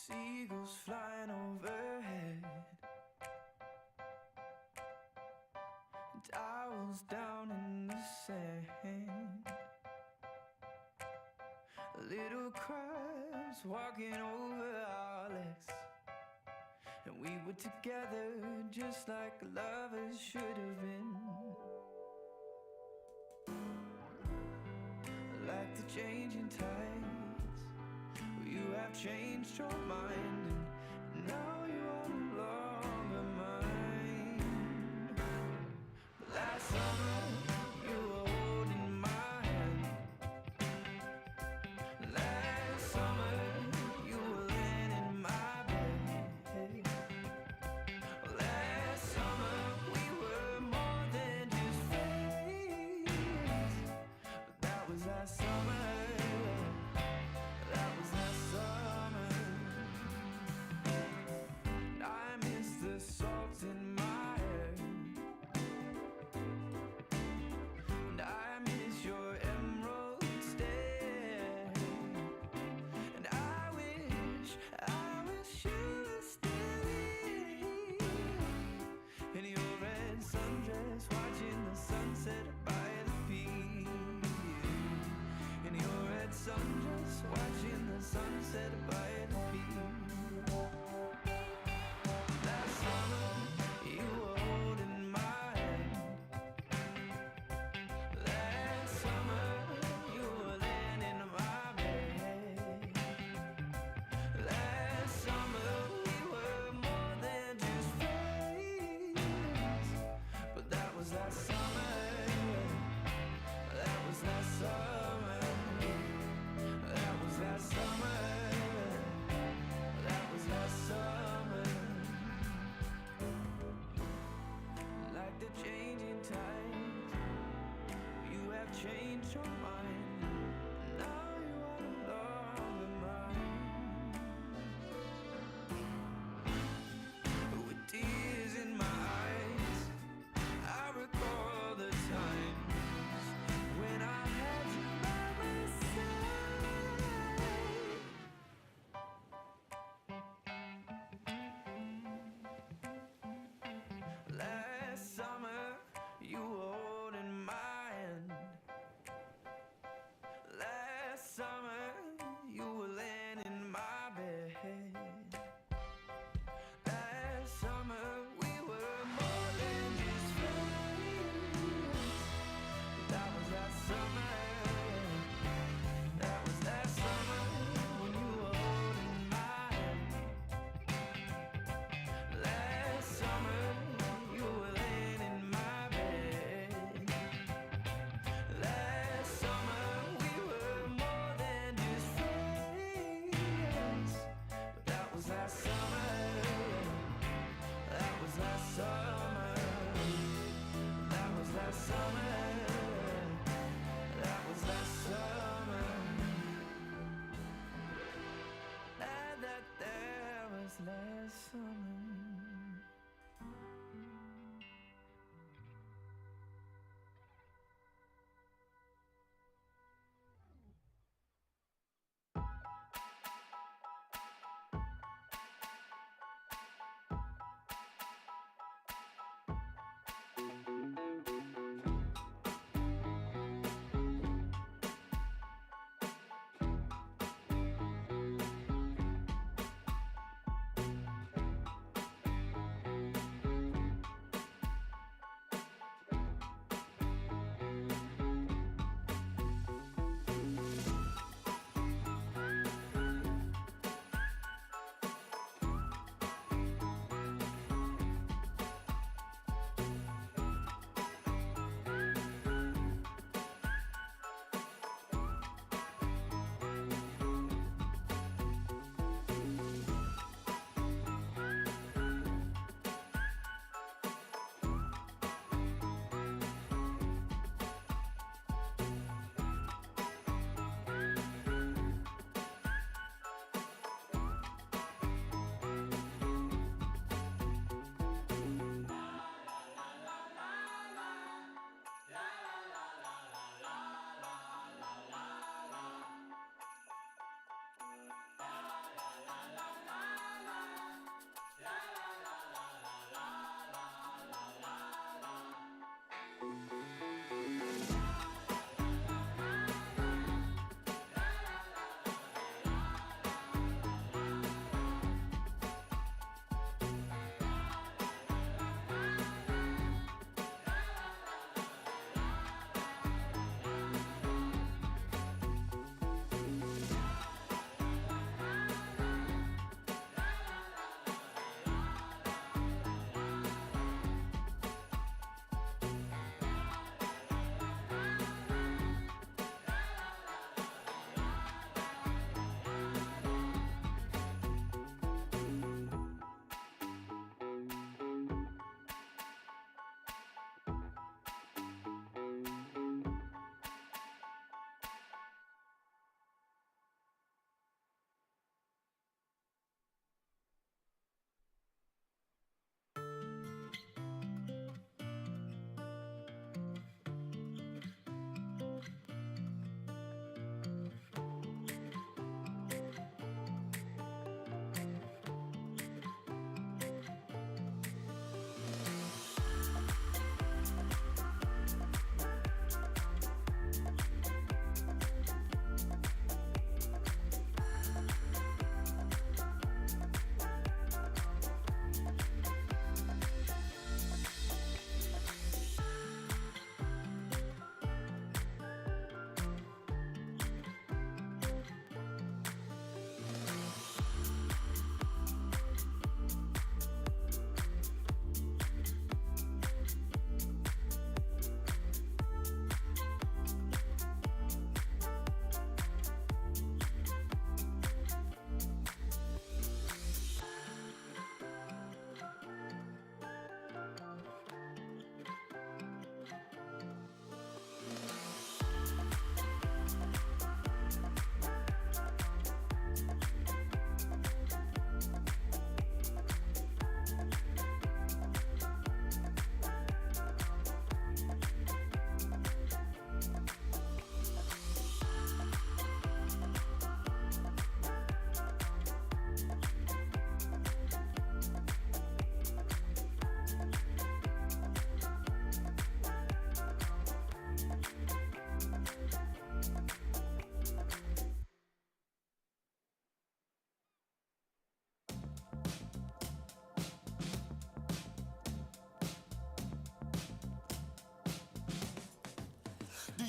Seagulls flying overhead, and owls down in the sand. Little crabs walking over our legs, and we were together just like lovers should have been. Like the changing tides, you have changed your mind, and now you are no longer mine. But last summer you were holding my hand. Last summer you were laying in my bed. Last summer we were more than just friends. But that was last summer. That was last summer. And I miss the salt in my hair, and I miss your emerald stare. And I wish you were still here in your red sundress, watching the sunset by the pier. In your red sundress, watching the sunset by the pier. Last summer you were holding my hand. Last summer you were laying in my bed. Last summer we were more than just friends. But that was last summer. That was last summer. That was last summer.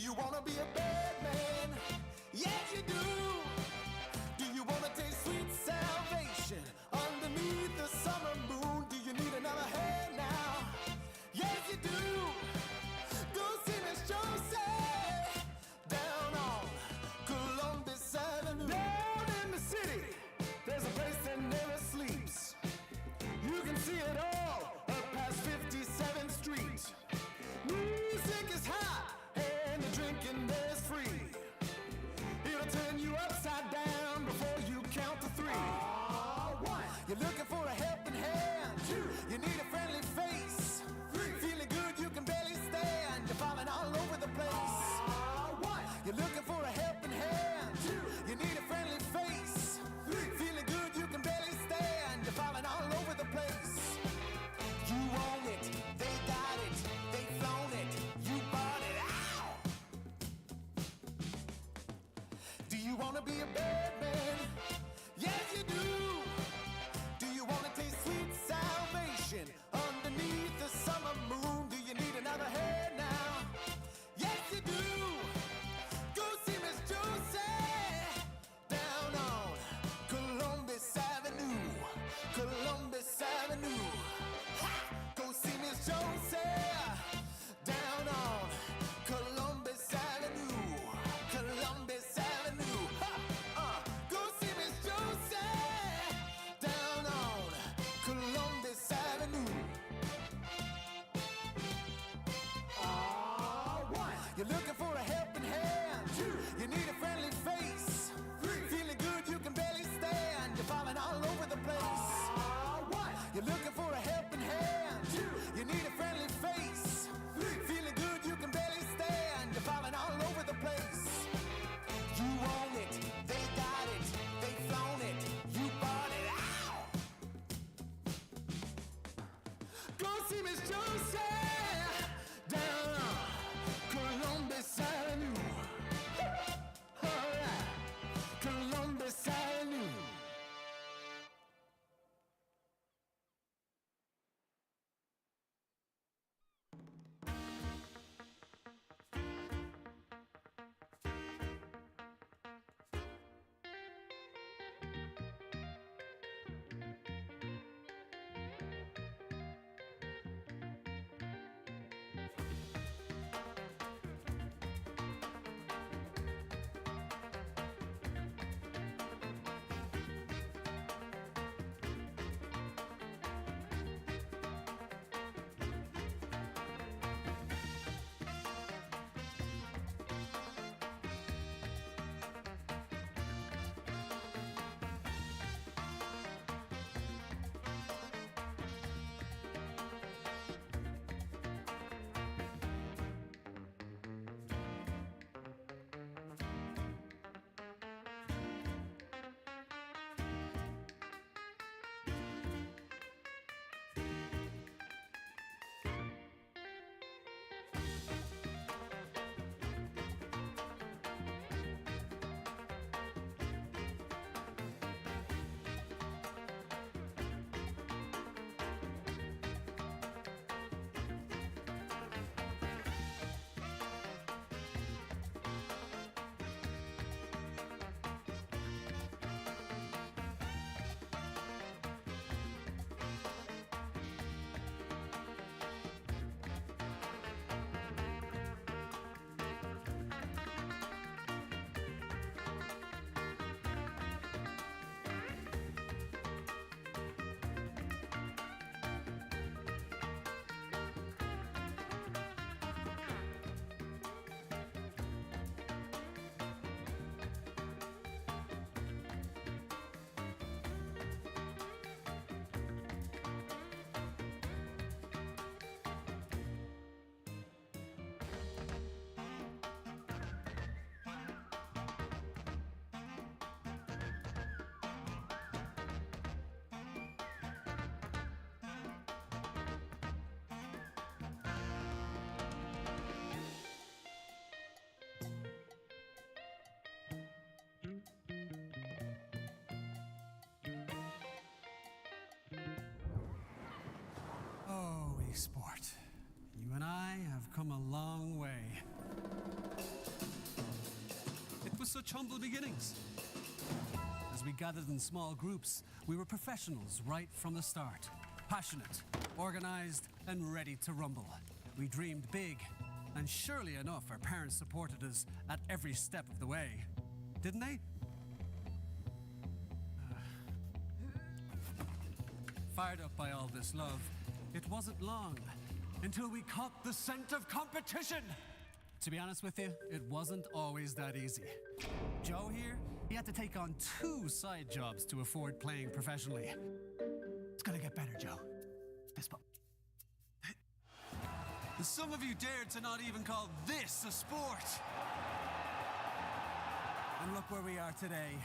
you wanna be a bad man? Yes, you do. Do you wanna taste sweet salvation underneath the summer moon? Do you need another hand now? Yes, you do. Go see Miss Josie down on Columbus Avenue. Down in the city, there's a place that never sleeps. You can see it all up past 57th Street. Music is hot and the drinking there's free. It'll turn you upside down before you count to three. One, you're looking for a helping hand. Two, you need a friendly face. Three, feeling good you can barely stand. You're falling all over the place. One, you're looking for a helping hand. Two, you need a friendly face. Three, feeling good you can barely stand. You're falling all over the place. You own it, they got it, they flown it, you bought it. Ow! Do you wanna be a bad man? Yes, you do. Do you wanna taste sweet salvation underneath the summer moon? Do you need another hand now? Yes, you do. Go see Miss Josie down on Columbus Avenue. Columbus Avenue. Ha! Go see Miss Josie down on Columbus Avenue. Columbus Avenue. Ha! Go see Miss Josie down on Columbus Avenue. One, you're looking for a helping hand. Two, you need a friendly face. Three, feeling good you can barely stand. You're falling all over the place. One, you're looking for a helping hand. Two, you need a friendly face. Three, feeling good you can barely stand. You're falling all over the place. You own it, they got it, they flown it, you bought it. Ow! Go see Miss Josie down on Columbus Avenue. All right, Columbus Avenue. Oh, e-sport. You and I have come a long way. It was such humble beginnings. As we gathered in small groups, we were professionals right from the start. Passionate, organized, and ready to rumble. We dreamed big, and surely enough, our parents supported us at every step of the way. Didn't they? Fired up by all this love, it wasn't long until we caught the scent of competition. To be honest with you, it wasn't always that easy. Joe here, he had to take on 2 side jobs to afford playing professionally. It's gonna get better, Joe. Fist bump. Some of you dared to not even call this a sport. And look where we are today.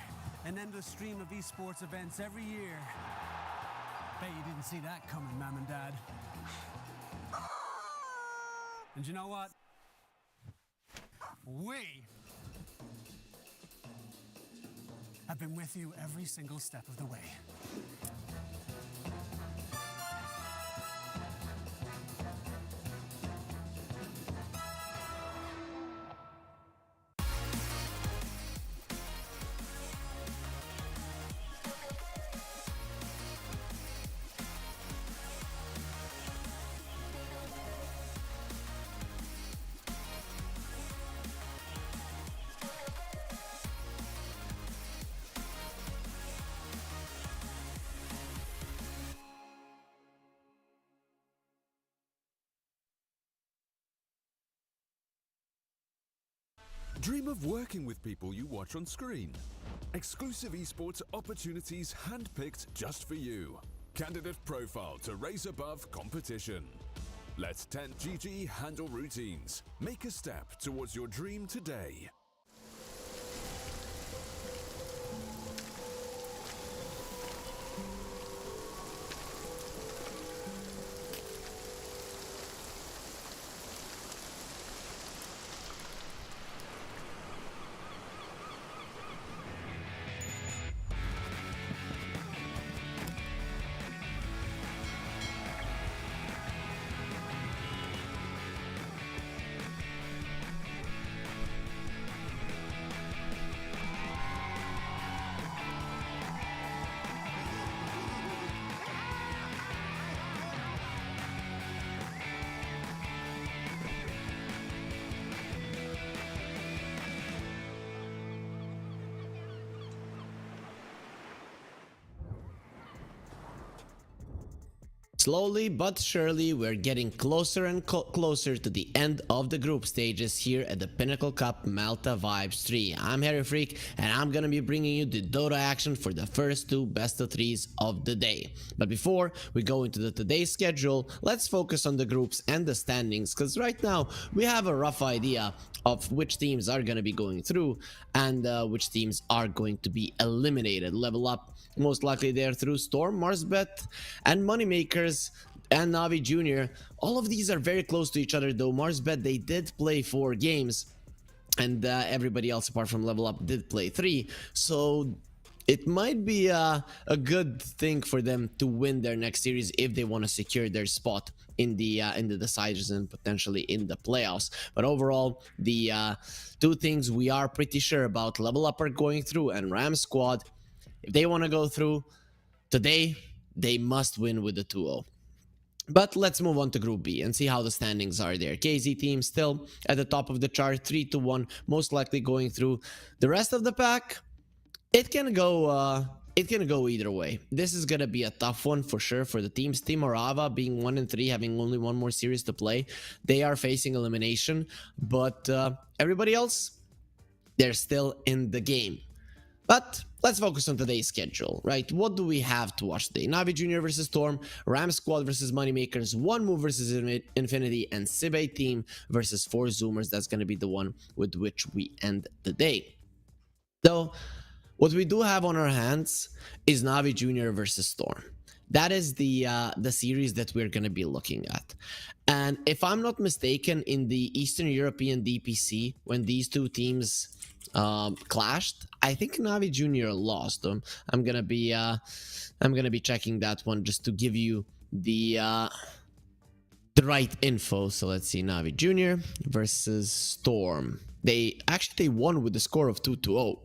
An endless stream of esports events every year. Bet you didn't see that coming, Mom and Dad. And you know what? We have been with you every single step of the way. Dream of working with people you watch on screen. Exclusive esports opportunities handpicked just for you. Candidate profile to raise above competition. Let 10GG handle routines. Make a step towards your dream today. Slowly but surely, we're getting closer and closer to the end of the group stages here at the Pinnacle Cup Malta Vibes 3. I'm Harry Freak, and I'm gonna be bringing you the Dota action for the first 2 best of 3s of the day. But before we go into today's schedule, let's focus on the groups and the standings, because right now we have a rough idea of which teams are gonna be going through and which teams are going to be eliminated. Level Up, most likely they're through Storm, Marsbet, and MoneyMakers, and Navi Jr. All of these are very close to each other though. Marsbet, they did play 4 games, and everybody else apart from Level Up did play 3. So it might be a good thing for them to win their next series if they want to secure their spot in the deciders and potentially in the playoffs. But overall, the 2 things we are pretty sure about: Level Up are going through, and Ram squad, if they want to go through today, they must win with the 2-0. But let's move on to Group B and see how the standings are there. KZ team still at the top of the chart, 3-1, most likely going through. The rest of the pack, it can go either way. This is gonna be a tough one for sure for the teams. Team Orava being 1-3, having only 1 more series to play, they are facing elimination. But everybody else, they're still in the game. But let's focus on today's schedule, right? What do we have to watch today? Navi Jr. versus Storm, Ram Squad versus Moneymakers, One Move versus Infinity, and Sibe team versus 4 Zoomers. That's going to be the one with which we end the day. So what we do have on our hands is Navi Jr. versus Storm. That is the series that we're going to be looking at. And if I'm not mistaken, in the Eastern European DPC, when these 2 teams clashed, I think Navi Jr. lost them. I'm gonna be checking that one just to give you the right info. So let's see, Navi Jr. versus Storm. They won with the score of 2-0.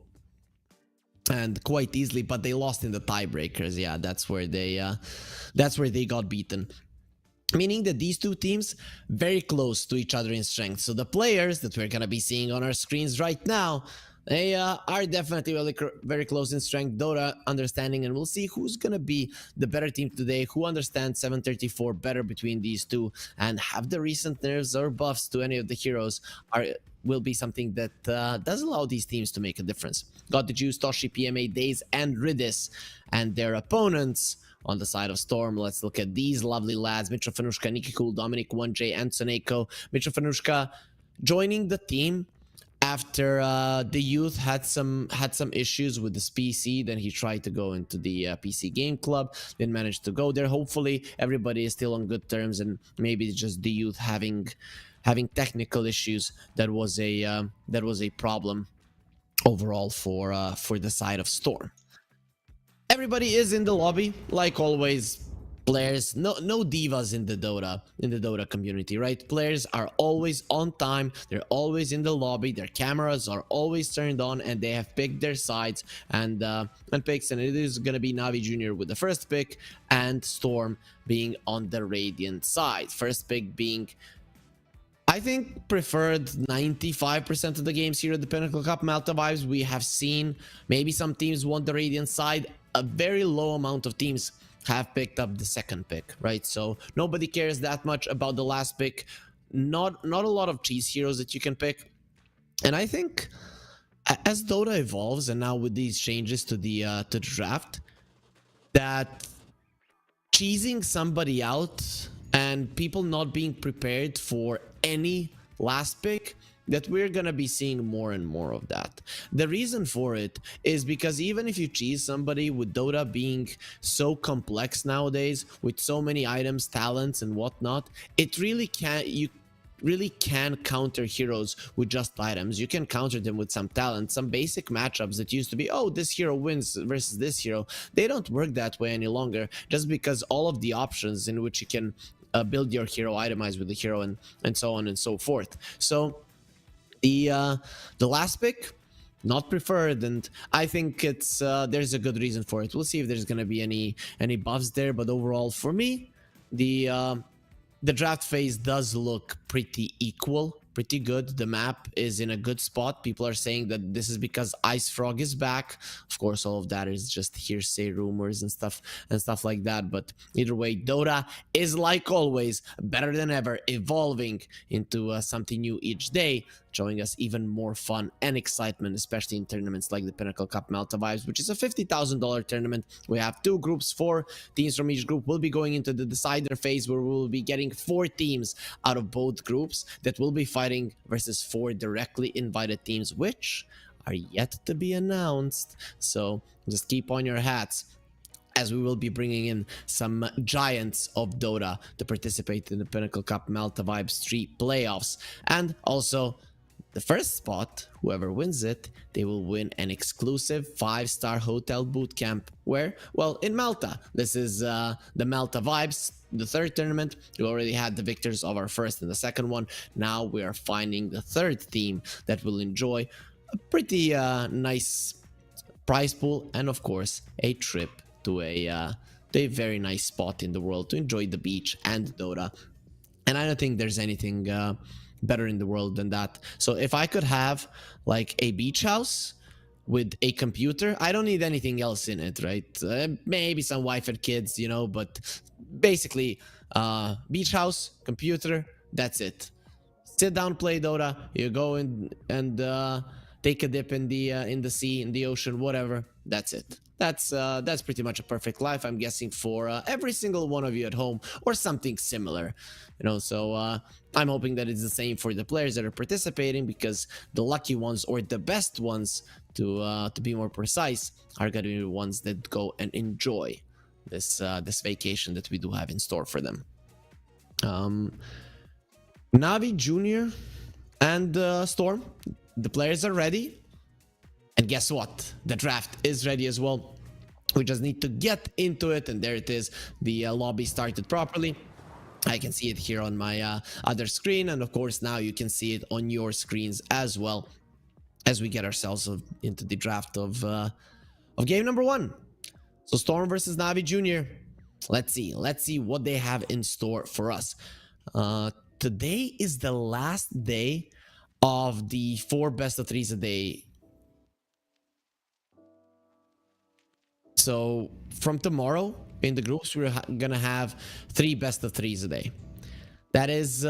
And quite easily, but they lost in the tiebreakers. Yeah, that's where they got beaten. Meaning that these two teams very close to each other in strength. So the players that we're gonna be seeing on our screens right now, they are definitely very close in strength, Dota understanding, and we'll see who's gonna be the better team today, who understands 734 better between these two, and have the recent nerfs or buffs to any of the heroes will be something that does allow these teams to make a difference. Got the Juice, Toshi, PMA, Daze, and Ridis, and their opponents on the side of Storm. Let's look at these lovely lads: Mitro Fanushka, Nikki Cool, Dominic 1J, and Soneko. Mitro Fanushka joining the team after the youth had some issues with this PC. Then he tried to go into the PC game club, didn't manage to go there. Hopefully everybody is still on good terms, and maybe it's just the youth having technical issues that was a problem overall for the side of Storm. Everybody is in the lobby, like always. Players, no divas in the Dota community, right? Players are always on time, they're always in the lobby, their cameras are always turned on, and they have picked their sides and picks, and it is gonna be Navi Jr. with the first pick, and Storm being on the Radiant side. First pick being, I think, preferred 95% of the games here at the Pinnacle Cup Malta Vibes. We have seen maybe some teams want the Radiant side. A very low amount of teams have picked up the second pick, right? So nobody cares that much about the last pick. Not a lot of cheese heroes that you can pick. And I think as Dota evolves, and now with these changes to the draft, that cheesing somebody out and people not being prepared for any last pick, that we're gonna be seeing more and more of that. The reason for it is because even if you cheese somebody, with Dota being so complex nowadays, with so many items, talents, and whatnot, it really can't, you really can counter heroes with just items. You can counter them with some talent, some basic matchups that used to be, oh, this hero wins versus this hero. They don't work that way any longer, just because all of the options in which you can build your hero, itemize with the hero, and so on and so forth. So the last pick, not preferred, and I think it's there's a good reason for it. We'll see if there's gonna be any buffs there, but overall for me, the draft phase does look pretty equal, pretty good. The map is in a good spot. People are saying that this is because Ice Frog is back. Of course, all of that is just hearsay rumors and stuff like that. But either way, Dota is, like always, better than ever, evolving into something new each day, showing us even more fun and excitement, especially in tournaments like the Pinnacle Cup Malta Vibes, which is a $50,000 tournament. We have 2 groups, 4 teams from each group will be going into the decider phase, where we will be getting 4 teams out of both groups that will be fighting versus 4 directly invited teams, which are yet to be announced. So just keep on your hats, as we will be bringing in some giants of Dota to participate in the Pinnacle Cup Malta Vibes 3 playoffs. And also, the first spot, whoever wins it, they will win an exclusive 5-star hotel bootcamp. Where? Well, in Malta. This is the Malta Vibes, the 3rd tournament. We already had the victors of our 1st and the 2nd one. Now we are finding the 3rd team that will enjoy a pretty nice prize pool, and of course a trip to a very nice spot in the world to enjoy the beach and Dota. And I don't think there's anything better in the world than that. So if I could have like a beach house with a computer, I don't need anything else in it, right? Maybe some wife and kids, you know, but basically beach house, computer, that's it. Sit down, play Dota, you go in and take a dip in the sea, in the ocean, whatever. That's it. That's pretty much a perfect life, I'm guessing, for every single one of you at home, or something similar, you know. So I'm hoping that it's the same for the players that are participating, because the lucky ones, or the best ones to be more precise, are going to be the ones that go and enjoy this vacation that we do have in store for them. Navi Jr. and Storm, the players are ready. And guess what? The draft is ready as well. We just need to get into it, and there it is. The lobby started properly. I can see it here on my other screen, and of course now you can see it on your screens as well as we get ourselves into the draft of game number 1. So Storm versus Navi Jr. Let's see what they have in store for us. Today is the last day of the 4 best of 3s a day. So from tomorrow in the groups, we're gonna have 3 best of 3s a day. That is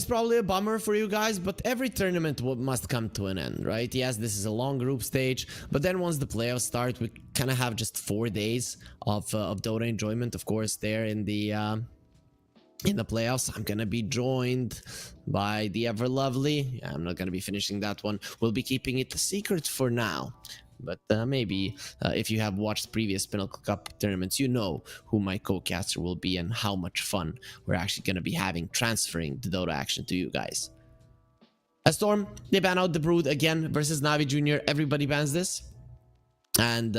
probably a bummer for you guys, but every tournament must come to an end, right? Yes, this is a long group stage, but then once the playoffs start, we kind of have just 4 days of Dota enjoyment. Of course, there in the playoffs, I'm gonna be joined by the ever lovely. I'm not gonna be finishing that one. We'll be keeping it a secret for now. But maybe if you have watched previous Pinnacle Cup tournaments, you know who my co-caster will be and how much fun we're actually going to be having transferring the Dota action to you guys. At Storm, they ban out the Brood again versus Navi Jr. Everybody bans this. And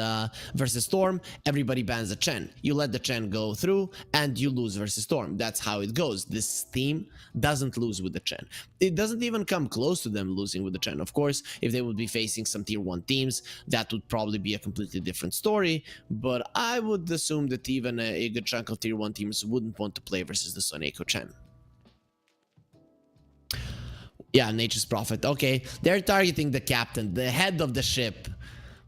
versus Storm, everybody bans the Chen. You let the Chen go through and you lose versus Storm. That's how it goes. This team doesn't lose with the Chen. It doesn't even come close to them losing with the Chen. Of course, if they would be facing some tier 1 teams, that would probably be a completely different story. But I would assume that even a good chunk of tier 1 teams wouldn't want to play versus the Soneko Chen. Yeah, Nature's Prophet. Okay, they're targeting the captain, the head of the ship.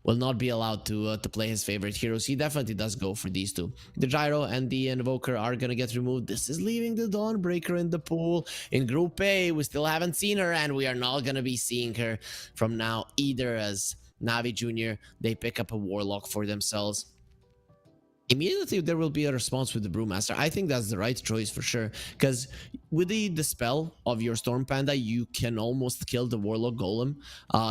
Will not be allowed to play his favorite heroes. He definitely does go for these two. The Gyro and the Invoker are going to get removed. This is leaving the Dawnbreaker in the pool. In Group A, we still haven't seen her, and we are not going to be seeing her from now either, as Navi Jr., they pick up a Warlock for themselves. Immediately, there will be a response with the Brewmaster. I think that's the right choice for sure, because with the Dispel of your Storm Panda, you can almost kill the Warlock Golem.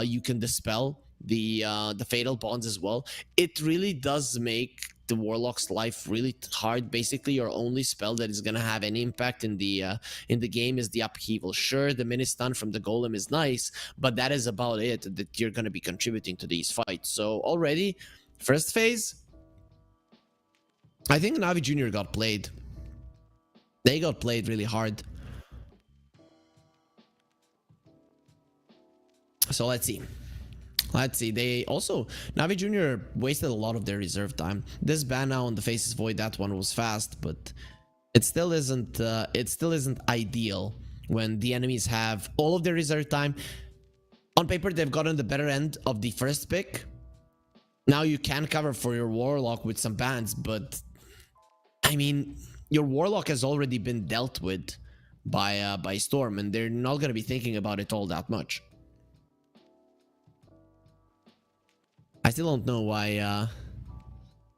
You can Dispel the Fatal Bonds as well. It really does make the Warlock's life really hard. Basically, your only spell that is going to have any impact in the game is the Upheaval. Sure, the mini stun from the Golem is nice, but that is about it that you're going to be contributing to these fights. So already, first phase, I think Navi Jr. got played. They got played really hard. So let's see. They also, Navi Jr. wasted a lot of their reserve time. This ban now on the Faces Void, that one was fast, but it still isn't ideal when the enemies have all of their reserve time. On paper, they've gotten the better end of the first pick. Now you can cover for your Warlock with some bans, but I mean, your Warlock has already been dealt with by Storm, and they're not going to be thinking about it all that much. I still don't know why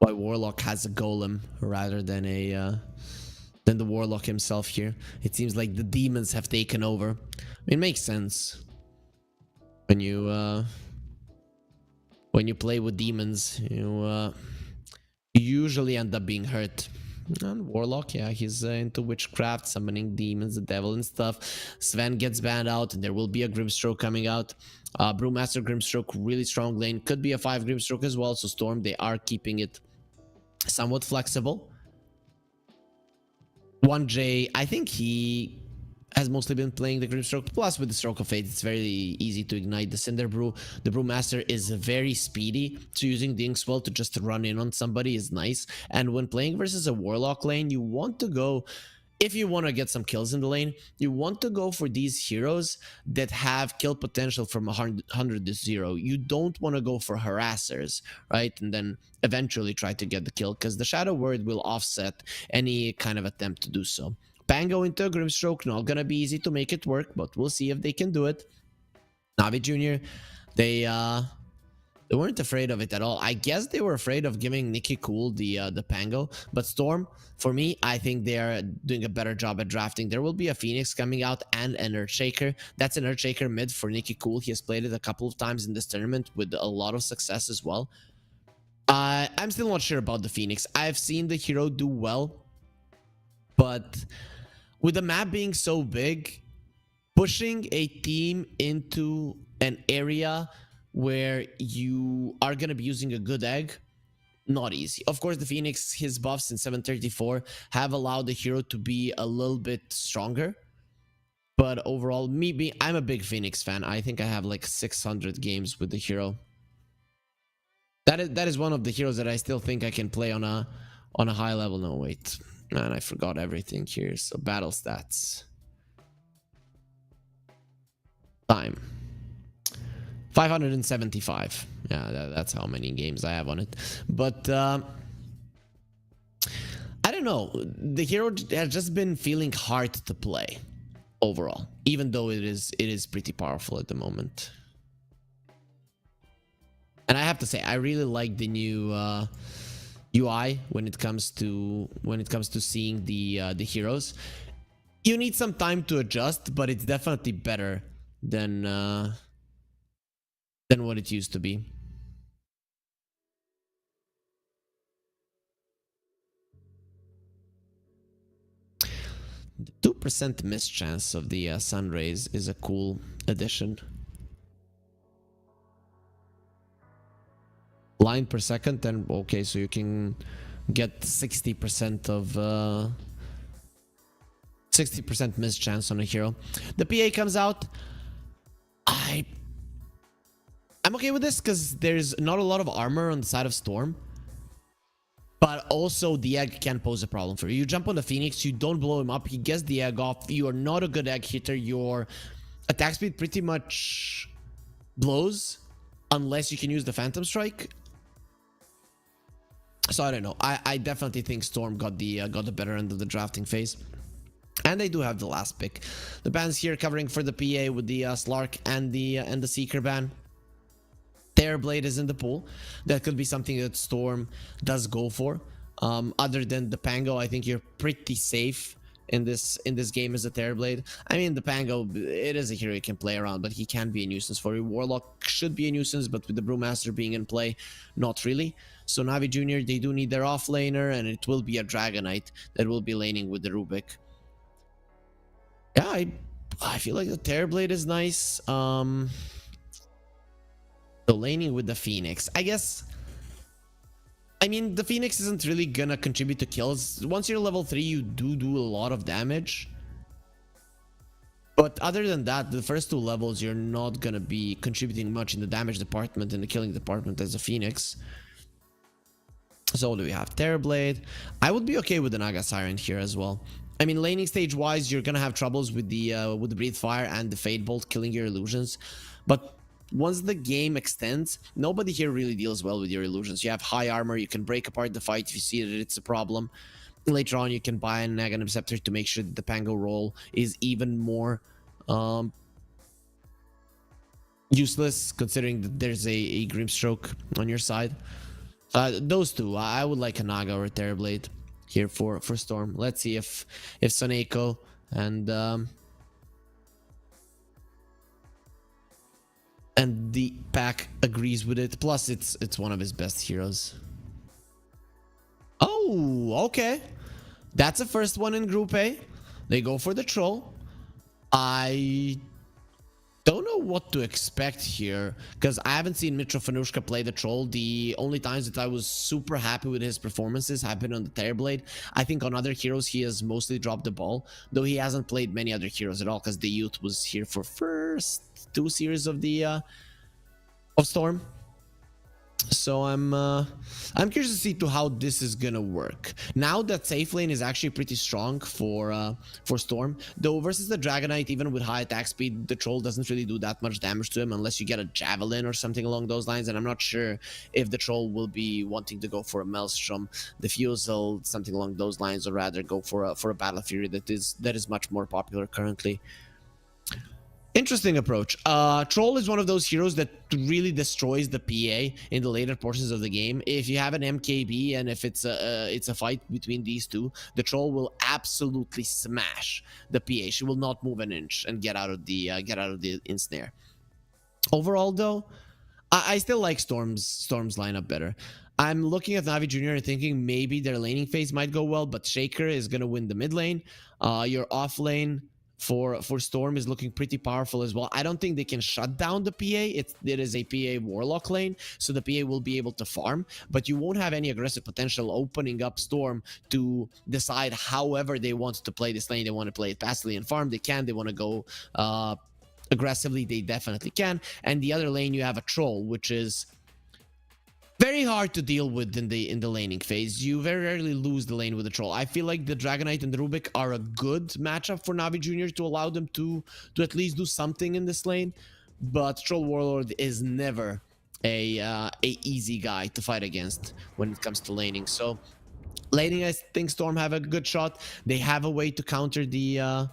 Warlock has a Golem rather than than the Warlock himself here. It seems like the demons have taken over. I mean, it makes sense when you play with demons. You usually end up being hurt. And Warlock, yeah, he's into witchcraft, summoning demons, the devil and stuff. Sven gets banned out, and there will be a Grimstroke coming out. Brewmaster Grimstroke, really strong lane. Could be a 5 Grimstroke as well, so Storm, they are keeping it somewhat flexible. 1J, I think he has mostly been playing the Grimstroke. Plus, with the Stroke of Fate, it's very easy to ignite the Cinder Brew. The Brewmaster is very speedy, so using the Inkswell to just run in on somebody is nice. And when playing versus a Warlock lane, you want to go, if you want to get some kills in the lane, you want to go for these heroes that have kill potential from 100 to 0. You don't want to go for harassers, right? And then eventually try to get the kill, because the Shadow Word will offset any kind of attempt to do so. Pango into Grimstroke, not gonna be easy to make it work, but we'll see if they can do it. Navi Jr., they weren't afraid of it at all. I guess they were afraid of giving Nikki Cool the Pango, but Storm, for me, I think they are doing a better job at drafting. There will be a Phoenix coming out and an Earthshaker. That's an Earthshaker mid for Nikki Cool. He has played it a couple of times in this tournament with a lot of success as well. I'm still not sure about the Phoenix. I've seen the hero do well, but with the map being so big, pushing a team into an area where you are going to be using a good egg not easy. Of course, the Phoenix, his buffs in 734 have allowed the hero to be a little bit stronger. But overall, I'm a big Phoenix fan. I think I have like 600 games with the hero. That is one of the heroes that I still think I can play on a high level. No, wait. Man, I forgot everything here. So battle stats. Time. 575. Yeah, that's how many games I have on it. But I don't know. The hero has just been feeling hard to play overall, even though it is pretty powerful at the moment. And I have to say, I really like the new UI when it comes to seeing the heroes. You need some time to adjust, but it's definitely better than what it used to be. The 2% miss chance of the sun rays is a cool addition. Line per second, then okay, so you can get 60% of 60% miss chance on a hero. The PA comes out. I'm okay with this because there's not a lot of armor on the side of Storm, but also the egg can pose a problem for you. You jump on the Phoenix, you don't blow him up, he gets the egg off. You are not a good egg hitter. Your attack speed pretty much blows unless you can use the Phantom Strike. So I don't know. I definitely think Storm got the better end of the drafting phase. And they do have the last pick. The bans here covering for the PA with the Slark and the Seeker ban. Terrorblade is in the pool. That could be something that Storm does go for. Other than the Pango, I think you're pretty safe in this game as a Terrorblade. I mean, the Pango, it is a hero you can play around, but he can be a nuisance for you. Warlock should be a nuisance, but with the Brewmaster being in play, not really. So Navi Jr., they do need their offlaner, and it will be a Dragonite that will be laning with the Rubik. Yeah, I feel like the Terrorblade is nice. So laning with the Phoenix, I guess. I mean, the Phoenix isn't really gonna contribute to kills. Once you're level 3, you do a lot of damage. But other than that, the first 2 levels, you're not gonna be contributing much in the damage department and the killing department as a Phoenix. So do we have Terrorblade? I would be okay with the Naga Siren here as well. I mean, laning stage wise, you're gonna have troubles with the Breathe Fire and the Fade Bolt killing your illusions. But once the game extends, nobody here really deals well with your illusions. You have high armor, you can break apart the fight if you see that it's a problem. Later on, you can buy an Naga Scepter to make sure that the Pango roll is even more useless, considering that there's a Grimstroke on your side. Those two, I would like a Naga or a Terrorblade here for Storm. Let's see if Soneko and the pack agrees with it. Plus, it's one of his best heroes. Oh, okay. That's the first one in Group A. They go for the Troll. I don't know what to expect here because I haven't seen Mitro Fanushka play the Troll. The only times that I was super happy with his performances have been on the Terrorblade. I think on other heroes he has mostly dropped the ball, though he hasn't played many other heroes at all because the Youth was here for first 2 series of the of Storm. So I'm curious to see how this is gonna work. Now that safe lane is actually pretty strong for Storm, though versus the Dragonite, even with high attack speed, the Troll doesn't really do that much damage to him unless you get a Javelin or something along those lines. And I'm not sure if the Troll will be wanting to go for a Maelstrom, Diffusal, something along those lines, or rather go for a Battle Fury that is much more popular currently. Interesting approach. Troll is one of those heroes that really destroys the PA in the later portions of the game. If you have an MKB and if it's a fight between these two, the Troll will absolutely smash the PA. She will not move an inch and get out of the ensnare. Overall, though, I still like Storm's lineup better. I'm looking at Navi Jr. and thinking maybe their laning phase might go well, but Shaker is gonna win the mid lane. Your off lane. for Storm is looking pretty powerful as well. I don't think they can shut down the PA. It is a PA Warlock lane, so the PA will be able to farm, but you won't have any aggressive potential opening up Storm to decide however they want to play this lane. They want to play it passively and farm, they can. They want to go aggressively, they definitely can. And the other lane, you have a Troll, which is very hard to deal with in the laning phase. You very rarely lose the lane with the Troll. I feel like the Dragonite and the Rubik are a good matchup for Navi Jr. to allow them to at least do something in this lane. But Troll Warlord is never a easy guy to fight against when it comes to laning. So laning, I think Storm have a good shot. They have a way to counter the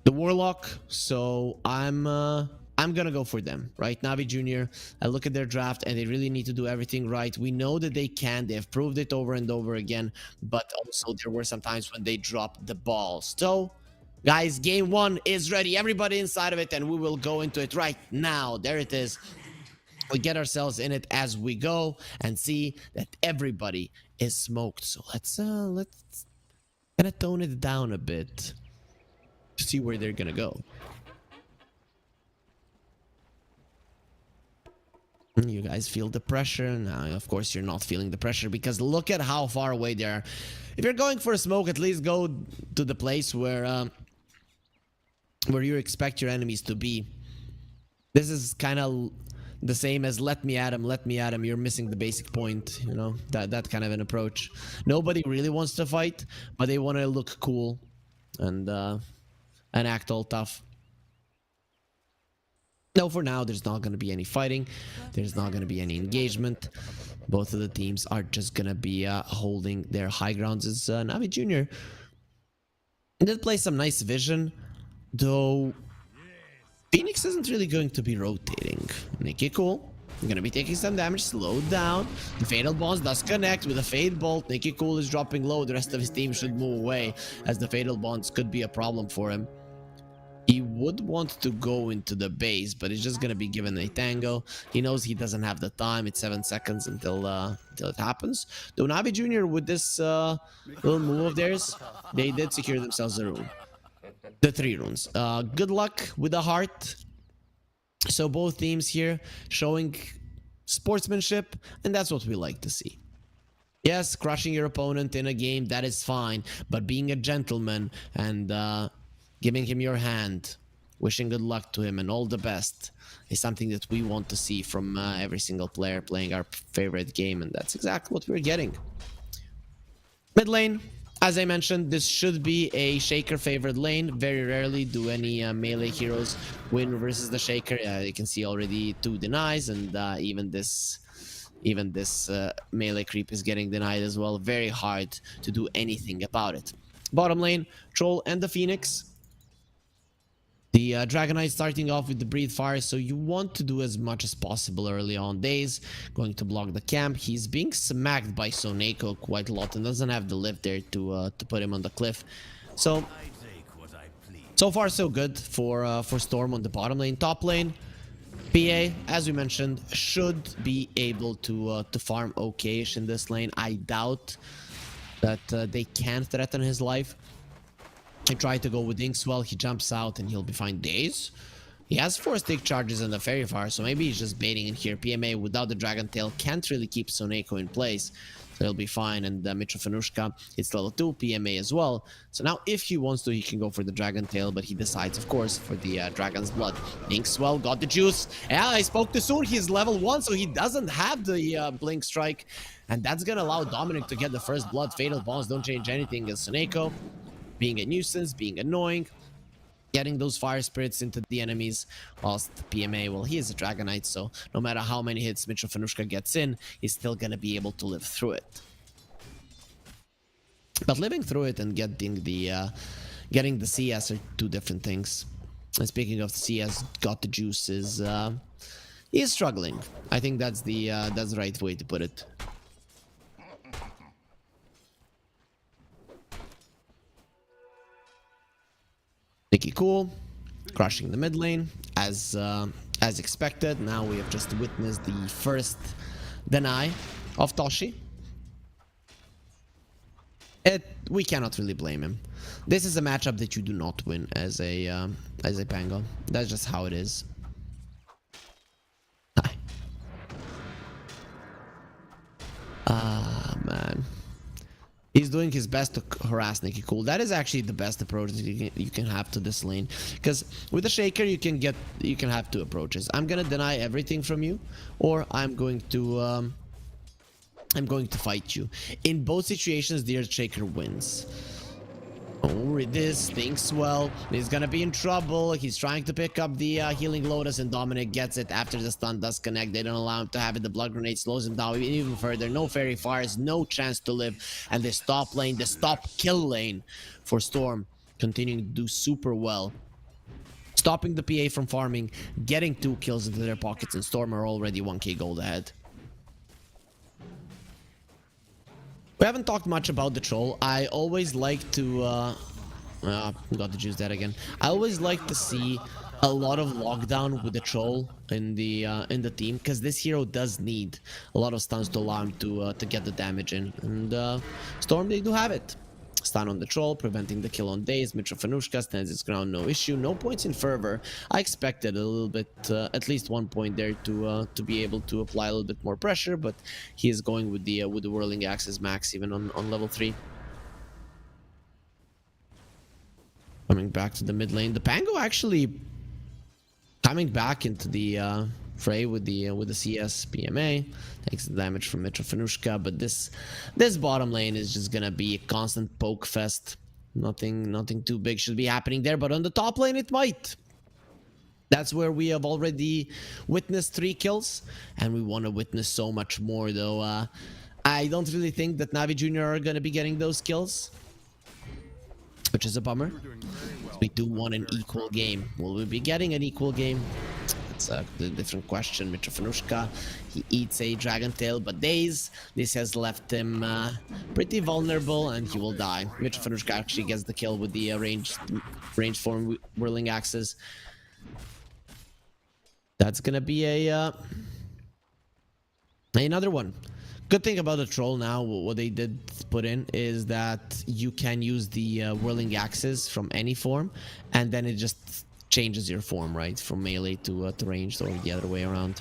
Warlock. So I'm gonna go for them, right? Navi Jr., I look at their draft and they really need to do everything right. We know that they can. They have proved it over and over again, but also there were some times when they dropped the ball. So, guys, game 1 is ready. Everybody inside of it, and we will go into it right now. There it is. We get ourselves in it as we go and see that everybody is smoked. So let's kind of tone it down a bit to see where they're gonna go. You guys feel the pressure. Now, of course, you're not feeling the pressure because look at how far away they are. If you're going for a smoke, at least go to the place where you expect your enemies to be. This is kind of the same as let me at him, let me at him. You're missing the basic point, you know, that kind of an approach. Nobody really wants to fight, but they want to look cool and act all tough. No, for now, there's not going to be any fighting. There's not going to be any engagement. Both of the teams are just going to be holding their high grounds. As Navi Jr. did play some nice vision, though Phoenix isn't really going to be rotating. Nikki Cool, going to be taking some damage, slowed down. The Fatal Bonds does connect with a Fade Bolt. Nikki Cool is dropping low. The rest of his team should move away, as the Fatal Bonds could be a problem for him. He would want to go into the base, but he's just going to be given a tango. He knows he doesn't have the time. It's 7 seconds until it happens. Though Navi Jr. with this little move of theirs, they did secure themselves a rune. The 3 runes. Good luck with the heart. So both teams here showing sportsmanship, and that's what we like to see. Yes, crushing your opponent in a game, that is fine. But being a gentleman and giving him your hand, wishing good luck to him and all the best is something that we want to see from every single player playing our favorite game, and that's exactly what we're getting. Mid lane, as I mentioned, this should be a Shaker favored lane. Very rarely do any melee heroes win versus the Shaker. You can see already 2 denies, and even this melee creep is getting denied as well. Very hard to do anything about it. Bottom lane, Troll and the Phoenix. The Dragonite starting off with the Breathe Fire, so you want to do as much as possible early on days. Going to block the camp. He's being smacked by Soneko quite a lot and doesn't have the lift there to put him on the cliff. So far so good for Storm on the bottom lane. Top lane, PA, as we mentioned, should be able to farm okayish in this lane. I doubt that they can threaten his life. He tried to go with Inkswell, he jumps out and he'll be fine. Days. He has 4 stick charges and the Fairy Fire, so maybe he's just baiting in here. PMA without the Dragon Tail can't really keep Soneko in place, so he'll be fine. And Mitrofanushka, it's level 2 PMA as well. So now if he wants to, he can go for the Dragon Tail, but he decides, of course, for the Dragon's Blood. Inkswell got the juice. Yeah, I spoke too soon. He's level 1, so he doesn't have the Blink Strike. And that's going to allow Dominic to get the first blood. Fatal Bonds don't change anything against Soneko. Being a nuisance, being annoying, getting those fire spirits into the enemies, whilst the PMA, well, he is a Dragonite, so no matter how many hits Mitrofanushka gets in, he's still gonna be able to live through it. But living through it and getting the CS are 2 different things. And speaking of the CS, got the juices, he is struggling. I think that's the right way to put it. Nikki Cool, crushing the mid lane as expected. Now we have just witnessed the first deny of Toshi. We cannot really blame him. This is a matchup that you do not win as a Pango. That's just how it is. Hi. Ah, man. He's doing his best to harass Nicky Cool. That is actually the best approach that you can have to this lane. Because with the Shaker, you can have two approaches. I'm gonna deny everything from you, or I'm going to fight you. In both situations, the Shaker wins. Oh, this thinks well. He's gonna be in trouble. He's trying to pick up the healing Lotus, and Dominic gets it after the stun does connect. They don't allow him to have it. The blood grenade slows him down even further. No fairy fires, no chance to live. And the stop lane, the stop kill lane for Storm, continuing to do super well. Stopping the PA from farming, getting 2 kills into their pockets, and Storm are already 1k gold ahead. We haven't talked much about the troll. I always like to got to choose that again. I always like to see a lot of lockdown with the troll in the team, because this hero does need a lot of stuns to allow him to get the damage in. And Storm, they do have it. Stun on the troll, preventing the kill on Daze. Mitrofanushka stands his ground, no issue. No points in Fervor. I expected a little bit, at least 1 point there to be able to apply a little bit more pressure, but he is going with the whirling axes max even on level 3. Coming back to the mid lane, the Pango actually coming back into the fray with the CS PMA. Takes the damage from Mitrofanushka, but this bottom lane is just gonna be a constant poke fest. Nothing too big should be happening there, but on the top lane it might. That's where we have already witnessed 3 kills, and we want to witness so much more, though. I don't really think that Navi Jr. are gonna be getting those kills, which is a bummer. We do want an equal game. Will we be getting an equal game? It's a different question. Mitrofanushka, he eats a dragon tail, but Daze, this has left him pretty vulnerable, and he will die. Mitrofanushka actually gets the kill with the range form whirling axes. That's gonna be another one. Good thing about the troll now, what they did put in is that you can use the whirling axes from any form, and then it just changes your form, right, from melee to ranged, or the other way around.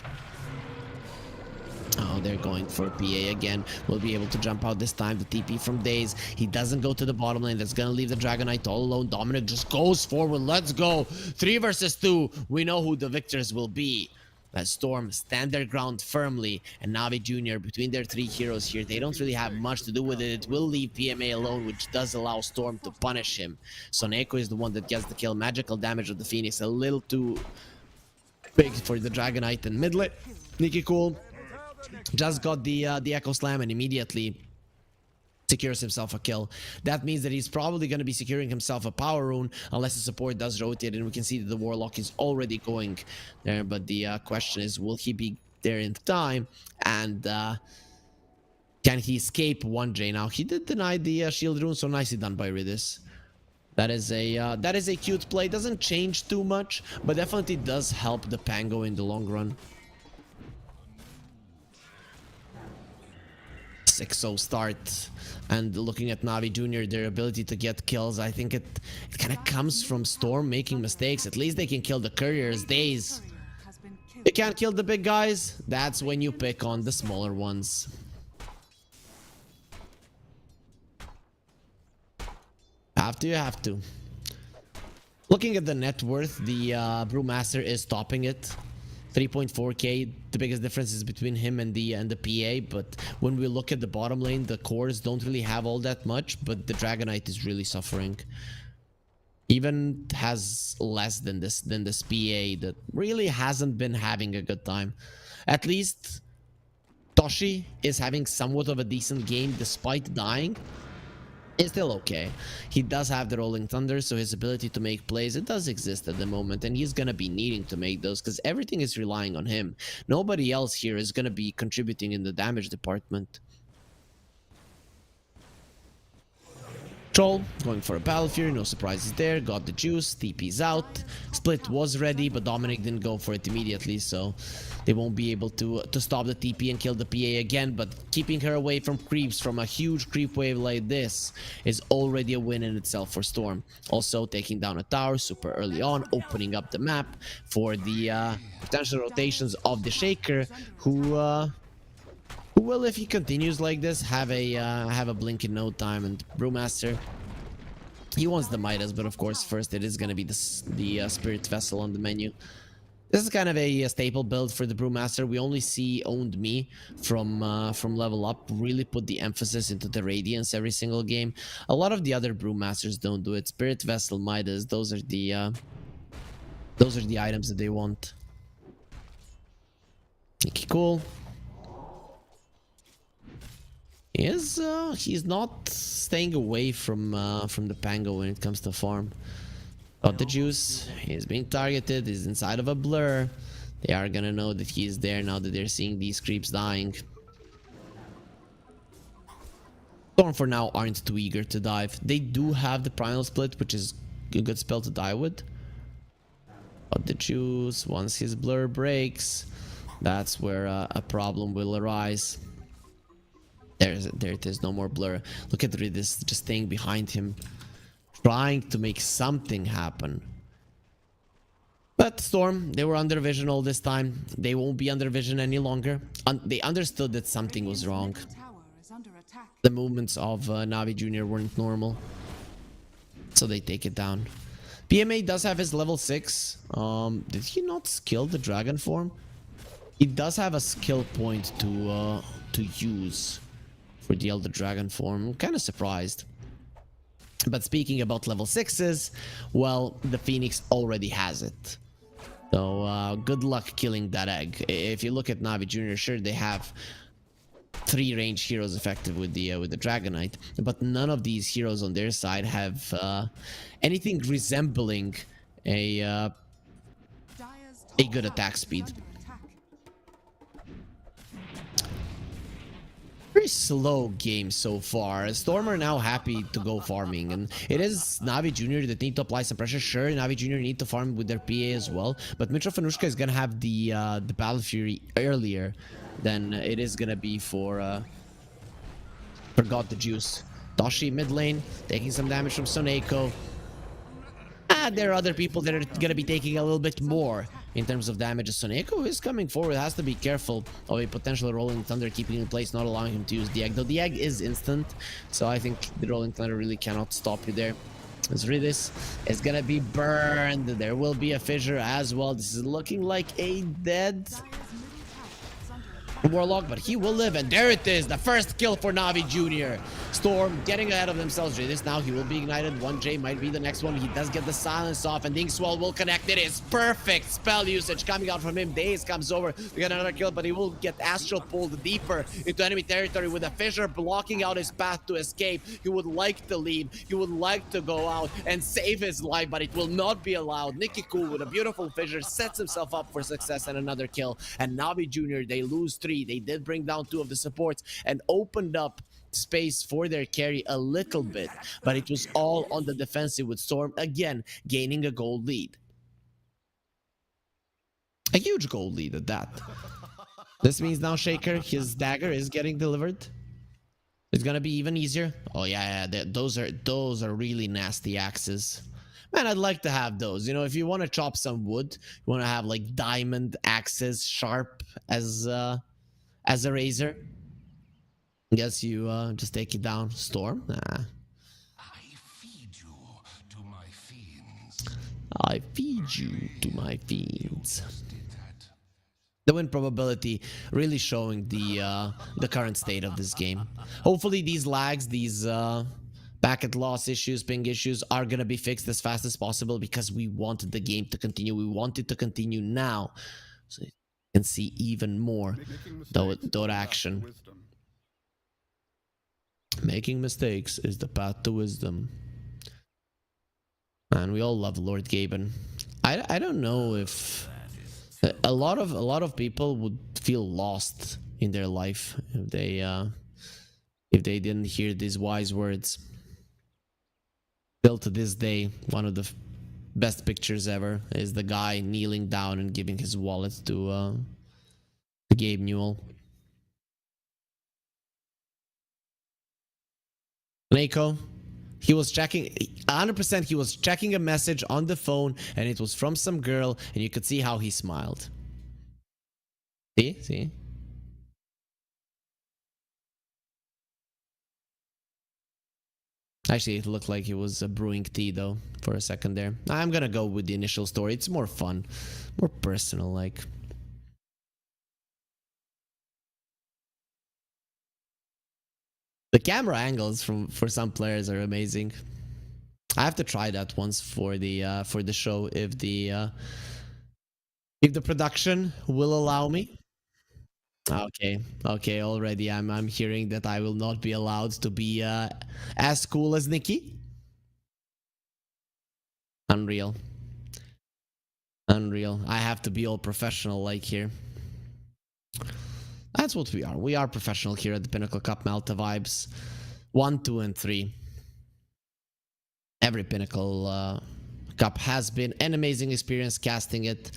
Oh, they're going for PA again. We'll be able to jump out this time. The TP from Daze. He doesn't go to the bottom lane. That's gonna leave the Dragon Knight all alone. Dominic just goes forward. Let's go. 3 versus 2. We know who the victors will be. Let Storm stand their ground firmly, and Navi Jr. between their 3 heroes here, they don't really have much to do with it. It will leave PMA alone, which does allow Storm to punish him. Soneko is the one that gets the kill. Magical damage of the Phoenix a little too big for the Dragon Knight and mid lane. Nicky Cool just got the Echo Slam and immediately secures himself a kill. That means that he's probably going to be securing himself a power rune unless the support does rotate, and we can see that the Warlock is already going there. But the question is, will he be there in time, and can he escape 1J? Now, he did deny the shield rune, so nicely done by Ridis. That is a cute play. Doesn't change too much, but definitely does help the Pango in the long run. 6-0 start, and looking at Navi Jr., their ability to get kills, I think it kind of comes from Storm making mistakes. At least they can kill the couriers. Daze, you can't kill the big guys. That's when you pick on the smaller ones. You have to. Looking at the net worth, the Brewmaster is topping it. 3.4k. The biggest difference is between him and the PA, but when we look at the bottom lane, the cores don't really have all that much, but the Dragon Knight is really suffering. Even has less than this PA that really hasn't been having a good time. At least Toshi is having somewhat of a decent game despite dying. It's still okay. He does have the Rolling Thunder, so his ability to make plays, it does exist at the moment, and he's gonna be needing to make those because everything is relying on him. Nobody else here is gonna be contributing in the damage department. Troll going for a Battle Fury, no surprises there. Got the juice, TP's out. Split was ready, but Dominic didn't go for it immediately, so they won't be able to stop the TP and kill the PA again. But keeping her away from creeps from a huge creep wave like this is already a win in itself for Storm. Also taking down a tower super early on, opening up the map for the potential rotations of the Shaker, who will, if he continues like this, have a blink in no time. And Brewmaster, he wants the Midas, but of course first it is going to be the Spirit Vessel on the menu. This is kind of a staple build for the Brewmaster. We only see Owned Me from level up really put the emphasis into the Radiance every single game. A lot of the other Brewmasters don't do it. Spirit Vessel, Midas, those are the items that they want. Okay, cool. He's not staying away from the Pango when it comes to farm. Got the juice. He's being targeted. He's inside of a blur. They are gonna know that he's there now that they're seeing these creeps dying. Storm for now aren't too eager to dive. They do have the Primal Split, which is a good spell to die with. Got the juice. Once his blur breaks, that's where a problem will arise. There it is, no more blur. Look at this just staying behind him, trying to make something happen. But Storm, they were under vision all this time. They won't be under vision any longer. They understood that something was wrong. The movements of Navi Jr. weren't normal, so they take it down. PMA does have his level 6. Did he not skill the dragon form? He does have a skill point to use for the Elder Dragon form. I'm kind of surprised. But speaking about level 6s, well, the Phoenix already has it. So good luck killing that egg. If you look at Navi Jr., sure, they have 3 range heroes effective with the Dragonite, but none of these heroes on their side have anything resembling a good attack speed. Very slow game so far. Storm are now happy to go farming, and it is Navi Jr. that need to apply some pressure. Sure, Navi Jr. need to farm with their PA as well, but Mitro Fanushka is gonna have the Battle Fury earlier than it is gonna be for God the Juice. Toshi mid lane taking some damage from Soneko. There are other people that are gonna be taking a little bit more in terms of damage. Soneko is coming forward, has to be careful of a potential Rolling Thunder keeping in place, not allowing him to use the egg. Though the egg is instant, so I think the Rolling Thunder really cannot stop you there. Let's read this. It's gonna be burned. There will be a fissure as well. This is looking like a dead Warlock, but he will live, and there it is, the first kill for Navi Jr. Storm getting ahead of themselves. This now, he will be ignited. 1J might be the next one. He does get the silence off, and Inkswell will connect. It is perfect spell usage coming out from him. Daze comes over to get another kill, but he will get astral pulled deeper into enemy territory with a fissure blocking out his path to escape. He would like to leave, he would like to go out and save his life, but it will not be allowed. Nicky Cool with a beautiful fissure sets himself up for success and another kill. And Navi Jr., they lose 3. They did bring down 2 of the supports and opened up space for their carry a little bit, but it was all on the defensive with Storm again gaining a gold lead. A huge gold lead at that. This means now Shaker, his dagger is getting delivered. It's gonna be even easier. Oh yeah, those are really nasty axes. Man, I'd like to have those. You know, if you want to chop some wood, you want to have like diamond axes, sharp as a razor. Guess you just take it down. Storm? Nah. I feed you to my fiends. I feed you to my fiends. The win probability really showing the current state of this game. Hopefully these lags, these packet loss issues, ping issues are gonna be fixed as fast as possible, because we wanted the game to continue. We want it to continue now, so you can see even more dot action. Making mistakes is the path to wisdom. And we all love Lord Gaben. I don't know if a lot of people would feel lost in their life if they didn't hear these wise words. Still to this day, one of the best pictures ever is the guy kneeling down and giving his wallet to Gabe Newell. Nako, he was checking, 100% he was checking a message on the phone, and it was from some girl, and you could see how he smiled. See? Actually, it looked like he was brewing tea though for a second there. I'm gonna go with the initial story. It's more fun, more personal like. The camera angles for some players are amazing. I have to try that once for the show if the production will allow me. Okay, already I'm hearing that I will not be allowed to be as cool as Nikki. Unreal. I have to be all professional like here. That's what we are. We are professional here at the Pinnacle Cup Malta vibes. 1, 2, and 3. Every Pinnacle Cup has been an amazing experience casting it.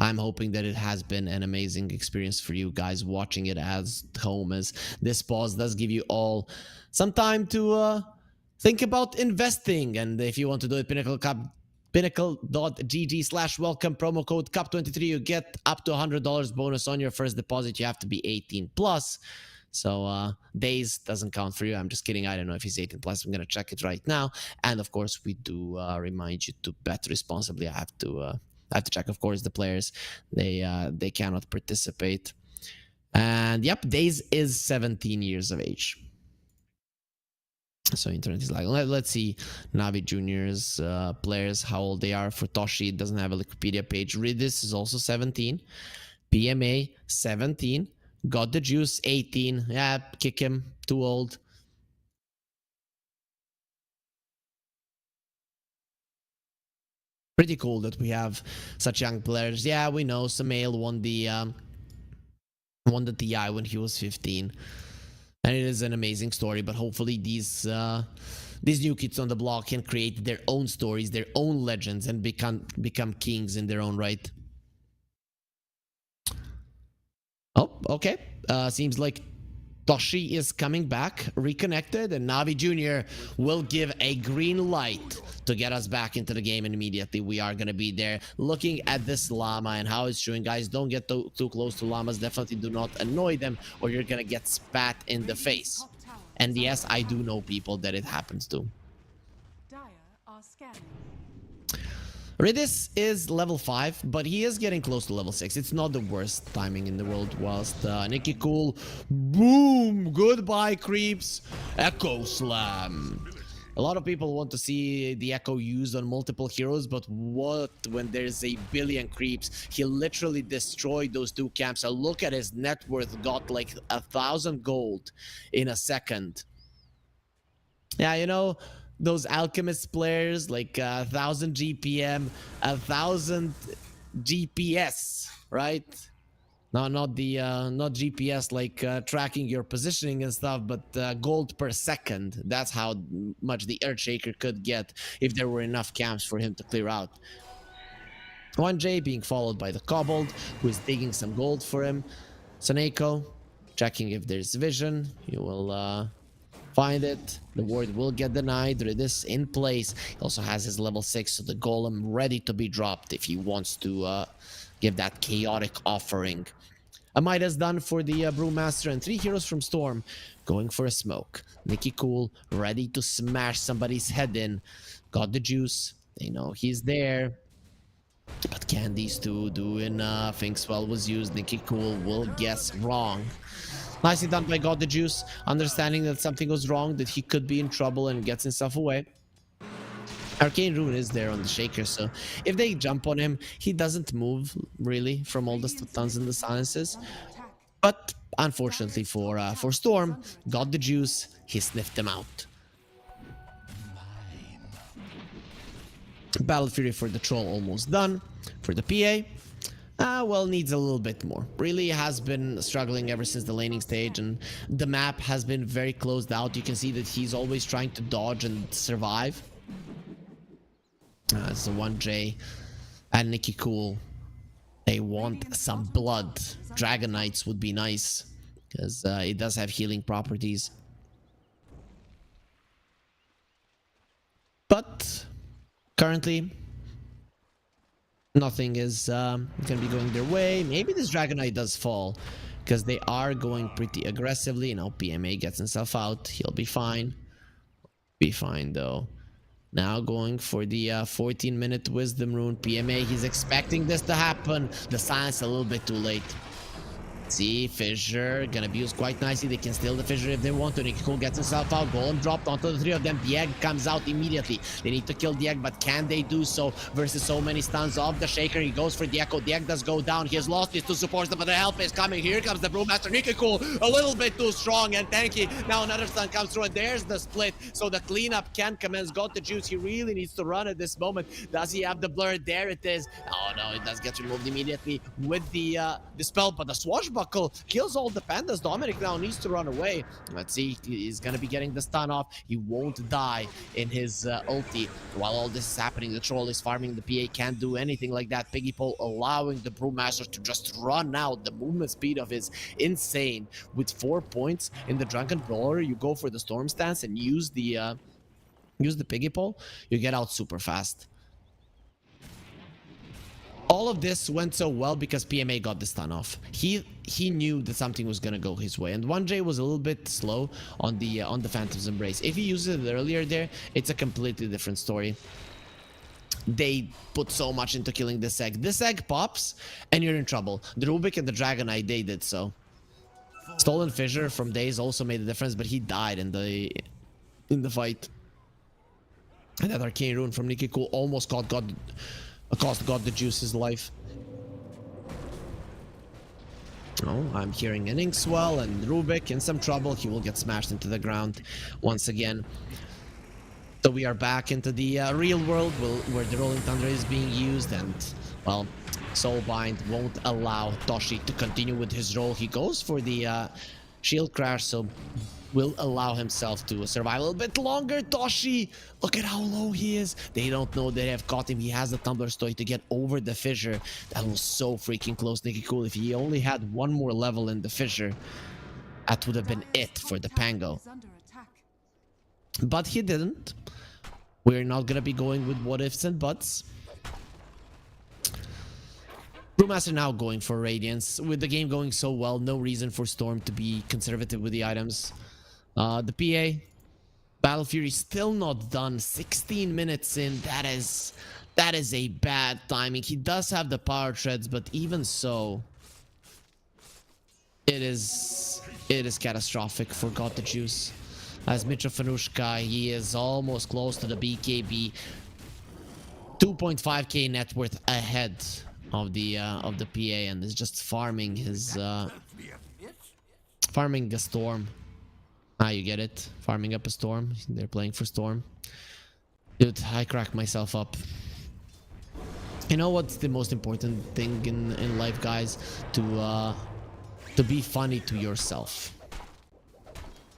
I'm hoping that it has been an amazing experience for you guys watching it as home, as this pause does give you all some time to think about investing. And if you want to do it, Pinnacle Cup, pinnacle.gg/welcome, promo code cup23, you get up to $100 bonus on your first deposit. You have to be 18 plus. So days doesn't count for you. I'm just kidding. I don't know if he's 18 plus. I'm gonna check it right now. And of course, we do remind you to bet responsibly. I have to check, of course, the players. They cannot participate. And yep, Days is 17 years of age. So internet is like, let's see Navi Junior's players, how old they are. For Toshi, it doesn't have a Wikipedia page. Ridis is also 17. PMA 17. Got the Juice 18. Yeah, kick him. Too old. Pretty cool that we have such young players. Yeah, we know Samael won the TI when he was 15. And it is an amazing story, but hopefully these new kids on the block can create their own stories, their own legends, and become kings in their own right. Oh, okay. Seems like Toshi is coming back, reconnected, and Navi Jr. will give a green light to get us back into the game, and immediately we are going to be there looking at this llama and how it's showing. Guys, don't get too close to llamas. Definitely do not annoy them, or you're going to get spat in the face. And yes, I do know people that it happens to. Ridis is level 5, but he is getting close to level 6. It's not the worst timing in the world. Whilst Nikki Cool, boom, goodbye creeps, Echo Slam. A lot of people want to see the Echo used on multiple heroes, but what when there's a billion creeps? He literally destroyed those 2 camps. And look at his net worth, got like 1,000 gold in a second. Yeah, you know, those alchemist players, like 1,000 GPM, 1,000 GPS, right? No, not GPS like tracking your positioning and stuff, but gold per second. That's how much the Earthshaker could get if there were enough camps for him to clear out. 1J being followed by the Kobold, who is digging some gold for him. Saneko checking if there's vision. You will find it. The ward will get denied. Ridis in place. He also has his level 6, so the golem ready to be dropped if he wants to give that chaotic offering. Amida's done for the Brewmaster, and 3 heroes from Storm going for a smoke. Nikki Cool ready to smash somebody's head in. Got the Juice. They know he's there. But can these 2 do enough? Inkswell was used. Nikki Cool will guess wrong. Nicely done by God the Juice, understanding that something was wrong, that he could be in trouble, and gets himself away. Arcane Rune is there on the Shaker, so if they jump on him, he doesn't move really from all the stuns and the silences. But unfortunately for Storm, got the Juice, he sniffed them out. Battle Fury for the Troll almost done. For the PA, well, needs a little bit more. Really has been struggling ever since the laning stage, and the map has been very closed out. You can see that he's always trying to dodge and survive. It's a 1J. And Nikki Cool. They want some blood. Dragon Knights would be nice. Because it does have healing properties. But currently, nothing is going to be going their way. Maybe this Dragon Knight does fall. Because they are going pretty aggressively. You know, PMA gets himself out. He'll be fine. Be fine though. Now going for the 14-minute Wisdom Rune. PMA, he's expecting this to happen. The silence a little bit too late. See, Fissure gonna be used quite nicely. They can steal the Fissure if they want to. Nikki Cool gets himself out. Golem dropped onto the three of them. The egg comes out immediately. They need to kill the egg, but can they do so versus so many stuns of the Shaker? He goes for the Echo. The egg does go down. He has lost his two supports, but the help is coming. Here comes the Brewmaster. Nikki Cool a little bit too strong and tanky. Now another stun comes through, and there's the split. So the cleanup can commence. Got the juice. He really needs to run at this moment. Does he have the blur? There it is. Oh no, it does get removed immediately with the spell, but the swashbuckle kills all the pandas. Dominic now needs to run away. Let's see, he's gonna be getting the stun off. He won't die in his ulti. While all this is happening, the troll is farming. The PA can't do anything like that. Piggy Pole allowing the Brewmaster to just run out. The movement speed of is insane. With 4 points in the Drunken Brawler, you go for the Storm Stance and use the Piggy Pole, you get out super fast. All of this went so well because PMA got the stun off. He knew that something was gonna go his way, and 1J was a little bit slow on the Phantom's Embrace. If he used it earlier there, it's a completely different story. They put so much into killing this egg. This egg pops, and you're in trouble. The Rubik and the Dragon Knight, they did so. Stolen Fissure from Days also made a difference, but he died in the fight. And that Arcane Rune from Nikki Cool almost cost God the Juice his life. Oh, I'm hearing an Inkswell and Rubik in some trouble. He will get smashed into the ground once again. So we are back into the real world where the Rolling Thunder is being used, and well, Soulbind won't allow Toshi to continue with his role. He goes for the Shield Crash, so will allow himself to survive a little bit longer. Toshi, look at how low he is. They don't know they have caught him. He has the Tumbler Story to get over the Fissure. That was so freaking close. Nikki Cool, if he only had one more level in the Fissure, that would have been it for the Pango. But he didn't. We're not gonna be going with what ifs and buts. Brewmaster now going for Radiance. With the game going so well, no reason for Storm to be conservative with the items. The PA Battle Fury still not done. 16 minutes in. That is a bad timing. He does have the power treads, but even so, it is catastrophic for God the Juice. As Mitra Fanushka, he is almost close to the BKB. 2.5k net worth ahead of the PA, and is just farming his farming a Storm. Ah, you get it? Farming up a Storm. They're playing for Storm. Dude, I cracked myself up. You know what's the most important thing in life, guys? To be funny to yourself.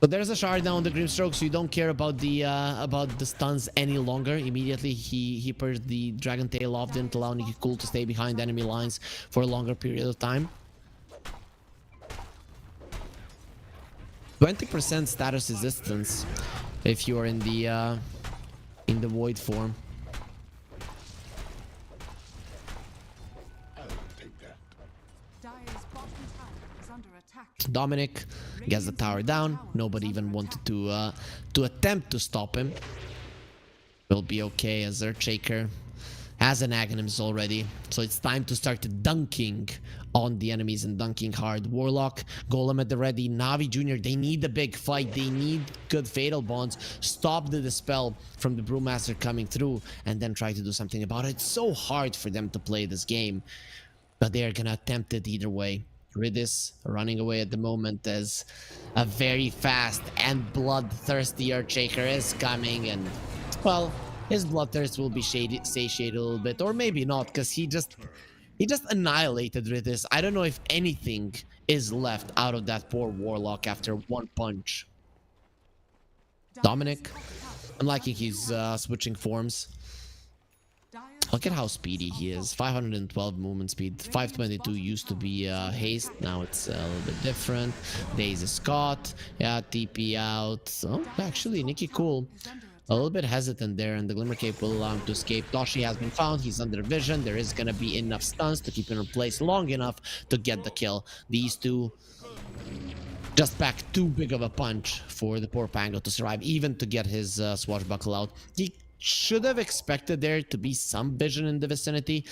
So there's a shard down on the Grimstroke, so you don't care about the stuns any longer. Immediately he purged the Dragon Tail off, didn't allow Nikki Cool to stay behind enemy lines for a longer period of time. 20% status resistance if you are in the void form. Dominic gets the tower down. Nobody even wanted to attempt to stop him. Will be okay as Earthshaker has an Aghanims already, so it's time to start dunking on the enemies and dunking hard. Warlock, Golem at the ready, Navi Jr., they need a big fight. They need good Fatal Bonds. Stop the Dispel from the Brewmaster coming through and then try to do something about it. It's so hard for them to play this game, but they are gonna attempt it either way. Ridis running away at the moment as a very fast and bloodthirsty Earthshaker is coming, and well, his bloodthirst will be satiated a little bit, or maybe not, because he just annihilated Ridis. I don't know if anything is left out of that poor Warlock after one punch. Dominic, I'm liking he's switching forms. Look at how speedy he is. 512 movement speed. 522 used to be haste. Now it's a little bit different. Daisy Scott. Yeah, TP out. Oh, actually, Nikki Cool. A little bit hesitant there, and the Glimmer Cape will allow him to escape. Toshi has been found. He's under vision. There is going to be enough stuns to keep him in place long enough to get the kill. These two just pack too big of a punch for the poor Pango to survive, even to get his swashbuckle out. He should have expected there to be some vision in the vicinity,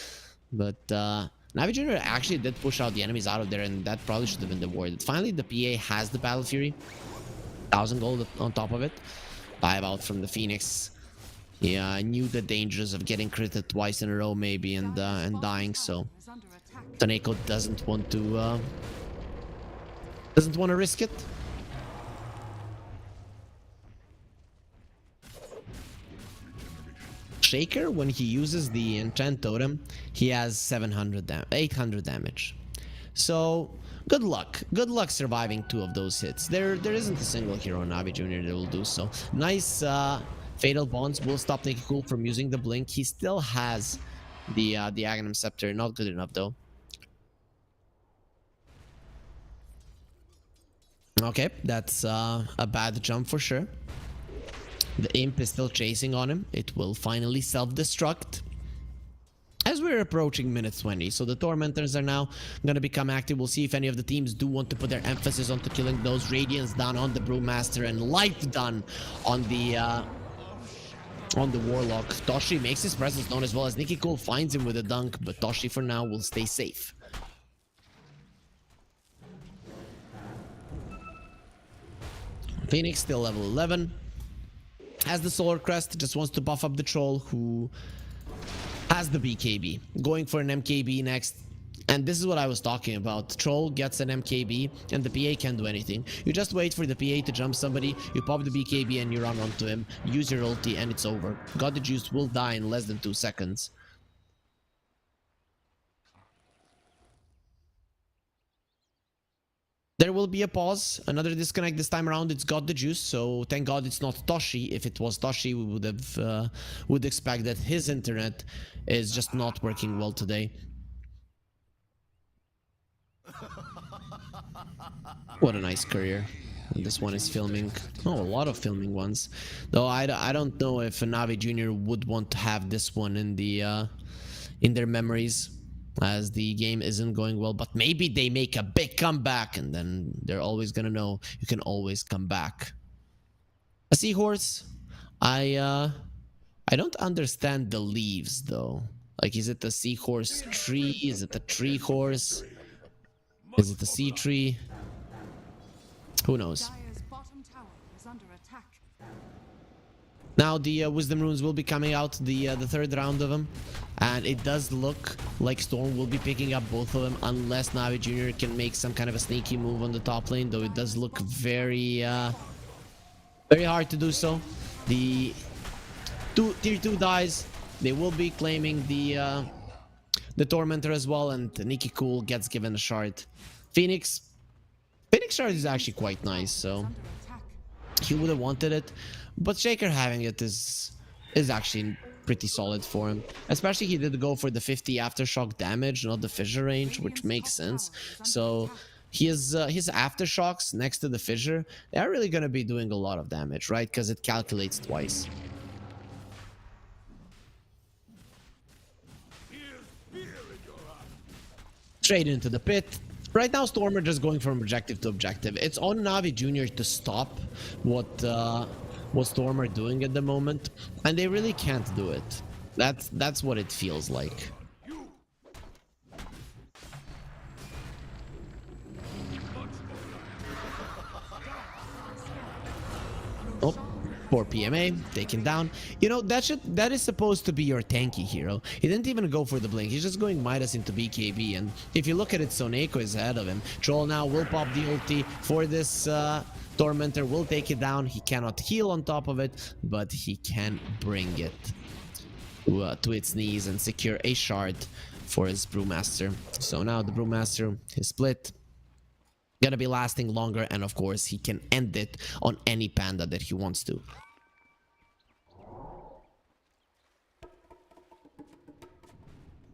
but Navi Jr. actually did push out the enemies out of there, and that probably should have been the ward. Finally, the PA has the Battle Fury. 1,000 gold on top of it. 5 out from the Phoenix. Yeah, I knew the dangers of getting critted twice in a row maybe and dying, so Taneko doesn't want to risk it. Shaker, when he uses the enchant totem, he has 800 damage. So good luck surviving 2 of those hits. There isn't a single hero in Navi Jr. that will do so. Nice fatal bonds will stop Nikki Cool from using the blink. He still has the Aghanim Scepter. Not good enough though. Okay, that's a bad jump for sure. The imp is still chasing on him. It will finally self-destruct as we're approaching minute 20. So the Tormentors are now going to become active. We'll see if any of the teams do want to put their emphasis onto killing those. Radiance down on the Brewmaster and Light done on the Warlock. Toshi makes his presence known as well as Nikki Cool finds him with a dunk, but Toshi for now will stay safe. Phoenix still level 11. Has the Solar Crest, just wants to buff up the Troll who has the BKB. Going for an MKB next. And this is what I was talking about. Troll gets an MKB and the PA can't do anything. You just wait for the PA to jump somebody, you pop the BKB and you run onto him, use your ulti and it's over. God the Juice will die in less than 2 seconds. There will be a pause, another disconnect this time around. It's got the juice, so thank God it's not Toshi. If it was Toshi, we would expect that his internet is just not working well today. What a nice career. This one is filming. Oh, a lot of filming ones. Though I don't know if Navi Jr. would want to have this one in their memories, as the game isn't going well, but maybe they make a big comeback and then they're always gonna know you can always come back. A seahorse. I don't understand the leaves though. Like, is it the seahorse tree? Is it the tree horse? Is it the sea tree? Who knows? Now the Wisdom Runes will be coming out, the third round of them. And it does look like Storm will be picking up both of them unless Navi Jr. can make some kind of a sneaky move on the top lane. Though it does look very hard to do so. The tier 2 dies. They will be claiming the Tormentor as well. And Nikki Cool gets given a shard. Phoenix shard is actually quite nice. So he would have wanted it. But Shaker having it is actually pretty solid for him. Especially he did go for the 50 aftershock damage, not the fissure range, which makes sense. So his aftershocks next to the fissure, they're really going to be doing a lot of damage, right? Because it calculates twice. Straight into the pit. Right now, Storm are just going from objective to objective. It's on Navi Jr. to stop what Storm are doing at the moment, and they really can't do it. That's what it feels like. Oh, poor PMA taken down. You know, that is supposed to be your tanky hero. He didn't even go for the blink. He's just going Midas into BKB, and if you look at it, Soneko is ahead of him. Troll now will pop the ulti for this Tormentor, will take it down. He cannot heal on top of it, but he can bring it to its knees and secure a shard for his Brewmaster. So now the Brewmaster is split. Gonna be lasting longer, and of course he can end it on any panda that he wants to.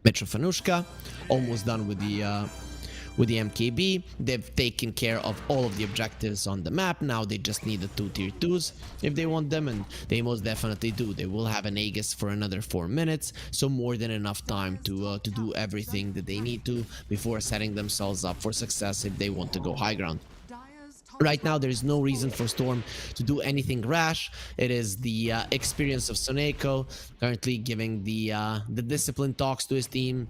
Mitrofanushka, almost done with the MKB. They've taken care of all of the objectives on the map. Now they just need the 2 tier 2s if they want them, and they most definitely do. They will have an Aegis for another 4 minutes, so more than enough time to do everything that they need to before setting themselves up for success if they want to go high ground. Right now, there is no reason for Storm to do anything rash. It is the experience of Soneko currently giving the discipline talks to his team.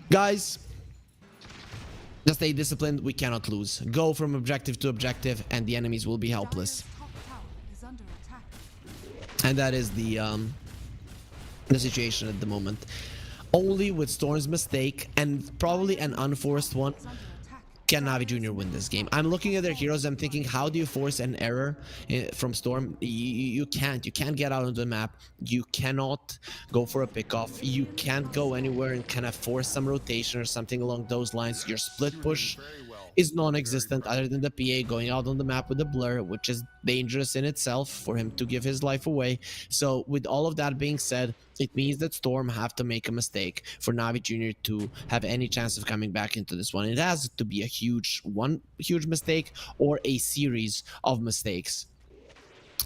Guys, just stay disciplined. We cannot lose. Go from objective to objective, and the enemies will be helpless. And that is the situation at the moment. Only with Storm's mistake, and probably an unforced one, can Navi Jr. win this game. I'm looking at their heroes. I'm thinking, how do you force an error from Storm? You can't. You can't get out of the map. You cannot go for a pickoff. You can't go anywhere and kind of force some rotation or something along those lines. Your split push is non-existent other than the PA going out on the map with a blur, which is dangerous in itself for him to give his life away. So with all of that being said, it means that Storm have to make a mistake for Navi Jr. to have any chance of coming back into this one. It has to be a huge mistake or a series of mistakes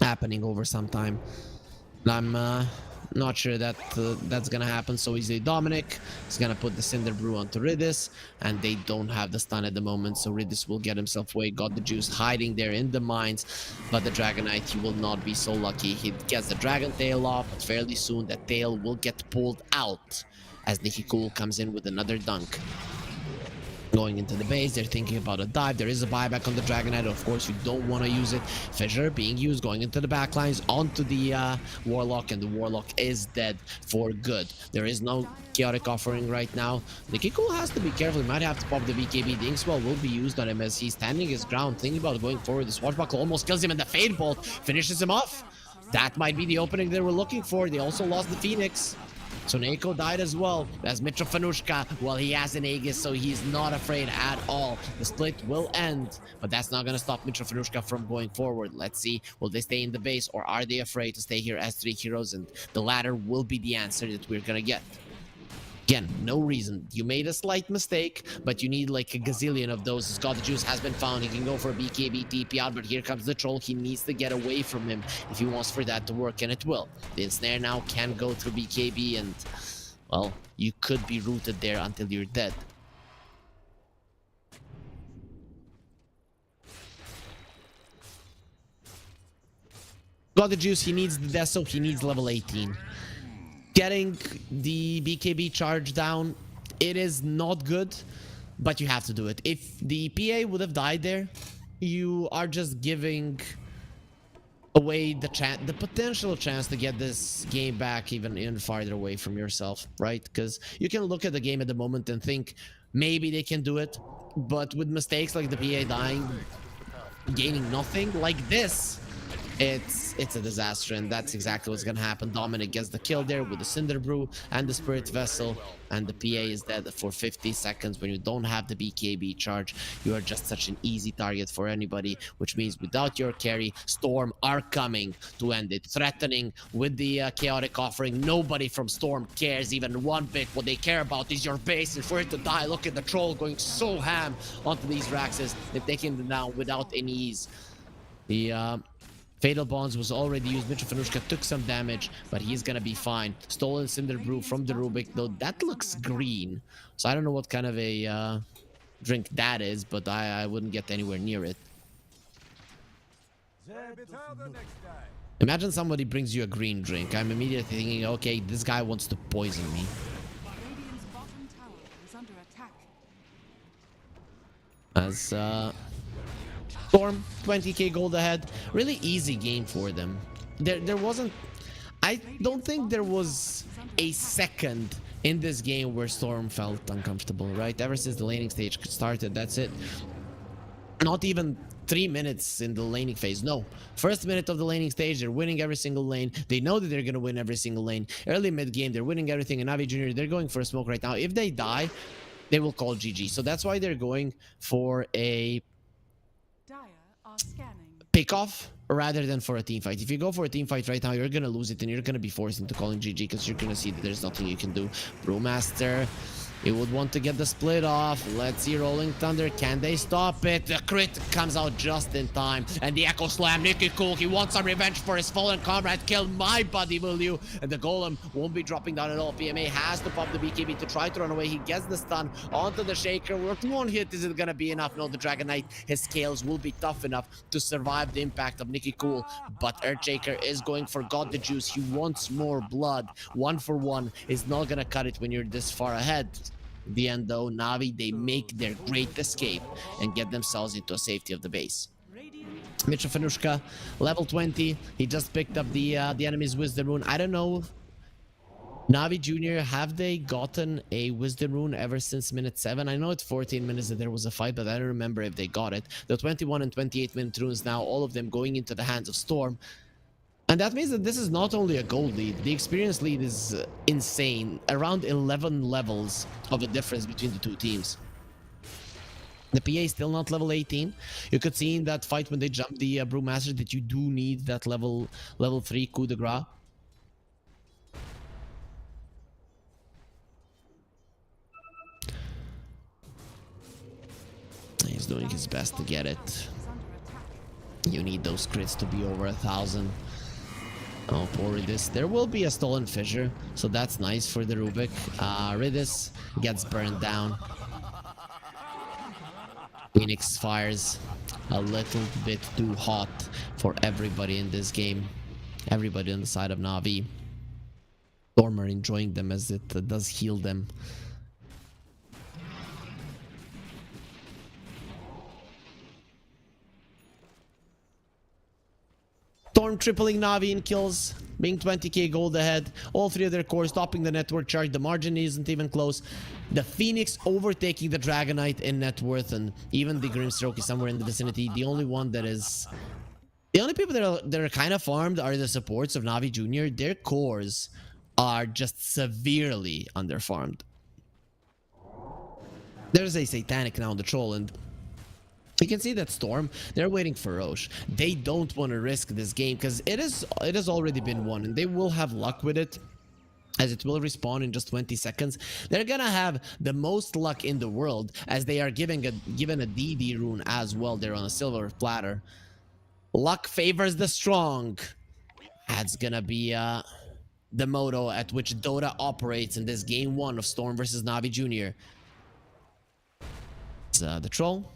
happening over some time. I'm not sure that that's gonna happen so easily. Dominic is gonna put the Cinder Brew onto Ridis, and they don't have the stun at the moment, so Ridis will get himself away. Got the juice hiding there in the mines, but the Dragonite, he will not be so lucky. He gets the Dragon Tail off, but fairly soon that tail will get pulled out as Nikki Cool comes in with another dunk. Going into the base, they're thinking about a dive. There is a buyback on the Dragonite. Of course, you don't want to use it. Fissure being used, going into the backlines, onto the Warlock, and the Warlock is dead for good. There is no chaotic offering right now. Nikki Cool has to be careful. He might have to pop the BKB. The Inkswell will be used on him as he's standing his ground, thinking about going forward. The Swashbuckle almost kills him, and the Fade Bolt finishes him off. That might be the opening they were looking for. They also lost the Phoenix. Soneko died as well as Mitrofanushka. Well, he has an Aegis, so he's not afraid at all. The split will end, but that's not going to stop Mitrofanushka from going forward. Let's see, will they stay in the base, or are they afraid to stay here as 3 heroes? And the latter will be the answer that we're going to get. Again, no reason. You made a slight mistake, but you need like a gazillion of those. Scott the Juice has been found. He can go for a BKB TP out, but here comes the troll. He needs to get away from him if he wants for that to work, and it will. The ensnare now can go through BKB, and well, you could be rooted there until you're dead. Got the Juice. He needs the Deso. He needs level 18. Getting the BKB charge down, it is not good, but you have to do it. If the PA would have died there, you are just giving away the potential chance to get this game back even farther away from yourself, right? Because you can look at the game at the moment and think maybe they can do it, but with mistakes like the PA dying, gaining nothing like this, it's a disaster, and that's exactly what's gonna happen. Dominic gets the kill there with the Cinder Brew and the Spirit Vessel, and the PA is dead for 50 seconds. When you don't have the BKB charge, you are just such an easy target for anybody, which means without your carry, Storm are coming to end it. Threatening with the chaotic offering. Nobody from Storm cares even one bit. What they care about is your base, and for it to die. Look at the troll going so ham onto these Raxes. They've taken them down without any ease. The Fatal Bonds was already used. Mitrofanushka took some damage, but he's gonna be fine. Stolen Cinder Brew from the Rubik, though that looks green. So I don't know what kind of a drink that is, but I wouldn't get anywhere near it. Imagine somebody brings you a green drink. I'm immediately thinking, okay, this guy wants to poison me. As Storm, 20k gold ahead. Really easy game for them. There wasn't... I don't think there was a second in this game where Storm felt uncomfortable, right? Ever since the laning stage started, that's it. Not even 3 minutes in the laning phase. No. First minute of the laning stage, they're winning every single lane. They know that they're going to win every single lane. Early mid-game, they're winning everything. And Navi Jr., they're going for a smoke right now. If they die, they will call GG. So that's why they're going for a pick off rather than for a team fight. If you go for a team fight right now, you're gonna lose it and you're gonna be forced into calling GG because you're gonna see that there's nothing you can do. Brewmaster, he would want to get the split off. Let's see Rolling Thunder. Can they stop it? The crit comes out just in time. And the Echo Slam. Nicky Cool. He wants some revenge for his fallen comrade. Kill my buddy, will you? And the Golem won't be dropping down at all. PMA has to pop the BKB to try to run away. He gets the stun onto the Shaker. With one hit, is it going to be enough? No, the Dragon Knight, his scales will be tough enough to survive the impact of Nicky Cool. But Earthshaker is going for God the Juice. He wants more blood. 1 for 1 is not going to cut it when you're this far ahead. The end though, Na'Vi, they make their great escape and get themselves into a safety of the base. Mitchell Fanushka, level 20. He just picked up the enemy's Wisdom Rune. I don't know, Na'Vi Jr., have they gotten a Wisdom Rune ever since minute 7? I know it's 14 minutes that there was a fight, but I don't remember if they got it. The 21 and 28 minute runes now, all of them going into the hands of Storm. And that means that this is not only a gold lead, the experience lead is insane. Around 11 levels of the difference between the two teams. The PA is still not level 18. You could see in that fight when they jumped the Brewmaster that you do need that level 3 coup de grace. He's doing his best to get it. You need those crits to be over 1,000. Oh, poor Ridis. There will be a stolen fissure, so that's nice for the Rubik. Ridis gets burned down. Phoenix fires a little bit too hot for everybody in this game. Everybody on the side of Na'Vi. Storm are enjoying them as it does heal them. Storm tripling Na'Vi in kills, being 20k gold ahead. All 3 of their cores topping the net worth chart. The margin isn't even close. The Phoenix overtaking the Dragon Knight in net worth, and even the Grimstroke is somewhere in the vicinity. The only one that is... The only people that are kind of farmed are the supports of Na'Vi Jr. Their cores are just severely underfarmed. There's a Satanic now on the Troll, and you can see that Storm, they're waiting for Roche. They don't want to risk this game because it has already been won, and they will have luck with it as it will respawn in just 20 seconds. They're gonna have the most luck in the world as they are given a DD rune as well. They're on a silver platter. Luck favors the strong. That's gonna be the motto at which Dota operates in this game 1 of Storm versus Na'Vi Jr. It's the Troll.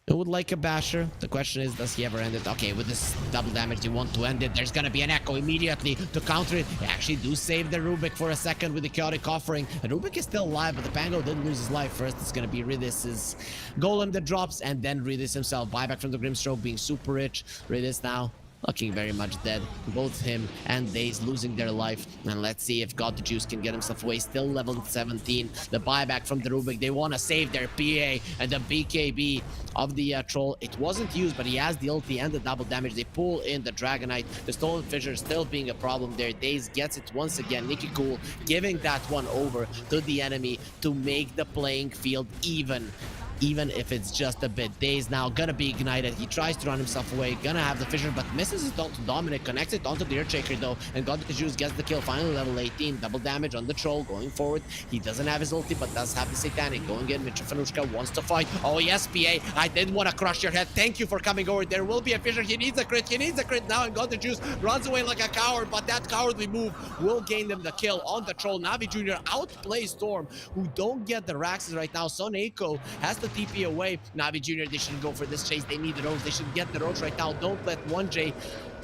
It would like a basher. The question is, does he ever end it? Okay, with this double damage, you want to end it. There's gonna be an echo immediately to counter it. They actually do save the Rubik for a second with the chaotic offering. And Rubik is still alive, but the Pango didn't lose his life. First, it's gonna be Ridis' Golem that drops, and then Ridis himself. Buyback from the Grimstroke, being super rich. Ridis now looking very much dead. Both him and Daze losing their life. And let's see if God the Juice can get himself away. Still level 17. The buyback from the Rubik. They want to save their PA, and the BKB of the Troll. It wasn't used, but he has the ulti and the double damage. They pull in the Dragon Knight. The Stolen Fissure still being a problem there. Daze gets it once again. Nicky Cool giving that one over to the enemy to make the playing field even if it's just a bit. Daze now gonna be ignited. He tries to run himself away, gonna have the fissure, but misses it onto Dominic. Connects it onto the Earthshaker though, and God the Juice gets the kill. Finally level 18. Double damage on the Troll going forward. He doesn't have his ulti, but does have the Satanic. Going in, Mitchell Fanushka wants to fight. Oh yes, PA, I did want to crush your head. Thank you for coming over. There will be a fissure. He needs a crit. He needs a crit now, and God the Juice runs away like a coward, but that cowardly move will gain them the kill on the Troll. Na'Vi Jr. outplays Storm, who don't get the Raxes right now. Son Eiko has the TP away. Na'Vi Jr., they shouldn't go for this chase. They need the Roach. They should get the Roach right now. Don't let 1J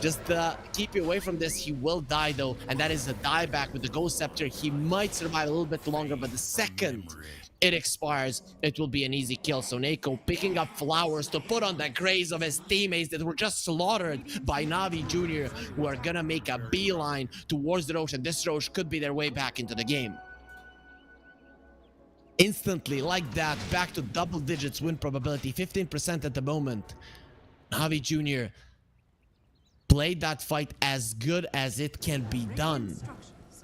just keep you away from this. He will die though, and that is a dieback with the Ghost Scepter. He might survive a little bit longer, but the second it expires, it will be an easy kill. So Neko picking up flowers to put on the graves of his teammates that were just slaughtered by Na'Vi Jr., who are gonna make a beeline towards the Roach, and this Roach could be their way back into the game. Instantly, like that, back to double digits win probability, 15% at the moment. Na'Vi Jr. played that fight as good as it can be done.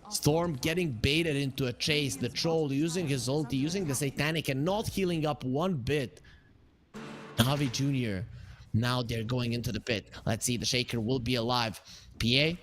Storm getting baited into a chase, the Troll using his ulti, using the Satanic and not healing up one bit. Na'Vi Jr. Now they're going into the pit. Let's see, the Shaker will be alive. PA,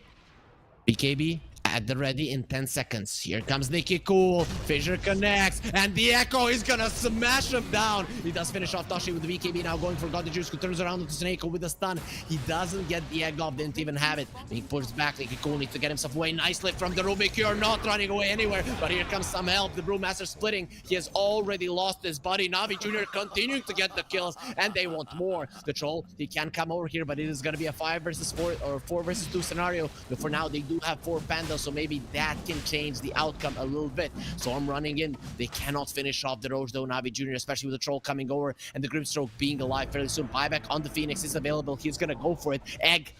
BKB at the ready in 10 seconds. Here comes Nicky Cool. Fissure connects, and the Echo is gonna smash him down. He does finish off Toshi with the BKB, now going for God the Juice, who turns around into Snake with a stun. He doesn't get the egg off, didn't even have it. Being pushed back, Nicky Cool needs to get himself away. Nice lift from the Rubik. You're not running away anywhere, but here comes some help. The Brewmaster splitting. He has already lost his body. Navi Jr. continuing to get the kills, and they want more. The Troll, he can come over here, but it is gonna be a 5 versus 4 or 4 versus 2 scenario. But for now, they do have 4 pandas, so maybe that can change the outcome a little bit. So I'm running in. They cannot finish off the Roche though, Navi Jr., especially with the Troll coming over and the Grimstroke being alive fairly soon. Buyback on the Phoenix is available. He's gonna go for it. Egg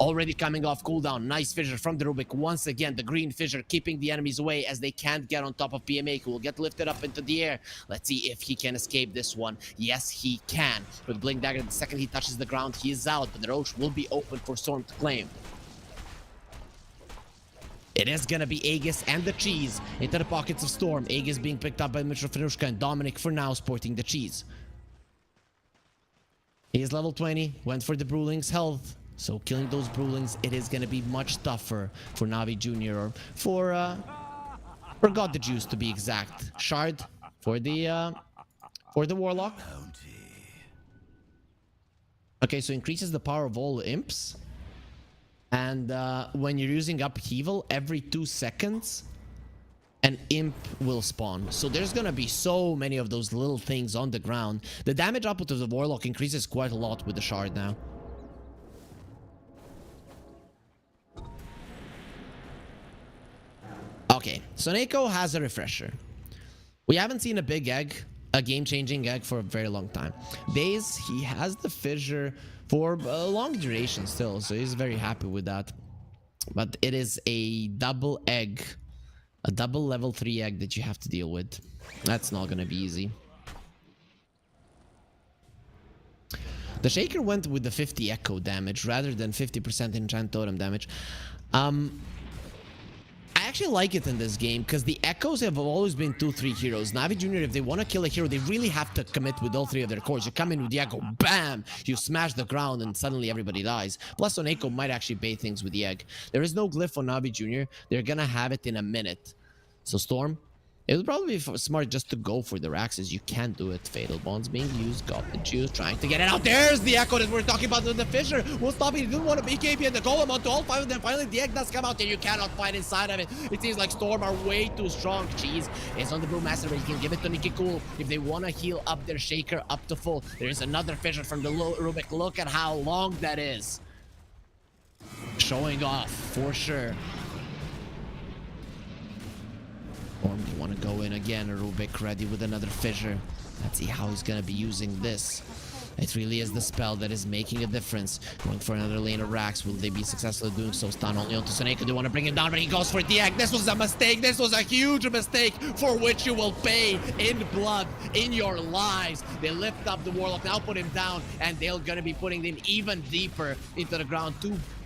already coming off cooldown. Nice fissure from the Rubik. Once again, the green fissure keeping the enemies away as they can't get on top of PMA, who will get lifted up into the air. Let's see if he can escape this one. Yes, he can. With Blink Dagger, the second he touches the ground, he is out, but the Roche will be open for Storm to claim. It is gonna be Aegis and the Cheese into the pockets of Storm. Aegis being picked up by Mitchell Finushka, and Dominic for now sporting the Cheese. He is level 20, went for the Brewling's health. So killing those Brewlings, it is gonna be much tougher for Navi Jr. or for God the Juice to be exact. Shard for the Warlock. Okay, so increases the power of all imps. And when you're using upheaval, every 2 seconds, an imp will spawn. So there's gonna be so many of those little things on the ground. The damage output of the Warlock increases quite a lot with the Shard now. Okay, so Neko has a refresher. We haven't seen a big egg, a game-changing egg, for a very long time. Days, he has the fissure for a long duration still, so he's very happy with that. But it is a double egg, a double level 3 egg that you have to deal with. That's not gonna be easy. The Shaker went with the 50 echo damage rather than 50% enchant totem damage. I actually like it in this game because the echoes have always been 2-3 heroes. Navi Jr., if they want to kill a hero, they really have to commit with all 3 of their cores. You come in with the echo, bam, you smash the ground, and suddenly everybody dies. Plus, Oneko might actually bait things with the egg. There is no glyph on Navi Jr. They're gonna have it in a minute. So Storm, it would probably be smart just to go for the Raxes. You can't do it. Fatal Bonds being used. Got the Juice trying to get it out. There's the Echo that we're talking about with the Fissure. Will stop it. He didn't want to BKB and the Golem onto all 5 of them. Finally, the egg does come out and you cannot fight inside of it. It seems like Storm are way too strong. Cheese is on the Brewmaster, but he can give it to Nicky Cool if they want to heal up their Shaker up to full. There's another Fissure from the Rubik. Look at how long that is. Showing off for sure. Or you want to go in again. Rubik ready with another fissure. Let's see how he's going to be using this. It really is the spell that is making a difference. Going for another lane of Rax. Will they be successful at doing so? Stun only onto Soneko. They want to bring him down, but he goes for the egg. This was a mistake. This was a huge mistake for which you will pay in blood, in your lives. They lift up the Warlock, now put him down, and they're going to be putting him even deeper into the ground.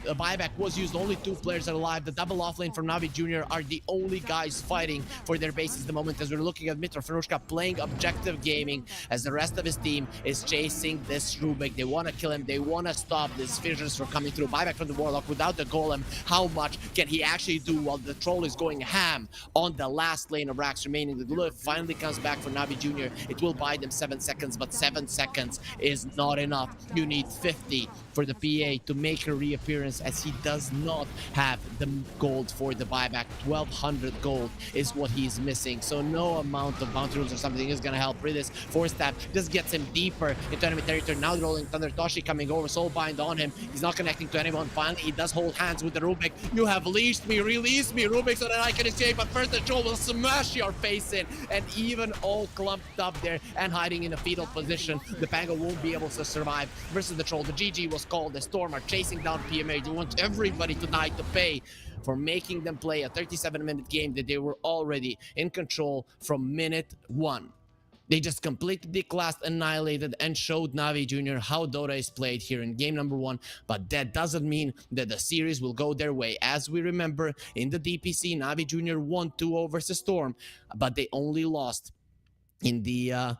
The buyback was used. Only 2 players are alive. The double offlane from Navi Jr. are the only guys fighting for their bases at the moment, as we're looking at Mitra Ferushka playing objective gaming as the rest of his team is chasing this Rubik. They want to kill him. They want to stop these fissures from coming through. Buyback from the Warlock without the Golem. How much can he actually do while the Troll is going ham on the last lane of Rax remaining? The glyph finally comes back for Navi Jr. It will buy them 7 seconds, but 7 seconds is not enough. You need 50 for the PA to make a reappearance, as he does not have the gold for the buyback. 1200 gold is what he's missing, so no amount of bounty rules or something is gonna help. Riddis, force stab just gets him deeper into enemy territory. Now rolling Thunder, Toshi coming over, soul bind on him. He's not connecting to anyone. Finally, he does hold hands with the Rubik. You have leashed me, release me, Rubik, so that I can escape. But first, the troll will smash your face in, and even all clumped up there and hiding in a fetal position, the Pango won't be able to survive versus the troll. The GG was called. The Storm are chasing down PMA. They want everybody tonight to pay for making them play a 37-minute game that they were already in control from minute 1. They just completely declassed, annihilated, and showed Navi Jr. how Dota is played here in game number 1. But that doesn't mean that the series will go their way. As we remember, in the DPC, Navi Jr. won 2-0 versus Storm, but they only lost in the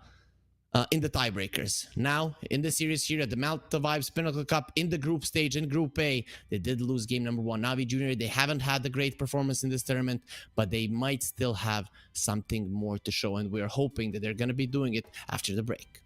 in the tiebreakers. Now, in the series here at the Malta Vibes Pinnacle Cup, in the group stage, in Group A, they did lose game number 1. Navi Junior, they haven't had a great performance in this tournament, but they might still have something more to show, and we're hoping that they're going to be doing it after the break.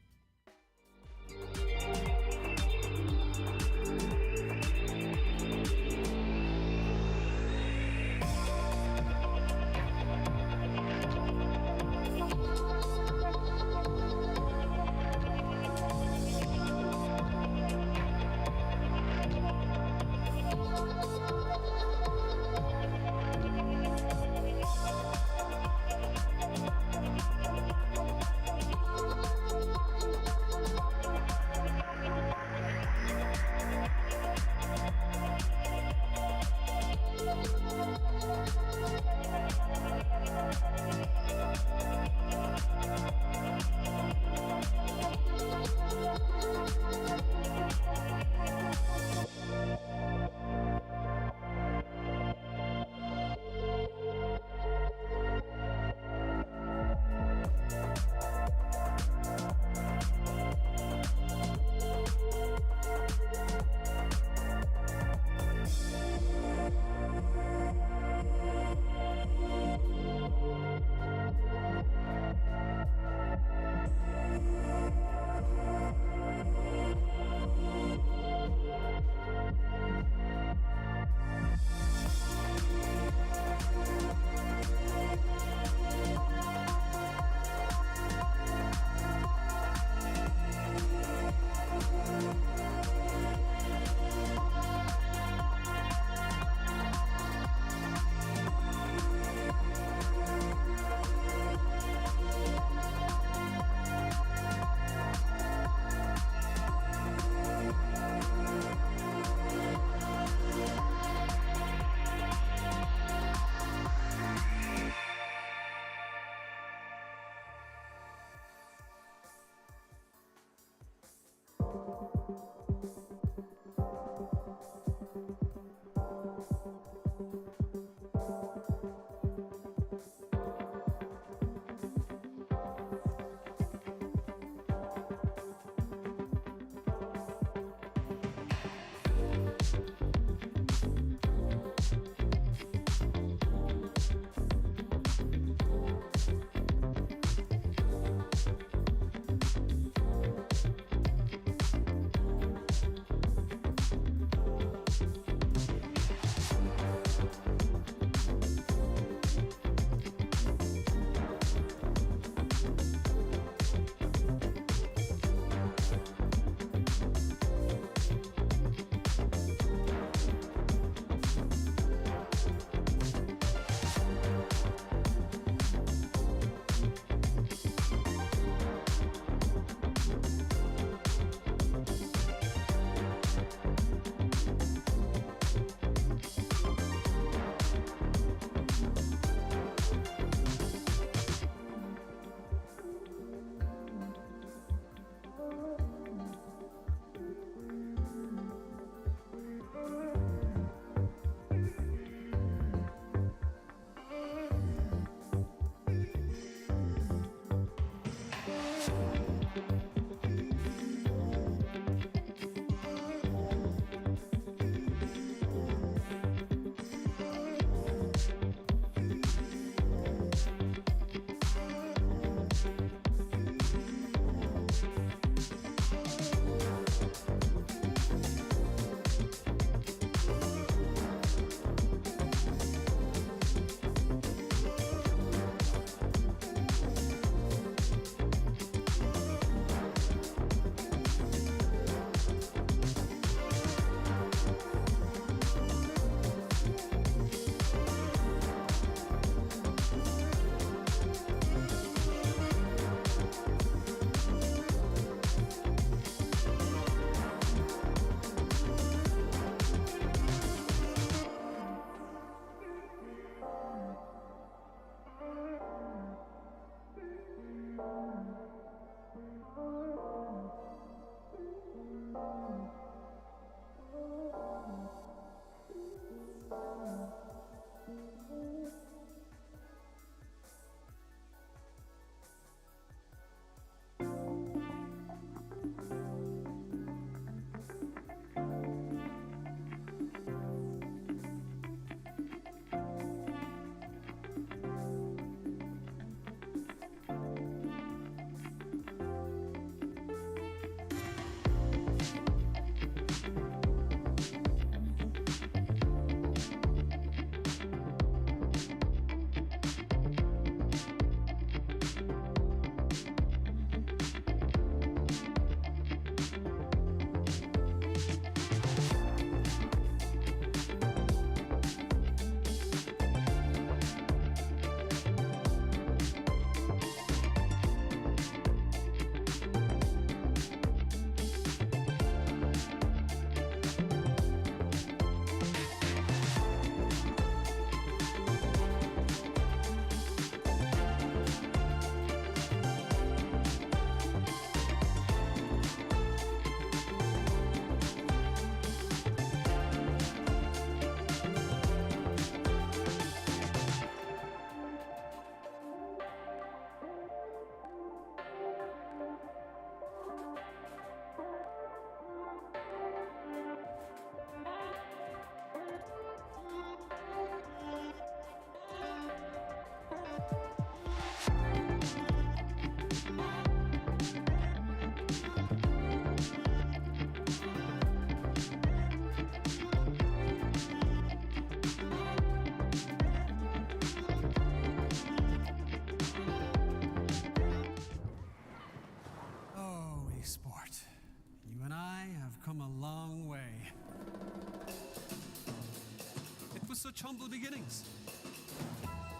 such humble beginnings.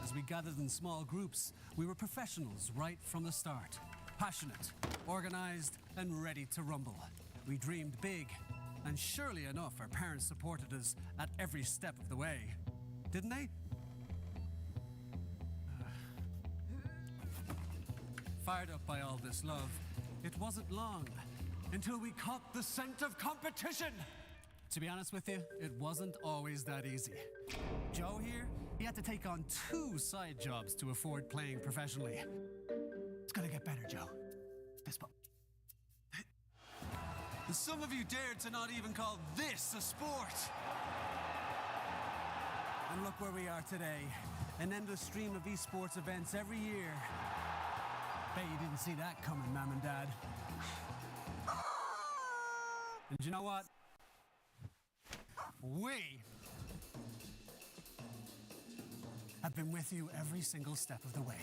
As we gathered in small groups, we were professionals right from the start. Passionate, organized, and ready to rumble. We dreamed big, and surely enough, our parents supported us at every step of the way. Didn't they? Fired up by all this love, it wasn't long until we caught the scent of competition. To be honest with you, it wasn't always that easy. Joe here, he had to take on 2 side jobs to afford playing professionally. It's gonna get better, Joe. Some of you dared to not even call this a sport. And look where we are today. An endless stream of esports events every year. Bet you didn't see that coming, Mom and Dad. And you know what? We have been with you every single step of the way.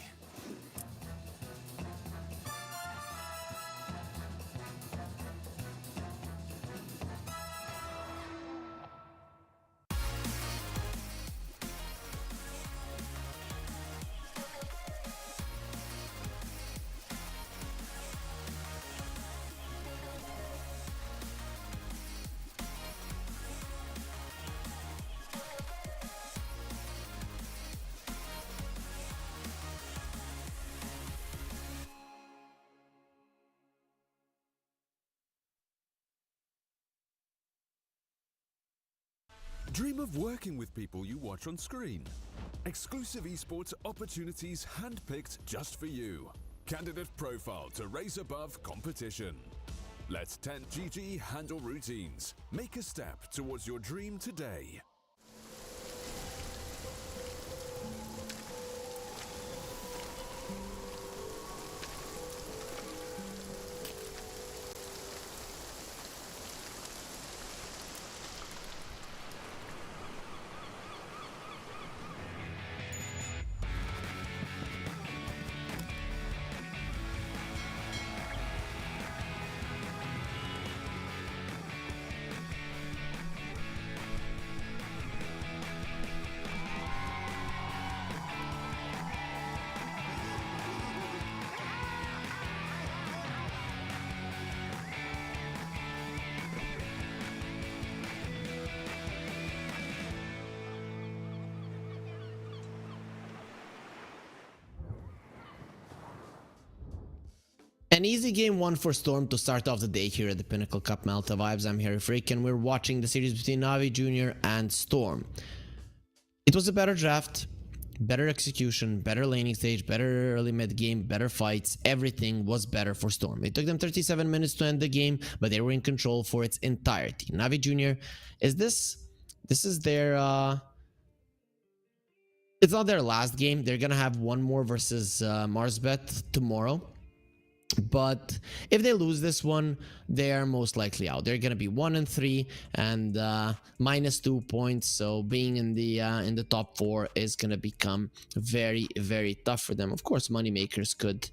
Dream of working with people you watch on screen. Exclusive esports opportunities handpicked just for you. Candidate profile to raise above competition. Let 10GG handle routines. Make a step towards your dream today. An easy game 1 for Storm to start off the day here at the Pinnacle Cup Malta Vibes. I'm Harry Freak and we're watching the series between Navi Jr. and Storm. It was a better draft, better execution, better laning stage, better early mid game, better fights. Everything was better for Storm. It took them 37 minutes to end the game, but they were in control for its entirety. Navi Jr. This is their it's not their last game. They're gonna have one more versus Marsbet tomorrow. But if they lose this one, they are most likely out. They're gonna be 1-3 and -2 points. So being in the top 4 is gonna become very, very tough for them. Of course, MoneyMakers could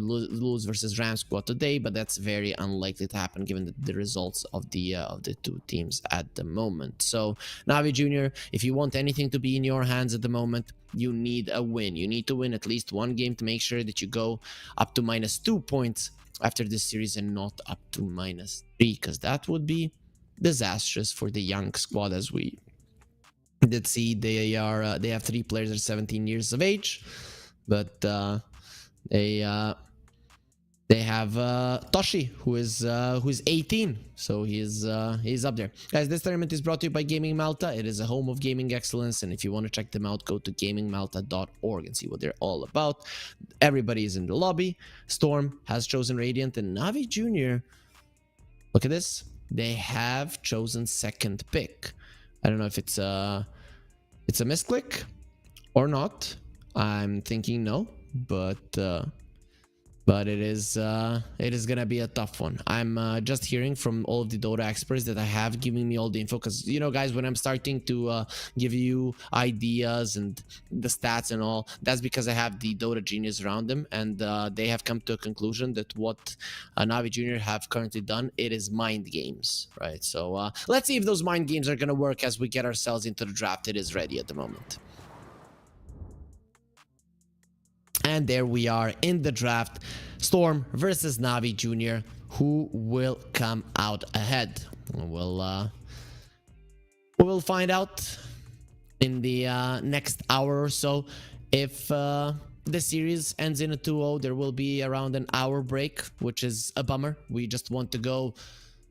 lose versus Ram Squad today, but that's very unlikely to happen given the results of the 2 teams at the moment. So Navi Jr., if you want anything to be in your hands at the moment, you need a win. You need to win at least one game to make sure that you go up to -2 points after this series and not up to -3, because that would be disastrous for the young squad. As we did see, they have 3 players that are 17 years of age, but they have Toshi, who is 18, so he's up there. Guys, this tournament is brought to you by Gaming Malta. It is a home of gaming excellence, and if you want to check them out, go to gamingmalta.org and see what they're all about. Everybody is in the lobby. Storm has chosen Radiant, and Navi Jr., look at this, they have chosen second pick. I don't know if it's a misclick or not. I'm thinking no, but But it is gonna be a tough one. I'm just hearing from all of the Dota experts that I have giving me all the info, because you know, guys, when I'm starting to give you ideas and the stats and all, that's because I have the Dota genius around them, and they have come to a conclusion that what Navi Junior have currently done, it is mind games, right? So let's see if those mind games are gonna work as we get ourselves into the draft. It is ready at the moment. And there we are in the draft. Storm versus Navi Jr. Who will come out ahead? We will find out in the next hour or so. If the series ends in a 2-0, there will be around an hour break, which is a bummer. We just want to go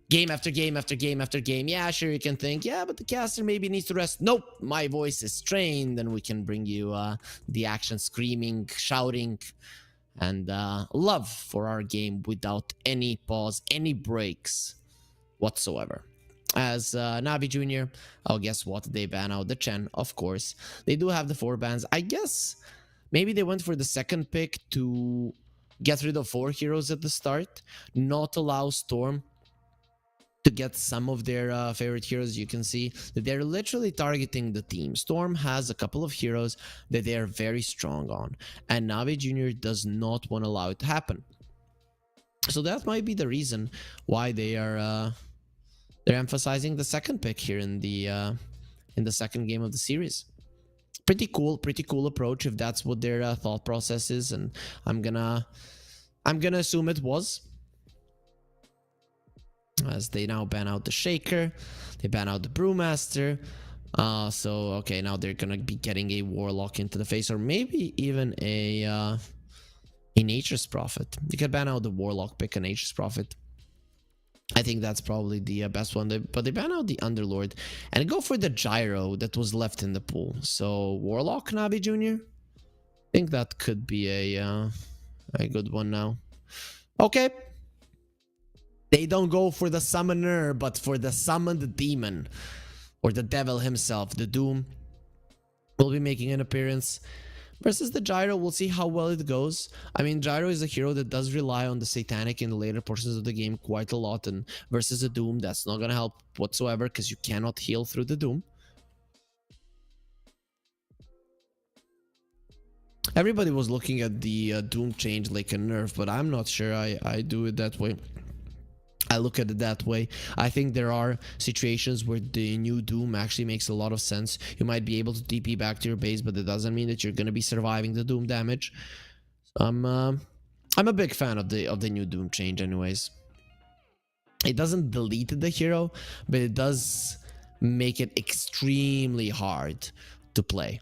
game after game after game after game. Yeah, sure, you can think, yeah, but the caster maybe needs to rest. Nope, my voice is trained, and we can bring you the action, screaming, shouting, and love for our game without any pause, any breaks whatsoever. As Navi Jr., oh, guess what? They ban out the Chen, of course. They do have the 4 bans. I guess maybe they went for the second pick to get rid of 4 heroes at the start, not allow Storm to get some of their favorite heroes. You can see that they're literally targeting the team. Storm has a couple of heroes that they are very strong on, and Navi Jr. does not want to allow it to happen. So that might be the reason why they're emphasizing the second pick here in the second game of the series. Pretty cool approach if that's what their thought process is, and I'm gonna assume it was. As they now ban out the Shaker, they ban out the Brewmaster. So okay, now they're gonna be getting a Warlock into the face, or maybe even a Nature's Prophet. You could ban out the Warlock, pick a Nature's Prophet. I think that's probably the best one. But they ban out the Underlord and go for the Gyro that was left in the pool. So Warlock, Navi Jr. I think that could be a good one now. Okay. They don't go for the summoner, but for the summoned demon, or the devil himself. The Doom will be making an appearance versus the Gyro. We'll see how well it goes. I mean, Gyro is a hero that does rely on the Satanic in the later portions of the game quite a lot, and versus a Doom, that's not gonna help whatsoever because you cannot heal through the Doom. Everybody was looking at the Doom change like a nerf, but I'm not sure I do it that way. I look at it that way. I think there are situations where the new Doom actually makes a lot of sense. You might be able to TP back to your base, but it doesn't mean that you're going to be surviving the Doom damage. I'm a big fan of the new Doom change anyways. It doesn't delete the hero, but it does make it extremely hard to play.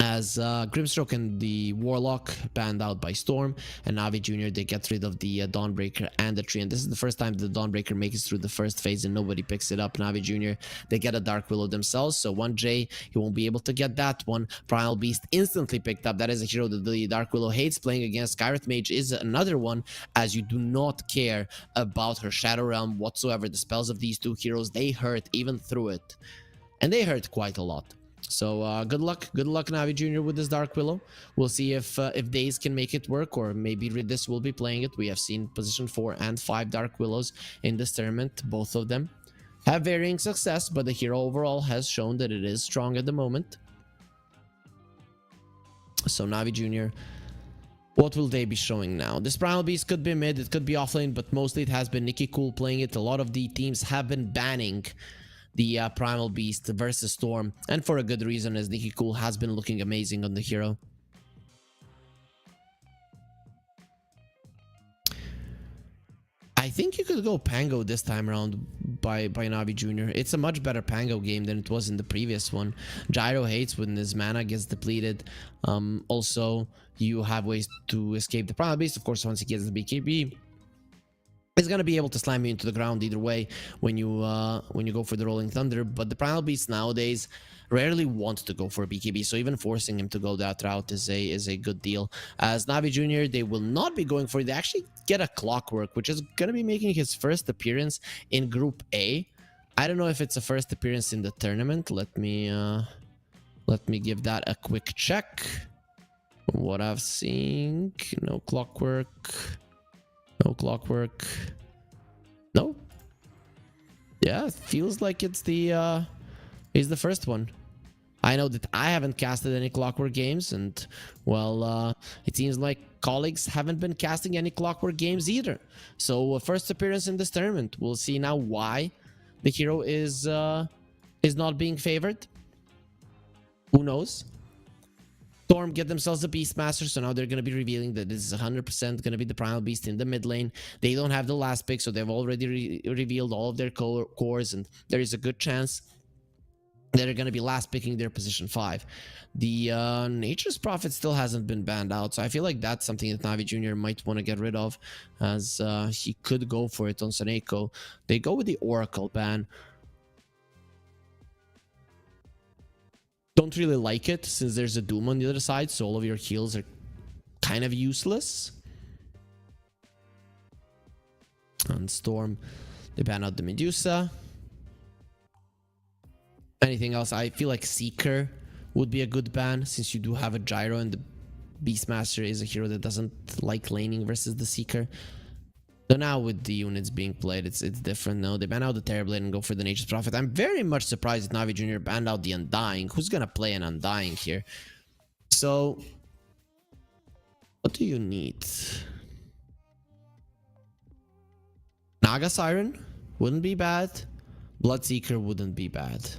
As Grimstroke and the Warlock banned out by Storm, and Navi Jr. they get rid of the Dawnbreaker and the tree. And this is the first time the Dawnbreaker makes it through the first phase and nobody picks it up. Navi Jr. they get a Dark Willow themselves, so 1J he won't be able to get that one. Primal Beast instantly picked up. That is a hero that the Dark Willow hates. Playing against Skywrath Mage is another one, as you do not care about her Shadow Realm whatsoever. The spells of these 2 heroes, they hurt even through it, and they hurt quite a lot. So good luck Navi Jr. with this Dark Willow. We'll see if Daze can make it work, or maybe Ridis will be playing it. We have seen position 4 and 5 Dark Willows in this tournament. Both of them have varying success, but the hero overall has shown that it is strong at the moment. So Navi Jr., what will they be showing now? This Primal Beast could be mid, it could be offlane, but mostly it has been Nikki Cool playing it. A lot of the teams have been banning the Primal Beast versus Storm, and for a good reason, as Nikki Cool has been looking amazing on the hero. I think you could go Pango this time around by Navi Jr. It's a much better Pango game than it was in the previous one. Gyro hates when his mana gets depleted. Also, you have ways to escape the Primal Beast. Of course, once he gets the BKB, it's gonna be able to slam you into the ground either way when you go for the Rolling Thunder. But the Primal Beast nowadays rarely want to go for a BKB, so even forcing him to go that route is a good deal. As Navi Jr., they will not be going for it. They actually get a Clockwork, which is gonna be making his first appearance in Group A. I don't know if it's a first appearance in the tournament. Let me give that a quick check. From what I've seen, no clockwork. No clockwork. No. Yeah, it feels like it's the first one. I know that I haven't casted any clockwork games, and well, it seems like colleagues haven't been casting any clockwork games either. So first appearance in this tournament. We'll see now why the hero is not being favored. Who knows? Storm get themselves a Beastmaster, so now they're going to be revealing that this is 100% going to be the Primal Beast in the mid lane. They don't have the last pick, so they've already revealed all of their cores, and there is a good chance that they're going to be last picking their position 5. The Nature's Prophet still hasn't been banned out, so I feel like that's something that Navi Jr. might want to get rid of, as he could go for it on Saneko. They go with the Oracle ban. Don't really like it, since there's a Doom on the other side, so all of your heals are kind of useless. On Storm, they ban out the Medusa. Anything else? I feel like Seeker would be a good ban, since you do have a Gyro, and the Beastmaster is a hero that doesn't like laning versus the Seeker. So now with the units being played, it's different now. They ban out the Terrorblade and go for the Nature's Prophet. I'm very much surprised that Navi Jr. banned out the Undying. Who's gonna play an Undying here? So, what do you need? Naga Siren wouldn't be bad. Bloodseeker wouldn't be bad.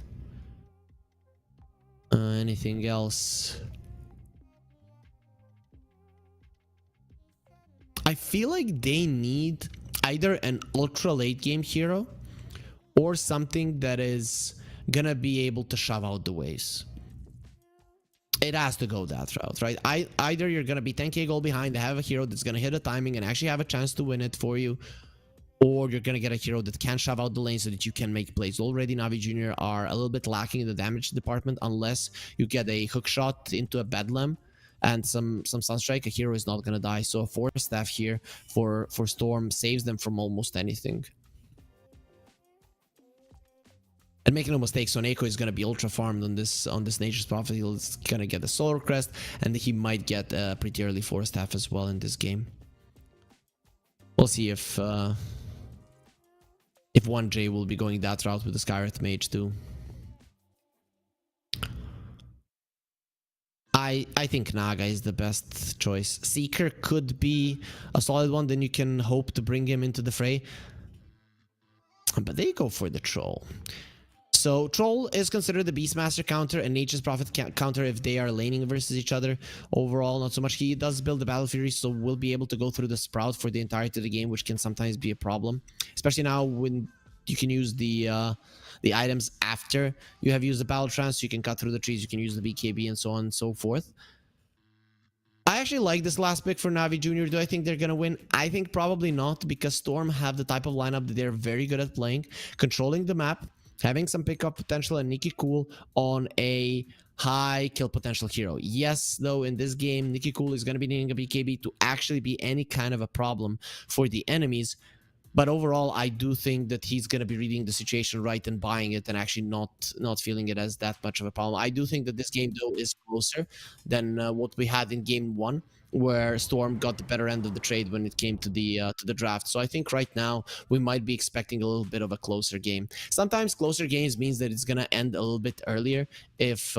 Anything else? I feel like they need either an ultra late game hero or something that is gonna be able to shove out the waves. It has to go that route, right? Either you're gonna be 10k gold behind, have a hero that's gonna hit a timing and actually have a chance to win it for you, or you're gonna get a hero that can shove out the lane so that you can make plays. Already Navi Jr. are a little bit lacking in the damage department, unless you get a hook shot into a Bedlam and some Sunstrike. A hero is not gonna die, so a Force Staff here for Storm saves them from almost anything. And make no mistake, Soneko is gonna be ultra farmed on this Nature's Prophet. He's gonna get the Solar Crest, and he might get a pretty early Force Staff as well in this game. We'll see if 1J will be going that route with the Skywrath Mage too. I think Naga is the best choice. Seeker could be a solid one, then you can hope to bring him into the fray. But they go for the Troll. So Troll is considered the Beastmaster counter and Nature's Prophet counter if they are laning versus each other. Overall, not so much. He does build the Battle Fury, so we'll be able to go through the Sprout for the entirety of the game, which can sometimes be a problem. Especially now when you can use the items after you have used the Battle Trance. So you can cut through the trees, you can use the BKB and so on and so forth. I actually like this last pick for Navi Jr. Do I think they're going to win? I think probably not, because Storm have the type of lineup that they're very good at playing, controlling the map, having some pickup potential, and Nikki Cool on a high kill potential hero. Yes, though, in this game, Nikki Cool is going to be needing a BKB to actually be any kind of a problem for the enemies. But overall, I do think that he's going to be reading the situation right and buying it and actually not feeling it as that much of a problem. I do think that this game, though, is closer than what we had in game 1, where Storm got the better end of the trade when it came to the draft. So I think right now we might be expecting a little bit of a closer game. Sometimes closer games means that it's going to end a little bit earlier if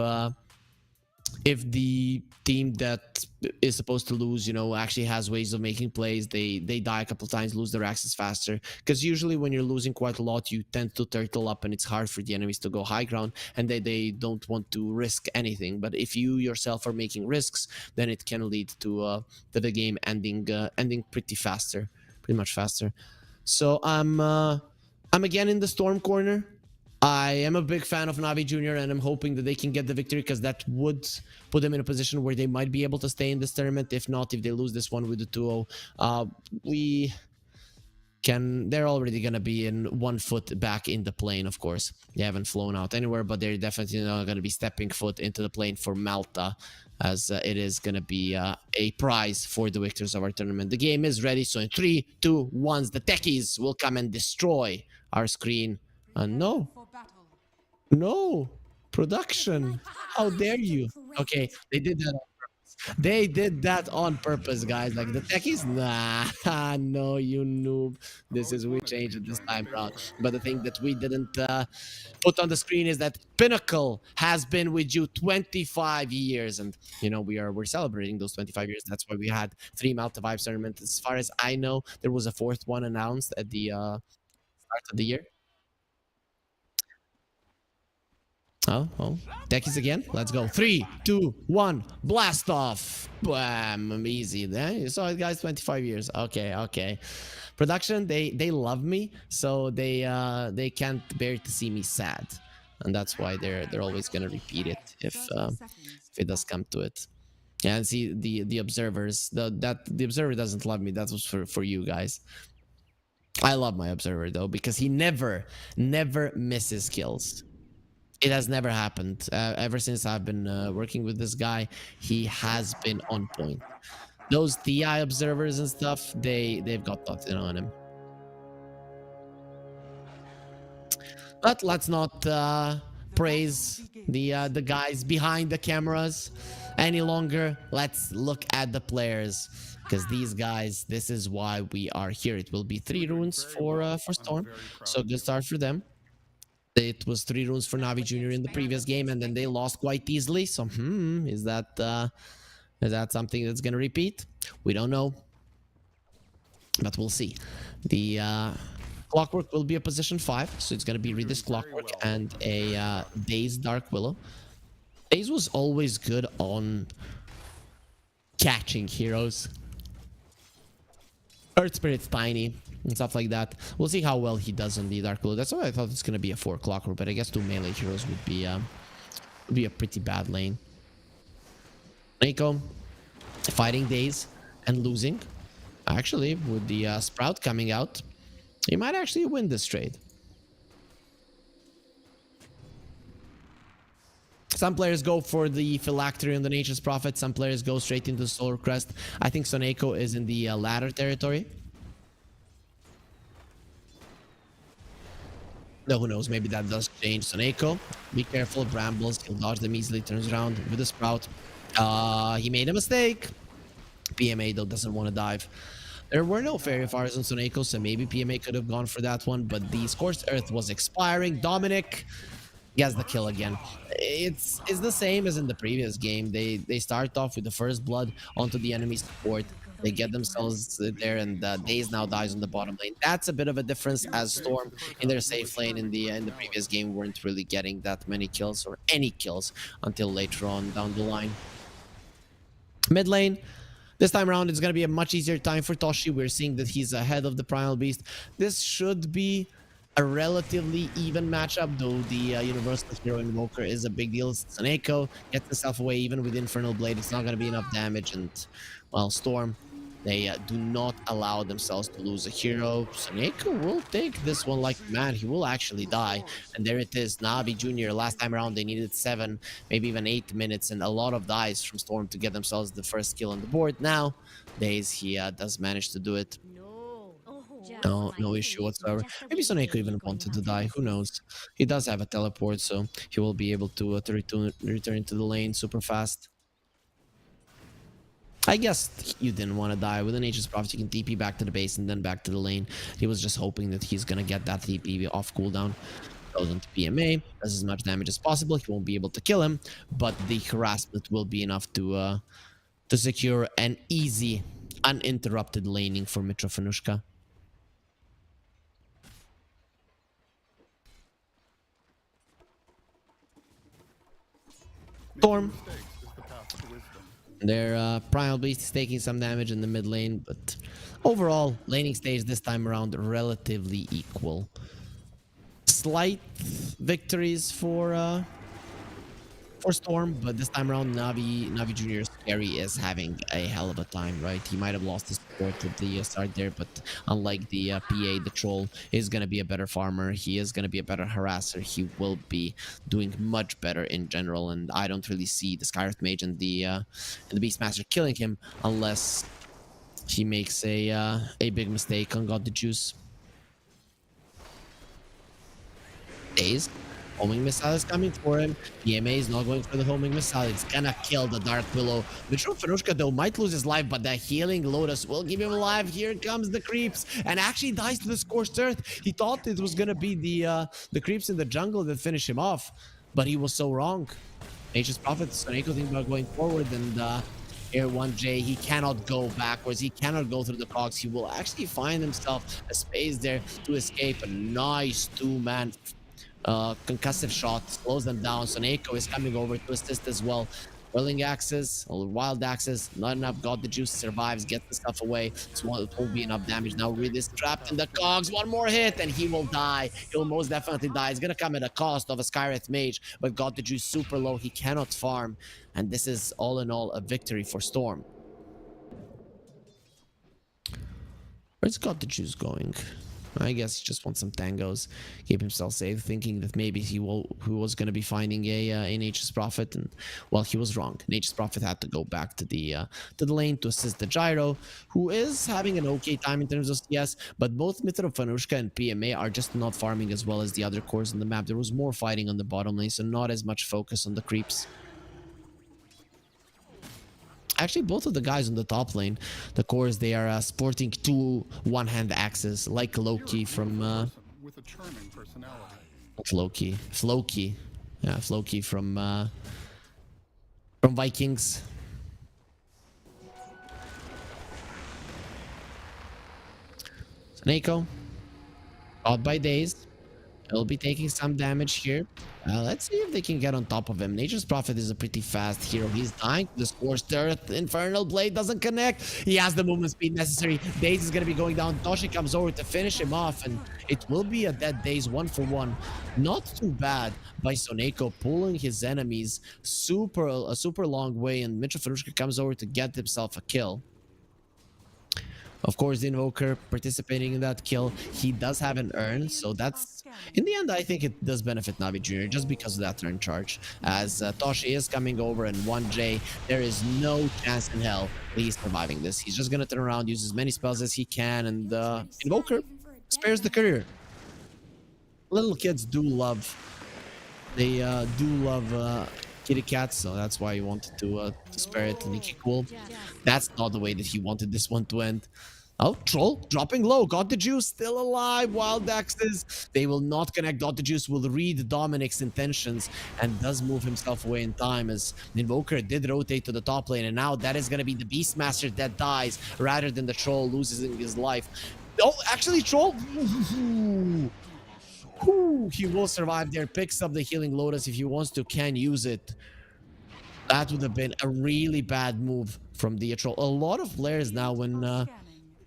the team that is supposed to lose, you know, actually has ways of making plays. They die a couple of times, lose their access faster, because usually when you're losing quite a lot, you tend to turtle up and it's hard for the enemies to go high ground, and they don't want to risk anything. But if you yourself are making risks, then it can lead to the game ending pretty much faster. So I'm again in the Storm corner. I am a big fan of Navi Jr. and I'm hoping that they can get the victory, because that would put them in a position where they might be able to stay in this tournament. If not, if they lose this one with the 2-0, they're already going to be in 1 foot back in the plane, of course. They haven't flown out anywhere, but they're definitely not going to be stepping foot into the plane for Malta, as it is going to be a prize for the victors of our tournament. The game is ready, so in 3, 2, 1, the techies will come and destroy our screen. No, production. How dare you? Okay, they did that on purpose. They did that on purpose, guys. Like the techies, nah, no, you noob. This is we changed it this time around. But the thing that we didn't put on the screen is that Pinnacle has been with you 25 years, and you know we're celebrating those 25 years. That's why we had 3 Malta Vibes tournaments. As far as I know, there was a fourth one announced at the start of the year. Oh, techies again. Let's go. 3, 2, 1, blast off. Bam, easy. There you saw it, guys. 25 years. Okay. Production, they love me, so they can't bear to see me sad, and that's why they're always gonna repeat it if it does come to it. Yeah, and see the observers. The observer doesn't love me. That was for you guys. I love my observer though because he never misses kills. It has never happened. Ever since I've been working with this guy, he has been on point. Those TI observers and stuff, they've got nothing on him. But let's not praise the guys behind the cameras any longer. Let's look at the players because these guys, this is why we are here. It will be 3 runes for Storm, so good start for them. It was 3 runes for Navi Jr. in the previous game, and then they lost quite easily. So, is that something that's gonna repeat? We don't know, but we'll see. The Clockwork will be a position 5, so it's gonna be Reedus Clockwork and a Daze Dark Willow. Daze was always good on catching heroes. Earth Spirit's tiny and stuff like that. We'll see how well he does on the Dark Willow. That's why I thought it's gonna be a 4 Clockwork, but I guess 2 melee heroes would be a pretty bad lane. Nico fighting Daze and losing. Actually, with the Sprout coming out, he might actually win this trade. Some players go for the Phylactery and the Nature's Prophet. Some players go straight into Solar Crest. I think Soneko is in the latter territory. No, who knows? Maybe that does change. Soneko, be careful. Brambles, he'll dodge them easily. Turns around with the Sprout. He made a mistake. PMA, though, doesn't want to dive. There were no Fairy Fires on Soneko, so maybe PMA could have gone for that one, but the Scorched Earth was expiring. Dominic gets the kill again. It's the same as in the previous game. They start off with the first blood onto the enemy support. They get themselves there, and Daze now dies on the bottom lane. That's a bit of a difference, as Storm in their safe lane in the previous game weren't really getting that many kills or any kills until later on down the line. Mid lane, this time around, it's going to be a much easier time for Toshi. We're seeing that he's ahead of the Primal Beast. This should be a relatively even matchup, though the Universal Hero Invoker is a big deal. Soneko gets himself away even with Infernal Blade. It's not going to be enough damage, and, well, Storm, they do not allow themselves to lose a hero. Soneko will take this one like man. He will actually die. And there it is. Navi Jr. Last time around, they needed 7, maybe even 8 minutes, and a lot of dies from Storm to get themselves the first kill on the board. Now, Daze, he does manage to do it. No issue whatsoever. Maybe Soneko even wanted to die. Who knows? He does have a teleport, so he will be able to return to the lane super fast. I guess you didn't want to die. With an Nature's Prophet, you can TP back to the base and then back to the lane. He was just hoping that he's going to get that TP off cooldown. Goes into PMA, does as much damage as possible. He won't be able to kill him, but the harassment will be enough to secure an easy, uninterrupted laning for Mitrofanushka. Storm. Their Primal Beast is taking some damage in the mid lane, but overall, laning stage this time around relatively equal. Slight victories for Storm, but this time around, Navi Jr.'s carry is having a hell of a time, right? He might have lost his support at the start there, but unlike the PA, the Troll is going to be a better farmer. He is going to be a better harasser. He will be doing much better in general, and I don't really see the Skyreth Mage and the Beastmaster killing him unless he makes a big mistake on God the Juice. Daze Homing missile is coming for him. PMA is not going for the homing missile. It's gonna kill the Dark Willow. Mitchell Fenushka though might lose his life, but the healing Lotus will keep him alive. Here comes the creeps, and actually dies to the scorched earth. He thought it was gonna be the creeps in the jungle that finish him off, but he was so wrong. Nature's Prophet, Soneko thinking about going forward, and here 1J, he cannot go backwards. He cannot go through the cogs. He will actually find himself a space there to escape. A nice two-man concussive shot slows them down. Soneko is coming over to assist as well. Whirling axes or wild axes, not enough. God the Juice survives, gets the stuff away. It won't be enough damage. Now Reed is trapped in the cogs. One more hit and he will die. He'll most definitely die. It's gonna come at a cost of a Skywrath Mage, but God the Juice super low. He cannot farm, and this is all in all a victory for Storm. Where's God the Juice going? I guess he just wants some tangos, keep himself safe, thinking that maybe he was going to be finding a Nature's Prophet, and well, he was wrong. Nature's Prophet had to go back to the lane to assist the Gyro, who is having an okay time in terms of CS, but both Mithra Fanushka and PMA are just not farming as well as the other cores on the map. There was more fighting on the bottom lane, so not as much focus on the creeps. Actually, both of the guys on the top lane, the cores, they are sporting two one-hand axes, like Loki from with a charming personality. Floki, yeah, Floki from Vikings. Soneko, caught by Daze. He'll be taking some damage here. Let's see if they can get on top of him. Nature's Prophet is a pretty fast hero. He's dying to the scorched earth. Infernal Blade doesn't connect. He has the movement speed necessary. Daze is going to be going down. Toshi comes over to finish him off, and it will be a dead Daze 1-for-1. Not too bad by Soneko, pulling his enemies a super long way, and Mitchell Farushka comes over to get himself a kill. Of course, the Invoker participating in that kill. He does have an urn, so that's... In the end, I think it does benefit Navi Jr. just because of that turn charge. As Toshi is coming over and 1J, there is no chance in hell that he's surviving this. He's just going to turn around, use as many spells as he can, and Invoker spares the career. Little kids do love... They do love... kitty cats, so that's why he wanted to spare it to Nikki Cool. That's not the way that he wanted this one to end. Oh, Troll dropping low. God the Juice still alive. Wild Axes. They will not connect. God the Juice will read Dominic's intentions and does move himself away in time, as Invoker did rotate to the top lane, and now that is going to be the Beastmaster that dies rather than the Troll losing his life. Oh, actually, Troll... He will survive there. Picks up the healing Lotus if he wants to, can use it. That would have been a really bad move from the Troll. A lot of players now, when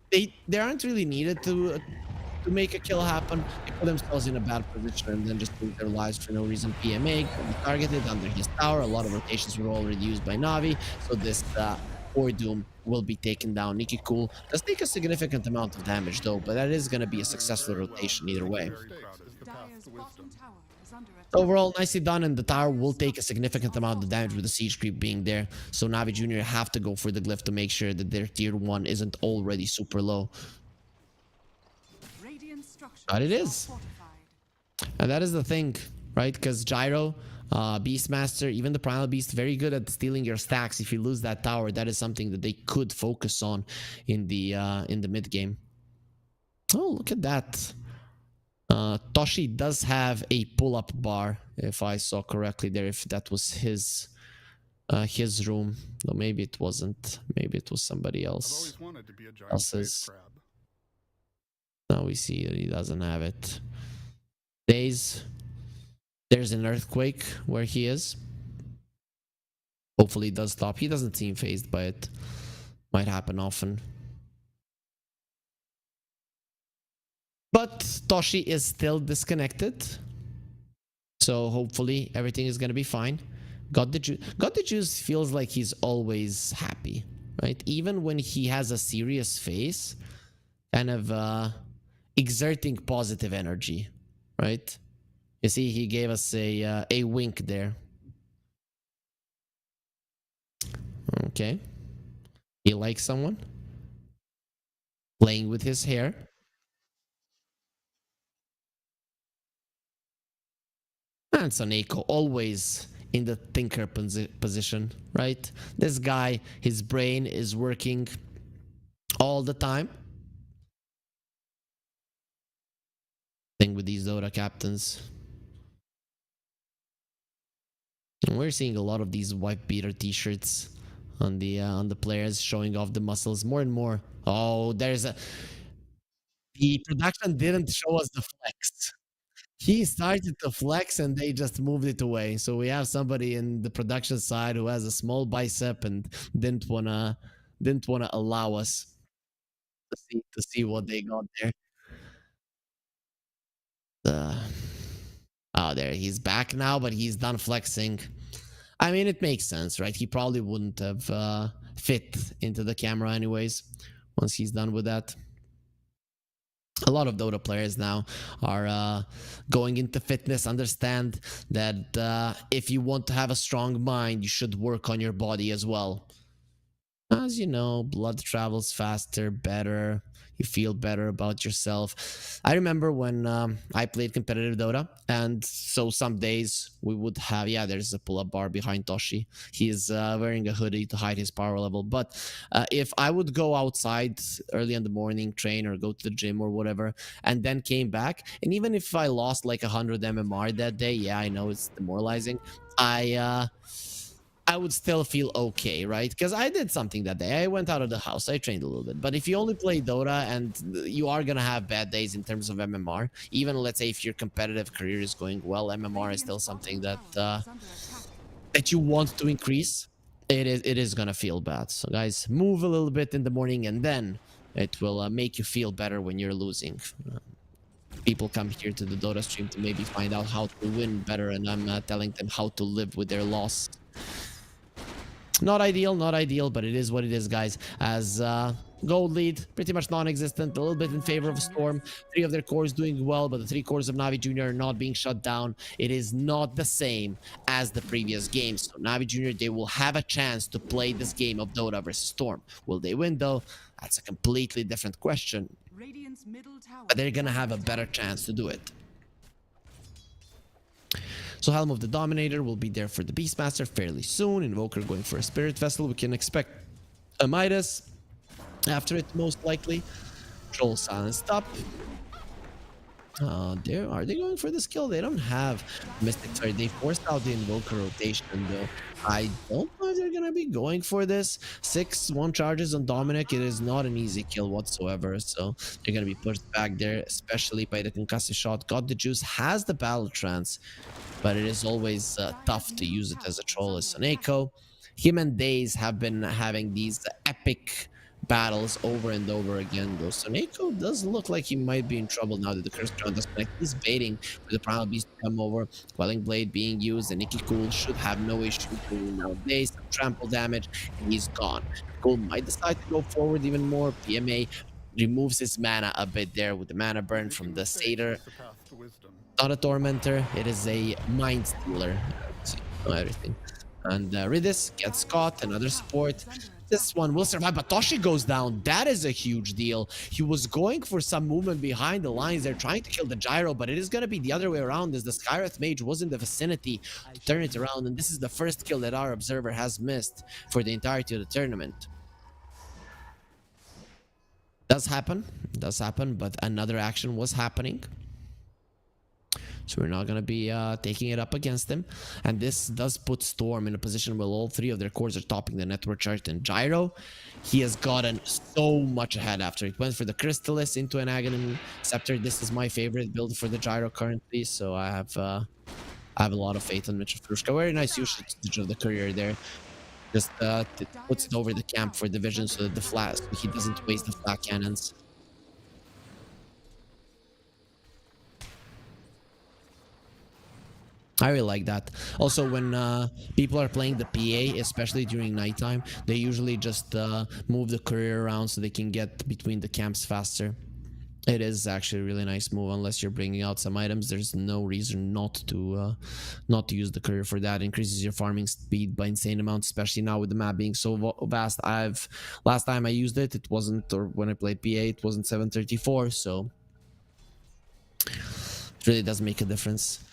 they aren't really needed to make a kill happen, they put themselves in a bad position and then just lose their lives for no reason. PMA can be targeted under his tower. A lot of rotations were already used by Navi, so this poor Doom will be taken down. Nikki Cool does take a significant amount of damage though, but that is going to be a successful rotation either way. Overall, nicely done, and the tower will take a significant amount of damage with the siege creep being there. So Navi Jr. have to go for the glyph to make sure that their tier 1 isn't already super low. But it is. And that is the thing, right? Because Gyro, Beastmaster, even the Primal Beast, very good at stealing your stacks. If you lose that tower, that is something that they could focus on in the mid game. Oh, look at that. Toshi does have a pull-up bar, if I saw correctly there, if that was his room. No, maybe it wasn't. Maybe it was somebody else's. Now we see that he doesn't have it. Daze. There's an earthquake where he is. Hopefully it does stop. He doesn't seem phased by it. Might happen often. But Toshi is still disconnected. So hopefully everything is going to be fine. God the Juice feels like he's always happy, right? Even when he has a serious face, kind of exerting positive energy, right? You see, he gave us a wink there. Okay. He likes someone. Playing with his hair. And Soneko always in the thinker position, right? This guy, his brain is working all the time. Thing with these Dota captains. And we're seeing a lot of these wife beater t-shirts on the players, showing off the muscles more and more. Oh, the production didn't show us the flex. He started to flex and they just moved it away. So we have somebody in the production side who has a small bicep and didn't wanna allow us to see what they got there. Oh, there he's back now, but he's done flexing. I mean, it makes sense, right? He probably wouldn't have fit into the camera anyways once he's done with that. A lot of Dota players now are going into fitness, understand that if you want to have a strong mind, you should work on your body as well. As you know, blood travels faster, better. You feel better about yourself. I remember when I played competitive Dota, and so some days we would have, yeah, there's a pull-up bar behind Toshi. He's wearing a hoodie to hide his power level. But if I would go outside early in the morning, train or go to the gym or whatever, and then came back, and even if I lost like 100 MMR that day, yeah, I know it's demoralizing. I would still feel okay, right? Because I did something that day. I went out of the house. I trained a little bit. But if you only play Dota and you are going to have bad days in terms of MMR, even let's say if your competitive career is going well, MMR is still something that that you want to increase. It is going to feel bad. So guys, move a little bit in the morning and then it will make you feel better when you're losing. People come here to the Dota stream to maybe find out how to win better, and I'm telling them how to live with their loss. Not ideal, but it is what it is, guys. As gold lead, pretty much non-existent, a little bit in favor of Storm. 3 of their cores doing well, but the 3 cores of Navi Jr. are not being shut down. It is not the same as the previous games. So Navi Jr., they will have a chance to play this game of Dota versus Storm. Will they win, though? That's a completely different question. But they're gonna have a better chance to do it. So Helm of the Dominator will be there for the Beastmaster fairly soon. Invoker going for a Spirit Vessel. We can expect a Midas after it, most likely. Troll silenced up. Are they going for the skill? They don't have Mystic. Sorry, they forced out the Invoker rotation, though. I don't know if they're gonna be going for this. 6-1 charges on Dominic. It is not an easy kill whatsoever, so they're gonna be pushed back there, especially by the concussive shot. Got the juice, has the battle trance, but it is always tough to use it as a troll as Soneko. Him and Daze have been having these epic battles over and over again, though. Soneko does look like he might be in trouble now that the curse round does connect. He's baiting for the Primal Beast to come over. Quelling Blade being used, and Nikki Cool should have no issue doing nowadays. Some trample damage, and he's gone. Cool might decide to go forward even more. PMA removes his mana a bit there with the mana burn from the Satyr. Not a Tormentor, it is a Mind Stealer. Everything. And Ridis gets caught, another support. This one will survive, but Toshi goes down. That is a huge deal. He was going for some movement behind the lines. They're trying to kill the Gyro, but it is going to be the other way around as the Skywrath Mage was in the vicinity to turn it around. And this is the first kill that our observer has missed for the entirety of the tournament. Does happen, but another action was happening. So we're not going to be taking it up against him. And this does put Storm in a position where all 3 of their cores are topping the network chart. And Gyro, he has gotten so much ahead after it went for the Crystallis into an Aghanim Scepter. This is my favorite build for the Gyro currently. So I have a lot of faith on Mitchell Frushka. Very nice usage of the courier there. Just puts it over the camp for division so that so he doesn't waste the flat cannons. I really like that. Also, when people are playing the PA, especially during nighttime, they usually just move the courier around so they can get between the camps faster. It is actually a really nice move. Unless you're bringing out some items, there's no reason not to use the courier for that. Increases your farming speed by insane amounts, especially now with the map being so vast. Last time I used it, it wasn't, or when I played PA, it wasn't 734, so it really does make a difference.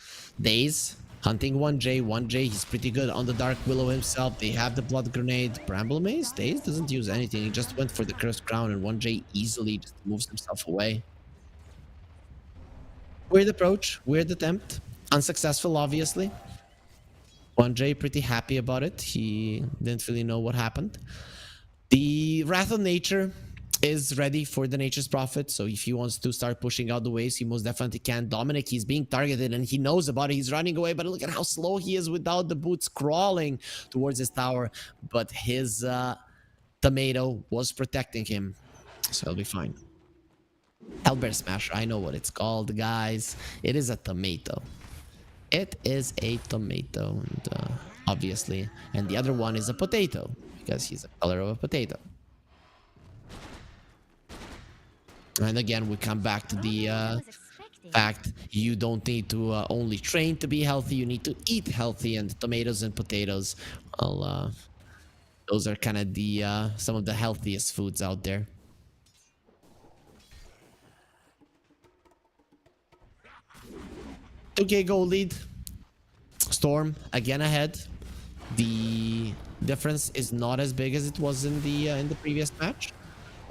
Daze Hunting 1J. 1J, he's pretty good on the Dark Willow himself. They have the Blood Grenade. Bramble Maze? Daze doesn't use anything. He just went for the Cursed Crown, and 1J easily just moves himself away. Weird approach. Weird attempt. Unsuccessful, obviously. 1J pretty happy about it. He didn't really know what happened. The Wrath of Nature is ready for the Nature's Prophet, so if he wants to start pushing out the waves, he most definitely can. Dominic, he's being targeted and he knows about it. He's running away, but look at how slow he is without the boots, crawling towards his tower. But his tomato was protecting him, so he'll be fine. Hellbear Smasher, I know what it's called, guys. It is a tomato. It is a tomato, and obviously, and the other one is a potato because he's the color of a potato. And again, we come back to the fact you don't need to only train to be healthy, you need to eat healthy, and tomatoes and potatoes, well, those are kind of the some of the healthiest foods out there. Okay, gold lead. Storm again ahead. The difference is not as big as it was in the previous match.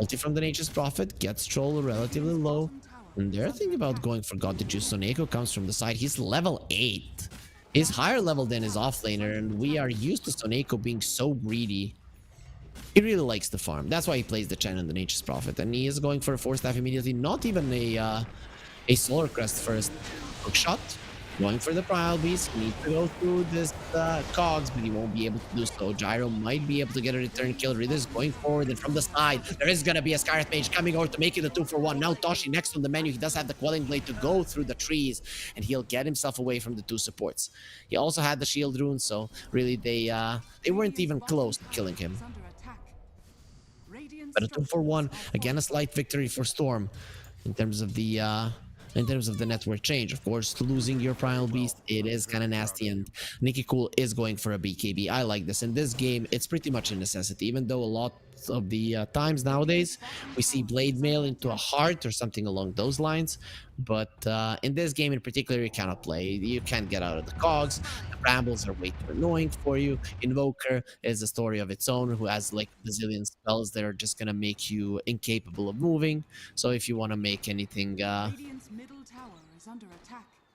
Ulti from the Nature's Prophet gets Troll relatively low. And they're thinking about going for God the Juice. Soneko comes from the side. He's level 8. He's higher level than his offlaner. And we are used to Soneko being so greedy. He really likes to farm. That's why he plays the Chen and the Nature's Prophet. And he is going for a 4-staff immediately. Not even a Solar Crest first. Hook shot. Going for the Primal Beast. He needs to go through this cogs, but he won't be able to do so. Gyro might be able to get a return kill. Riddler's going forward, and from the side, there is going to be a Scarlet Mage coming over to make it a 2-for-1. Now Toshi next on the menu. He does have the Quelling Blade to go through the trees, and he'll get himself away from the 2 supports. He also had the Shield Rune, so really they weren't even close to killing him. But a 2-for-1, again a slight victory for Storm in terms of the network change. Of course, losing your Primal Beast, it is kind of nasty, and Nicky Cool is going for a BKB. I like this. In this game, it's pretty much a necessity, even though a lot of the times nowadays, we see Blade Mail into a heart or something along those lines. But in this game in particular, you cannot play. You can't get out of the cogs. The Brambles are way too annoying for you. Invoker is a story of its own, who has like a bazillion spells that are just going to make you incapable of moving. So if you want to make anything...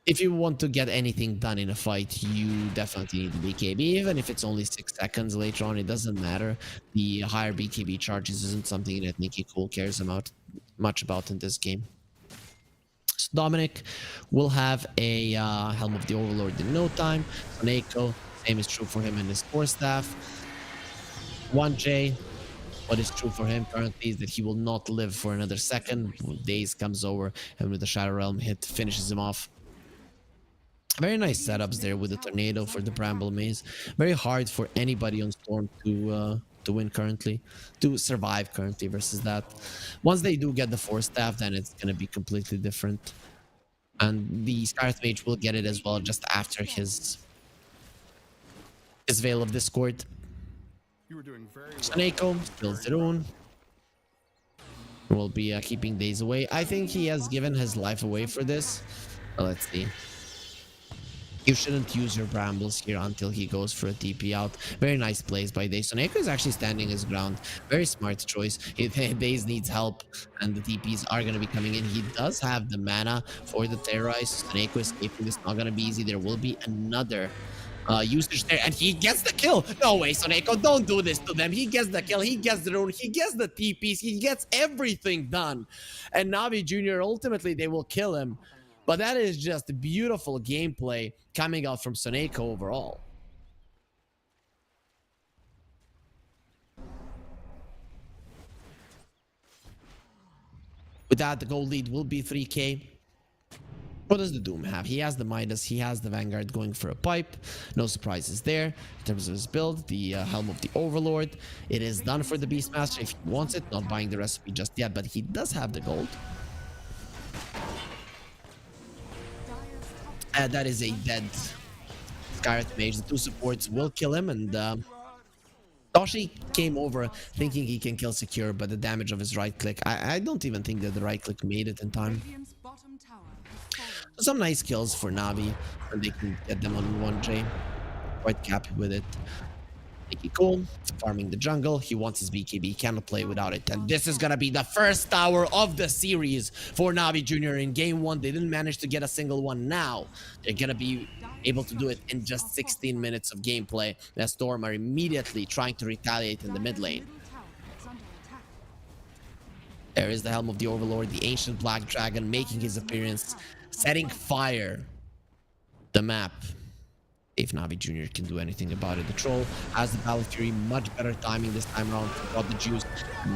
if you want to get anything done in a fight, you definitely need the BKB. Even if it's only 6 seconds later on, it doesn't matter. The higher BKB charges isn't something that Nicky Cool cares much about in this game. So Dominic will have a Helm of the Overlord in no time. Soneko, same is true for him and his 4-staff. 1J, what is true for him currently is that he will not live for another second. Daze comes over and with the Shadow Realm hit finishes him off. Very nice setups there with the Tornado for the Bramble Maze. Very hard for anybody on Storm to win currently, to survive currently versus that. Once they do get the 4-staff, then it's going to be completely different. And the Scarlet Mage will get it as well just after his Veil of Discord. Soneko kills the rune. Will be keeping Daze away. I think he has given his life away for this. Let's see. You shouldn't use your Brambles here until he goes for a TP out. Very nice plays by Daze. Soneko is actually standing his ground. Very smart choice. Daze needs help, and the TPs are going to be coming in. He does have the mana for the Terrorize. Soneko escaping this not going to be easy. There will be another usage there, and he gets the kill. No way, Soneko, don't do this to them. He gets the kill, he gets the rune, he gets the TPs, he gets everything done. And Navi Jr., ultimately, they will kill him. But that is just beautiful gameplay coming out from Soneko overall. With that, the gold lead will be 3k. What does the Doom have? He has the Midas, he has the Vanguard going for a pipe. No surprises there. In terms of his build, the Helm of the Overlord. It is done for the Beastmaster if he wants it. Not buying the recipe just yet, but he does have the gold. That is a dead Scarlet Mage. The 2 supports will kill him, and Toshi came over thinking he can kill Secure, but the damage of his right click, I don't even think that the right click made it in time. Some nice kills for Navi, and they can get them on 1J. Quite happy with it. Nicky Cool, farming the jungle. He wants his BKB, cannot play without it. And this is gonna be the first tower of the series for Navi Jr. in game 1. They didn't manage to get a single one. Now they're gonna be able to do it in just 16 minutes of gameplay. The Storm are immediately trying to retaliate in the mid lane. There is the Helm of the Overlord, the Ancient Black Dragon making his appearance, setting fire the map. If Navi Jr. can do anything about it. The Troll has the Battle Fury, much better timing this time around. Got the juice.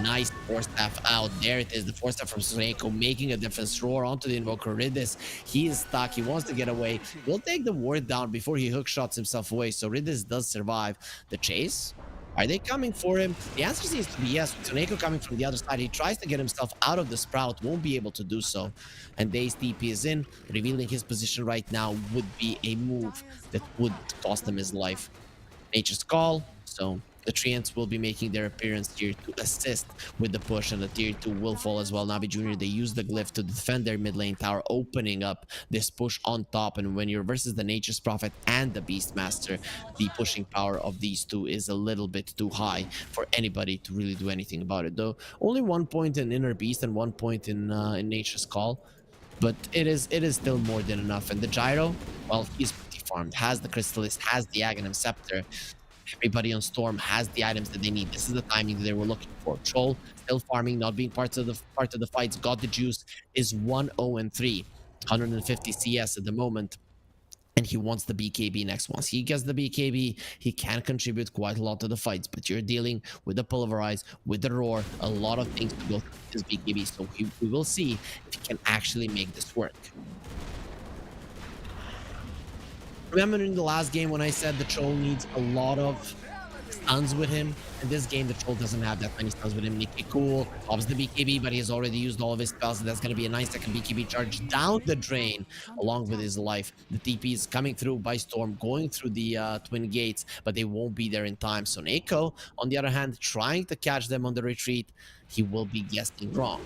Nice Force Staff out. There it is, the Force Staff from Suneko making a difference. Roar onto the Invoker. Ridis, he is stuck. He wants to get away. Will take the ward down before he hook shots himself away. So Ridis does survive. The chase? Are they coming for him? The answer seems to be yes. Suneko coming from the other side. He tries to get himself out of the Sprout. Won't be able to do so. And Daze TP is in. Revealing his position right now would be a move that would cost him his life. Nature's Call. So the Treants will be making their appearance here to assist with the push, and the tier 2 will fall as well. Navi Jr., they use the glyph to defend their mid lane tower, opening up this push on top. And when you're versus the Nature's Prophet and the Beastmaster, the pushing power of these two is a little bit too high for anybody to really do anything about it. Though only 1 point in Inner Beast and 1 point in Nature's Call, but it is still more than enough. And the Gyro, well, he's pretty farmed, has the Crystalist, has the Aghanim Scepter. Everybody on Storm has the items that they need. This is the timing that they were looking for. Troll still farming, not being part of the fights. Got the juice, is 1-0-3, 150 CS at the moment, and he wants the BKB next. Once he gets the BKB, he can contribute quite a lot to the fights. But you're dealing with the Pulverize, with the Roar, a lot of things to go through this BKB. So we will see if he can actually make this work. Remember in the last game when I said the Troll needs a lot of stuns with him? In this game, the Troll doesn't have that many stuns with him. Nicky Cool pops the BKB, but he has already used all of his spells. So that's going to be a 9-second BKB charge down the drain along with his life. The TP is coming through by Storm, going through the Twin Gates, but they won't be there in time. So Neko, on the other hand, trying to catch them on the retreat, he will be guessing wrong.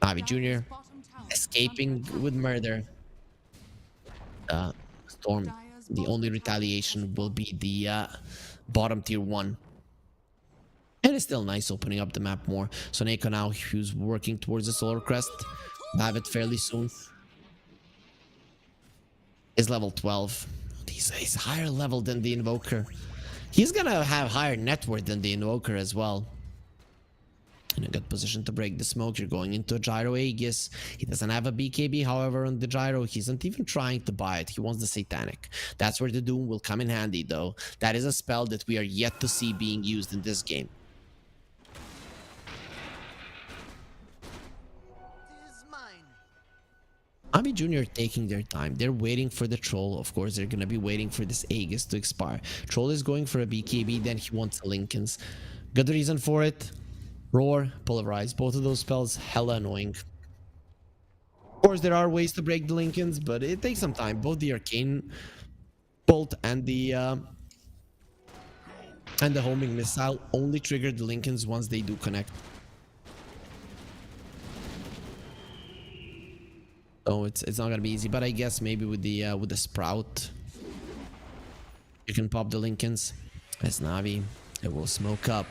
Navi Jr. escaping with murder. Storm, the only retaliation will be the bottom tier 1. And it's still nice opening up the map more. So Neko now, who's working towards the Solar Crest, will have it fairly soon. Is level 12. He's higher level than the Invoker. He's gonna have higher net worth than the Invoker as well. In a good position to break the smoke. You're going into a Gyro Aegis. He doesn't have a BKB, however, on the Gyro. He isn't even trying to buy it. He wants the Satanic. That's where the Doom will come in handy, though. That is a spell that we are yet to see being used in this game. Navi Jr. taking their time. They're waiting for the Troll. Of course, they're going to be waiting for this Aegis to expire. Troll is going for a BKB, then he wants a Linken's. Good reason for it. Roar, Pulverize. Both of those spells, hella annoying. Of course, there are ways to break the Linken's, but it takes some time. Both the Arcane Bolt and the Homing Missile only trigger the Linken's once they do connect. So it's not gonna be easy, but I guess maybe with the Sprout, you can pop the Linken's. As Navi, it will smoke up.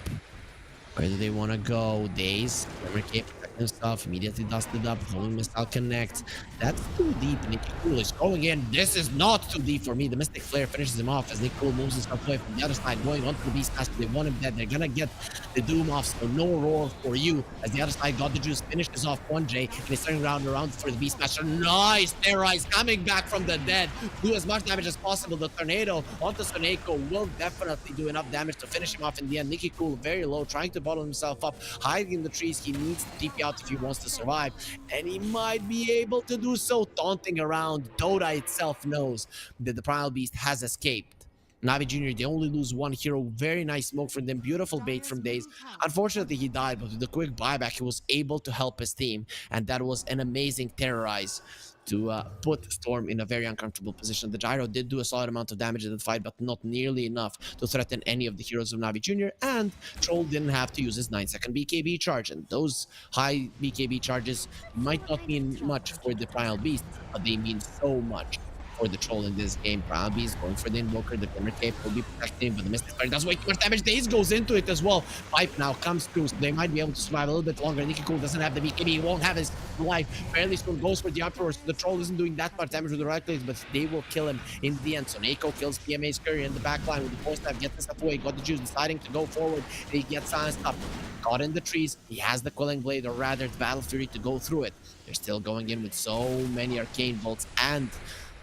Where do they want to go? Daze, Cape himself, immediately dusted up, Homing Missile connects. That's too deep. Nicky Cool is going in. This is not too deep for me. The Mystic Flare finishes him off as Nicky Cool moves himself away from the other side, going onto the Beastmaster. They want him dead. They're gonna get the Doom off, so no Roar for you. As the other side got the juice, finishes off 1J, and he's turning around for the Beastmaster. Nice! Terrorize coming back from the dead. Do as much damage as possible. The Tornado onto Suneko will definitely do enough damage to finish him off in the end. Nicky Cool very low, trying to bottle himself up, hiding in the trees. He needs to TP out if he wants to survive, and he might be able to do so. Taunting around, Dota itself knows that the Primal Beast has escaped. Navi Jr., they only lose one hero. Very nice smoke from them. Beautiful bait from Daze. Unfortunately, he died, but with the quick buyback, he was able to help his team, and that was an amazing terrorize. to put Storm in a very uncomfortable position. The Gyro did do a solid amount of damage in the fight, but not nearly enough to threaten any of the heroes of Navi Jr. And Troll didn't have to use his 9-second BKB charge. And those high BKB charges might not mean much for the Primal Beast, but they mean so much for the Troll in this game. Primal Beast going for the Invoker. The Glimmer Cape will be protecting, but the Mystic Flare does way too much damage. Daze goes into it as well. Pipe now comes through, so they might be able to survive a little bit longer. Nicky Cool doesn't have the BKB. He won't have his life. Fairly soon goes for the Uproar, so the Troll isn't doing that much damage with the right clicks, but they will kill him in the end. So Nako kills PMA's Curry in the back line with the force staff, gets the stuff away. Got the juice, deciding to go forward. He gets silenced up. Caught in the trees. He has the Quelling Blade, or rather the Battle Fury, to go through it. They're still going in with so many Arcane Bolts and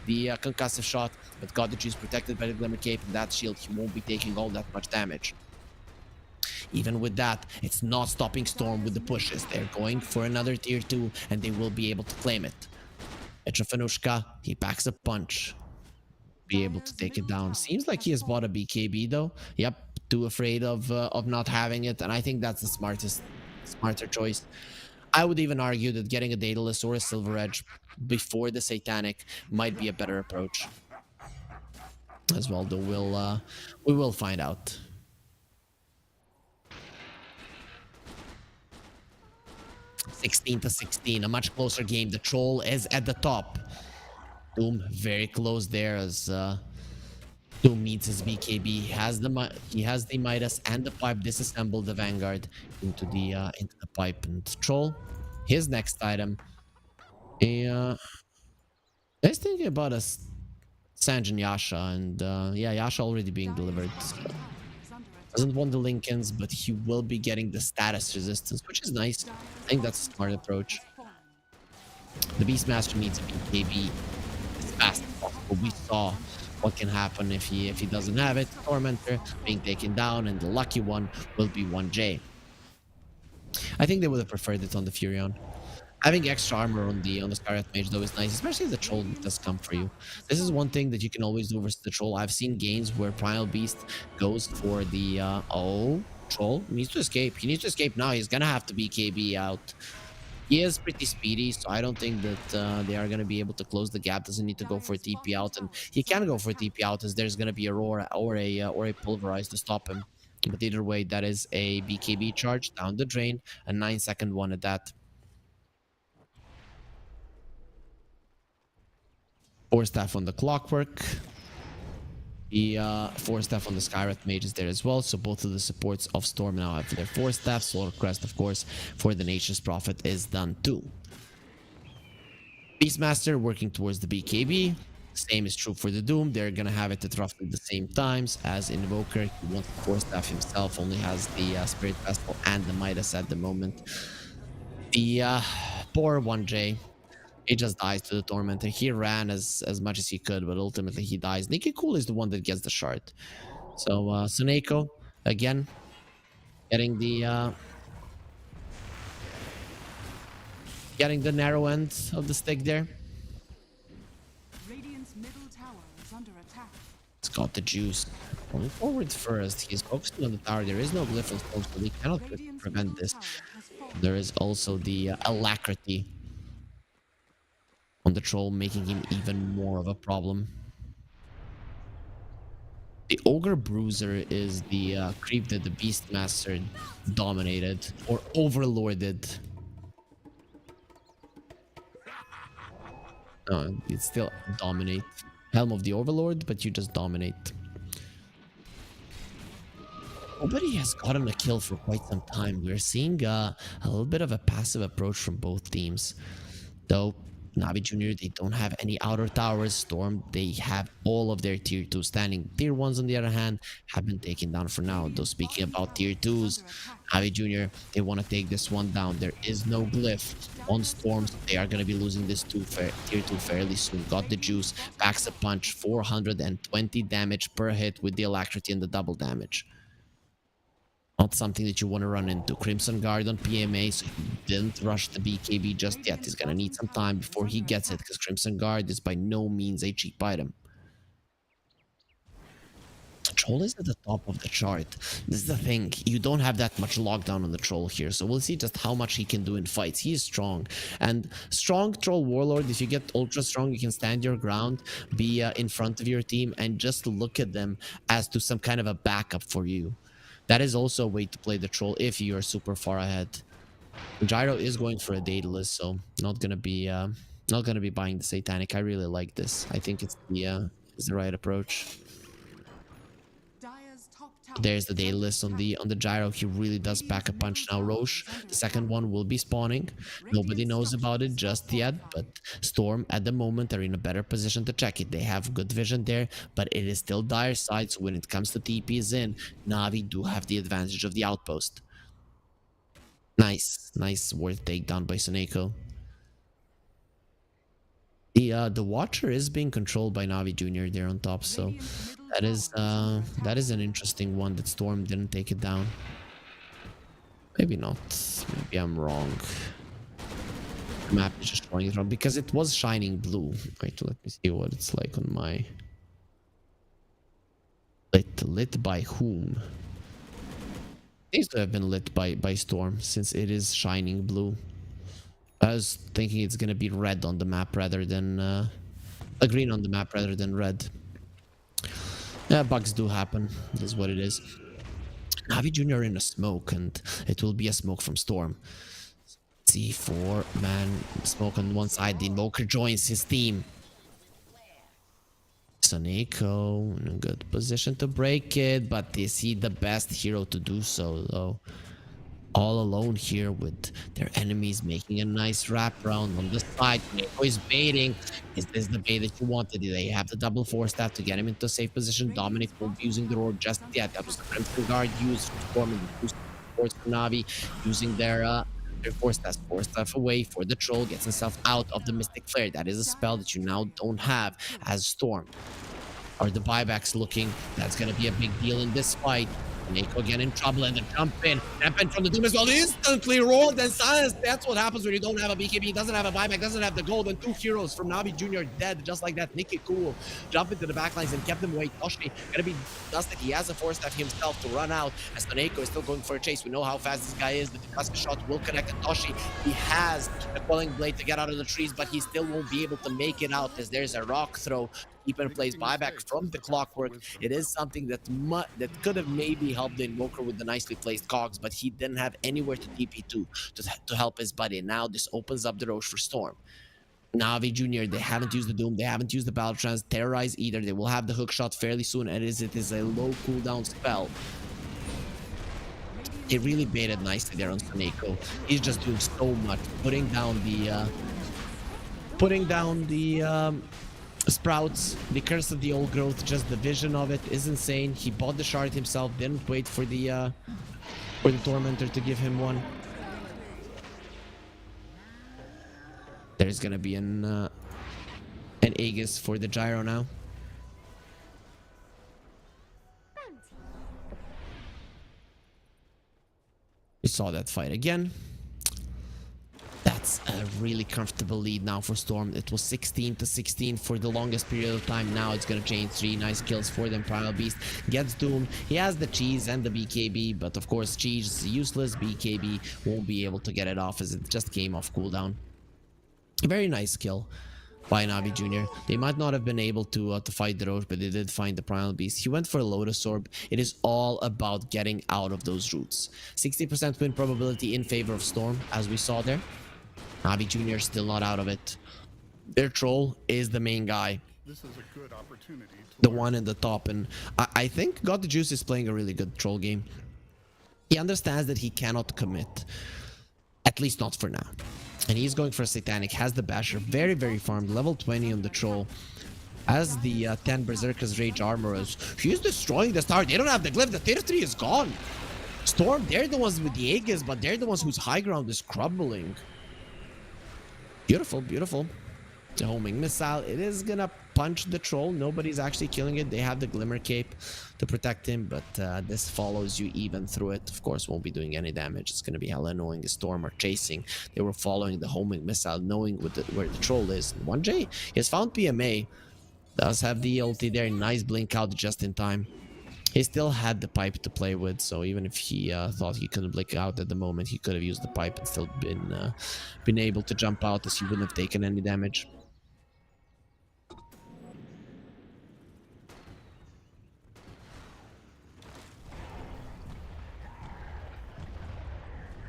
the concussive shot, but God the Juice protected by the Glimmer Cape and that shield. He won't be taking all that much damage. Even with that, it's not stopping Storm with the pushes. They're going for another tier 2 and they will be able to claim it. Etrafanushka, he packs a punch. Be able to take it down. Seems like he has bought a BKB though. Yep, too afraid of not having it, and I think that's the smarter choice. I would even argue that getting a Daedalus or a Silver Edge before the Satanic might be a better approach as well, though we will find out. (16-16), a much closer game. The Troll is at the top. Doom very close there as Doom needs his BKB. He has the Midas and the pipe. Disassemble the Vanguard into the pipe. And Troll, his next item. I was thinking about a Sanjin Yasha, and yeah, Yasha already being delivered. So doesn't want the Lincolns, but he will be getting the status resistance, which is nice. I think that's a smart approach. The Beastmaster needs a BKB as fast as possible. We saw what can happen if he doesn't have it. Tormentor being taken down, and the lucky one will be 1J. I think they would have preferred it on the Furion. Having extra armor on the Scarlet Mage though is nice, especially if the Troll does come for you. This is one thing that you can always do versus the Troll. I've seen games where Primal Beast goes for the Troll needs to escape. He needs to escape now. He's gonna have to BKB out. He is pretty speedy, so I don't think that they are going to be able to close the gap. Doesn't need to go for a TP out, and he can go for a TP out as there's going to be a Aurora or a Pulverize to stop him. But either way, that is a BKB charge down the drain, a 9-second one at that. Force Staff on the Clockwork. The Force Staff on the Skywrath Mage is there as well, so both of the supports of Storm now have their Force Staff. Solar Crest, of course, for the Nature's Prophet is done too. Beastmaster working towards the BKB. Same is true for the Doom. They're gonna have it at roughly the same times as Invoker. He wants the Force Staff himself, only has the Spirit Vessel and the Midas at the moment. The poor 1J. He just dies to the Tormentor. He ran as much as he could, but ultimately he dies. Nicky Cool is the one that gets the shard. So Suneko, again, getting the narrow end of the stick there. Radiant's middle tower is under attack. It's got the juice. Going forward first. He's focusing on the tower. There is no glyph on Storm, so we cannot prevent this. There is also the Alacrity on the Troll, making him even more of a problem. The Ogre Bruiser is the creep that the Beastmaster dominated or overlorded. It's still dominate. Helm of the Overlord, but you just dominate. Nobody has gotten a kill for quite some time. We're seeing a little bit of a passive approach from both teams. Though Navi Jr., they don't have any outer towers. Storm, they have all of their tier 2 standing. Tier 1s, on the other hand, have been taken down for now. Though speaking about tier 2s, Navi Jr., they want to take this one down. There is no glyph on Storms. They are going to be losing this tier 2 fairly soon. Got the juice, backs a punch, 420 damage per hit with the Alacrity and the double damage. Not something that you want to run into. Crimson Guard on PMA, so he didn't rush the BKB just yet. He's gonna need some time before he gets it, because Crimson Guard is by no means a cheap item. Troll is at the top of the chart. This is the thing. You don't have that much lockdown on the Troll here. So we'll see just how much he can do in fights. He is strong. And strong Troll Warlord, if you get ultra strong, you can stand your ground, be in front of your team, and just look at them as to some kind of a backup for you. That is also a way to play the Troll if you are super far ahead. Gyro is going for a Daedalus, so not gonna be buying the Satanic. I really like this. I think it's the right approach. Dire's top tower There's the is under Daedalus on attack. the Gyro. He really does pack a punch now. Roche, the second one will be spawning. Nobody knows about it just yet, but Storm at the moment are in a better position to check it. They have good vision there, but it is still Dire side. So when it comes to TPs in, Na'Vi do have the advantage of the outpost. Nice worth takedown by Soneko. The Watcher is being controlled by Na'Vi Jr. there on top, so that is an interesting one that Storm didn't take it down. Maybe not. Maybe I'm wrong. The map is just showing it wrong because it was shining blue. Wait, let me see what it's like on my lit by whom? Seems to have been lit by Storm since it is shining blue. I was thinking it's gonna be red on the map rather than green on the map rather than red. Yeah, bugs do happen. This is what it is. Na'Vi Jr. in a smoke, and it will be a smoke from Storm. C4 man smoke on one side. The Invoker joins his team. Soneko in a good position to break it, but is he the best hero to do so though? All alone here with their enemies making a nice wrap round on the side. Soneko is baiting. Is this the bait that you wanted? They have the double force staff to get him into a safe position. Dominic will be using the roar just yet. That was the Crimson Guard used for forming the boost force for Na'Vi, using their force staff away for the Troll, gets himself out of the Mystic Flare. That is a spell that you now don't have as Storm. Are the buybacks looking? That's gonna be a big deal in this fight. Neko again in trouble, and the jump in from the Doom as well. Instantly rolled and silenced. That's what happens when you don't have a BKB, doesn't have a buyback, doesn't have the gold, and two heroes from Na'Vi Jr. dead just like that. Nicky Cool jump into the backlines and kept them away. Toshi gonna be dusted. He has a force staff himself to run out as Neko is still going for a chase. We know how fast this guy is. The Tuska shot will connect to Toshi. He has a Quelling Blade to get out of the trees, but he still won't be able to make it out as there's a rock throw. Keep in place buyback from the Clockwork. It is something that could have maybe helped the Invoker with the nicely placed cogs, but he didn't have anywhere to TP to help his buddy. Now this opens up the Roche for Storm. Na'Vi Jr., they haven't used the Doom, they haven't used the Battle Trance, Terrorize either. They will have the hook shot fairly soon, and it is a low cooldown spell. They really baited nicely there on Soneko. He's just doing so much, putting down the sprouts, the curse of the old growth. Just the vision of it is insane. He bought the shard himself, didn't wait for the tormentor to give him one. There's gonna be an Aegis for the Gyro now. We saw that fight again. That's a really comfortable lead now for Storm. It was 16-16 for the longest period of time. Now it's gonna change. 3 nice kills for them. Primal Beast gets doomed. He has the cheese and the BKB, but of course cheese is useless. BKB won't be able to get it off as it just came off cooldown. A very nice kill by Na'Vi Jr. They might not have been able to fight the Roche, but they did find the Primal Beast. He went for a Lotus Orb. It is all about getting out of those roots. 60% win probability in favor of Storm, as we saw there. Na'Vi Jr. still not out of it. Their Troll is the main guy. This is a good opportunity to The one in the top, and I think God the Juice is playing a really good Troll game. He understands that he cannot commit, at least not for now. And he's going for a Satanic, has the Basher, very, very farmed, level 20 on the Troll. As the 10 Berserker's Rage Armorers, he's destroying the star. They don't have the glyph, the tier 3 is gone. Storm, they're the ones with the Aegis, but they're the ones whose high ground is crumbling. Beautiful, beautiful. The homing missile, it is gonna punch the Troll. Nobody's actually killing it. They have the Glimmer Cape to protect him, but this follows you even through it. Of course, won't be doing any damage. It's gonna be hella annoying. The Storm are chasing. They were following the homing missile, knowing where the Troll is. 1J, he has found PMA. Does have the ulti there. Nice blink out just in time. He still had the pipe to play with, so even if he thought he couldn't blink out at the moment, he could have used the pipe and still been able to jump out, as he wouldn't have taken any damage.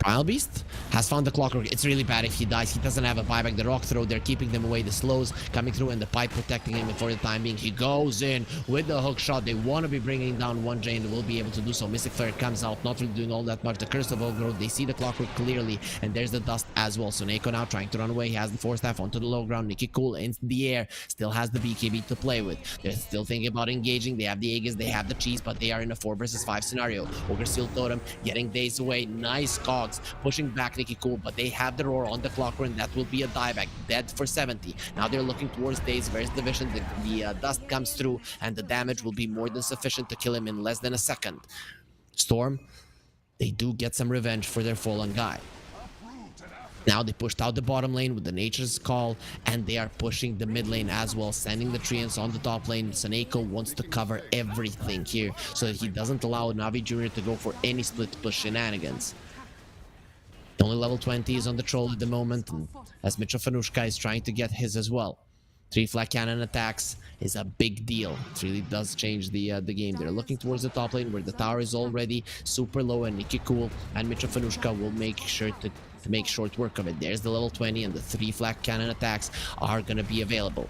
Primal Beast has found the clockwork. It's really bad if he dies. He doesn't have a buyback. The rock throw, they're keeping them away. The slows coming through and the pipe protecting him for the time being. He goes in with the hook shot. They want to be bringing down one Jane. They will be able to do so. Mystic Flare comes out, not really doing all that much. The Curse of Overgrowth, they see the clockwork clearly, and there's the dust as well. So Neko now trying to run away. He has the Force Staff onto the low ground. Nikki Cool in the air, still has the BKB to play with. They're still thinking about engaging. They have the Aegis, they have the cheese, but they are in a 4 versus 5 scenario. Ogre Seal Totem getting days away. Nice cogs pushing back Nikki Cool, but they have the roar on the clockwork, and that will be a dieback. Dead for 70. Now they're looking towards Days. Where's the vision? The dust comes through, and the damage will be more than sufficient to kill him in less than a second. Storm, they do get some revenge for their fallen guy. Now they pushed out the bottom lane with the Nature's Call, and they are pushing the mid lane as well, sending the Treants on the top lane. Saneko wants to cover everything here so that he doesn't allow Navi Jr. to go for any split push shenanigans. The only level 20 is on the troll at the moment, and as Mitrofanushka is trying to get his as well. 3 flat cannon attacks is a big deal. It really does change the game. They're looking towards the top lane where the tower is already super low, and Nikki Cool and Mitrofanushka will make sure to make short work of it. There's the level 20, and the 3 flat cannon attacks are going to be available.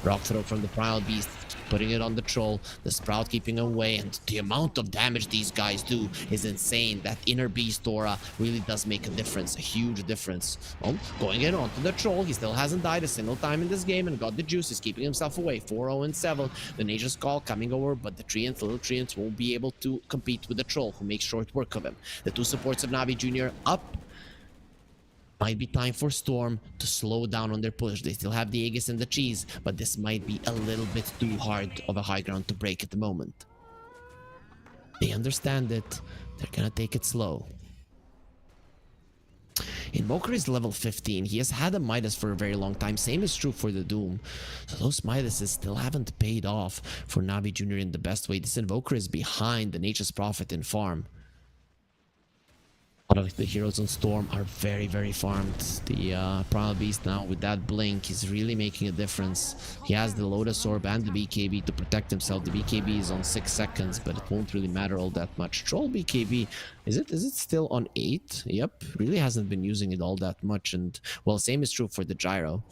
Rock throw from the Primal Beast, putting it on the troll. The Sprout keeping away, and the amount of damage these guys do is insane. That inner beast aura really does make a difference, a huge difference. Oh, going in onto the troll. He still hasn't died a single time in this game and got the juice. He's keeping himself away. 4-0-7. The Nature's Call coming over, but the Treants, little Treants, won't be able to compete with the troll, who makes short work of him. The 2 supports of Navi Jr. up. Might be time for Storm to slow down on their push. They still have the Aegis and the cheese, but this might be a little bit too hard of a high ground to break at the moment. They understand it. They're gonna take it slow. Invoker is level 15. He has had a Midas for a very long time. Same is true for the Doom. So those Midases still haven't paid off for Navi Jr. in the best way. This Invoker is behind the Nature's Prophet in farm. A lot of the heroes on Storm are very, very farmed. The Primal Beast now with that blink is really making a difference. He has the Lotus Orb and the BKB to protect himself. The BKB is on 6 seconds, but it won't really matter all that much. Troll BKB, is it still on 8? Yep, really hasn't been using it all that much. And well, same is true for the Gyro.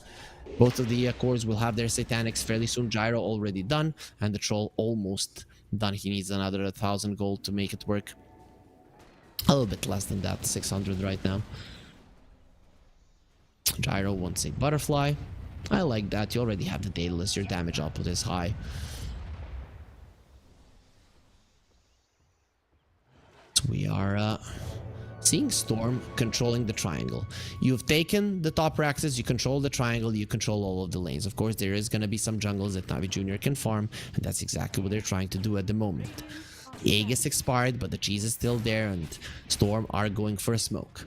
Both of the cores will have their Satanics fairly soon. Gyro already done, and the Troll almost done. He needs another 1,000 gold to make it work. A little bit less than that, 600 right now. Gyro wants a butterfly. I like that. You already have the Daedalus. Your damage output is high. So we are seeing Storm controlling the triangle. You've taken the top Raxes, you control the triangle, you control all of the lanes. Of course, there is going to be some jungles that Navi Jr. can farm, and that's exactly what they're trying to do at the moment. The Aegis expired, but the cheese is still there, and Storm are going for a smoke.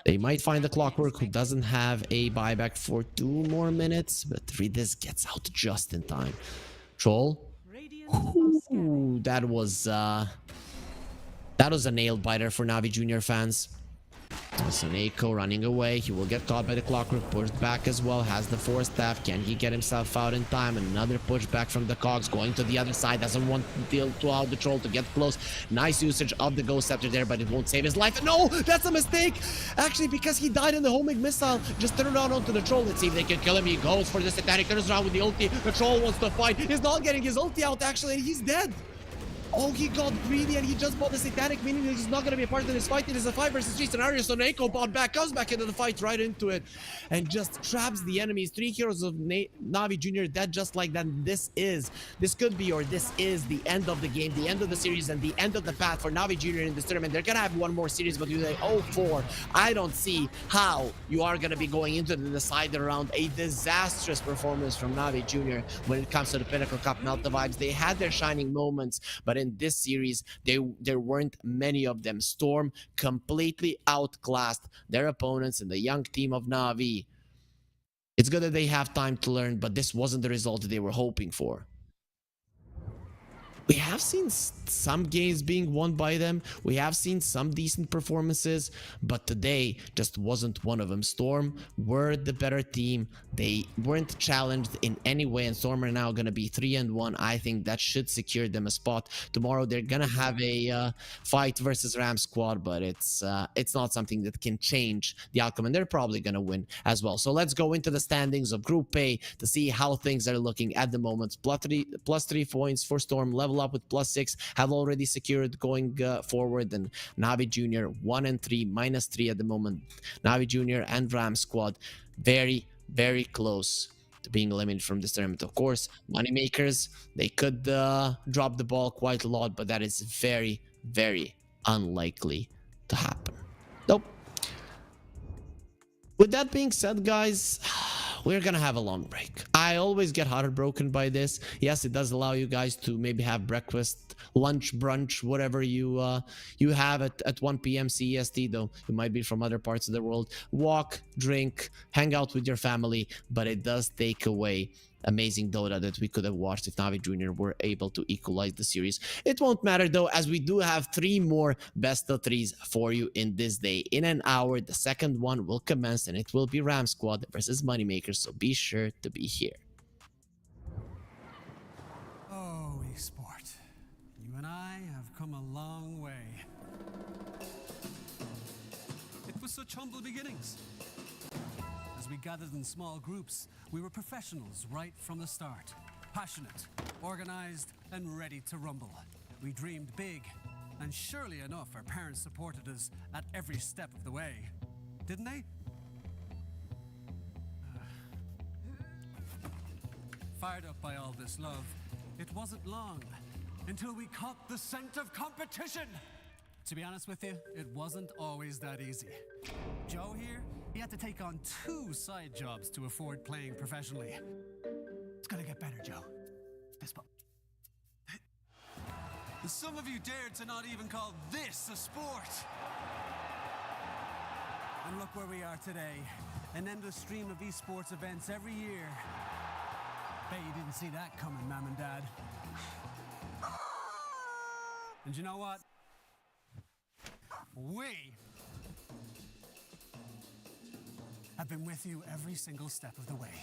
They might find the Clockwork, who doesn't have a buyback for 2 more minutes, but Ridis gets out just in time. Troll. Ooh, that was a nail biter for Navi Jr. fans. Saneko running away. He will get caught by the Clockwork, pushed back as well, has the Force Staff. Can he get himself out in time? Another push back from the Cogs, going to the other side, doesn't want to allow the Troll to get close. Nice usage of the Ghost Scepter there, but it won't save his life. No, that's a mistake! Actually, because he died in the homing missile, just turn around onto the Troll. Let's see if they can kill him. He goes for the Satanic, turns around with the ulti. The Troll wants to fight. He's not getting his ulti out, actually, and he's dead. Oh, he got greedy and he just bought the Satanic, meaning he's not going to be a part of this fight. It is a 5 versus 3 scenario, so Neko bought back, comes back into the fight, right into it, and just traps the enemies. 3 heroes of Navi Jr. dead just like that. This could be, or this is the end of the game, the end of the series, and the end of the path for Navi Jr. in this tournament. They're going to have one more series, but with a 0-4, I don't see how you are going to be going into the decider round. A disastrous performance from Navi Jr. when it comes to the Pinnacle Cup Malta vibes. They had their shining moments, but in this series, there weren't many of them. Storm completely outclassed their opponents in the young team of Navi. It's good that they have time to learn, but this wasn't the result that they were hoping for. we have seen some games being won by them. We have seen some decent performances, but today just wasn't one of them. Storm were the better team. They weren't challenged in any way, and Storm are now going to be 3-1. I think that should secure them a spot. Tomorrow they're going to have a fight versus Ram squad, but it's not something that can change the outcome, and they're probably going to win as well. So let's go into the standings of Group A to see how things are looking at the moment. Plus 3 points for Storm, level up with +6, have already secured going forward, and Navi Junior 1 and 3, -3 at the moment. Navi Junior and Ram squad very, very close to being eliminated from this tournament. Of course, MoneyMakers, they could drop the ball quite a lot, but that is very, very unlikely to happen. Nope. With that being said, guys, we're gonna have a long break. I always get heartbroken by this. Yes, it does allow you guys to maybe have breakfast, lunch, brunch, whatever you have at 1 p.m. CEST, though you might be from other parts of the world. Walk, drink, hang out with your family, but it does take away amazing Dota that we could have watched if Navi Junior were able to equalize the series. It won't matter though, as we do have 3 more best of 3s for you in this day. In an hour, the second one will commence, and it will be Ram Squad versus MoneyMakers, so be sure to be here. Oh, esport. You and I have come a long way. It was such humble beginnings. As we gathered in small groups, we were professionals right from the start. Passionate, organized, and ready to rumble. We dreamed big, and surely enough, our parents supported us at every step of the way. Didn't they? Fired up by all this love, it wasn't long until we caught the scent of competition. To be honest with you, it wasn't always that easy. Joe here, he had to take on 2 side jobs to afford playing professionally. It's gonna get better, Joe. Fist bump. Some of you dared to not even call this a sport. And look where we are today. An endless stream of esports events every year. Bet you didn't see that coming, Mom and Dad. And you know what? We have been with you every single step of the way.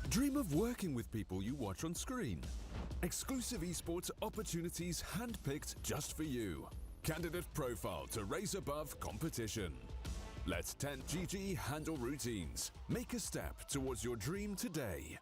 Dream of working with people you watch on screen. Exclusive esports opportunities handpicked just for you. Candidate profile to raise above competition. Let 10GG handle routines. Make a step towards your dream today.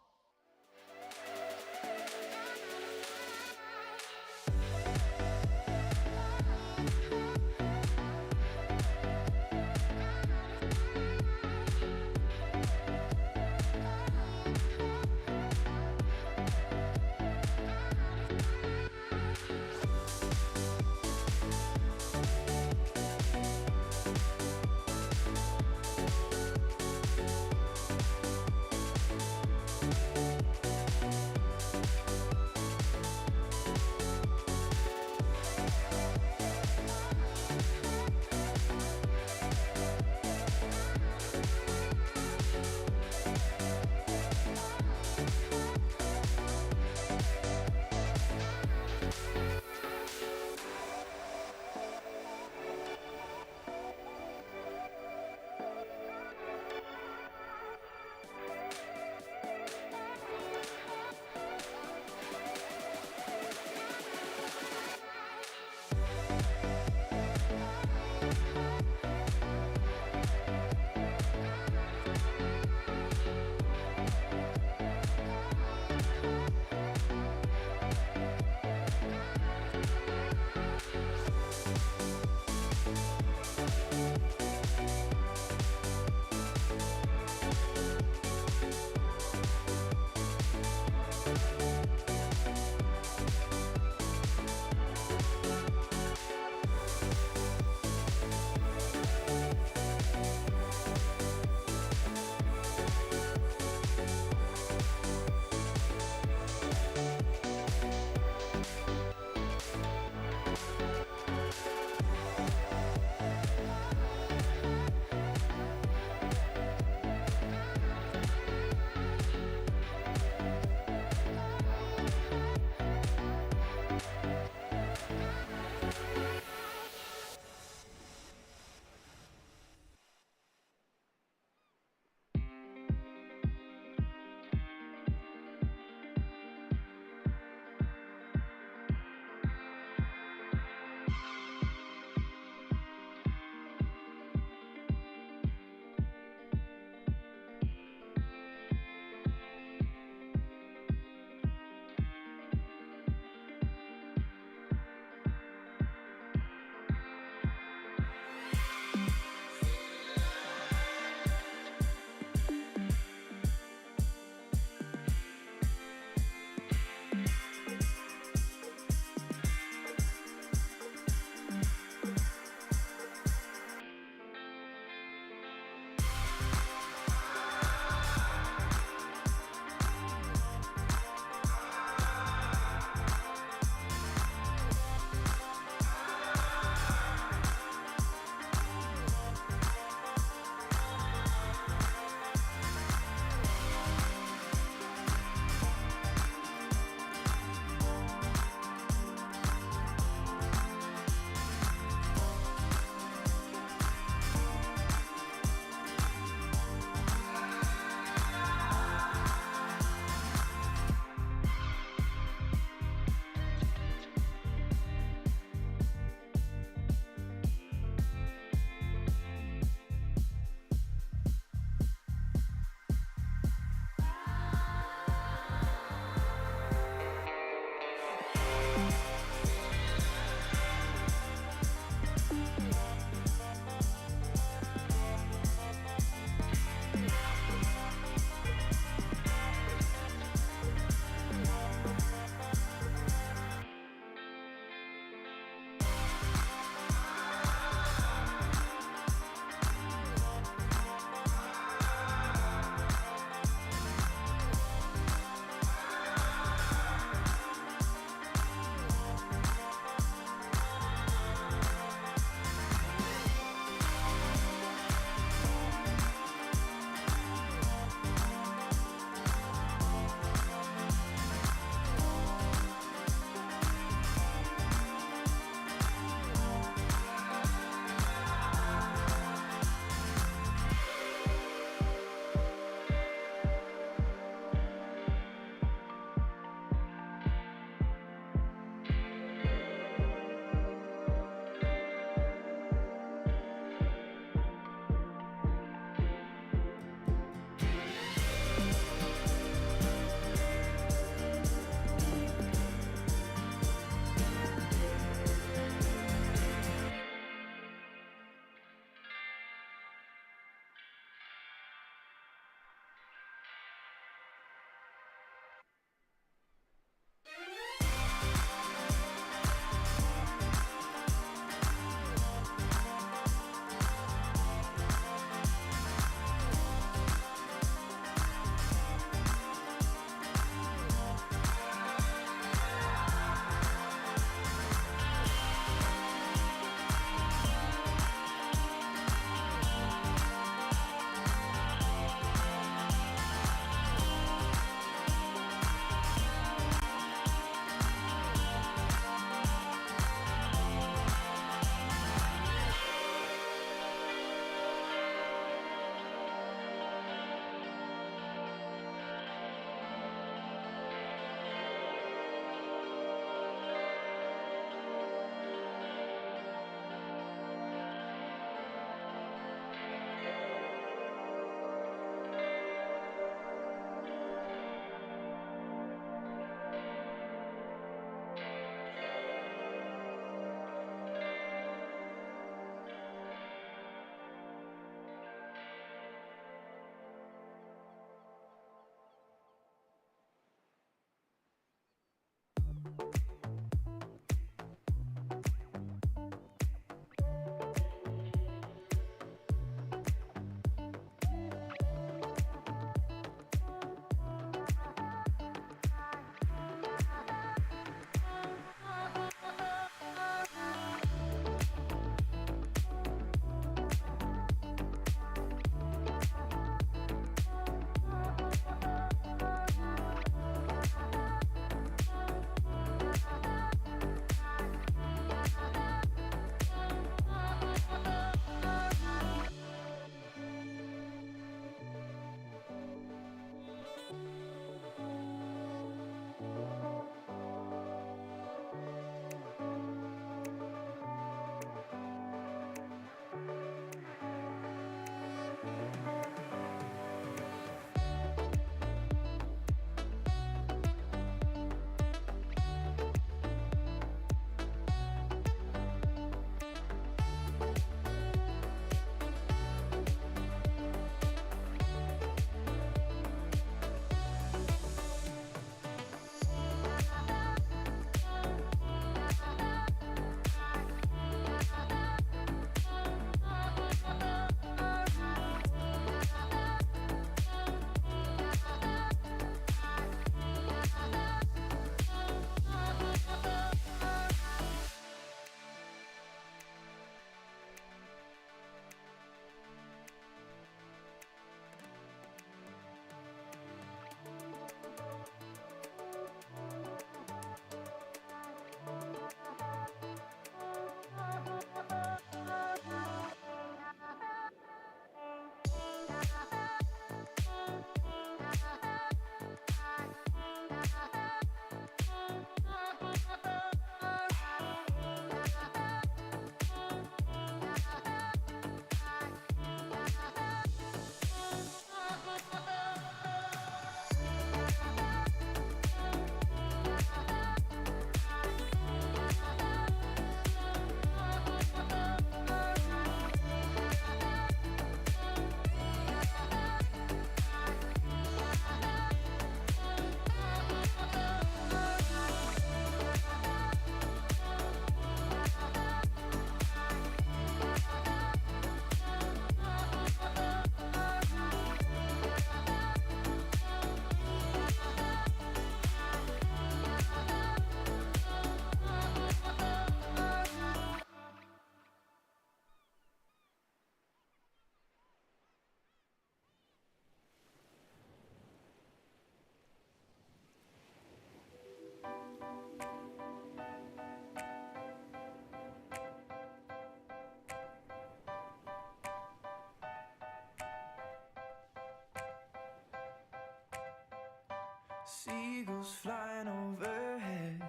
seagulls flying overhead,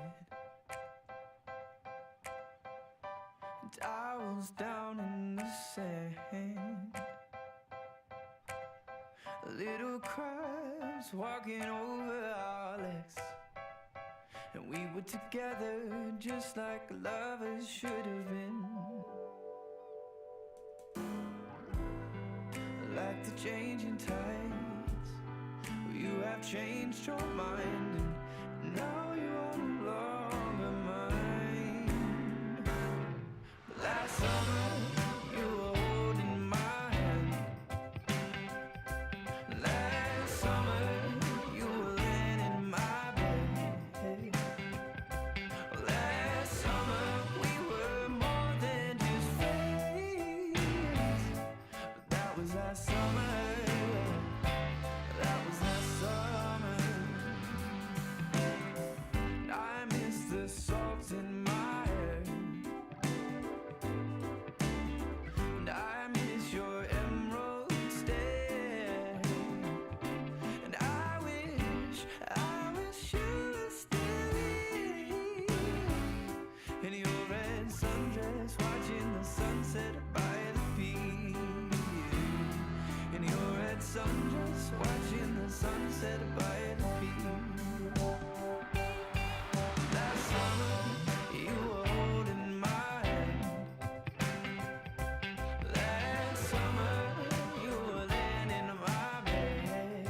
and owls down in the sand, little crabs walking over our legs, and we were together just like lovers should have been. Like the changing tides, you have changed your mind, and now you are no longer mine. But last summer you were holding my hand. Last summer you were laying in my bed. Last summer we were more than just friends. But that was last summer. That was last summer. And I miss the salt in my hair, and I miss your emerald stare, and I wish you were still here in your red sundress, watching the sunset by the pier. In your red sundress, watching the sunset by the pier. Last summer you were holding my hand. Last summer you were laying in my bed.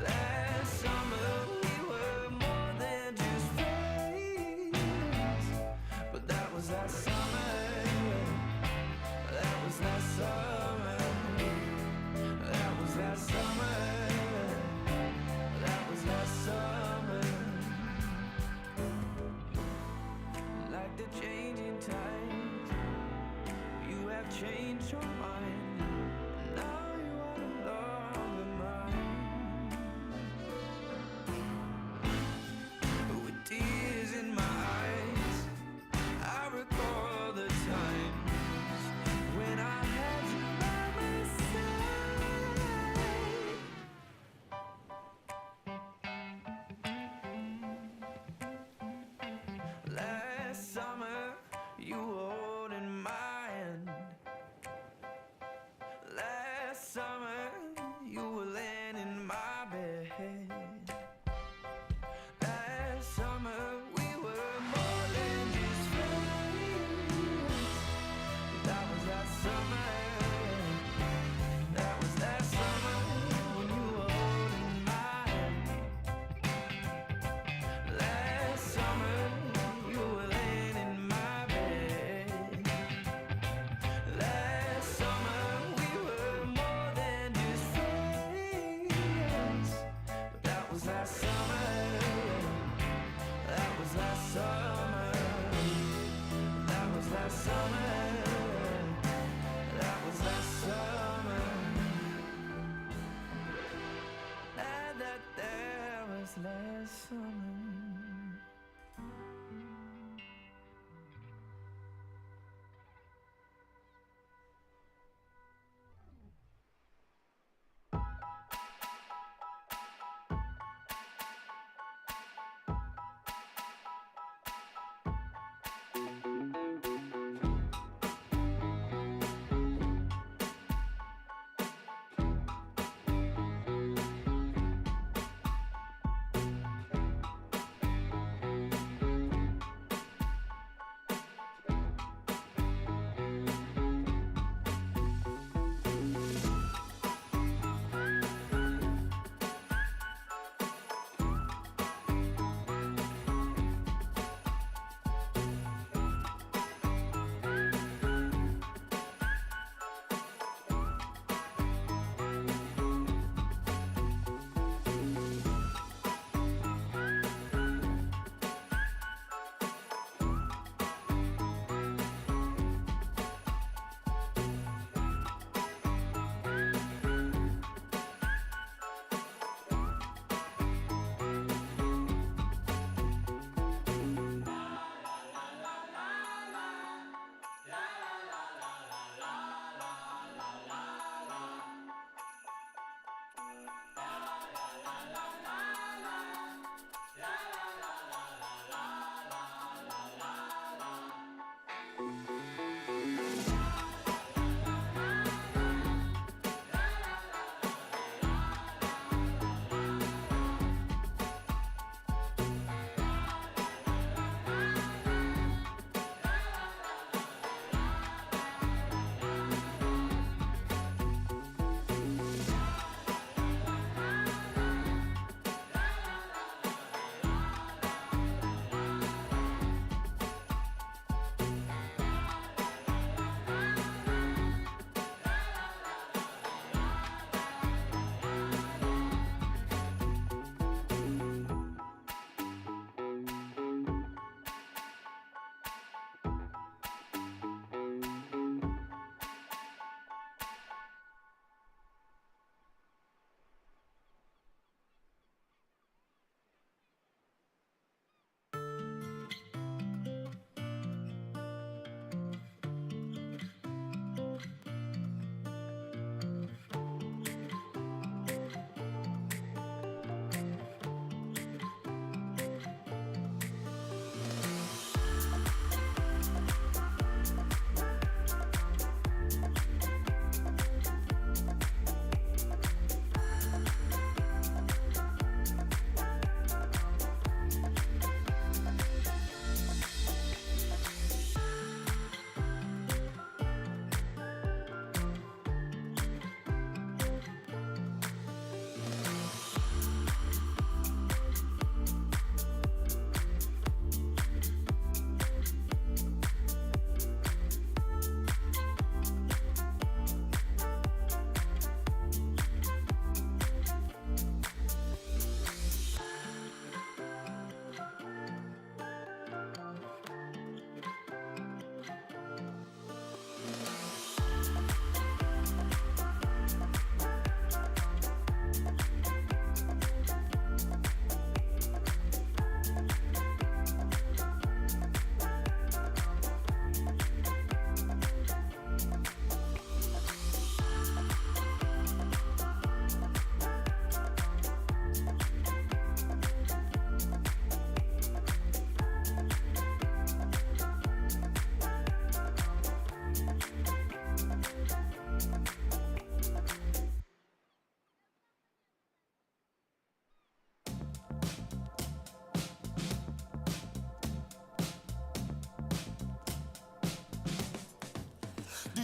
Last summer we were more than just friends. But that was last summer. That was last summer. That was last summer. That was last summer. Like the changing tides, you have changed your mind. Now you are no longer mine. With tears in my eyes, I recall the times when I had you by my side. Last summer you were holding my hand. Last summer you were laying in my bed. Last summer we were more than just friends. That was last summer. That was last summer when you were holding my hand. Last summer you were laying in my bed. Last summer we were more than just friends. But that was last summer. That was last summer. That was last summer. That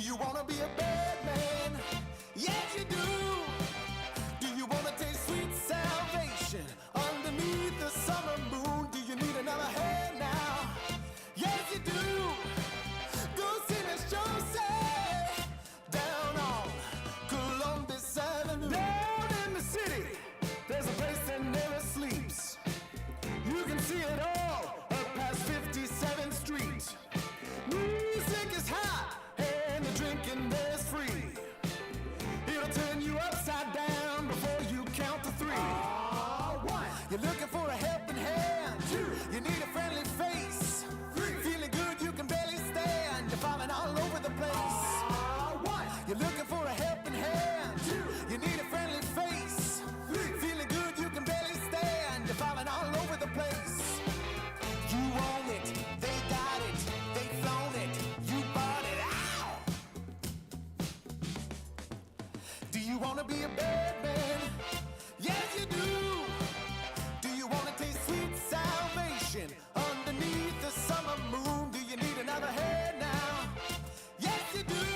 you wanna be a bad man? Yes, you do. Do you wanna taste sweet salvation underneath the summer moon? Do you need another hand now? Yes, you do. Go see Miss Josie down on Columbus Avenue. Down in the city, there's a place that never sleeps. You can see it all up past 57th Street. Music is hot and the drinking there's free. It'll turn you upside down before you count to three. One, you're looking for a helping hand. Two, you need a friendly face. Three, feeling good you can barely stand. You're falling all over the place. One, you're looking for a helping hand. Two, you need a friendly face. Three, feeling good you can barely stand. You're falling all over the place. You own it, they got it, they flown it, you bought it. Ow! Do you wanna be a bad man? Yes, you do. Do you wanna taste sweet salvation underneath the summer moon? Do you need another hand now? Yes, you do.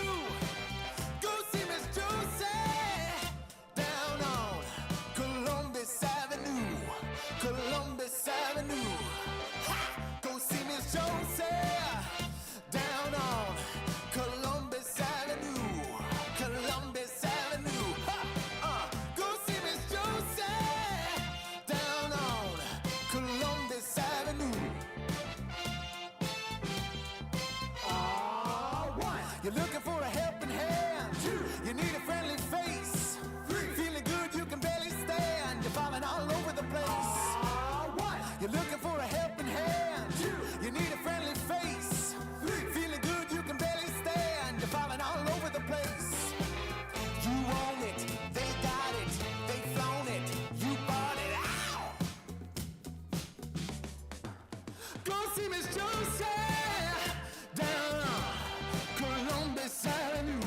Go see Miss Josie down on Columbus Avenue. Columbus Avenue. Ha! Go see Miss Josie down on Columbus Avenue. Columbus Avenue. Ha! Go see Miss Josie down on Columbus Avenue. One, you're looking for a helping hand. Two, you need a friendly face. Three, feeling good you can barely stand. You're falling all over the place. One, you're looking for a helping hand. Two, you need a friendly face. Three, feeling good you can barely stand. You're falling all over the place. You own it, they got it, they flown it, you bought it. Ow! Go see Miss Josie down on Columbus Avenue.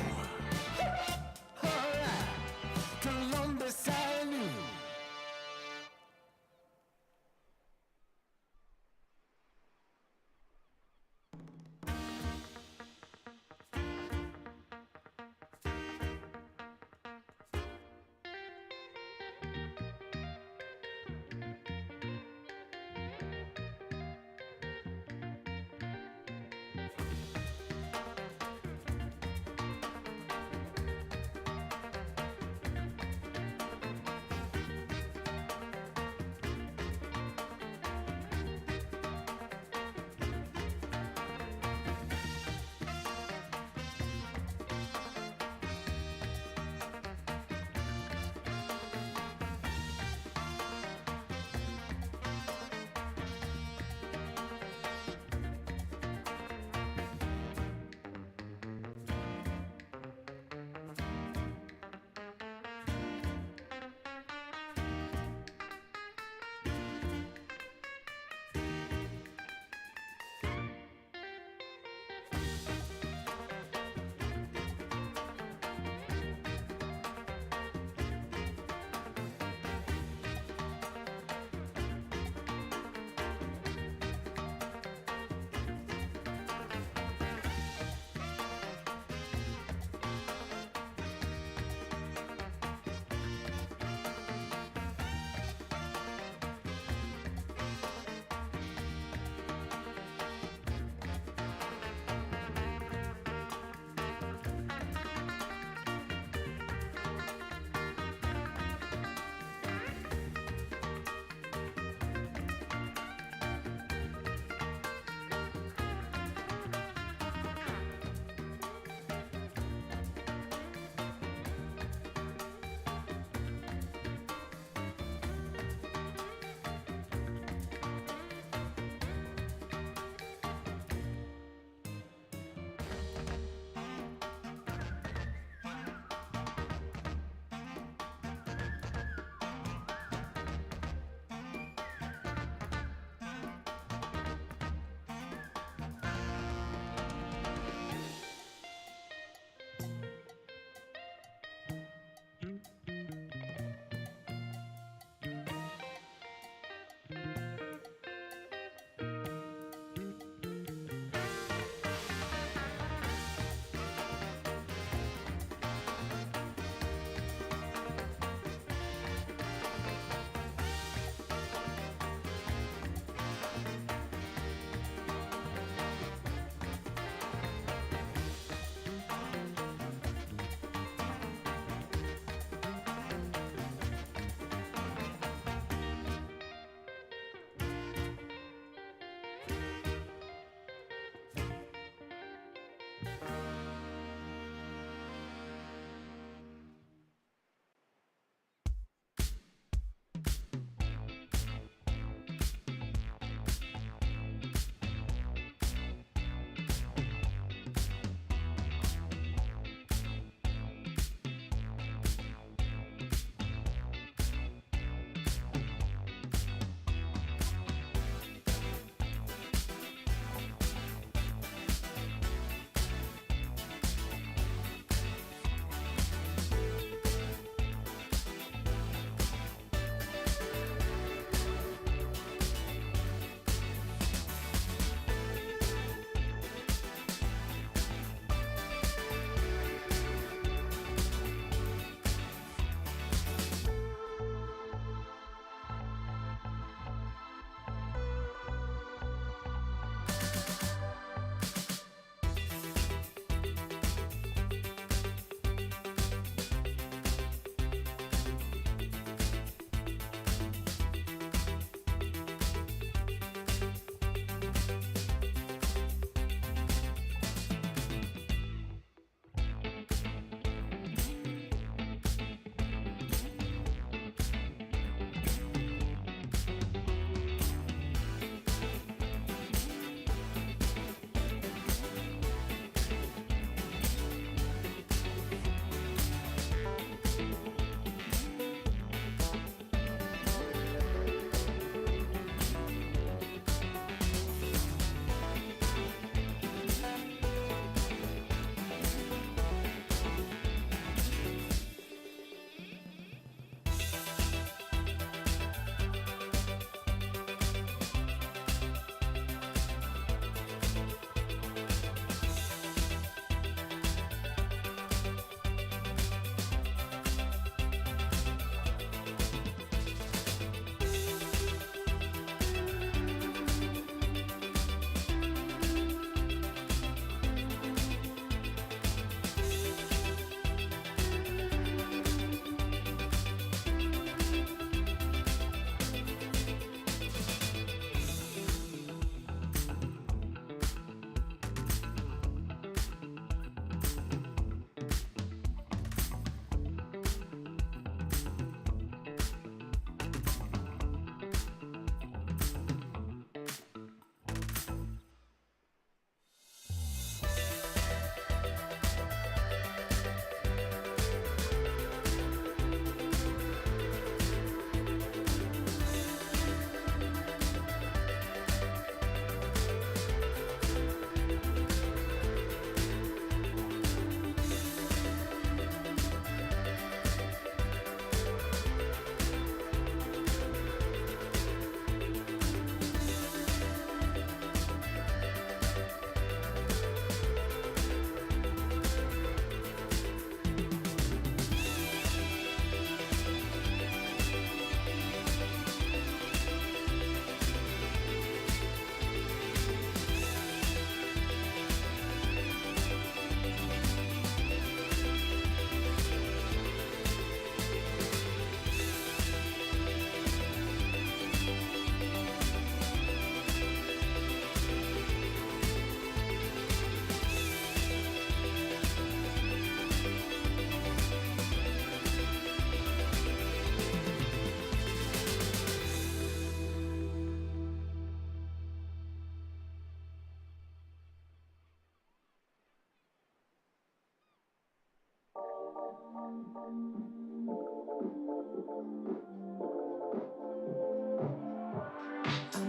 I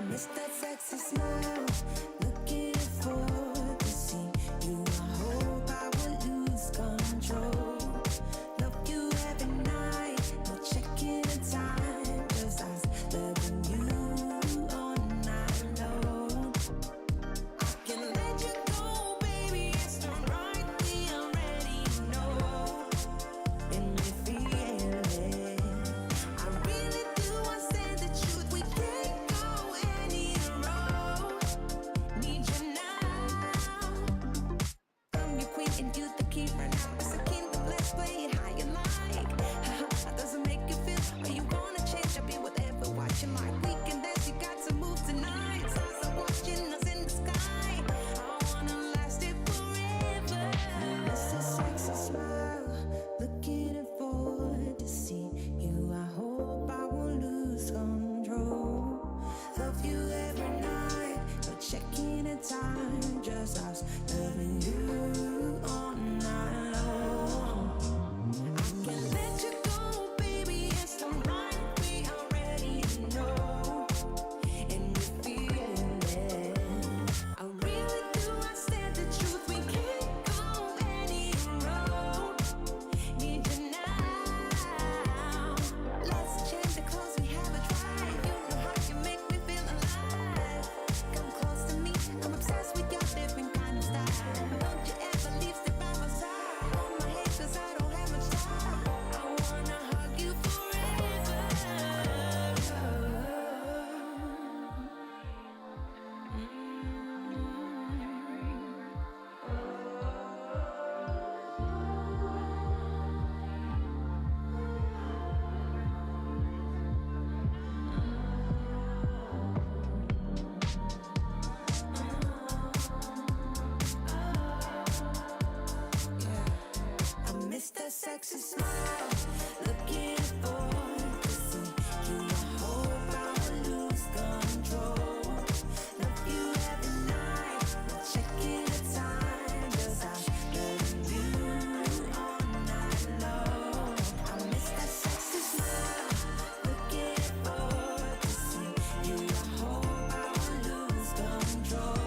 miss that sexy smile, looking forward to see you. I hope I will lose control. Love you every night, no checking the time, just us loving you all night long. I can let you go, baby, it's the right thing, I'm ready, you know. And we feel it. I really do, I said the truth, we can't go any road. Need you now. I'm your queen and you the king right now. It's a kingdom, let's play it how you like. How does it make you feel? Or you wanna change? I'll be whatever, watching my we can dance, you got to move tonight. Stars are watching us in the sky. I wanna last it forever. It's a sexy smile, looking forward to see you. I hope I won't lose control. Love you every night, no checking the time, just us loving you all night long. I can let you go, baby, it's the right way, I already know. And we feel it. I really do, I said the truth, we can't go any road. Need you now. Let's change the clothes, we have a drive. You know how you make me feel alive. Come close to me, I'm obsessed with your different kind of style. Don't you ever leave, step by my side. Hold my hand, 'cause I don't have much time. I wanna hug you forever. I miss that sexy smile, looking forward to see you. I hope I will lose control. Love you every night, no checking the time, just us loving you all night long. I miss that sexy smile, looking forward to see you. I hope I will lose control.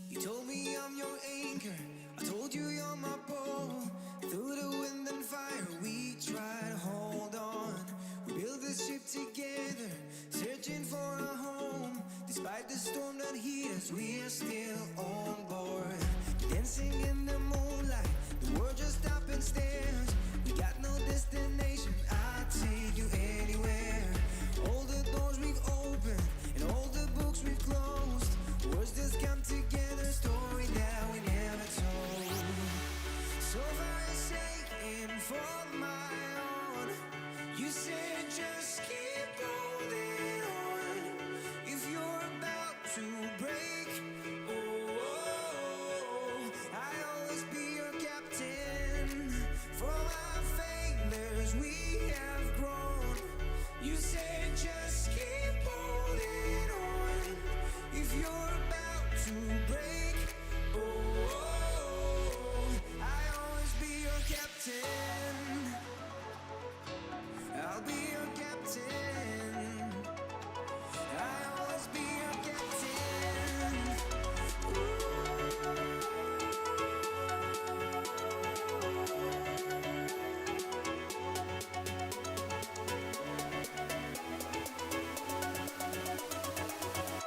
You told me I'm your anchor, I told you you're my pole. Through the wind and fire we try to hold on. We build this ship together, searching for a home. Despite the storm that hit us, we are still on board. Dancing in the moonlight, the world just stops and stares. We got no destination, I'll take you anywhere. All the doors we've opened and all the books we've closed. Words just come together, story that we never told. So far saying for my own, you said just keep holding on. If you're about to break, oh, I'll always be your captain. For our failures we have grown. You said just keep holding on. If you're about to break, oh, I'll always be your captain. I'll be your captain. I'll always be your captain.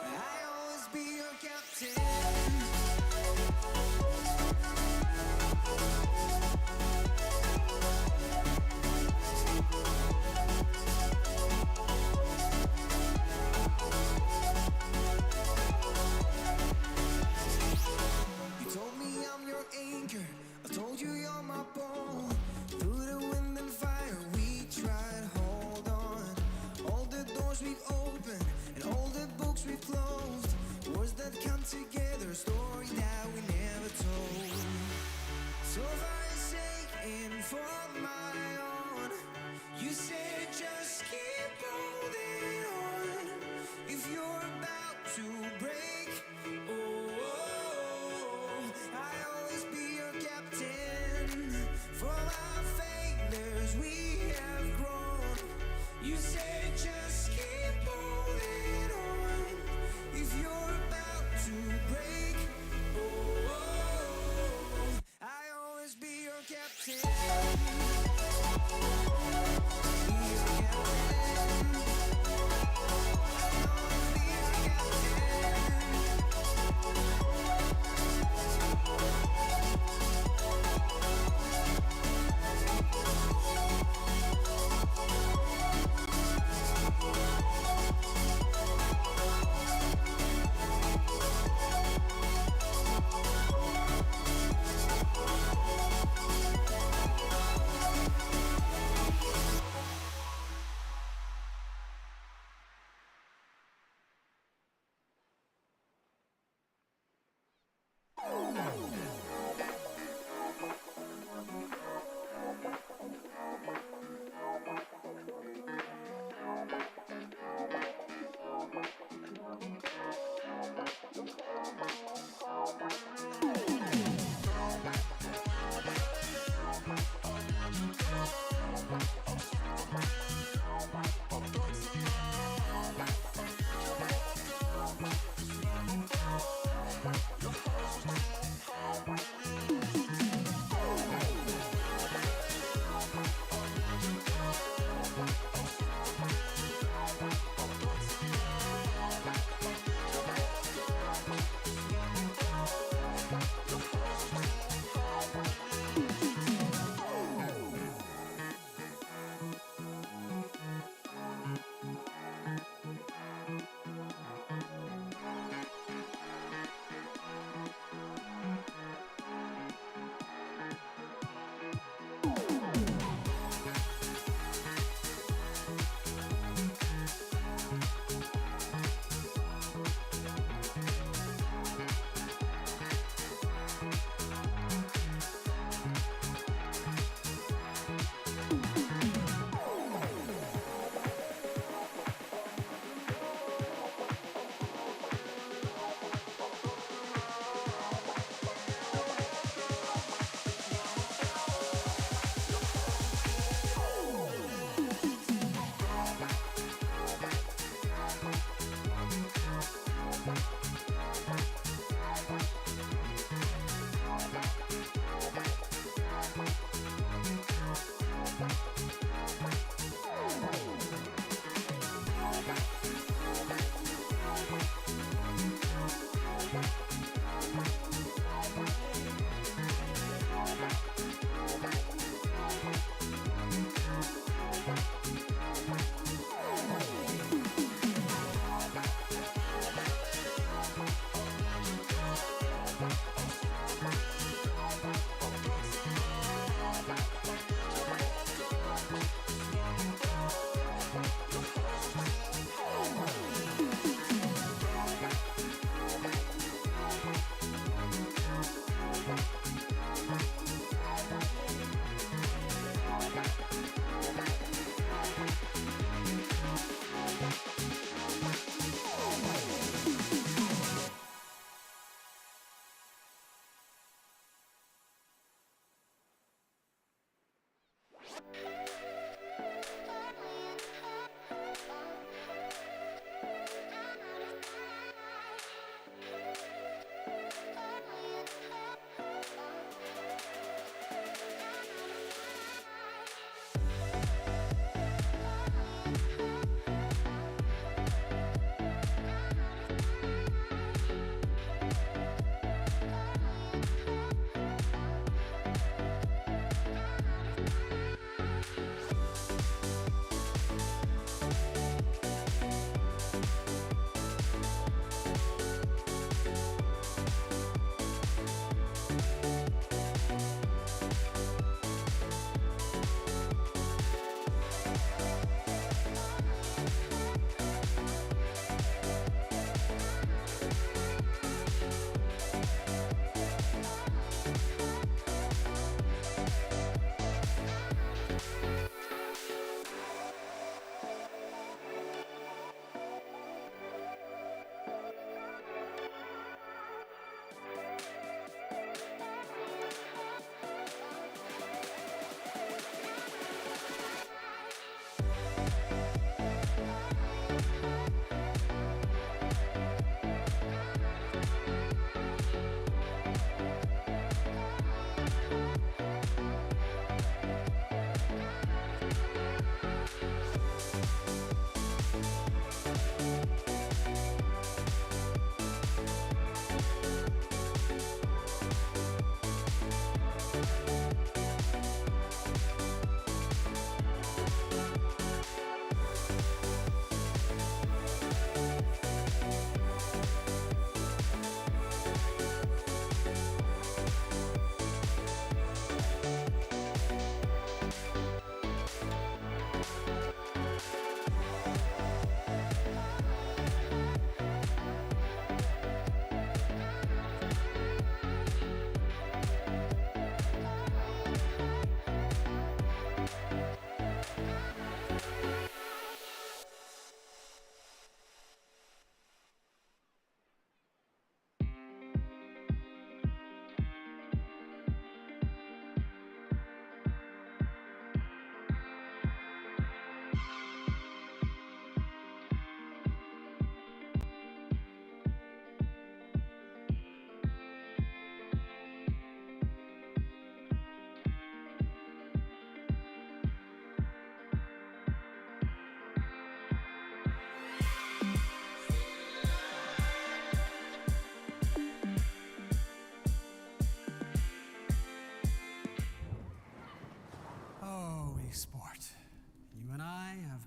I'll always be your captain. You told me I'm your anchor, I told you you're my pole. Through the wind and fire we try to hold on. All the doors we've opened and all the books we've closed. Words that come together, a story that we never told. So far saying for my own, you said just keep holding on. If you're about to break, oh, I'll always be your captain. For our failures we have grown. You said just keep holding on. If you're about to break, oh, I'll always be your captain.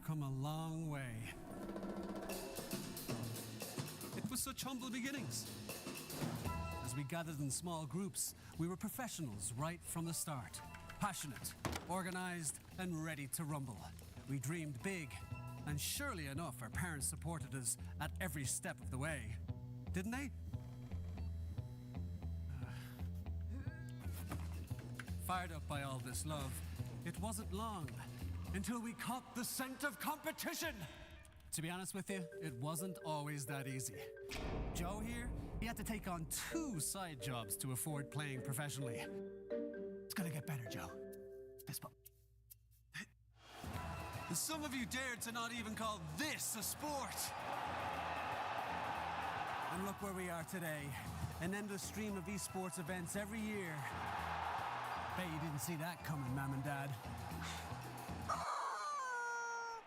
come a long way. It was such humble beginnings. As we gathered in small groups, we were professionals right from the start. Passionate, organized, and ready to rumble. We dreamed big, and surely enough, our parents supported us at every step of the way. Didn't they? Fired up by all this love, it wasn't long until we caught the scent of competition. To be honest with you, it wasn't always that easy. Joe here, he had to take on 2 side jobs to afford playing professionally. It's gonna get better, Joe. Fist bump. And some of you dared to not even call this a sport. And look where we are today. An endless stream of esports events every year. Bet you didn't see that coming, Mom and Dad.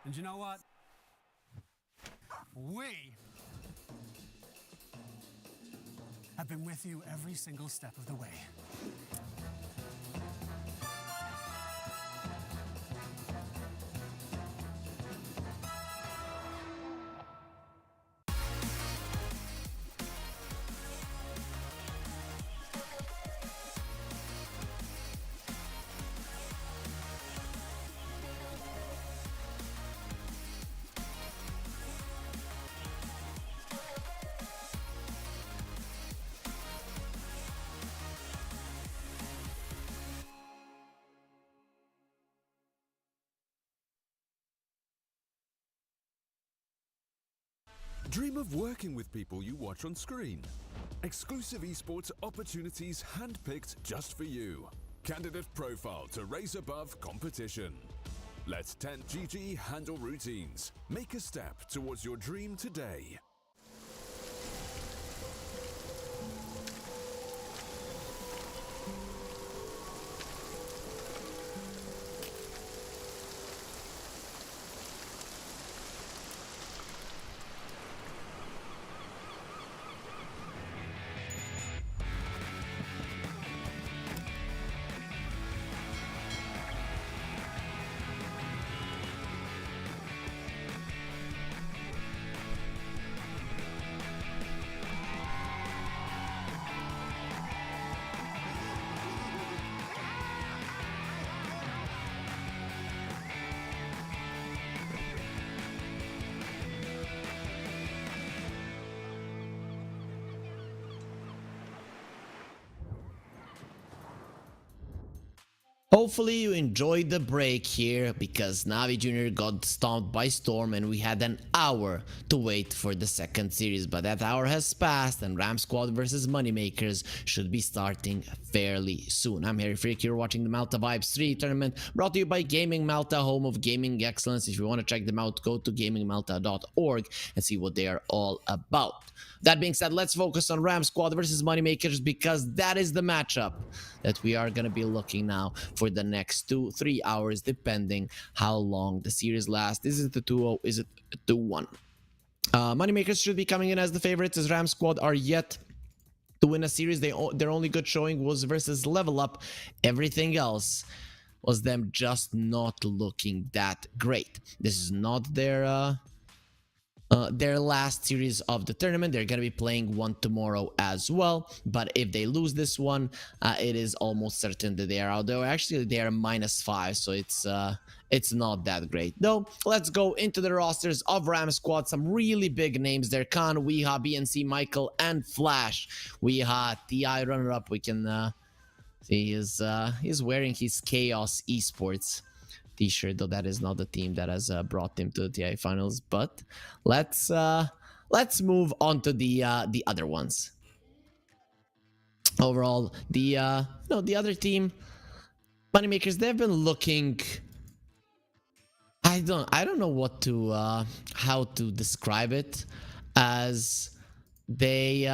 And you know what? have been with you every single step of the way. Dream of working with people you watch on screen. Exclusive esports opportunities handpicked just for you. Candidate profile to raise above competition. Let 10GG handle routines. Make a step towards your dream today. Hopefully you enjoyed the break here, because Navi Jr. got stomped by Storm and we had an hour to wait for the second series, but that hour has passed and Ram Squad versus Moneymakers should be starting fairly soon. I'm Harry Freak, you're watching the Malta Vibes 3 tournament, brought to you by Gaming Malta, home of gaming excellence. If you want to check them out, go to gamingmalta.org and see what they are all about. That being said, let's focus on Ram Squad versus Moneymakers, because that is the matchup that we are going to be looking now for the next 2-3 hours, depending how long the series lasts. Is it the 2-0? Is it 2-1? Moneymakers should be coming in as the favorites, as Ram Squad are yet to win a series. Their only good showing was versus Level Up. Everything else was them just not looking that great. This is not their last series of the tournament. They're going to be playing one tomorrow as well, but if they lose this one, it is almost certain that they are out. Though actually they are -5, so it's not that great. Though let's go into the rosters of Ram Squad. Some really big names there: Khan, Weeha, BNC, Michael, and Flash. Weeha, TI runner-up. We can see he's wearing his Chaos Esports t-shirt, though that is not the team that has brought him to the TI finals. But let's move on to the other ones. Overall, the other team, Moneymakers, they've been looking, I don't know what to how to describe it, as they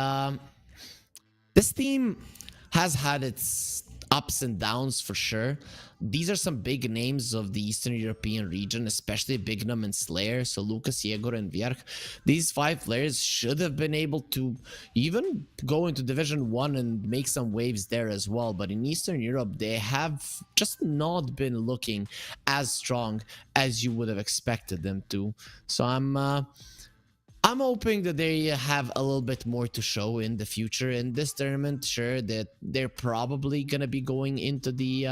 this team has had its ups and downs for sure. These are some big names of the Eastern European region, especially Bignum and Slayer, so Lucas, Yegor, and Vierk. These 5 players should have been able to even go into Division 1 and make some waves there as well, but in Eastern Europe, they have just not been looking as strong as you would have expected them to. So I'm hoping that they have a little bit more to show in the future in this tournament. Sure, that they're probably gonna be going into the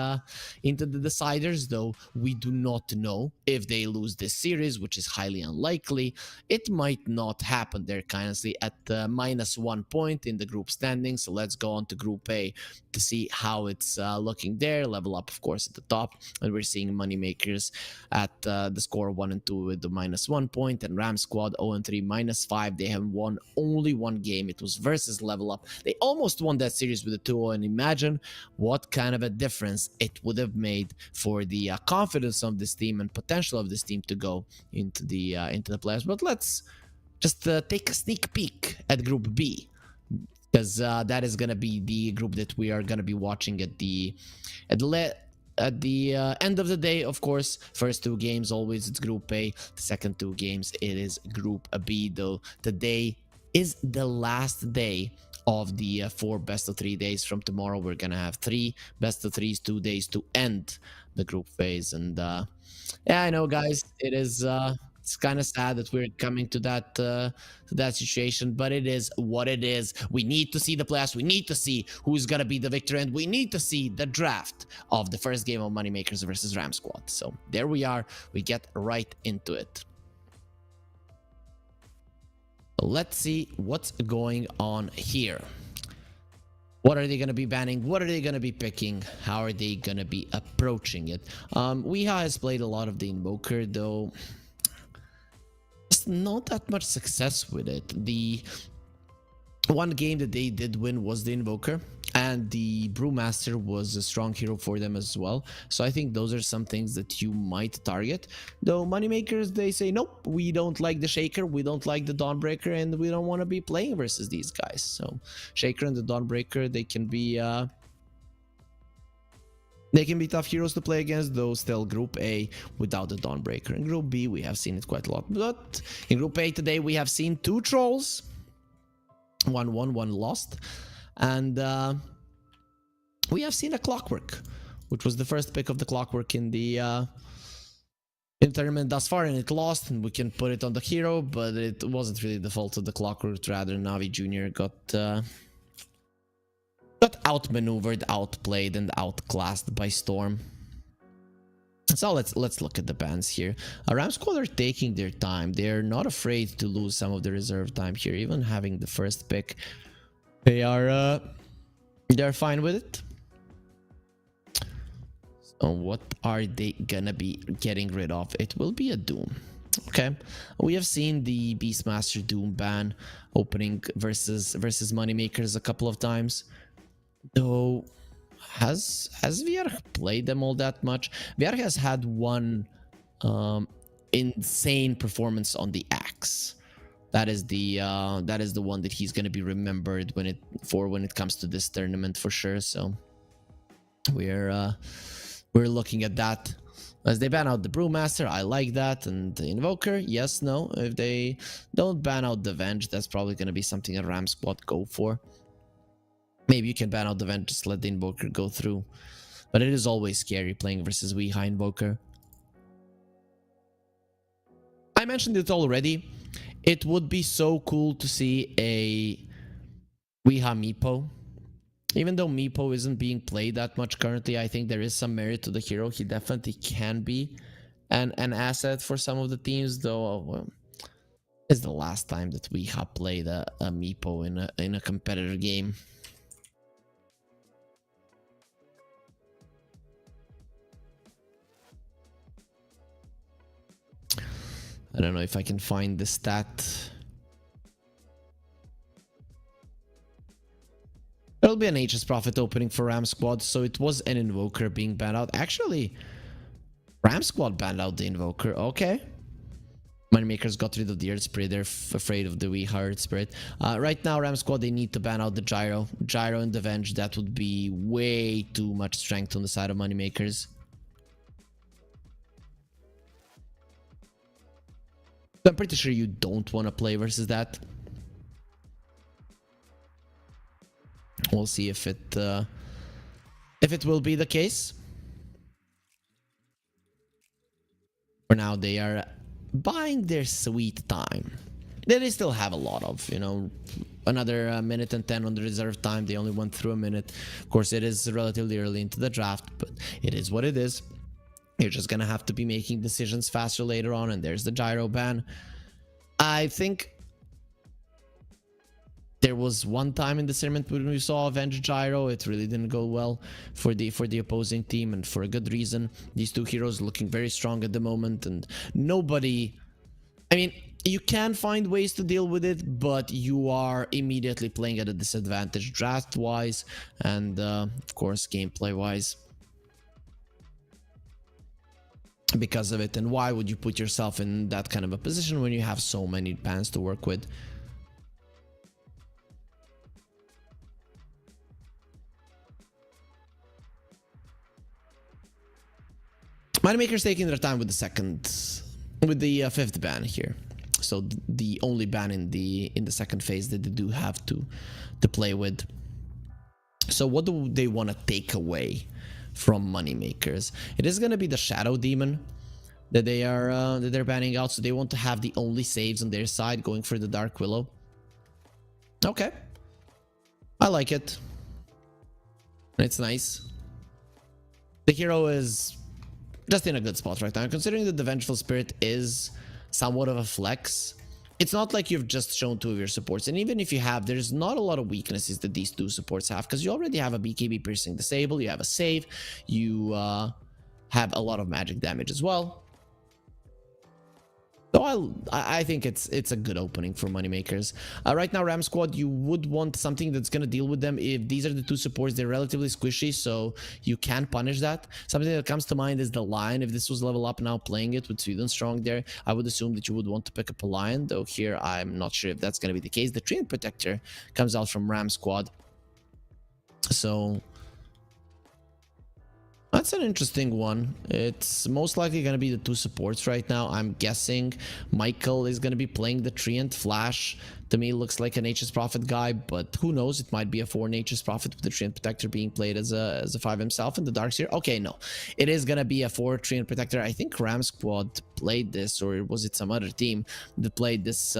deciders, though we do not know if they lose this series, which is highly unlikely. It might not happen. They're currently at -1 point in the group standing. So let's go on to Group A to see how it's looking there. Level Up, of course, at the top, and we're seeing Moneymakers at the score 1 and 2 with the -1 point, and Ram Squad 0 and 3 -5. They have won only one game. It was versus Level Up. They almost won that series with a 2-0, and imagine what kind of a difference it would have made for the confidence of this team and potential of this team to go into the playoffs. But let's just take a sneak peek at Group B, because that is gonna be the group that we are gonna be watching at the end of the day. Of course, first 2 games always it's Group A, the second 2 games it is Group B, though today is the last day of the 4 best of 3 days. From tomorrow we're gonna have 3 best of 3s, 2 days to end the group phase. And yeah, I know, guys, it's kind of sad that we're coming to that situation, but it is what it is. We need to see the playoffs. We need to see who's gonna be the victor, and we need to see the draft of the first game of Moneymakers versus Ram Squad. So there we are. We get right into it. Let's see what's going on here. What are they going to be banning? What are they going to be picking? How are they going to be approaching it? Weeha has played a lot of the Invoker, though not that much success with it. The one game that they did win was the Invoker, and the Brewmaster was a strong hero for them as well. So I think those are some things that you might target. Though Moneymakers, they say, nope, we don't like the Shaker, we don't like the Dawnbreaker, and we don't want to be playing versus these guys. So Shaker and the Dawnbreaker, they can be tough heroes to play against, though still Group A without the Dawnbreaker. In Group B, we have seen it quite a lot. But in Group A today, we have seen 2 Trolls. 1 won, 1 lost. And we have seen a Clockwork, which was the first pick of the Clockwork in the tournament thus far, and it lost, and we can put it on the hero, but it wasn't really the fault of the Clockwork. Rather, Navi Jr. got outmaneuvered, outplayed, and outclassed by Storm. So let's look at the bans here. Ram Squad are taking their time. They're not afraid to lose some of the reserve time here, even having the first pick. They're fine with it. So what are they gonna be getting rid of? It will be a Doom. Okay, we have seen the Beastmaster Doom ban opening versus Moneymakers a couple of times. Though, has VR played them all that much? VR has had one insane performance on the Axe. That is the one that he's going to be remembered when it comes to this tournament for sure. So we're looking at that. As they ban out the Brewmaster, I like that. And the Invoker, yes, no. If they don't ban out the Venge, that's probably going to be something a Ram Squad go for. Maybe you can ban out the Venge, just let the Invoker go through. But it is always scary playing versus Weeha Invoker. I mentioned it already. It would be so cool to see a Weeha Meepo. Even though Meepo isn't being played that much currently, I think there is some merit to the hero. He definitely can be an asset for some of the teams, though. Well, it's the last time that Weeha played a Meepo in a competitor game. I don't know if I can find the stat. There'll be an HS Prophet opening for Ram Squad, so it was an Invoker being banned out. Actually, Ram Squad banned out the Invoker. Okay. Moneymakers got rid of the Earth Spirit. They're afraid of the Weeha Earth Spirit. Right now, Ram Squad, they need to ban out the Gyro. Gyro and the Venge, that would be way too much strength on the side of Moneymakers. I'm pretty sure you don't want to play versus that. We'll see if it will be the case. For now, they are buying their sweet time. They still have a lot of, another minute and 10 on the reserve time. They only went through a minute. Of course, it is relatively early into the draft, but it is what it is. You're just gonna have to be making decisions faster later on, and there's the Gyro ban. I think there was one time in the tournament when we saw Avenge Gyro. It really didn't go well for the opposing team, and for a good reason. These two heroes looking very strong at the moment, and nobody... I mean, you can find ways to deal with it, but you are immediately playing at a disadvantage draft-wise and, of course, gameplay-wise. Because of it. And why would you put yourself in that kind of a position when you have so many bans to work with? Moneymakers taking their time with the fifth ban here. So the only ban in the second phase that they do have to play with. So what do they want to take away from Moneymakers? It is going to be the Shadow Demon that they're banning out. So they want to have the only saves on their side, going for the Dark Willow. Okay, I like it. It's nice. The hero is just in a good spot right now, considering that the Vengeful Spirit is somewhat of a flex. It's not like you've just shown 2 of your supports, and even if you have, there's not a lot of weaknesses that these 2 supports have, because you already have a BKB piercing disable, you have a save, you have a lot of magic damage as well. So I think it's a good opening for Moneymakers. Right now, Ram Squad, you would want something that's going to deal with them. If these are the 2 supports, they're relatively squishy, so you can punish that. Something that comes to mind is the Lion. If this was level up now, playing it with Sweden Strong there, I would assume that you would want to pick up a Lion, though here I'm not sure if that's going to be the case. The Treant Protector comes out from Ram Squad. So that's an interesting one. It's most likely going to be the 2 supports right now. I'm guessing Michael is going to be playing the Treant. Flash, to me, looks like a Nature's Prophet guy, but who knows? It might be a 4 Nature's Prophet with the Treant Protector being played as a 5 himself in the Darkseer. Okay, no. It is going to be a 4 Treant Protector. I think Ram Squad played this, or was it some other team that played this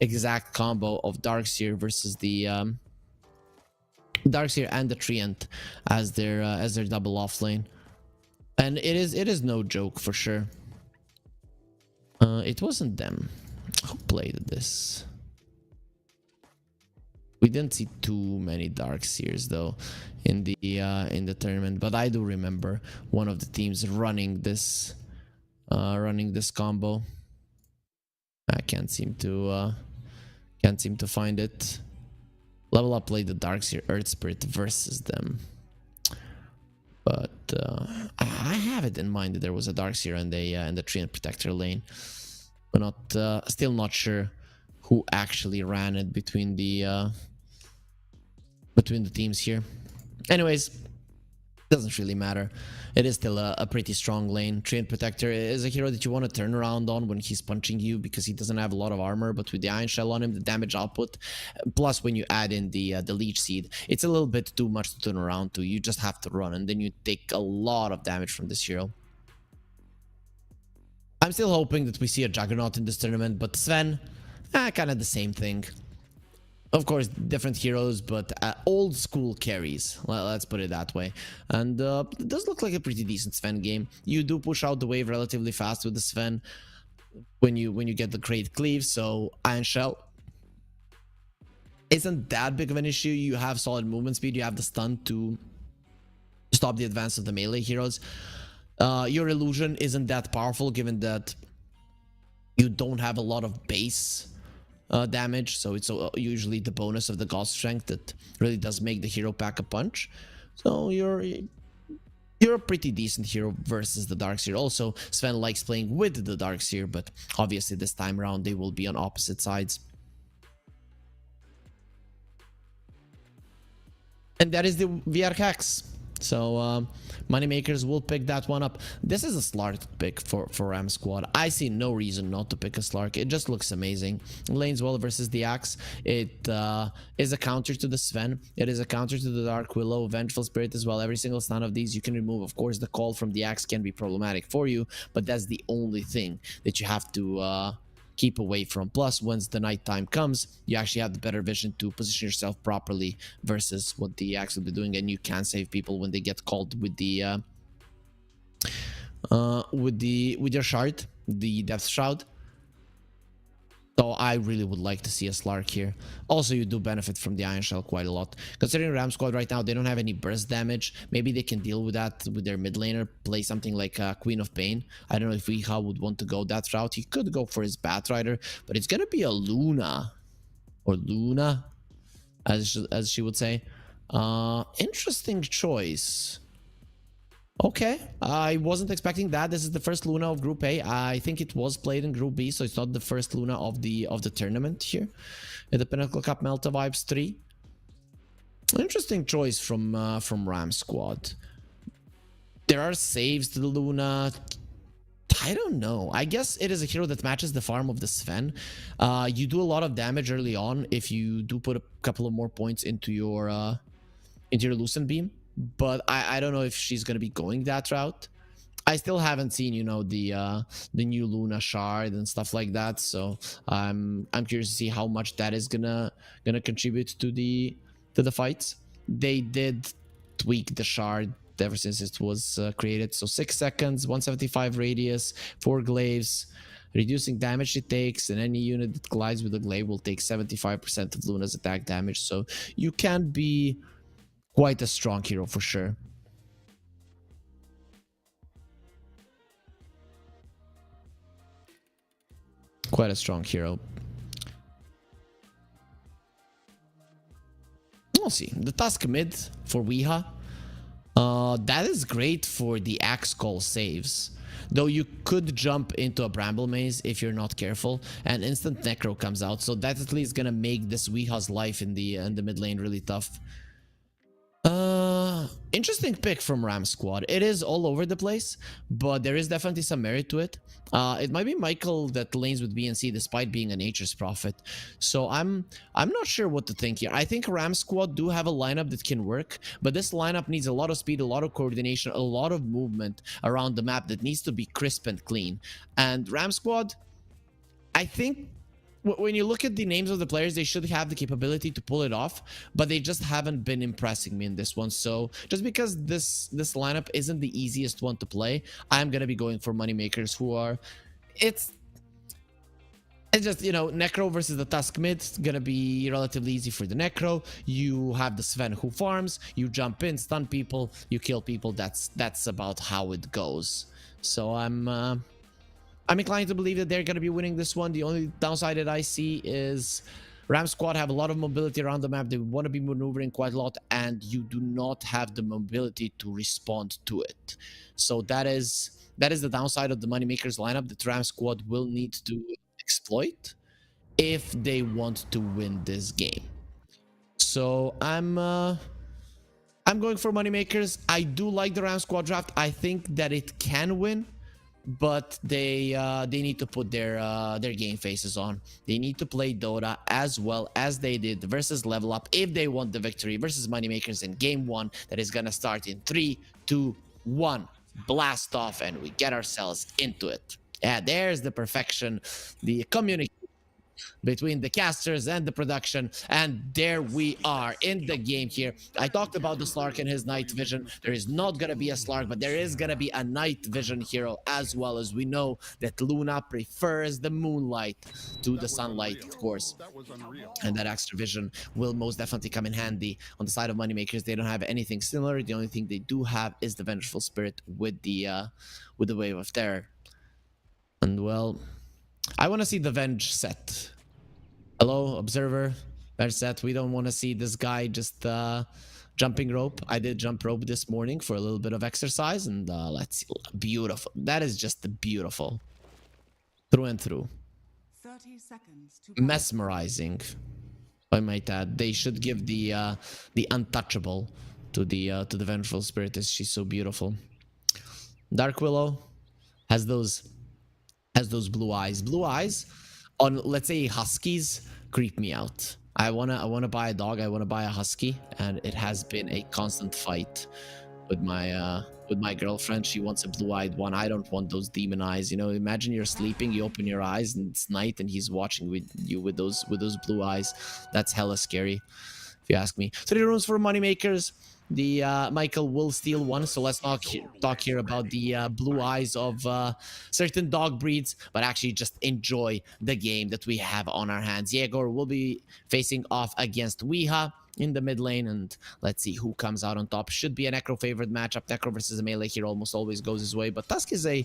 exact combo of Darkseer versus the Darkseer and the Treant as their double off lane, and it is no joke for sure. It wasn't them who played this. We didn't see too many Darkseers though in the tournament, but I do remember one of the teams running this combo. I can't seem to find it. Level Up played the Darkseer Earth Spirit versus them, but I have it in mind that there was a Darkseer and the Treant Protector lane, but still not sure who actually ran it between the teams here. Anyways, doesn't really matter. It is still a pretty strong lane. Treant Protector is a hero that you want to turn around on when he's punching you, because he doesn't have a lot of armor, but with the Iron Shell on him, the damage output, plus when you add in the Leech Seed, it's a little bit too much to turn around to. You just have to run, and then you take a lot of damage from this hero. I'm still hoping that we see a Juggernaut in this tournament, but Sven, kind of the same thing. Of course, different heroes, but old school carries. Well, let's put it that way. And it does look like a pretty decent Sven game. You do push out the wave relatively fast with the Sven when you get the Great Cleave. So Iron Shell isn't that big of an issue. You have solid movement speed. You have the stun to stop the advance of the melee heroes. Your illusion isn't that powerful, given that you don't have a lot of base damage, so it's usually the bonus of the God Strength that really does make the hero pack a punch. So you're a pretty decent hero versus the Darkseer. Also, Sven likes playing with the Darkseer, but obviously this time around they will be on opposite sides. And that is the VR hacks. So Moneymakers will pick that one up. This is a Slark pick for Ram Squad. I see no reason not to pick a Slark. It just looks amazing. Lanes well versus the Axe. It is a counter to the Sven. It is a counter to the Dark Willow, Vengeful Spirit as well. Every single stun of these you can remove. Of course, the call from the Axe can be problematic for you, but that's the only thing that you have to keep away from. Plus, once the nighttime comes, you actually have the better vision to position yourself properly versus what the Axe will be doing, and you can save people when they get called with the with your shard, the Death Shroud. So I really would like to see a Slark here. Also, you do benefit from the Iron Shell quite a lot. Considering Ram Squad right now, they don't have any burst damage. Maybe they can deal with that with their mid laner. Play something like Queen of Pain. I don't know if Weeha would want to go that route. He could go for his Batrider, but it's going to be a Luna. Or Luna, as she would say. Interesting choice. Okay, I wasn't expecting that. This is the first Luna of Group A. I think it was played in Group B, so it's not the first Luna of the tournament here at the Pinnacle Cup Malta Vibes 3. Interesting choice from Ram Squad. There are saves to the Luna I don't know. I guess it is a hero that matches the farm of the Sven. You do a lot of damage early on if you do put a couple of more points into your Lucent Beam. But I don't know if she's gonna be going that route. I still haven't seen, you know, the new Luna shard and stuff like that. So I'm curious to see how much that is gonna contribute to the fights. They did tweak the shard ever since it was created. So 6 seconds, 175 radius, 4 glaives, reducing damage it takes, and any unit that collides with a glaive will take 75% of Luna's attack damage. So you can be quite a strong hero for sure. Quite a strong hero. We'll see. The Tusk mid for Weeha. That is great for the Axe Call saves. Though you could jump into a Bramble Maze if you're not careful, and instant Necro comes out. So that at least gonna make this Weeha's life in the mid lane really tough. Interesting pick from Ram squad. It is all over the place, but there is definitely some merit to it. It might be Michael that lanes with BNC despite being a Nature's Prophet. So I'm not sure what to think here. I think Ram squad do have a lineup that can work, but this lineup needs a lot of speed, a lot of coordination, a lot of movement around the map that needs to be crisp and clean. And Ram squad, I think when you look at the names of the players, they should have the capability to pull it off, but they just haven't been impressing me in this one. So just because this lineup isn't the easiest one to play, I'm gonna be going for Moneymakers, who are it's just, you know, Necro versus the Tusk mid. It's gonna be relatively easy for the Necro. You have the Sven who farms, you jump in, stun people, you kill people. That's about how it goes. So I'm inclined to believe that they're going to be winning this one. The only downside that I see is Ram squad have a lot of mobility around the map. They want to be maneuvering quite a lot, and you do not have the mobility to respond to it. So that is the downside of the Moneymakers lineup that Ram squad will need to exploit if they want to win this game. So I'm going for Moneymakers. I do like the Ram squad draft. I think that it can win, but they need to put their game faces on. They need to play Dota as well as they did versus Level Up if they want the victory versus Moneymakers in game 1 that is gonna start in 3, 2, 1. Blast off, and we get ourselves into it. Yeah, there's the perfection, the communication between the casters and the production, and there we are in the game here. I talked about the Slark and his night vision. There is not gonna be a Slark, but there is gonna be a night vision hero, as well as we know that Luna prefers the moonlight to the sunlight, of course, and that extra vision will most definitely come in handy. On the side of Moneymakers, they don't have anything similar. The only thing they do have is the Vengeful Spirit with the Wave of Terror. And well, I want to see the Venge set. Hello, observer. Venge set. We don't want to see this guy just jumping rope. I did jump rope this morning for a little bit of exercise, and let's see. Beautiful. That is just beautiful. Through and through. 30 seconds to Mesmerizing, I might add. They should give the untouchable to the Vengeful Spirit, as she's so beautiful. Dark Willow has those blue eyes. Blue eyes on, let's say, huskies creep me out. I wanna buy a dog. I wanna buy a husky, and it has been a constant fight with my girlfriend. She wants a blue-eyed one. I don't want those demon eyes. You know, imagine you're sleeping, you open your eyes, and it's night, and he's watching with those blue eyes. That's hella scary, if you ask me. 3 rooms for Moneymakers. The Michael will steal one, so let's not talk here about the blue eyes of certain dog breeds, but actually just enjoy the game that we have on our hands. Yegor will be facing off against Weeha in the mid lane, and let's see who comes out on top. Should be a Necro favored matchup. Necro versus a melee hero almost always goes his way, but Tusk is the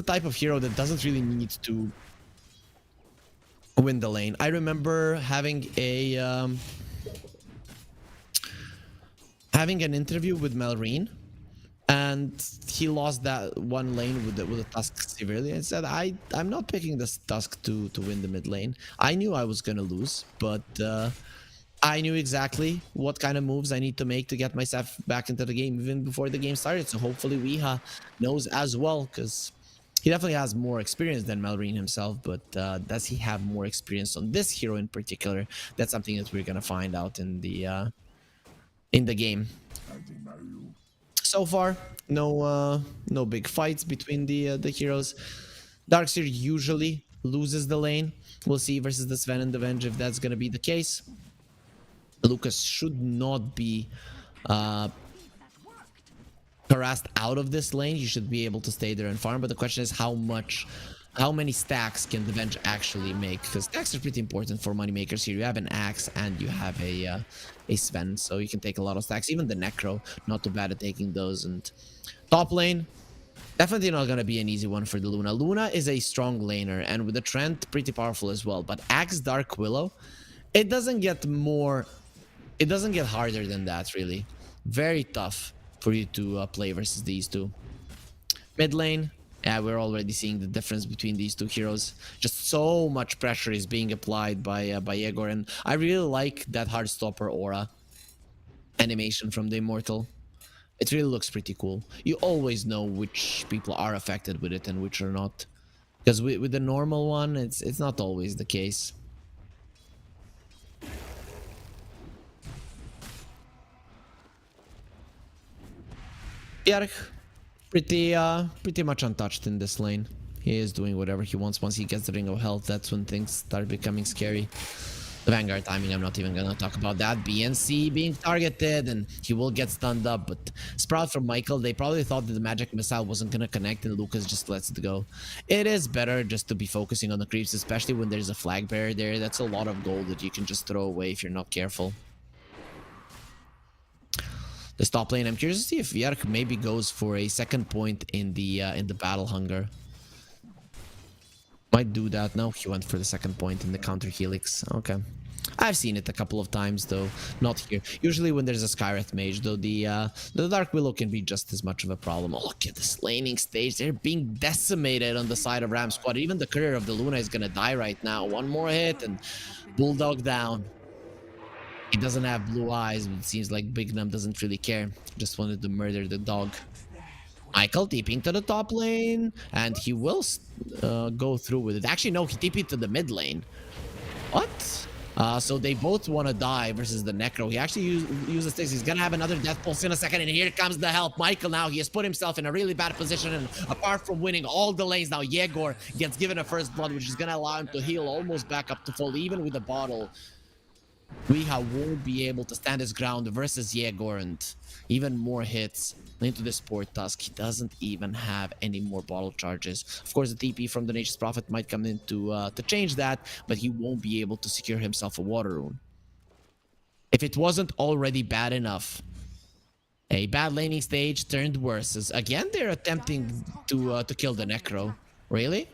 type of hero that doesn't really need to win the lane. I remember having an interview with Melreen, and he lost that one lane with the Tusk severely, and said, I'm not picking this Tusk to win the mid lane. I knew I was gonna lose, but I knew exactly what kind of moves I need to make to get myself back into the game even before the game started. So hopefully Weeha knows as well, because he definitely has more experience than Malrine himself. But does he have more experience on this hero in particular? That's something that we're gonna find out in the game. So far, no big fights between the heroes. Darkseer usually loses the lane. We'll see versus the Sven and the Venge if that's gonna be the case. Lucas should not be harassed out of this lane. He should be able to stay there and farm. But the question is how many stacks can the Venge actually make? Because stacks are pretty important for moneymakers here. You have an axe and you have a Sven, so you can take a lot of stacks. Even the Necro, not too bad at taking those. And top lane, definitely not going to be an easy one for the Luna. Luna is a strong laner, and with the Trent, pretty powerful as well. But Axe Dark Willow, it doesn't get harder than that, really. Very tough for you to play versus these two. Mid lane, yeah, we're already seeing the difference between these two heroes. Just so much pressure is being applied by Yegor, and I really like that Heartstopper aura animation from the Immortal. It really looks pretty cool. You always know which people are affected with it and which are not, because with the normal one, it's not always the case. Bjark, pretty much untouched in this lane. He is doing whatever he wants. Once he gets the Ring of Health, that's when things start becoming scary. The Vanguard timing, I'm not even gonna talk about that. BNC being targeted, and he will get stunned up. But Sprout from Michael, they probably thought that the magic missile wasn't gonna connect, and Lucas just lets it go. It is better just to be focusing on the creeps, especially when there's a flag bearer there. That's a lot of gold that you can just throw away if you're not careful. This top lane, I'm curious to see if Bjark maybe goes for a second point in the battle hunger. Might do that. No, he went for the second point in the counter helix. Okay. I've seen it a couple of times, though. Not here. Usually when there's a Skywrath mage, though, the Dark Willow can be just as much of a problem. Oh, look at this laning stage. They're being decimated on the side of Ram squad. Even the Courier of the Luna is gonna die right now. One more hit and Bulldog down. He doesn't have blue eyes, but it seems like Big Num doesn't really care. Just wanted to murder the dog. Michael TPing to the top lane, and he will go through with it. Actually, no, he TP'd to the mid lane. What? So they both want to die versus the Necro. He actually uses this. He's gonna have another death pulse in a second, and here comes the help. Michael now, he has put himself in a really bad position, and apart from winning all the lanes, now Yegor gets given a first blood, which is gonna allow him to heal almost back up to full, even with the bottle. Weeha won't be able to stand his ground versus Yegor, and even more hits into the Sport Tusk. He doesn't even have any more bottle charges. Of course, the TP from the Nature's Prophet might come in to change that, but he won't be able to secure himself a water rune. If it wasn't already bad enough, a bad laning stage turned worse. As again, they're attempting to kill the Necro. Really?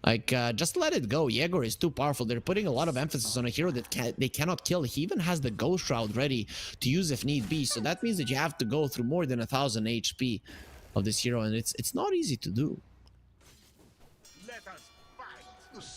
Like, just let it go. Yegor is too powerful. They're putting a lot of emphasis on a hero that they cannot kill. He even has the Ghost Shroud ready to use if need be. So that means that you have to go through more than 1000 HP of this hero, and it's not easy to do.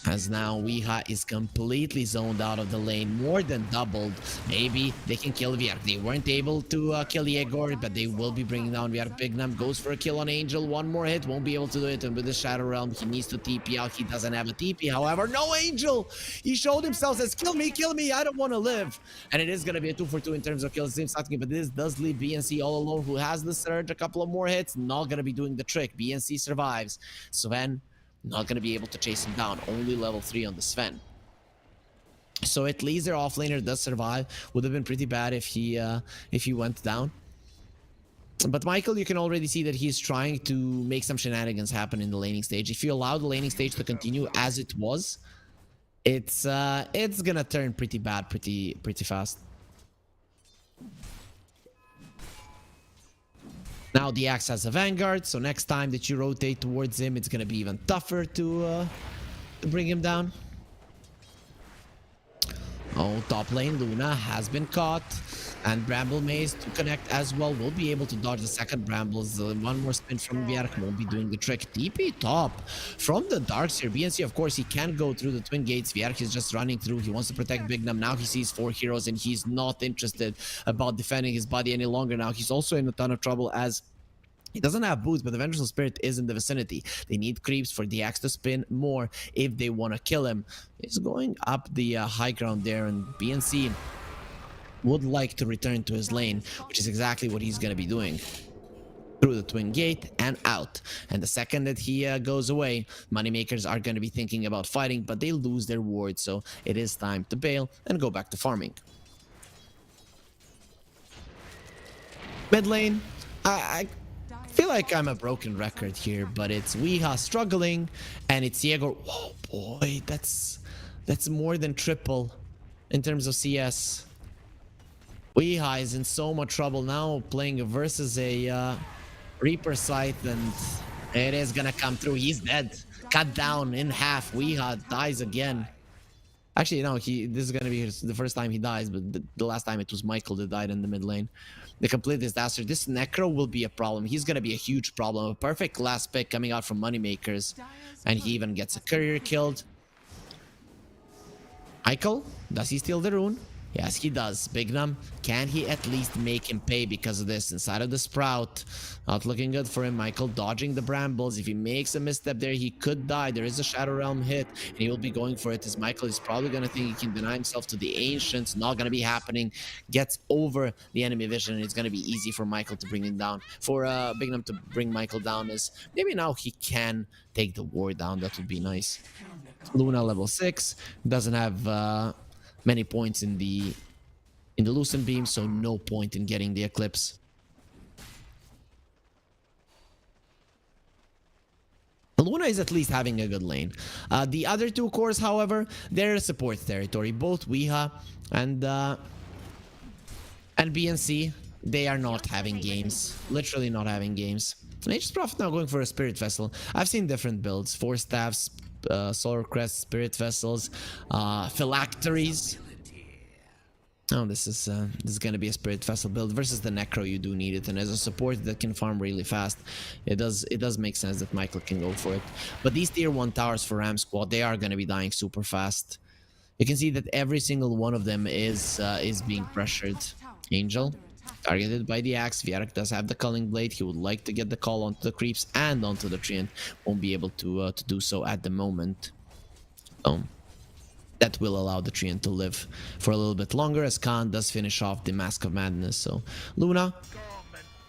As now Weeha is completely zoned out of the lane, more than doubled. Maybe they can kill Bjark. They weren't able to kill Yegor, but they will be bringing down Bjark. Bignam goes for a kill on Angel. One more hit, won't be able to do it. And with the Shadow Realm, he needs to TP out. He doesn't have a TP. However, no Angel! He showed himself, says, kill me, I don't want to live. And it is going to be a 2-for-2 in terms of kills. Seems something, but this does leave BNC all alone, who has the Surge. A couple of more hits, not going to be doing the trick. BNC survives. Sven not going to be able to chase him down. Only level 3 on the Sven. So at least their offlaner does survive. Would have been pretty bad if he went down. But Michael, you can already see that he's trying to make some shenanigans happen in the laning stage. If you allow the laning stage to continue as it was, it's gonna turn pretty bad pretty fast. Now the Axe has a Vanguard, so next time that you rotate towards him, it's gonna be even tougher to bring him down. Oh, top lane Luna has been caught, and Bramble Maze to connect as well. Will be able to dodge the second Brambles. One more spin from Vierk won't be doing the trick. TP top from the Darks here. BNC, of course, he can't go through the Twin Gates. Vierk is just running through. He wants to protect Bignum. Now he sees 4 heroes, and he's not interested about defending his body any longer. Now he's also in a ton of trouble as he doesn't have boots, but the Vengeful Spirit is in the vicinity. They need creeps for the axe to spin more if they want to kill him. He's going up the high ground there, and BNC would like to return to his lane, which is exactly what he's going to be doing. Through the Twin Gate and out. And the second that he goes away, Moneymakers are going to be thinking about fighting, but they lose their ward, so it is time to bail and go back to farming. Mid lane, I feel like I'm a broken record here, but it's Weeha struggling, and it's Yegor. Whoa, boy, that's more than triple in terms of CS. Weeha is in so much trouble now, playing versus a Reaper Scythe, and it is gonna come through. He's dead, cut down in half. Weeha dies again. Actually, no, this is gonna be the first time he dies, but the last time it was Michael that died in the mid lane. The complete disaster. This Necro will be a problem. He's gonna be a huge problem. A perfect last pick coming out from Moneymakers, and he even gets a courier killed. Michael, does he steal the rune? Yes, he does. Bignum, can he at least make him pay because of this? Inside of the Sprout, not looking good for him. Michael dodging the Brambles. If he makes a misstep there, he could die. There is a Shadow Realm hit, and he will be going for it, as Michael is probably going to think he can deny himself to the Ancients. Not going to be happening. Gets over the enemy vision, and it's going to be easy for Michael to bring him down. For Bignum to bring Michael down is maybe now he can take the ward down. That would be nice. Luna level 6. Doesn't have many points in the Lucent Beam, so no point in getting the Eclipse. Luna is at least having a good lane. The other two cores, however, they're support territory. Both Weeha and BNC, they are not having games. Literally not having games. Nature's Prophet now going for a Spirit Vessel. I've seen different builds. 4 staffs, Solar Crest, Spirit Vessels, Phylacteries. Oh, this is going to be a Spirit Vessel build versus the Necro. You do need it, and as a support that can farm really fast, it does make sense that Michael can go for it. But these tier 1 towers for Ram Squad, they are going to be dying super fast. You can see that every single one of them is being pressured. Angel targeted by the axe. Vierk does have the Culling Blade. He would like to get the call onto the creeps and onto the Treant. Won't be able to do so at the moment. That will allow the Treant to live for a little bit longer, as Khan does finish off the Mask of Madness. So Luna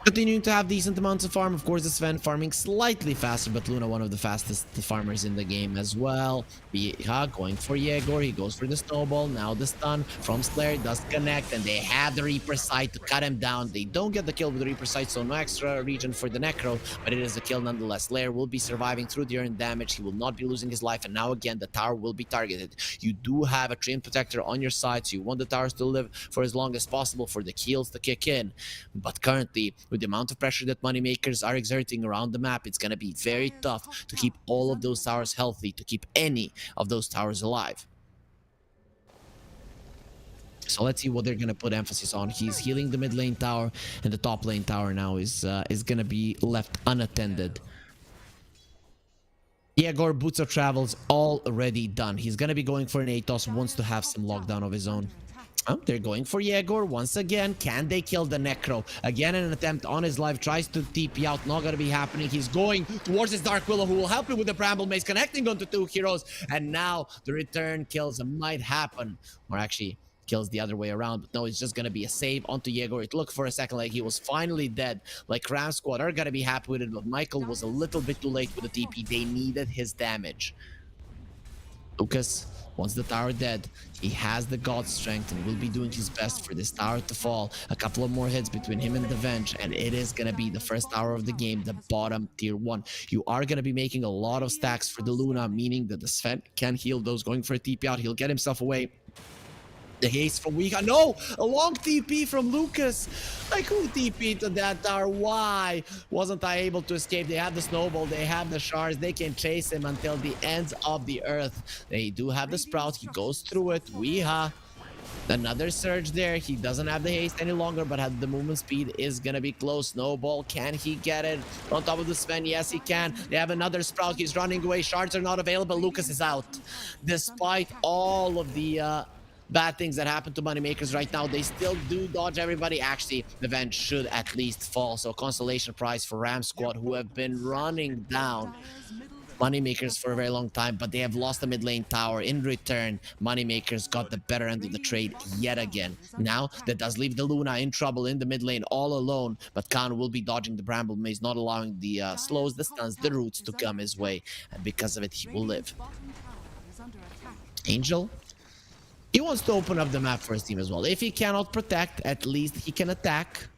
continuing to have decent amounts of farm. Of course, the Sven farming slightly faster, but Luna one of the fastest farmers in the game as well. Going for Yegor. He goes for the snowball. Now the stun from Slayer does connect, and they have the Reaper Sight to cut him down. They don't get the kill with the Reaper Sight, so no extra region for the Necro, but it is a kill nonetheless. Slayer will be surviving through the earned damage. He will not be losing his life, and now again the tower will be targeted. You do have a Treant Protector on your side, so you want the towers to live for as long as possible for the kills to kick in. But currently, with the amount of pressure that Moneymakers are exerting around the map, it's going to be very tough to keep all of those towers healthy, to keep any of those towers alive. So let's see what they're going to put emphasis on. He's healing the mid lane tower, and the top lane tower now is going to be left unattended. Yegor, Boots of Travel's already done. He's going to be going for an Atos, wants to have some lockdown of his own. Oh, they're going for Yegor once again. Can they kill the Necro? Again, an attempt on his life. Tries to TP out. Not going to be happening. He's going towards his Dark Willow, who will help him with the Bramble Maze, connecting onto 2 heroes. And now the return kills might happen. Or actually, kills the other way around. But no, it's just going to be a save onto Yegor. It looked for a second like he was finally dead. Like Ram Squad are going to be happy with it. But Michael was a little bit too late with the TP. They needed his damage. Lucas, once the tower dead, he has the god strength and will be doing his best for this tower to fall. A couple of more hits between him and the Venge, and it is going to be the first tower of the game, the bottom tier 1. You are going to be making a lot of stacks for the Luna, meaning that the Sven can heal those going for a TP out. He'll get himself away. The haste from Weeha. No! A long TP from Lucas. Like, who TP'd to that tower? Why wasn't I able to escape? They have the snowball. They have the shards. They can chase him until the ends of the earth. They do have the Sprout. He goes through it. Weeha Another surge there. He doesn't have the haste any longer, but the movement speed is gonna be close. Snowball, can he get it on top of the Sven? Yes, he can. They have another Sprout. He's running away. Shards are not available. Lucas is out. Despite all of the bad things that happen to Moneymakers right now, they still do dodge everybody. Actually, the event should at least fall. So consolation prize for Ram Squad, who have been running down Moneymakers for a very long time, but they have lost the mid lane tower. In return, Moneymakers got the better end of the trade yet again. Now, that does leave the Luna in trouble in the mid lane all alone, but Khan will be dodging the Bramble Maze, not allowing the slows, the stuns, the roots to come his way, and because of it, he will live. Angel, he wants to open up the map for his team as well. If he cannot protect, at least he can attack.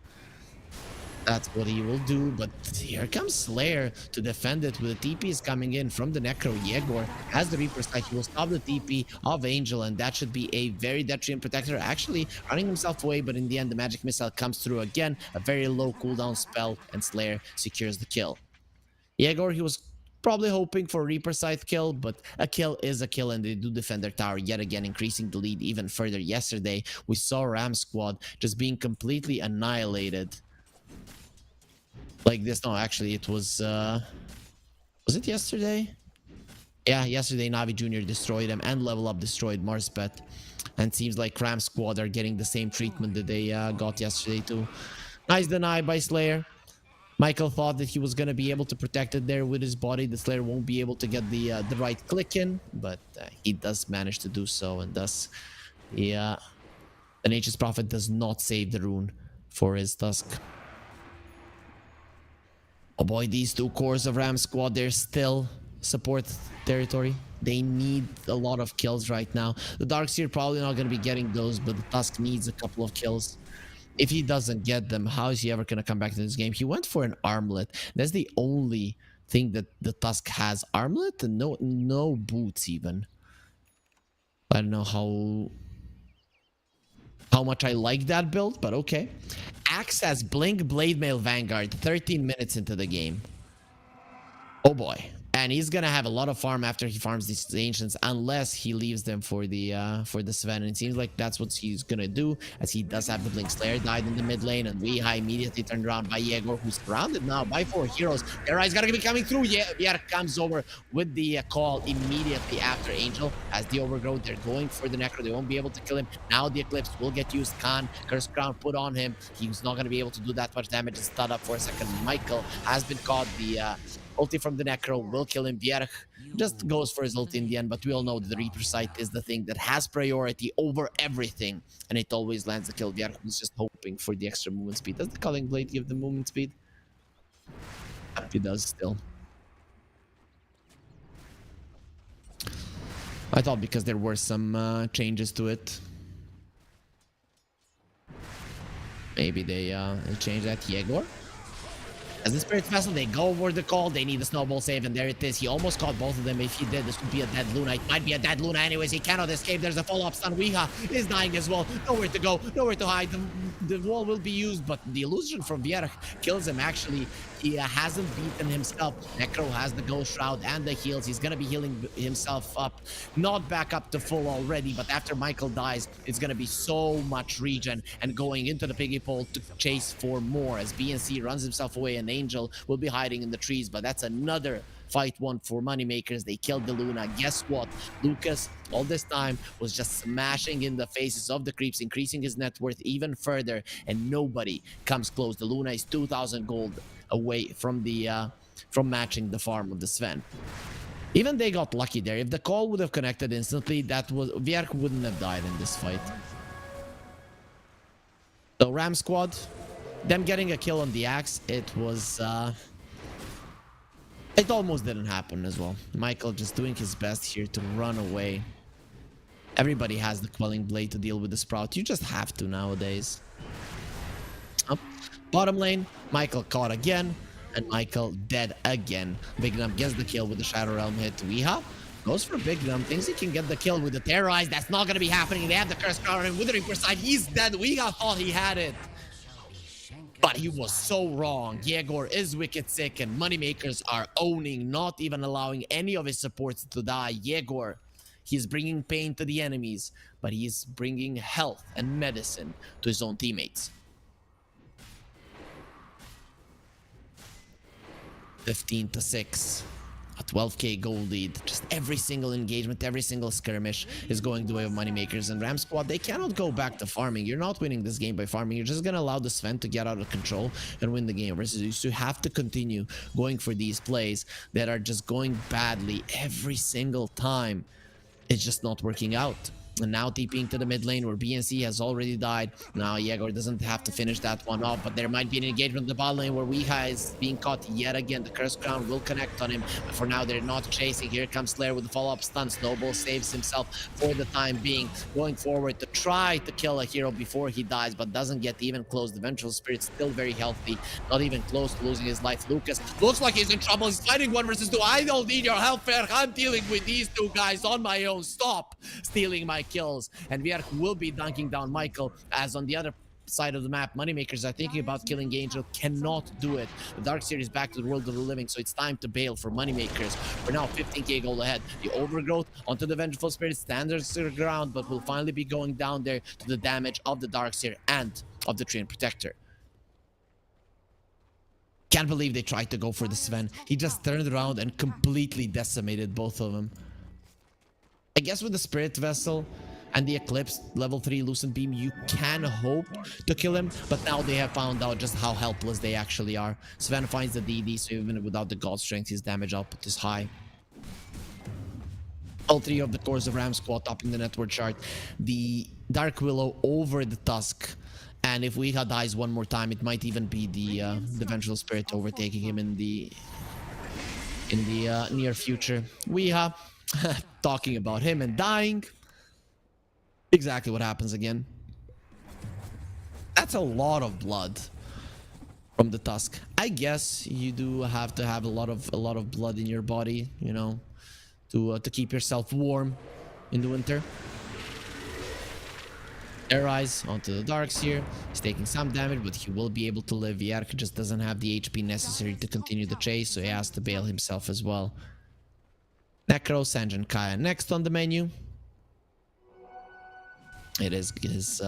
That's what he will do, but here comes Slayer to defend it with the TP is coming in from the Necro. Yegor has the Reaper Strike. He will stop the TP of Angel, and that should be a very detriment protector. Actually running himself away, but in the end, the Magic Missile comes through again. A very low cooldown spell, and Slayer secures the kill. Yegor, he was probably hoping for a Reaper Scythe kill, but a kill is a kill, and they do defend their tower yet again, increasing the lead even further. Yesterday, we saw Ram Squad just being completely annihilated. Like this. No, actually, it was it yesterday? Yeah, yesterday Navi Jr. destroyed him, and Level Up destroyed Marspet. And seems like Ram Squad are getting the same treatment that they got yesterday too. Nice deny by Slayer. Michael thought that he was going to be able to protect it there with his body. The Slayer won't be able to get the right click in, but he does manage to do so, and thus, yeah, the Nature's Prophet does not save the rune for his Tusk. Oh boy, these two cores of Ram Squad, they're still support territory. They need a lot of kills right now. The Darkseer probably not going to be getting those, but the Tusk needs a couple of kills. If he doesn't get them, how is he ever going to come back to this game? He went for an armlet. That's the only thing that the Tusk has. Armlet and no boots even. I don't know how much I like that build, but okay. Axe has Blink, Blade Mail, Vanguard 13 minutes into the game. Oh boy. And he's gonna have a lot of farm after he farms these ancients, unless he leaves them for the Sven. And it seems like that's what he's gonna do, as he does have the Blink. Slayer died in the mid lane, and Weeha immediately turned around by Yegor, who's surrounded now by 4 heroes. Terrai's gotta be coming through. Yegor comes over with the call immediately after Angel. As the Overgrowth, they're going for the Necro. They won't be able to kill him. Now the Eclipse will get used. Khan, Curse Crown put on him. He's not gonna be able to do that much damage. It's stood up for a second. Michael has been caught. The ulti from the Necro will kill him. Vierch just goes for his ulti in the end, but we all know that the Reaper Sight is the thing that has priority over everything, and it always lands the kill. Vierch was just hoping for the extra movement speed. Does the Culling Blade give the movement speed? It does still. I thought because there were some changes to it, maybe they changed that. Yegor as the Spirit Vessel, they go over the call. They need a snowball save, and there it is. He almost caught both of them. If he did, this would be a dead Luna. It might be a dead Luna anyways. He cannot escape. There's a follow-up stun. Weeha is dying as well. Nowhere to go, nowhere to hide. The wall will be used, but the illusion from Vierch kills him. Actually, he hasn't beaten himself. Necro has the Ghost Shroud and the heals. He's going to be healing himself up. Not back up to full already, but after Michael dies, it's going to be so much regen and going into the piggy pole to chase for more, as BNC runs himself away, and Angel will be hiding in the trees. But that's another fight won for Moneymakers. They killed the Luna. Guess what? Lucas, all this time, was just smashing in the faces of the creeps, increasing his net worth even further, and nobody comes close. The Luna is 2,000 gold away from the from matching the farm of the Sven. Even they got lucky there. If the call would have connected instantly, that was Vierch wouldn't have died in this fight. So Ram Squad, them getting a kill on the Axe, it was it almost didn't happen as well. Michael just doing his best here to run away. Everybody has the Quelling Blade to deal with the Sprout. You just have to nowadays. Up. Bottom lane, Michael caught again, and Michael dead again. Big Num gets the kill with the Shadow Realm hit. Weeha goes for Big Num, thinks he can get the kill with the Terrorize. That's not going to be happening. They have the Curse Crown, and with the Reaper Side, he's dead. Weeha thought he had it, but he was so wrong. Yegor is wicked sick, and Moneymakers are owning, not even allowing any of his supports to die. Yegor, He's bringing pain to the enemies, but he's bringing health and medicine to his own teammates. 15-6. A 12k gold lead. Just every single engagement, every single skirmish is going the way of Moneymakers. And Ram Squad, they cannot go back to farming. You're not winning this game by farming. You're just going to allow the Sven to get out of control and win the game. Versus you have to continue going for these plays that are just going badly every single time. It's just not working out. And now TPing to the mid lane where BNC has already died. Now Yegor doesn't have to finish that one off, but there might be an engagement in the bot lane where Weeha is being caught yet again. The Curse Crown will connect on him, but for now they're not chasing. Here comes Slayer with the follow-up stun. Snowball saves himself for the time being, going forward to try to kill a hero before he dies, but doesn't get even close. The Vengeful Spirit still very healthy, not even close to losing his life. Lucas looks like he's in trouble. He's fighting 1 versus 2. I don't need your help, Fer. I'm dealing with these two guys on my own. Stop stealing my kills. And Vierk will be dunking down Michael, as on the other side of the map, Moneymakers are thinking about killing Angel, cannot do it. The Darkseer is back to the world of the living, so it's time to bail for Moneymakers. We're now 15k gold ahead. The Overgrowth onto the Vengeful Spirit stands their ground, but will finally be going down there to the damage of the Darkseer and of the Treant Protector. Can't believe they tried to go for the Sven. He just turned around and completely decimated both of them. I guess with the Spirit Vessel and the Eclipse level 3 Lucent Beam, you can hope to kill him, but now they have found out just how helpless they actually are. Sven finds the DD, so even without the God Strength, his damage output is high. All 3 of the cores of Ram Squad topping the network chart. The Dark Willow over the Tusk, and if Weeha dies one more time, it might even be the Vengeful Spirit overtaking him in the near future. Weeha, talking about him and dying. Exactly what happens again. That's a lot of blood from the Tusk. I guess you do have to have a lot of blood in your body, you know, to keep yourself warm in the winter. Aireyes onto the Darkseer. He's taking some damage, but he will be able to live. Vierk just doesn't have the HP necessary to continue the chase, so he has to bail himself as well. Necro, Sanjin, Kaya next on the menu. It is his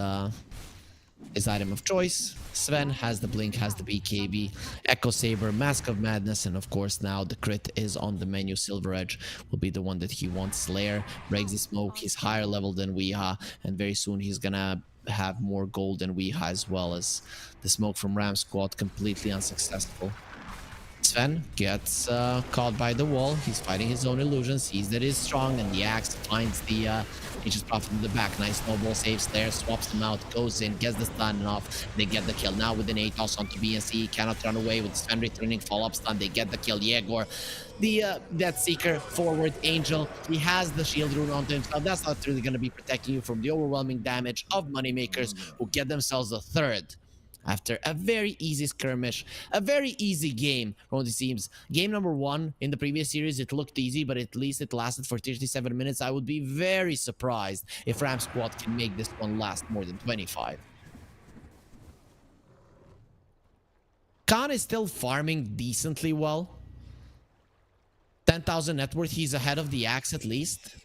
item of choice. Sven has the Blink, has the BKB, Echo Saber, Mask of Madness, and of course now the crit is on the menu. Silver Edge will be the one that he wants. Slayer breaks the smoke. He's higher level than Weeha, and very soon he's gonna have more gold than Weeha, as well as the smoke from Ram Squad completely unsuccessful. Sven gets caught by the wall. He's fighting his own illusions. Sees that he's strong, and the axe finds the Nature's Prophet in the back. Nice snowball saves there, swaps him out, goes in, gets the stun off. They get the kill. Now with an 8 toss onto BNC, he cannot run away with Sven returning follow-up stun. They get the kill. Yegor, the Death Seeker forward Angel. He has the shield rune onto himself. That's not really going to be protecting you from the overwhelming damage of Moneymakers, who get themselves a third. After a very easy skirmish, a very easy game from the teams. Game number 1 in the previous series, it looked easy, but at least it lasted for 37 minutes. I would be very surprised if Ram Squad can make this one last more than 25. Khan is still farming decently well. 10,000 net worth, he's ahead of the Axe at least.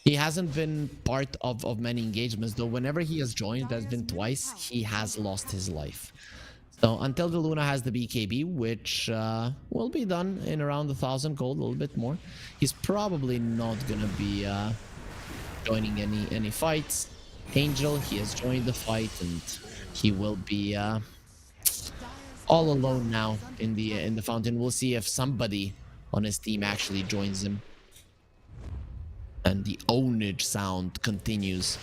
He hasn't been part of many engagements, though. Whenever he has joined, that's been twice, he has lost his life. So until the Luna has the BKB, which will be done in around 1,000 gold, a little bit more, he's probably not gonna be joining any fights. Angel, he has joined the fight, and he will be all alone now in the fountain. We'll see if somebody on his team actually joins him. And the ownage sound continues,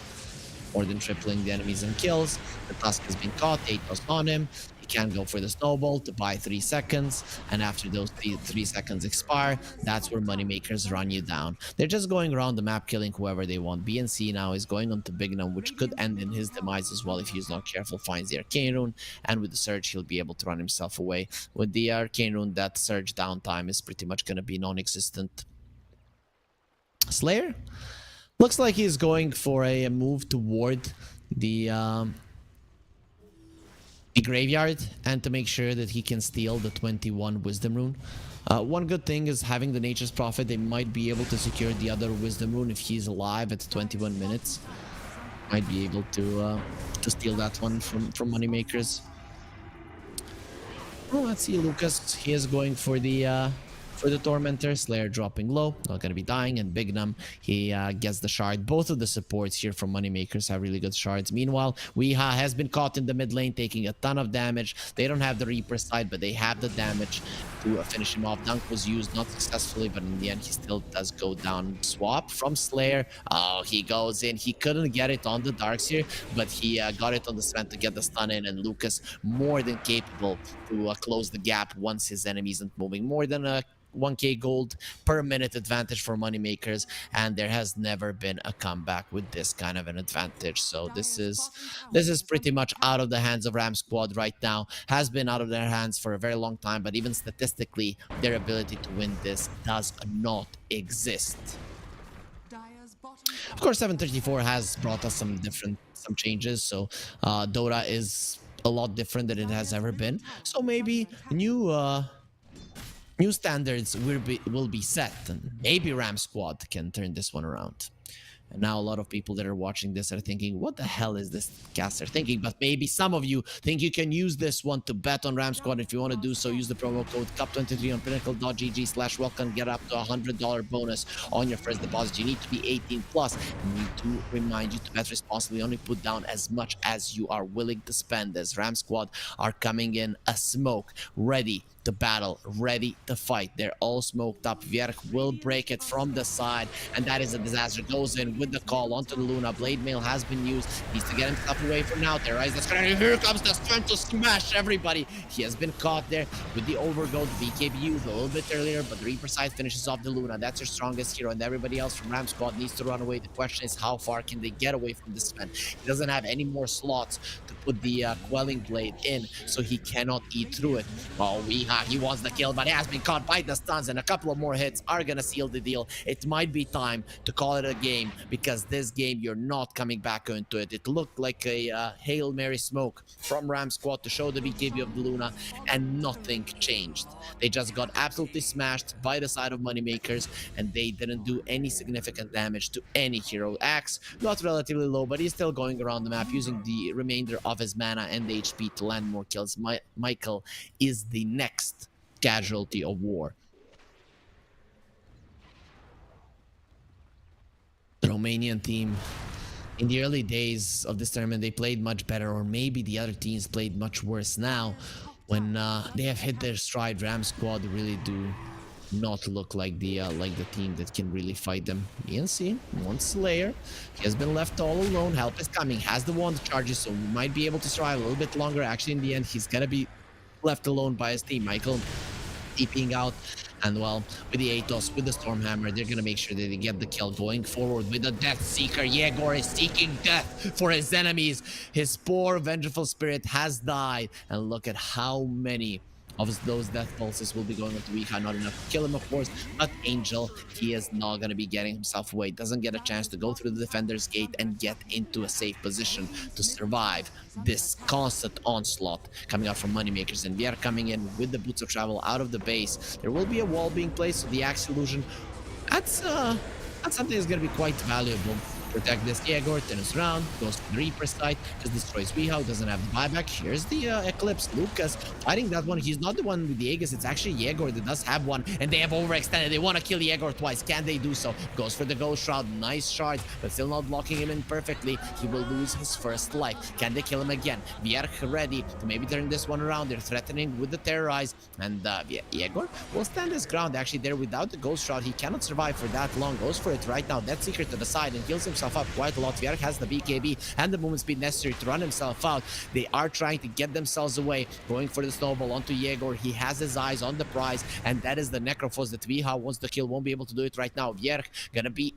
more than tripling the enemies and kills. The Tusk has been caught, 8 was on him. He can go for the snowball to buy 3 seconds, and after those 3 seconds expire, that's where Moneymakers run you down. They're just going around the map killing whoever they want. BNC now is going on to Bignum, which could end in his demise as well if he's not careful. Finds the Arcane Rune, and with the Surge he'll be able to run himself away. With the Arcane Rune, that Surge downtime is pretty much going to be non-existent. Slayer looks like he's going for a move toward the the graveyard and to make sure that he can steal the 21 wisdom rune. One good thing is having the Nature's Prophet. They might be able to secure the other wisdom rune if he's alive at 21 minutes. Might be able to steal that one from Moneymakers. Well, let's see, Lucas. He is going for the Tormentor. Slayer dropping low, not gonna be dying, and Bignum, he gets the shard. Both of the supports here from Moneymakers have really good shards. Meanwhile, Weeha has been caught in the mid lane, taking a ton of damage. They don't have the Reaper side, but they have the damage to finish him off. Dunk was used, not successfully, but in the end, he still does go down. Swap from Slayer. Oh, he goes in. He couldn't get it on the Darks here, but he got it on the Sven to get the stun in, and Lucas more than capable to close the gap once his enemy isn't moving. More than a 1k gold per minute advantage for Moneymakers, and there has never been a comeback with this kind of an advantage. So this is pretty much out of the hands of Ram squad right now. Has been out of their hands for a very long time, but even statistically, their ability to win this does not exist. Of course, 734 has brought us some changes. So Dota is a lot different than it has ever been. So maybe new standards will be set, and maybe Ram Squad can turn this one around. And now a lot of people that are watching this are thinking, what the hell is this caster thinking? But maybe some of you think you can use this one to bet on Ram Squad. If you want to do so, use the promo code CUP23 on pinnacle.gg/welcome. Get up to $100 bonus on your first deposit. You need to be 18 plus. And we do remind you to bet responsibly. Only put down as much as you are willing to spend, as Ram Squad are coming in a smoke, ready to battle, ready to fight. They're all smoked up. Vierk will break it from the side, and that is a disaster. Goes in with the call onto the Luna. Blade Mail has been used. Needs to get himself away from now. Terrorize the screen. Here comes the strength to smash everybody. He has been caught there with the overgold. BKB used a little bit earlier, but the Reaper side finishes off the Luna. That's your strongest hero, and everybody else from Ram Squad needs to run away. The question is, how far can they get away from this man? He doesn't have any more slots to put the Quelling Blade in, so he cannot eat through it. Oh, he wants the kill, but he has been caught by the stuns, and a couple of more hits are gonna seal the deal. It might be time to call it a game, because this game you're not coming back into it. It looked like a Hail Mary smoke from Ram Squad to show the BKB of the Luna, and nothing changed. They just got absolutely smashed by the side of Moneymakers, and they didn't do any significant damage to any hero. Axe got relatively low, but he's still going around the map using the remainder of his mana and the HP to land more kills. Michael is the next casualty of war. The Romanian team, in the early days of this tournament, they played much better, or maybe the other teams played much worse. Now, when they have hit their stride, Ram Squad really do not look like the team that can really fight them. ENC wants Slayer. He has been left all alone. Help is coming. Has the wand charges, so we might be able to survive a little bit longer. Actually, in the end, he's gonna be left alone by his team. Michael TPing out, and well, with the Atos, with the Stormhammer, they're gonna make sure that they get the kill. Going forward with the Death Seeker, Yegor is seeking death for his enemies. His poor vengeful spirit has died, and look at how many of those death pulses will be going into Weeha. Not enough to kill him, of course, but Angel, he is not going to be getting himself away. Doesn't get a chance to go through the defender's gate and get into a safe position to survive this constant onslaught coming out from Moneymakers. And we are coming in with the Boots of Travel out of the base. There will be a wall being placed, so the Axe Illusion, that's something that's going to be quite valuable. Protect this. Yegor turns around, goes to the Reaper side, just destroys Weehow, doesn't have the buyback. Here's the Eclipse. Lucas fighting that one. He's not the one with the Aegis, it's actually Yegor that does have one, and they have overextended. They want to kill Yegor twice. Can they do so? Goes for the Ghost Shroud. Nice shard, but still not blocking him in perfectly. He will lose his first life. Can they kill him again? Vierk ready to maybe turn this one around. They're threatening with the Terrorize, and Yegor will stand his ground. Actually, there without the Ghost Shroud, he cannot survive for that long. Goes for it right now. Death Seeker to the side and kills himself up quite a lot. Vierk has the BKB and the movement speed necessary to run himself out. They are trying to get themselves away, going for the snowball onto Yegor. He has his eyes on the prize, and that is the Necrophos that Weehow wants to kill. Won't be able to do it right now. Vierk gonna be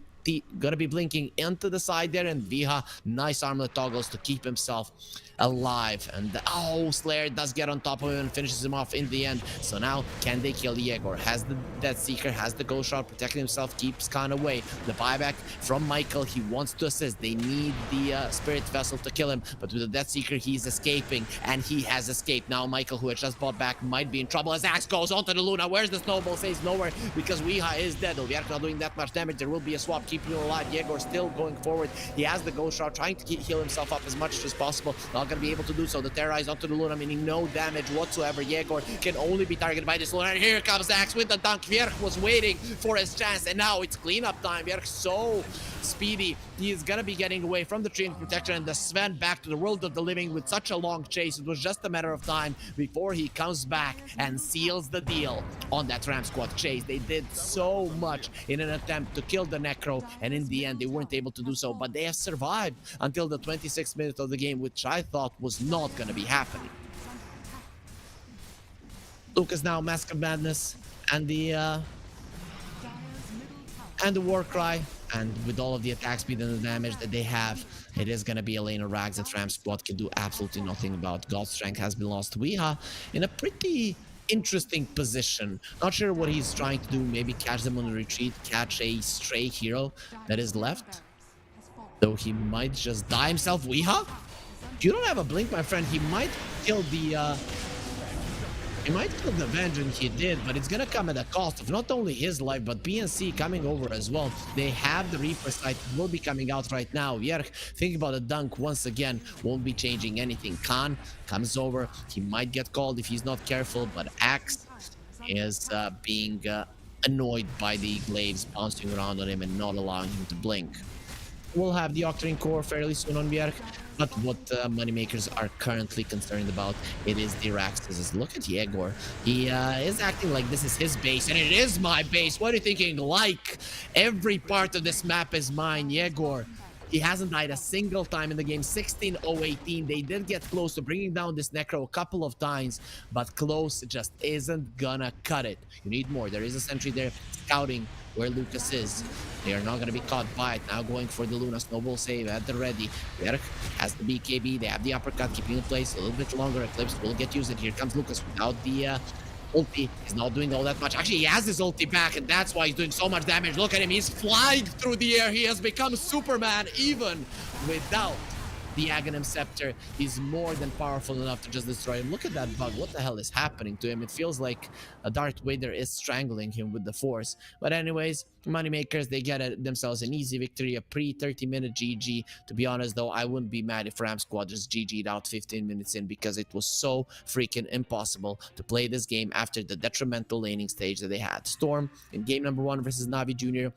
gonna be blinking into the side there, and Viha, nice armlet toggles to keep himself alive. And oh, Slayer does get on top of him and finishes him off in the end. So now, can they kill Yegor? Has the Death Seeker, has the Ghost Shroud, protecting himself, keeps Khan away. The buyback from Michael, he wants to assist. They need the Spirit Vessel to kill him, but with the Death Seeker, he's escaping, and he has escaped. Now Michael, who had just bought back, might be in trouble as Axe goes onto the Luna. Where's the snowball? Says nowhere, because Weeha is dead. Oviark not doing that much damage. There will be a swap, keeping him alive. Yegor still going forward. He has the Ghost Shroud, trying to heal himself up as much as possible. Not gonna be able to do so. The Terrorize onto the Luna, meaning no damage whatsoever. Yegor can only be targeted by this Luna. And here comes Axe with the dunk. Vierk was waiting for his chance, and now it's cleanup time. Vierk so speedy. He is gonna be getting away from the Tree of Protection and the Sven back to the world of the living with such a long chase. It was just a matter of time before he comes back and seals the deal on that Ram Squad chase. They did so much in an attempt to kill the Necro, and in the end they weren't able to do so, but they have survived until the 26th minute of the game, which I thought was not gonna be happening. Lucas now, Mask of Madness, and the War Cry, and with all of the attack speed and the damage that they have, it is going to be a lane of rags that Ram Squad can do absolutely nothing about. God's Strength has been lost. Weeha in a pretty interesting position. Not sure what he's trying to do. Maybe catch them on the retreat, catch a stray hero that is left. Though he might just die himself. Weeha? If you don't have a blink, my friend, he might kill the Venge, and he did, but it's gonna come at a cost of not only his life, but BNC coming over as well. They have the Reaper sight, will be coming out right now. Vierk, thinking about a dunk once again, won't be changing anything. Khan comes over, he might get called if he's not careful, but Axe is being annoyed by the glaives bouncing around on him and not allowing him to blink. We'll have the Octarine Core fairly soon on Vierk, but what Moneymakers are currently concerned about, it is the Raxes. Look at Yegor. He is acting like this is his base, and it is my base. What are you thinking? Like, every part of this map is mine. Yegor, he hasn't died a single time in the game. 16-0-18. They did get close to bringing down this Necro a couple of times, but close just isn't gonna cut it. You need more. There is a sentry there scouting where Lucas is. They are not going to be caught by it. Now going for the Luna. Snowball save at the ready. Vierk has the BKB. They have the uppercut, keeping in place a little bit longer. Eclipse will get used. And here comes Lucas without the ulti. He's not doing all that much. Actually, he has his ulti back, and that's why he's doing so much damage. Look at him. He's flying through the air. He has become Superman even without the Aghanim Scepter. He's more than powerful enough to just destroy him. Look at that bug. What the hell is happening to him? It feels like a Darth Vader is strangling him with the Force. But anyways, Moneymakers, they get themselves an easy victory, a pre-30-minute GG. To be honest, though, I wouldn't be mad if Ram Squad just GG'd out 15 minutes in, because it was so freaking impossible to play this game after the detrimental laning stage that they had. Storm in game number 1 versus Navi Jr.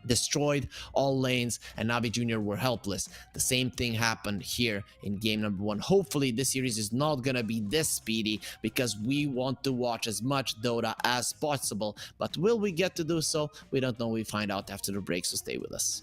destroyed all lanes, and Navi Jr. were helpless. The same thing happened here in game number 1. Hopefully this series is not gonna be this speedy, because we want to watch as much Dota as possible. But will we get to do so? We don't know. We find out after the break, so stay with us.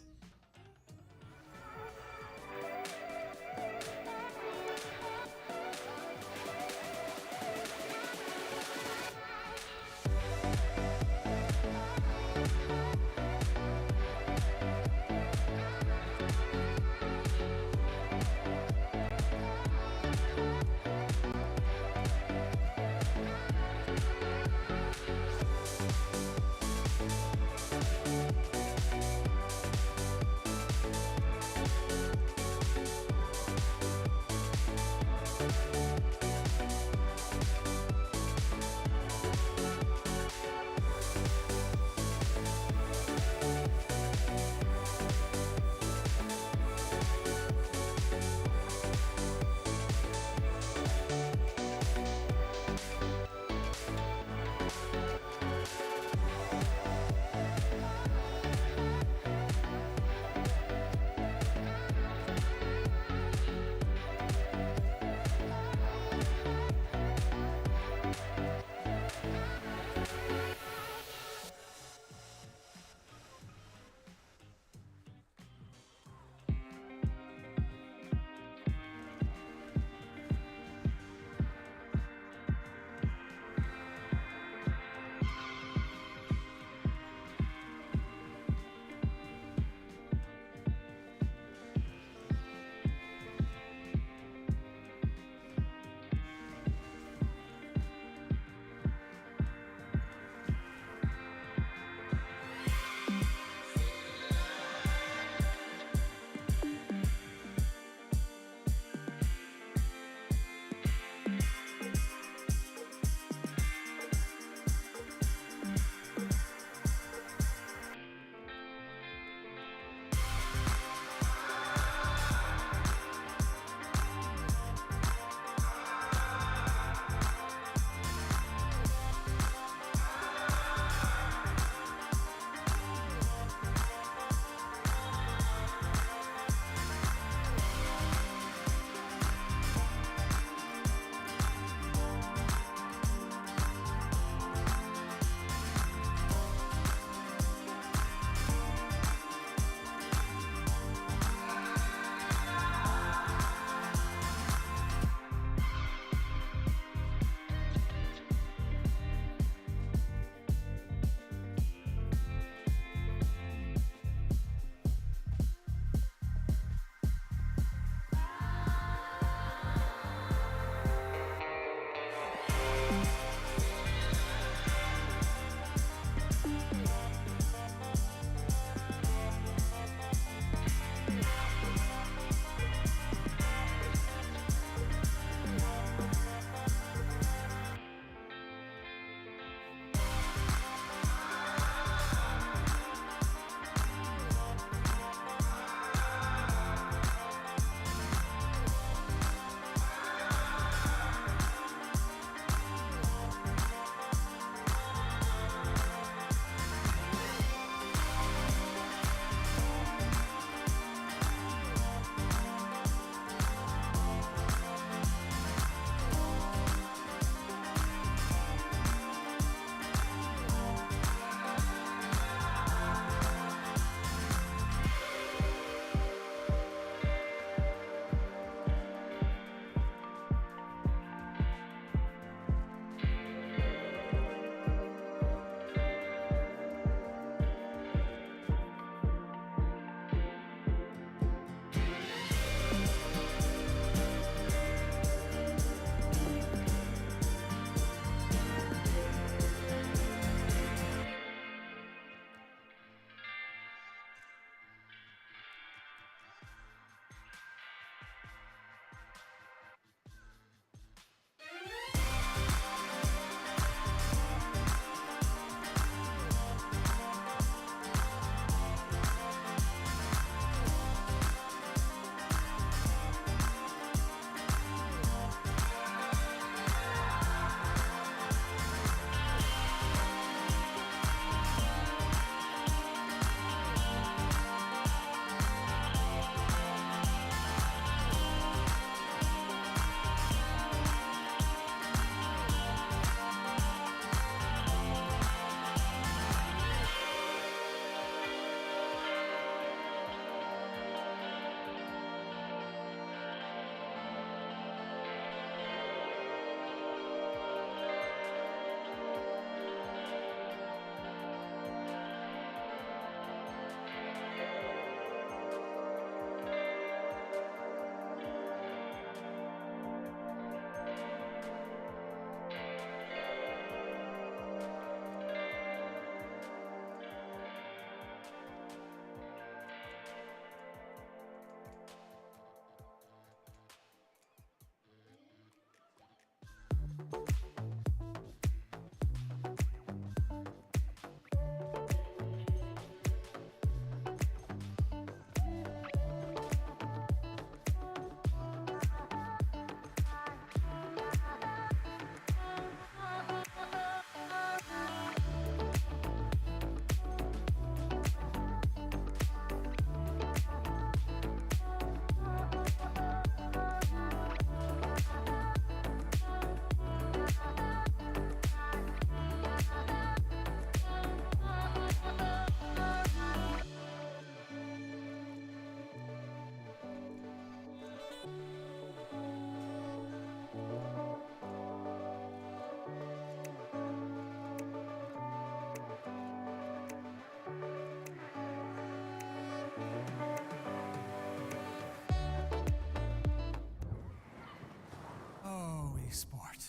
sport.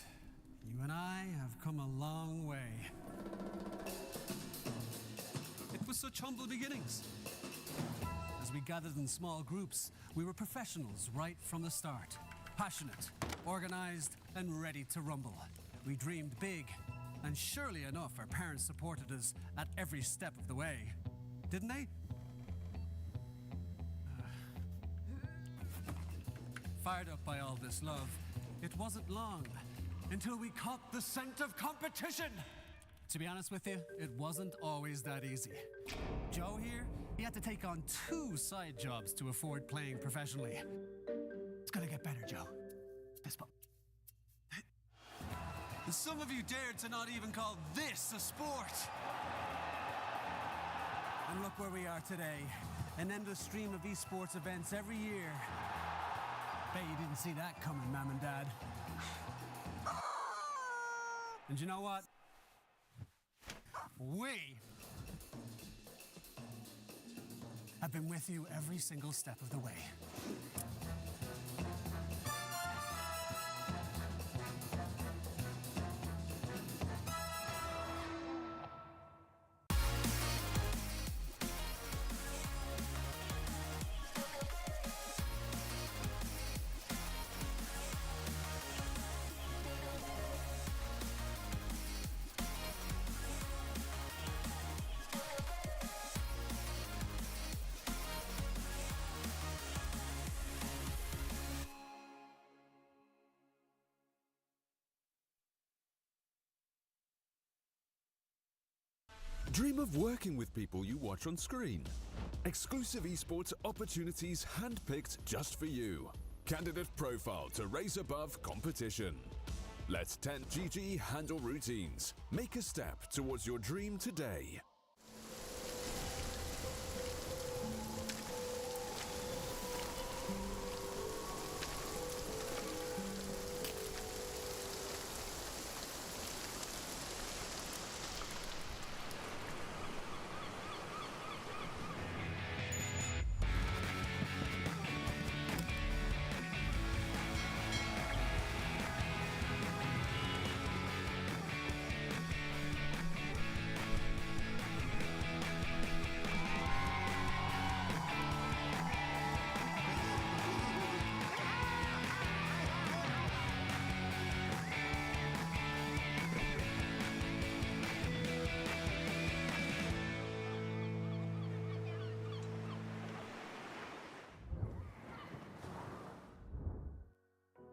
You and I have come a long way. It was such humble beginnings. As we gathered in small groups, we were professionals right from the start. Passionate, organized, and ready to rumble. We dreamed big, and surely enough, our parents supported us at every step of the way. Didn't they? Fired up by all this love, it wasn't long until we caught the scent of competition. To be honest with you, it wasn't always that easy. Joe here, he had to take on 2 side jobs to afford playing professionally. It's gonna get better, Joe. Fist bump. Some of you dared to not even call this a sport. And look where we are today. An endless stream of esports events every year. Bet you didn't see that coming, Mom and Dad. And you know what? We have been with you every single step of the way. Dream of working with people you watch on screen. Exclusive esports opportunities handpicked just for you. Candidate profile to raise above competition. Let 10GG handle routines. Make a step towards your dream today.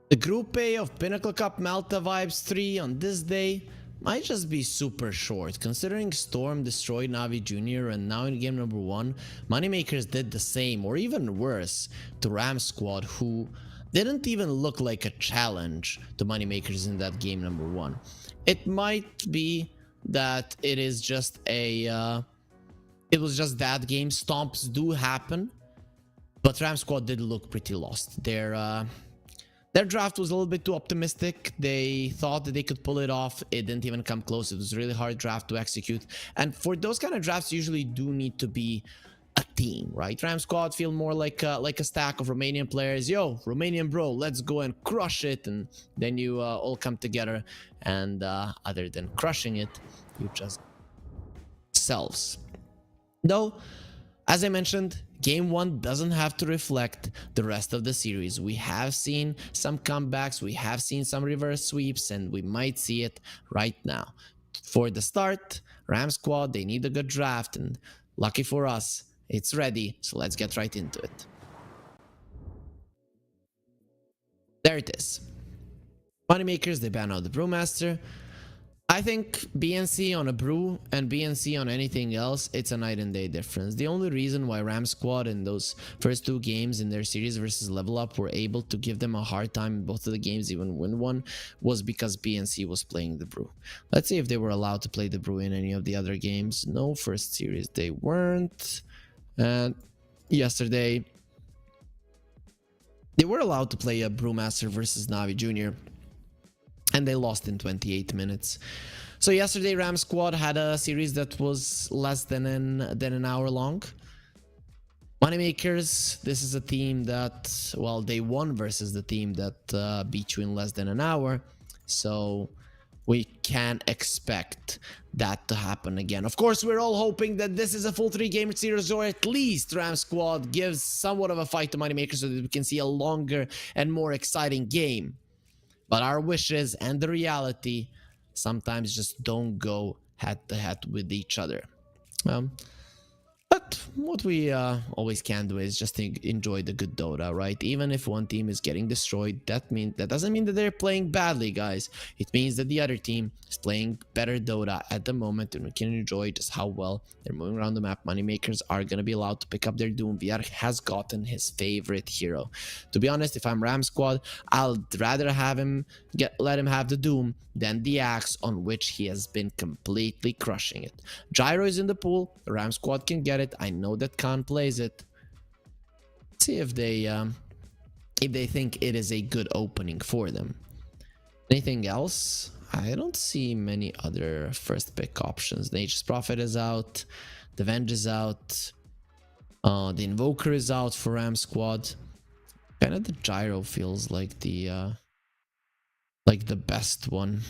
The Group A of Pinnacle Cup Malta Vibes 3 on this day might just be super short, considering Storm destroyed Navi Jr. and now in game number 1, MoneyMakers did the same or even worse to Ram Squad, who didn't even look like a challenge to MoneyMakers in that game number 1. It might be that it is just a it was just that game. Stomps do happen, but Ram Squad did look pretty lost. Their draft was a little bit too optimistic. They thought that they could pull it off. It didn't even come close. It was a really hard draft to execute. And for those kind of drafts, you usually do need to be a team, right? Ram Squad feel more like a stack of Romanian players. Yo, Romanian bro, let's go and crush it. And then you all come together. And other than crushing it, you just selves. Though, as I mentioned, Game 1 doesn't have to reflect the rest of the series. We have seen some comebacks, we have seen some reverse sweeps, and we might see it right now. For the start, Ram Squad, they need a good draft, and lucky for us, it's ready, so let's get right into it. There it is. MoneyMakers, they ban out the Brewmaster. I think BNC on a brew and BNC on anything else, it's a night and day difference. The only reason why Ram Squad in those first 2 games in their series versus Level Up were able to give them a hard time in both of the games, even win one, was because BNC was playing the brew. Let's see if they were allowed to play the brew in any of the other games. No, first series they weren't. And yesterday, they were allowed to play a Brewmaster versus Navi Jr., and they lost in 28 minutes. So yesterday, Ram Squad had a series that was less than an hour long. MoneyMakers, this is a team that, well, they won versus the team that beat you in less than an hour. So we can expect that to happen again. Of course, we're all hoping that this is a full 3-game series, or at least Ram Squad gives somewhat of a fight to Moneymakers so that we can see a longer and more exciting game. But our wishes and the reality sometimes just don't go head to head with each other. But what we always can do is just enjoy the good Dota, right? Even if one team is getting destroyed, that doesn't mean that they're playing badly, guys. It means that the other team is playing better Dota at the moment, and we can enjoy just how well they're moving around the map. Moneymakers are going to be allowed to pick up their Doom. VR has gotten his favorite hero. To be honest, if I'm Ram Squad, I'll rather have him let him have the Doom than the Axe, on which he has been completely crushing it. Gyro is in the pool. The Ram Squad can get it. I know that Khan plays it. Let's see if they think it is a good opening for them. Anything else? I don't see many other first pick options. Nature's Prophet is out. The Venge is out. The Invoker is out for Ram Squad. Kind of the Gyro feels like the best one.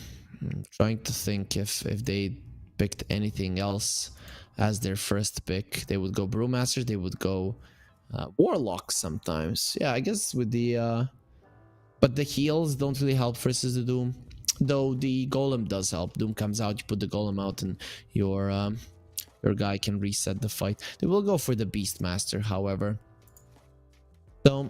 I'm trying to think if they picked anything else as their first pick. They would go Brewmaster, they would go Warlock sometimes. Yeah, I guess with the but the heals don't really help versus the Doom, though the Golem does help. Doom comes out, you put the Golem out, and your guy can reset the fight. They will go for the Beastmaster, however. So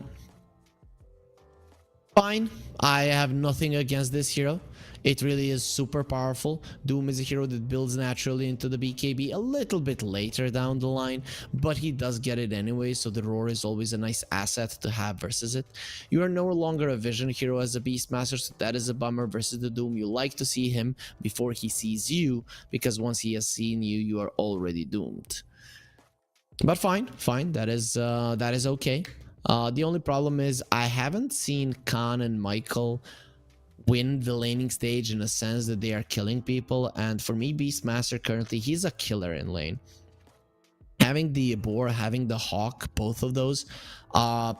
fine, I have nothing against this hero. It really is super powerful. Doom is a hero that builds naturally into the BKB a little bit later down the line, but he does get it anyway, so the Roar is always a nice asset to have versus it. You are no longer a Vision hero as a Beastmaster, so that is a bummer versus the Doom. You like to see him before he sees you, because once he has seen you, you are already doomed. But fine, that is okay. The only problem is I haven't seen Khan and Michael win the laning stage in a sense that they are killing people, and for me, Beastmaster currently, he's a killer in lane. Having the Boar, having the Hawk, both of those are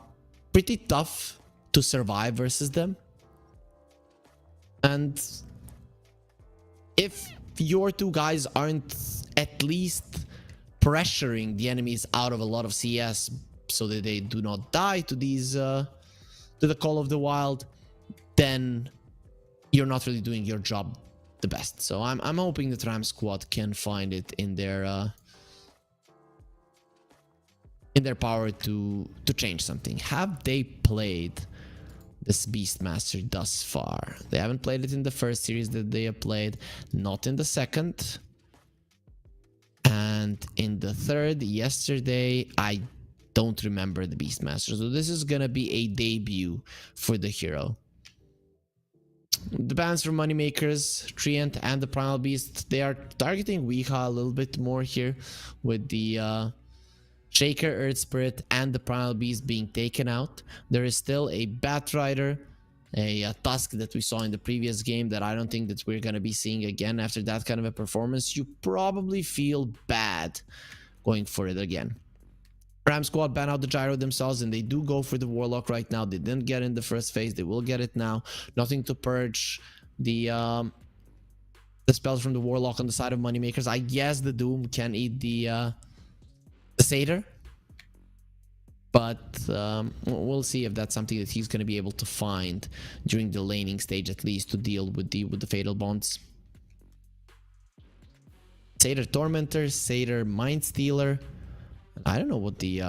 pretty tough to survive versus them. And if your two guys aren't at least pressuring the enemies out of a lot of CS so that they do not die to these to the Call of the Wild, then you're not really doing your job the best. So I'm hoping that Ram Squad can find it in their power to change something. Have they played this Beastmaster thus far? They haven't played it in the first series that they have played, not in the second, and in the third yesterday I don't remember the Beastmaster. So this is gonna be a debut for the hero. The bans for Moneymakers, Treant, and the Primal Beast, they are targeting Weeha a little bit more here, with the Shaker, Earth Spirit, and the Primal Beast being taken out. There is still a Batrider, a Tusk that we saw in the previous game that I don't think that we're going to be seeing again after that kind of a performance. You probably feel bad going for it again. Ram Squad ban out the Gyro themselves, and they do go for the Warlock right now. They didn't get in the first phase. They will get it now. Nothing to purge the spells from the Warlock on the side of Moneymakers. I guess the Doom can eat the Satyr, but we'll see if that's something that he's going to be able to find during the laning stage, at least to deal with the Fatal Bonds. Satyr Tormentor, Satyr Mind Stealer. I don't know what the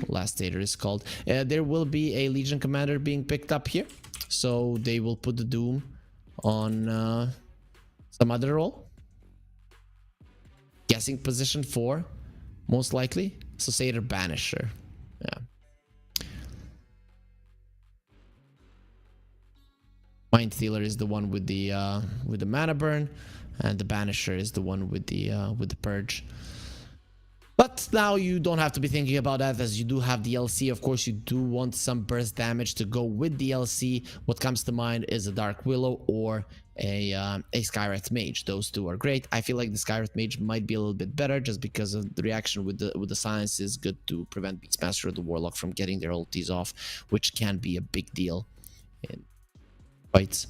last Satyr is called. There will be a Legion Commander being picked up here, so they will put the Doom on some other role. Guessing position 4, most likely. So Satyr Banisher. Yeah. Mind Stealer is the one with the mana burn, and the Banisher is the one with the purge. But now you don't have to be thinking about that, as you do have the LC. Of course, you do want some burst damage to go with the LC. What comes to mind is a Dark Willow or a Skywrath Mage. Those two are great. I feel like the Skywrath Mage might be a little bit better just because of the reaction with the Silence is good to prevent Beastmaster or the Warlock from getting their ultis off, which can be a big deal in fights.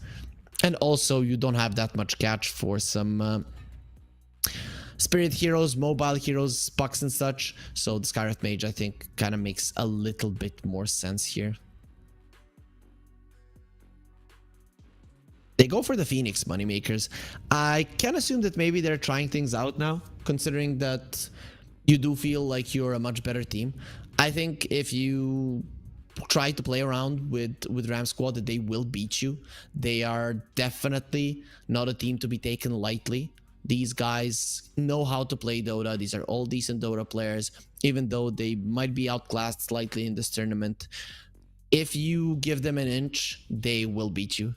And also, you don't have that much catch for some spirit heroes, mobile heroes, pucks and such. So the Skywrath Mage, I think, kind of makes a little bit more sense here. They go for the Phoenix Moneymakers. I can assume that maybe they're trying things out now, considering that you do feel like you're a much better team. I think if you try to play around with Ram Squad, that they will beat you. They are definitely not a team to be taken lightly. These guys know how to play Dota. These are all decent Dota players, even though they might be outclassed slightly in this tournament. If you give them an inch, they will beat you.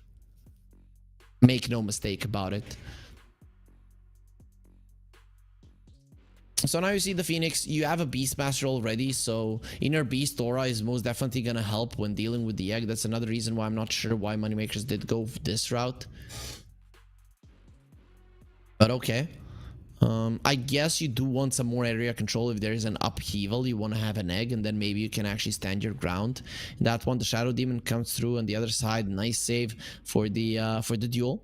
Make no mistake about it. So now you see the Phoenix. You have a Beastmaster already, so Inner Beast Aura is most definitely going to help when dealing with the egg. That's another reason why I'm not sure why Moneymakers did go this route. But okay. I guess you do want some more area control. If there is an upheaval, you want to have an egg, and then maybe you can actually stand your ground. In that one, the Shadow Demon comes through on the other side. Nice save for the duel.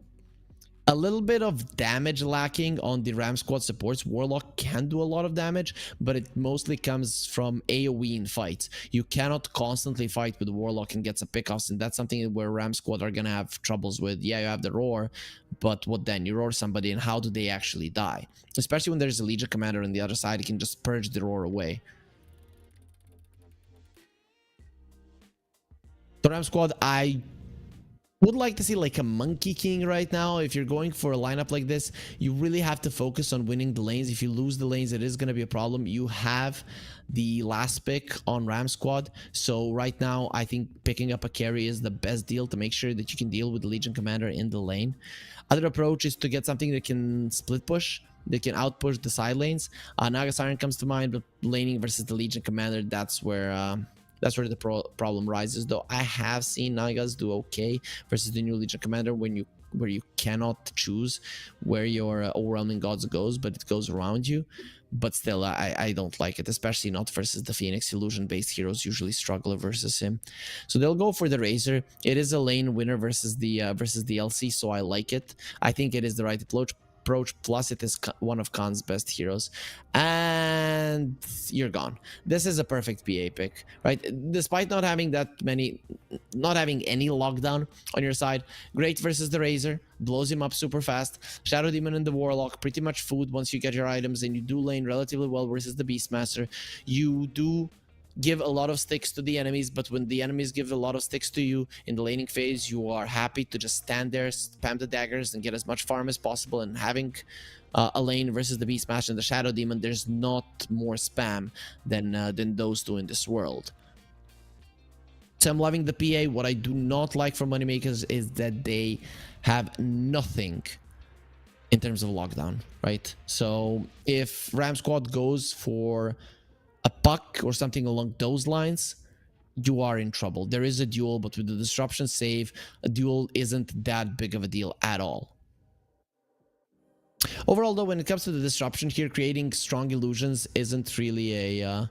A little bit of damage lacking on the Ram Squad supports. Warlock can do a lot of damage, but it mostly comes from AoE in fights. You cannot constantly fight with Warlock and get some pickoffs, and that's something where Ram Squad are gonna have troubles with. Yeah, you have the roar, but what then? You roar somebody, and how do they actually die? Especially when there's a Legion Commander on the other side, you can just purge the roar away. So Ram Squad, I would like to see like a Monkey King right now. If you're going for a lineup like this, you really have to focus on winning the lanes. If you lose the lanes, it is going to be a problem. You have the last pick on Ram Squad, so right now I think picking up a carry is the best deal to make sure that you can deal with the Legion Commander in the lane. Other approach is to get something that can split push. They can outpush the side lanes. Naga Siren comes to mind, but laning versus the Legion Commander, that's where the problem rises. Though I have seen Nagas do okay versus the new Legion Commander where you cannot choose where your overwhelming gods goes, but it goes around you. But still, I don't like it, especially not versus the Phoenix. Illusion based heroes usually struggle versus him, so they'll go for the Razor. It is a lane winner versus the LC, so I like it. I think it is the right approach. Plus it is one of Khan's best heroes, and you're gone. This is a perfect PA pick, right? Despite not having any lockdown on your side. Great versus the Razor, blows him up super fast. Shadow Demon and the Warlock, pretty much food once you get your items, and you do lane relatively well versus the Beastmaster. You do give a lot of sticks to the enemies, but when the enemies give a lot of sticks to you in the laning phase, you are happy to just stand there, spam the daggers, and get as much farm as possible. And having a lane versus the Beastmaster and the Shadow Demon, there's not more spam than those two in this world. So I'm loving the PA. What I do not like from Moneymakers is that they have nothing in terms of lockdown, right? So if Ram Squad goes for a puck or something along those lines, you are in trouble. There is a duel, but with the disruption save, a duel isn't that big of a deal at all. Overall, though, when it comes to the disruption here, creating strong illusions isn't really a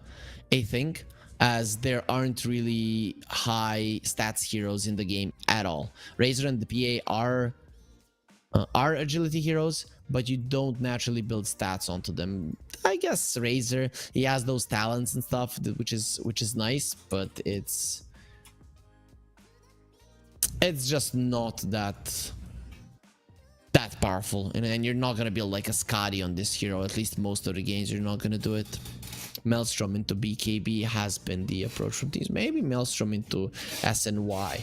thing, as there aren't really high stats heroes in the game at all. Razor and the PA are agility heroes, but you don't naturally build stats onto them. I guess Razor, he has those talents and stuff, which is nice, but it's just not that powerful. And you're not gonna build like a Scotty on this hero. At least most of the games you're not gonna do it. Maelstrom into BKB has been the approach from teams. Maybe Maelstrom into SNY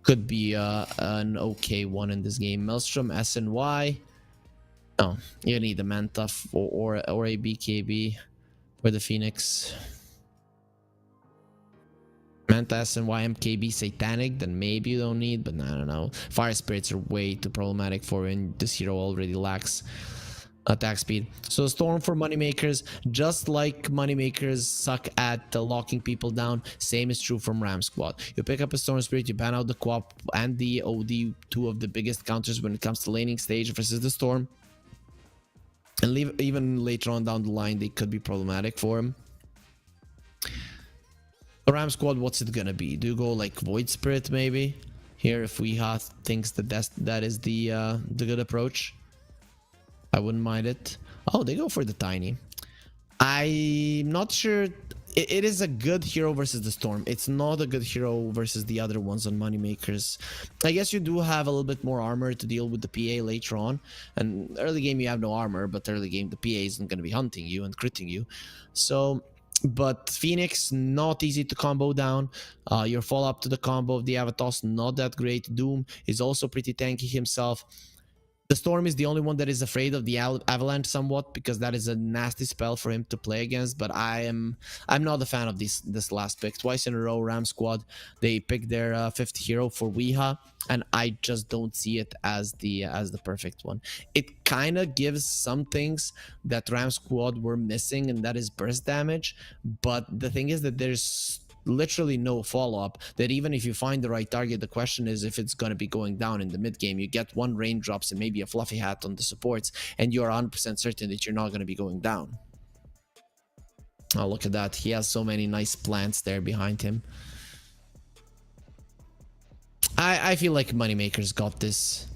could be an okay one in this game. Maelstrom SNY. Oh, you need a Manta or a BKB for the Phoenix. Manta SNY MKB Satanic, then maybe you don't need, but I don't know. Fire Spirits are way too problematic for when this hero already lacks attack speed. So Storm for Moneymakers, just like Moneymakers suck at locking people down, same is true from Ram Squad. You pick up a Storm Spirit, you ban out the Quap and the OD, two of the biggest counters when it comes to laning stage versus the Storm. And even later on down the line, they could be problematic for him. The Ram Squad, what's it gonna be? Do you go like Void Spirit maybe? here if we thinks that that is the good approach. I wouldn't mind it. Oh, they go for the tiny. I'm not sure. It is a good hero versus the storm. It's not a good hero versus the other ones on Moneymakers. I guess you do have a little bit more armor to deal with the PA later on. And early game you have no armor, but early game the PA isn't going to be hunting you and critting you. So, but Phoenix, not easy to combo down. Your follow-up to the combo of the Avatos, not that great. Doom is also pretty tanky himself. The Storm is the only one that is afraid of the Avalanche somewhat, because that is a nasty spell for him to play against. But I'm not a fan of this last pick. Twice in a row, Ram squad, they picked their fifth hero for Weeha, and I just don't see it as the perfect one. It kind of gives some things that Ram squad were missing, and that is burst damage. But the thing is that there's literally no follow-up, that even if you find the right target, the question is if it's going to be going down in the mid game. You get one raindrops and maybe a fluffy hat on the supports, and you're 100% certain that you're not going to be going down. Oh, look at that. He has so many nice plants there behind him. I feel like Moneymakers got this.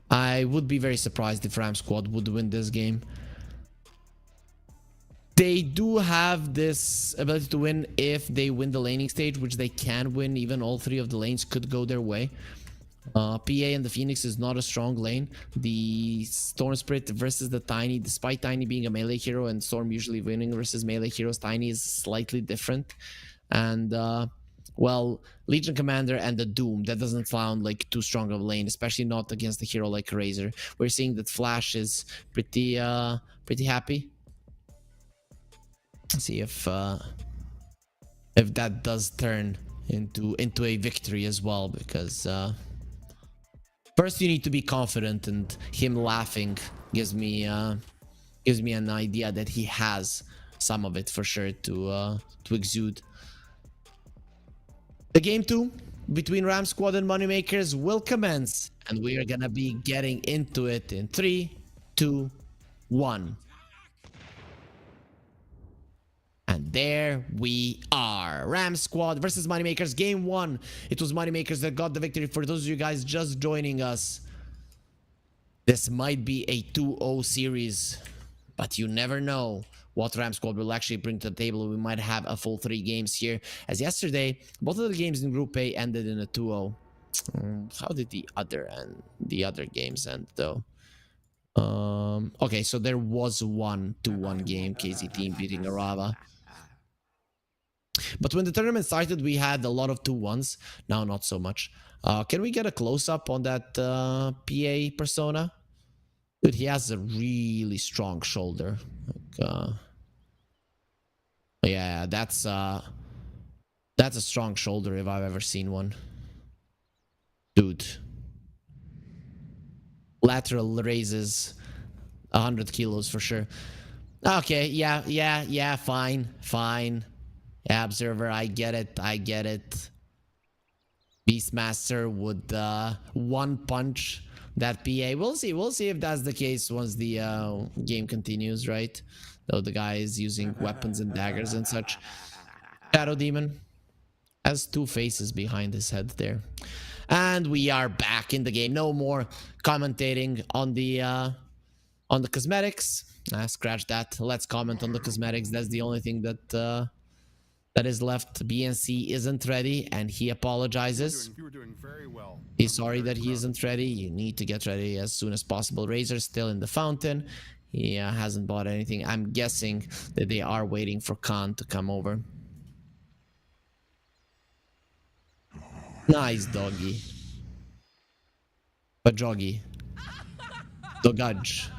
I would be very surprised if Ram squad would win this game. They do have this ability to win if they win the laning stage, which they can win. Even all three of the lanes could go their way. PA and the Phoenix is not a strong lane. The Storm Spirit versus the Tiny, despite Tiny being a melee hero and Storm usually winning versus melee heroes, Tiny is slightly different. And well, Legion Commander and the Doom, that doesn't sound like too strong of a lane, especially not against a hero like Razor. We're seeing that Flash is pretty happy. See if that does turn into a victory as well, because first you need to be confident, and him laughing gives me an idea that he has some of it for sure to exude. The game 2 between Ram squad and Moneymakers will commence, and we are gonna be getting into it in 3, 2, 1. And there we are. Ram squad versus Moneymakers. Game 1. It was Moneymakers that got the victory. For those of you guys just joining us, this might be a 2-0 series, but you never know what Ram squad will actually bring to the table. We might have a full 3 games here. As yesterday, both of the games in Group A ended in a 2-0. How did the other games end though? Okay, so there was one 2-1 game, KZ team beating Arava. But when the tournament started, we had a lot of 2-1s. Now, not so much. Can we get a close-up on that PA persona? Dude, he has a really strong shoulder. Like, yeah, that's a strong shoulder if I've ever seen one. Dude. Lateral raises 100 kilos for sure. Okay, yeah, fine. Yeah, Observer, I get it. Beastmaster would one punch that PA. We'll see if that's the case once the game continues, right? Though the guy is using weapons and daggers and such. Shadow Demon has 2 faces behind his head there. And we are back in the game. No more commentating on the cosmetics. Scratch that. Let's comment on the cosmetics. That's the only thing that is left. BNC isn't ready, and he apologizes. You were doing very well. He's sorry that he isn't ready. You need to get ready as soon as possible. Razor's still in the fountain. He hasn't bought anything. I'm guessing that they are waiting for Khan to come over. Nice doggy. Bajoggy. Dogudge.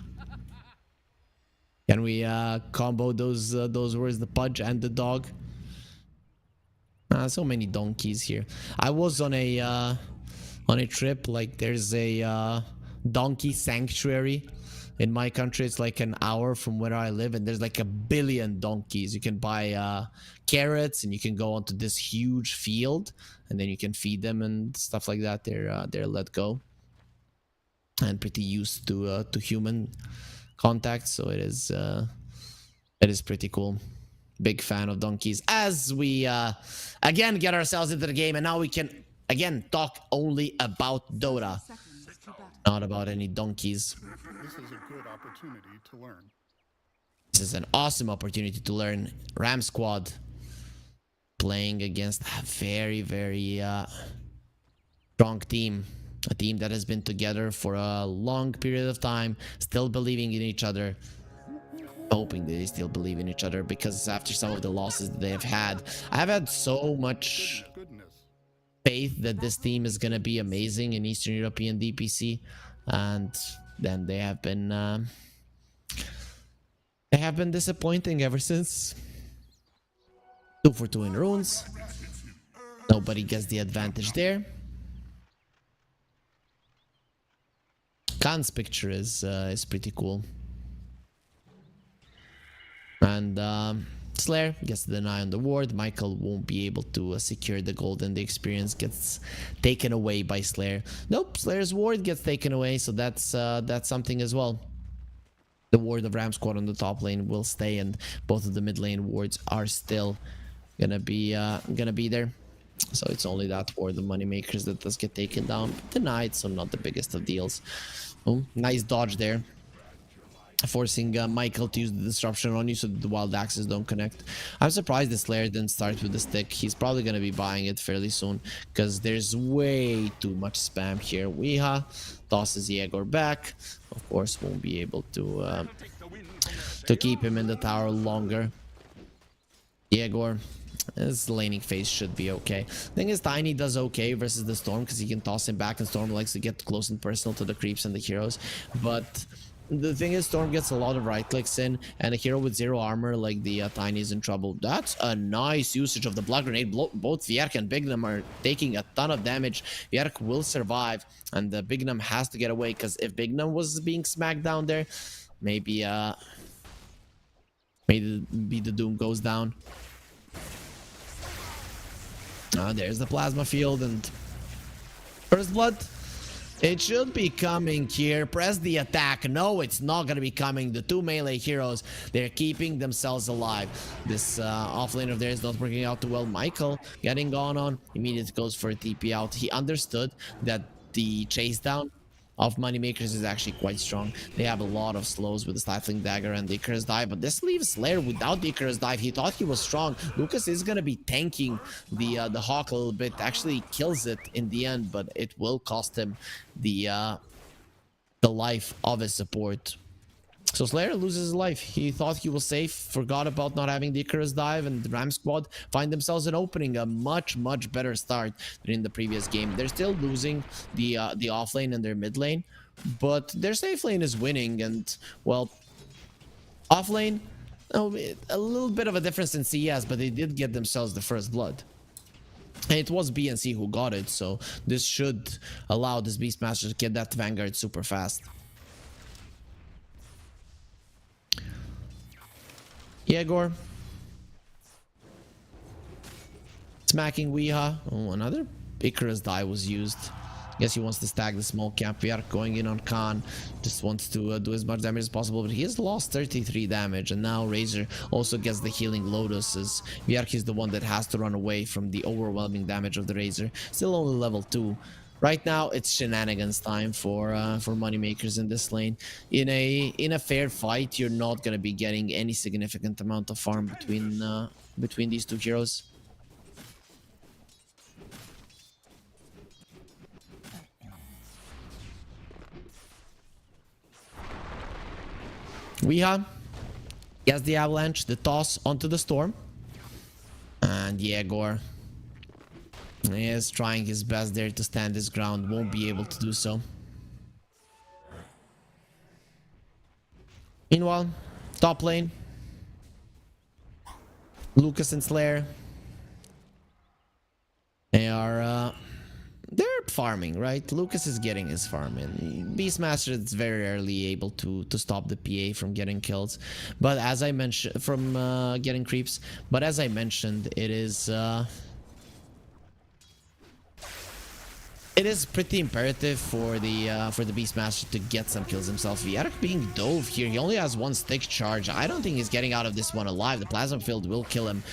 Can we combo those words, the pudge and the dog? So many donkeys here. I was on a trip, like there's a donkey sanctuary in my country. It's like an hour from where I live, and there's like 1 billion donkeys. You can buy carrots, and you can go onto this huge field, and then you can feed them and stuff like that. They're let go and pretty used to human contact, so it is pretty cool. Big fan of donkeys. As we again get ourselves into the game, and now we can Again, talk only about Dota, Seconds to battle. not about any donkeys. This is a good opportunity to learn. This is an awesome opportunity to learn. Ram squad playing against a very, very strong team. A team that has been together for a long period of time, still believing in each other. Hoping that they still believe in each other, because after some of the losses that they have had, I've had so much Goodness. faith that this team is gonna be amazing in Eastern European DPC, and then they have been disappointing ever since. 2 for 2 in runes. Nobody gets the advantage there. Khan's picture is pretty cool. And Slayer gets the deny on the ward. Michael won't be able to secure the gold, and the experience gets taken away by Slayer. Nope, Slayer's ward gets taken away, so that's something as well. The ward of Ram squad on the top lane will stay, and both of the mid lane wards are still gonna be there. So it's only that ward, the Moneymakers, that does get taken down. Denied, so not the biggest of deals. Oh, nice dodge there. Forcing Michael to use the disruption on you so that the wild axes don't connect. I'm surprised the Slayer didn't start with the stick. He's probably going to be buying it fairly soon, because there's way too much spam here. Weeha tosses Yegor back. Of course, won't be able to keep him in the tower longer. Yegor, his laning phase should be okay. Thing is, Tiny does okay versus the Storm, because he can toss him back, and Storm likes to get close and personal to the creeps and the heroes. But the thing is, Storm gets a lot of right clicks in, and a hero with 0 armor like the Tiny is in trouble. That's a nice usage of the blood grenade. Both Vierk and Bignum are taking a ton of damage. Vierk will survive, and the Bignum has to get away, because if Bignum was being smacked down there, maybe the Doom goes down. There's the plasma field, and first blood. It should be coming here. Press the attack. No, it's not going to be coming. The 2 melee heroes, they're keeping themselves alive. This offlane of theirs not working out too well. Michael getting gone on. Immediately goes for a TP out. He understood that the chase down of Moneymakers is actually quite strong. They have a lot of slows with the Stifling Dagger and the Icarus Dive, but this leaves Slayer without the Icarus Dive. He thought he was strong. Lucas is going to be tanking the Hawk a little bit. Actually kills it in the end, but it will cost him the life of his support. So Slayer loses his life. He thought he was safe, forgot about not having the Icarus Dive, and the Ram squad find themselves an opening. A much better start than in the previous game. They're still losing the off lane and their mid lane, but their safe lane is winning. And well, off lane, a little bit of a difference in CS, but they did get themselves the first blood. And it was BNC who got it, so this should allow this Beastmaster to get that Vanguard super fast. Yegor smacking Weeha. Oh, another Icarus die was used. Guess he wants to stack the small camp. We are going in on Khan. Just wants to do as much damage as possible, but he has lost 33 damage, and now Razor also gets the healing Lotus, as Vierk is the one that has to run away from the overwhelming damage of the Razor. Still only level 2. Right now, it's shenanigans time for Moneymakers in this lane. In a fair fight, you're not gonna be getting any significant amount of farm between these two heroes. Weeha gets the avalanche, the toss onto the storm, and Yegor he is trying his best there to stand his ground. Won't be able to do so. Meanwhile, top lane, Lucas and Slayer, they're farming, right? Lucas is getting his farm in. Beastmaster is very early able to stop the PA from getting kills, but as I mentioned, from getting creeps. But as I mentioned, it is pretty imperative for the Beastmaster to get some kills himself. Vierk being dove here. He only has 1 stick charge. I don't think he's getting out of this one alive. The plasma field will kill him.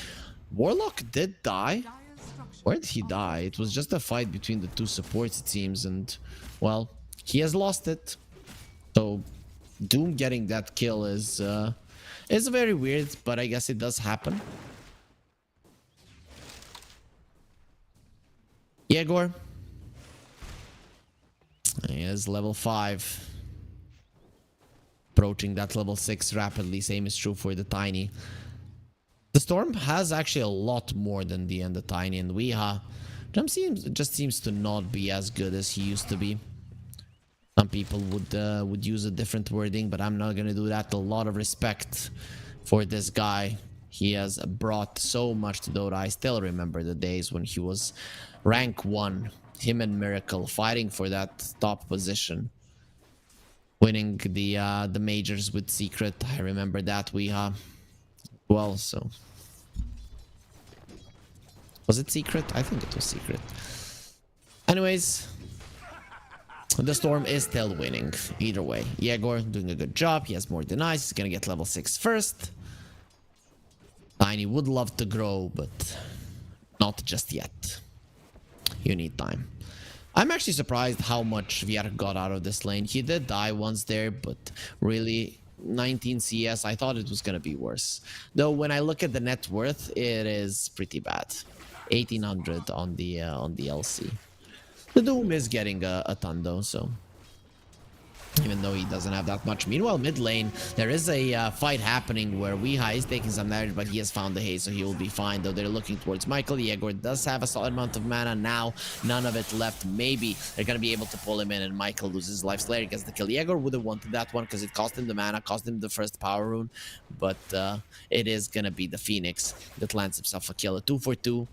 Warlock did die. Dire's structures Where did he die? It was just a fight between the two supports, it seems, and well, he has lost it. So Doom getting that kill is very weird, but I guess it does happen. Yegor. He is level 5. Approaching that level 6 rapidly. Same is true for the Tiny. The Storm has actually a lot more than the Tiny and Weeha. Just seems to not be as good as he used to be. Some people would use a different wording, but I'm not gonna do that. A lot of respect for this guy. He has brought so much to Dota. I still remember the days when he was rank 1. Him and Miracle fighting for that top position. Winning the majors with Secret. I remember that Weeha well, so was it Secret? I think it was Secret. Anyways, the Storm is still winning either way. Yegor doing a good job. He has more denies. He's gonna get level 6 first. Tiny would love to grow, but not just yet. You need time. I'm actually surprised how much Vierk got out of this lane. He did die once there, but really 19 CS, I thought it was gonna be worse. Though when I look at the net worth, it is pretty bad. 1800 on the LC. The Doom is getting a ton though, so even though he doesn't have that much. Meanwhile, mid lane, there is a fight happening where Weeha is taking some damage, but he has found the haze, so he will be fine. Though they're looking towards Michael. Yegor does have a solid amount of mana now. None of it left. Maybe they're going to be able to pull him in, and Michael loses life. Slayer gets the kill. Yegor would have wanted that one because it cost him the mana, cost him the first power rune. But it is going to be the Phoenix that lands himself a kill. A 2 for 2.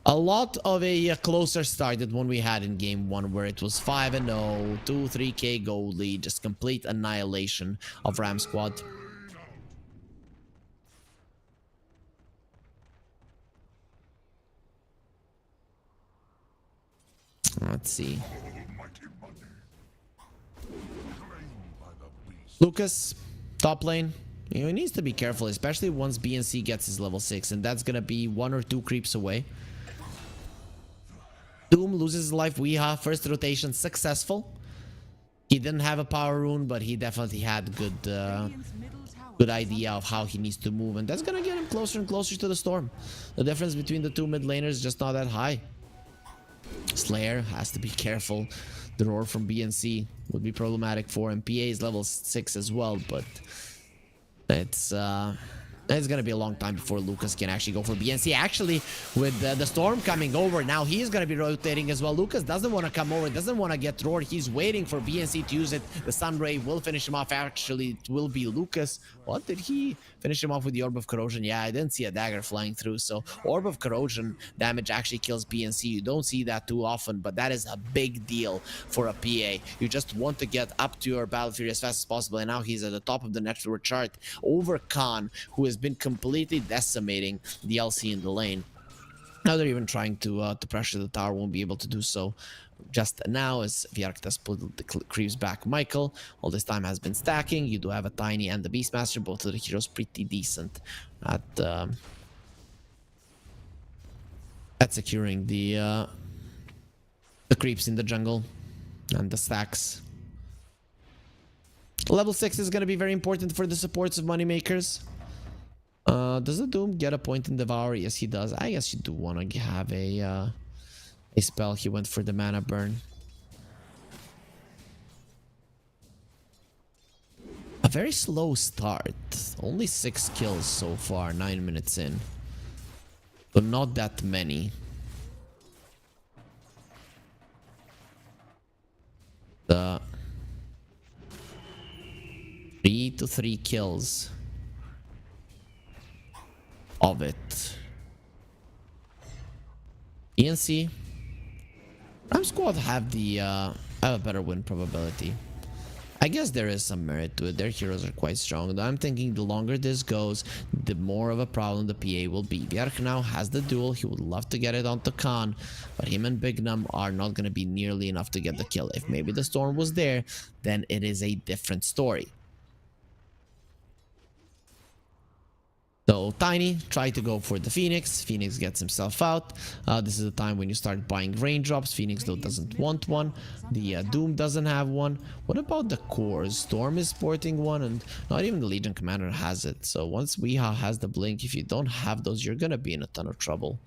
A lot of a closer start than one we had in game 1, where it was 5-0, 2-3k gold lead, just complete annihilation of Ram squad. Let's see. Lucas, top lane. He needs to be careful, especially once BNC gets his level 6, and that's gonna be 1 or 2 creeps away. Doom loses his life. Weeha, first rotation successful. He didn't have a power rune, but he definitely had good idea of how he needs to move, and that's gonna get him closer and closer to the Storm. The difference between the two mid laners is just not that high. Slayer has to be careful. The roar from BNC would be problematic for him. PA is level 6 as well, but it's gonna be a long time before Lucas can actually go for BNC. Actually, with the Storm coming over, now he's gonna be rotating as well. Lucas doesn't want to come over, doesn't want to get roared. He's waiting for BNC to use it. The Sunray will finish him off. Actually, it will be Lucas. What did he finish him off with the Orb of Corrosion? Yeah, I didn't see a dagger flying through. So Orb of Corrosion damage actually kills BNC. You don't see that too often, but that is a big deal for a PA. You just want to get up to your battlefield as fast as possible, and now he's at the top of the network chart over Khan, who has been completely decimating the LC in the lane. Now they're even trying to pressure the tower, won't be able to do so just now as Vierk does pull the creeps back. Michael all this time has been stacking. You do have a Tiny and the Beastmaster, both of the heroes pretty decent at securing the creeps in the jungle and the stacks. Level 6 is going to be very important for the supports of Moneymakers. Does the Doom get a point in Devour? Yes, he does. I guess you do want to have a spell. He went for the mana burn. A very slow start. Only 6 kills so far, 9 minutes in. But not that many. The 3 to 3 kills of it. ENC Ram squad have a better win probability. I guess there is some merit to it. Their heroes are quite strong. I'm thinking the longer this goes, the more of a problem the PA will be. Vierk now has the duel. He would love to get it onto Khan, but him and Bignum are not going to be nearly enough to get the kill. If maybe the Storm was there, then it is a different story. So Tiny tried to go for the Phoenix. Phoenix gets himself out. This is the time when you start buying raindrops. Phoenix though doesn't want one. The Doom doesn't have one. What about the cores? Storm is sporting one, and not even the Legion Commander has it. So once Weeha has the blink, if you don't have those, you're gonna be in a ton of trouble.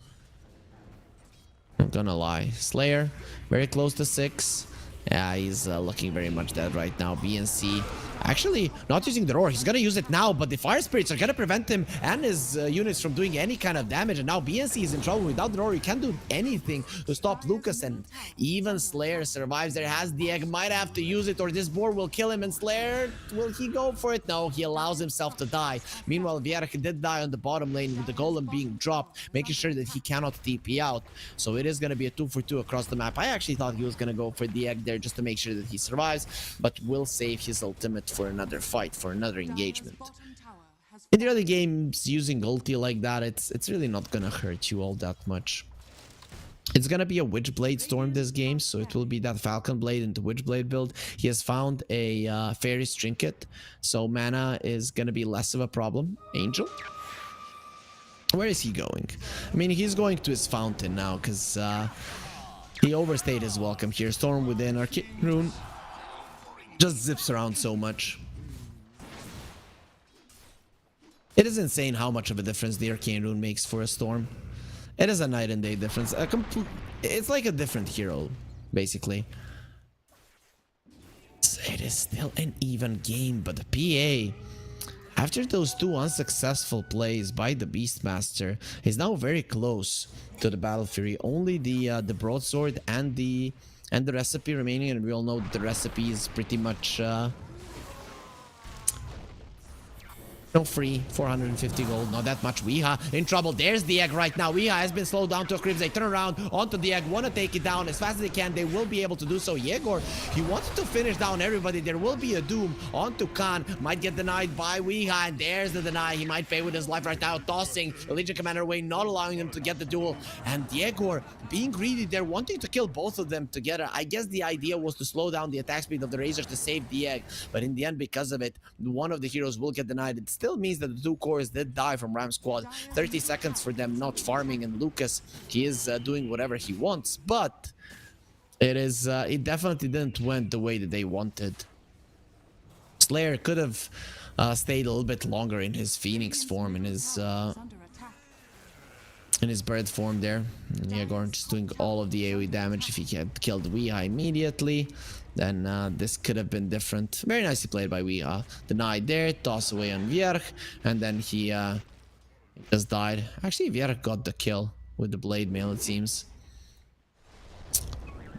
I'm gonna lie. Slayer, very close to 6. Yeah, he's looking very much dead right now. BNC actually not using the roar. He's gonna use it now, but the fire spirits are gonna prevent him and his units from doing any kind of damage. And now BNC is in trouble. Without the roar, you can't do anything to stop Lucas. And even Slayer survives there. Has the egg, might have to use it, or this boar will kill him. And Slayer, will he go for it? No, he allows himself to die. Meanwhile, Vierak did die on the bottom lane with the golem being dropped, making sure that he cannot TP out. So it is gonna be a 2-for-2 across the map. I actually thought he was gonna go for the egg there just to make sure that he survives, but will save his ultimate for another fight, for another engagement. In the early games, using ulti like that, it's really not gonna hurt you all that much. It's gonna be a Witchblade Storm this game, so it will be that Falcon Blade into Witchblade build. He has found a Fairy's Trinket, so mana is gonna be less of a problem. Angel? Where is he going? I mean, he's going to his fountain now, because he overstayed his welcome here. Storm within Arcane Rune just zips around so much. It is insane how much of a difference the Arcane Rune makes for a Storm. It is a night and day difference. It's like a different hero, basically. It is still an even game, but the PA, after those 2 unsuccessful plays by the Beastmaster, is now very close to the Battle Fury. Only the broadsword and the recipe remaining, and we all know that the recipe is pretty much free. 450 gold, not that much. Weeha in trouble. There's the egg right now. Weeha has been slowed down to a crib. They turn around onto the egg, want to take it down as fast as they can. They will be able to do so. Yegor, he wanted to finish down everybody. There will be a Doom onto Khan. Might get denied by Weeha, and there's the deny. He might pay with his life right now, tossing the Legion Commander away, not allowing him to get the duel. And Yegor being greedy, they're wanting to kill both of them together. I guess the idea was to slow down the attack speed of the Razors to save the egg, but in the end, because of it, one of the heroes will get denied. It still means that the 2 cores did die from Ram squad. 30 seconds for them not farming, and Lucas, he is doing whatever he wants, but it definitely didn't went the way that they wanted. Slayer could have stayed a little bit longer in his Phoenix form, in his bird form there. And Yegor just doing all of the AoE damage. If he had killed Weeha immediately, then this could have been different. Very nicely played by Weeha. Denied there, toss away on Vierk, and then he just died. Actually, Vierk got the kill with the blade mail, it seems.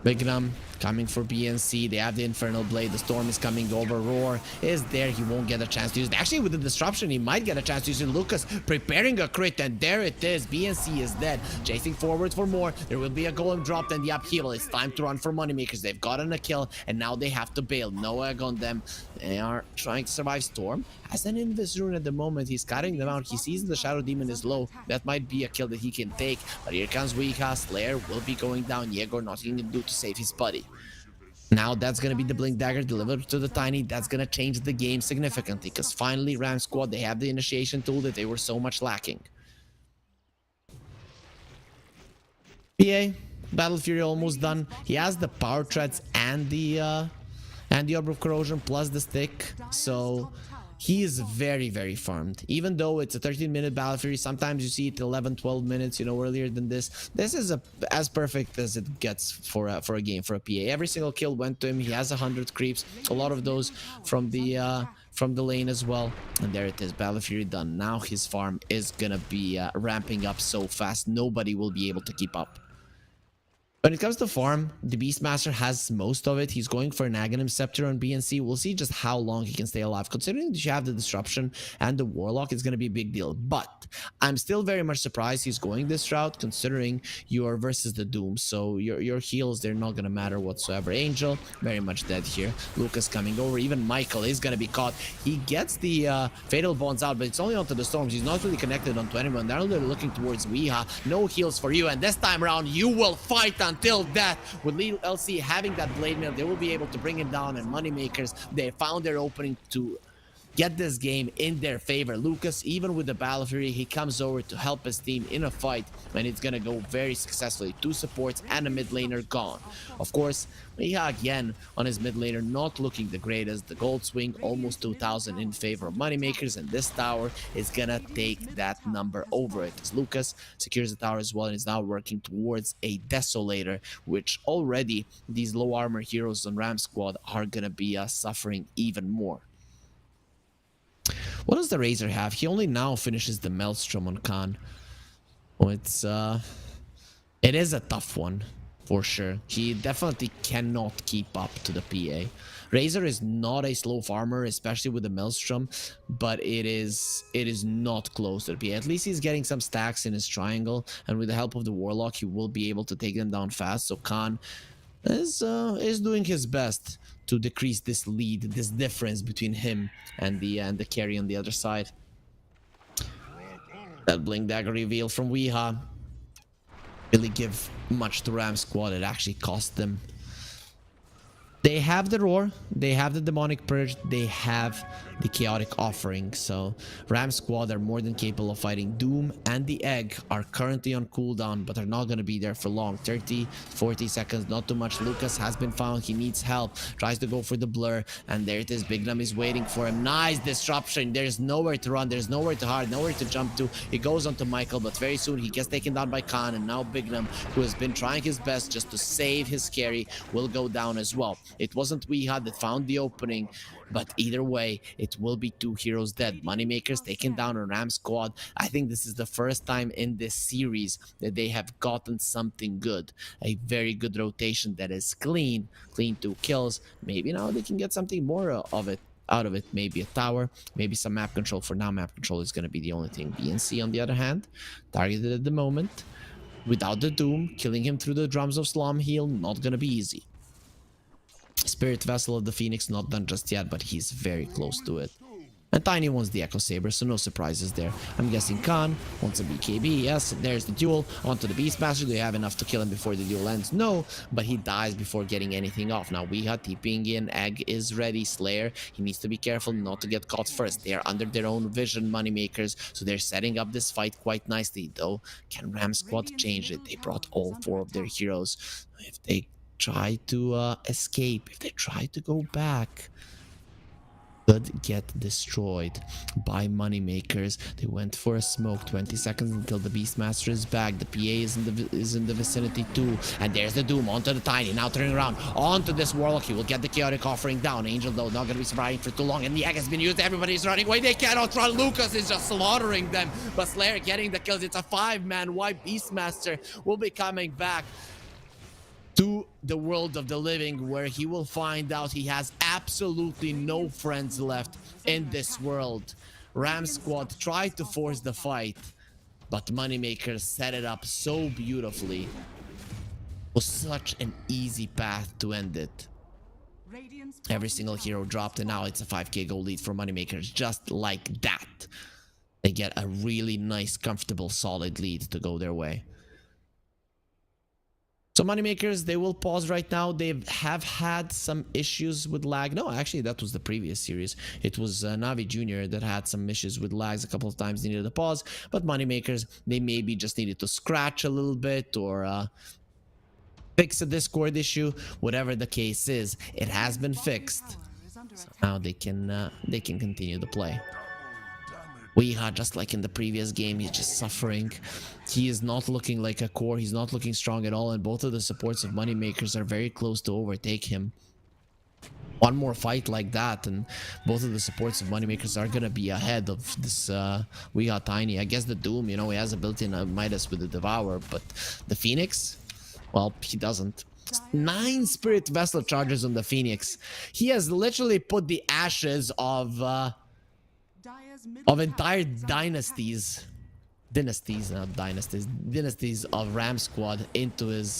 Bigram coming for BNC. They have the Infernal Blade. The Storm is coming over. Roar is there. He won't get a chance to use it. Actually, with the disruption, he might get a chance to use it. Lucas preparing a crit, and there it is. BNC is dead. Chasing forward for more. There will be a golem dropped and the upheaval. It's time to run for Moneymakers. They've gotten a kill, and now they have to bail. No egg on them. They are trying to survive. Storm has an Invis rune at the moment. He's cutting them out. He sees the Shadow Demon is low. That might be a kill that he can take. But here comes Weeha. Slayer will be going down. Yegor nothing to do to save his buddy. Now that's going to be the Blink Dagger delivered to the Tiny. That's going to change the game significantly, because finally Ram Squad, they have the initiation tool that they were so much lacking. PA, Battle Fury almost done. He has the Power Treads and the Orb of Corrosion plus the stick, so he is very, very farmed. Even though it's a 13-minute Battle Fury, sometimes you see it 11, 12 minutes, you know, earlier than this. This is as perfect as it gets for a game, for a PA. Every single kill went to him. He has 100 creeps, a lot of those from the lane as well. And there it is, Battle Fury done. Now his farm is gonna be ramping up so fast, nobody will be able to keep up. When it comes to farm, the Beastmaster has most of it. He's going for an Aghanim Scepter on BNC. We'll see just how long he can stay alive. Considering that you have the Disruption and the Warlock, it's going to be a big deal. But I'm still very much surprised he's going this route, considering you are versus the Doom. So your heals, they're not going to matter whatsoever. Angel, very much dead here. Lucas coming over. Even Michael is going to be caught. He gets the Fatal Bonds out, but it's only onto the Storms. He's not really connected onto anyone. They're only looking towards Weeha. No heals for you. And this time around, you will fight until death. With LC having that blade mail, they will be able to bring him down. And Moneymakers, they found their opening to get this game in their favor. Lucas, even with the Battle Fury, he comes over to help his team in a fight, and it's gonna go very successfully. 2 supports and a mid laner gone. Of course, Miha again on his mid laner, not looking the greatest. The gold swing almost 2,000 in favor of Moneymakers, and this tower is gonna take that number over it, as Lucas secures the tower as well and is now working towards a Desolator, which already these low armor heroes on Ram squad are gonna be suffering even more. What does the Razor have? He only now finishes the Maelstrom on Khan. Oh, it is a tough one for sure. He definitely cannot keep up to the PA. Razor is not a slow farmer, especially with the Maelstrom, but it is not close to the PA. At least he's getting some stacks in his triangle, and with the help of the Warlock, he will be able to take them down fast. So Khan is doing his best to decrease this lead, this difference between him and the carry on the other side. That Blink Dagger reveal from Weeha really give much to Ram squad. It actually cost them. They have the Roar, they have the Demonic Purge, they have the Chaotic Offering. So Ram squad are more than capable of fighting. Doom and the Egg are currently on cooldown, but are not going to be there for long. 30, 40 seconds, not too much. Lucas has been found, he needs help. Tries to go for the Blur, and there it is. Bignum is waiting for him. Nice disruption. There's nowhere to run, there's nowhere to hide, nowhere to jump to. He goes onto Michael, but very soon he gets taken down by Khan, and now Bignum, who has been trying his best just to save his carry, will go down as well. It wasn't Weeha that found the opening, but either way, it will be 2 heroes dead. Moneymakers taken down a Ram squad. I think this is the first time in this series that they have gotten something good. A very good rotation that is clean 2 kills. Maybe now they can get something more of it. Out of it, maybe a tower, maybe some map control. For now, map control is going to be the only thing. BNC, on the other hand, targeted at the moment. Without the Doom, killing him through the Drums of Slum heal, not going to be easy. Spirit Vessel of the Phoenix not done just yet, but he's very close to it. And Tiny wants the Echo Saber, so no surprises there. I'm guessing Khan wants a BKB. Yes, there's the duel. Onto the Beastmaster. Do you have enough to kill him before the duel ends? No, but he dies before getting anything off. Now Weeha TPing in. Egg is ready. Slayer, he needs to be careful not to get caught first. They are under their own vision, Moneymakers, so they're setting up this fight quite nicely. Though, can Ram squad change it? They brought all 4 of their heroes. If they try to escape, if they try to go back, could get destroyed by Moneymakers. They went for a smoke. 20 seconds until the Beastmaster is back. The PA is in the vicinity too. And there's the Doom onto the Tiny. Now turning around onto this Warlock. He will get the Chaotic Offering down. Angel though not gonna be surviving for too long. And the Egg has been used. Everybody's running away. They cannot run. Lucas is just slaughtering them. But Slayer getting the kills. It's a 5-man wipe. Beastmaster will be coming back to the world of the living, where he will find out he has absolutely no friends left in this world. Ram squad tried to force the fight, but Moneymakers set it up so beautifully. It was such an easy path to end it. Every single hero dropped, and now it's a 5k gold lead for Moneymakers. Just like that, they get a really nice, comfortable, solid lead to go their way. So Moneymakers, they will pause right now. They have had some issues with lag. No, actually, that was the previous series. It was Navi Jr. that had some issues with lags a couple of times. They needed a pause. But Moneymakers, they maybe just needed to scratch a little bit or fix a Discord issue. Whatever the case is, it has been fixed. So now they can continue to play. Weeha, just like in the previous game, he's just suffering. He is not looking like a core. He's not looking strong at all. And both of the supports of Moneymakers are very close to overtake him. One more fight like that, and both of the supports of Moneymakers are going to be ahead of this Weeha Tiny. I guess the Doom, you know, he has a built-in Midas with the Devour. But the Phoenix, well, he doesn't. 9 Spirit Vessel charges on the Phoenix. He has literally put the ashes of entire dynasties of Ram squad into his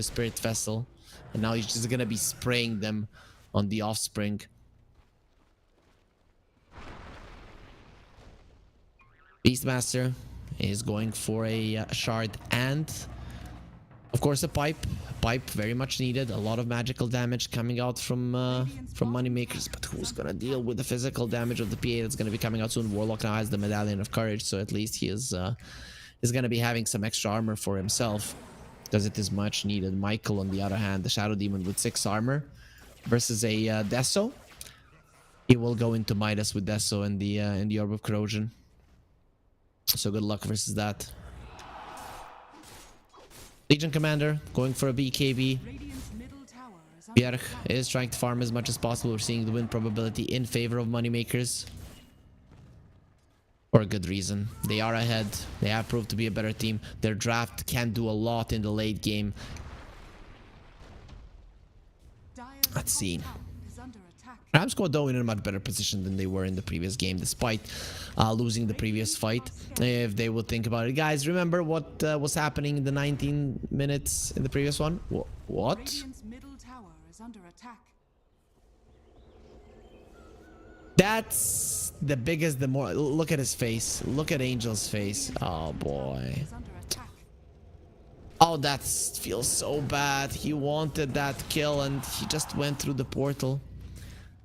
Spirit Vessel, and now he's just gonna be spraying them on the offspring. Beastmaster is going for a shard and Of course, a pipe. Pipe very much needed. A lot of magical damage coming out from Moneymakers. But who's gonna deal with the physical damage of the PA that's gonna be coming out soon? Warlock now has the Medallion of Courage, so at least he is gonna be having some extra armor for himself, because it is much needed. Michael, on the other hand, the Shadow Demon with 6 armor versus a Deso. He will go into Midas with Deso and the Orb of Corrosion. So good luck versus that. Legion Commander going for a BKB. Bjerg is trying to farm as much as possible. We're seeing the win probability in favor of Moneymakers. For a good reason. They are ahead. They have proved to be a better team. Their draft can do a lot in the late game. Let's see. Ram squad though in a much better position than they were in the previous game, despite losing the previous fight. If they would think about it, guys, remember what was happening in the 19 minutes in the previous one? What? That's the biggest, the more. Look at his face. Look at Angel's face. Oh boy. Oh, that feels so bad. He wanted that kill and he just went through the portal.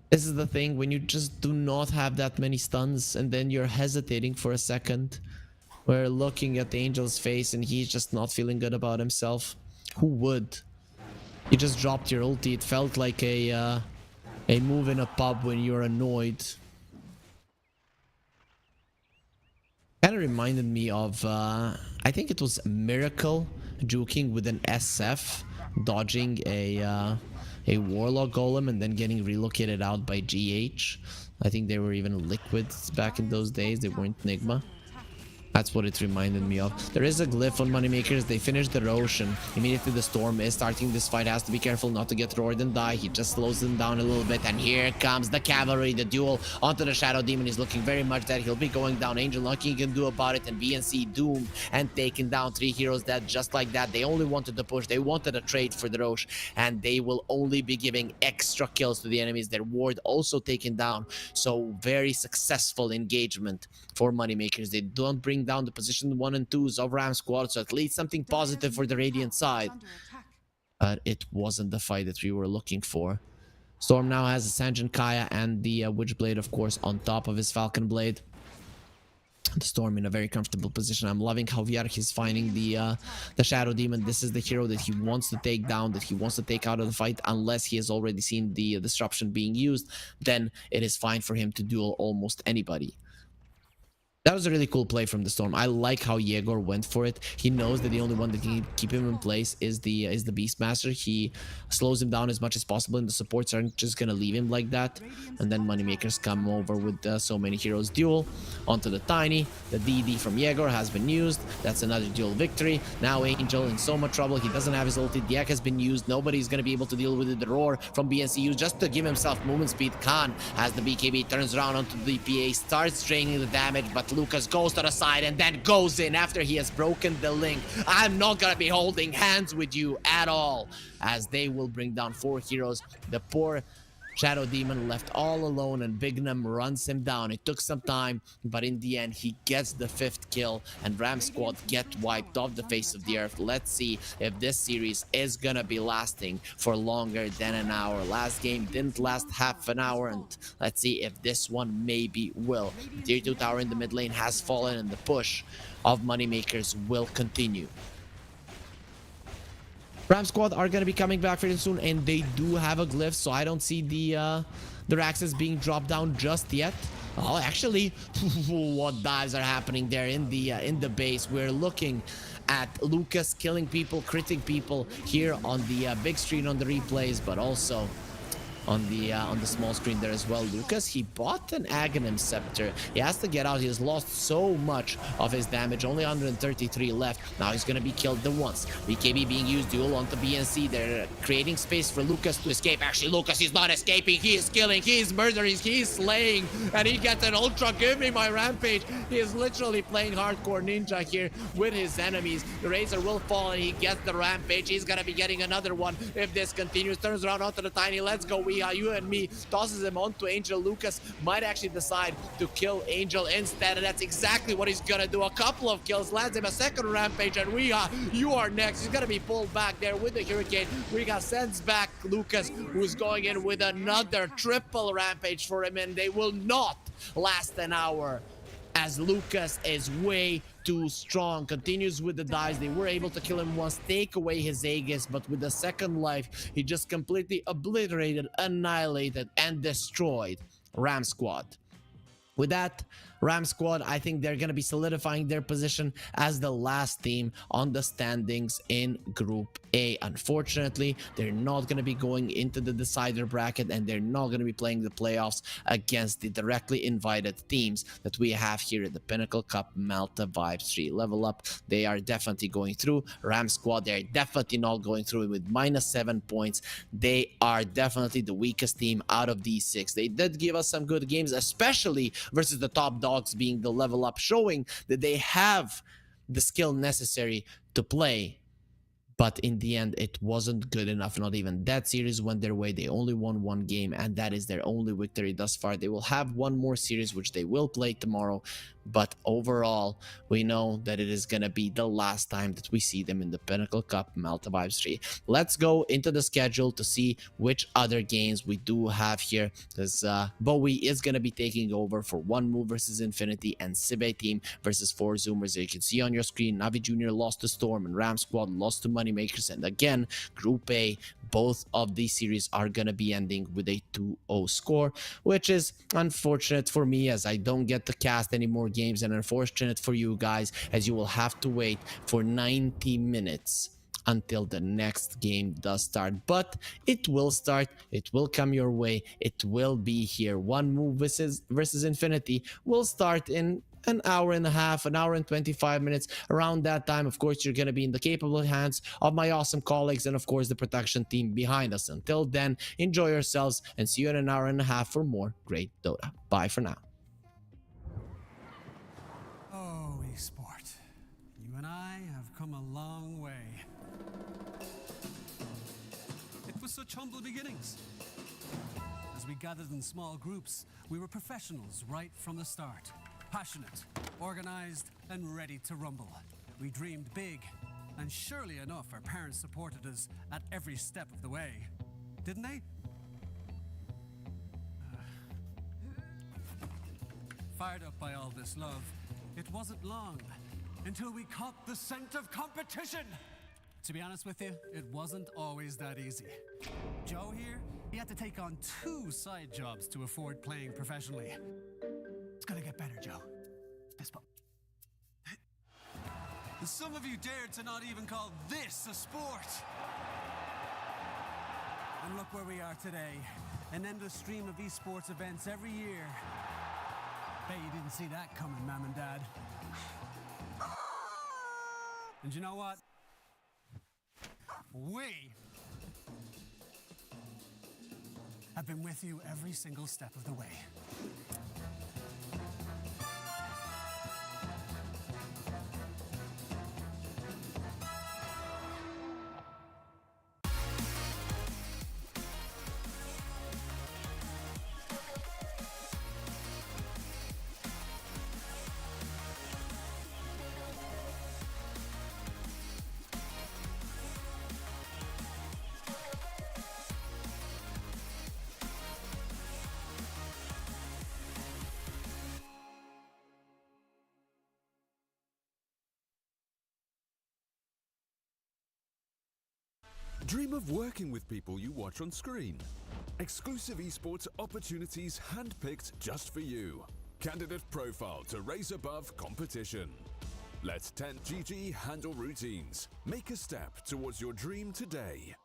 This is the thing, when you just do not have that many stuns and then you're hesitating for a second. We're looking at the Angel's face and he's just not feeling good about himself. Who would? You just dropped your ulti. It felt like a move in a pub when you're annoyed. Kind of reminded me of, I think it was Miracle juking with an SF, dodging a Warlock Golem and then getting relocated out by GH. I think they were even liquids back in those days. They weren't Nigma. That's what it reminded me of. There is a glyph on Moneymakers. They finished the Rosh and immediately the Storm is starting this fight. Has to be careful not to get roared and die. He just slows them down a little bit. And here comes the cavalry. The duel onto the Shadow Demon is looking very much dead. He'll be going down. Angel, nothing he can do about it. And BNC doomed and taken down. 3 heroes dead just like that. They only wanted to push. They wanted a trade for the Rosh. And they will only be giving extra kills to the enemies. Their ward also taken down. So very successful engagement for Moneymakers. They don't bring down the position 1 and 2s of Ram squad, so at least something positive for the Radiant side. But it wasn't the fight that we were looking for. Storm now has a Sanjin Kaya and the Witchblade, of course, on top of his Falcon Blade. The Storm in a very comfortable position. I'm loving how Vjark is finding the Shadow Demon. This is the hero that he wants to take down, that he wants to take out of the fight, unless he has already seen the disruption being used. Then it is fine for him to duel almost anybody. That was a really cool play from the Storm. I like how Yegor went for it. He knows that the only one that can keep him in place is the Beastmaster. He slows him down as much as possible, and the supports aren't just gonna leave him like that. And then Moneymakers come over with so many heroes duel onto the Tiny. The DD from Yegor has been used. That's another duel victory. Now Angel in so much trouble. He doesn't have his ulti. Diak has been used. Nobody's gonna be able to deal with it. The roar from BNCU just to give himself movement speed. Khan has the BKB, turns around onto the PA, starts draining the damage, but Lucas goes to the side and then goes in after he has broken the link. I'm not gonna be holding hands with you at all, as they will bring down 4 heroes. The poor Shadow Demon left all alone and Bignum runs him down. It took some time, but in the end he gets the 5th kill and Ram squad get wiped off the face of the earth. Let's see if this series is gonna be lasting for longer than an hour. Last game didn't last half an hour, and let's see if this one maybe will. The tier 2 tower in the mid lane has fallen and the push of Moneymakers will continue. Ram squad are going to be coming back pretty soon, and they do have a glyph, so I don't see the Raxus being dropped down just yet. Oh, actually, what dives are happening there in the base. We're looking at Lucas killing people, critting people here on the big screen on the replays, but also on the small screen there as well. Lucas, he bought an Aghanim Scepter. He has to get out. He has lost so much of his damage. Only 133 left. Now he's gonna be killed the once. BKB being used, duel onto BNC. They're creating space for Lucas to escape. Actually, Lucas is not escaping. He is killing. He is murdering. He is slaying. And he gets an ultra. Give me my rampage. He is literally playing hardcore ninja here with his enemies. The Razor will fall and he gets the rampage. He's gonna be getting another one if this continues. Turns around onto the Tiny. Let's go. We you and me, tosses him onto Angel. Lucas might actually decide to kill Angel instead, and that's exactly what he's gonna do. A couple of kills, lands him a second rampage, and you are next. He's gonna be pulled back there with the Hurricane. Riga sends back Lucas, who's going in with another triple rampage for him, and they will not last an hour, as Lucas is way too strong. Continues with the dives. They were able to kill him once, take away his Aegis, but with the second life, he just completely obliterated, annihilated, and destroyed Ram Squad. With that, Ram Squad, I think they're going to be solidifying their position as the last team on the standings in Group A. Unfortunately, they're not going to be going into the decider bracket, and they're not going to be playing the playoffs against the directly invited teams that we have here at the Pinnacle Cup Malta Vibes 3. Level Up, they are definitely going through. Ram Squad, they're definitely not going through with -7 points. They are definitely the weakest team out of these 6. They did give us some good games, especially versus the top dogs, being the Level Up, showing that they have the skill necessary to play. But in the end, it wasn't good enough. Not even that series went their way. They only won 1 game, and that is their only victory thus far. They will have 1 more series, which they will play tomorrow. But overall, we know that it is going to be the last time that we see them in the Pinnacle Cup Malta Vibes 3. Let's go into the schedule to see which other games we do have here. Because bo3 is going to be taking over for 1Move versus Infinity, and Sibe team versus 4 Zoomers. As you can see on your screen, Navi Jr. lost to Storm, and Ram Squad lost to MoneyMakers. And again, Group A, both of these series are going to be ending with a 2-0 score, which is unfortunate for me, as I don't get to cast any more games, and unfortunate for you guys, as you will have to wait for 90 minutes until the next game does start. But it will start, it will come your way, it will be here. 1Move versus Infinity will start in an hour and a half, an hour and 25 minutes. Around that time, of course, you're going to be in the capable hands of my awesome colleagues and, of course, the production team behind us. Until then, enjoy yourselves, and see you in an hour and a half for more great Dota. Bye for now. Oh, esport. You and I have come a long way. It was such humble beginnings. As we gathered in small groups, we were professionals right from the start. Passionate, organized, and ready to rumble. We dreamed big, and surely enough, our parents supported us at every step of the way. Didn't they? Fired up by all this love, it wasn't long until we caught the scent of competition. To be honest with you, it wasn't always that easy. Joe here, he had to take on 2 side jobs to afford playing professionally. It's gonna get better, Joe. Fist bump. Some of you dared to not even call this a sport. And look where we are today. An endless stream of esports events every year. Bet you didn't see that coming, Mom and Dad. And you know what? We have been with you every single step of the way. Dream of working with people you watch on screen. Exclusive esports opportunities handpicked just for you. Candidate profile to raise above competition. Let 10GG handle routines. Make a step towards your dream today.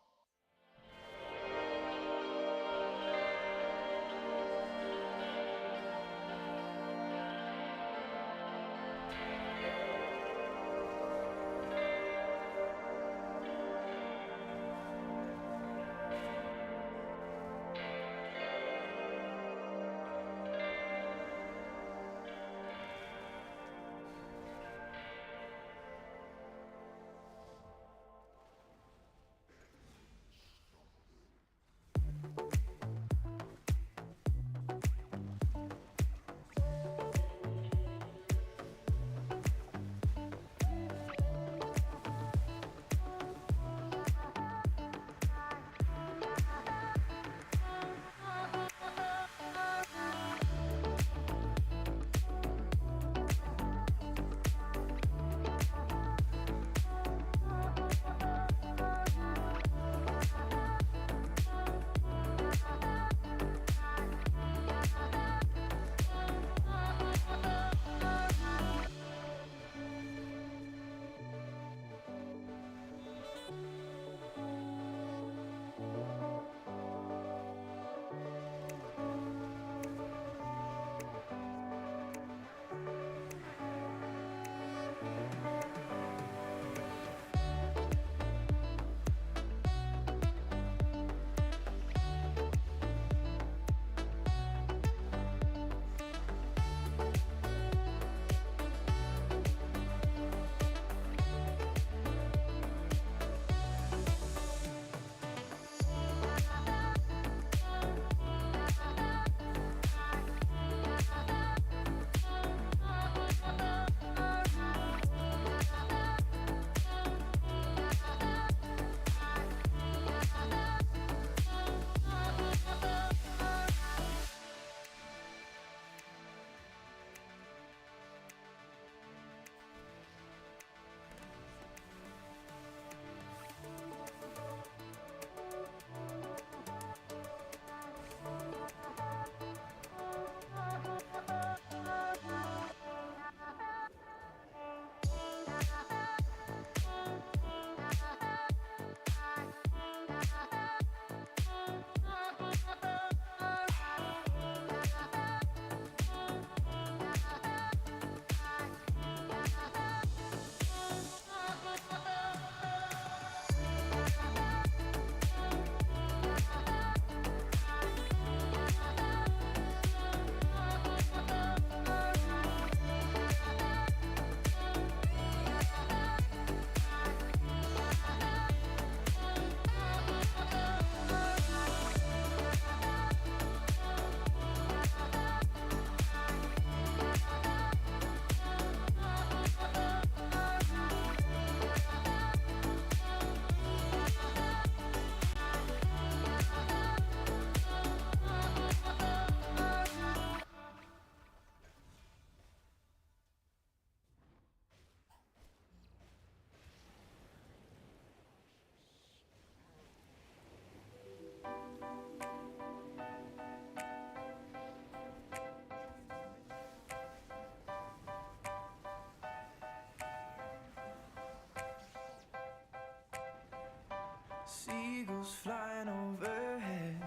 seagulls flying overhead,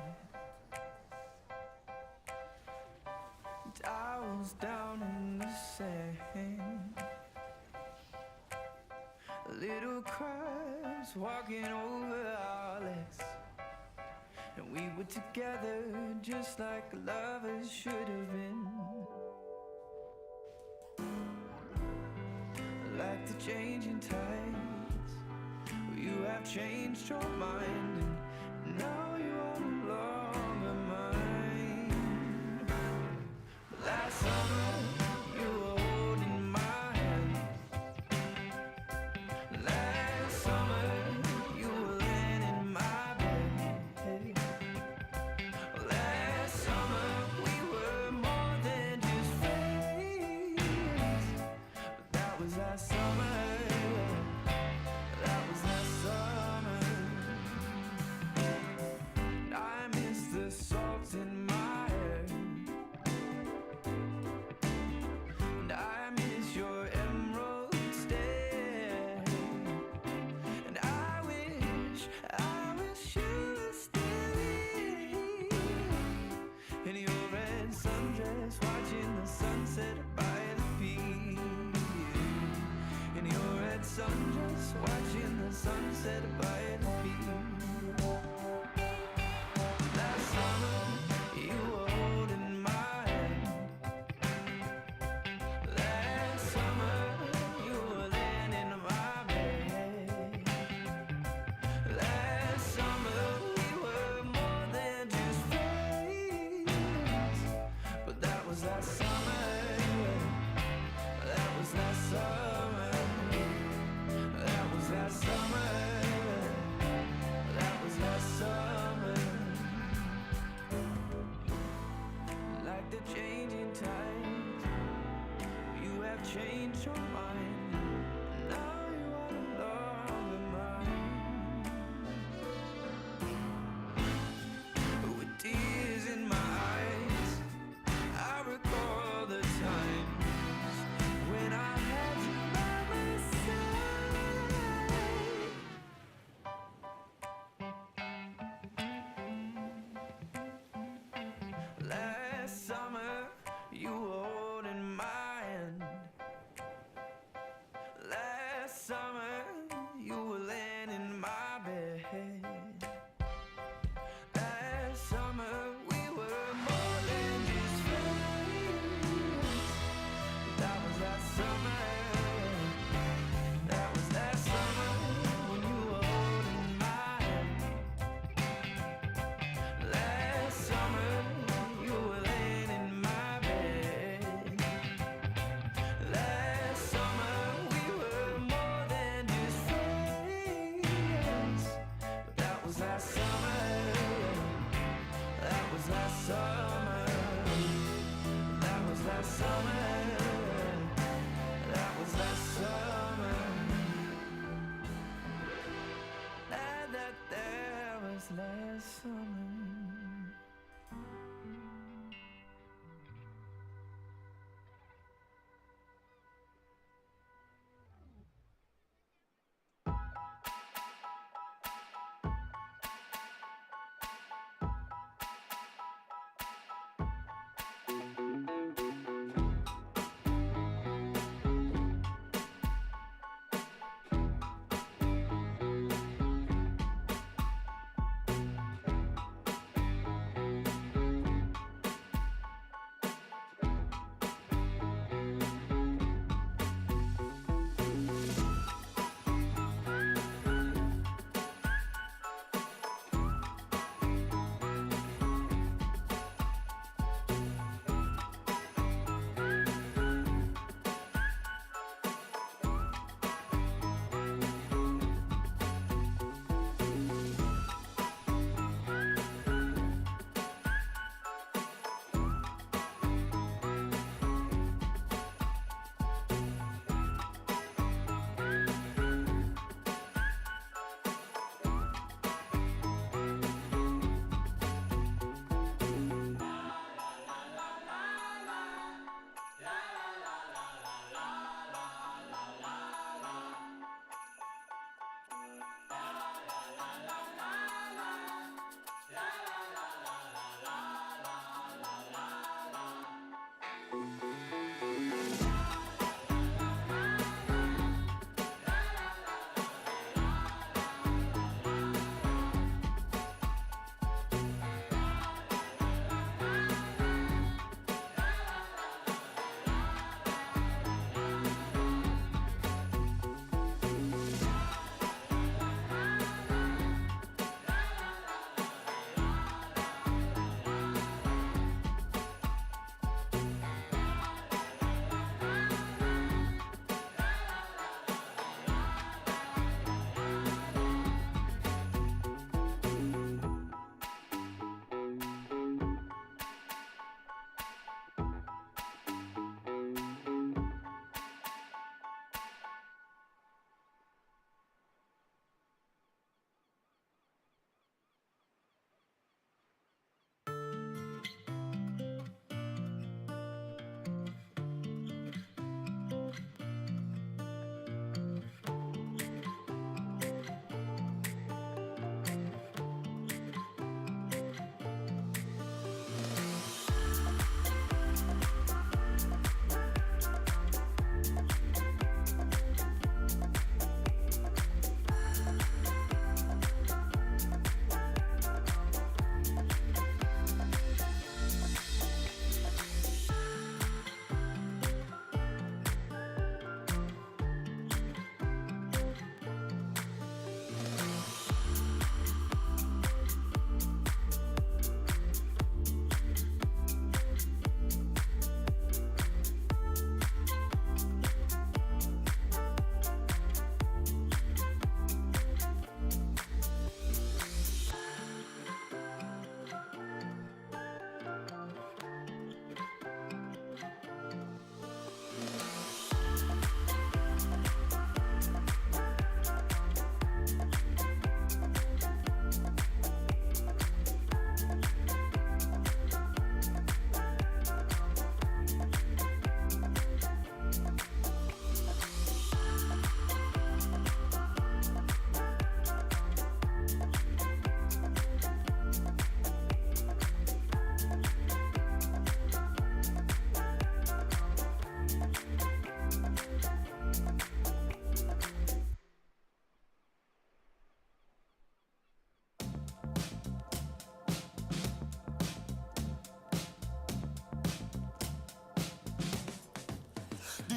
towels down in the sand, little crabs walking over our legs, and we were together just like lovers should have been. Like the changing tides, you have changed your mind, and now you are no longer mine. Last summer you were holding my hand. Last summer you were laying in my bed. Last summer we were more than just friends. But that was last summer. That was last summer. I miss the salt in my hair, and I miss your emerald stare, and I wish you were still here in your red sundress, watching the sunset by the pier. In your red sundress, watching the sunset by the pier. Last summer, you were holding my hand. Last summer, you were laying in my bed. Last summer, we were more than just friends. But that was last summer. That was last summer. That was last summer. That was last summer. Like the changing tides, you have changed your mind. Now you are no longer mine. With tears in my eyes, I recall the times when I had you by my side. Last summer, you were holding my hand.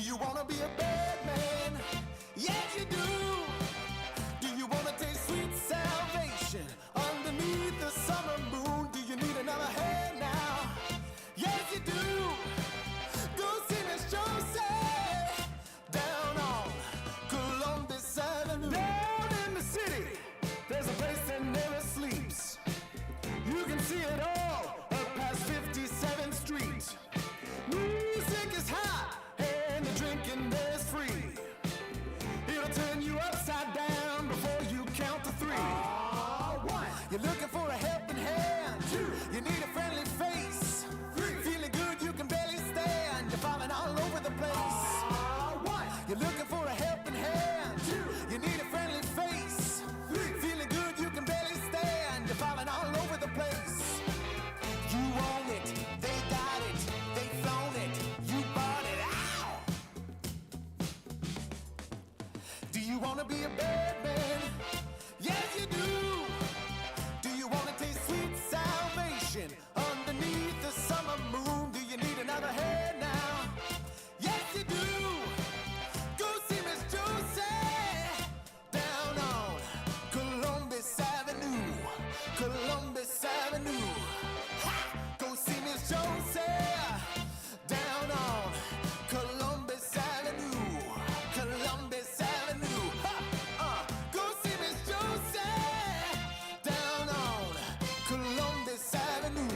you wanna be a bad man? Yes, you do. Do you wanna taste sweet salvation underneath the summer moon? Do you need another hand now? Yes, you do. Go see Miss Josie down on Columbus Avenue. Down in the city, there's a place that never sleeps. You can see it all up past 57th Street. Music is hot and the drinking there's free. It'll turn you upside down before you count to three. One, you're looking for a helping hand. Two, you need a friendly face. Three, feeling good you can barely stand. You're falling all over the place. One, you're looking for a helping hand. Two, you need a friendly face. Three, feeling good you can barely stand. You're falling all over the place. You own it, they got it, they flown it, you bought it. Ow! Do you wanna be a bad man? Yes, you do. Do you wanna taste sweet salvation underneath the summer moon? Do you need another hand now? Yes, you do. Go see Miss Josie down on Columbus Avenue. Columbus Avenue. Ha! Go see Miss Josie down on Columbus Avenue. Columbus Avenue. Ha! Go see Miss Josie down on Columbus Avenue.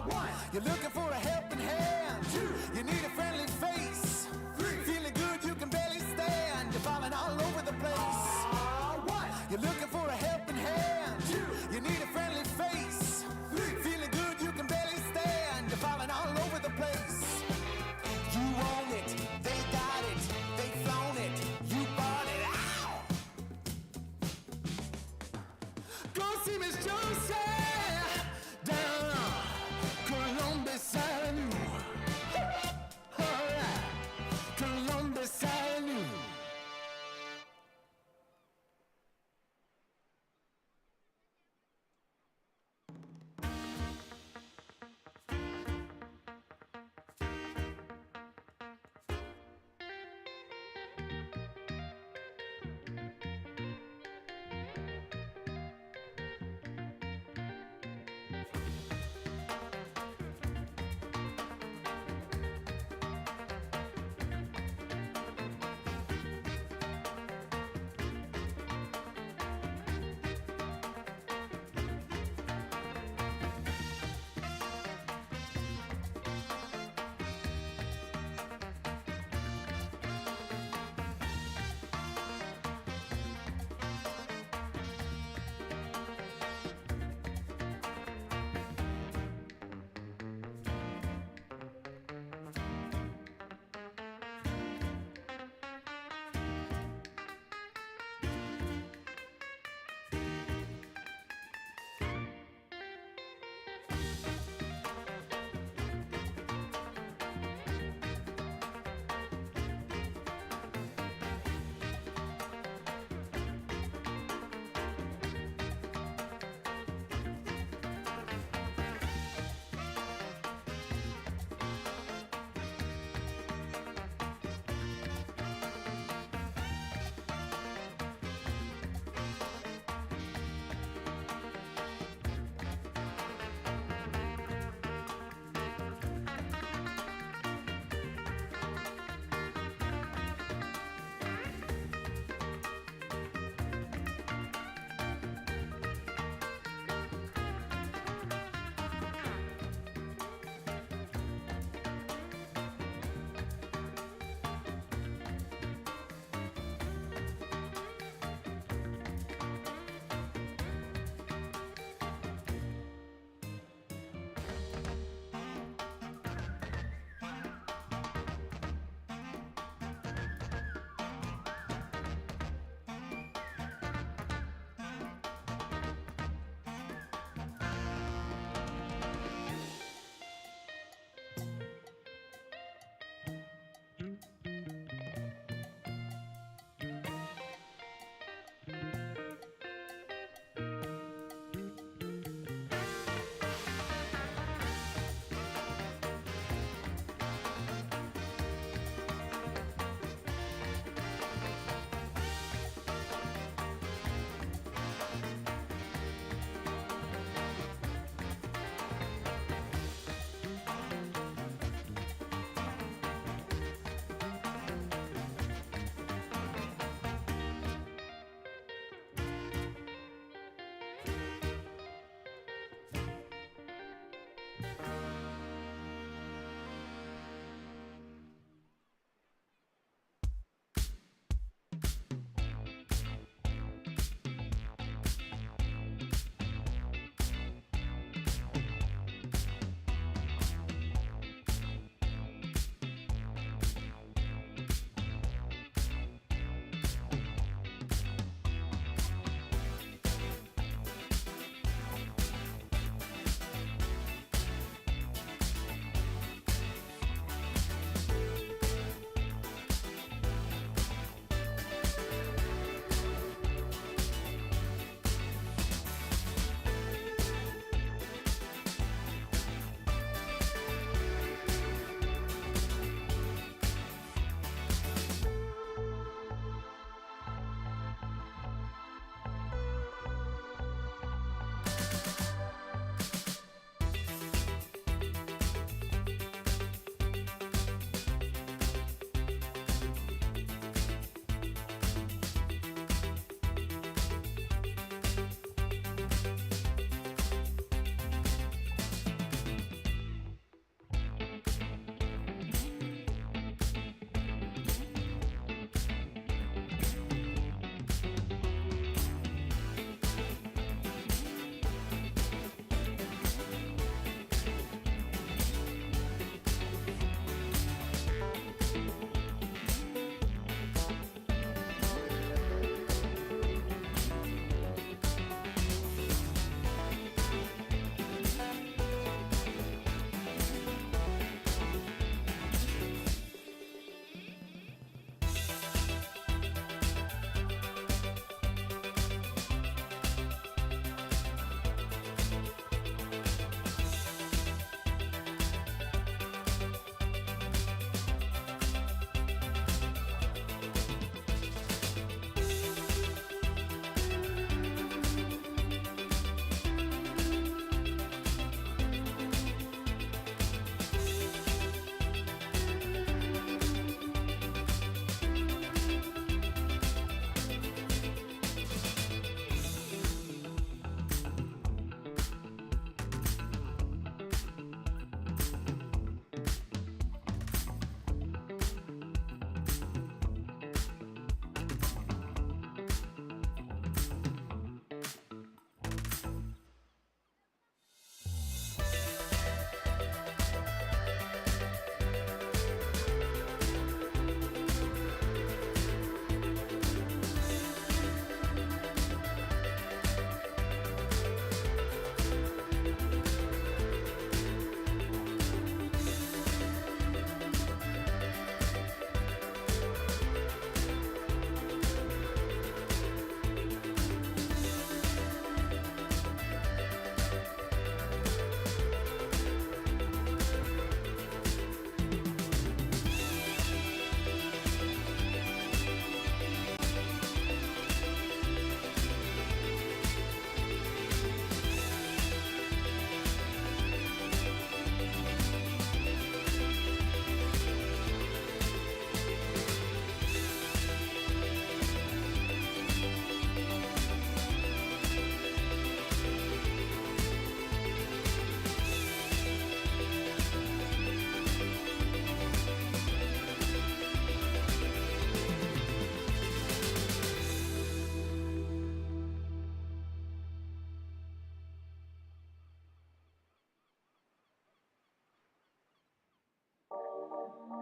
One, you're looking for a helping hand. Two, you need a friendly face. Three, feeling good you can barely stand. You're falling all over the place. One, you're looking for a helping hand. Two, you need a friendly face. Three, feeling good you can barely stand. You're falling all over the place. You own it, they got it, they flown it, you bought it. Ow! Go see Miss Josie down on Columbus Avenue. All right, Columbus Avenue. I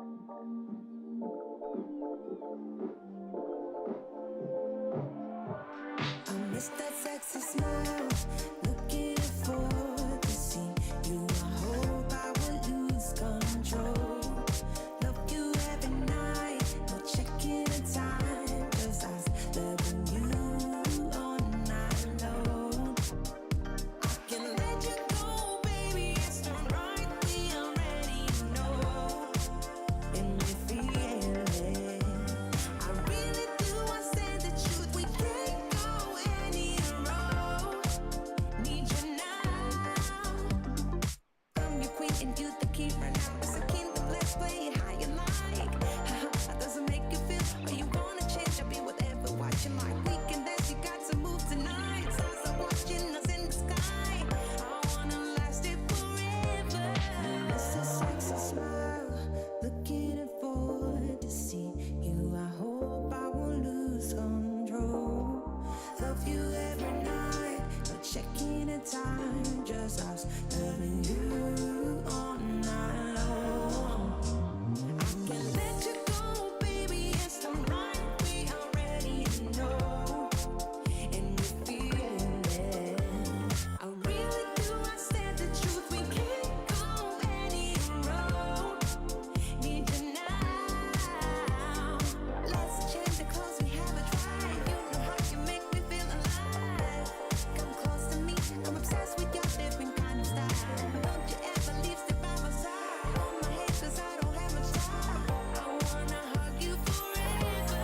miss that sexy smile, looking for to see you. I hope I will lose control. Love you every night, no checking the time. Just us loving you all night long. I can let you go, baby. It's the right we already know, and we feel it. I really do. I said the truth. We can't go any road. Need you now. I'm your queen and you the keeper now. It's a kingdom. Let's play it how you like. How does it make you feel? Or you wanna change? I'll be whatever. Watching like we can dance. You got to move tonight. Stars are watching us in the sky. I wanna last it forever. It's a sexy smile, looking forward to see you. I hope I won't lose control. Love you every night, no checking the time. Just us loving you all night long. I can let you go, baby. It's the right we already know, and we feel it. I really do. I said the truth. We can't go any road. Need you now. Let's change the clothes we have a drive. You know how you make me feel alive. Come close to me. I'm obsessed with your different kind of style. Don't you ever leave, step by my side. Hold my hand 'cause I don't have much time. I wanna hug you forever.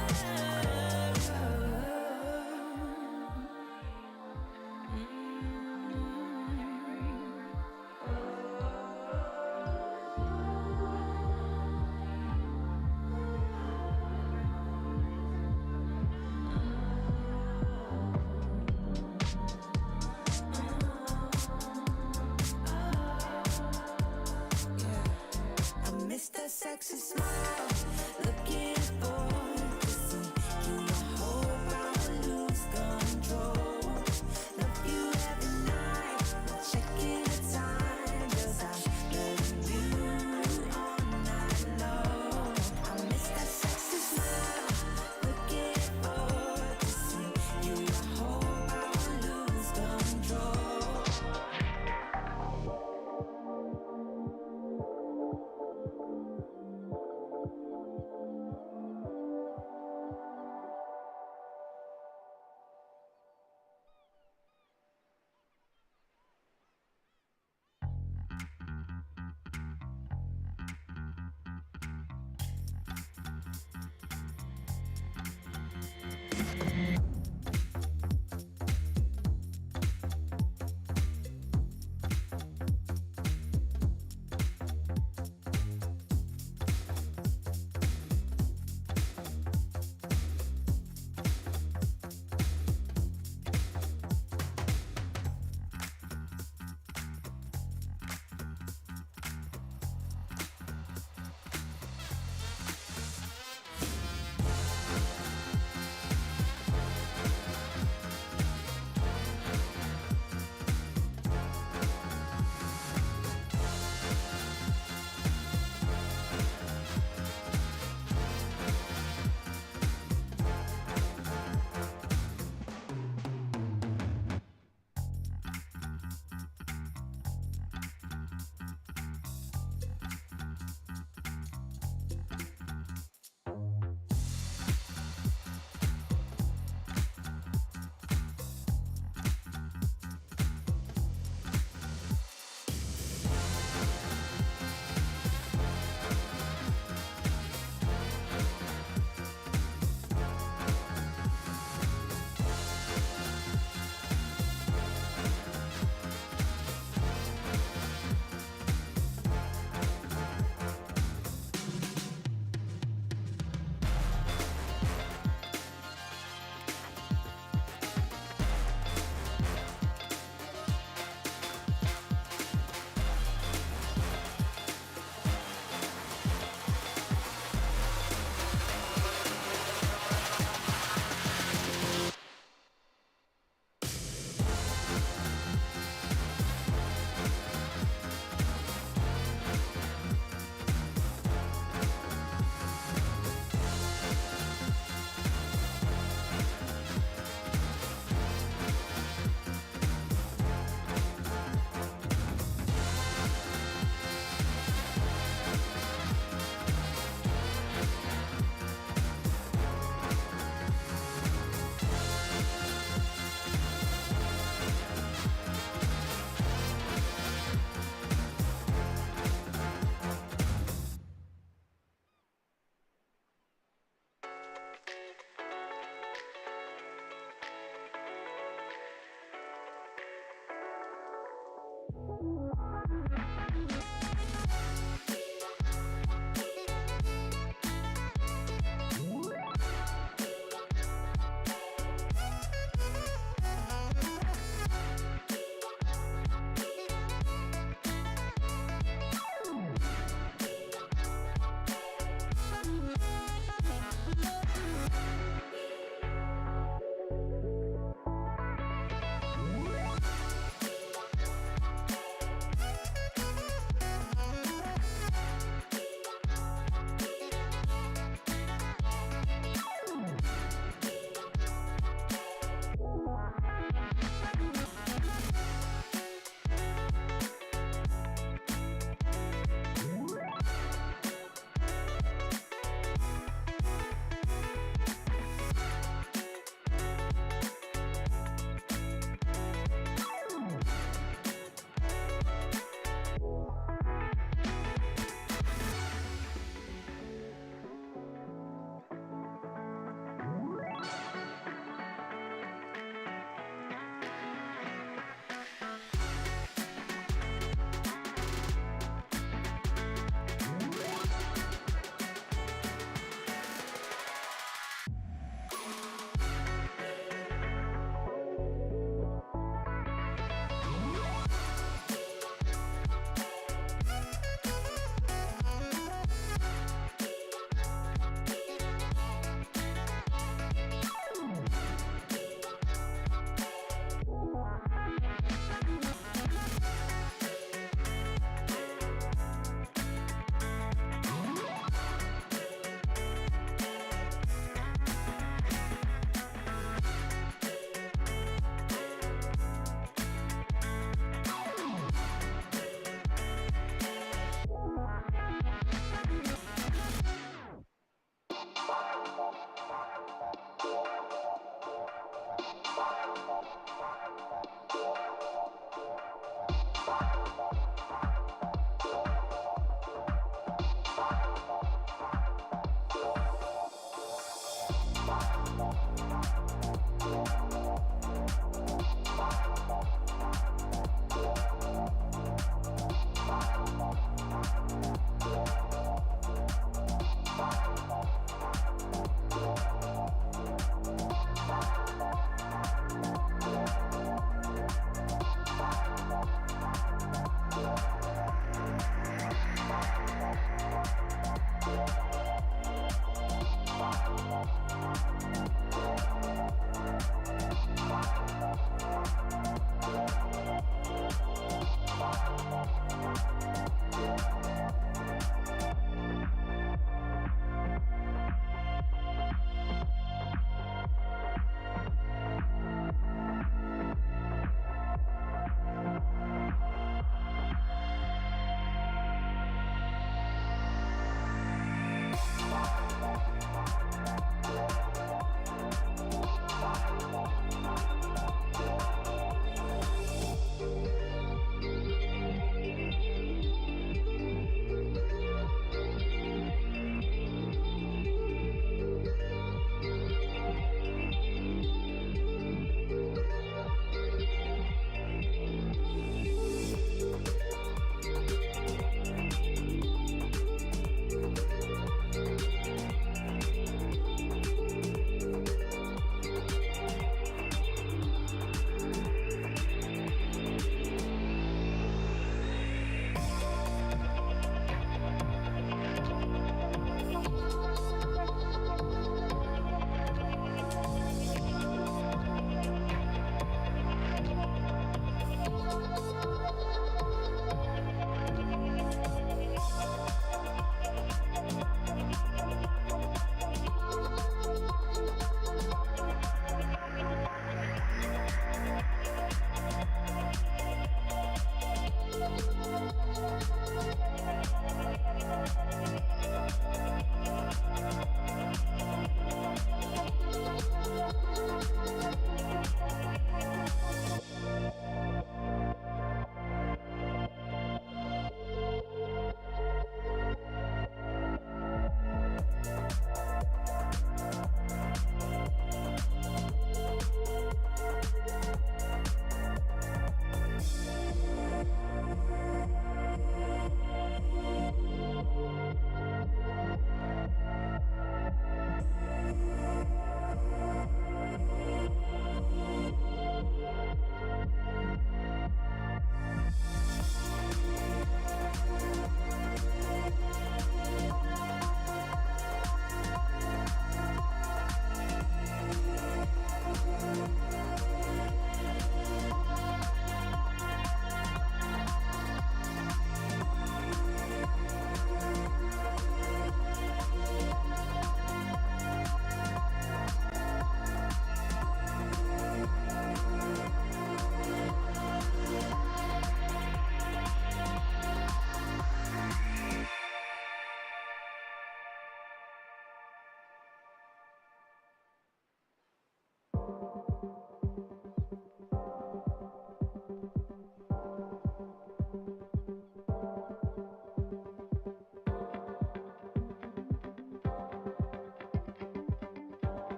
I miss that sexy smile, looking forward to see you. I hope I will lose control. Love you every night, no checking the time. Just us loving you all night long. I miss that sexy smile, looking forward to see you. I hope I will lose control.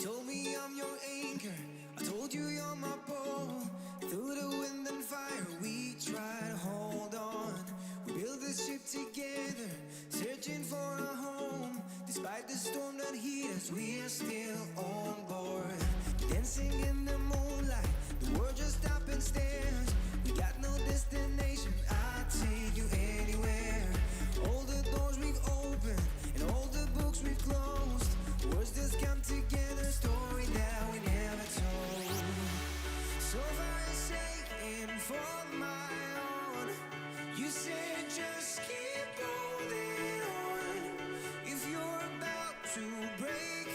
told me I'm your anchor, I told you you're my pole. Through the wind and fire we try to hold on. We built this ship together, searching for a home. Despite the storm that hit us, we are still on board. Dancing in the moonlight, the world just stopped and stares. We got no destination, I'll take you anywhere. All the doors we've opened and all the books we've closed, words just come together, story that we never told. So far you're saying for my own, you said just keep holding on. If you're about to break,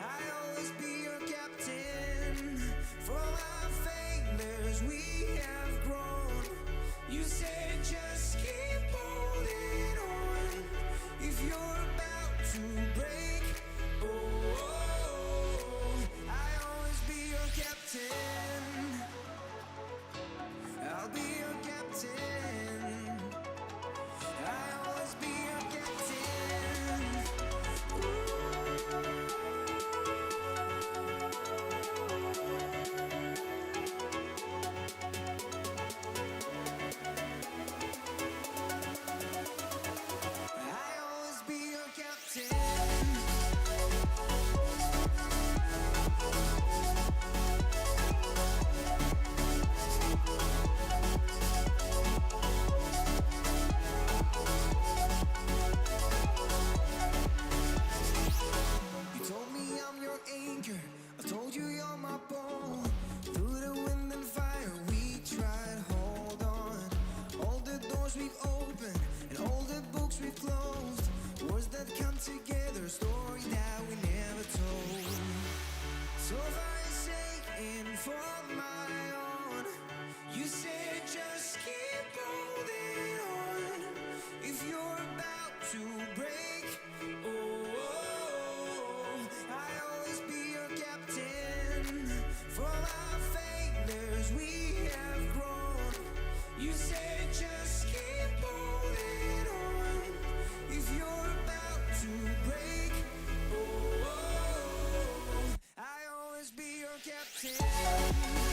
I'll always be your captain. For our failures we have grown. You said just keep holding on. If you're about to break, I'll always be your captain. I'll be your captain. I'll always be your captain. I'll always be your captain. You told me I'm your anchor, I told you you're my pole. Through the wind and fire we tried to hold on. All the doors we've opened and all the books we've closed, words that come together, story that we never told. So far you're saying for my own, you said just keep holding on. If you're about to break, I'll always be your captain. For our failures we have grown. You said just keep holding on. If you're about to break, I'll always be your captain.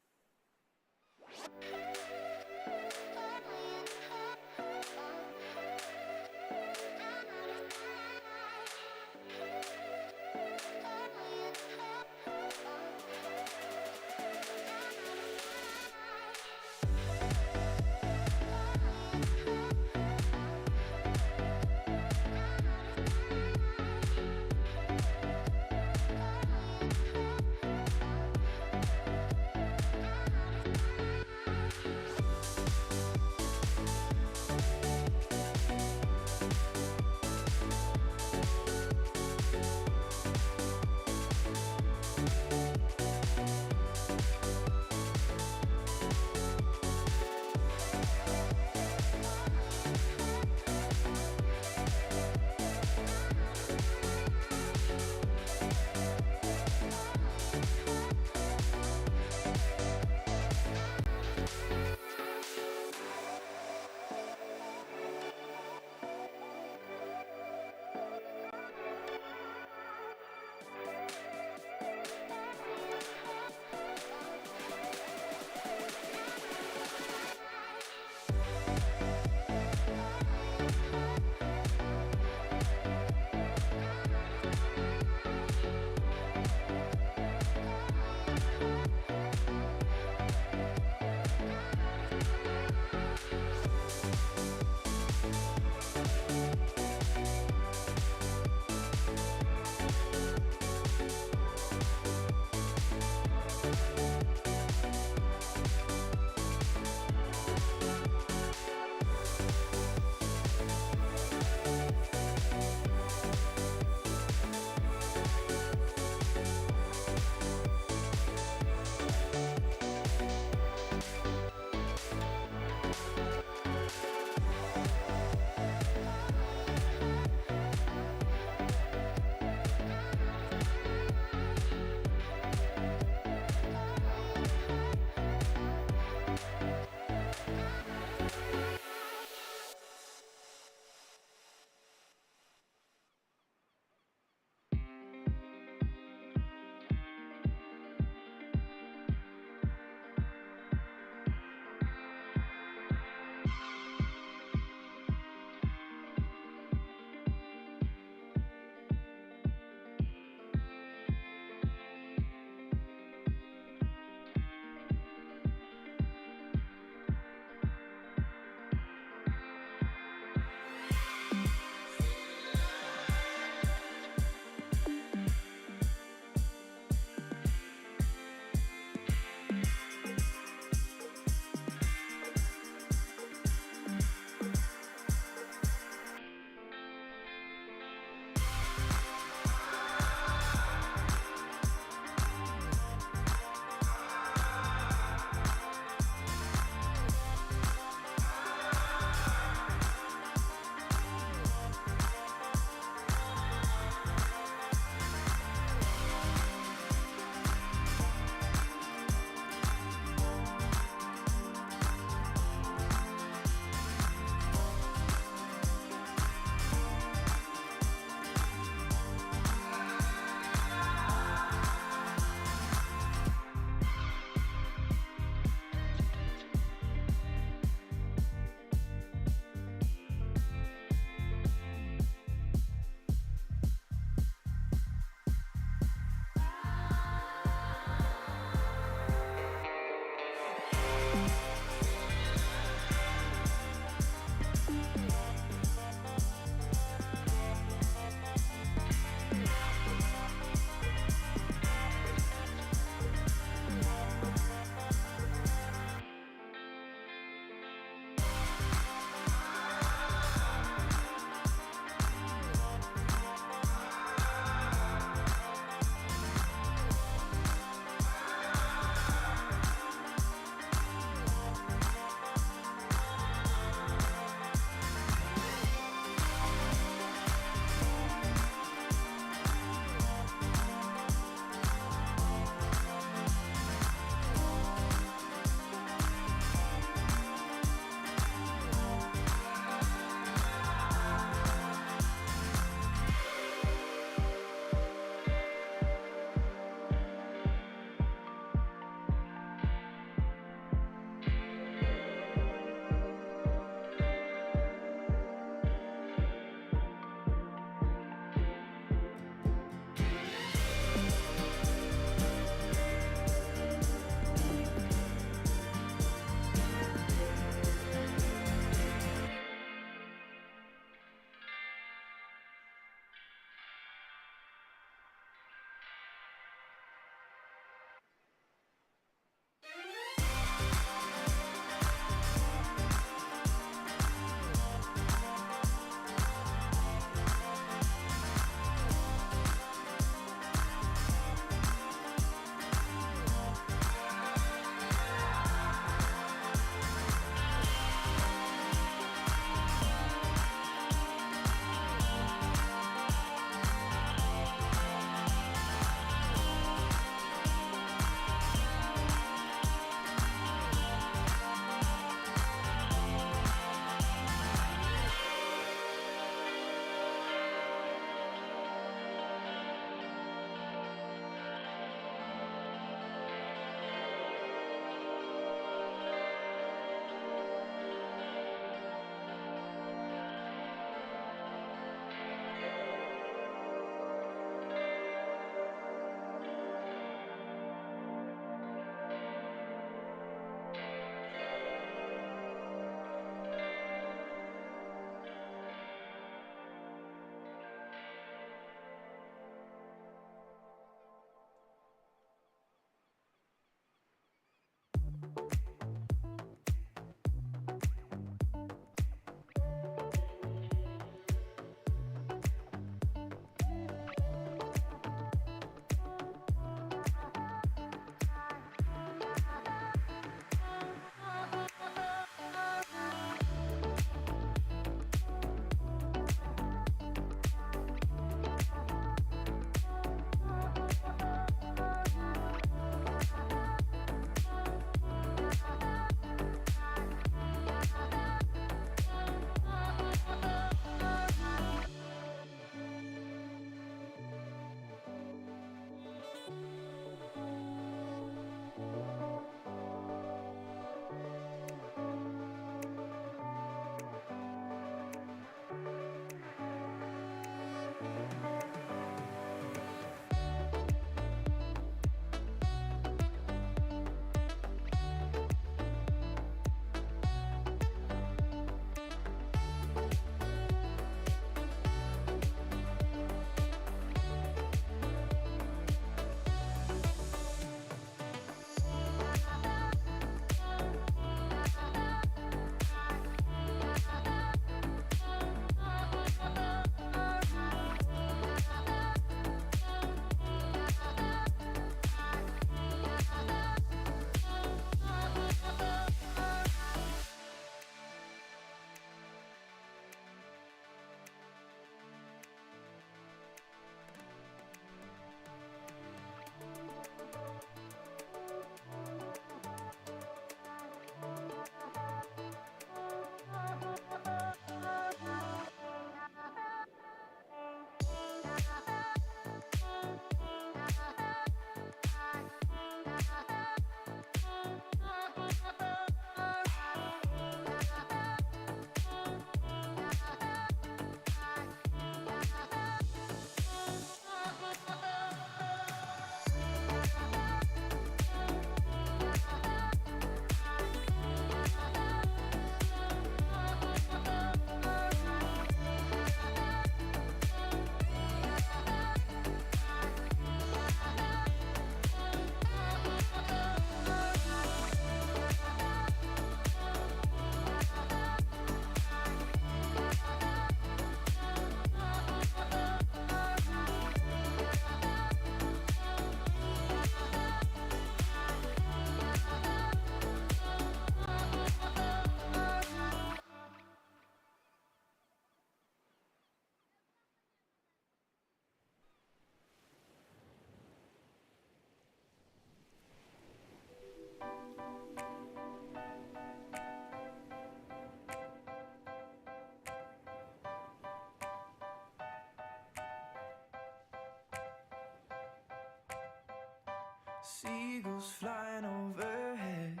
seagulls flying overhead,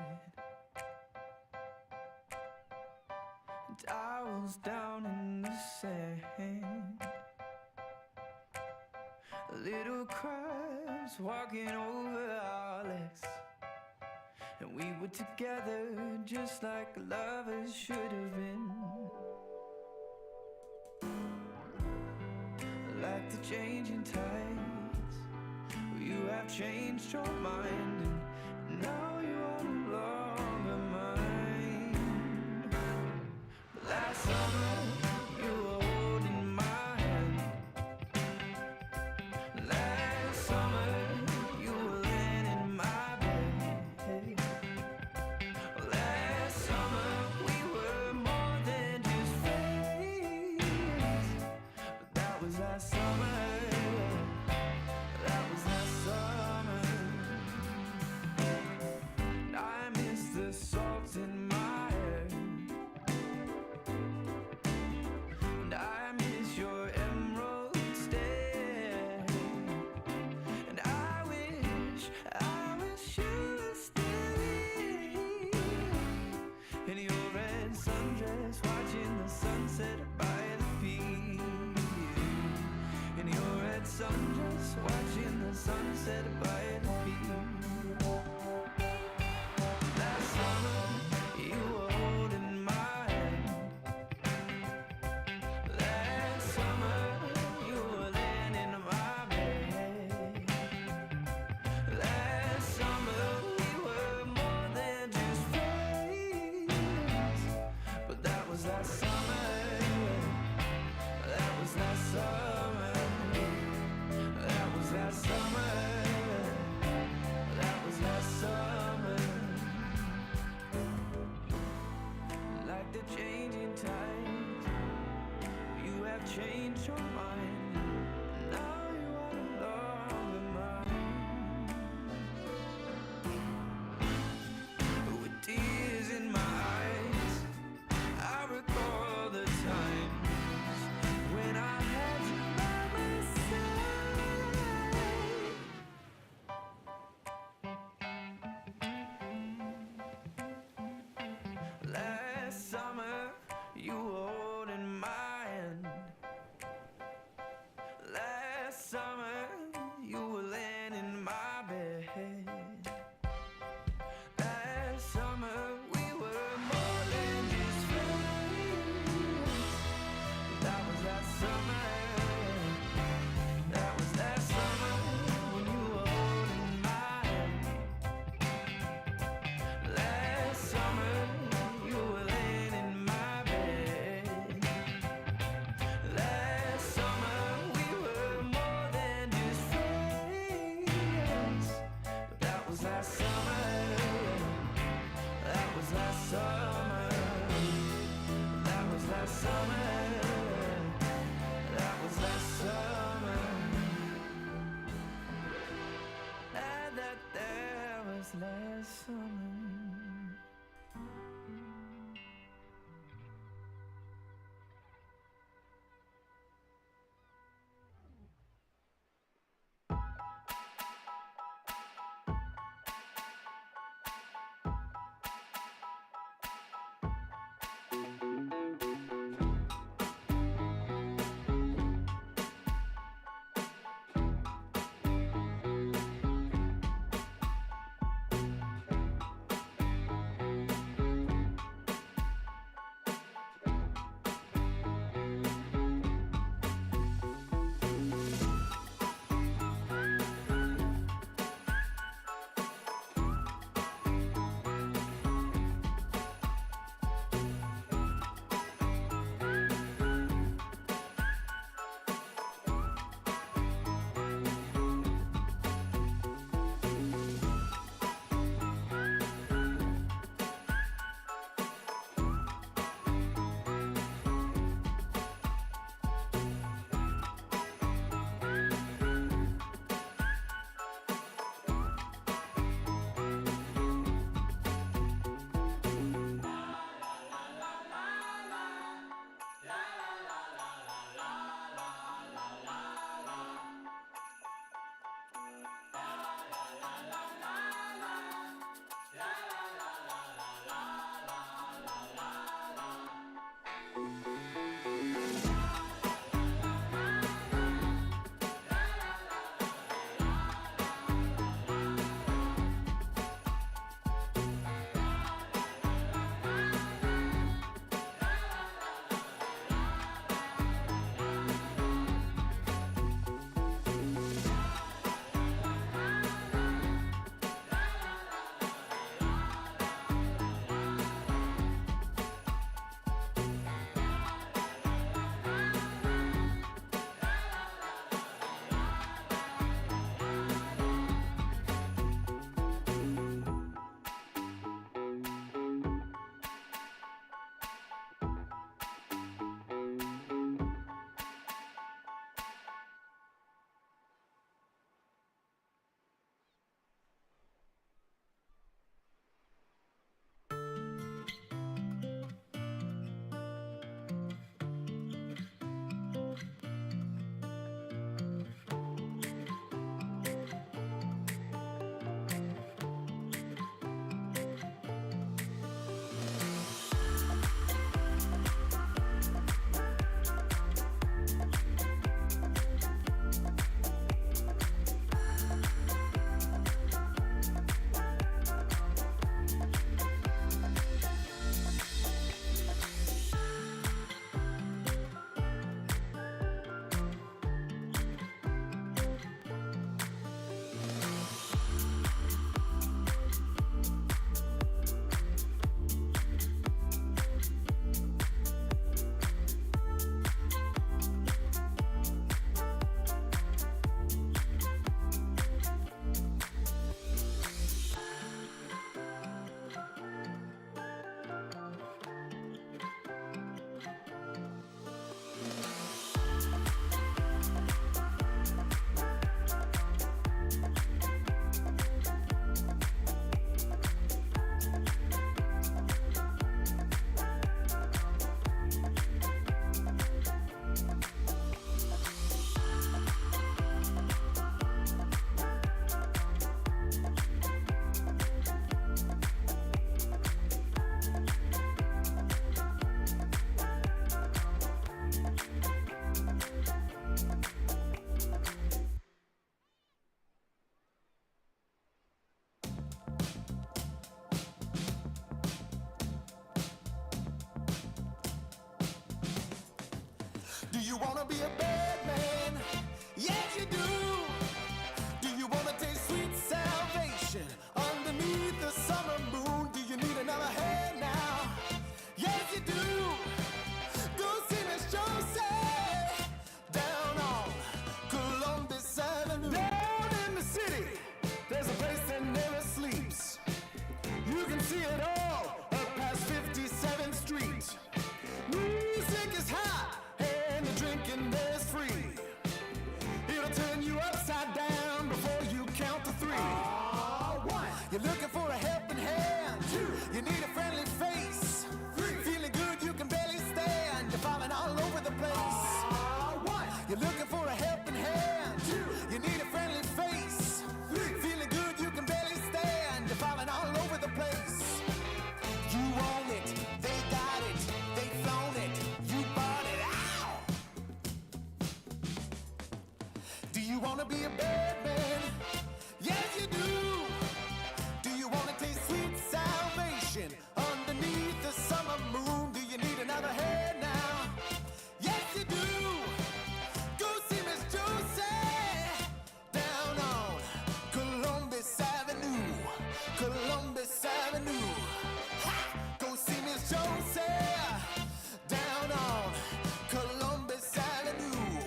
towels down in the sand, little crabs walking over our legs, and we were together just like lovers should have been. Like the changing tides, you have changed your mind, and now you are no longer mine. Last summer you were holding my hand. Last summer you were laying in my bed. Last summer we were more than just friends. But that was last summer. That was last summer. And I miss the salt in my hair, and I miss your emerald stare, and I wish you were still here in your red sundress, watching the sunset by the pier. In your red sundress, watching the sunset by the pier. Last summer you were holding my hand. Last summer you were laying in my bed. Last summer we were more than just friends. But that was last summer. That was last summer. That was last summer. That was last summer. Like the changing tides, you have changed your mind. Now you are no longer mine. With tears in my eyes, I recall the times when I had you by my side. Last summer you were holding my hand. Do you wanna be a bad man? Yes, you do. Do you wanna taste sweet salvation underneath the summer moon? Do you need another hand now? Yes, you do. Go see Miss Josie down on Columbus Avenue. Down in the city, there's a place that never sleeps. You can see it all up past 57th Street. Music is hot and the drinking there's free. It'll turn you upside down before you count to three. One, you're looking for a helping hand. Two, you need a friendly face. Three, feeling good you can barely stand. You're falling all over the place. One, you're looking for a helping hand. Two, you need a friendly face. Three, feeling good you can barely stand. You're falling all over the place. You own it, they got it, they flown it, you bought it. Ow! Do you wanna be a bad man? Yes, you do. Do you wanna taste sweet salvation underneath the summer moon? Do you need another hand now? Yes, you do. Go see Miss Josie down on Columbus Avenue. Columbus Avenue. Ha! Go see Miss Josie down on Columbus Avenue.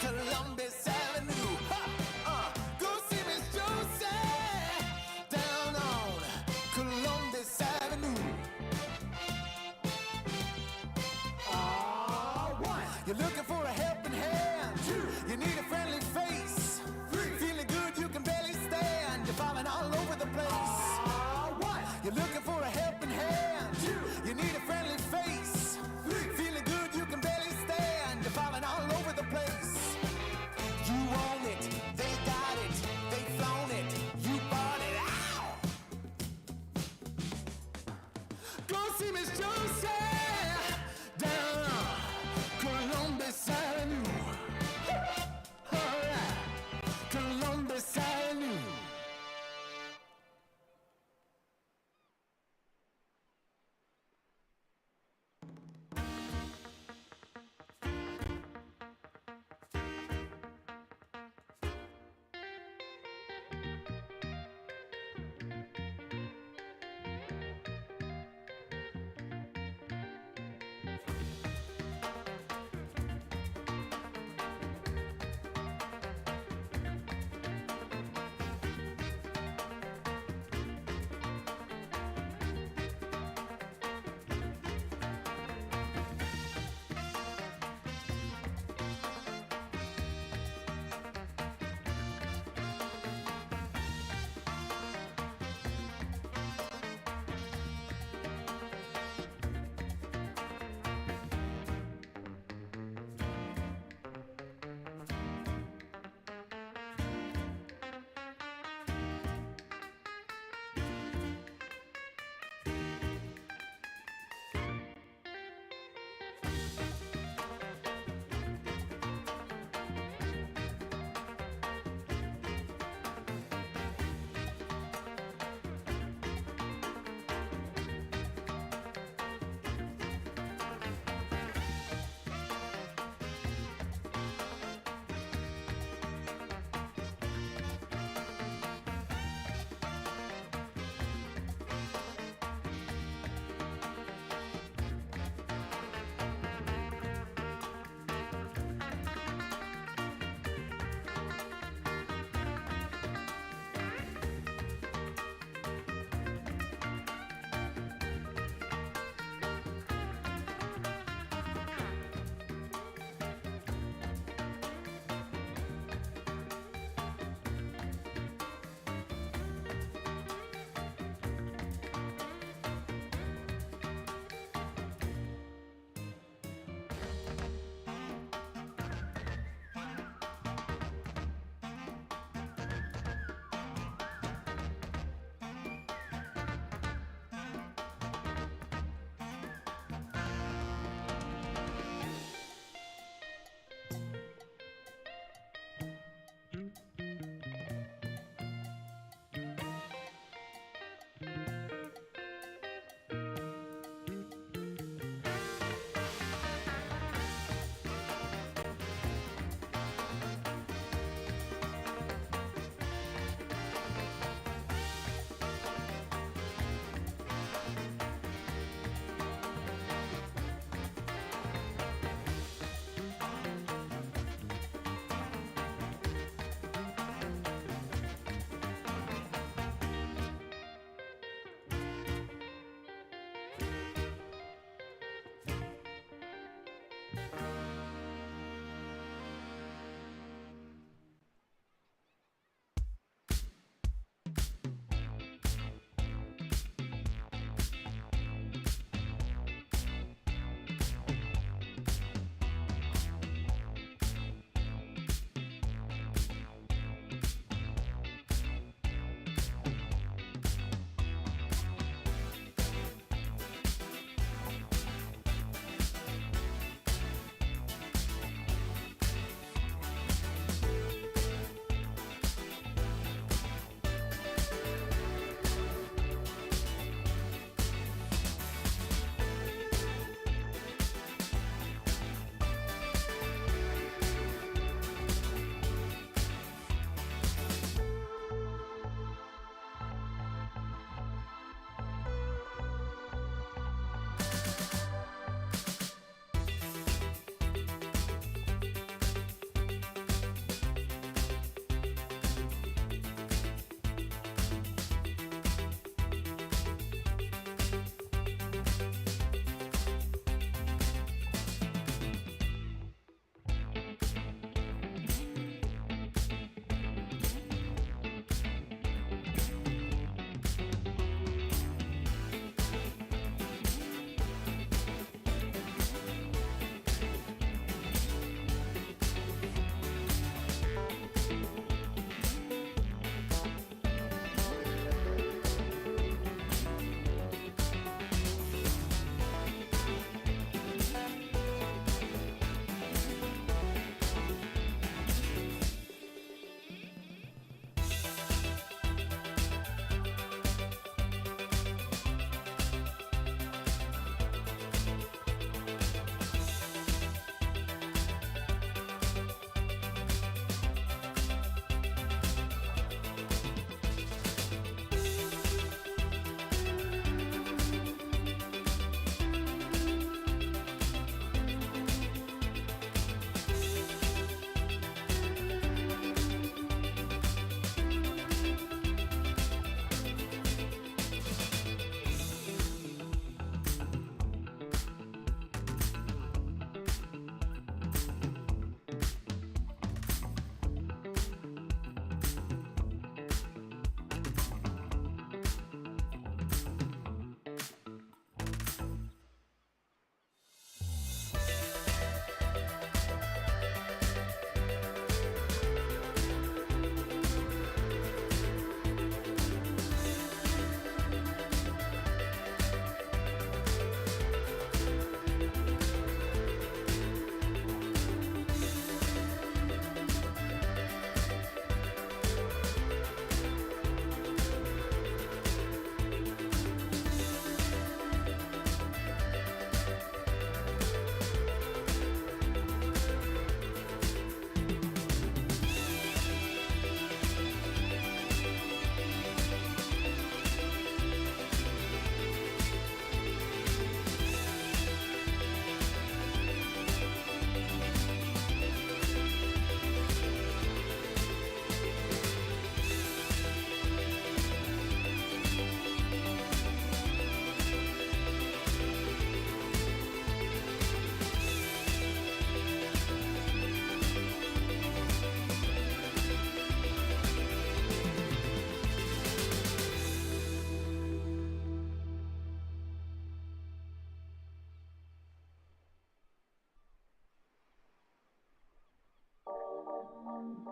Columbus Avenue. Ha! Go see Miss Josie down on Columbus Avenue. One, you're looking for a helping hand. Two, you need a friendly face. Three, feeling good you can barely stand. You're falling all over the place. One, you're looking for a helping hand. Two, you need a friendly face. Three, feeling good you can barely stand. You're falling all over the place. You own it, they got it, they flown it, you bought it. Ow! Go see Miss Josie down on Columbus Avenue.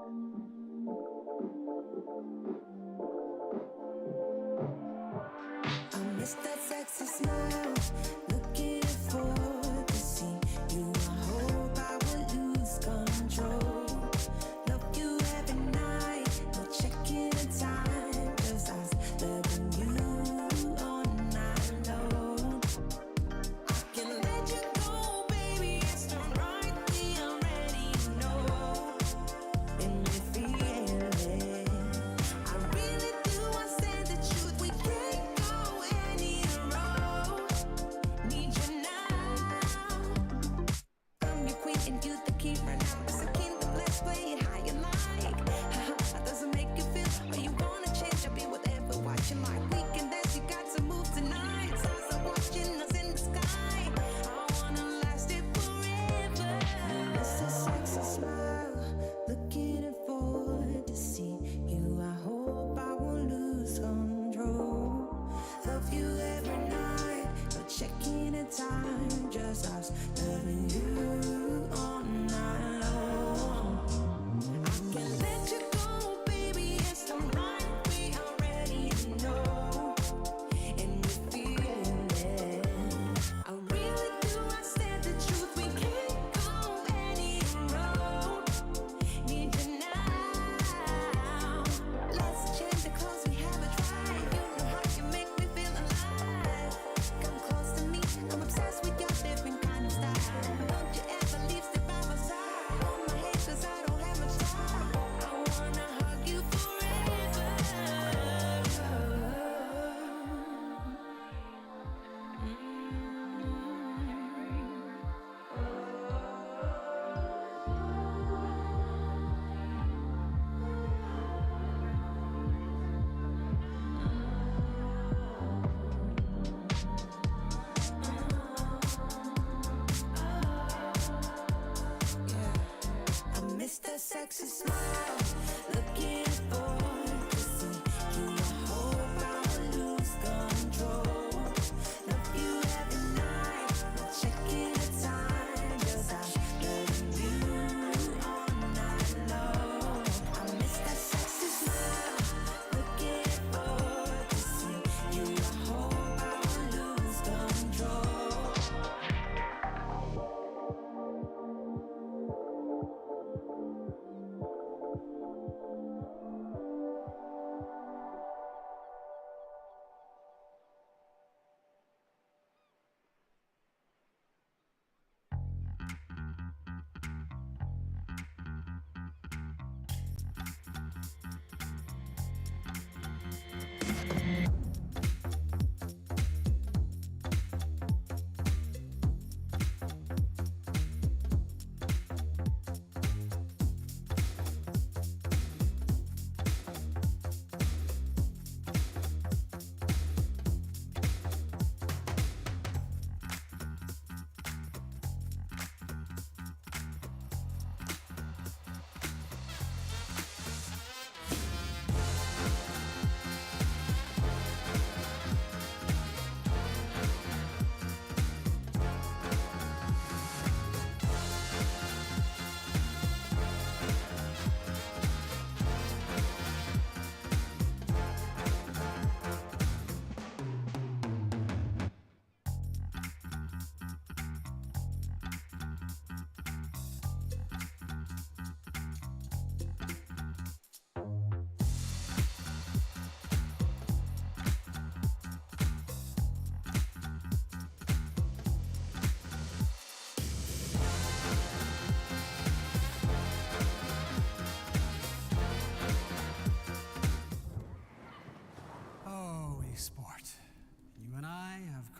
I miss that sexy smile, looking forward to see you. I hope I will lose control. Love you every night, no checking the time, 'cause I was loving you all night long. I can let you go, baby, it's done right, we already know. And we feel it. I really do, I say the truth, we can't go any road. Need you now. I'm your queen and you the king right now. It's a kingdom, let's play it how you like. How does it make you feel? Are you gonna change? I'll be whatever, watching like we can dance. You got to move tonight. Stars are watching us in the sky. I wanna last it forever. It's a sexy smile, looking forward to see you. I hope I won't lose control. Love you every night, no checking the time, just us loving you all night long. I can let you go, baby, it's the right, we already know. And we feel it. I really do, I said the truth, we can't go any road. Need you now. Let's change the clothes we haven't tried. You know how you make me feel alive. Come close to me, I'm obsessed with your different kind of style. Don't you ever leave, step by my side. Hold my hand, 'cause I don't have much time. I wanna hug you forever. I miss that sexy smile, looking forward to see you. I hope I will lose control. Love you every night, no checking the time, 'cause I'm loving you all night long. I miss that sexy smile, looking forward to see you. I hope I will lose control.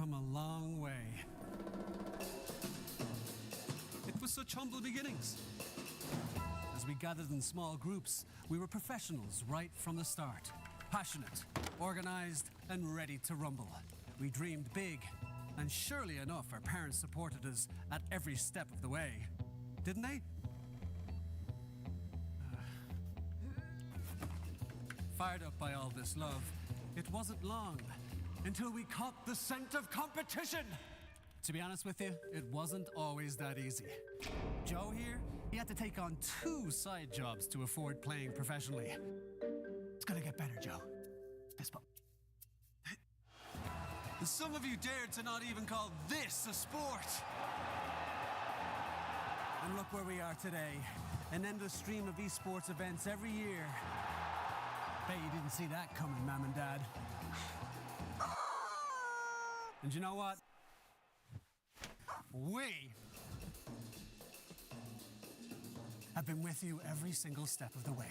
come a long way. It was such humble beginnings. As we gathered in small groups, we were professionals right from the start. Passionate, organized, and ready to rumble. We dreamed big, and surely enough, our parents supported us at every step of the way. Didn't they? Fired up by all this love, it wasn't long until we caught the scent of competition. To be honest with you, it wasn't always that easy. Joe here, he had to take on 2 side jobs to afford playing professionally. It's gonna get better, Joe. Fist bump. Some of you dared to not even call this a sport. And look where we are today. An endless stream of esports events every year. Bet you didn't see that coming, Mom and Dad. And you know what? We have been with you every single step of the way.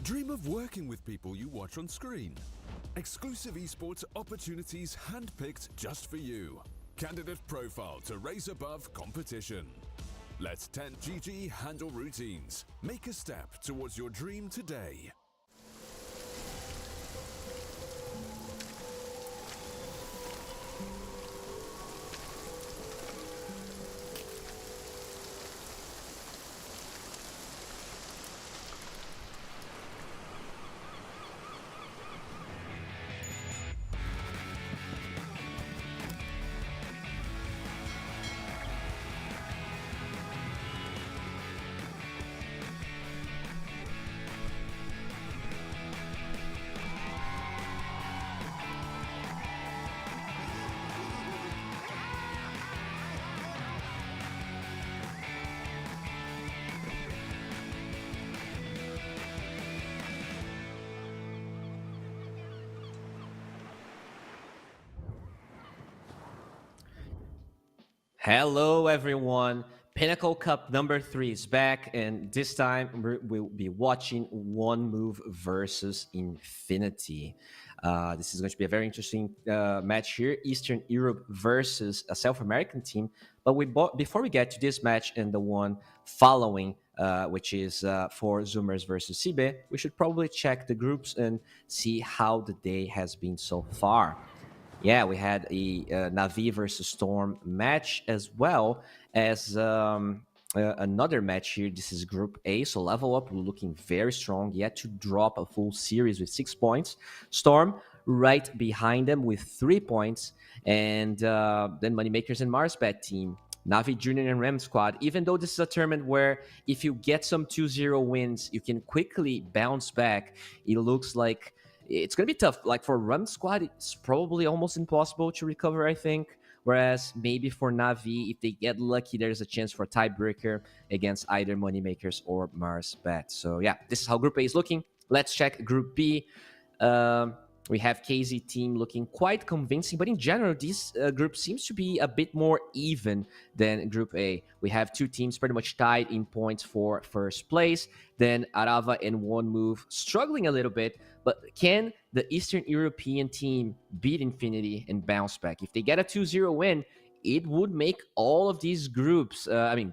Dream of working with people you watch on screen. Exclusive esports opportunities handpicked just for you. Candidate profile to raise above competition. Let 10GG handle routines. Make a step towards your dream today. Hello, everyone. Pinnacle Cup number 3 is back, and this time we'll be watching One Move versus Infinity. This is going to be a very interesting match here. Eastern Europe versus a South American team. But before we get to this match and the one following, which is for Zoomers versus Sibe, we should probably check the groups and see how the day has been so far. Yeah, we had a Na'Vi versus Storm match, as well as another match here. This is Group A, so Level Up looking very strong, yet to drop a full series with 6 points. Storm right behind them with 3 points, and then MoneyMakers and MarsBet team. Na'Vi Junior and NRam squad, even though this is a tournament where if you get some 2-0 wins, you can quickly bounce back, it looks like it's going to be tough. Like for Ram squad, it's probably almost impossible to recover, I think. Whereas maybe for Na'Vi, if they get lucky, there's a chance for a tiebreaker against either MoneyMakers or MarsBet. So yeah, this is how Group A is looking. Let's check Group B. We have KZ team looking quite convincing, but in general, this group seems to be a bit more even than Group A. We have 2 teams pretty much tied in points for first place. Then Arava and One Move struggling a little bit, but can the Eastern European team beat Infinity and bounce back? If they get a 2-0 win, it would make all of these groups,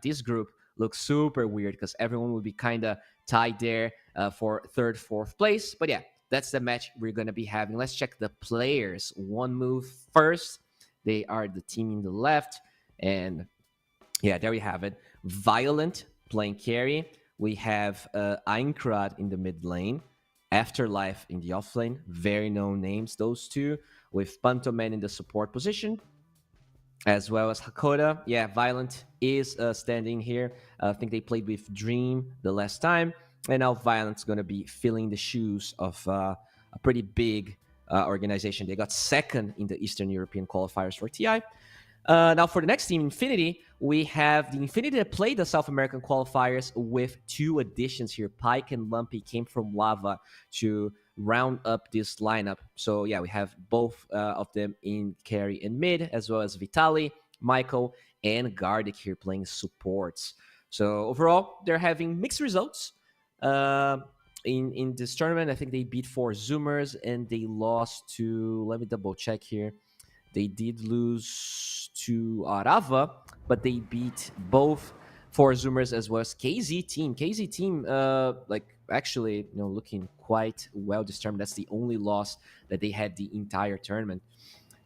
this group, look super weird because everyone would be kind of tied there for 3rd, 4th place. But yeah, that's the match we're going to be having. Let's check the players. One Move first. They are the team in the left. And yeah, there we have it. Violent playing carry. We have Einkrad in the mid lane. Afterlife in the off lane. Very known names, those two. With Pantoman in the support position, as well as Hakoda. Yeah, Violent is standing here. I think they played with Dream the last time. And now Violent's going to be filling the shoes of a pretty big organization. They got 2nd in the Eastern European qualifiers for TI. Now for the next team, Infinity, we have the Infinity that played the South American qualifiers with 2 additions here. Pike and Lumpy came from Lava to round up this lineup. So yeah, we have both of them in carry and mid, as well as Vitali, Michael, and Gardic here playing supports. So overall, they're having mixed results. in this tournament. I think they beat 4 Zoomers and they lost to. Let me double check here. They did lose to Arava, but they beat both 4 Zoomers as well as KZ team. KZ team, like actually, looking quite well this tournament. That's the only loss that they had the entire tournament.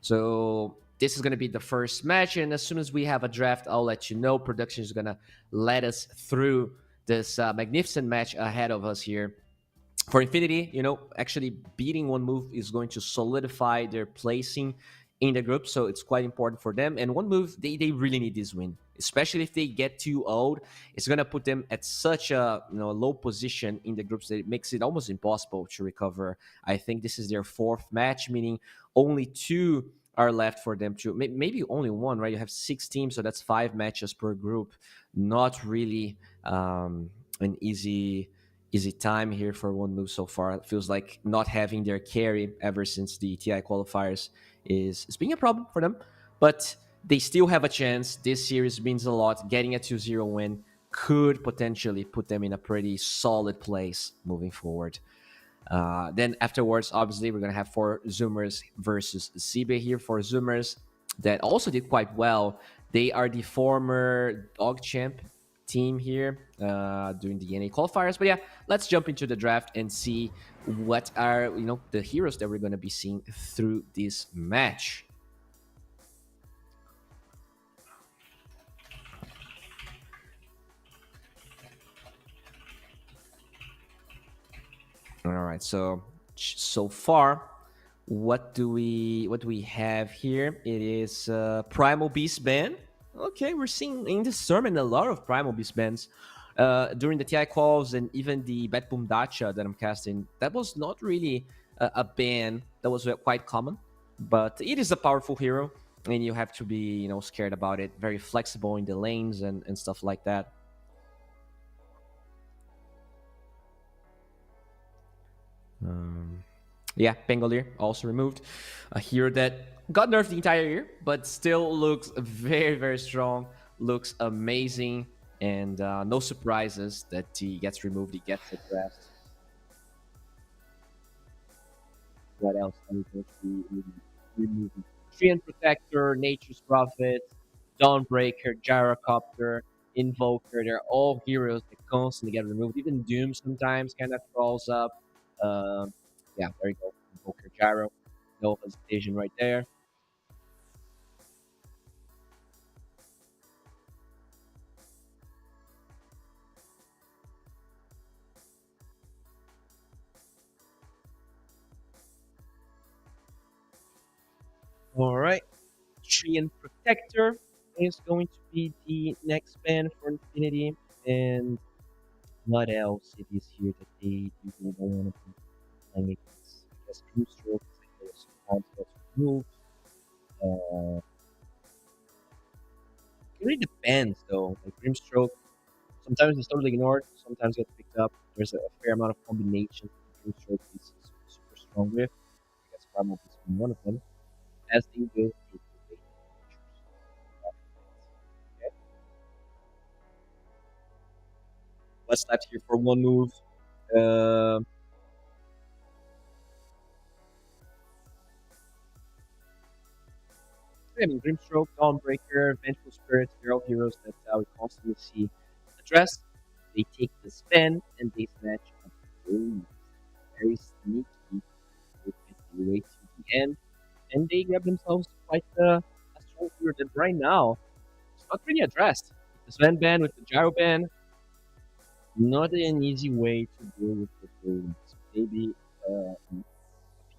So this is going to be the first match, and as soon as we have a draft, I'll let you know. Production is going to let us through this magnificent match ahead of us here. For Infinity, actually beating one move is going to solidify their placing in the group, so it's quite important for them. And one move, they really need this win, especially if they get too old. It's going to put them at such a low position in the groups that it makes it almost impossible to recover. I think this is their 4th match, meaning only 2 are left for them to, maybe only 1, right? You have 6 teams, so that's 5 matches per group. Not really an easy time here for one move so far. It feels like not having their carry ever since the TI qualifiers is being a problem for them, but they still have a chance. This series means a lot. Getting a 2-0 win could potentially put them in a pretty solid place moving forward. Then afterwards, obviously, we're going to have 4 Zoomers versus Zibe here. 4 Zoomers that also did quite well. They are the former Dog Champ team here during the NA qualifiers. But yeah, let's jump into the draft and see what are the heroes that we're going to be seeing through this match. All right, so far, what do we have here? It is Primal Beast ban. Okay, we're seeing in this tournament a lot of Primal Beast bans. During the TI calls and even the Bet Boom Dacha that I'm casting, that was not really a ban that was quite common, but it is a powerful hero, and you have to be scared about it. Very flexible in the lanes and stuff like that. Yeah, Pangolier also removed. A hero that got nerfed the entire year, but still looks very, very strong. Looks amazing, and no surprises that he gets removed. He gets addressed. What else are we going to be removing? Treant Protector, Nature's Prophet, Dawnbreaker, Gyrocopter, Invoker. They're all heroes that constantly get removed. Even Doom sometimes kind of crawls up. Yeah, there you go. Invoker Gyro. No hesitation right there. All right. Treant Protector is going to be the next ban for Infinity. And what else it is here that they don't want to be playing against? I guess Grimstroke sometimes gets removed. It really depends though. Like Grimstroke, sometimes it's totally ignored, sometimes gets picked up. There's a fair amount of combinations that Grimstroke is super strong with. I guess Primal is one of them. As they go through the features. Okay. What's left here for one move? I mean, Grimstroke, Dawnbreaker, Vengeful Spirits, they're all heroes that we constantly see addressed. They take the spin and they snatch up very sneaky with the way to the end. And they grab themselves quite a strong hero that right now it's not really addressed. With the Sven ban, with the Gyro ban, not an easy way to deal with the villains. Maybe a PA,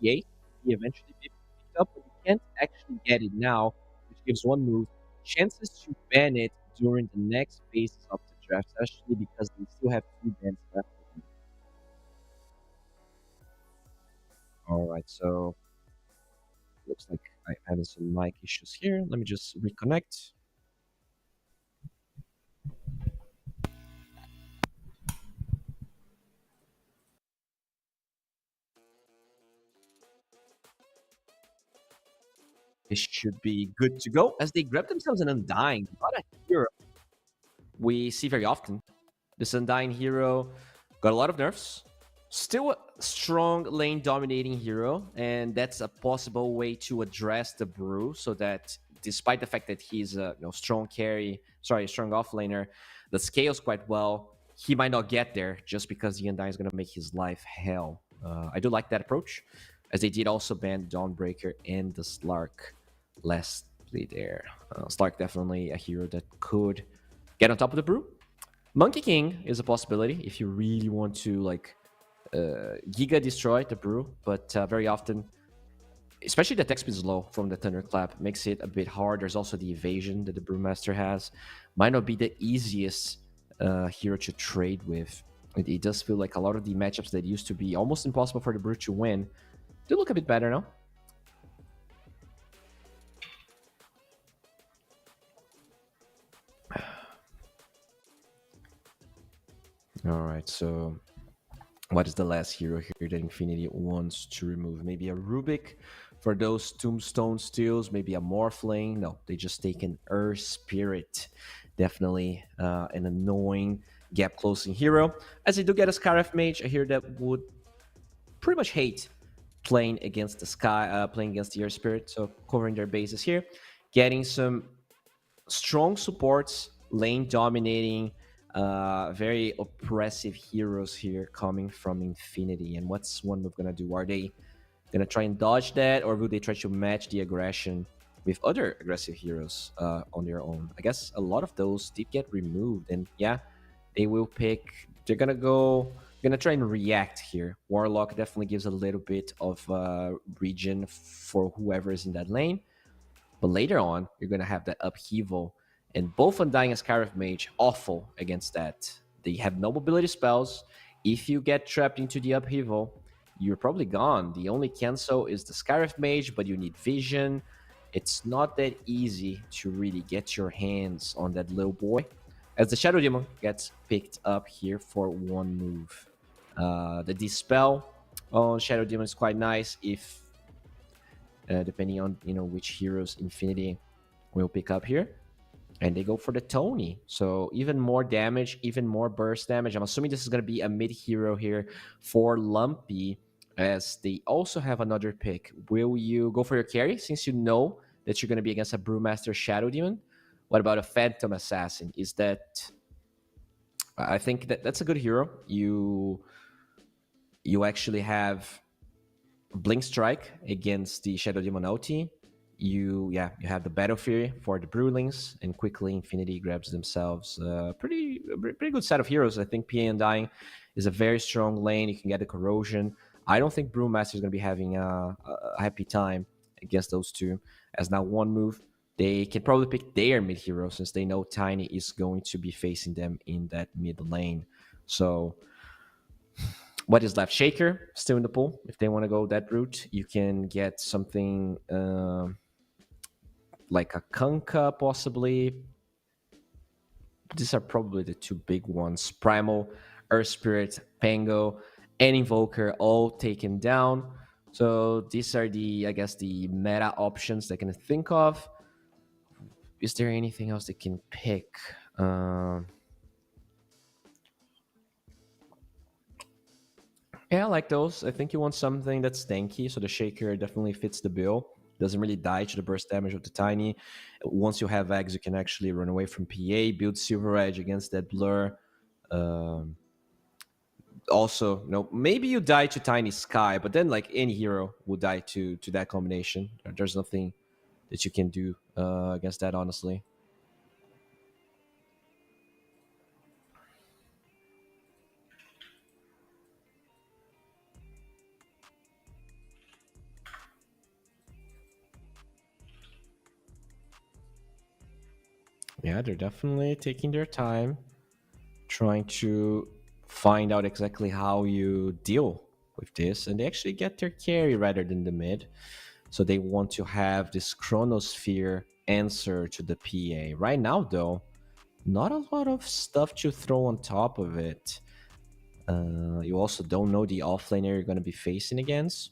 he eventually be picked up, but you can't actually get it now, which gives one move chances to ban it during the next phases of the draft, especially because they still have 2 bans left for them. Alright, so looks like I'm having some mic issues here. Let me just reconnect. This should be good to go as they grab themselves an Undying. Not a hero we see very often. This Undying hero got a lot of nerfs. Still a strong lane dominating hero, and that's a possible way to address the brew, so that despite the fact that he's a strong strong offlaner that scales quite well, he might not get there just because the Undying is going to make his life hell. I do like that approach, as they did also ban Dawnbreaker and the Slark lastly there. Slark definitely a hero that could get on top of the brew. Monkey King is a possibility if you really want to Giga destroy the brew, but very often, especially the attack speed is low from the Thunderclap, makes it a bit hard. There's also the evasion that the Brewmaster has. Might not be the easiest hero to trade with. It does feel like a lot of the matchups that used to be almost impossible for the brew to win do look a bit better now. All right, so what is the last hero here that Infinity wants to remove? Maybe a Rubik for those Tombstone steals, maybe a Morphling. No, they just take an Earth Spirit. Definitely an annoying gap closing hero. As they do get a Scarif Mage, a hero that would pretty much hate playing against the playing against the Earth Spirit. So covering their bases here, getting some strong supports, lane dominating, very oppressive heroes here coming from Infinity. And what's one move gonna do? Are they gonna try and dodge that, or will they try to match the aggression with other aggressive heroes on their own? I guess a lot of those did get removed, and yeah, they will pick. They're gonna try and react here. Warlock definitely gives a little bit of regen for whoever is in that lane. But later on, you're going to have that upheaval. And both Undying and Scarif Mage, awful against that. They have no mobility spells. If you get trapped into the upheaval, you're probably gone. The only cancel is the Scarif Mage, but you need vision. It's not that easy to really get your hands on that little boy. As the Shadow Demon gets picked up here for one move. The Dispel on Shadow Demon is quite nice if depending on which heroes Infinity will pick up here. And they go for the Tony. So even more damage, even more burst damage. I'm assuming this is going to be a mid hero here for Lumpy, as they also have another pick. Will you go for your carry, since you know that you're going to be against a Brewmaster Shadow Demon? What about a Phantom Assassin? Is that... I think that's a good hero. You actually have Blink Strike against the Shadow Demon ulti. You have the Battle Fury for the Brewlings, and quickly Infinity grabs themselves a pretty good set of heroes. I think PA Undying is a very strong lane. You can get the Corrosion. I don't think Brewmaster is going to be having a happy time against those two, as now one move, they can probably pick their mid hero, since they know Tiny is going to be facing them in that mid lane. So what is left? Shaker still in the pool. If they want to go that route, you can get something like a Kunkka, possibly. These are probably the two big ones. Primal, Earth Spirit, Pango, and Invoker all taken down. So these are the meta options they can think of. Is there anything else they can pick? Yeah, I like those. I think you want something that's tanky, so the Shaker definitely fits the bill. Doesn't really die to the burst damage of the Tiny. Once you have Eggs, you can actually run away from PA, build Silver Edge against that Blur. Also, maybe you die to Tiny Sky, but then any hero will die to that combination. There's nothing that you can do against that, honestly. Yeah, they're definitely taking their time, trying to find out exactly how you deal with this. And they actually get their carry rather than the mid. So they want to have this Chronosphere answer to the PA. Right now, though, not a lot of stuff to throw on top of it. You also don't know the offlaner you're going to be facing against.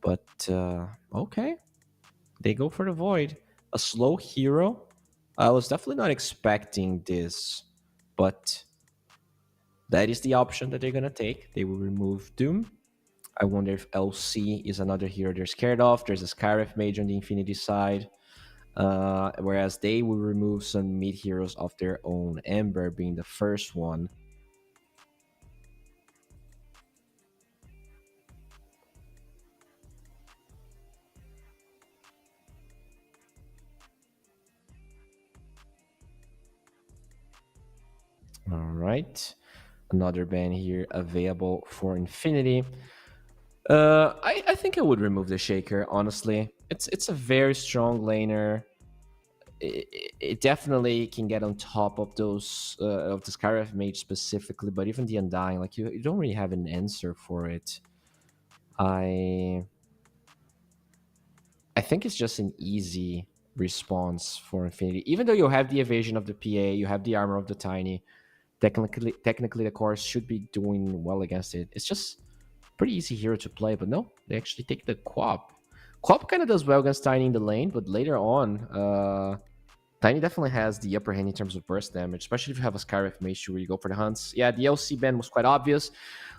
But, okay. They go for the Void. A slow hero. I was definitely not expecting this, but that is the option that they're gonna take. They will remove Doom. I wonder if LC is another hero they're scared of. There's a Scarif Mage on the Infinity side. Whereas they will remove some mid heroes of their own, Ember being the first one. All right. Another ban here available for Infinity. I think I would remove the Shaker, honestly. It's a very strong laner. It definitely can get on top of those of the Scarif Mage specifically, but even the Undying, like you don't really have an answer for it. I think it's just an easy response for Infinity. Even though you have the evasion of the PA, you have the armor of the Tiny. Technically, the course should be doing well against it. It's just pretty easy hero to play, but no, they actually take the Quap. Quap kind of does well against Tiny in the lane, but later on, Tiny definitely has the upper hand in terms of burst damage, especially if you have a Scarif Mage where you go for the hunts. Yeah, the LC ban was quite obvious.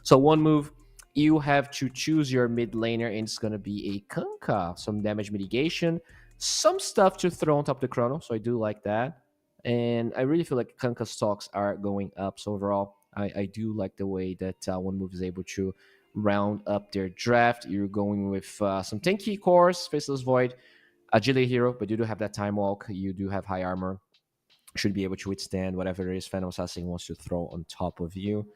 So one move, you have to choose your mid laner, and it's going to be a Kunkka. Some damage mitigation, some stuff to throw on top of the Chrono, so I do like that. And I really feel like Kunkka stocks are going up. So overall, I do like the way that one move is able to round up their draft. You're going with some tanky cores, Faceless Void, agility hero, but you do have that time walk. You do have high armor. Should be able to withstand whatever it is Phantom Assassin wants to throw on top of you.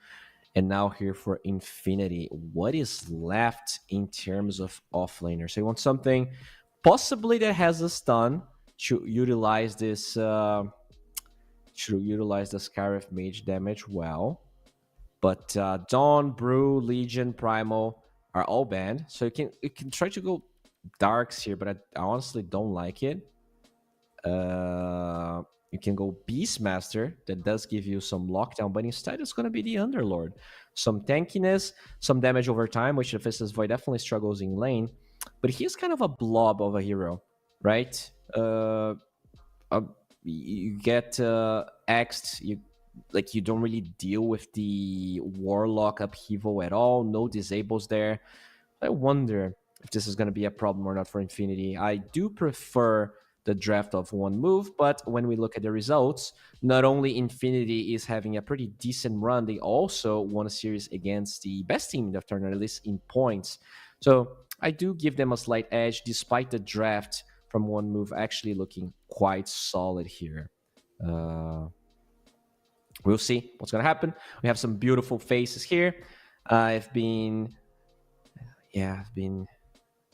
And now here for Infinity. What is left in terms of offlaner? So you want something possibly that has a stun to utilize this the Scarif Mage damage well. But Dawn, Brew, Legion, Primal are all banned. So you can try to go Darks here, but I honestly don't like it. You can go Beastmaster, that does give you some lockdown, but instead it's going to be the Underlord. Some tankiness, some damage over time, which the Faceless Void definitely struggles in lane, but he's kind of a blob of a hero, right? You get axed, you don't really deal with the Warlock upheaval at all, no disables there. I wonder if this is going to be a problem or not for Infinity. I do prefer the draft of one move, but when we look at the results, not only Infinity is having a pretty decent run, they also won a series against the best team in the tournament, at least in points. So I do give them a slight edge, despite the draft from one move actually looking quite solid here. We'll see what's going to happen. We have some beautiful faces here. I've been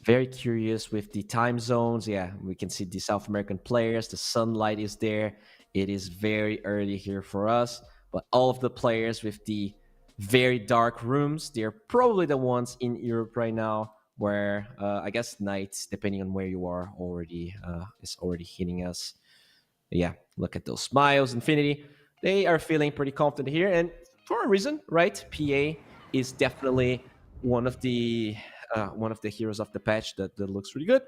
very curious with the time zones. Yeah, we can see the South American players. The sunlight is there. It is very early here for us. But all of the players with the very dark rooms, they're probably the ones in Europe right now where I guess night, depending on where you are, is already hitting us. Yeah, look at those smiles. Infinity, they are feeling pretty confident here. And for a reason, right? PA is definitely one of the heroes of the patch that looks really good.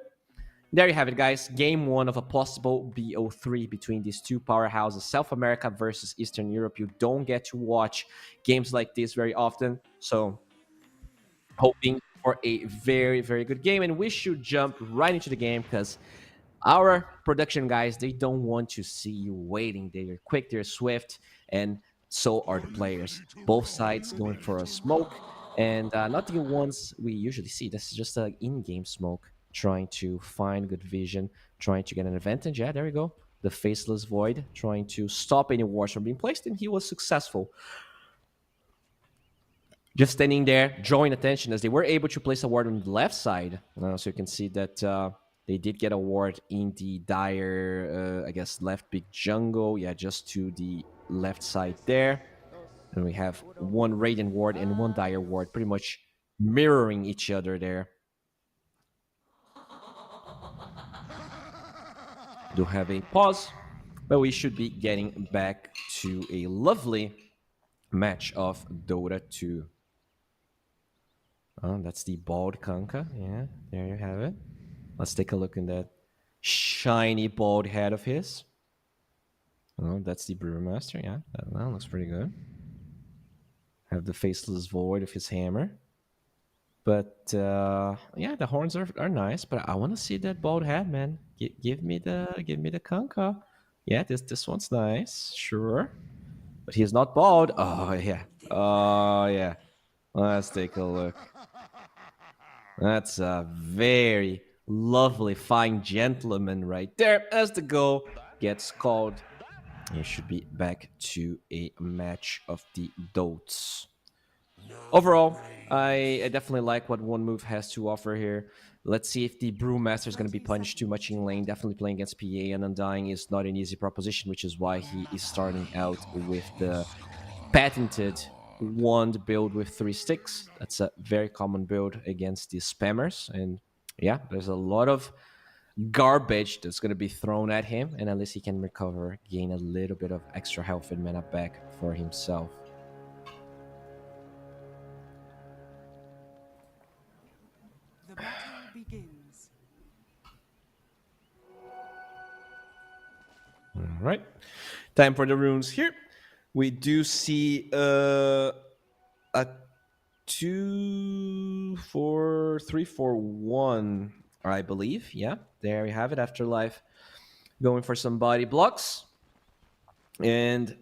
There you have it, guys. Game one of a possible bo3 between these two powerhouses, South America versus Eastern Europe. You don't get to watch games like this very often, so hoping for a very, very good game. And we should jump right into the game because our production guys, they don't want to see you waiting. They're quick, they're swift, and so are the players. Both sides going for a smoke, and not the ones we usually see. This is just an in-game smoke, trying to find good vision, trying to get an advantage. Yeah, there we go. The Faceless Void, trying to stop any wards from being placed, and he was successful. Just standing there, drawing attention, as they were able to place a ward on the left side. So you can see that they did get a ward in the Dire, I guess, left big jungle. Yeah, just to the left side there. And we have one Radiant ward and one Dire ward, pretty much mirroring each other there. Do have a pause, but we should be getting back to a lovely match of Dota 2. Oh, that's the bald Kunkka. Yeah, there you have it. Let's take a look in that shiny bald head of his. Oh, that's the Brewmaster. Yeah, that looks pretty good. Have the faceless void of his hammer. But yeah, the horns are nice, but I want to see that bald head, man. Give me the Kanka. Yeah, this one's nice, sure. But he's not bald. Oh yeah. Oh yeah. Let's take a look. That's a very lovely, fine gentleman right there. As the goal gets called, he should be back to a match of the Dotes. Overall, I definitely like what one move has to offer here. Let's see if the Brewmaster is going to be punished too much in lane. Definitely playing against PA and Undying is not an easy proposition, which is why he is starting out with the patented wand build with 3 sticks. That's a very common build against the spammers. And yeah, there's a lot of garbage that's going to be thrown at him. And at least he can recover, gain a little bit of extra health and mana back for himself. The battle begins. All right. Time for the runes here. We do see a 2, 4, 3, 4, 1, I believe. Yeah, there we have it. Afterlife going for some body blocks. And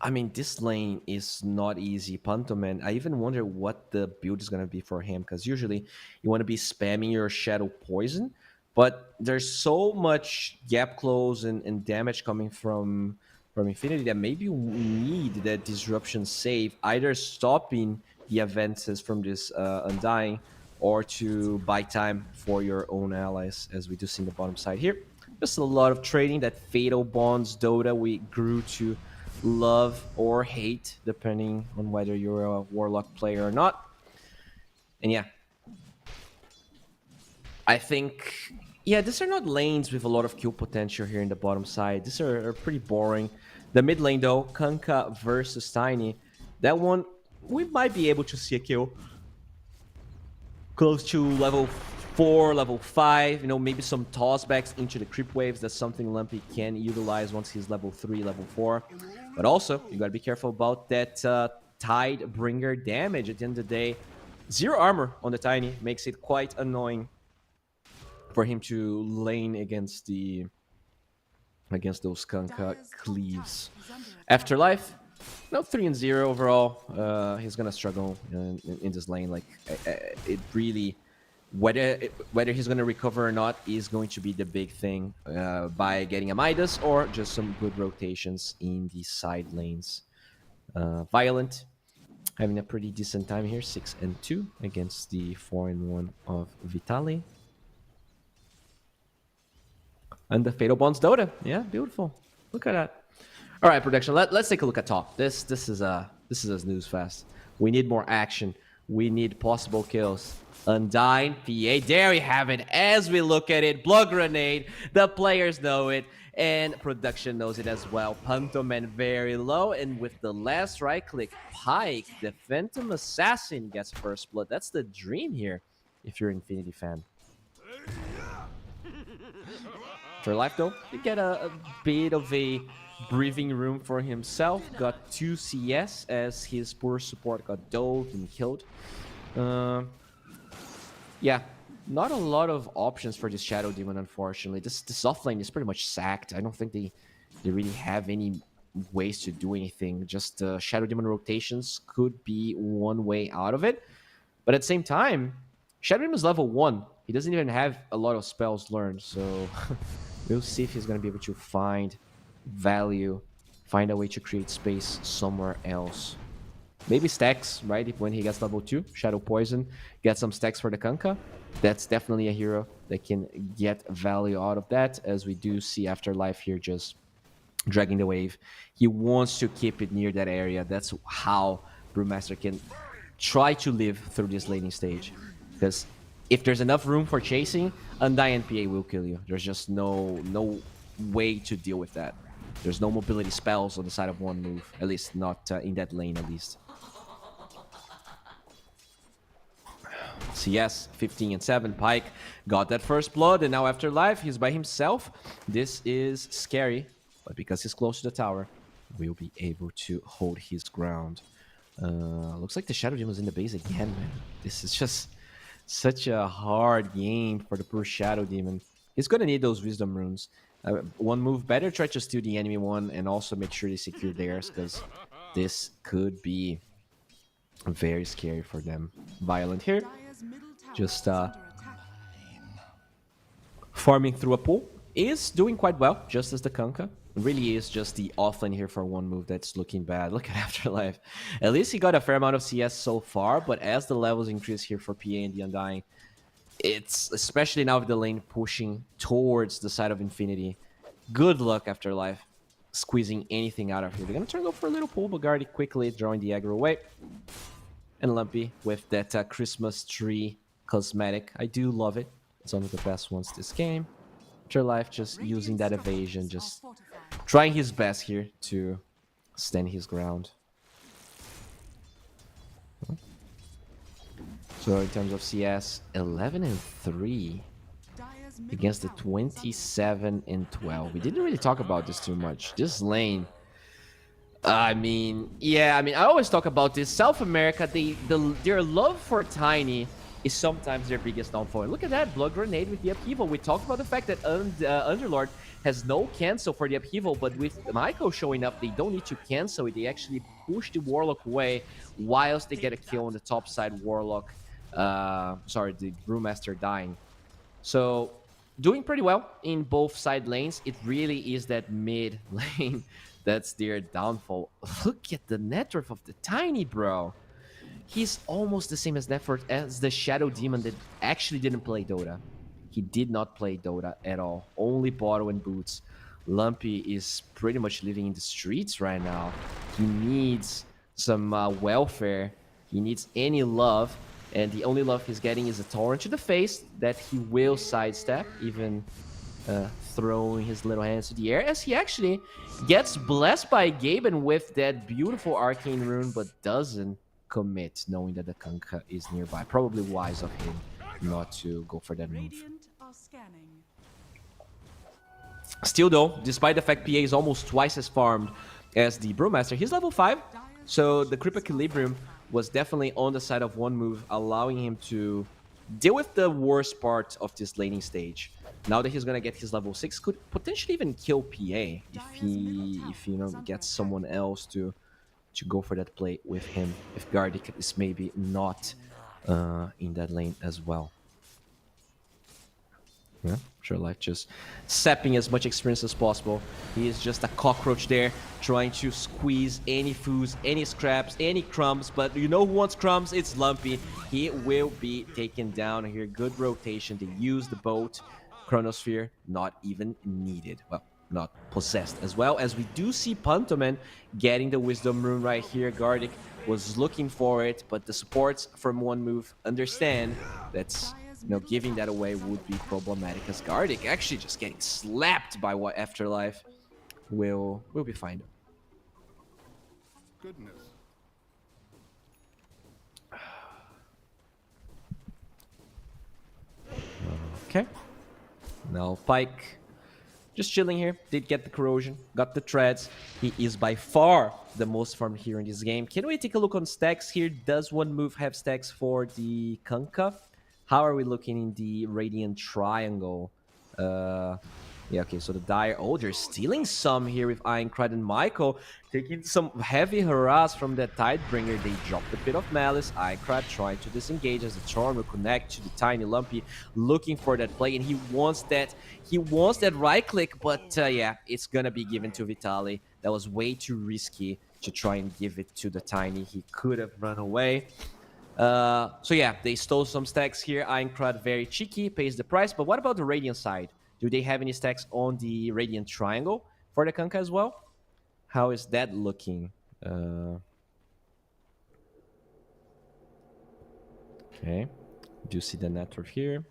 I mean, this lane is not easy. Pantoman, I even wonder what the build is going to be for him, because usually you want to be spamming your Shadow Poison, but there's so much gap close and damage coming from Infinity that maybe you need that Disruption save, either stopping the advances from this Undying or to buy time for your own allies, as we do see in the bottom side here. Just a lot of trading, that Fatal Bonds Dota we grew to love or hate, depending on whether you're a Warlock player or not. And yeah, I think, yeah, these are not lanes with a lot of kill potential here in the bottom side. These are pretty boring. The mid lane though, Kanka versus Tiny, that one, we might be able to see a kill close to level 4, level 5, you know, maybe some tossbacks into the creep waves. That's something Lumpy can utilize once he's level 3, level 4. But also, you gotta be careful about that Tidebringer damage. At the end of the day, 0 armor on the Tiny makes it quite annoying for him to lane against those Kanka cleaves. Afterlife, no 3-0 overall. He's gonna struggle in this lane. Like it really, whether he's gonna recover or not is going to be the big thing, by getting a Midas or just some good rotations in the side lanes. Violent having a pretty decent time here, 6-2 against the 4-1 of Vitali. And the Fatal Bonds Dota. Yeah, beautiful. Look at that. All right, production. Let's take a look at top. This is a snooze fest. We need more action. We need possible kills. Undying PA. There we have it. As we look at it, Blood Grenade. The players know it, and production knows it as well. Pantoman very low, and with the last right click, Pike, the Phantom Assassin, gets first blood. That's the dream here, if you're an Infinity fan. For life though, you get a bit of a breathing room for himself. Got 2 CS as his poor support got dove and killed. Yeah, not a lot of options for this Shadow Demon, unfortunately. This offlane is pretty much sacked. I don't think they really have any ways to do anything. Just Shadow Demon rotations could be one way out of it. But at the same time, Shadow Demon is level 1. He doesn't even have a lot of spells learned, so we'll see if he's going to be able to find value, find a way to create space somewhere else. Maybe stacks, right? When he gets level 2, Shadow Poison, get some stacks for the Kanka. That's definitely a hero that can get value out of that, as we do see Afterlife here just dragging the wave. He wants to keep it near that area. That's how Brewmaster can try to live through this laning stage. Because if there's enough room for chasing, Undying PA will kill you. There's just no way to deal with that. There's no mobility spells on the side of one move, at least not in that lane, at least. CS 15-7. Pike got that first blood, and now Afterlife, he's by himself. This is scary, but because he's close to the tower, will be able to hold his ground. Looks like the Shadow Demon's in the base again, man. This is just such a hard game for the poor Shadow Demon. He's gonna need those Wisdom Runes. One move, better try to steal the enemy one and also make sure they secure theirs, because this could be very scary for them. Violent here. Just farming through a pool. Is doing quite well, just as the Kunkka. Really is just the offlane here for one move that's looking bad. Look at Afterlife. At least he got a fair amount of CS so far, but as the levels increase here for PA and the Undying, it's, especially now with the lane pushing towards the side of Infinity, good luck Afterlife squeezing anything out of here. They're going to go for a little pull, but Guardy quickly drawing the aggro away. And Lumpy with that Christmas tree cosmetic. I do love it. It's one of the best ones this game. Afterlife just using that evasion, just trying his best here to stand his ground. So in terms of CS, 11 and 3 against the 27 and 12. We didn't really talk about this too much. This lane, I mean, yeah, I mean, I always talk about this. South America, their love for Tiny is sometimes their biggest downfall. Look at that Blood Grenade with the Upheaval. We talked about the fact that Underlord has no cancel for the Upheaval, but with Michael showing up, they don't need to cancel it. They actually push the Warlock away whilst they get a kill on the top side Warlock. Sorry, the Brewmaster dying. So, doing pretty well in both side lanes. It really is that mid lane that's their downfall. Look at the net worth of the Tiny, bro. He's almost the same as net worth as the Shadow Demon that actually didn't play Dota. He did not play Dota at all. Only Bottle and Boots. Lumpy is pretty much living in the streets right now. He needs some welfare. He needs any love. And the only love he's getting is a torrent to the face that he will sidestep, even throwing his little hands to the air, as he actually gets blessed by Gaben with that beautiful arcane rune, but doesn't commit, knowing that the Kunkka is nearby. Probably wise of him not to go for that move. Still though, despite the fact PA is almost twice as farmed as the Brewmaster, he's level 5, so the Creep Equilibrium was definitely on the side of one move, allowing him to deal with the worst part of this laning stage. Now that he's gonna get his level 6, could potentially even kill PA if he you know, gets someone else to go for that play with him, if Gardic is maybe not in that lane as well. Yeah, sure, like just sapping as much experience as possible. He is just a cockroach there, trying to squeeze any foods, any scraps, any crumbs. But you know who wants crumbs? It's Lumpy. He will be taken down here. Good rotation. They use the boat. Chronosphere, not even needed. Well, not possessed, as well as we do see Pantoman getting the Wisdom Rune right here. Gardic was looking for it, but the supports from one move understand that's, you know, giving that away would be problematic, as Gardic actually just getting slapped by what Afterlife will be fine. Goodness. Okay. Now Pyke just chilling here. Did get the corrosion, got the treads. He is by far the most farmed here in this game. Can we take a look on stacks here? Does one move have stacks for the Kunkka? How are we looking in the Radiant Triangle? Yeah, okay, so the Dire... Oh, they're stealing some here with Ironcrad and Michael. Taking some heavy harass from that Tidebringer. They dropped a bit of Malice. Ironcrad trying to disengage as the Charm will connect to the Tiny Lumpy, looking for that play. And he wants that right click, but yeah, it's gonna be given to Vitaly. That was way too risky to try and give it to the Tiny. He could have run away. So yeah, they stole some stacks here. Ironcrad very cheeky, pays the price. But what about the Radiant side? Do they have any stacks on the Radiant Triangle for the Kunkka as well? How is that looking? Okay, do see the network here.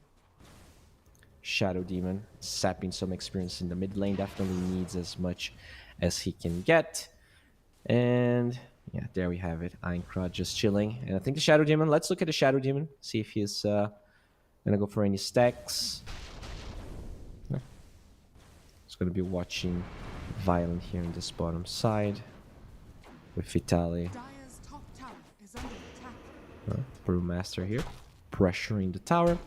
Shadow Demon sapping some experience in the mid lane. Definitely needs as much as he can get. And yeah, there we have it. Ironcrad just chilling. And I think the Shadow Demon, let's look at the Shadow Demon. See if he's gonna go for any stacks. No. He's gonna be watching Violent here in this bottom side with Vitaly Brewmaster here, pressuring the tower.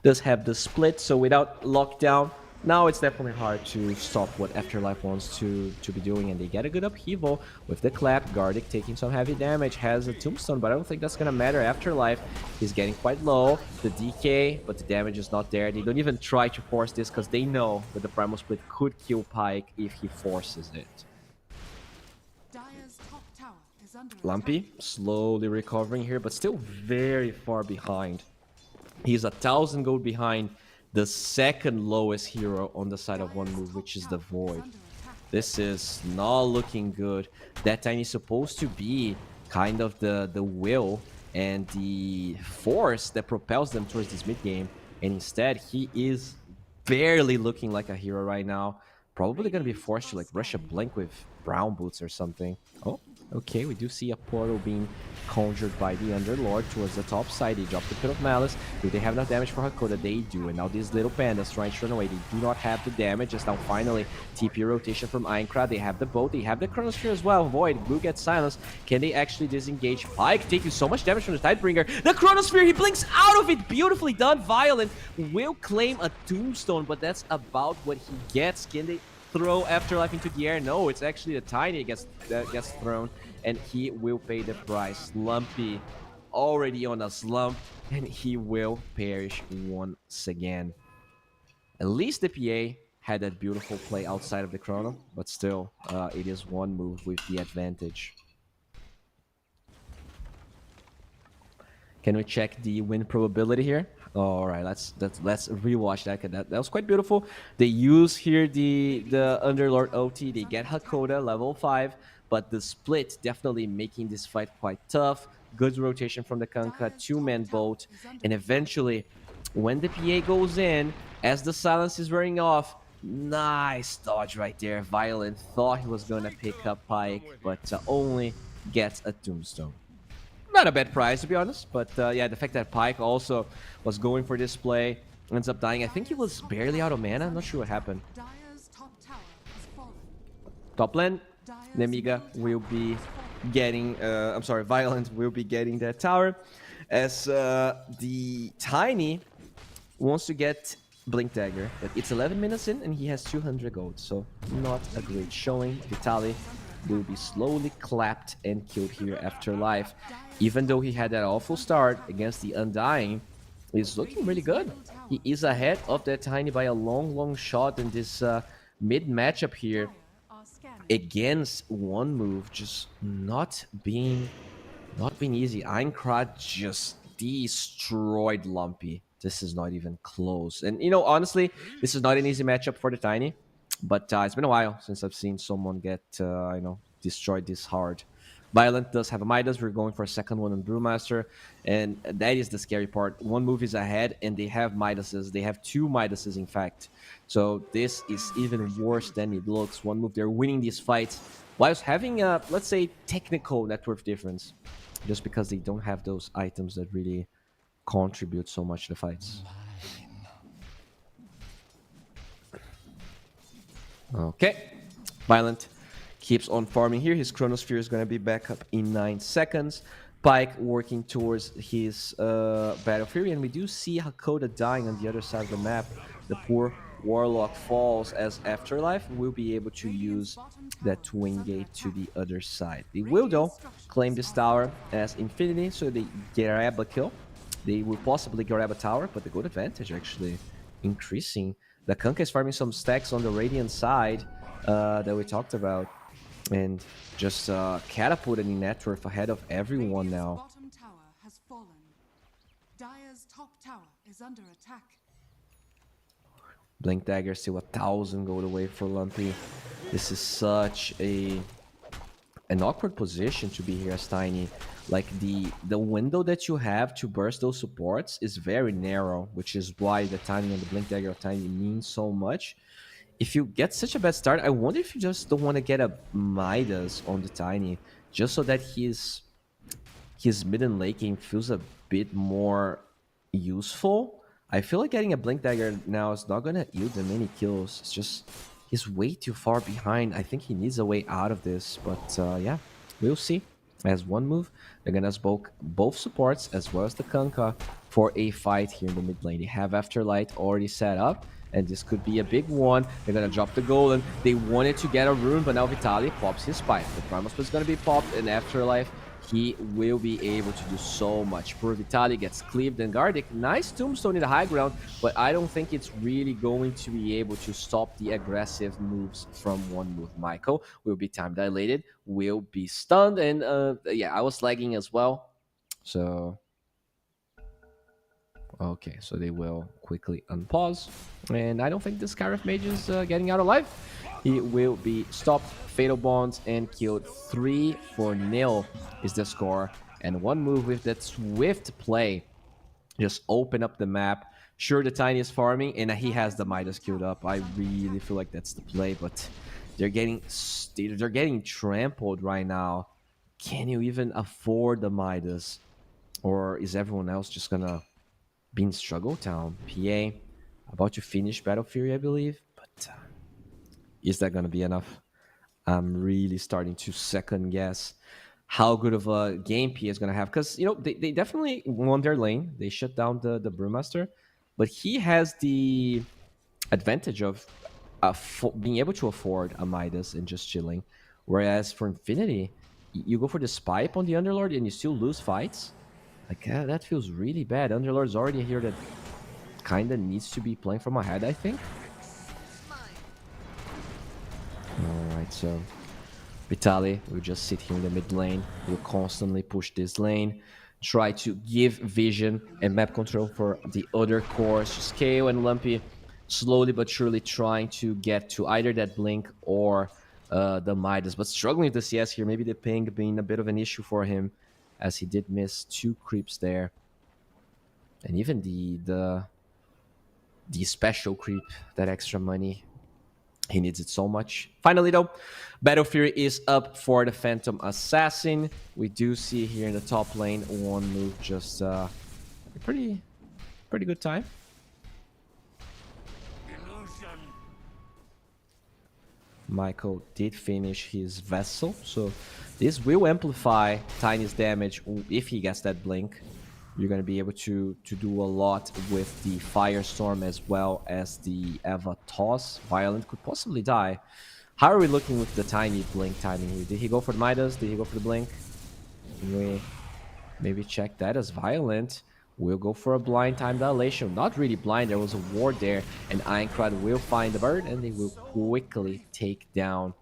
Does have the split, so without lockdown, now it's definitely hard to stop what Afterlife wants to be doing, and they get a good upheaval with the clap. Gardic taking some heavy damage, has a tombstone, but I don't think that's gonna matter. Afterlife is getting quite low. The DK, but the damage is not there. They don't even try to force this because they know that the Primal Split could kill Pyke if he forces it. Dire's top tower is under Lumpy slowly recovering here, but still very far behind. He's 1,000 gold behind the second lowest hero on the side of one move, which is the Void. This is not looking good. That time is supposed to be kind of the will and the force that propels them towards this mid game, and instead he is barely looking like a hero right now. Probably gonna be forced to like rush a blink with brown boots or something. Oh, okay, we do see a portal being conjured by the Underlord towards the top side. They drop the Pit of Malice. Do they have enough damage for Hakoda? They do. And now these little pandas trying to run away. They do not have the damage. Just now finally TP rotation from Aincrad. They have the boat. They have the Chronosphere as well. Void will get silenced. Can they actually disengage? Pyke taking so much damage from the Tidebringer. The Chronosphere, he blinks out of it. Beautifully done. Violent will claim a tombstone, but that's about what he gets. Can they throw Afterlife into the air? No, it's actually the Tiny that gets thrown, and he will pay the price. Lumpy already on a slump, and he will perish once again. At least the PA had that beautiful play outside of the chrono, but still, it is one move with the advantage. Can we check the win probability here? All right, let's rewatch that. That was quite beautiful. They use here the Underlord OT. They get Hakoda level 5, but the split definitely making this fight quite tough. Good rotation from the Kanka, 2-man bolt, and eventually, when the PA goes in, as the silence is wearing off, nice dodge right there. Violent thought he was gonna pick up Pyke, but only gets a tombstone. Not a bad price, to be honest, but yeah, the fact that Pyke also was going for this play, ends up dying. I think he was barely out of mana. I'm not sure what happened. Top lane, Nemiga will be getting, Violent will be getting that tower, as the Tiny wants to get Blink Dagger, but it's 11 minutes in and he has 200 gold, so not a great showing. Vitaly will be slowly clapped and killed here after life. Even though he had that awful start against the Undying, he's looking really good. He is ahead of that Tiny by a long shot in this mid matchup here against one move, just not being easy. Aincrad just destroyed Lumpy. This is not even close. And you know, honestly, this is not an easy matchup for the Tiny, but it's been a while since I've seen someone get destroyed this hard. Violent does have a Midas. We're going for a second one on Brewmaster, and that is the scary part. One move is ahead, and they have Midases. They have 2 Midases, in fact. So this is even worse than it looks. One move, they're winning these fights, whilst having a, let's say, technical net worth difference, just because they don't have those items that really contribute so much to the fights. Okay, Violent keeps on farming here. His Chronosphere is going to be back up in 9 seconds. Pyke working towards his Battle Fury, and we do see Hakoda dying on the other side of the map. The poor Warlock falls, as Afterlife will be able to use that Twin Gate to the other side. They will, though, claim this tower as Infinity, so they grab a kill. They will possibly grab a tower, but the gold advantage actually increasing. The Kanka is farming some stacks on the Radiant side that we talked about, and just catapulted in net worth ahead of everyone now. Bottom tower has fallen. Dire's top tower is under attack. Blink Dagger still 1,000 gold away for Lumpy. This is such an awkward position to be here as Tiny. Like the window that you have to burst those supports is very narrow, which is why the timing on the Blink Dagger of Tiny means so much. If you get such a bad start, I wonder if you just don't want to get a Midas on the Tiny, just so that his mid and late game feels a bit more useful. I feel like getting a Blink Dagger now is not going to yield them any kills. It's just, he's way too far behind. I think he needs a way out of this, but yeah, we'll see. as one move. They're gonna smoke both supports as well as the Kanka for a fight here in the mid lane. They have Afterlight already set up, and this could be a big one. They're gonna drop the Golem. They wanted to get a rune, but now Vitaly pops his pipe. The Primus is gonna be popped, and Afterlife, he will be able to do so much. Poor Vitaly gets cleaved and Gardic. Nice tombstone in the high ground, but I don't think it's really going to be able to stop the aggressive moves from one move. Michael will be time dilated, will be stunned, and yeah, I was lagging as well. So okay, so they will quickly unpause. And I don't think this Scarif Mage is getting out alive. He will be stopped, Fatal Bonds, and killed. 3-0 is the score. And one move with that swift play just open up the map. Sure, the Tiny is farming, and he has the Midas queued up. I really feel like that's the play, but they're getting trampled right now. Can you even afford the Midas? Or is everyone else just gonna be in struggle town? PA about to finish Battle Fury, I believe, but is that gonna be enough? I'm really starting to second guess how good of a game PA is gonna have, because you know they definitely won their lane. They shut down the Brewmaster, but he has the advantage of being able to afford a Midas and just chilling. Whereas for Infinity, you go for the Pipe on the Underlord and you still lose fights. Like, that feels really bad. Underlord's already here that kind of needs to be playing from ahead, I think. Alright, so Vitaly will just sit here in the mid lane. Will constantly push this lane. Try to give vision and map control for the other cores. Scale and Lumpy slowly but surely trying to get to either that Blink or the Midas. But struggling with the CS here. Maybe the ping being a bit of an issue for him, as he did miss 2 creeps there. And even the special creep, that extra money, he needs it so much. Finally though, Battle Fury is up for the Phantom Assassin. We do see here in the top lane one move, just a pretty good time. Michael did finish his Vessel, so this will amplify Tiny's damage if he gets that Blink. You're going to be able to do a lot with the Firestorm as well as the Eva Toss. Violent could possibly die. How are we looking with the Tiny Blink timing here? Did he go for the Midas? Did he go for the Blink? Can we maybe check that as Violent? We'll go for a blind time dilation. Not really blind, there was a ward there, and Aincrad will find the bird, and they will quickly take down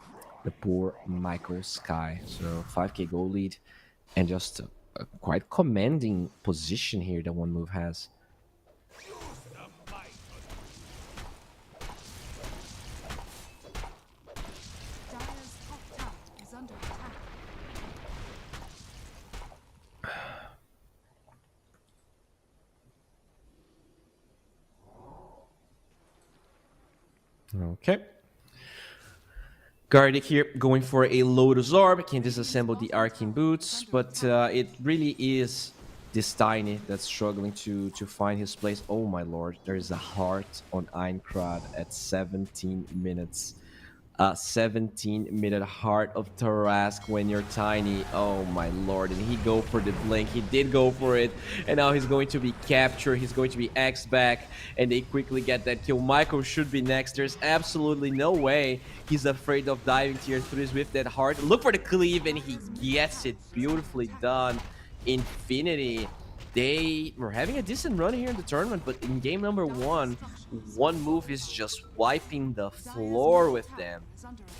the poor Michael Sky. So 5k gold lead, and just a quite commanding position here that one move has. Dire's top tower is under attack. Okay. Gardic here going for a Lotus Orb. Can disassemble the Arcane Boots, but it really is this Tiny that's struggling to find his place. Oh my lord, there's a heart on Aincrad at 17 minutes. 17-minute Heart of Tarask when you're Tiny. Oh my lord, and he go for the Blink. He did go for it, and now he's going to be captured. He's going to be X back, and they quickly get that kill. Michael should be next. There's absolutely no way he's afraid of diving tier 3s with that Heart. Look for the cleave, and he gets it. Beautifully done. Infinity, they were having a decent run here in the tournament, but in game number one move is just wiping the floor with them.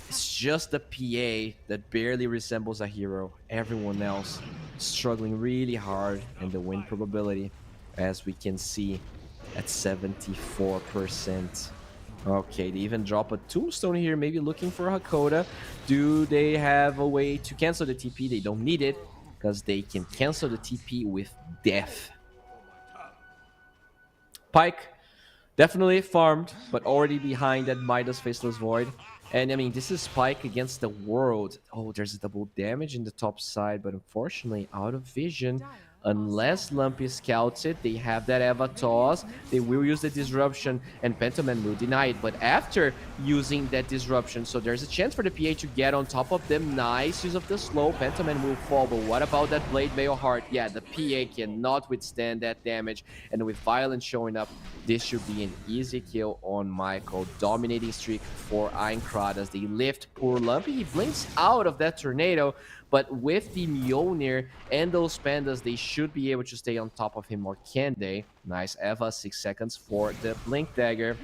It's just the PA that barely resembles a hero. Everyone else struggling really hard, and the win probability, as we can see, at 74%. Okay, they even drop a Tombstone here, maybe looking for Hakoda. Do they have a way to cancel the TP? They don't need it, because they can cancel the TP with death. Pyke, definitely farmed, but already behind that Midas Faceless Void. And I mean, this is Pyke against the world. Oh, there's a double damage in the top side, but unfortunately out of vision. unless Lumpy scouts it, they have that Eva toss, they will use the disruption, and Pentiment will deny it. But after using that disruption, so there's a chance for the PA to get on top of them. Nice use of the slow. Pentiment will fall, but what about that Blade Mail Heart? Yeah, the PA cannot withstand that damage, and with Violence showing up, this should be an easy kill on Michael. Dominating streak for Aincrad as they lift poor Lumpy. He blinks out of that tornado, but with the Mjolnir and those pandas, they should be able to stay on top of him, or can they? Nice Eva, 6 seconds for the Blink Dagger.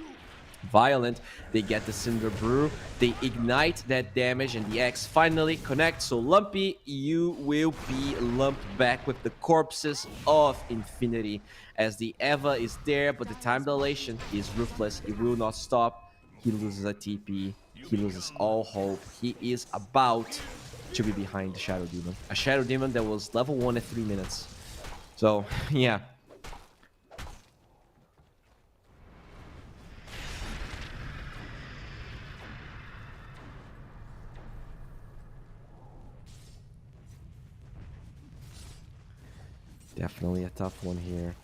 Violent, they get the Cinder Brew, they ignite that damage, and the X finally connects. So Lumpy, you will be lumped back with the corpses of Infinity, as the Eva is there, but the time dilation is ruthless. It will not stop. He loses a TP, he loses all hope. He is about to be behind the Shadow Demon, a Shadow Demon that was level 1 at 3 minutes. So yeah, definitely a tough one here,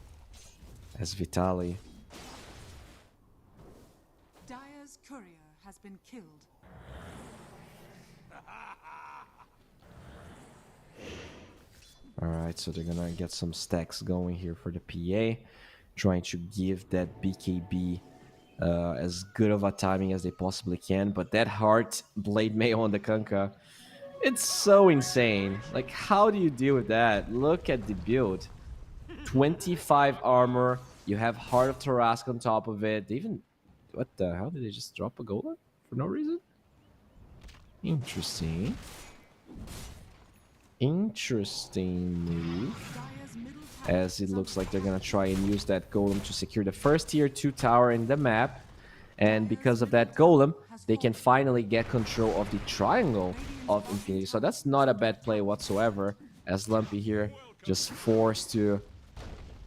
as Vitali. Dire's courier has been killed. Alright, so they're gonna get some stacks going here for the PA, trying to give that BKB as good of a timing as they possibly can. But that Heart Blade Mail on the Kunkka, it's so insane. Like, how do you deal with that? Look at the build. 25 armor, you have Heart of Tarask on top of it. They even... What the hell? Did they just drop a golem for no reason? Interesting. Interesting move, as it looks like they're gonna try and use that golem to secure the first tier 2 tower in the map, and because of that golem they can finally get control of the triangle of Infinity. So that's not a bad play whatsoever, as Lumpy here just forced to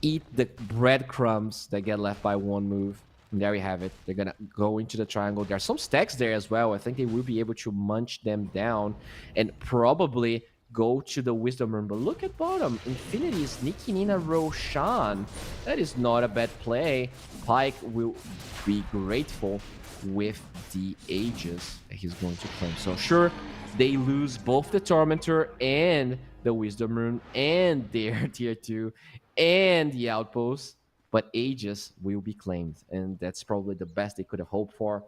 eat the breadcrumbs that get left by one move. And there we have it. They're gonna go into the triangle. There are some stacks there as well. I think they will be able to munch them down and probably go to the Wisdom Room. But look at bottom. Infinity is sneaking in a Roshan. That is not a bad play. Pyke will be grateful with the Aegis that he's going to claim. So sure, they lose both the Tormentor and the Wisdom Rune and their tier 2 and the Outpost, but Aegis will be claimed, and that's probably the best they could have hoped for.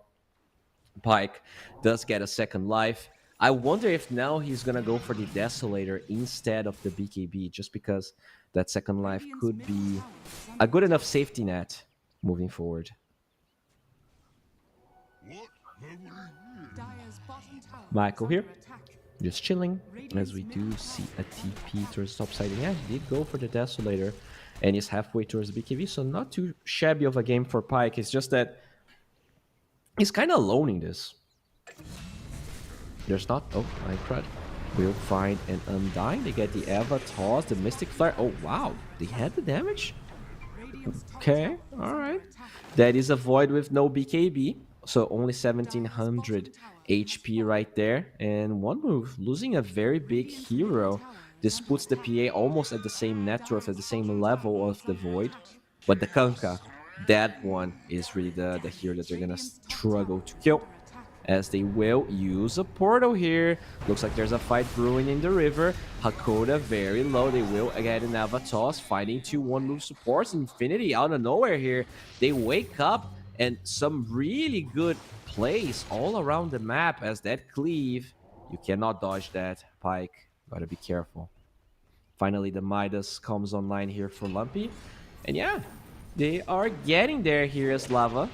Pyke does get a second life. I wonder if now he's gonna go for the Desolator instead of the BKB, just because that second life could be a good enough safety net moving forward. Michael here, just chilling, as we do see a TP towards the top side. Yeah, he did go for the Desolator, and he's halfway towards the BKB, so not too shabby of a game for Pyke. It's just that he's kind of alone in this. There's not... Oh, Aincrad will find an Undying. They get the Eva toss, the Mystic Flare. Oh, wow. They had the damage? Okay, alright. That is a Void with no BKB. So only 1700 HP right there. And one move, losing a very big hero. This puts the PA almost at the same net worth, at the same level of the Void. But the Kunkka, that one is really the hero that they're gonna struggle to kill, as they will use a portal here. Looks like there's a fight brewing in the river. Hakoda very low. They will get an Avatos, fighting 2 1-move supports. Infinity out of nowhere here. They wake up, and some really good plays all around the map as that cleave. You cannot dodge that, Pyke. Gotta be careful. Finally, the Midas comes online here for Lumpy. And yeah, they are getting there here as Lava.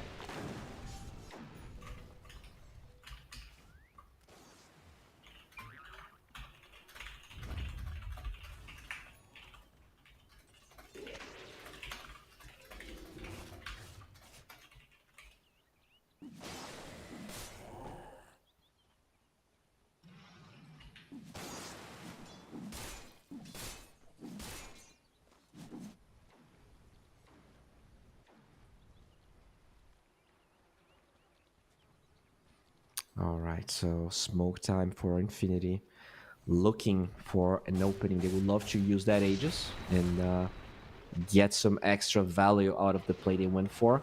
All right, so smoke time for Infinity. looking for an opening. They would love to use that Aegis and get some extra value out of the play they went for.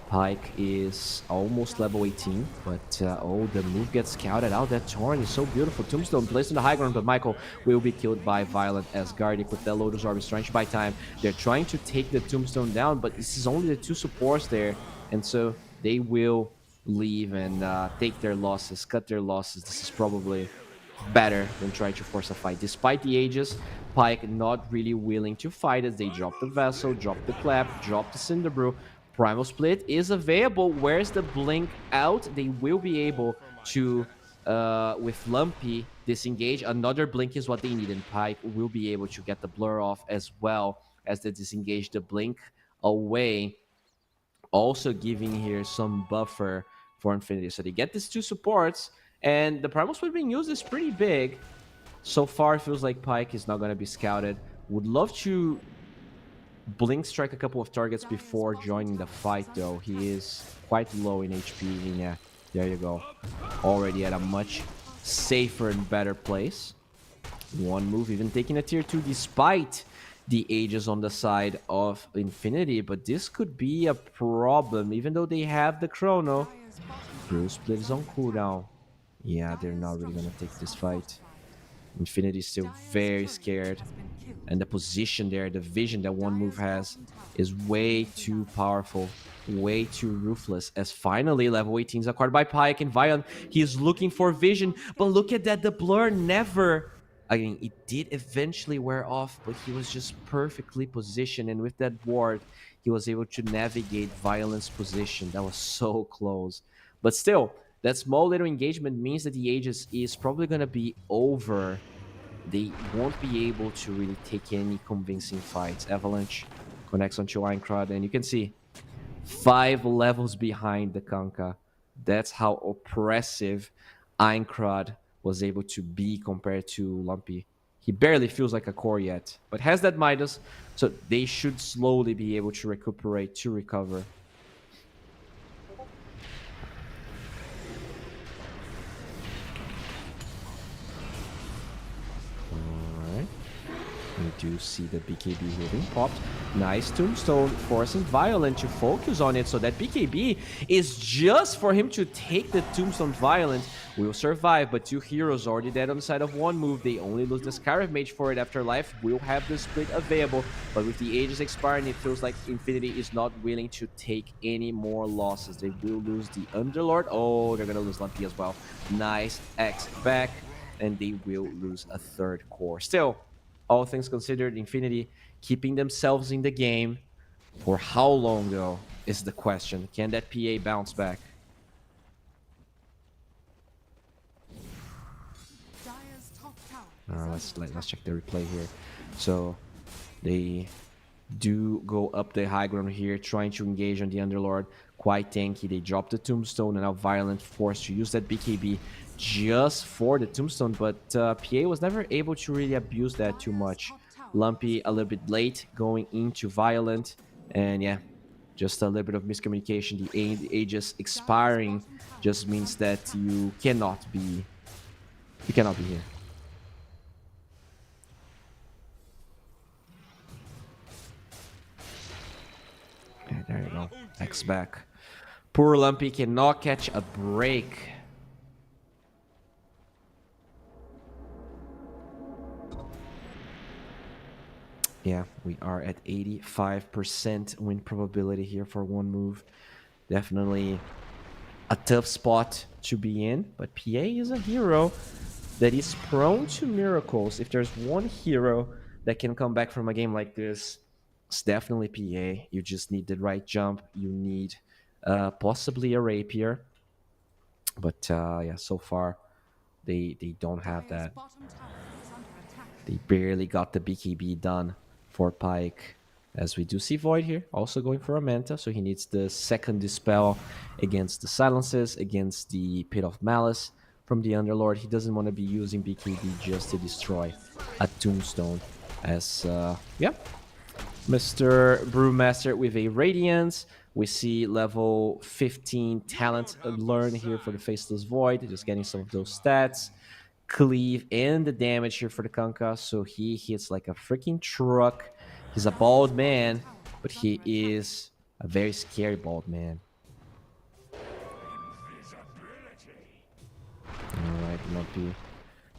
Pike is almost level 18, but oh, the move gets scouted out. That Torn is so beautiful. Tombstone placed in the high ground, but Michael will be killed by Violent Asgardic with that Lotus Orb. Is trying to buy time. They're trying to take the Tombstone down, but this is only the 2 supports there, and so they will leave and take their losses, cut their losses. This is probably better than trying to force a fight. Despite the Aegis, Pike not really willing to fight as they drop the Vessel, drop the Clap, drop the Cinderbrew. Primal Split is available. Where's the Blink out? They will be able to, with Lumpy, disengage. Another Blink is what they need, and Pike will be able to get the Blur off as well as they disengage the Blink away. Also giving here some buffer for Infinity. So they get these 2 supports, and the Primal Split being used is pretty big. So far, it feels like Pike is not going to be scouted. Would love to Blink strike a couple of targets before joining the fight, though. He is quite low in HP, and yeah, there you go. Already at a much safer and better place. One move, even taking a tier 2 despite the Aegis on the side of Infinity, but this could be a problem, even though they have the Chrono. Bruce Split is on cooldown. Yeah, they're not really gonna take this fight. Infinity is still very scared, and the position there, the vision that one move has is way too powerful, way too ruthless, as finally level 18 is acquired by Pike and Vion. He is looking for vision, but look at that, the blur never, I mean, it did eventually wear off, but he was just perfectly positioned, and with that ward, he was able to navigate Violent's position. That was so close. But still, that small little engagement means that the Aegis is probably going to be over. They won't be able to really take any convincing fights. Avalanche connects onto Aincrad, and you can see 5 levels behind the Kanka. That's how oppressive Aincrad was able to be compared to Lumpy. He barely feels like a core yet, but has that Midas, so they should slowly be able to recuperate, to recover. We do see the BKB here being popped. Nice Tombstone, forcing Violent to focus on it, so that BKB is just for him to take the Tombstone. Violent will survive, but 2 heroes already dead on the side of one move. They only lose the Scarab Mage for it. Afterlife will have the split available, but with the Aegis expiring, it feels like Infinity is not willing to take any more losses. They will lose the Underlord. Oh, they're gonna lose Lumpy as well. Nice X back, and they will lose a 3rd core. Still, all things considered, Infinity keeping themselves in the game. For how long, though, is the question. Can that PA bounce back? Let's check the replay here. So they do go up the high ground here, trying to engage on the Underlord. Quite tanky. They drop the Tombstone, and now Violent forced to use that BKB just for the Tombstone, but PA was never able to really abuse that too much. Lumpy a little bit late going into Violent, and yeah, just a little bit of miscommunication. The Aegis expiring just means that you cannot be here. Okay, there you go. X back. Poor Lumpy cannot catch a break. Yeah, we are at 85% win probability here for one move. Definitely a tough spot to be in, but PA is a hero that is prone to miracles. If there's one hero that can come back from a game like this, it's definitely PA. You just need the right jump. You need possibly a rapier. But yeah, so far they don't have that. They barely got the BKB done for Pike, as we do see Void here also going for a Manta, so he needs the 2nd Dispel against the Silences, against the Pit of Malice from the Underlord. He doesn't want to be using BKB just to destroy a Tombstone, as yeah, Mr. Brewmaster with a Radiance. We see level 15 talent learn here for the Faceless Void, just getting some of those stats. cleave and the damage here for the Kanka. So he hits like a freaking truck. He's a bald man, but he is a very scary bald man. Alright, Lumpy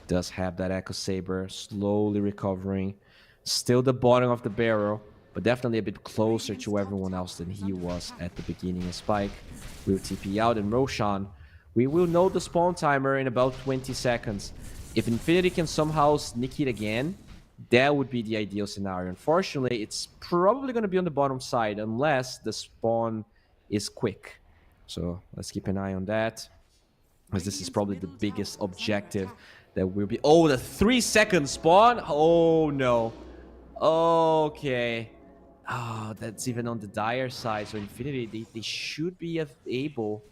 does have that Echo Saber, slowly recovering. Still the bottom of the barrel, but definitely a bit closer to everyone else than he was at the beginning. And Spike will TP out, and Roshan, we will know the spawn timer in about 20 seconds. If Infinity can somehow sneak it again, that would be the ideal scenario. Unfortunately, it's probably going to be on the bottom side unless the spawn is quick. So let's keep an eye on that, because this is probably the biggest objective that will be... Oh, the 3-second spawn? Oh, no. Okay. Oh, that's even on the dire side. So Infinity, they should be able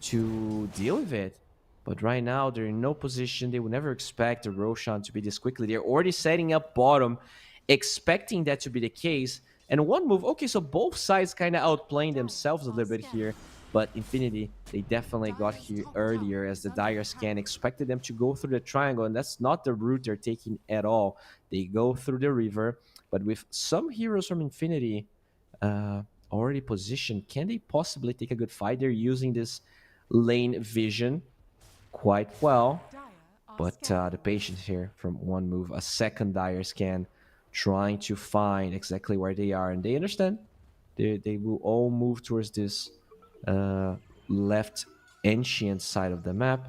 to deal with it. But right now, they're in no position. They would never expect the Roshan to be this quickly. They're already setting up bottom, expecting that to be the case. And one move... Okay, so both sides kind of outplaying themselves a little bit here. But Infinity, they definitely got here earlier, as the dire scan expected them to go through the triangle, and that's not the route they're taking at all. They go through the river, but with some heroes from Infinity already positioned, can they possibly take a good fight? They're using this lane vision quite well, but the patience here from one move, a second dire scan, trying to find exactly where they are, and they understand. They will all move towards this left ancient side of the map,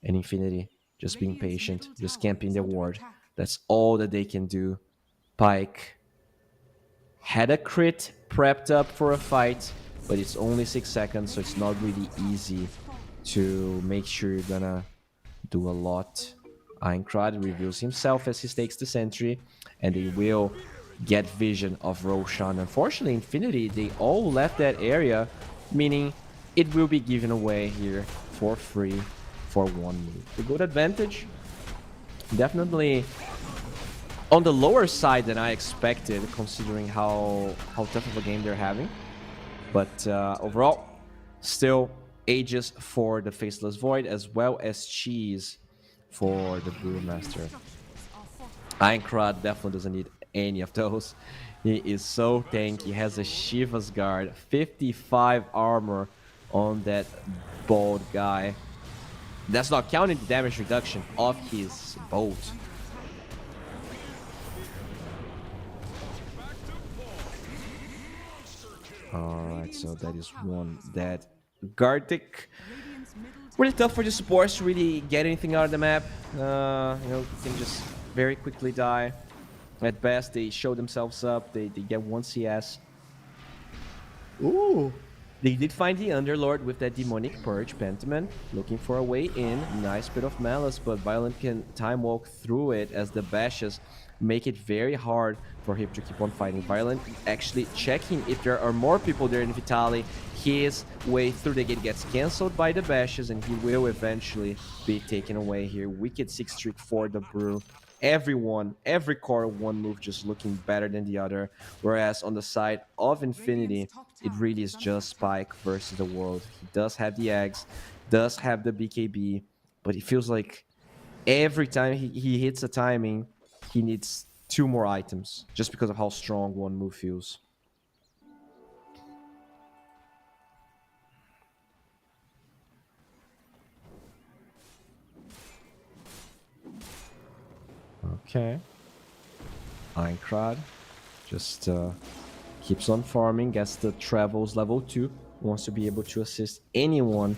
and Infinity just being patient, just camping their ward. That's all that they can do. Pyke had a crit prepped up for a fight, but it's only 6 seconds, so it's not really easy to make sure you're gonna do a lot. Aincrad reveals himself as he takes the sentry, and they will get vision of Roshan. Unfortunately, Infinity, they all left that area, meaning it will be given away here for free for one move. A good advantage. Definitely on the lower side than I expected, considering how tough of a game they're having. But overall, still Aegis for the Faceless Void, as well as Cheese for the Brewmaster. Aincrad definitely doesn't need any of those. He is so tanky. He has a Shiva's Guard, 55 armor on that bald guy. That's not counting the damage reduction of his boat. Alright, so that is one dead. Gartic. Really tough for the supports to really get anything out of the map. You know, you can just very quickly die. At best, they show themselves up. They get 1 CS. Ooh. They did find the Underlord with that Demonic Purge. Pentiment looking for a way in. Nice bit of Malice, but Violent can time walk through it, as the bashes make it very hard for him to keep on fighting. Violent actually checking if there are more people there in Vitali. His way through the gate gets cancelled by the bashes, and he will eventually be taken away here. Wicked 6 streak for the Brew. Everyone, every core one move just looking better than the other. Whereas on the side of Infinity, it really is just Spike versus the world. He does have the eggs, does have the BKB, but it feels like every time he hits a timing, he needs 2 more items, just because of how strong one move feels. Okay. Aincrad just keeps on farming, gets the travels level 2, wants to be able to assist anyone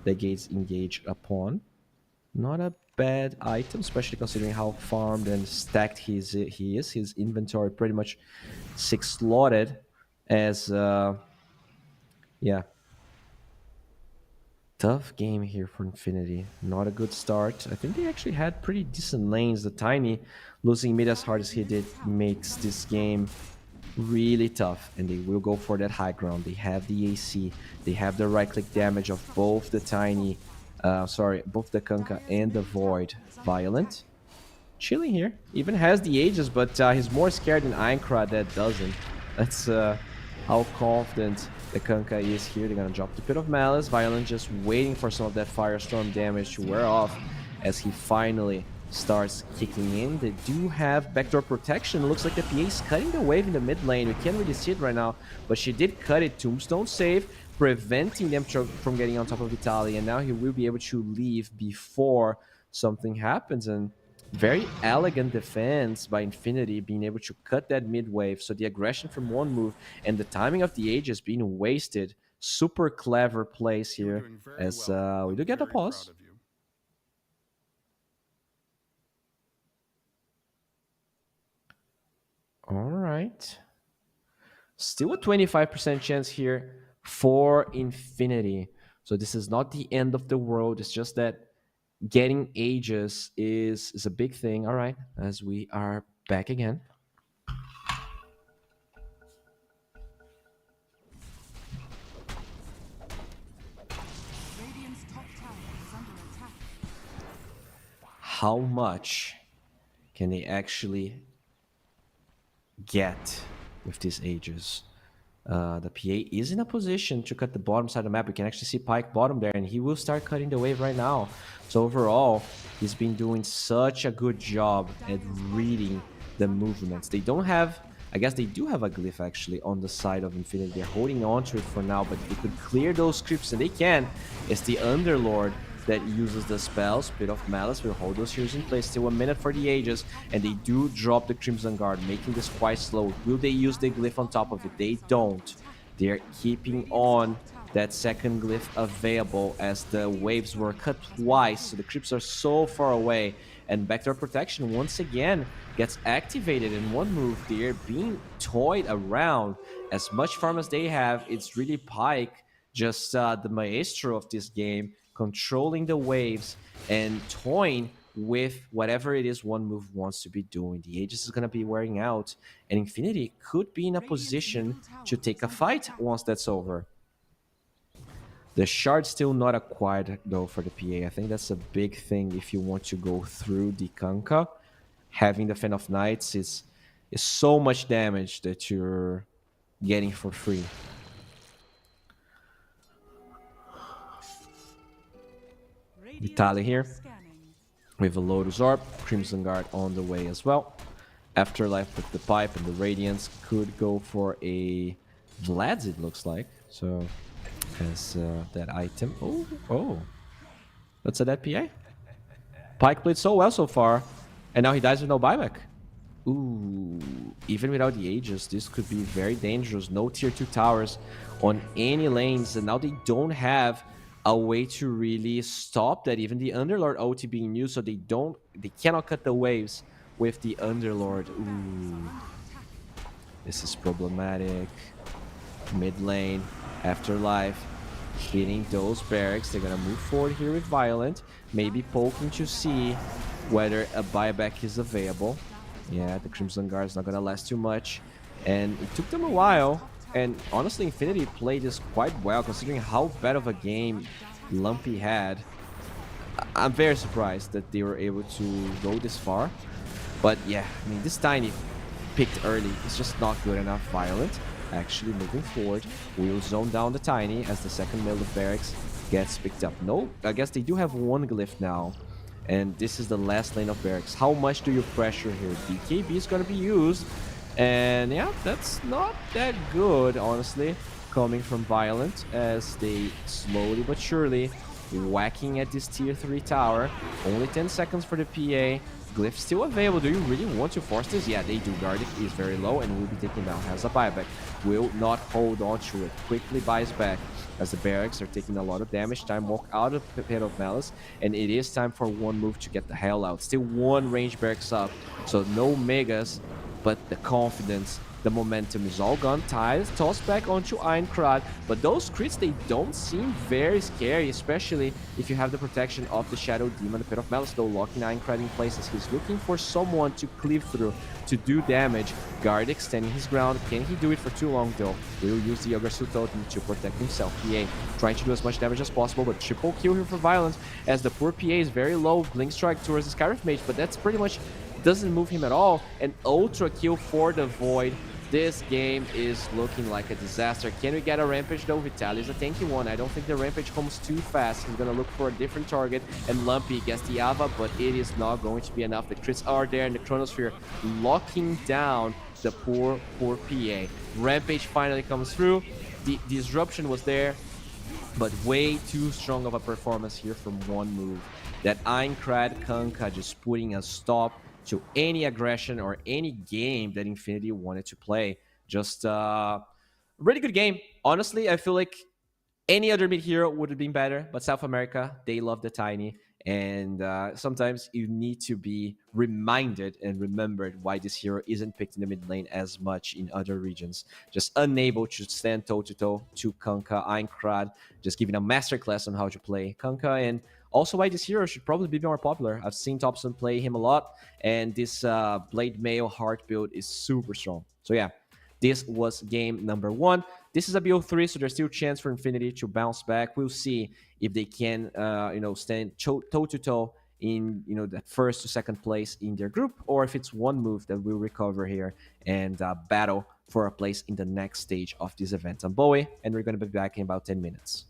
that gets engaged upon. Not a bad item, especially considering how farmed and stacked he is. His inventory pretty much 6 slotted as yeah. Tough game here for Infinity. Not a good start. I think they actually had pretty decent lanes. The Tiny losing mid as hard as he did makes this game really tough, and they will go for that high ground. They have the AC. They have the right-click damage of both the Tiny, both the Kanka and the Void. Violent. Chilling here. Even has the Aegis, but he's more scared than Aincrad that doesn't. That's how confident the Kanka is here. They're gonna drop the Pit of Malice. Violent just waiting for some of that Firestorm damage to wear off. as he finally starts kicking in. They do have backdoor protection. It looks like the PA is cutting the wave in the mid lane. We can't really see it right now, but she did cut it. Tombstone save, preventing them from getting on top of Vitaly, and now he will be able to leave before something happens. And very elegant defense by Infinity, being able to cut that mid wave. So the aggression from one move and the timing of the Aegis being wasted. Super clever plays here, as we do get a pause. All right. Still a 25% chance here for Infinity. So this is not the end of the world. It's just that getting Aegis is a big thing. All right, as we are back again. Radiant's top tower is under attack. How much can they actually get with these Aegis? The PA is in a position to cut the bottom side of the map. We can actually see Pyke bottom there, and he will start cutting the wave right now. So overall, he's been doing such a good job at reading the movements. They don't have, I guess they do have a glyph actually on the side of Infinity. They're holding on to it for now, but if they could clear those creeps, and they can, it's the Underlord that uses the spell. Spirit of Malice will hold those heroes in place. Still a minute for the Aegis, and they do drop the Crimson Guard, making this quite slow. Will they use the glyph on top of it? They don't. They're keeping on that second glyph available, as the waves were cut twice, so the creeps are so far away. And backdoor protection once again gets activated in one move. They're being toyed around. As much farm as they have, it's really Pyke, just the maestro of this game, controlling the waves and toying with whatever it is one move wants to be doing. The Aegis is going to be wearing out, and Infinity could be in a position to take a fight once that's over. The shard's still not acquired though for the PA. I think that's a big thing if you want to go through the Kanka. Having the Fan of Knights is so much damage that you're getting for free. Vitaly here with a Lotus Orb, Crimson Guard on the way as well. Afterlife with the pipe and the Radiance could go for a Vlad's, it looks like. So as that item. Oh, that's a dead PA. Pyke played so well so far, and now he dies with no buyback. Ooh, even without the Aegis, this could be very dangerous. No tier 2 towers on any lanes, and now they don't have a way to really stop that. Even the Underlord OT being used, so they cannot cut the waves with the Underlord. Ooh, this is problematic. Mid lane, Afterlife hitting those barracks. They're gonna move forward here with Violent, maybe poking to see whether a buyback is available. Yeah, the Crimson Guard is not gonna last too much, and it took them a while. And honestly, Infinity played this quite well, considering how bad of a game Lumpy had. I'm very surprised that they were able to go this far. But yeah, I mean, this Tiny picked early is just not good enough. Violent actually moving forward. We'll zone down the Tiny as the second middle of barracks gets picked up. No, I guess they do have one glyph now. And this is the last lane of barracks. How much do you pressure here? BKB is going to be used. And yeah, that's not that good, honestly, coming from Violent, as they slowly but surely whacking at this tier 3 tower. Only 10 seconds for the PA. Glyph still available. Do you really want to force this? Yeah, they do. Guardian is very low and will be taken down. Has a buyback. Will not hold on to it. Quickly buys back as the barracks are taking a lot of damage. Time walk out of the Pit of Malice, and it is time for one move to get the hell out. Still one range barracks up, so no megas, but the confidence, the momentum is all gone. Tossed back onto Aincrad, but those crits, they don't seem very scary, especially if you have the protection of the Shadow Demon. The Pit of Malice, though, locking Aincrad in places. He's looking for someone to cleave through, to do damage. Guard extending his ground. Can he do it for too long, though? Will use the Yggdrasil Totem to protect himself. PA trying to do as much damage as possible, but triple kill here for Violence, as the poor PA is very low. Blink Strike towards the Skyrift Mage, but that's pretty much doesn't move him at all. An ultra kill for the Void. This game is looking like a disaster. Can we get a Rampage though? Vitaly is a tanky one. I don't think the Rampage comes too fast. He's gonna look for a different target, and Lumpy gets the Ava, but it is not going to be enough. The crits are there in the Chronosphere, locking down the poor PA. Rampage finally comes through. The disruption was there, but way too strong of a performance here from one move. That Aincrad Kunkka just putting a stop to any aggression or any game that Infinity wanted to play. Just really good game. Honestly, I feel like any other mid hero would have been better, but South America, they love the Tiny. And sometimes you need to be reminded and remembered why this hero isn't picked in the mid lane as much in other regions. Just unable to stand toe-to-toe to Kunkka, Aincrad, just giving a masterclass on how to play Kunkka, and also why this hero should probably be more popular. I've seen Topson play him a lot, and this Blade Mail Heart build is super strong. So yeah, this was game number 1. This is a bo3, so there's still chance for Infinity to bounce back. We'll see if they can, stand toe-to-toe in, the first to second place in their group, or if it's one move that will recover here and battle for a place in the next stage of this event. I'm bo3, and we're going to be back in about 10 minutes.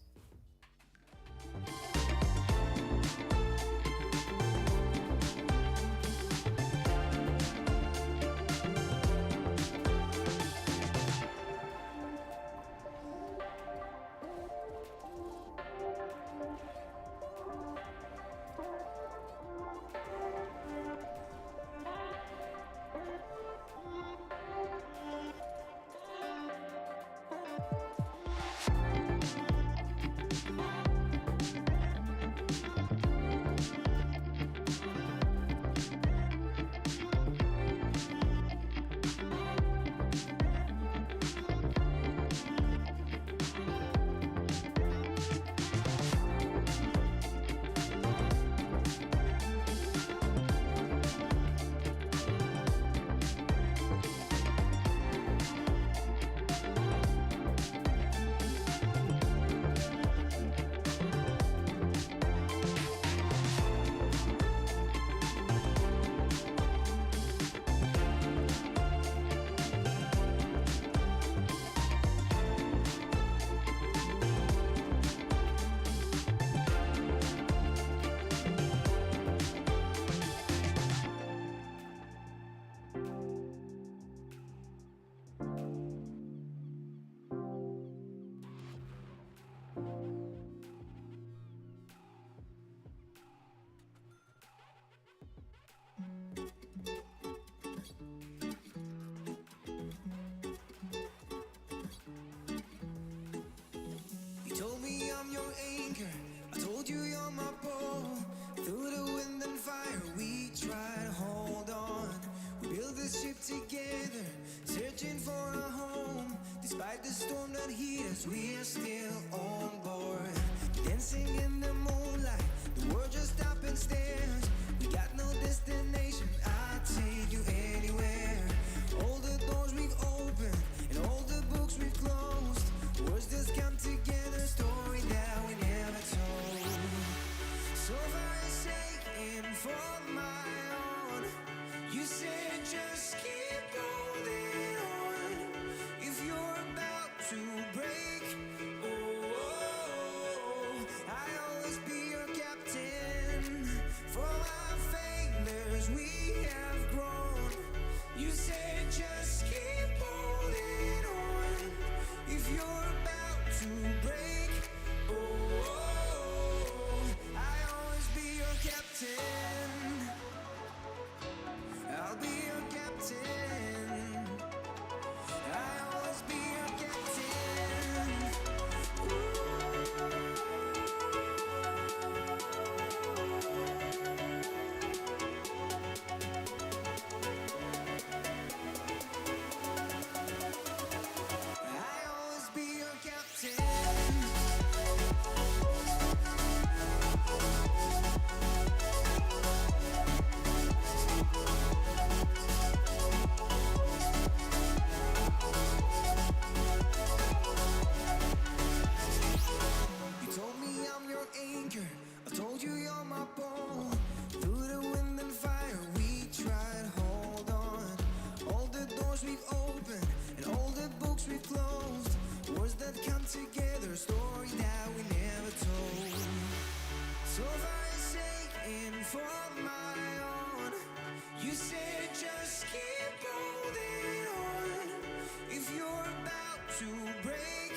Told me I'm your anchor, I told you you're my bow. Through the wind and fire we tried to hold on. We built this ship together, searching for a home. Despite the storm that hit us, we're still on board. Dancing in the moonlight, the world just stopped and stares. We got no destination, I'll take you anywhere. All the doors we've opened, and all the books we've closed. Words just come together, story that we never told. So far saying for my own, you said just keep holding on. If you're about to break, I'll always be your captain. For our failures we have grown. You said just keep holding on. If you're about to break, I'll always be your captain. I'll be your captain. I'll always be your captain. I'll always be your captain. You told me I'm your anchor, I told you you're my bow. Through the wind and fire we tried to hold on. All the doors we've opened, for my own. You said just keep holding on. If you're about to break,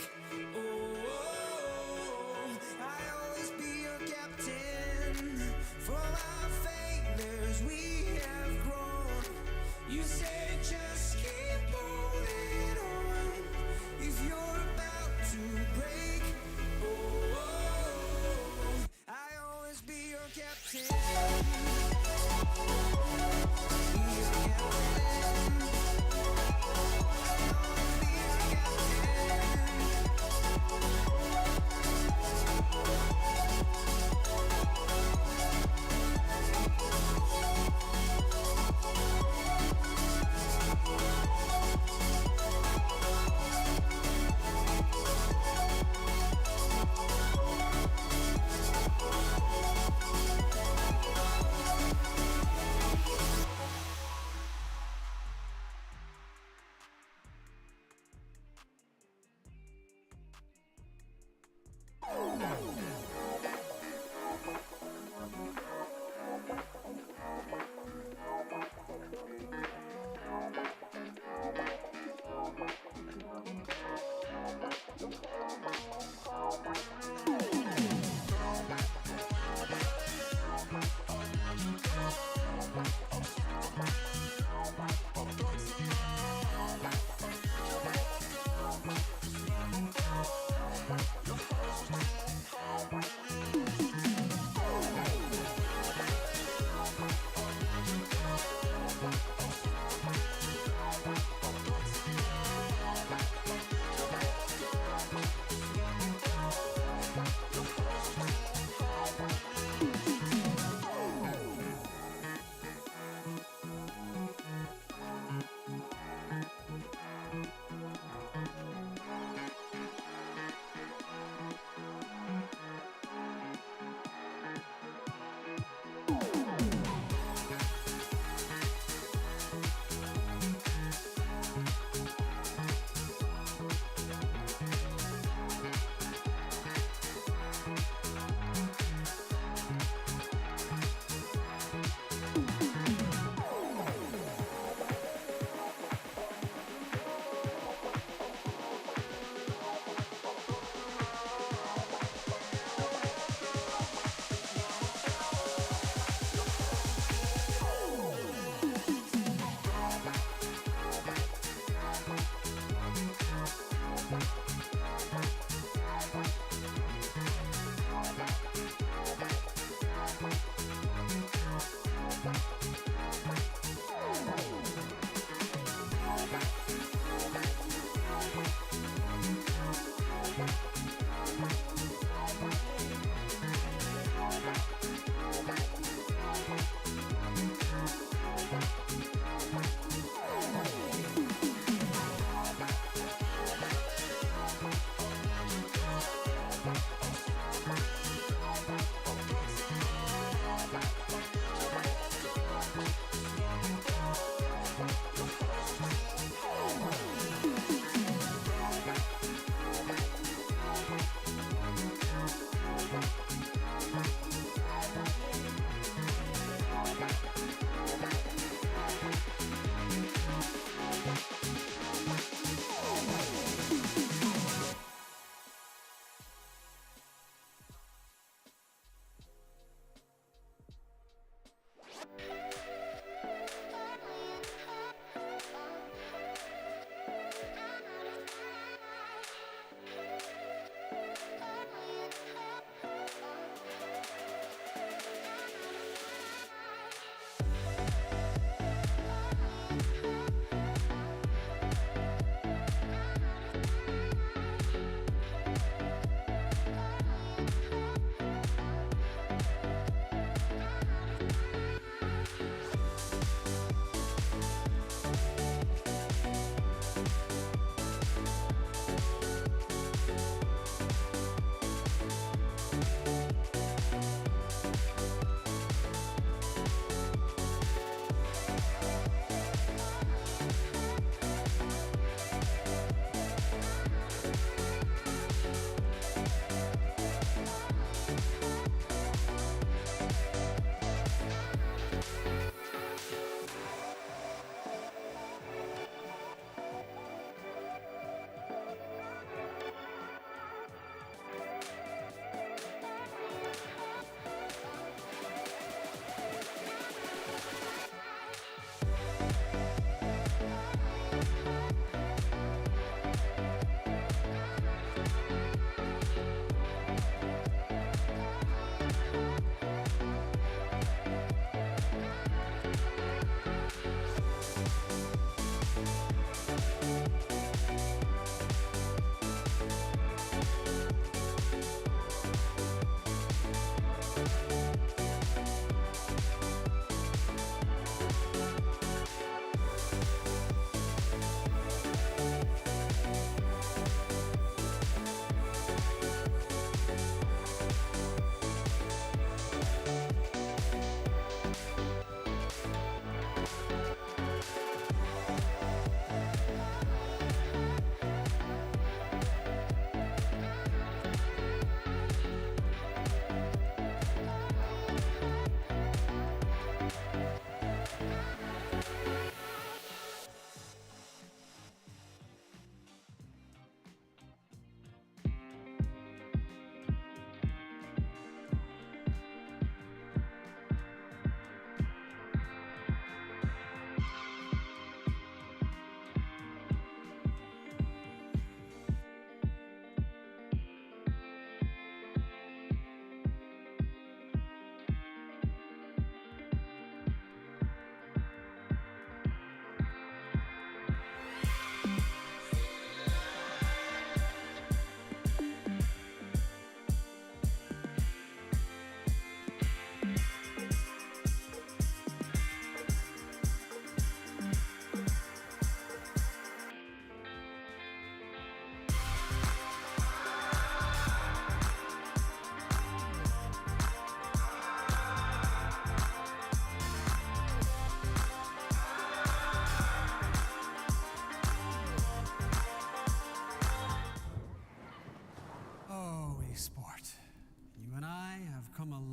I'll always be your captain. For our failures we have grown. You said just keep holding on. If you're about to break, I'll always be your captain.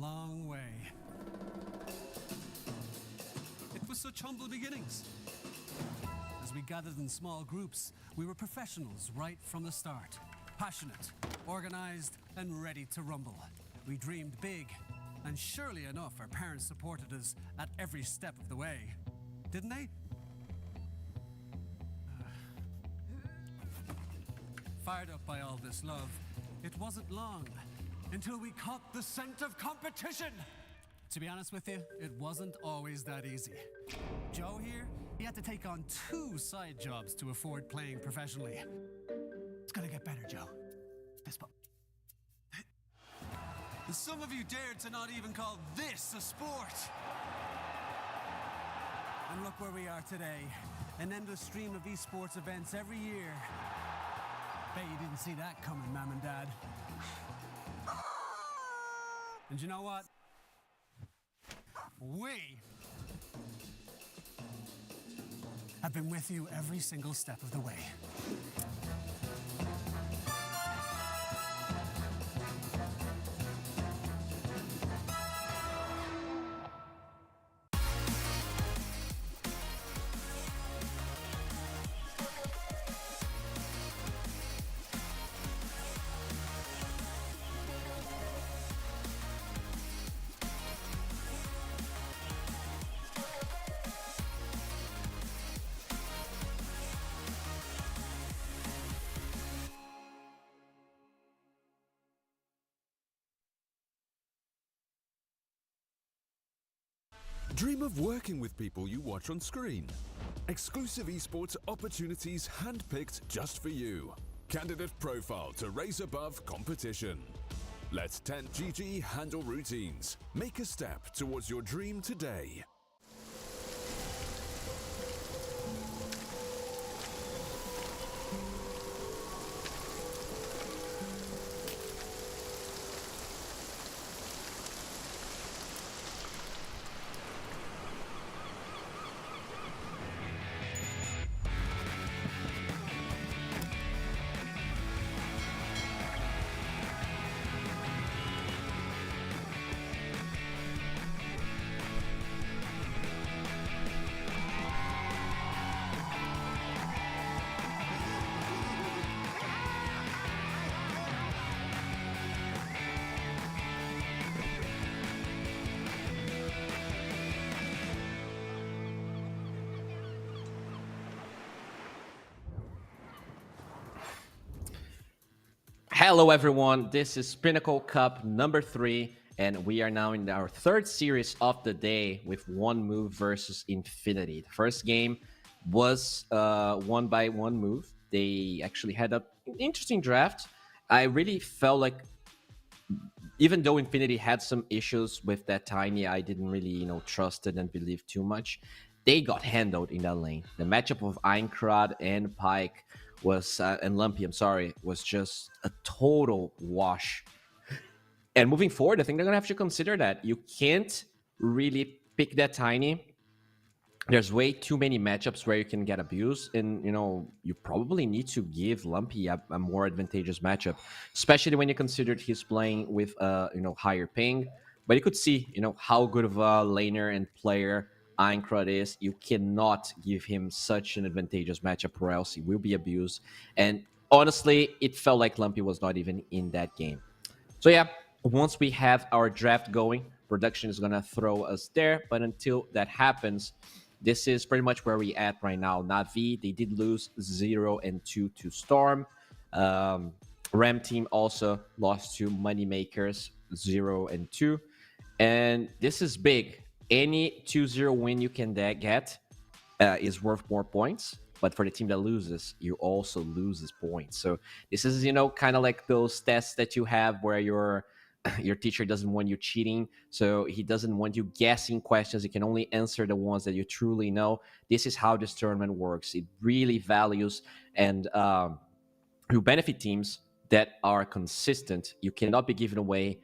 long way. It was such humble beginnings. As we gathered in small groups, we were professionals right from the start. Passionate, organized, and ready to rumble. We dreamed big, and surely enough, our parents supported us at every step of the way. Didn't they? Fired up by all this love, it wasn't long until we caught the scent of competition. To be honest with you, it wasn't always that easy. Joe here, he had to take on 2 side jobs to afford playing professionally. It's gonna get better, Joe. Fist bump. Some of you dared to not even call this a sport. And look where we are today. An endless stream of esports events every year. Bet you didn't see that coming, Mom and Dad. And you know what? We have been with you every single step of the way. Dream of working with people you watch on screen. Exclusive esports opportunities handpicked just for you. Candidate profile to raise above competition. Let 10GG handle routines. Make a step towards your dream today. Hello everyone, this is Pinnacle Cup number 3, and we are now in our 3rd series of the day with One Move versus Infinity. The first game was won by One Move. They actually had an interesting draft. I really felt like, even though Infinity had some issues with that Tiny, I didn't really, trust it and believe too much. They got handled in that lane. The matchup of Einkrad and Pike was and Lumpy, was just a total wash. And moving forward, I think they're gonna have to consider that you can't really pick that Tiny. There's way too many matchups where you can get abused, and you probably need to give Lumpy a more advantageous matchup, especially when you considered he's playing with higher ping. But you could see how good of a laner and player Einkrad is. You cannot give him such an advantageous matchup, or else he will be abused. And honestly, it felt like Lumpy was not even in that game. So yeah, once we have our draft going, production is gonna throw us there. But until that happens, this is pretty much where we at right now. Navi, they did lose 0-2 to Storm. Ram team also lost to Moneymakers 0-2. And this is big. Any 2-0 win you can get is worth more points. But for the team that loses, you also loses points. So this is, kind of like those tests that you have where your teacher doesn't want you cheating. So he doesn't want you guessing questions. You can only answer the ones that you truly know. This is how this tournament works. It really values and you benefit teams that are consistent. You cannot be giving away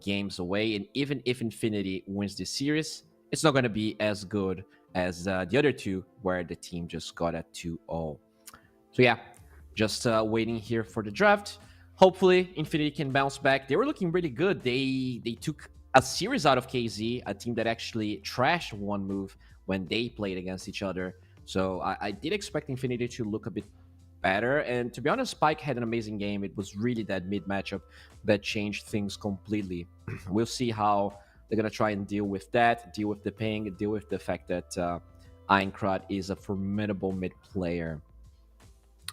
games away. And even if Infinity wins this series, it's not going to be as good as the other two where the team just got a 2-0. So yeah, just waiting here for the draft. Hopefully, Infinity can bounce back. They were looking really good. They took a series out of KZ, a team that actually trashed one move when they played against each other. So I did expect Infinity to look a bit better. And to be honest, Spike had an amazing game. It was really that mid matchup that changed things completely. We'll see how they're going to try and deal with that, deal with the ping, deal with the fact that Aincrad is a formidable mid player.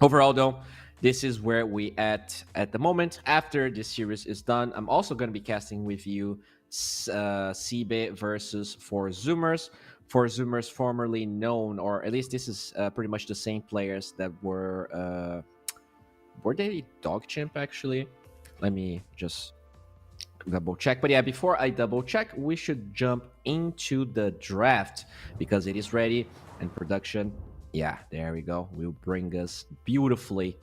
Overall, though, this is where we at the moment. After this series is done, I'm also going to be casting with you Sibe versus Four Zoomers. Four Zoomers, formerly known, or at least this is pretty much the same players that were they Dog Chimp actually? Let me just double check. But yeah, before I double check, we should jump into the draft because it is ready and production. Yeah, there we go. Will bring us beautifully.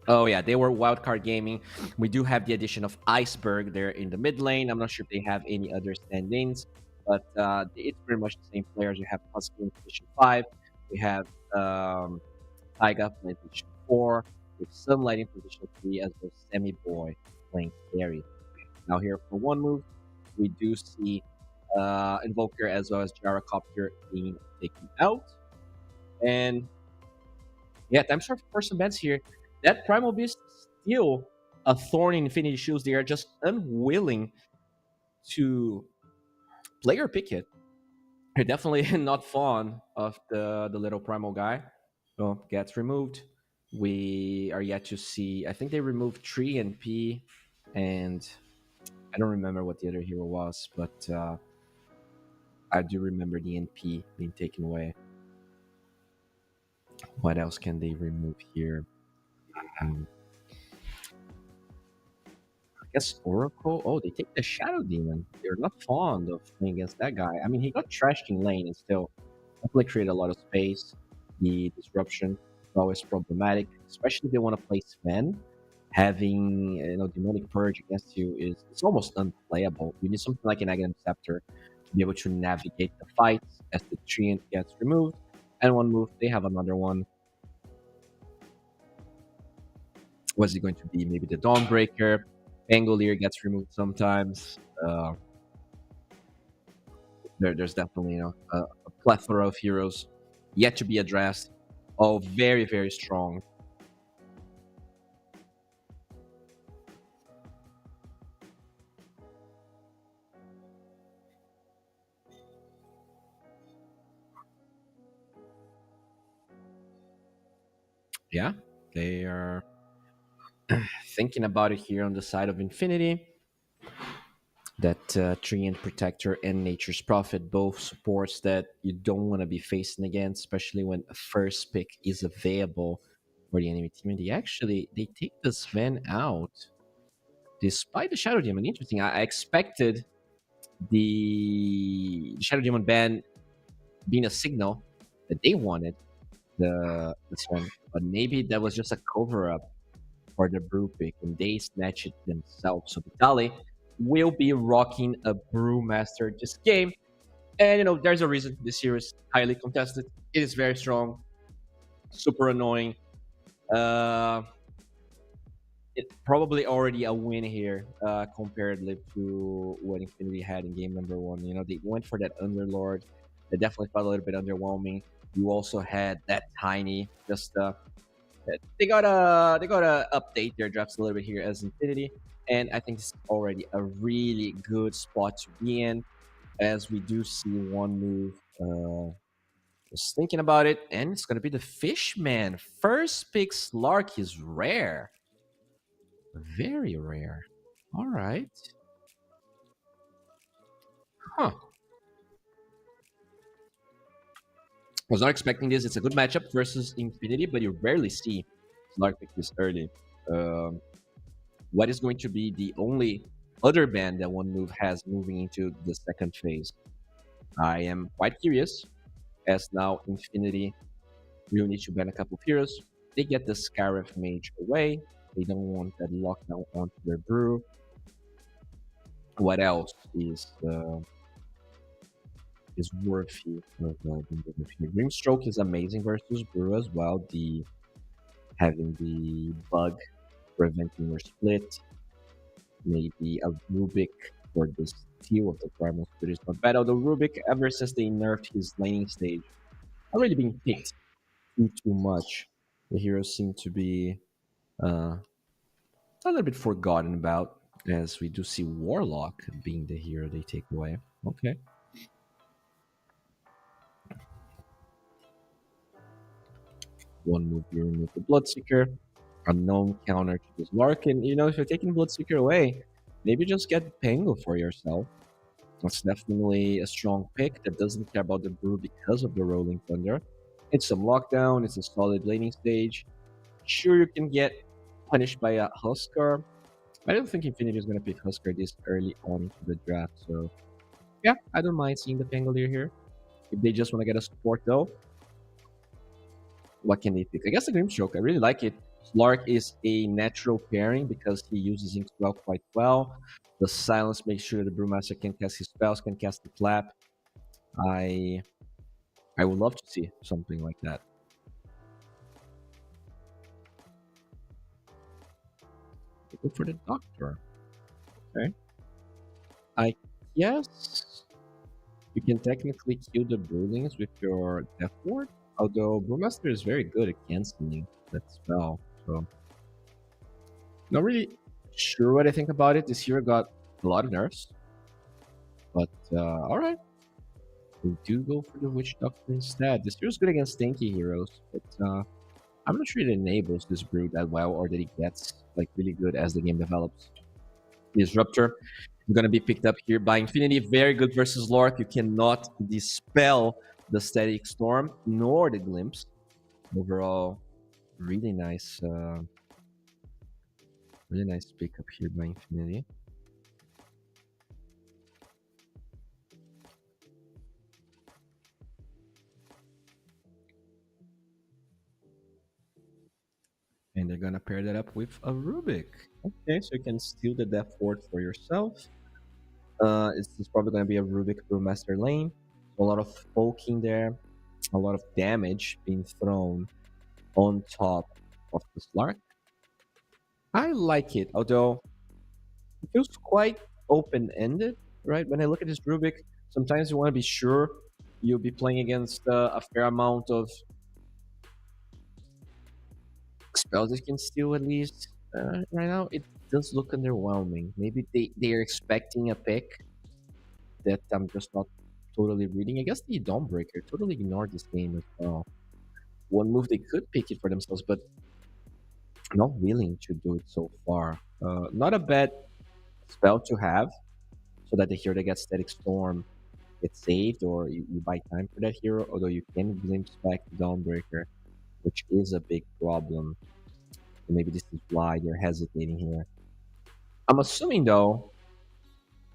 Oh yeah, they were Wildcard Gaming. We do have the addition of Iceberg there in the mid lane. I'm not sure if they have any other stand-ins, but it's pretty much the same players. We have Husky in position 5. We have Taiga playing position 4. With Sunlight in position 3 as well as Semi Boy playing carry. Now here for one move, we do see Invoker as well as Gyrocopter being taken out. And yeah, time short for some bets here. That Primal Beast still a thorn in Infinity shoes. They are just unwilling to play or pick it. They're definitely not fond of the little Primal guy. So gets removed. We are yet to see. I think they removed Tree and P, and I don't remember what the other hero was, but I do remember the NP being taken away. What else can they remove here? I guess Oracle. Oh, they take the Shadow Demon. They're not fond of playing against that guy. I mean, he got trashed in lane and still definitely created a lot of space. The disruption is always problematic, especially if they want to play Sven. Having Demonic Purge against you it's almost unplayable. You need something like an Aghanim Scepter to be able to navigate the fights as the Treant gets removed. And one move, they have another one. Was it going to be maybe the Dawnbreaker? Pangolier gets removed sometimes. There's definitely a plethora of heroes yet to be addressed. All very, very strong. Yeah, they are thinking about it here on the side of Infinity. That Treant Protector and Nature's Prophet both supports that you don't want to be facing against, especially when a first pick is available for the enemy team. And they take the Sven out despite the Shadow Demon. Interesting. I expected the Shadow Demon ban being a signal that they wanted the Sven, but maybe that was just a cover up for the brew pick and they snatch it themselves. So Vitali will be rocking a Brewmaster this game. And there's a reason this series is highly contested. It is very strong, super annoying. It probably already a win here comparatively to what Infinity had in game number 1. They went for that Underlord. That definitely felt a little bit underwhelming. You also had that Tiny. They gotta update their drafts a little bit here as Infinity, and I think this is already a really good spot to be in, as we do see one move. Just thinking about it, and it's gonna be the Fishman. First pick Slark is rare, very rare. All right, huh? Was not expecting this. It's a good matchup versus Infinity, but you rarely see Slark pick this early. What is going to be the only other band that one move has moving into the second phase? I am quite curious, as now Infinity will need to ban a couple of heroes. They get the Scarif Mage away. They don't want that lockdown onto their brew. What else is is worthy of being given here. Grimstroke is amazing versus Brew as well. The having the bug preventing your split, maybe a Rubik for the steal of the primal spirit is not bad. Although Rubik, ever since they nerfed his laning stage, already been picked too much. The heroes seem to be a little bit forgotten about, as we do see Warlock being the hero they take away. Okay. One move, you remove the Bloodseeker, a known counter to this Larkin. You know, if you're taking Bloodseeker away, maybe just get Pengu for yourself. That's definitely a strong pick that doesn't care about the brew because of the Rolling Thunder. It's some lockdown, it's a solid laning stage. Sure, you can get punished by a Huskar. I don't think Infinity is going to pick Huskar this early on into the draft, so yeah, I don't mind seeing the Pangolier here. If they just want to get a support though, what can they pick? I guess the Grimstroke. I really like it. Slark is a natural pairing because he uses Inkswell quite well. The silence makes sure the Brewmaster can cast his spells, can cast the clap. I would love to see something like that. Go for the Doctor. Okay. I guess you can technically kill the Brewlings with your Death Ward. Although Brewmaster is very good at canceling that spell, so not really sure what I think about it. This hero got a lot of nerfs, but alright. We do go for the Witch Doctor instead. This hero's good against tanky heroes, but I'm not sure it enables this brew that well or that it gets like really good as the game develops. Disruptor is gonna be picked up here by Infinity. Very good versus Lork. You cannot dispel the Static Storm nor the Glimpse. Overall, really nice pickup here by Infinity. And they're gonna pair that up with a Rubik. Okay, so you can steal the Death Ward for yourself. It's probably gonna be a Rubik Brewmaster lane. A lot of poking there, a lot of damage being thrown on top of the Slark. I like it, although it feels quite open-ended, right? When I look at this Rubik, sometimes you want to be sure you'll be playing against a fair amount of spells that you can steal at least. Right now, it does look underwhelming. Maybe they are expecting a pick that I'm just not totally reading. I guess the Dawnbreaker totally ignored this game as well. One move they could pick it for themselves, but not willing to do it so far. Not a bad spell to have, so that the hero that gets Static Storm gets saved, or you buy time for that hero, although you can glimpse back the Dawnbreaker, which is a big problem. So maybe this is why they're hesitating here. I'm assuming, though,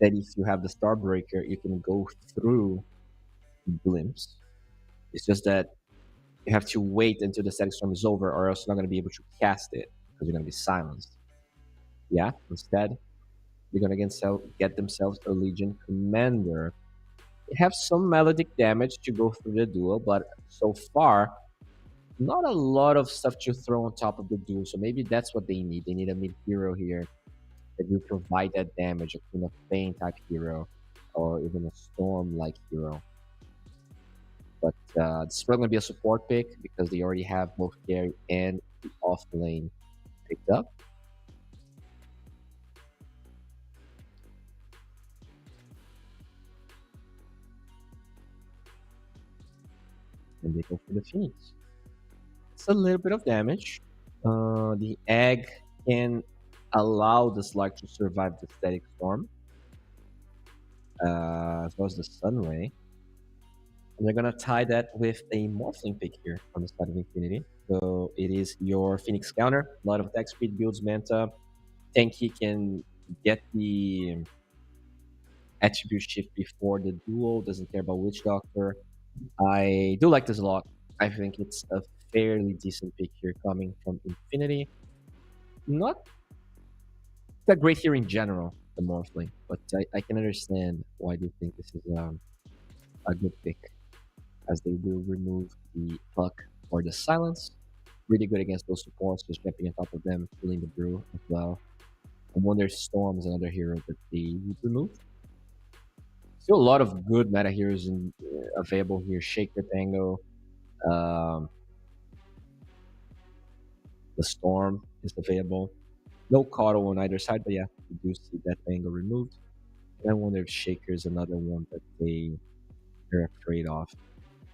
that if you have the Starbreaker, you can go through Glimpse. It's just that you have to wait until the Static Storm is over, or else you're not going to be able to cast it, because you're going to be silenced. Yeah, instead, they're going to get themselves a Legion Commander. They have some melodic damage to go through the duel, but so far, not a lot of stuff to throw on top of the duel. So maybe that's what they need. They need a mid-hero here that will provide that damage, a Queen of Pain type hero, or even a Storm-like hero. But this is probably going to be a support pick because they already have both carry and the off lane picked up. And they go for the Phoenix. It's a little bit of damage. The egg can allow the Slug to survive the Static Storm, as well as the Sun Ray. And they're gonna tie that with a Morphling pick here on the side of Infinity. So it is your Phoenix counter. A lot of attack speed builds Manta. Tanky can get the attribute shift before the duel. Doesn't care about Witch Doctor. I do like this a lot. I think it's a fairly decent pick here coming from Infinity. Not that great here in general, the Morphling, but I can understand why they think this is a good pick, as they will remove the Puck or the Silence. Really good against those supports, just jumping on top of them, killing the Brew as well. I wonder Storm is another hero that they would remove. Still a lot of good meta heroes available here. Shaker Tango, um, the Storm is available. No Coddle on either side, but yeah, we do see that Tango removed. And I wonder if Shaker is another one that they're afraid of.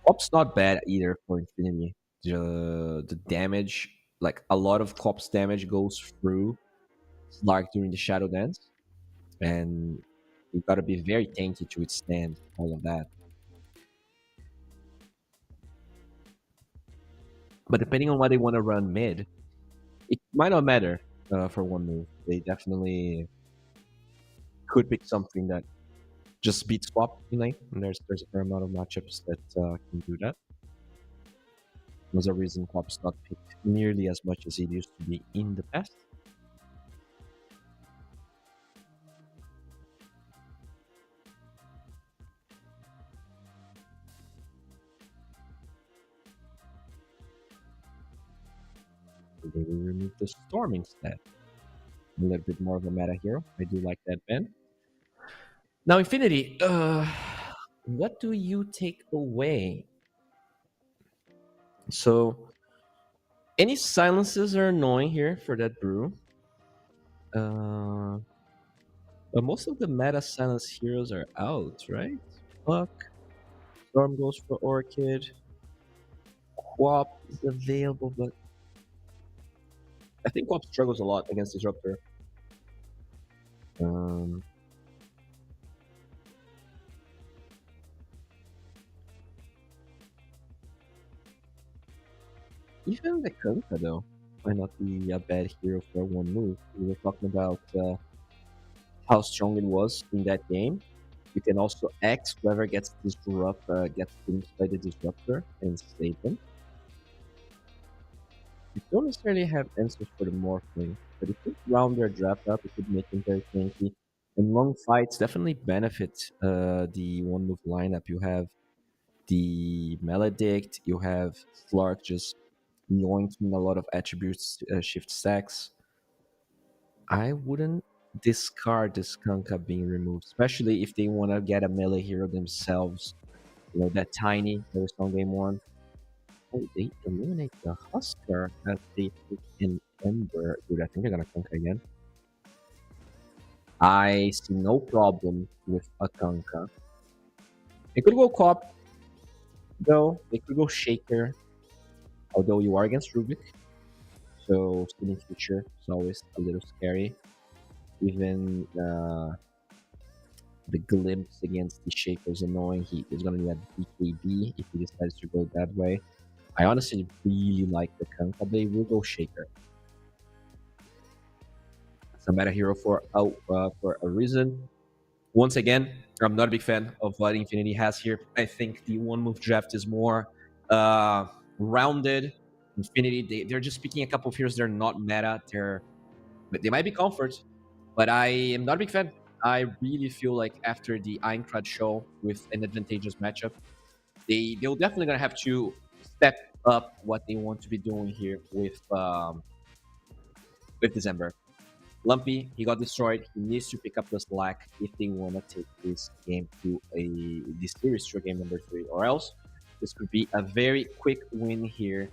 Cop's not bad either for Infinity. The damage, like a lot of Cop's damage goes through Slark during the Shadow Dance, and you gotta be very tanky to withstand all of that. But depending on what they want to run mid, it might not matter for one move. They definitely could pick something that just beats Cop in lane, and there's a fair amount of matchups that can do that. There's a reason Cop's not picked nearly as much as it used to be in the past. They will remove the Storm instead. A little bit more of a meta hero. I do like that ban. Now, Infinity, what do you take away? So, any silences are annoying here for that Brew. But most of the meta silence heroes are out, right? Puck, Storm goes for Orchid, Quap is available, but I think Quap struggles a lot against Disruptor. Even the Kunkka, though, might not be a bad hero for one move. We were talking about how strong it was in that game. You can also X whoever gets gets glimpsed by the Disruptor and save them. You don't necessarily have answers for the Morphling, but if you round their draft up, it could make them very tanky. And long fights definitely benefit the one move lineup. You have the Maledict, you have Slark just yoinking a lot of attributes, shift stacks. I wouldn't discard this Kunkka being removed, especially if they want to get a melee hero themselves. You know, that Tiny that we saw in game one. Oh, they eliminate the Husker as they pick an Ember. Dude, I think they're gonna Kunkka again. I see no problem with a Kunkka. They could go Cop, though. They could go Shaker, although you are against Rubik. So, stealing future is always a little scary. Even the glimpse against the Shaker is annoying. He is going to need a BKB if he decides to go that way. I honestly really like the Kunkka. They will go Shaker. It's a meta hero for a reason. Once again, I'm not a big fan of what Infinity has here. I think the one move draft is more rounded. Infinity, they're just picking a couple of heroes. They're not meta. They might be comfort, but I am not a big fan. I really feel like after the Aincrad show with an advantageous matchup, they're definitely gonna have to step up what they want to be doing here with December. Lumpy, he got destroyed. He needs to pick up the slack if they want to take this game to this series to game number 3, or else this could be a very quick win here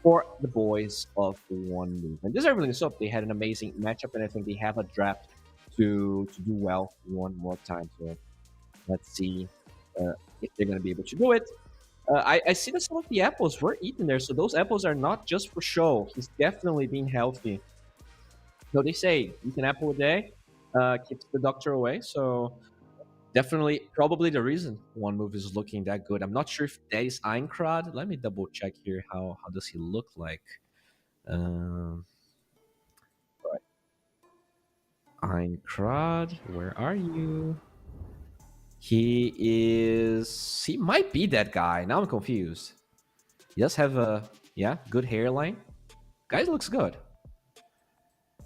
for the boys of the one move. And deservedly so. They had an amazing matchup, and I think they have a draft to do well one more time. So let's see if they're going to be able to do it. I see that some of the apples were eaten there, so those apples are not just for show. He's definitely being healthy. So they say you can apple a day, keeps the doctor away. So definitely, probably the reason one move is looking that good. I'm not sure if that is Aincrad. Let me double check here. How does he look like? Right. Aincrad, where are you? He might be that guy. Now I'm confused. He does have a good hairline. Guy looks good.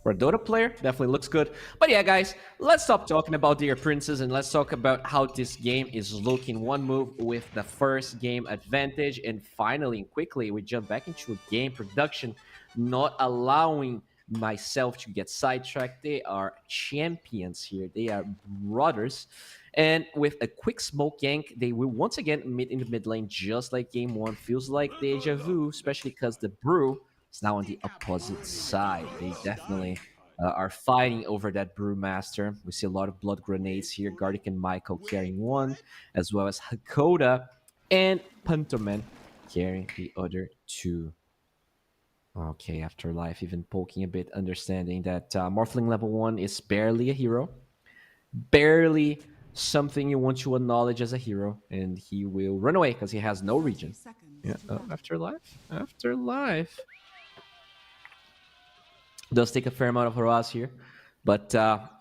For a Dota player, definitely looks good. But yeah, guys, let's stop talking about Dear Princes and let's talk about how this game is looking. One move with the first game advantage. And finally and quickly, we jump back into a game production, not allowing myself to get sidetracked. They are champions here. They are brothers. And with a quick smoke gank, they will once again meet in the mid lane, just like game one. Feels like deja vu, especially because the Brew is now on the opposite side. They definitely are fighting over that Brewmaster. We see a lot of blood grenades here. Gardic and Michael carrying one, as well as Hakoda and Punterman carrying the other two. Okay, Afterlife even poking a bit, understanding that Morphling level 1 is barely a hero. Barely something you want to acknowledge as a hero, and he will run away because he has no regen. Yeah, Afterlife does take a fair amount of harass here, but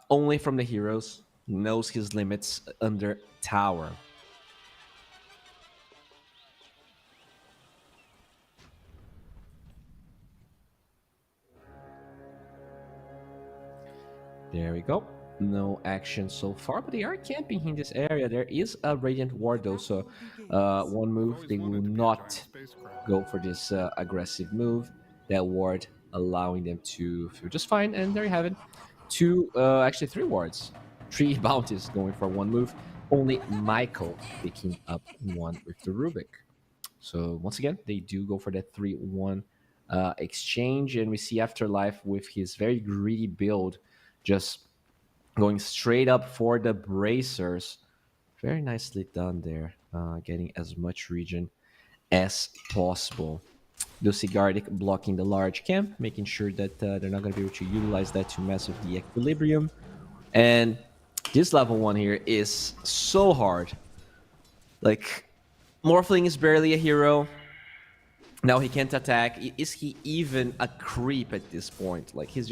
only from the heroes. Knows his limits under tower. There we go. No action so far, but they are camping in this area. There is a Radiant Ward though, so one move, they will not go for this aggressive move. That ward allowing them to feel just fine, and there you have it. Actually 3 wards. 3 bounties going for one move. Only Michael picking up one with the Rubik. So once again, they do go for that 3-1 exchange, and we see Afterlife with his very greedy build just going straight up for the bracers. Very nicely done there, getting as much regen as possible. Lucy Gardic blocking the large camp, making sure that they're not going to be able to utilize that to mess with the equilibrium. And this level 1 here is so hard. Like, Morphling is barely a hero. Now he can't attack. Is he even a creep at this point? Like, he's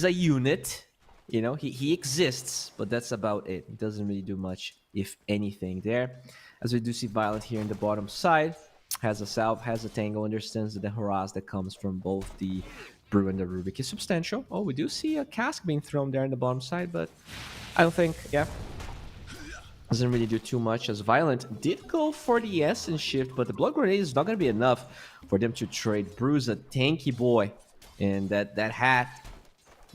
a unit, you know, he exists, but that's about it. He doesn't really do much, if anything, there. As we do see Violet here in the bottom side, has a salve, has a tango, understands that the harass that comes from both the Brew and the Rubik is substantial. Oh, we do see a cask being thrown there in the bottom side, but I don't think, yeah, doesn't really do too much, as Violent did go for the Essence shift, but the blood grenade is not going to be enough for them to trade. Brew's a tanky boy, and that hat,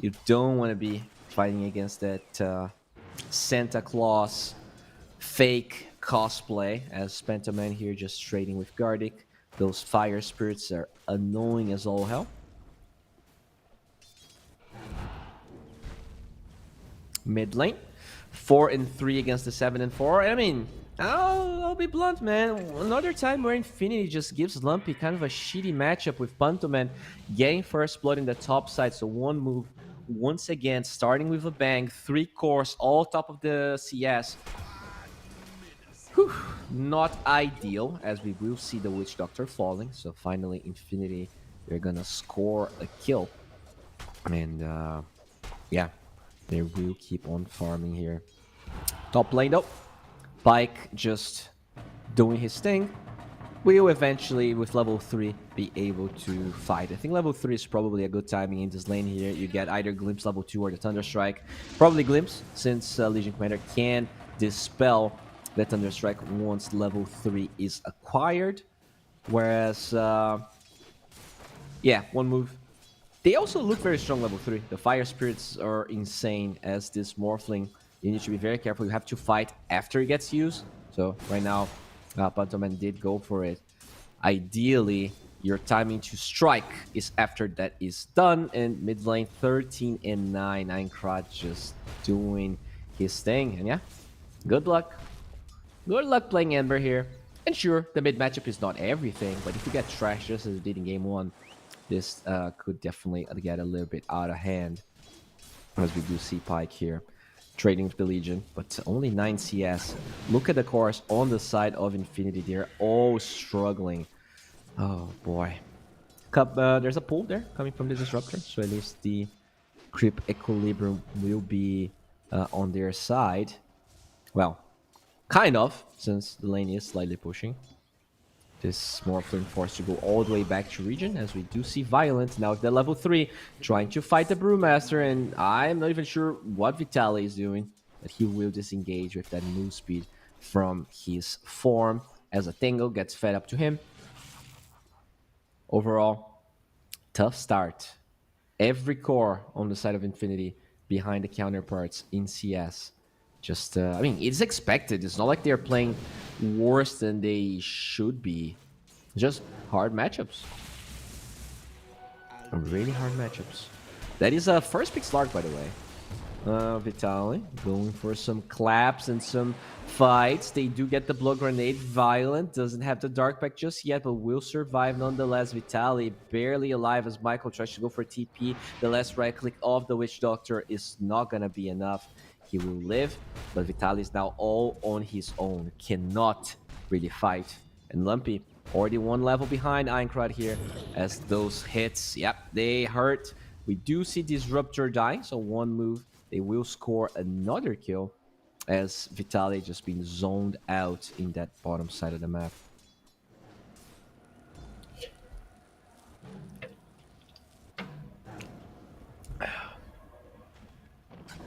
you don't want to be fighting against that Santa Claus fake cosplay, as Pentaman here just trading with Gardic. Those fire spirits are annoying as all hell. Mid lane, 4-3 against the 7-4. I mean, I'll be blunt, man. Another time where Infinity just gives Lumpy kind of a shitty matchup with Pantoman getting first blood in the top side. So one move, once again, starting with a bang, 3 cores, all top of the CS. Whew, not ideal, as we will see the Witch Doctor falling. So finally, Infinity, they're gonna score a kill. And yeah, they will keep on farming here. Top lane though, Pyke just doing his thing. Will eventually, with level 3, be able to fight. I think level 3 is probably a good timing in this lane here. You get either Glimpse level 2 or the Thunderstrike. Probably Glimpse, since Legion Commander can dispel the Thunderstrike once level 3 is acquired. Whereas, yeah, one move. They also look very strong level 3. The Fire Spirits are insane, as this Morphling, you need to be very careful. You have to fight after it gets used. So right now, Pantoman did go for it. Ideally, your timing to strike is after that is done. And mid lane, 13-9. Eincrot just doing his thing. And yeah, good luck. Good luck playing Ember here. And sure, the mid matchup is not everything, but if you get trashed just as it did in game 1, this could definitely get a little bit out of hand. As we do see Pyke here trading with the Legion, but only 9 CS. Look at the cores on the side of Infinity. They're all struggling. Oh boy. There's a pull there coming from the Disruptor, so at least the creep equilibrium will be on their side. Well, kind of, since the lane is slightly pushing. This Morphling forced to go all the way back to region, as we do see Violent now at the level 3, trying to fight the Brewmaster, and I'm not even sure what Vitaly is doing, but he will disengage with that move speed from his form, as a Tango gets fed up to him. Overall, tough start. Every core on the side of Infinity behind the counterparts in CS. Just, I mean, it's expected. It's not like they're playing worse than they should be. Just hard matchups. Really hard matchups. That is a first pick Slark, by the way. Vitaly going for some claps and some fights. They do get the blow grenade. Violent doesn't have the dark pack just yet, but will survive nonetheless. Vitaly barely alive as Michael tries to go for TP. The last right click of the Witch Doctor is not gonna be enough. He will live, but Vitaly is now all on his own. Cannot really fight. And Lumpy already one level behind Aincrad here, as those hits, yep, they hurt. We do see Disruptor dying, so one move, they will score another kill, as Vitaly just been zoned out in that bottom side of the map.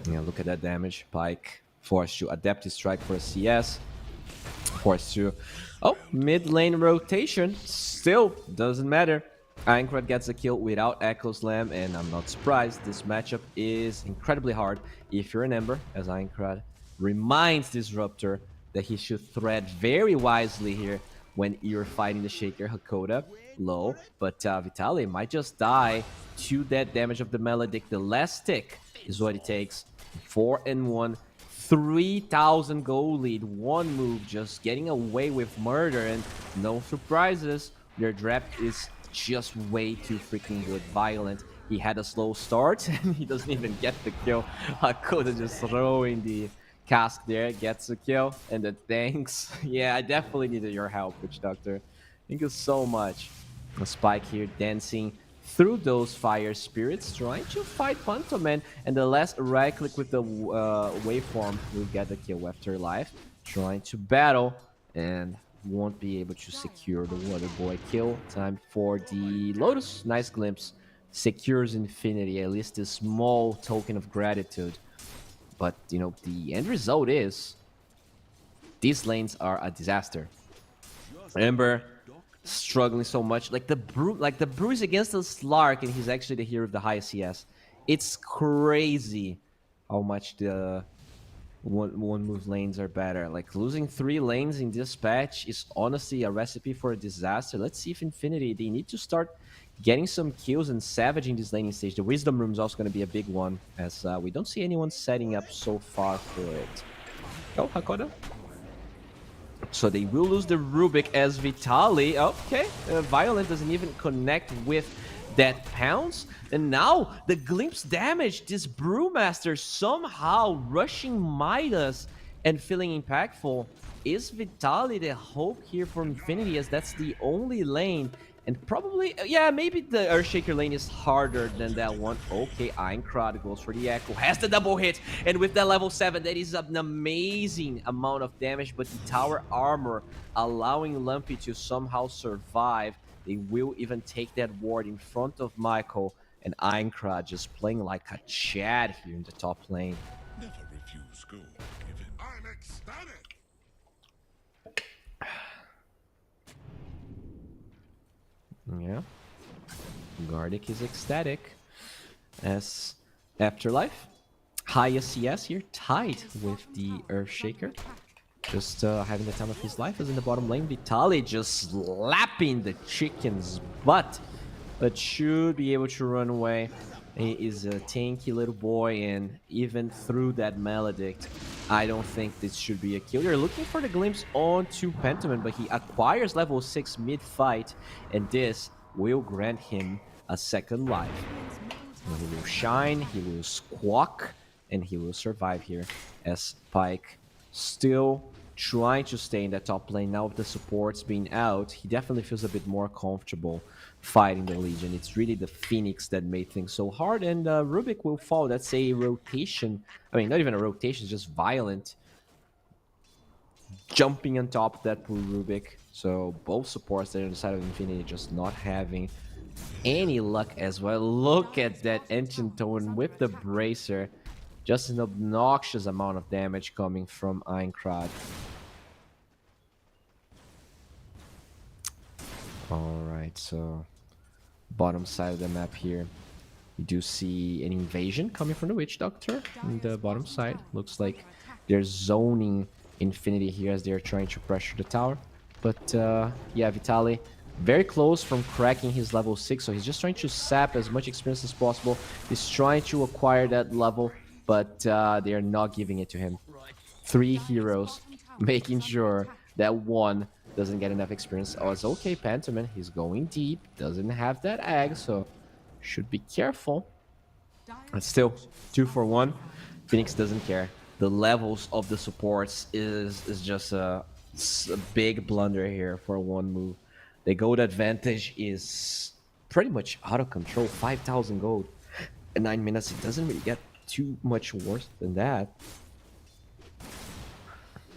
Yeah, look at that damage. Pyke forced to adapt his strike for a CS. Forced to... Oh, mid lane rotation. Still doesn't matter. Aincrad gets a kill without Echo Slam, and I'm not surprised. This matchup is incredibly hard if you're an Ember, as Aincrad reminds Disruptor that he should thread very wisely here when you're fighting the Shaker. Hakoda low, but Vitaly might just die to that damage of the Maledict. The last tick is what it takes. 4-1, 3,000 gold lead, one move, just getting away with murder, and no surprises. Their draft is just way too freaking good. Violent. He had a slow start and he doesn't even get the kill. Hakoda just throwing the cask there, gets a kill, and the thanks. Yeah, I definitely needed your help, Witch Doctor. Thank you so much. A Spike here dancing through those fire spirits, trying to fight Pantoman, and the last right click with the waveform will get the kill after life. Trying to battle and won't be able to secure the Water Boy kill. Time for the Lotus. Nice glimpse. Secures Infinity, at least a small token of gratitude. But, you know, the end result is these lanes are a disaster. Ember struggling so much. Like the Brew is against the Slark, and he's actually the hero of the highest CS. It's crazy how much the one move lanes are better. Like losing 3 lanes in this patch is honestly a recipe for a disaster. Let's see if Infinity, they need to start getting some kills and savaging this laning stage. The Wisdom Room is also going to be a big one, as we don't see anyone setting up so far for it. Oh, Hakoda. So they will lose the Rubik as Vitaly. Okay, Violent doesn't even connect with that pounce. And now the glimpse damage. This Brewmaster somehow rushing Midas and feeling impactful. Is Vitaly the hope here for Infinity, as that's the only lane? And probably, yeah, maybe the Earthshaker lane is harder than that one. Okay, Aincrad goes for the Echo, has the double hit, and with that level 7, that is an amazing amount of damage, but the tower armor allowing Lumpy to somehow survive. They will even take that ward in front of Michael, and Aincrad just playing like a Chad here in the top lane. Never refuse gold given. I'm ecstatic. Yeah, Gardic is ecstatic, as Afterlife, highest CS here, tied with the Earthshaker. Just having the time of his life, as in the bottom lane. Vitaly just slapping the chicken's butt, but should be able to run away. He is a tanky little boy, and even through that Maledict, I don't think this should be a kill. You're looking for the glimpse onto Pentiment, but he acquires level 6 mid-fight, and this will grant him a second life. And he will shine, he will squawk, and he will survive here, as Pyke still trying to stay in that top lane. Now with the supports being out, he definitely feels a bit more comfortable fighting the Legion. It's really the Phoenix that made things so hard, and Rubik will fall. That's a rotation. I mean, not even a rotation, just Violent jumping on top of that poor Rubik. So both supports there on the side of Infinity just not having any luck as well. Look at that Ancient Tone with the Bracer. Just an obnoxious amount of damage coming from Aincrad. Alright, so bottom side of the map here. You do see an invasion coming from the Witch Doctor in the bottom side. Looks like they're zoning Infinity here as they're trying to pressure the tower. But yeah, Vitaly very close from cracking his level 6, so he's just trying to sap as much experience as possible. He's trying to acquire that level, but they are not giving it to him. 3 heroes making sure that one doesn't get enough experience. Oh, it's okay, Pentaman. He's going deep, doesn't have that egg, so should be careful. But still, 2 for 1. Phoenix doesn't care. The levels of the supports is just a big blunder here for one move. The gold advantage is pretty much out of control. 5,000 gold in 9 minutes. It doesn't really get too much worse than that.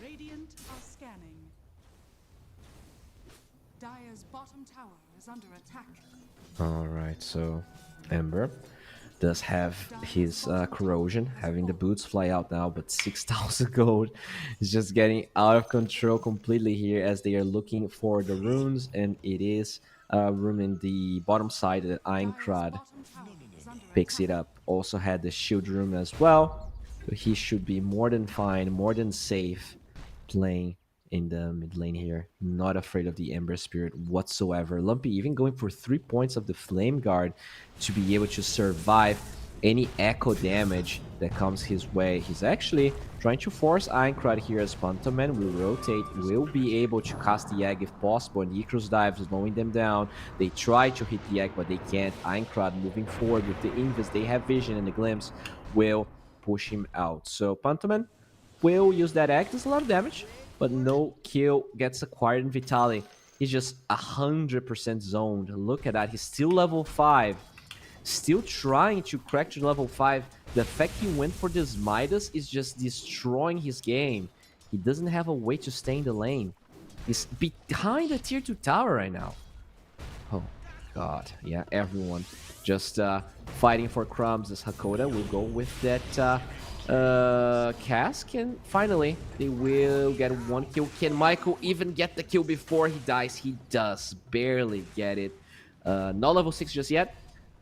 Radiant are scanning. Dire's bottom tower is under attack. Alright, so Ember does have his corrosion, having the boots fly out now, but 6,000 gold is just getting out of control completely here as they are looking for the runes, and it is a rune in the bottom side that Aincrad picks it up. Also had the shield rune as well, so he should be more than fine, more than safe playing in the mid lane here. Not afraid of the Ember Spirit whatsoever. Lumpy even going for 3 points of the Flame Guard to be able to survive any echo damage that comes his way. He's actually trying to force Aincrad here as Pantoman will rotate, will be able to cast the egg if possible, and Icarus dive slowing them down. They try to hit the egg, but they can't. Aincrad moving forward with the Invis. They have vision, and the glimpse will push him out. So Pantoman will use that egg. Does a lot of damage, but no kill gets acquired in Vitaly. He's just 100% zoned. Look at that. He's still level 5. Still trying to crack to level 5. The fact he went for this Midas is just destroying his game. He doesn't have a way to stay in the lane. He's behind the tier 2 tower right now. Oh, God. Yeah, everyone just fighting for crumbs as Hakoda will go with that cask, and finally they will get 1 kill. Can Michael even get the kill before he dies? He does barely get it. Not level 6 just yet.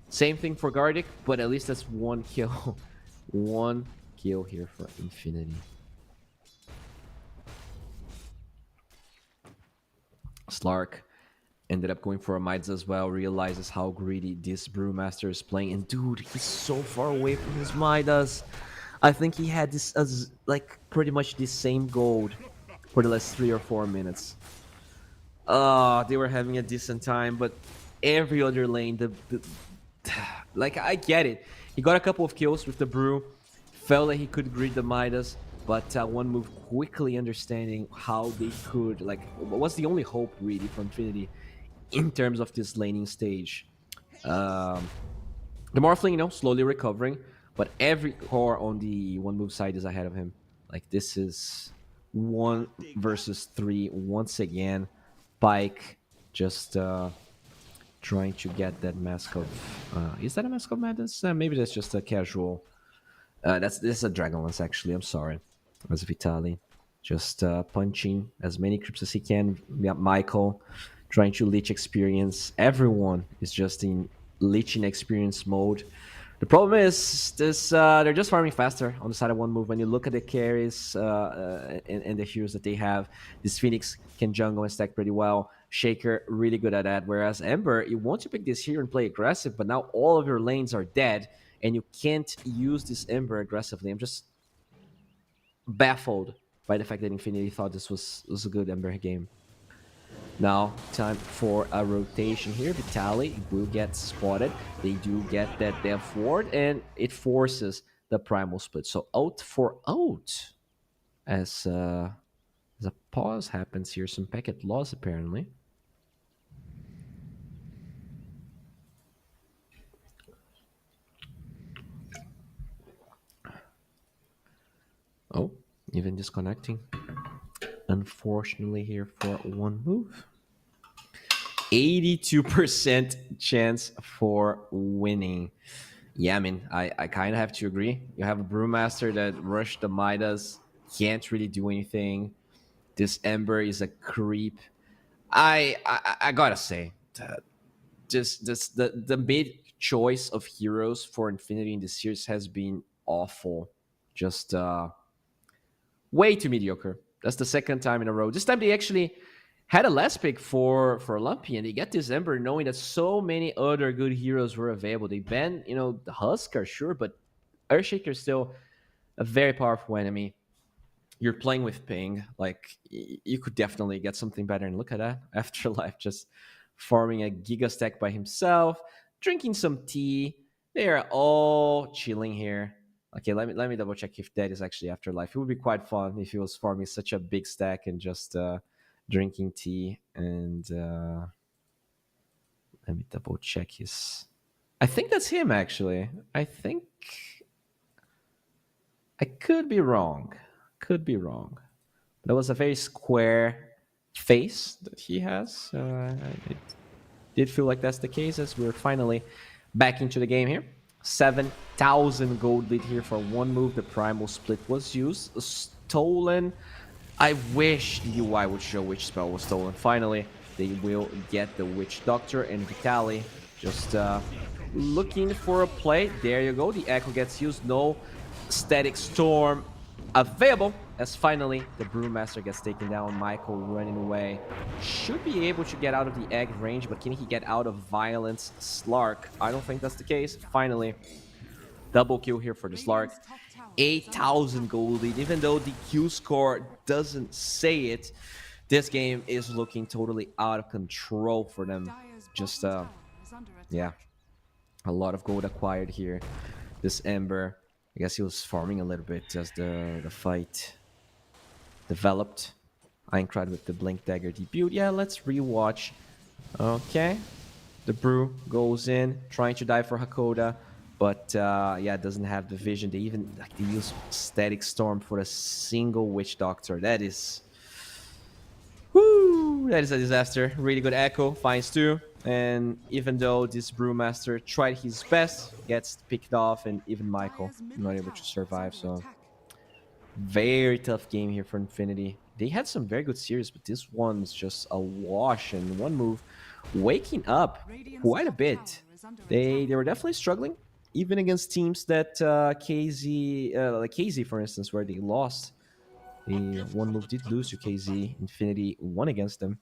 Same thing for Gardic, but at least that's 1 kill. 1 kill here for Infinity. Slark ended up going for a Midas as well, realizes how greedy this Brewmaster is playing, and dude, he's so far away from his Midas. I think he had this as like pretty much the same gold for the last 3 or 4 minutes. They were having a decent time, but every other lane, like, I get it. He got a couple of kills with the brew, felt that he could greet the Midas, but one move quickly understanding how they could, like, what's the only hope really for Infinity in terms of this laning stage. The Morphling, you know, slowly recovering, but every core on the one move side is ahead of him. Like, this is 1 versus 3 once again. Pike just trying to get that Mask of... is that a Mask of Madness? Maybe that's just a casual... this is a Dragonlance, actually. I'm sorry. That's Vitaly. Just punching as many creeps as he can. Yeah, Michael trying to leech experience. Everyone is just in leeching experience mode. The problem is this: they're just farming faster on the side of one move. When you look at the carries and the heroes that they have, this Phoenix can jungle and stack pretty well. Shaker really good at that. Whereas Ember, you want to pick this hero and play aggressive, but now all of your lanes are dead, and you can't use this Ember aggressively. I'm just baffled by the fact that Infinity thought this was a good Ember game. Now, time for a rotation here. Vitaly will get spotted. They do get that death ward, and it forces the primal split. So out for out, as a pause happens here. Some packet loss apparently. Oh, even disconnecting. unfortunately, here for one move. 82% chance for winning. Yeah, I mean, I kind of have to agree. You have a Brewmaster that rushed the Midas, can't really do anything. This Ember is a creep. I gotta say, just the mid choice of heroes for Infinity in this series has been awful. Just way too mediocre. That's the second time in a row. This time they actually had a last pick for Lumpy, and they get this Ember knowing that so many other good heroes were available. They banned, the Huskar, sure, but Earthshaker is still a very powerful enemy. You're playing with ping. Like, you could definitely get something better. And look at that. Afterlife just farming a Giga stack by himself, drinking some tea. They are all chilling here. Okay, let me double check if that is actually Afterlife. It would be quite fun if he was farming such a big stack and just drinking tea. And let me double check his. I think that's him, actually. I think I could be wrong. That was a very square face that he has. It did feel like that's the case as we're finally back into the game here. 7,000 gold lead here for one move. The primal split was used. Stolen. I wish the UI would show which spell was stolen. Finally, they will get the Witch Doctor and Vitali. Just looking for a play. There you go. The Echo gets used. No Static Storm available, as finally the Brewmaster gets taken down. Michael running away. Should be able to get out of the egg range, but can he get out of Violence Slark? I don't think that's the case. Finally, double kill here for the Slark. 8,000 gold lead. Even though the Q score doesn't say it, this game is looking totally out of control for them. Just, yeah, a lot of gold acquired here. This Ember, I guess he was farming a little bit as the fight developed. Aincrad with the Blink Dagger debut. Yeah, let's rewatch. Okay. The Brew goes in, trying to dive for Hakoda. But, yeah, doesn't have the vision. They even they use Static Storm for a single Witch Doctor. That is... Woo! That is a disaster. Really good Echo. Finds two. And even though this Brewmaster tried his best, gets picked off, and even Michael not able to survive. So very tough game here for Infinity. They had some very good series, but this one's just a wash. And one move, waking up quite a bit. They were definitely struggling, even against teams that KZ, like KZ for instance, where they lost. The one move did lose to KZ. Infinity won against them.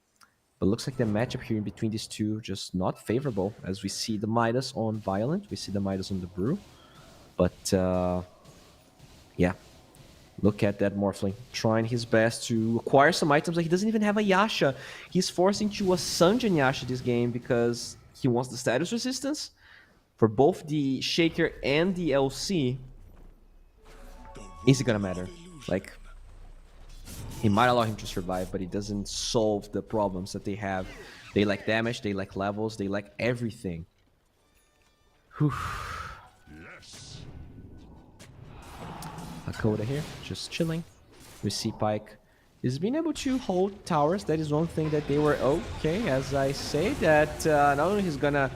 But looks like the matchup here in between these two just not favorable, as we see the Midas on Violent, we see the Midas on the Brew. But, yeah. Look at that Morphling, trying his best to acquire some items. Like, he doesn't even have a Yasha. He's forcing to a Sanjin Yasha this game because he wants the status resistance for both the Shaker and the LC. Is it gonna matter? Like, he might allow him to survive, but it doesn't solve the problems that they have. They lack damage, they lack levels, they lack everything. Whew. Hakoda here, just chilling. We see Pyke is being able to hold towers. That is one thing that they were okay. As I say that, not only he's gonna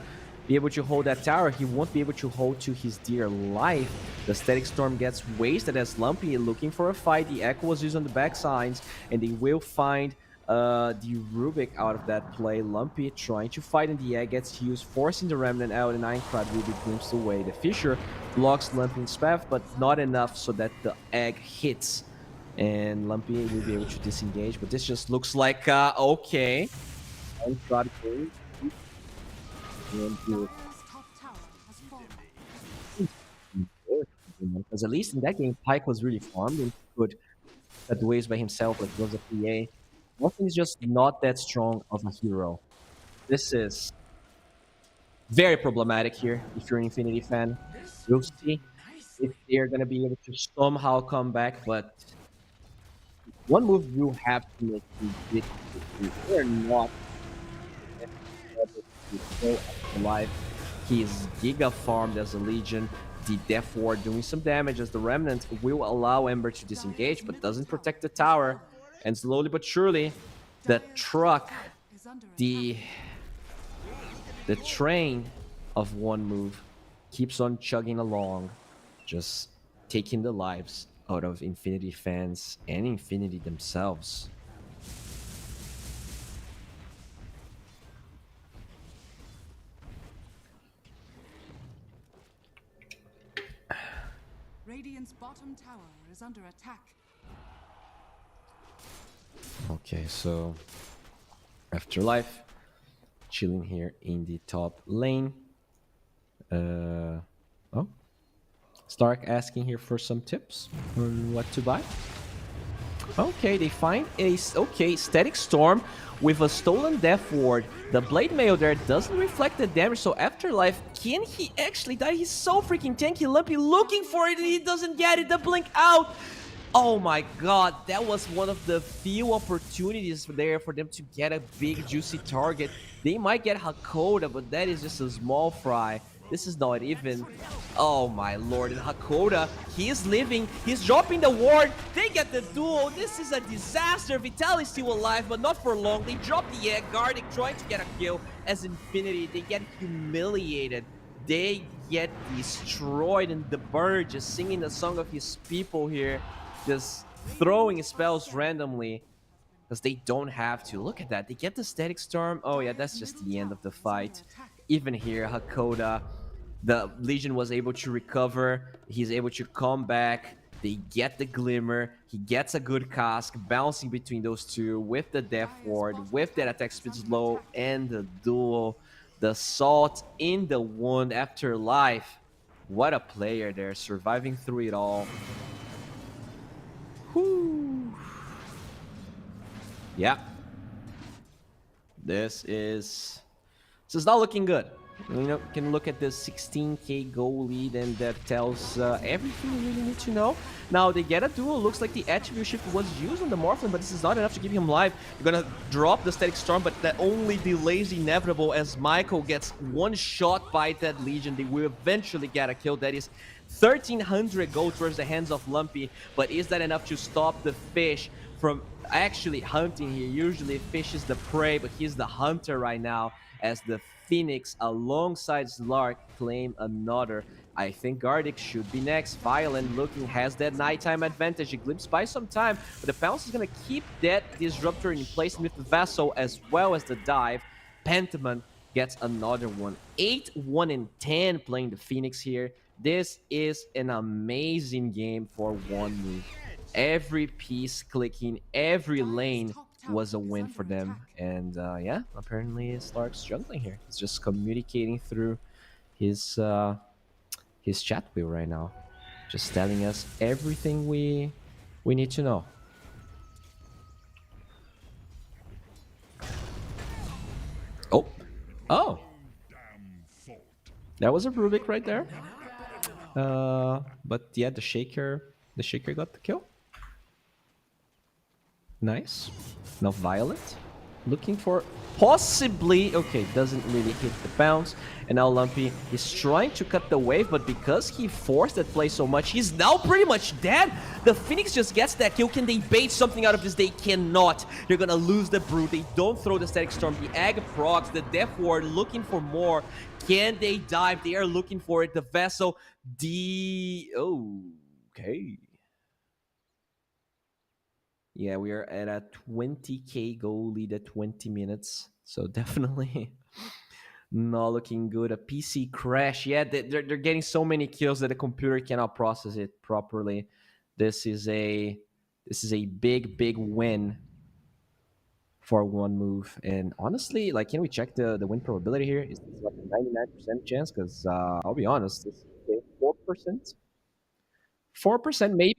be able to hold that tower, he won't be able to hold to his dear life. The Static Storm gets wasted as Lumpy looking for a fight. The Echo was used on the back signs, and they will find the Rubik out of that play. Lumpy trying to fight, and the egg gets used, forcing the Remnant out, and Aincrad will be glimpsed away. The Fisher blocks Lumpy's path, but not enough so that the egg hits, and Lumpy will be able to disengage. But this just looks like, okay. Aincrad goes. Because at least in that game, Pyke was really farmed and could cut the waves by himself, like he was a PA. Morphling is just not that strong of a hero. This is very problematic here if you're an Infinity fan. We'll see if they're going to be able to somehow come back, but one move you have to make is they're not alive. He is giga farmed as a Legion. The Death Ward doing some damage as the Remnant will allow Ember to disengage, but doesn't protect the tower. And slowly but surely, the truck, Is under the train of one move keeps on chugging along, just taking the lives out of Infinity fans and Infinity themselves. Radiant's bottom tower is under attack. Okay, so Afterlife chilling here in the top lane. Oh, Stark asking here for some tips on what to buy. Okay, they find a Static Storm with a stolen Death Ward. The Blade Mail there doesn't reflect the damage, so Afterlife, can he actually die? He's so freaking tanky. Lumpy looking for it and he doesn't get it. The blink out. Oh my god, that was one of the few opportunities there for them to get a big juicy target. They might get Hakoda, but that is just a small fry. This is not even. Oh my lord, and Hakoda, he is living, he's dropping the ward, they get the duel. This is a disaster. Vitaly's still alive, but not for long. They drop the egg, Gardic trying to get a kill as Infinity. They get humiliated. They get destroyed, and the bird just singing the song of his people here, just throwing spells randomly because they don't have to. Look at that, they get the Static Storm. Oh yeah, that's just the end of the fight. Even here, Hakoda, the Legion was able to recover. He's able to come back. They get the Glimmer. He gets a good cask, bouncing between those two with the Death Ward, with that attack speed slow, and the duel. The Salt in the Wound. Afterlife. What a player there, surviving through it all. Whew. Yeah. This is not looking good. You know, can look at the 16k goal lead, and that tells everything you really need to know. Now they get a duel. Looks like the attribute shift was used on the Morphling, but this is not enough to keep him alive. You're gonna drop the Static Storm, but that only delays the inevitable as Michael gets one shot by that Legion. They will eventually get a kill. That is 1300 gold towards the hands of Lumpy, but is that enough to stop the fish from actually hunting here? Usually fish is the prey, but he's the hunter right now, as the Phoenix alongside Slark claim another. I think Gardic should be next. Violent looking, has that nighttime advantage. He glimpsed by some time, but the Pounce is going to keep that Disruptor in place with the Vessel as well as the dive. Pentiment gets another one. 8, 1, and 10 playing the Phoenix here. This is an amazing game for one move. Every piece clicking, every lane was a win for them. And yeah, apparently Slark's struggling here. He's just communicating through his chat wheel right now, just telling us everything we need to know. Oh, that was a Rubik right there. But yeah, the shaker got the kill. Nice. Now Violet looking for possibly, okay, doesn't really hit the bounce. And now Lumpy is trying to cut the wave, but because he forced that play so much, he's now pretty much dead. The Phoenix just gets that kill. Can they bait something out of this? They cannot. They're gonna lose the Brute. They don't throw the Static Storm. The Egg procs, the Death Ward looking for more. Can they dive? They are looking for it. The Vessel, okay. Yeah, we are at a 20k goal lead at 20 minutes. So definitely not looking good. A PC crash. Yeah, they're getting so many kills that the computer cannot process it properly. This is a big win for one move. And honestly, like, can we check the win probability here? Is this like a 99% chance? Because I'll be honest, this is 4%. 4%, maybe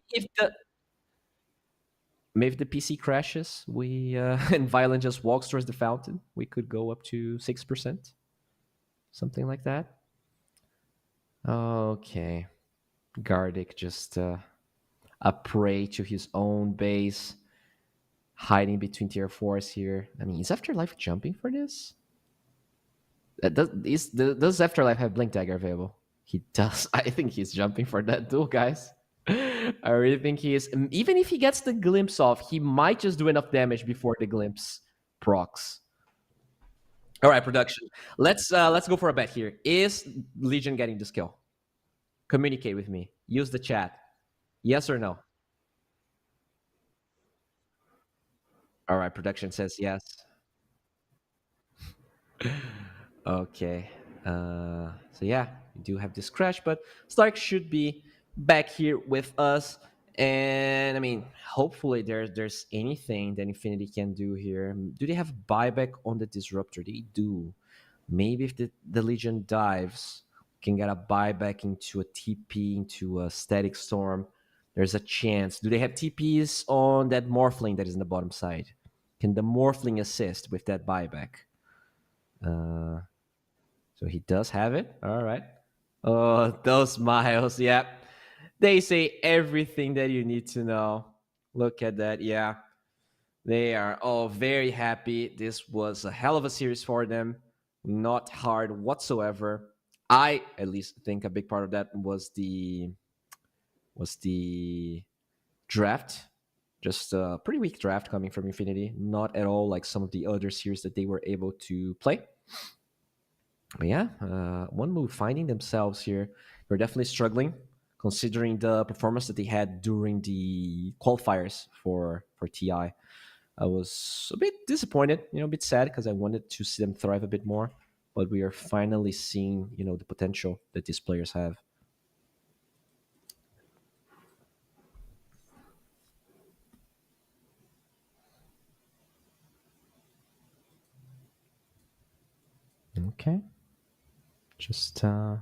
if the PC crashes, and Violent just walks towards the fountain, we could go up to 6%. Something like that. Okay. Gardic just a prey to his own base, hiding between tier 4s here. I mean, is Afterlife jumping for this? Does Afterlife have Blink Dagger available? He does. I think he's jumping for that duel, guys. I really think he is. Even if he gets the glimpse off, he might just do enough damage before the glimpse procs. All right, production. Let's go for a bet here. Is Legion getting this kill? Communicate with me. Use the chat. Yes or no? All right, production says yes. Okay. So yeah, we do have this crash, but Stark should be back here with us. And I mean, hopefully there's anything that Infinity can do here. Do they have buyback on the disruptor? They do. Maybe if the Legion dives, can get a buyback into a TP, into a static storm. There's a chance. Do they have TPs on that Morphling that is in the bottom side? Can the Morphling assist with that buyback? So he does have it. All right. Oh, those smiles. Yeah. They say everything that you need to know. Look at that. Yeah. They are all very happy. This was a hell of a series for them. Not hard whatsoever. I at least think a big part of that was the draft. Just a pretty weak draft coming from Infinity. Not at all like some of the other series that they were able to play. But yeah, one move finding themselves here. They're definitely struggling, considering the performance that they had during the qualifiers for TI. I was a bit disappointed, a bit sad because I wanted to see them thrive a bit more. But we are finally seeing, the potential that these players have. Okay. Just a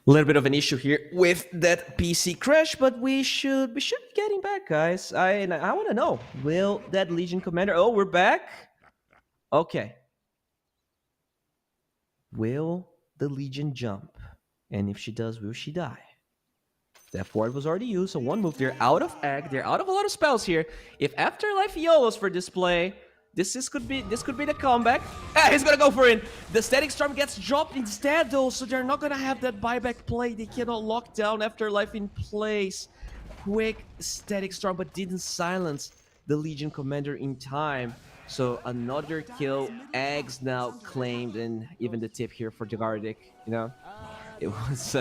little bit of an issue here with that PC crash, but we should be getting back, guys. I want to know, will that Legion commander? Oh, we're back. Okay. Will the Legion jump? And if she does, will she die? That forward was already used, so one move. They're out of egg. They're out of a lot of spells here. If Afterlife YOLOs for display, this could be the comeback. Ah, he's gonna go for it. The Static Storm gets dropped instead, though, so they're not gonna have that buyback play. They cannot lock down Afterlife in place. Quick Static Storm, but didn't silence the Legion commander in time. So another kill. Eggs now claimed, and even the tip here for Jagardic. It was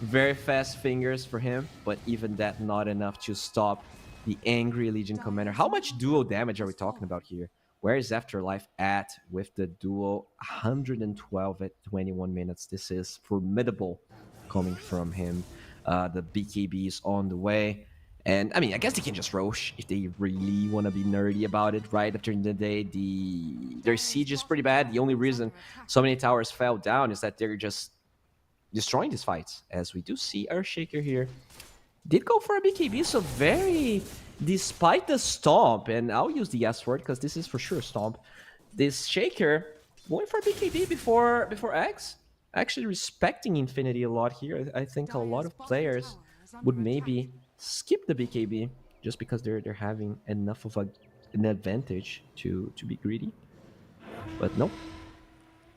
very fast fingers for him, but even that not enough to stop the angry Legion commander. How much duo damage are we talking about here? Where is Afterlife at with the duo? 112 at 21 minutes. This is formidable coming from him. The BKB is on the way. And, I mean, I guess they can just Roche if they really want to be nerdy about it, right? After the day, their siege is pretty bad. The only reason so many towers fell down is that they're just destroying these fights. As we do see Earthshaker here. Did go for a BKB, so despite the stomp, and I'll use the S word because this is for sure stomp, this Shaker going for a BKB before X, actually respecting Infinity a lot here. I think a lot of players would maybe skip the BKB just because they're having enough of an advantage to be greedy. But no.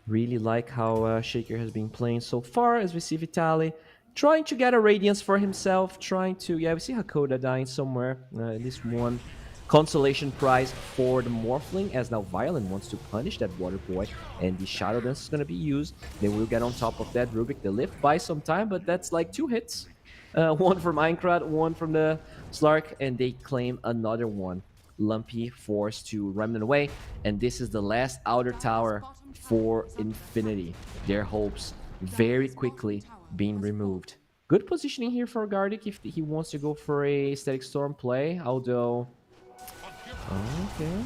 Really like how Shaker has been playing so far, as we see Vitaly trying to get a Radiance for himself, we see Hakoda dying somewhere. At least one consolation prize for the Morphling, as now Violent wants to punish that Water Boy, and the Shadow Dance is going to be used. They will get on top of that. Rubik, the lift buys some time, but that's like 2 hits. One from Minecraft, one from the Slark, and they claim another one. Lumpy forced to Remnant away, and this is the last outer tower for Infinity. Their hopes very quickly being removed. Good positioning here for Gardic if he wants to go for a Static Storm play, although... Okay.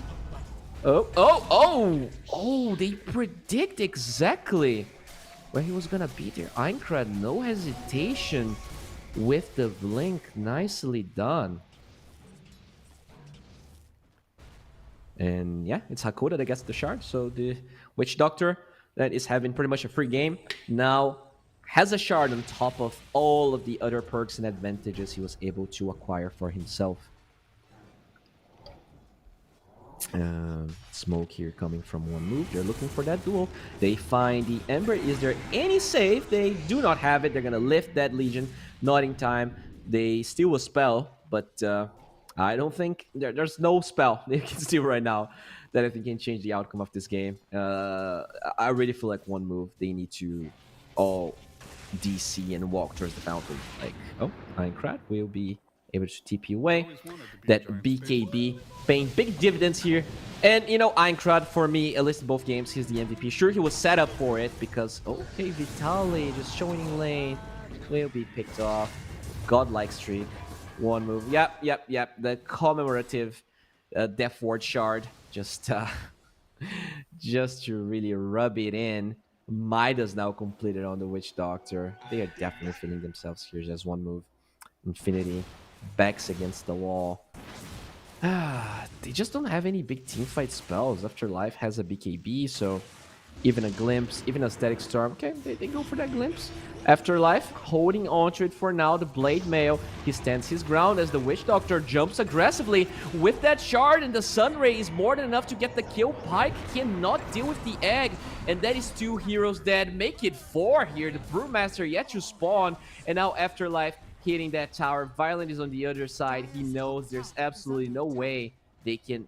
Oh, they predict exactly where he was gonna be there. Aincrad, no hesitation with the blink. Nicely done. And yeah, it's Hakoda that gets the shard. So the Witch Doctor that is having pretty much a free game now has a shard on top of all of the other perks and advantages he was able to acquire for himself. Smoke here coming from one move. They're looking for that duel. They find the Ember. Is there any save? They do not have it. They're going to lift that Legion. Not in time. They steal a spell, but I don't think there's no spell they can steal right now that I think can change the outcome of this game. I really feel like one move they need to all DC and walk towards the fountain. Like, oh, Aincrad will be able to TP away. That BKB paying big dividends here. And, you know, Aincrad, for me, at least in both games, he's the MVP. Sure, he was set up for it because, okay, Vitali just showing lane. Will be picked off. Godlike streak. One move. Yep. The commemorative Death Ward shard. Just to really rub it in. Midas now completed on the Witch Doctor. They are definitely feeling themselves here. Just one move. Infinity. Backs against the wall. They just don't have any big teamfight spells. Afterlife has a BKB, so even a glimpse, even a static storm. Okay, they go for that glimpse. Afterlife holding onto it for now. The Blade Mail, he stands his ground as the Witch Doctor jumps aggressively with that shard, and the Sunray is more than enough to get the kill. Pyke cannot deal with the egg, and that is 2 heroes dead. Make it 4 here. The Brewmaster yet to spawn, and now Afterlife hitting that tower. Violent is on the other side. He knows there's absolutely no way they can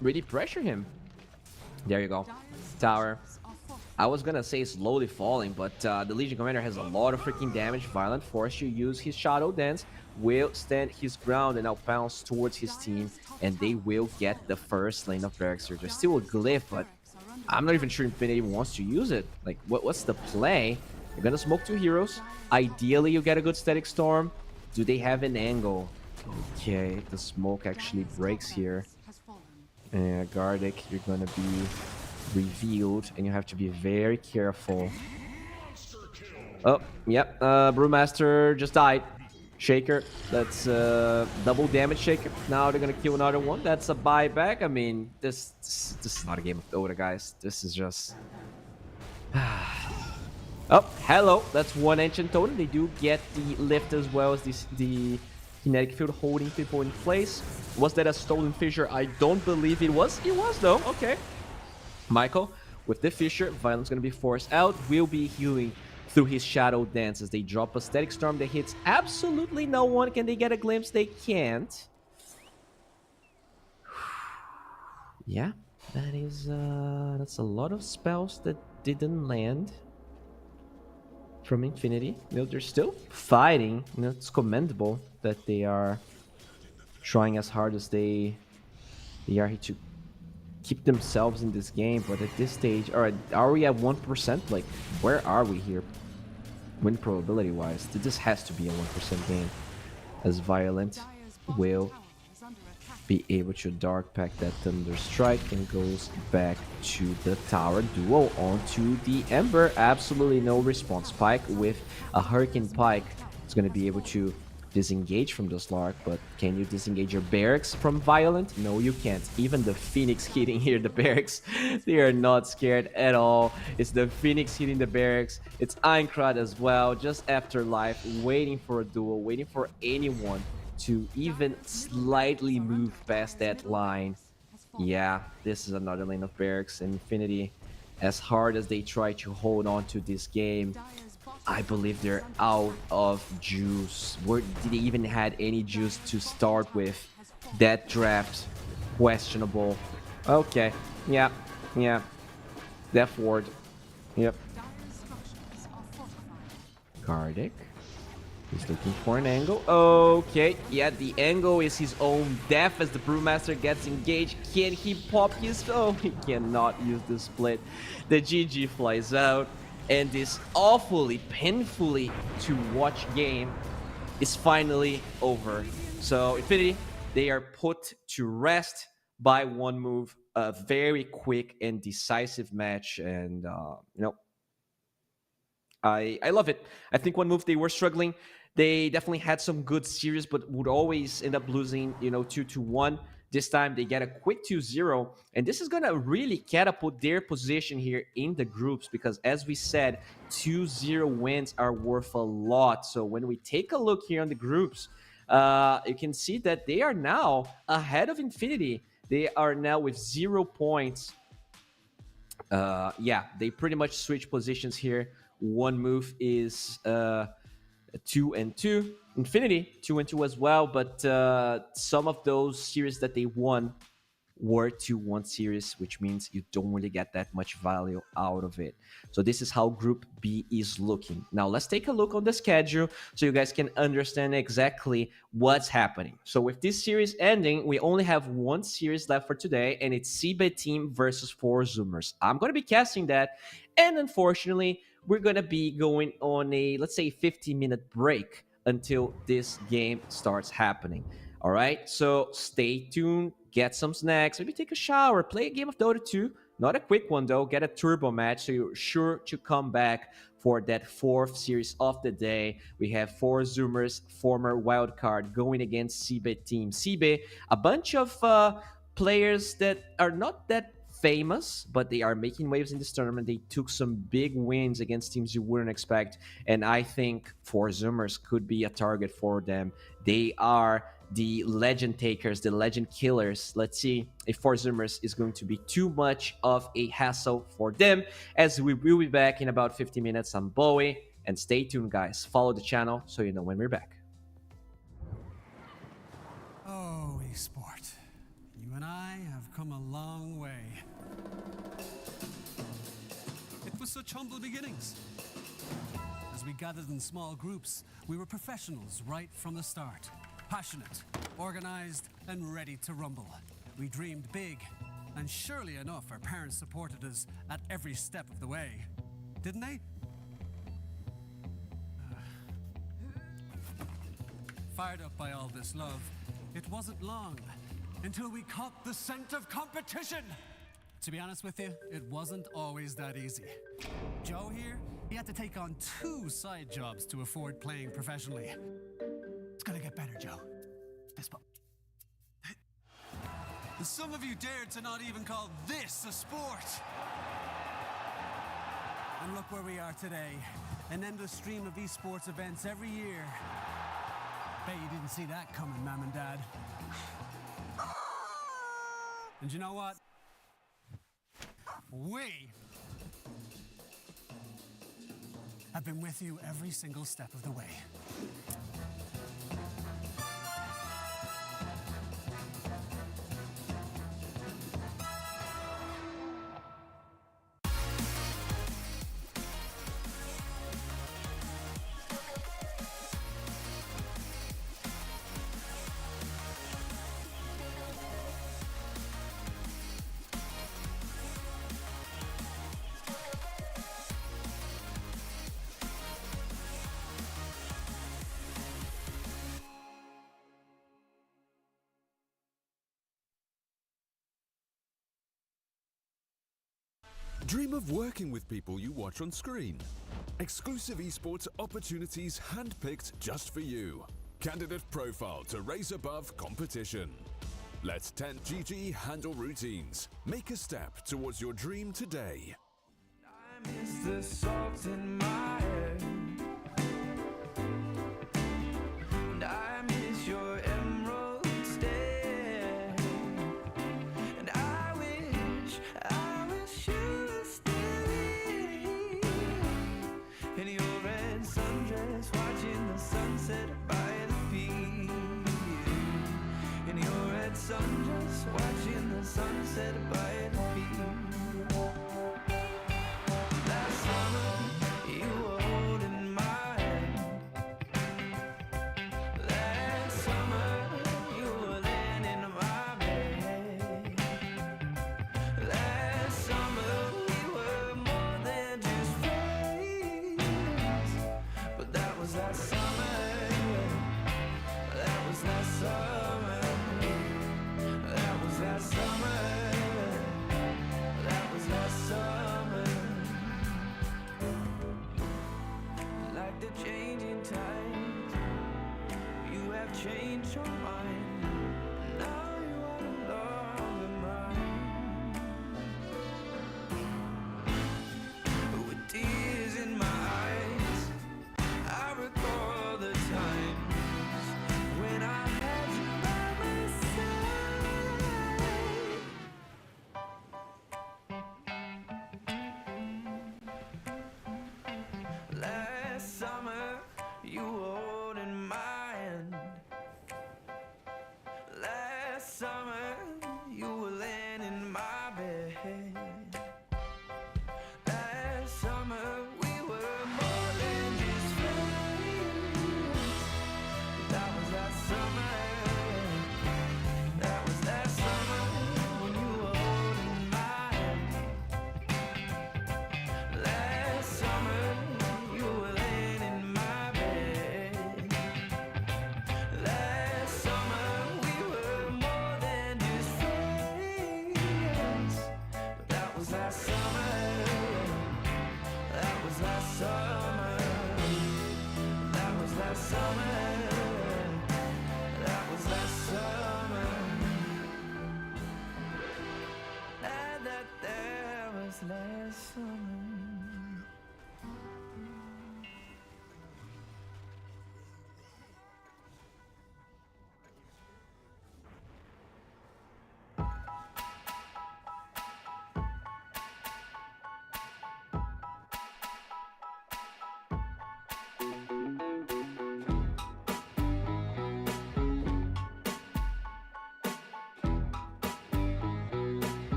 really pressure him. There you go. Tower. I was gonna say slowly falling, but the Legion Commander has a lot of freaking damage. Violent, forced to use his Shadow Dance, will stand his ground and now bounce towards his team, and they will get the first lane of Barracks. There's still a glyph, but I'm not even sure Infinity wants to use it. Like, what's the play? You're gonna smoke 2 heroes. Ideally, you get a good Static Storm. Do they have an angle? Okay, the smoke actually breaks here. Gardic, you're gonna be revealed, and you have to be very careful. Oh, yep. Brewmaster just died. Shaker, that's double damage Shaker. Now they're gonna kill another one. That's a buyback. I mean, this is not a game of Dota, guys. This is just... Oh, hello. That's one Ancient Totem. They do get the lift as well as the Kinetic Field holding people in place. Was that a Stolen Fissure? I don't believe it was. It was, though. Okay. Michael, with the Fissure, Violent's going to be forced out. Will be healing through his Shadow Dance as they drop a Static Storm that hits absolutely no one. Can they get a glimpse? They can't. Yeah, that is that's a lot of spells that didn't land from Infinity. You know, they're still fighting. You know, it's commendable that they are trying as hard as they are to keep themselves in this game. But at this stage, all right, are we at 1%? Like, where are we here, win probability wise? This has to be a 1% game, as Violent will be able to Dark Pack that Thunder Strike and goes back to the tower. Duo onto the Ember. Absolutely no response. Pyke with a Hurricane Pyke is going to be able to disengage from the Slark, but can you disengage your Barracks from Violent? No, you can't. Even the Phoenix hitting here the Barracks, they are not scared at all. It's the Phoenix hitting the Barracks. It's Aincrad as well, just Afterlife, waiting for a duel, waiting for anyone to even slightly move past that line. Yeah, this is another lane of Barracks. And Infinity, as hard as they try to hold on to this game, I believe they're out of juice. Where did they even had any juice to start with? That draft, questionable. Okay, yeah. Death Ward, yep. Gardic. He's looking for an angle. Okay, yeah, the angle is his own death as the Brewmaster gets engaged. Can he pop his... Oh, he cannot use the split. The GG flies out. And this awfully, painfully to watch game is finally over. So Infinity, they are put to rest by one move. A very quick and decisive match. And, you know, I love it. I think one move they were struggling. They definitely had some good series, but would always end up losing, you know, 2-1. This time they get a quick 2-0, and this is gonna really catapult their position here in the groups, because as we said, 2-0 wins are worth a lot. So when we take a look here on the groups, you can see that they are now ahead of Infinity. They are now with 0 points. Yeah, they pretty much switch positions here. One move is 2-2. Infinity 2-2 as well, but some of those series that they won were 2-1 series, which means you don't really get that much value out of it. So this is how Group B is looking. Now let's take a look on the schedule so you guys can understand exactly what's happening. So with this series ending, we only have one series left for today, and it's CB team versus 4 Zoomers. I'm going to be casting that, and unfortunately, we're going to be going on a, let's say, 50-minute break until this game starts happening. All right, so stay tuned, get some snacks, maybe take a shower, play a game of Dota 2. Not a quick one, though. Get a turbo match, so you're sure to come back for that 4th series of the day. We have 4 Zoomers, former wildcard, going against CB team. CB, a bunch of players that are not that famous, but they are making waves in this tournament. They took some big wins against teams you wouldn't expect, and I think 4 Zoomers could be a target for them. They are the legend takers, the legend killers. Let's see if 4 Zoomers is going to be too much of a hassle for them, as we will be back in about 50 minutes. I'm Bowie, and stay tuned, guys. Follow the channel so you know when we're back. Oh, esport. You and I have come a long way. It was such humble beginnings. As we gathered in small groups, we were professionals right from the start. Passionate, organized, and ready to rumble. We dreamed big, and surely enough, our parents supported us at every step of the way. Didn't they? Fired up by all this love, it wasn't long until we caught the scent of competition. To be honest with you, it wasn't always that easy. Joe here, he had to take on 2 side jobs to afford playing professionally. It's gonna get better, Joe. Fist bump. Some of you dared to not even call this a sport. And look where we are today. An endless stream of esports events every year. Bet you didn't see that coming, Mom and Dad. And you know what? We have been with you every single step of the way. Dream of working with people you watch on screen. Exclusive esports opportunities handpicked just for you. Candidate profile to raise above competition. Let 10 GG handle routines. Make a step towards your dream today. I miss the salt in my head, and I miss your emerald stare, and I wish you were still here in your red sundress, watching the sunset by the beach. In your red sundress, watching the sunset by the beach. Change your mind. Now you are no longer mine. With tears in my eyes, I recall the times when I had you by my side.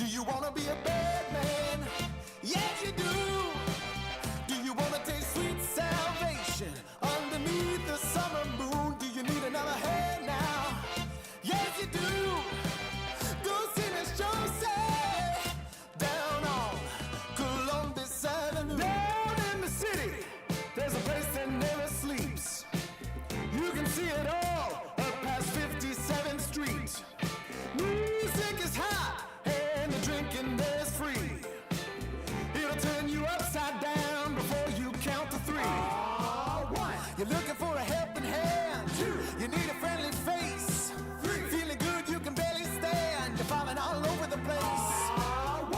Do you wanna be a bad man? Yes, you do. Do you wanna taste sweet salvation underneath the summer moon? Do you need another hand now? Yes, you do. Go see Miss Josie down on Columbus Avenue. Down in the city, there's a place that never sleeps. You can see it all up past 57th Street. Music is hot and the drinking there's free. It'll turn you upside down before you count to three. One, you're looking for a helping hand. Two, you need a friendly face. Three, feeling good you can barely stand. You're falling all over the place.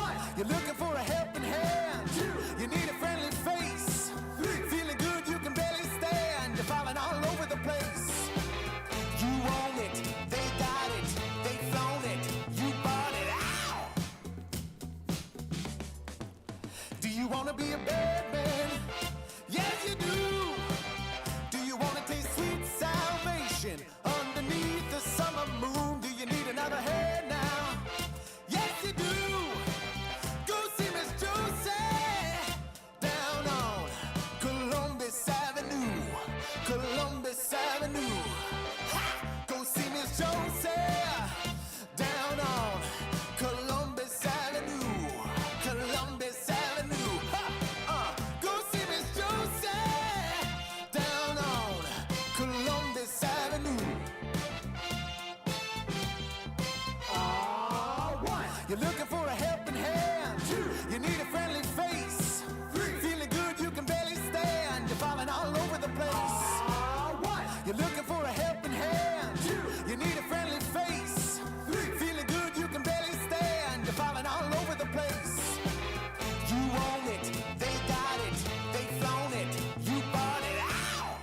One, you're looking for a helping hand. Two, you need a friendly face. Three, feeling good you can barely stand. You're falling all over the place. You own it, they got it, they flown it, you bought it. Ow! Do you wanna be a bad man? Yes, you do. Do you wanna taste sweet salvation underneath the summer moon? Do you need another hand now? Yes, you do. Go see Miss Josie down on Columbus Avenue. Columbus Avenue. Ha! Go see Miss Josie down on Columbus Avenue. Columbus Avenue. Ha! Go see Miss Josie down on Columbus Avenue. One, you're looking for a helping hand. Two, you need a friendly face. Three, feeling good you can barely stand. You're falling all over the place. One, you're looking for a helping hand. Two, you need a friendly face. Three, feeling good you can barely stand. You're falling all over the place. You own it, they got it, they flown it, you bought it. Ow!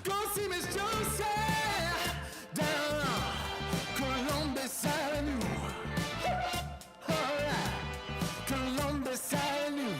Go see Miss Josie down on Columbus Avenue. All right, Columbus Avenue.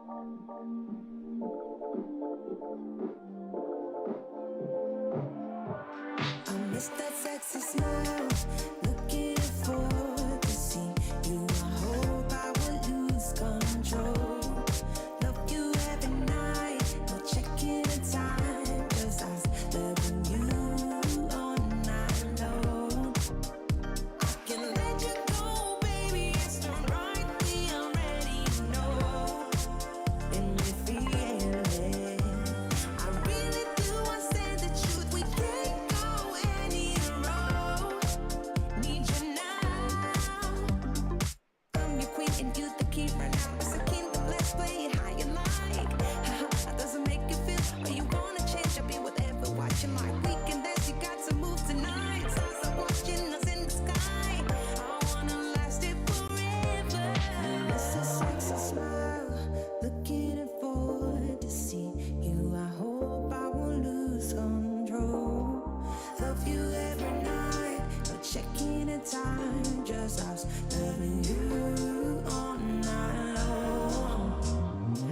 I miss that sexy smile, looking forward to see you. I hope I will lose control. Love you every night, no checking the time. Just us loving you all night long. I can let you go, baby. It's the right thing. I'm ready to know, and we feel it. I really do. I said the truth. We can't go any road. Need you now. I'm your queen and you the king right now. It's a kingdom. Let's play it how you like. How does it make you feel? Or you wanna change? I'll be whatever. Watching like we can dance. You got to move tonight. Stars are watching us in the sky. I wanna last it forever. It's a sexy smile, looking forward to see you. I hope I won't lose control. Love you every night, no checking the time. Just us loving you all night long.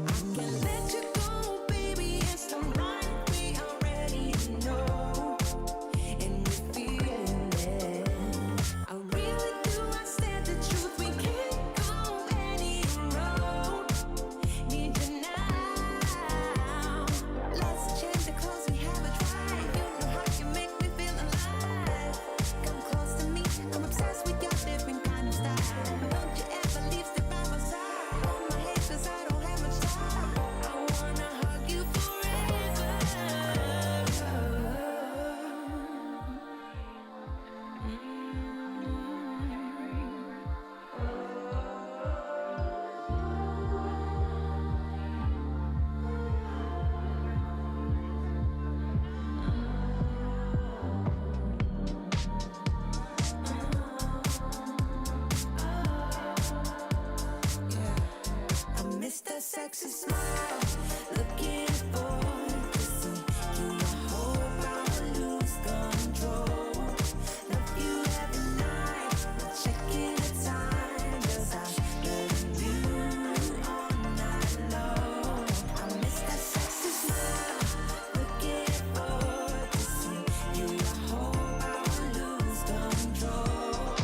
I can let you go, baby. It's the right way. I'm ready to know, and we feel it. I really do. I said the truth. We can't go any road. Need you now. Let's change the clothes. We have a drive. You know how you make me feel alive. Come close to me. I'm obsessed with your different kind of style. Don't you ever leave, step by my side. Hold my hand 'cause I don't have much time. I wanna hug you forever. I miss that sexy smile, looking forward to see you. I hope I will lose control. Love you every night, no checking the time. Just us loving you all night long. I miss that sexy smile, looking forward to see you. I hope I will lose control.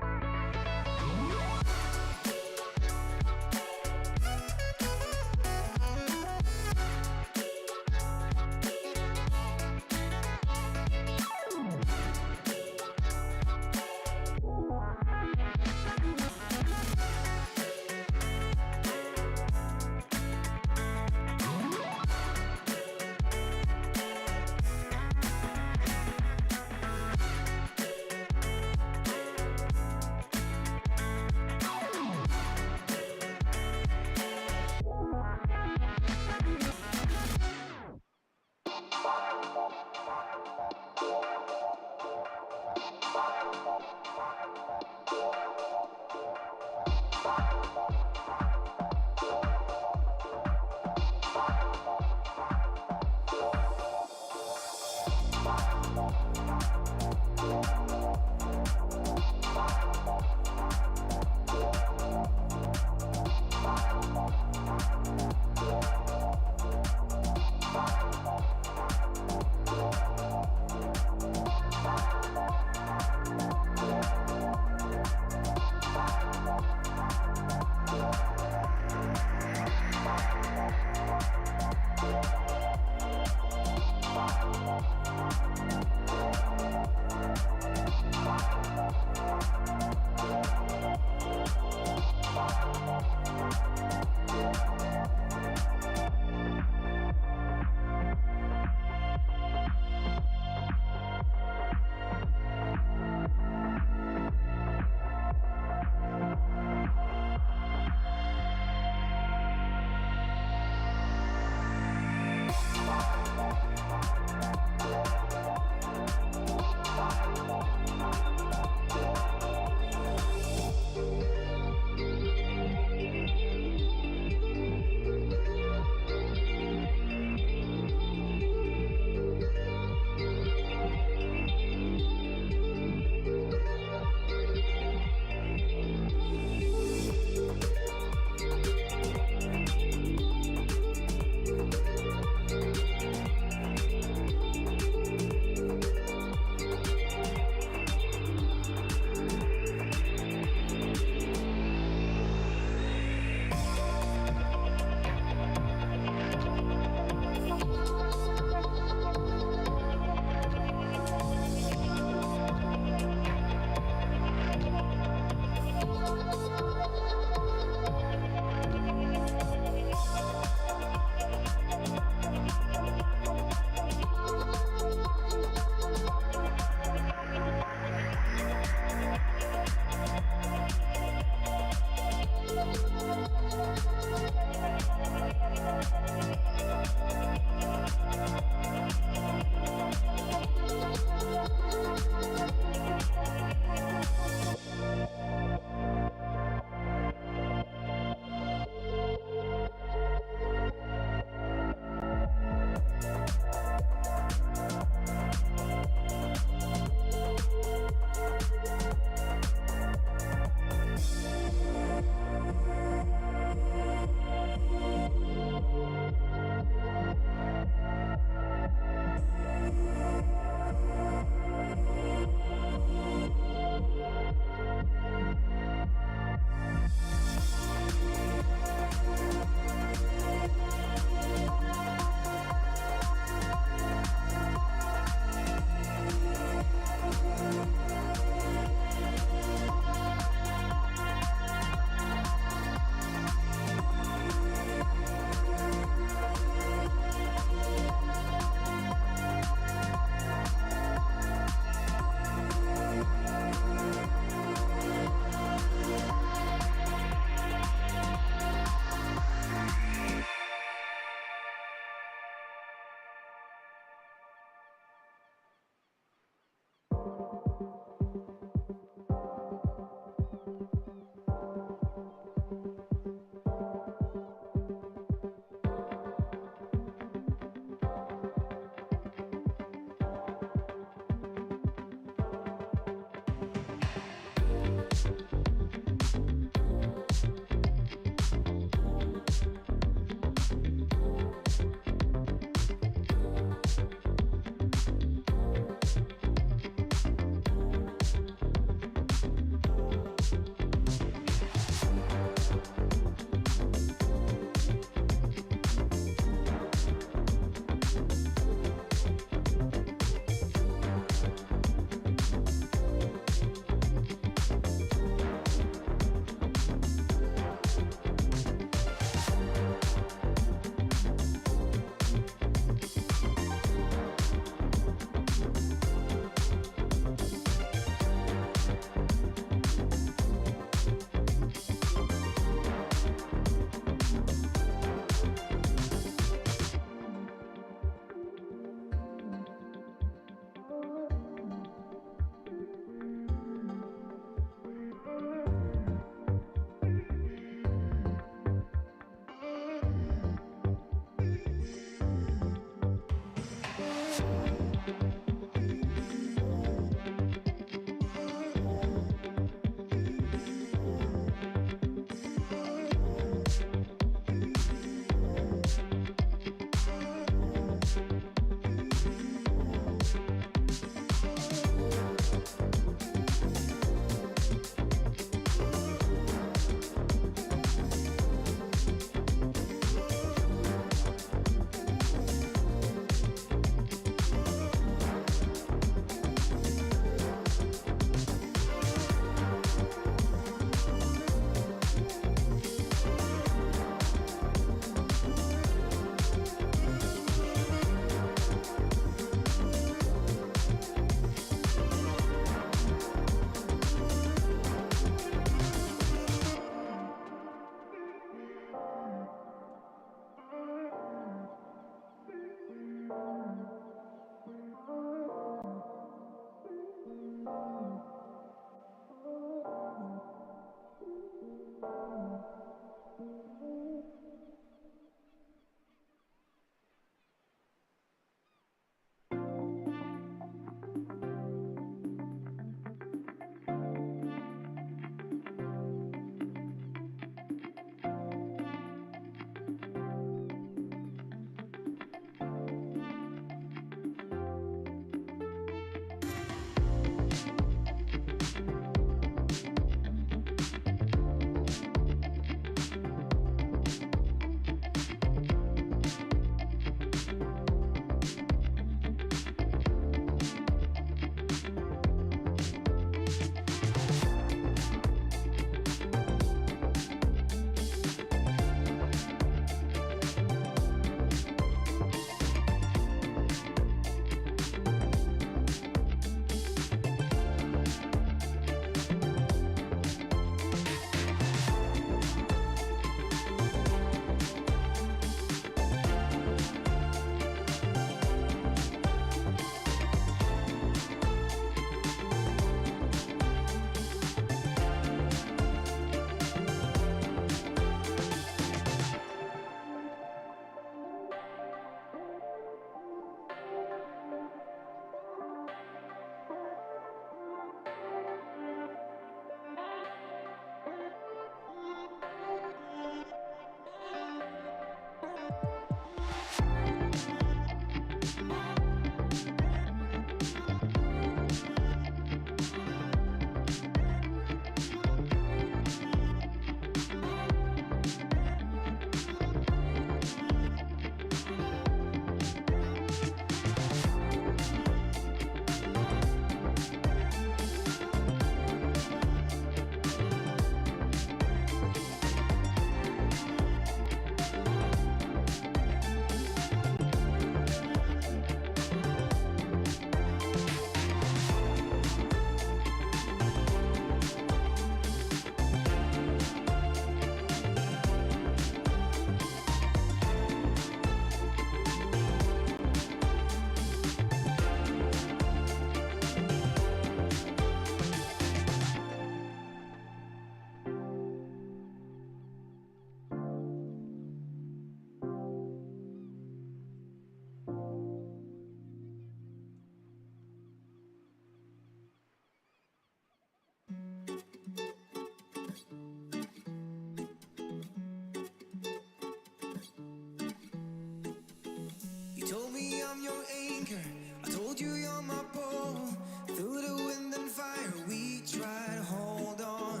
told you you're my pole. Through the wind and fire, we try to hold on.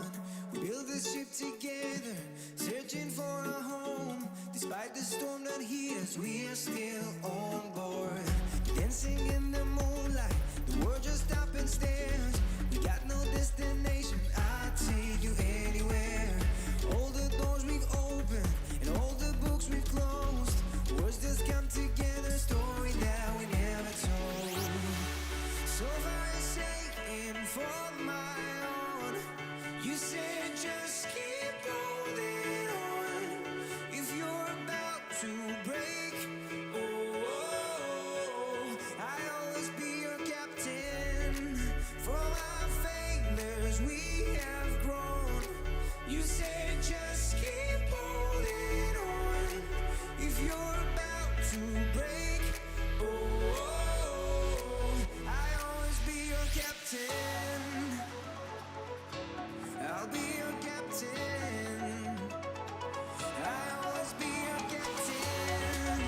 We build this ship together, searching for a home. Despite the storm that hit us, we are still on board. Dancing in the moonlight, the world just stops and stares. We got no destination, I'll take you anywhere. All the doors we've opened and all the books we've closed. Words just come together, story that we never told. So far saying for my own, you said just keep holding on. If you're about to break, I'll always be your captain. For our failures we have grown. You said just keep holding on. If you're about to break, I'll always be your captain. I'll be your captain. I'll always be your captain.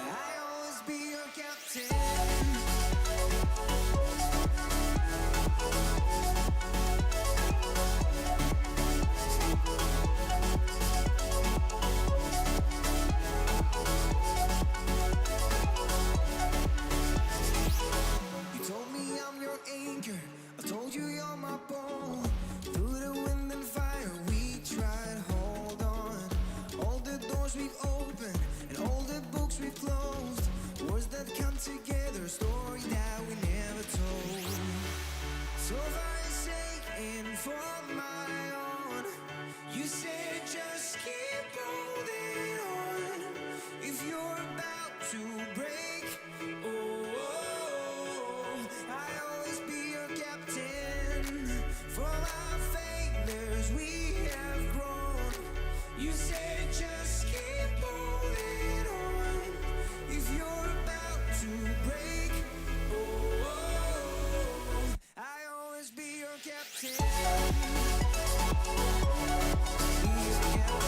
I'll always be your captain. You told me I'm your anchor. I told you you're my pole. Through the wind and fire, we try to hold on. All the doors we've opened and all the books we've closed. Words that come together, a story that we never told. So far saying for my own, you said just keep holding on. If you're about to break, I'll always be your captain. For our failures we have grown. You said just keep holding on. If you're about to break, I'll always be your captain. Be your captain.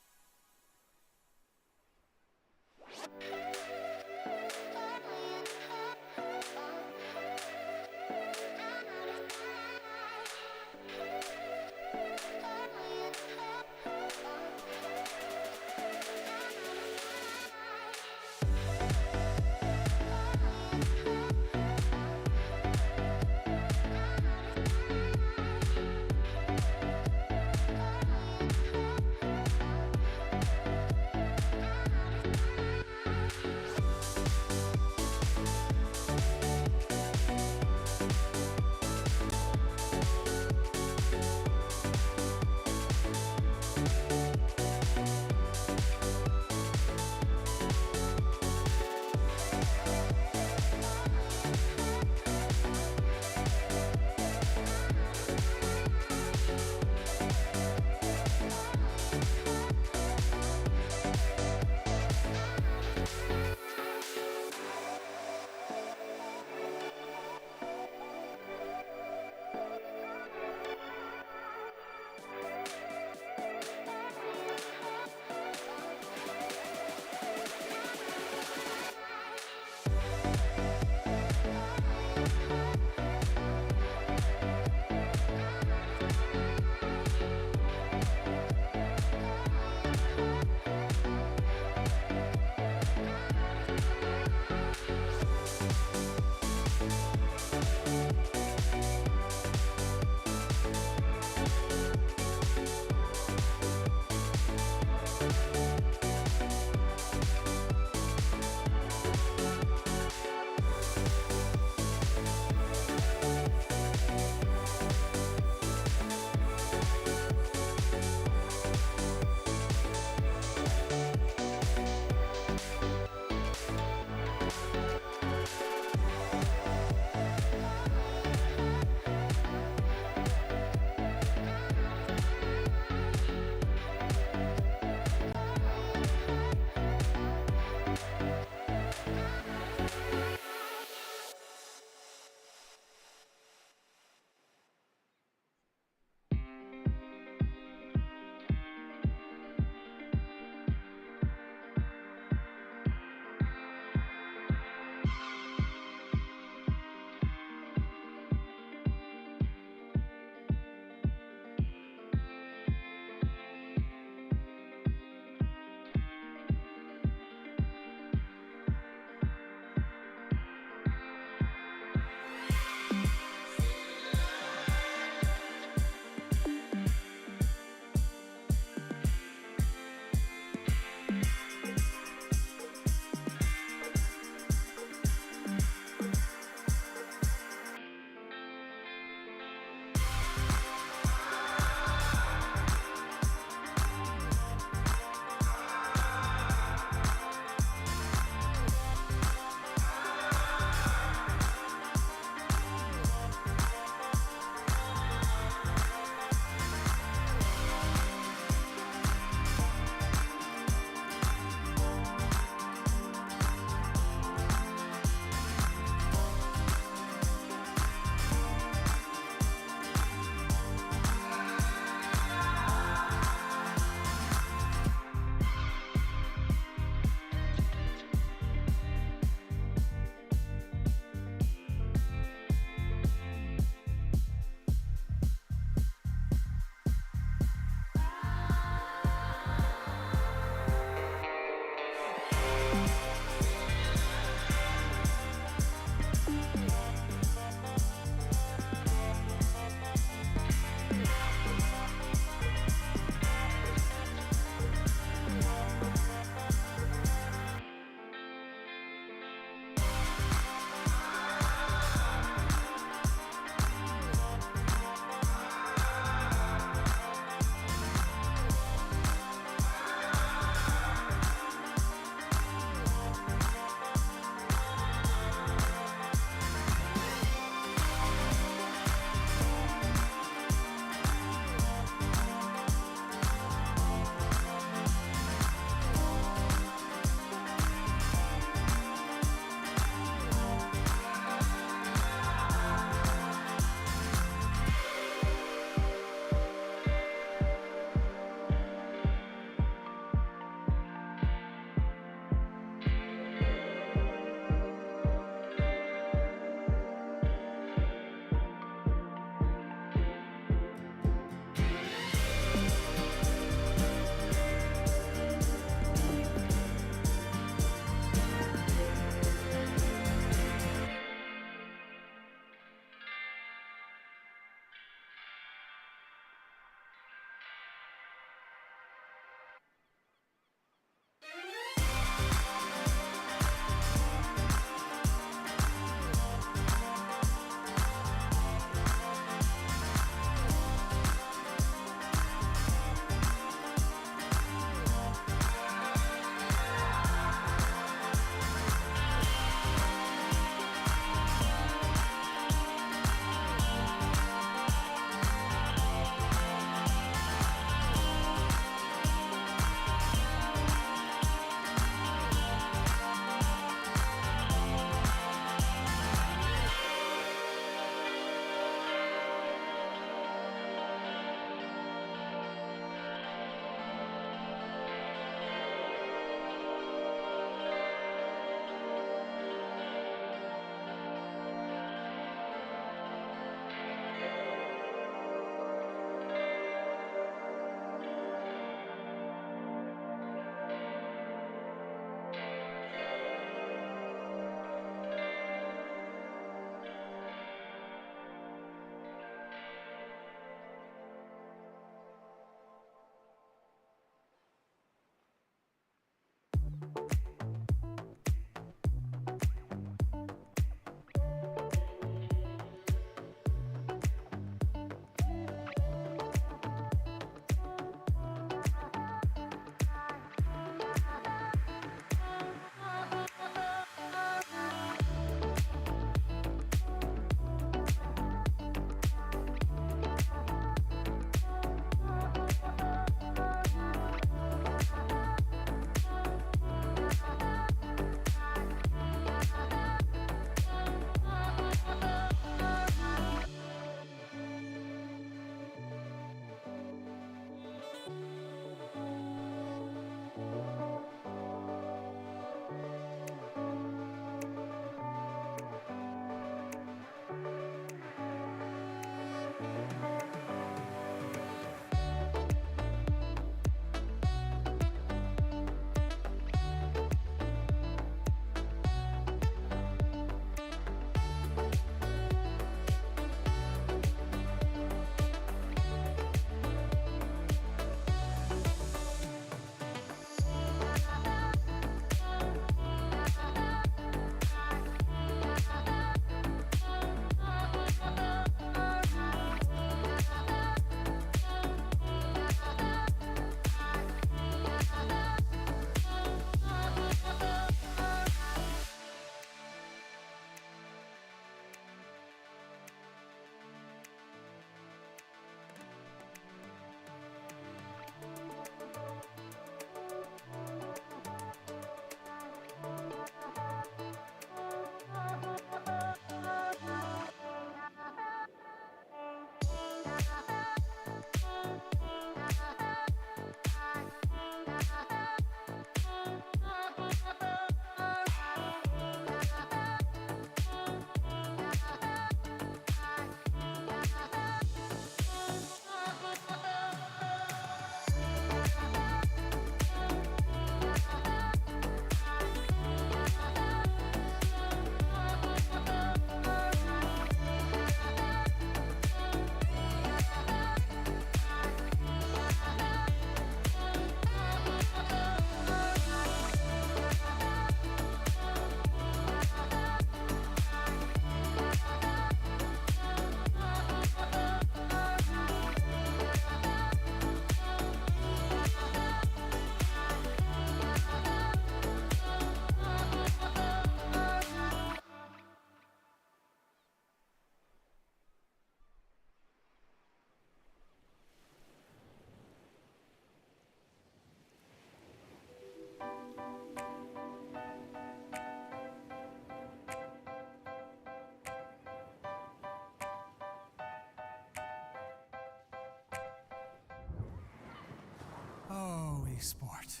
Oh, esport.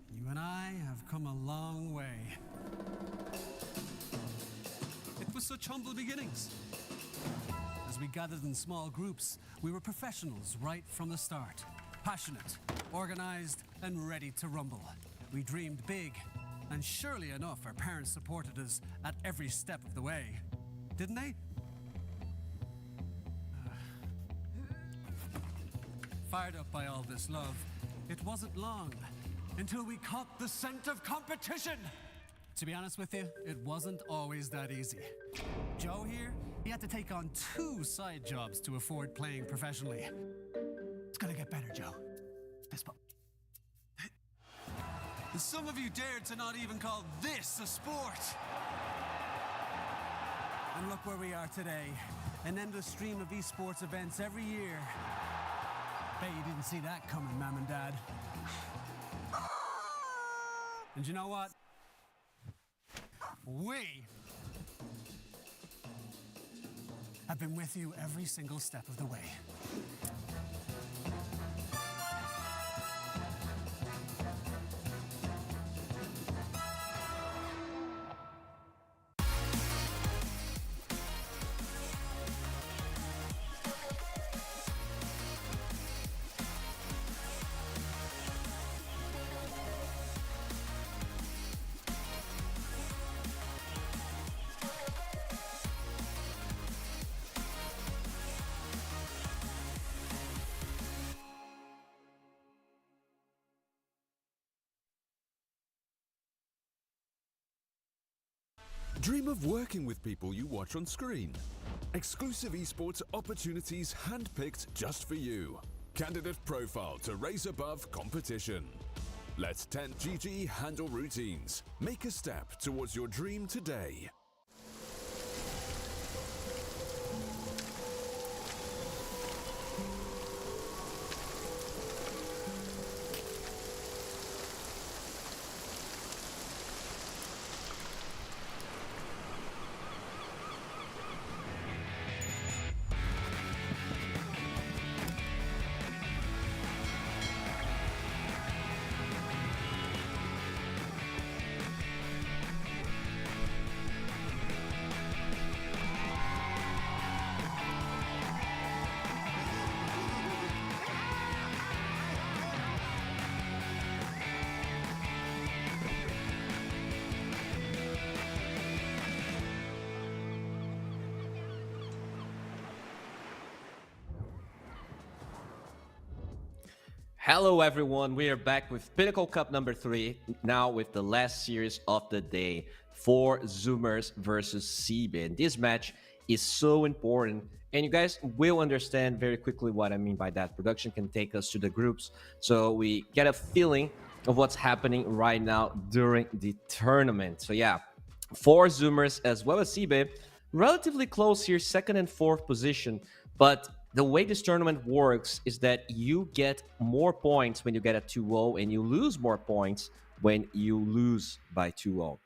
You and I have come a long way. It was such humble beginnings. As we gathered in small groups, we were professionals right from the start. Passionate, organized, and ready to rumble. We dreamed big, and surely enough, our parents supported us at every step of the way. Didn't they? Fired up by all this love, it wasn't long until we caught the scent of competition. To be honest with you, it wasn't always that easy. Joe here, he had to take on 2 side jobs to afford playing professionally. It's gonna get better, Joe. Fist bump. And some of you dared to not even call this a sport. And look where we are today. An endless stream of esports events every year. Bet you didn't see that coming, Mom and Dad. And you know what? We have been with you every single step of the way. Dream of working with people you watch on screen. Exclusive esports opportunities handpicked just for you. Candidate profile to raise above competition. Let 10GG handle routines. Make a step towards your dream today. Hello everyone, we are back with Pinnacle Cup number 3, now with the last series of the day, 4 Zoomers versus CB. And this match is so important, and you guys will understand very quickly what I mean by that. Production can take us to the groups, so we get a feeling of what's happening right now during the tournament. So yeah, 4 Zoomers as well as CB, relatively close here, 2nd and 4th position, but the way this tournament works is that you get more points when you get a 2-0 and you lose more points when you lose by 2-0.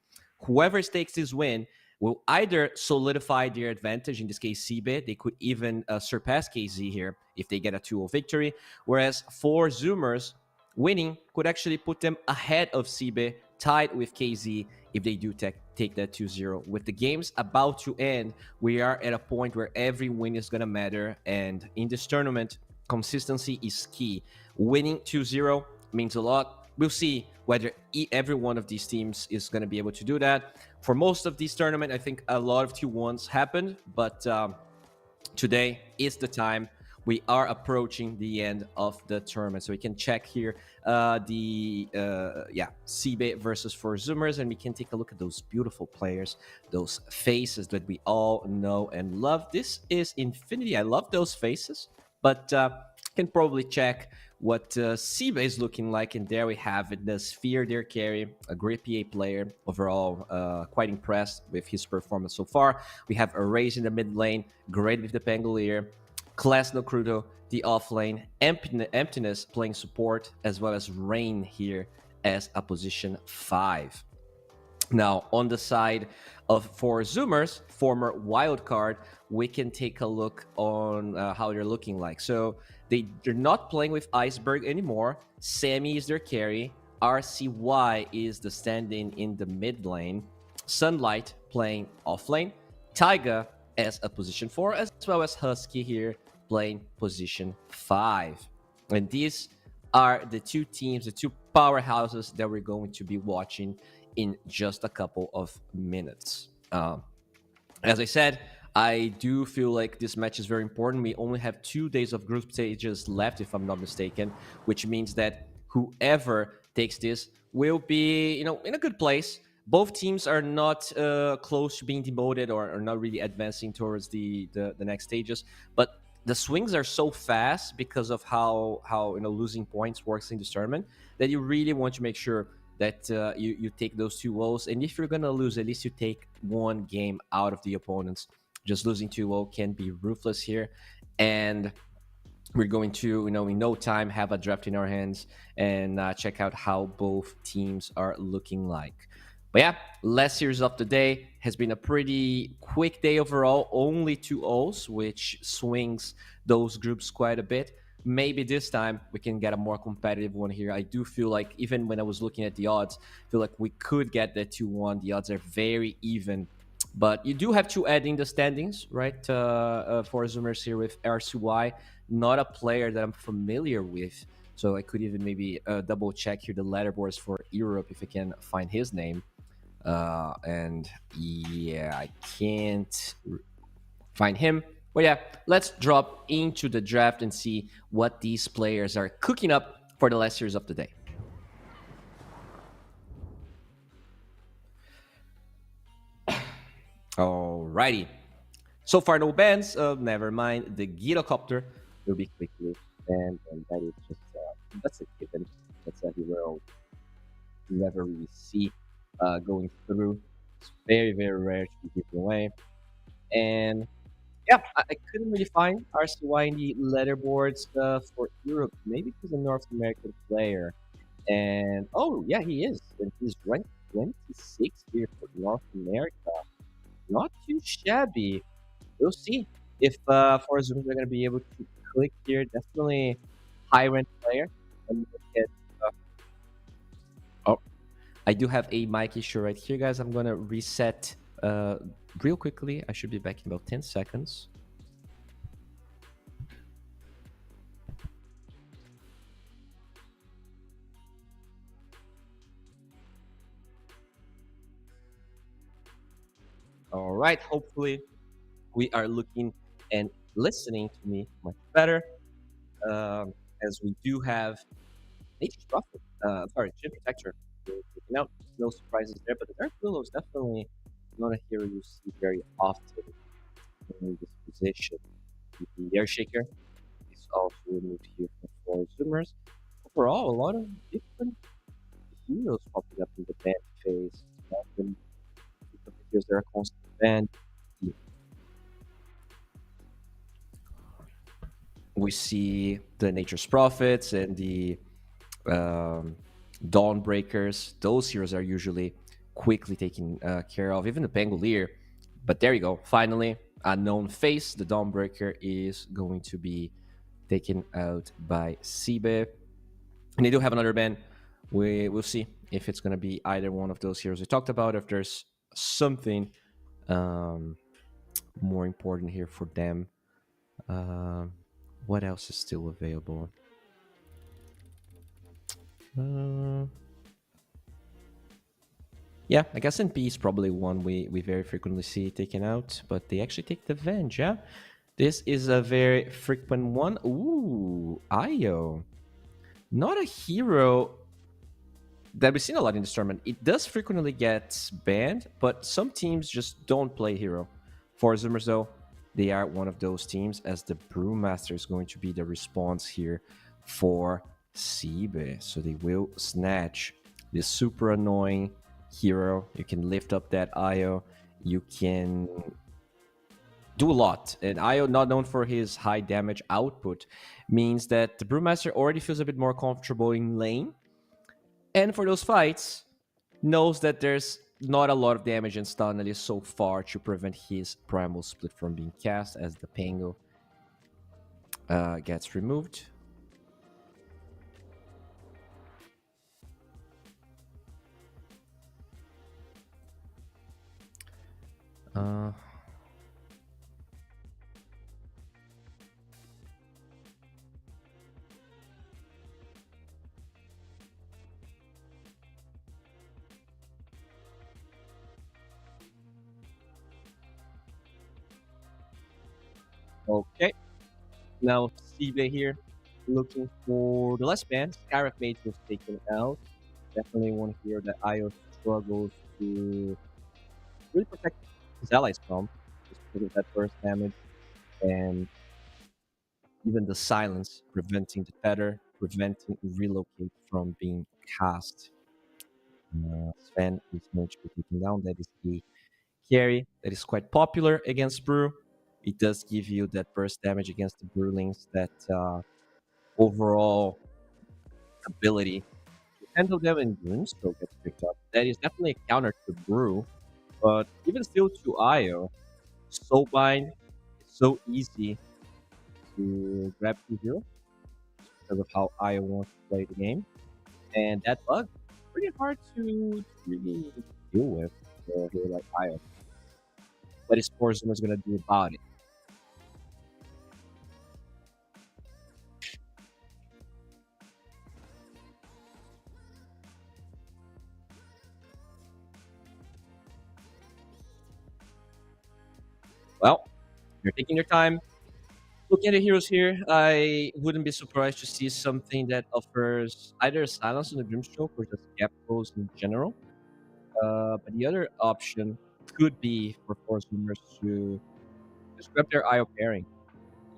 Whoever takes this win will either solidify their advantage, in this case CB, they could even surpass KZ here if they get a 2-0 victory, whereas 4 Zoomers winning could actually put them ahead of CB, tied with KZ if they do take that 2-0. With the games about to end, we are at a point where every win is going to matter, and in this tournament, consistency is key. Winning 2-0 means a lot. We'll see whether every one of these teams is going to be able to do that. For most of this tournament, I think a lot of 2-1s happened, but today is the time. We are approaching the end of the tournament, so we can check here CB versus 4 Zoomers, and we can take a look at those beautiful players, those faces that we all know and love. This is Infinity. I love those faces, but can probably check what CB is looking like, and there we have it. The Sphere, their carry, a great PA player overall. Quite impressed with his performance so far. We have Erase in the mid lane, great with the Pangolier. Class No Crudo, the offlane, Emptiness playing support, as well as Rain here as a position 5. Now, on the side of for Zoomers, former wildcard, we can take a look on how they're looking like. So they're not playing with Iceberg anymore. Sammy is their carry. RCY is the stand-in in the mid lane. Sunlight playing off lane. Taiga as a position 4, as well as Husky here playing position 5. And these are the two teams, the two powerhouses that we're going to be watching in just a couple of minutes. As I said, I do feel like this match is very important. We only have 2 days of group stages left, if I'm not mistaken, which means that whoever takes this will be, in a good place. Both teams are not close to being demoted or not really advancing towards the next stages, but the swings are so fast because of how losing points works in this tournament that you really want to make sure that you take those 2 O's. And if you're going to lose, at least you take 1 game out of the opponents. Just losing 2-0 can be ruthless here. And we're going to, in no time, have a draft in our hands and check out how both teams are looking like. But yeah, last series of the day has been a pretty quick day overall. Only 2 O's, which swings those groups quite a bit. Maybe this time we can get a more competitive one here. I do feel like, even when I was looking at the odds, I feel like we could get the 2-1. The odds are very even. But you do have to add in the standings, right? For Zoomers here with RCY, not a player that I'm familiar with. So I could even maybe double check here the leaderboards for Europe if I can find his name. And yeah, I can't find him. But yeah, let's drop into the draft and see what these players are cooking up for the last series of the day. Alrighty. So far, no bans. Never mind. The Gyrocopter will be quickly banned, and that is just that's a given. That's a hero you never really see going through. It's very, very rare to be given away. And yeah, I couldn't really find RCY in the leaderboards for Europe. Maybe he's a North American player. And oh, yeah, he is. And he's ranked 26 here for North America. Not too shabby. We'll see if for Zoom they're going to be able to click here. Definitely high ranked player. And get, oh, I do have a mic issue right here, guys. I'm going to reset real quickly. I should be back in about 10 seconds. All right, hopefully we are looking and listening to me much better, as we do have Nature's Prophet, Chin Protector. No surprises there, but the Dark Willow is definitely not a hero you see very often in this position. The Air Shaker is also removed here for Zoomers. Overall, a lot of different heroes popping up in the ban phase. Heroes that are constantly banned. We see the Nature's Prophets and the Dawnbreakers. Those heroes are usually quickly taken care of, even the Pangolier. But there you go. Finally, a known face. The Dawnbreaker is going to be taken out by Sibe. And they do have another ban. We'll see if it's going to be either one of those heroes we talked about, if there's something more important here for them. What else is still available? Yeah, I guess NP is probably one we very frequently see taken out, but they actually take the Venge, yeah? This is a very frequent one. Ooh, Io. Not a hero that we've seen a lot in this tournament. It does frequently get banned, but some teams just don't play hero. For Zoomers, though, they are one of those teams, as the Brewmaster is going to be the response here for Sibe. So they will snatch this super annoying hero. You can lift up that Io. You can do a lot. And Io, not known for his high damage output, means that the Brewmaster already feels a bit more comfortable in lane. And for those fights, knows that there's not a lot of damage and stun, at least so far, to prevent his primal split from being cast as the Pango gets removed. Okay, now Sibe here, looking for the last man. Scarif Mage was taken out. Definitely one here that Io struggles to really protect his allies from, just because of that burst damage and even the silence, preventing the tether, preventing relocate from being cast. Sven is going to be taken down. That is the carry that is quite popular against Brew. It does give you that burst damage against the Brewlings, that overall ability to handle them, and Grimstroke gets picked up. That is definitely a counter to Brew, but even still to Io, Soulbind is so easy to grab 2-0 because of how Io wants to play the game. And that bug, pretty hard to really deal with for a hero like Io. What is Forzumer's going to do about it? Well, you're taking your time. Looking at the heroes here, I wouldn't be surprised to see something that offers either a silence on the Grimstroke or just gap close in general. But the other option could be for Forcemers to just grab their IO pairing.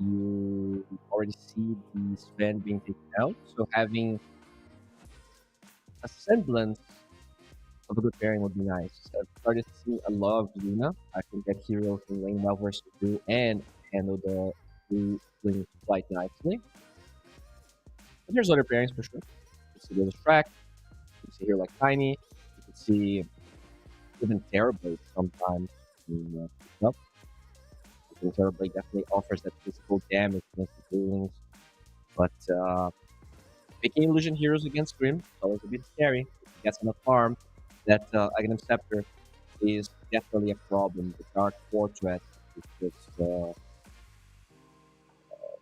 You already see the Sven being taken out, so having a semblance of a good pairing would be nice. I've started seeing a lot of Luna. I think that hero can lane well versus Blue and handle the Blue Wings quite nicely. But there's other pairings for sure. You can see the Track, you can see here like Tiny, you can see even Terrorblade sometimes in up. Terrorblade definitely offers that physical damage against the Blue Wings. But making illusion heroes against Grim is always a bit scary. If he gets enough harm, that Aghanim Scepter is definitely a problem. The Dark Fortress is just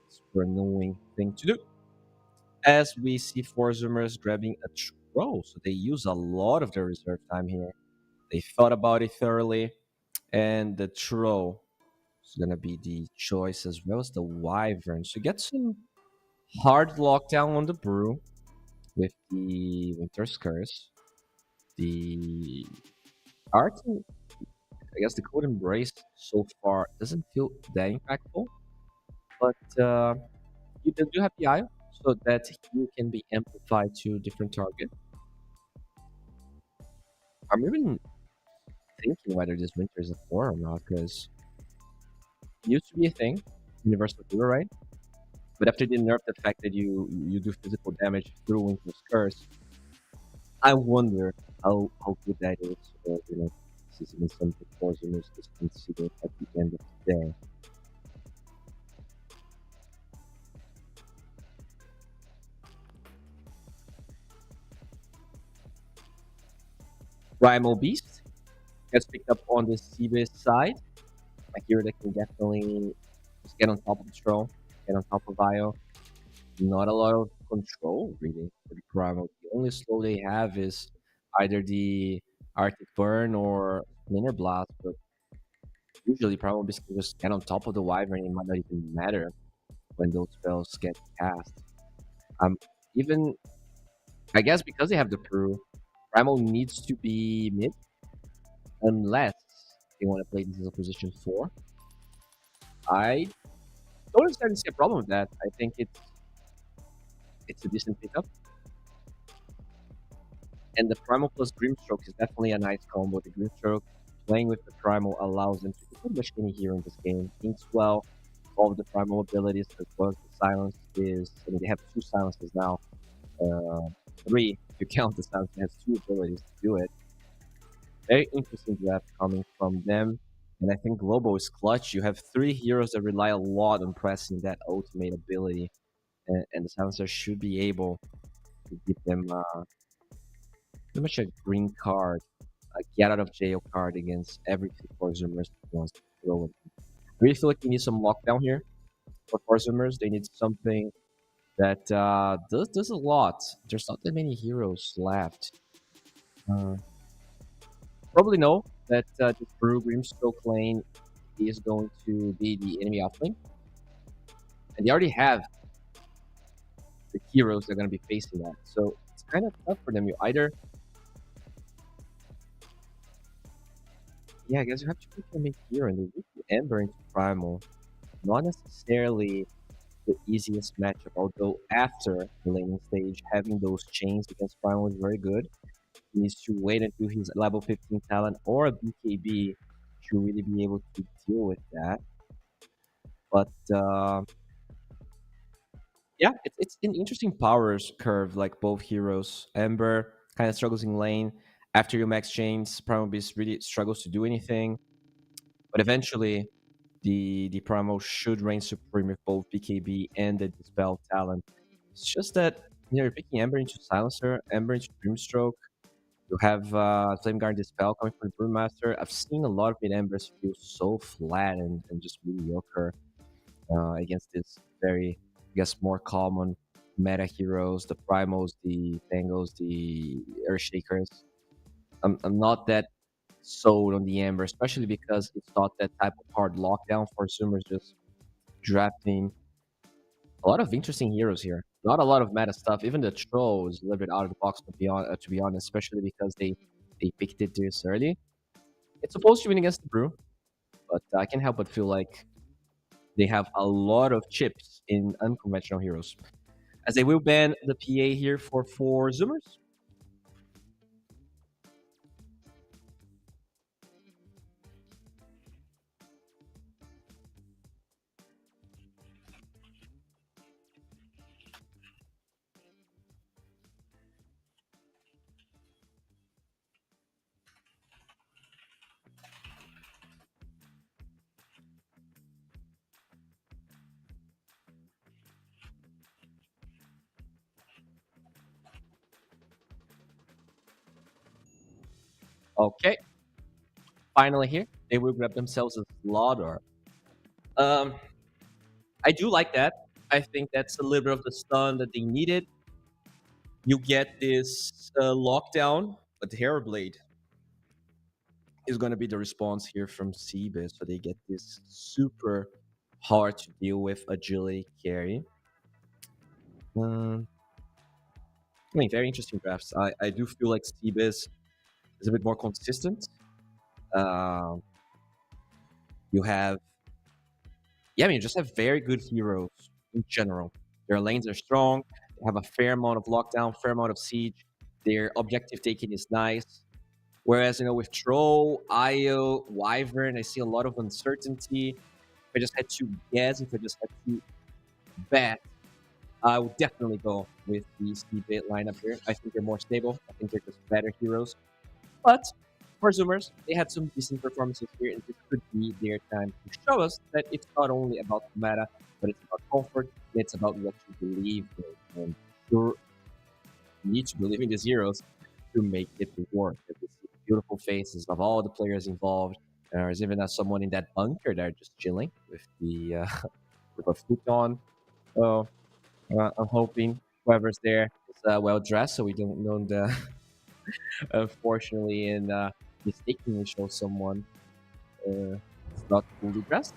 super annoying thing to do. As we see Forzumer's grabbing a Troll, so they use a lot of their reserve time here. They thought about it thoroughly, and the Troll is going to be the choice as well as the Wyvern. So get some hard lockdown on the Brew with the Winter's Curse. The art, I guess the Code Embrace so far doesn't feel that impactful, but you do have the eye so that you can be amplified to different target. I'm even thinking whether this winter is a 4 or not, because it used to be a thing, Universal Hero, right? But after they nerfed the fact that you do physical damage through Winter's Curse, I wonder how good that is. This is even something Forzumer's is considered at the end of the day. Primal Beast gets picked up on the Seabase side. A hero that can definitely just get on top of the Troll, get on top of Io. Not a lot of control, really, for the Primal. The only slow they have is either the Arctic Burn or Lunar Blast, but usually Primal Beast can just get on top of the Wyvern. It might not even matter when those spells get cast. Even, I guess because they have the Brew, Primal needs to be mid, unless they want to play this as a position 4. I don't necessarily see a problem with that. I think it's a decent pickup. And the Primal plus Grimstroke is definitely a nice combo. The Grimstroke playing with the Primal allows them to do pretty much any hero in this game. Thinks well, all of the Primal abilities, as well as the silence is, I mean, they have 2 silences now. 3, if you count the silence, it has 2 abilities to do it. Very interesting draft coming from them. And I think Global is clutch. You have three heroes that rely a lot on pressing that ultimate ability, and the Silencer should be able to give them pretty much a green card, a get out of jail card against every four Zoomers that wants to throw it. I really feel like we need some lockdown here for four Zoomers. They need something that does a lot. There's not that many heroes left. Uh, Probably know that this Brew Grimstroke lane is going to be the enemy offlane, and they already have the heroes that are going to be facing that. So it's kind of tough for them. You either, yeah, I guess you have to pick them in here and they need to Ember into Primal. Not necessarily the easiest matchup, although after the laning stage, having those chains against Primal is very good. He needs to wait until he's level 15 talent or a BKB to really be able to deal with that. But yeah, it's an interesting powers curve, like both heroes. Ember kind of struggles in lane. After you max chains, Primal Beast really struggles to do anything. But eventually, the Primal should reign supreme with both BKB and the Dispel talent. It's just that you're picking Ember into Silencer, Ember into Dreamstroke. You have Flame Guard Dispel coming from the Brewmaster. I've seen a lot of mid Embers feel so flat and just mediocre against this very, I guess, more common meta heroes, the Primals, the Tangos, the Earthshakers. I'm not that sold on the Ember, especially because it's not that type of hard lockdown for Zoomers just drafting a lot of interesting heroes here. Not a lot of meta stuff. Even the Troll is a little bit out of the box, to be honest, especially because they picked it this early. It's supposed to win against the Brew, but I can't help but feel like they have a lot of chips in unconventional heroes. As they will ban the PA here for four Zoomers. Okay, finally here, they will grab themselves a Slaughter. Um, I do like that. I think that's a little bit of the stun that they needed. You get this lockdown, but the Hairblade is going to be the response here from Seabis. So they get this super hard to deal with agility carry. I mean, very interesting drafts. I do feel like Seabis is a bit more consistent. Um, you have, yeah, I mean, you just have very good heroes in general. Their lanes are strong. They have a fair amount of lockdown, fair amount of siege. Their objective taking is nice. Whereas, with Troll, Io, Wyvern, I see a lot of uncertainty. If I just had to guess, if I just had to bet, I would definitely go with the Speedbait lineup here. I think they're more stable. I think they're just better heroes. But for Zoomers, they had some decent performances here, and this could be their time to show us that it's not only about the meta, but it's about comfort, and it's about what you believe in. And you need to believe in these heroes to make it work. These beautiful faces of all the players involved. There's even someone in that bunker there just chilling with the with a flute on. So I'm hoping whoever's there is well dressed, so we don't know the unfortunately and mistakenly show someone it's not fully dressed.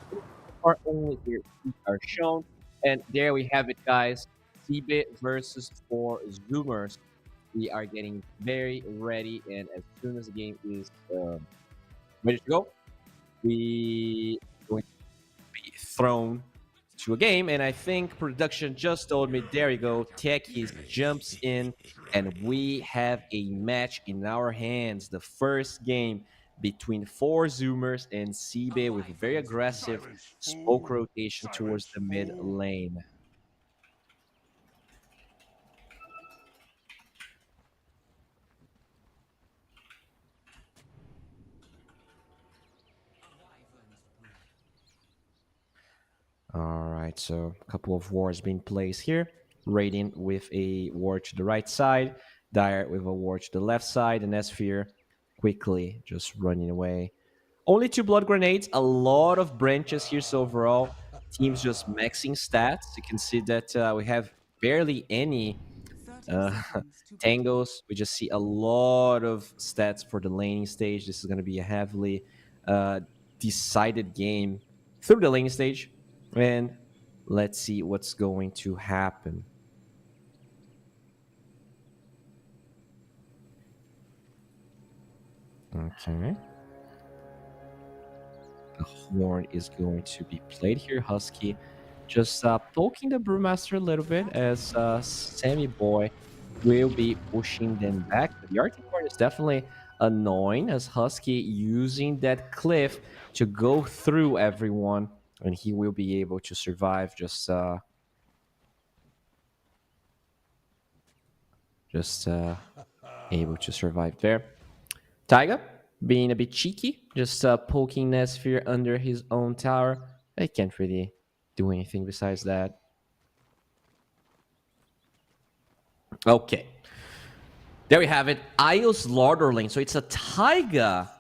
Or only their feet are shown. And there we have it, guys. Seabit versus 4 Zoomers. We are getting very ready, and as soon as the game is ready to go, we are going to be thrown to a game. And I think production just told me, there you go, Techies jumps in, and we have a match in our hands. The first game between 4 Zoomers and Seabay with very aggressive smoke rotation towards the mid lane. All right, so a couple of wards being placed here. Radiant with a ward to the right side, Dire with a ward to the left side, and Sphere quickly just running away. Only 2 blood grenades, a lot of branches here, so overall, teams just maxing stats. You can see that we have barely any 30 uh, seconds to begin. tangos. We just see a lot of stats for the laning stage. This is going to be a heavily decided game through the laning stage. And let's see what's going to happen. Okay. The horn is going to be played here. Husky just poking the Brewmaster a little bit as Sammy Boy will be pushing them back. The Arctic horn is definitely annoying as Husky using that cliff to go through everyone, and he will be able to survive just able to survive there. Taiga being a bit cheeky, just poking Nesphere under his own tower. I can't really do anything besides that. Okay. There we have it. Io's Larder lane. So it's a Taiga.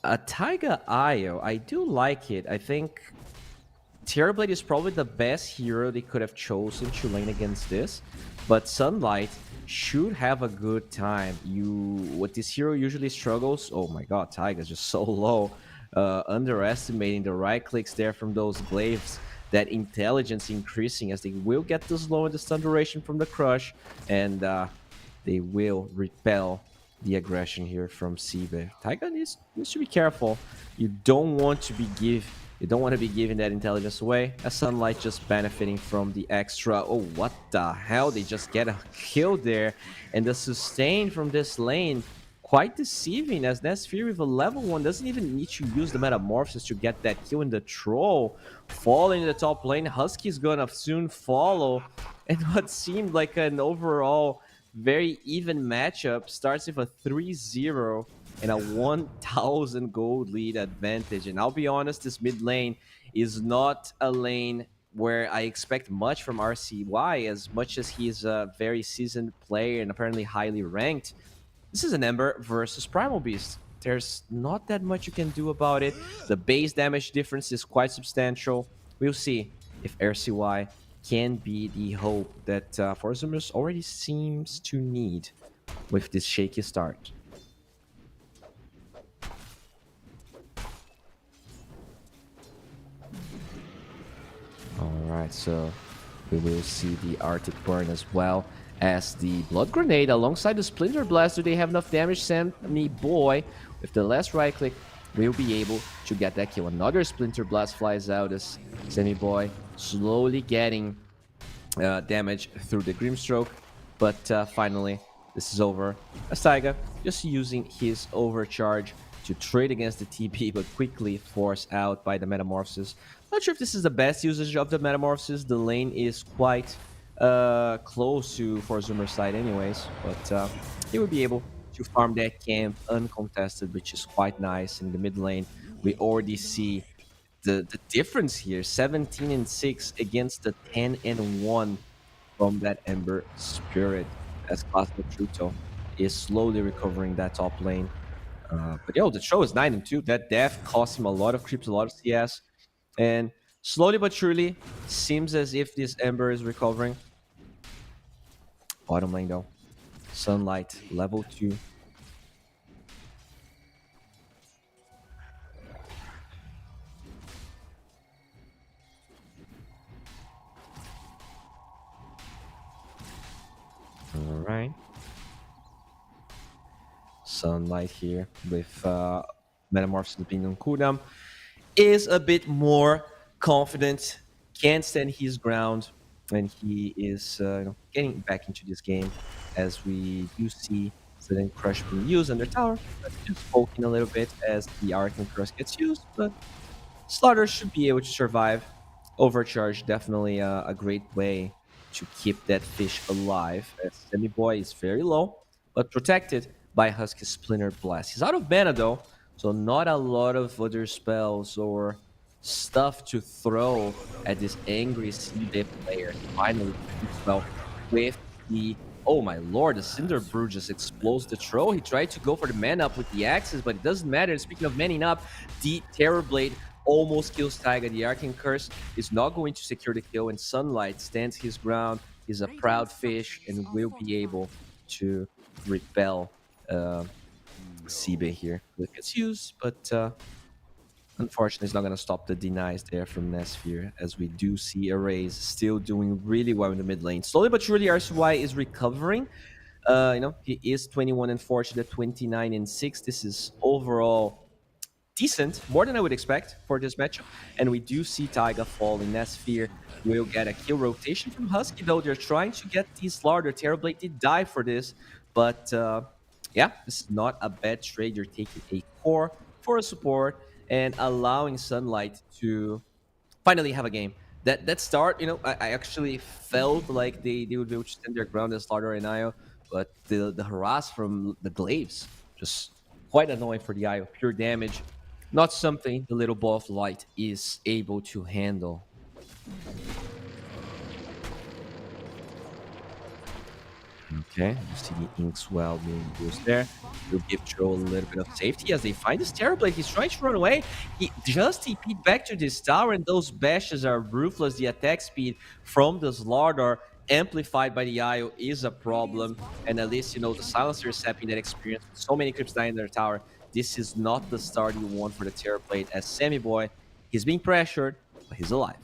A Taiga Io. I do like it. I think Terrorblade is probably the best hero they could have chosen to lane against this. But Sunlight should have a good time. What this hero usually struggles. Oh my god, Taiga's just so low. Underestimating the right clicks there from those glaives. That intelligence increasing as they will get the slow and the stun duration from the crush. And they will repel the aggression here from Sibe. Taiga needs to be careful. You don't want to be giving that intelligence away. As Sunlight just benefiting from the extra. Oh, what the hell? They just get a kill there. And the sustain from this lane, quite deceiving as Nesphere with a level 1 doesn't even need to use the Metamorphosis to get that kill. In the Troll falling in the top lane. Husky's gonna soon follow. And what seemed like an overall very even matchup starts with a 3-0 and a 1,000 gold lead advantage. And I'll be honest, this mid lane is not a lane where I expect much from RCY, as much as he's a very seasoned player and apparently highly ranked. This is an Ember versus Primal Beast. There's not that much you can do about it. The base damage difference is quite substantial. We'll see if RCY can be the hope that Forzumer's already seems to need with this shaky start. Alright, so we will see the Arctic Burn as well as the Blood Grenade alongside the Splinter Blast. Do they have enough damage? Sammy Boy, with the last right click, will be able to get that kill. Another Splinter Blast flies out as Sammy Boy slowly getting damage through the Grimstroke. But finally, this is over. As Taiga just using his overcharge to trade against the TP, but quickly forced out by the Metamorphosis. Not sure if this is the best usage of the Metamorphosis. The lane is quite close to Forzumer's side anyways, but he will be able to farm that camp uncontested, which is quite nice. In the mid lane, we already see the difference here. 17-6 against the 10-1 from that Ember Spirit, as Classical Truto is slowly recovering that top lane. But yo, the show is 9-2. That death cost him a lot of creeps, a lot of CS. And slowly but surely, seems as if this Ember is recovering. Bottom lane though. Sunlight, level 2. Alright. Sunlight here with Metamorphosis being on cooldown is a bit more confident, can't stand his ground, and he is getting back into this game as we do see Sudden Crush being used under tower, but just poking a little bit as the Arcane Curse gets used, but Slaughter should be able to survive. Overcharge, definitely a great way to keep that fish alive, as Sammy Boy is very low, but protected by Husky's Splinter Blast. He's out of mana though, so not a lot of other spells or stuff to throw at this angry CB player. Finally, well, with the oh my lord, the Cinder Brew just explodes the troll. He tried to go for the man up with the axes, but it doesn't matter. Speaking of manning up, the Terror Blade almost kills Taiga. The Arcane Curse is not going to secure the kill, and Sunlight stands his ground. He's a proud fish and will be able to repel CB here. It gets used, but unfortunately, it's not going to stop the denies there from Nesphere, as we do see Arrays still doing really well in the mid lane. Slowly but surely, RCY is recovering. He is 21 and 4 to the 29 and 6. This is overall decent, more than I would expect for this matchup. And we do see Taiga fall in Nesphere. Will get a kill rotation from Husky, though. They're trying to get the Slaughter. Terrorblade did die for this, but yeah, this is not a bad trade. You're taking a core for a support and allowing Sunlight to finally have a game. That start, I actually felt like they would be able to stand their ground as Slaughter and Io, but the harass from the Glaives, just quite annoying for the Io. Pure damage, not something the little ball of light is able to handle. Okay, you see the Inkswell being used there. Will give Troll a little bit of safety as they find this Terrorblade. He's trying to run away. He just TP'd back to this tower, and those bashes are ruthless. The attack speed from the Slardar, amplified by the IO, is a problem. And at least, the Silencer is sapping that experience. With so many creeps dying in their tower, this is not the start you want for the Terrorblade. As Sammy Boy, he's being pressured, but he's alive.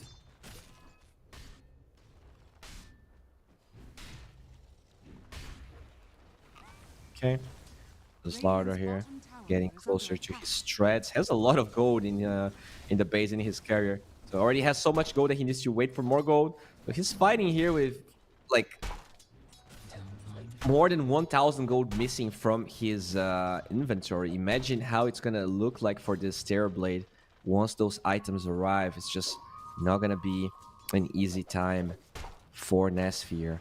Okay, the Slaughter here, getting closer to his treads. Has a lot of gold in the base in his carrier. So already has so much gold that he needs to wait for more gold. But he's fighting here with like more than 1,000 gold missing from his inventory. Imagine how it's gonna look like for this Terrorblade once those items arrive. It's just not gonna be an easy time for Nesphere.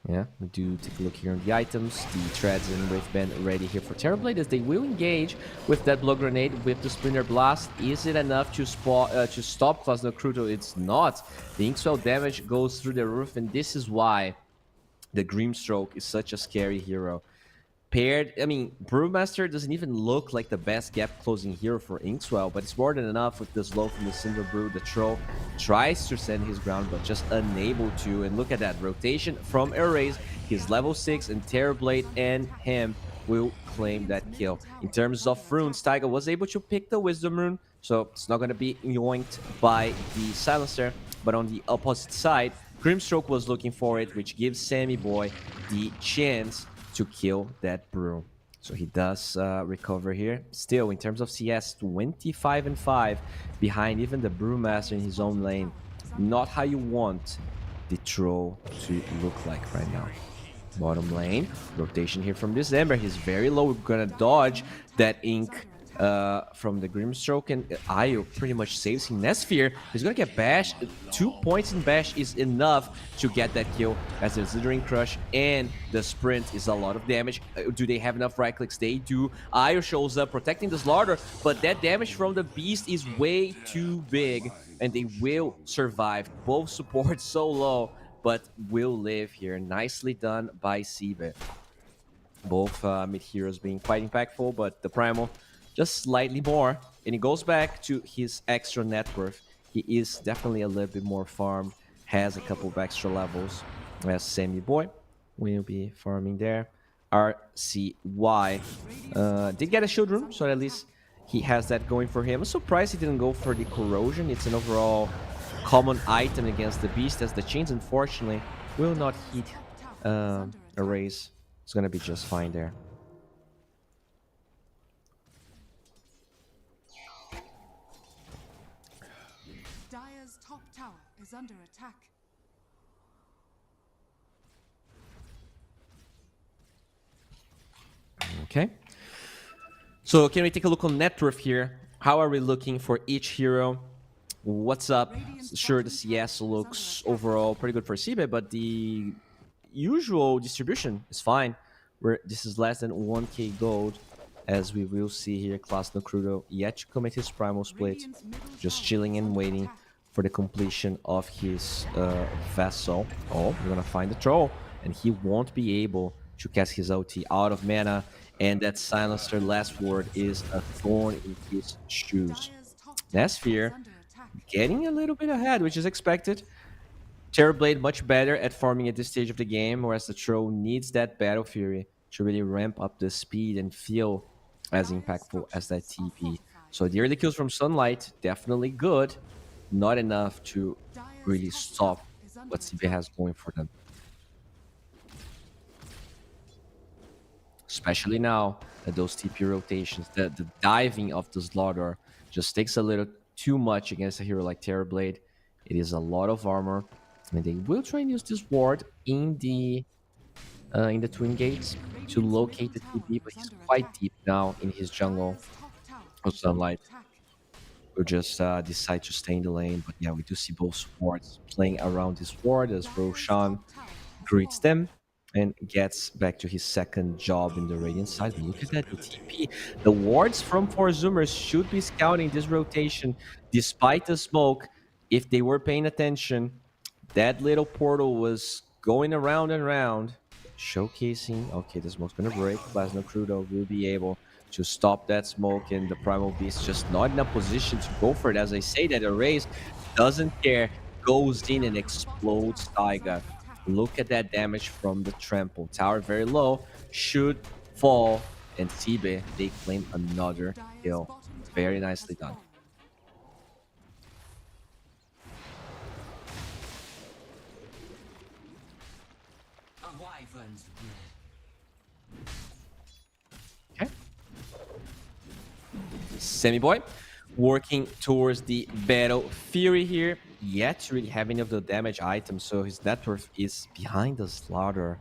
Yeah, we do take a look here on the items. The treads and Wraithband ready here for Terrorblade as they will engage with that blow grenade with the Splinter Blast. Is it enough to stop Klasno Kruto? It's not. The Inkswell damage goes through the roof, and this is why the Grimstroke is such a scary hero. Brewmaster doesn't even look like the best gap closing hero for Inkswell, but it's more than enough with the slow from the Cinder Brew. The Troll tries to stand his ground, but just unable to. And look at that rotation from Erase. He's level 6, and Terrorblade and him will claim that kill. In terms of runes, Taiga was able to pick the Wisdom rune, so it's not going to be yoinked by the Silencer. But on the opposite side, Grimstroke was looking for it, which gives Sammy Boy the chance to kill that brew. So he does recover here. Still, in terms of CS, 25 and 5 behind even the Brewmaster in his own lane. Not how you want the Troll to look like right now. Bottom lane, rotation here from this Ember. He's very low. We're gonna dodge that ink from the Grimstroke, and Io pretty much saves him. Nesphere, he's gonna get Bash. 2 points in Bash is enough to get that kill, as the Zithering Crush and the Sprint is a lot of damage. Do they have enough right clicks? They do. Io shows up protecting the Slaughter, but that damage from the Beast is way too big, and they will survive. Both supports so low, but will live here. Nicely done by Seabit. Both mid heroes being quite impactful, but the Primal just slightly more, and he goes back to his extra net worth. He is definitely a little bit more farmed, has a couple of extra levels, as Sammy Boy will be farming there. RCY did get a shield room, so at least he has that going for him. I'm surprised he didn't go for the Corrosion. It's an overall common item against the Beast, as the chains unfortunately will not hit Erase. It's gonna be just fine there. Top tower is under attack. Okay. So can we take a look on net worth here? How are we looking for each hero? What's up? Sure, the CS looks overall pretty good for CB, but the usual distribution is fine. This is less than 1k gold as we will see here, Class Nocrudo yet to commit his primal split, just chilling and waiting for the completion of his vessel. Oh, we're gonna find the troll, and he won't be able to cast his ulti out of mana, and that Silencer last word is a thorn in his shoes. Nesphere getting a little bit ahead, which is expected. Terrorblade much better at farming at this stage of the game, whereas the Troll needs that Battle Fury to really ramp up the speed and feel as impactful as that TP. So the early kills from Sunlight, definitely good. Not enough to really stop what CB has going for them. Especially now that those TP rotations, the diving of the Slaughter just takes a little too much against a hero like Terrorblade. It is a lot of armor. And they will try and use this ward in the twin gates to locate the TP, but he's quite deep now in his jungle. Oh, Sunlight will just decide to stay in the lane. But yeah, we do see both supports playing around this ward as Roshan greets them and gets back to his second job in the Radiant side. But look at that, the TP. The wards from 4 Zoomers should be scouting this rotation despite the smoke. If they were paying attention, that little portal was going around and around, showcasing, okay, the smoke's gonna break. Plasma Crudo will be able to stop that smoke, and the Primal Beast just not in a position to go for it. As I say, that Erase doesn't care, goes in and explodes Taiga. Look at that damage from the trample. Tower very low, should fall, and Sibe, they claim another kill. Very nicely done. Okay. Semi-Boy working towards the Battle Fury here. Yet to really have any of the damage items, so his net worth is behind the Slaughter.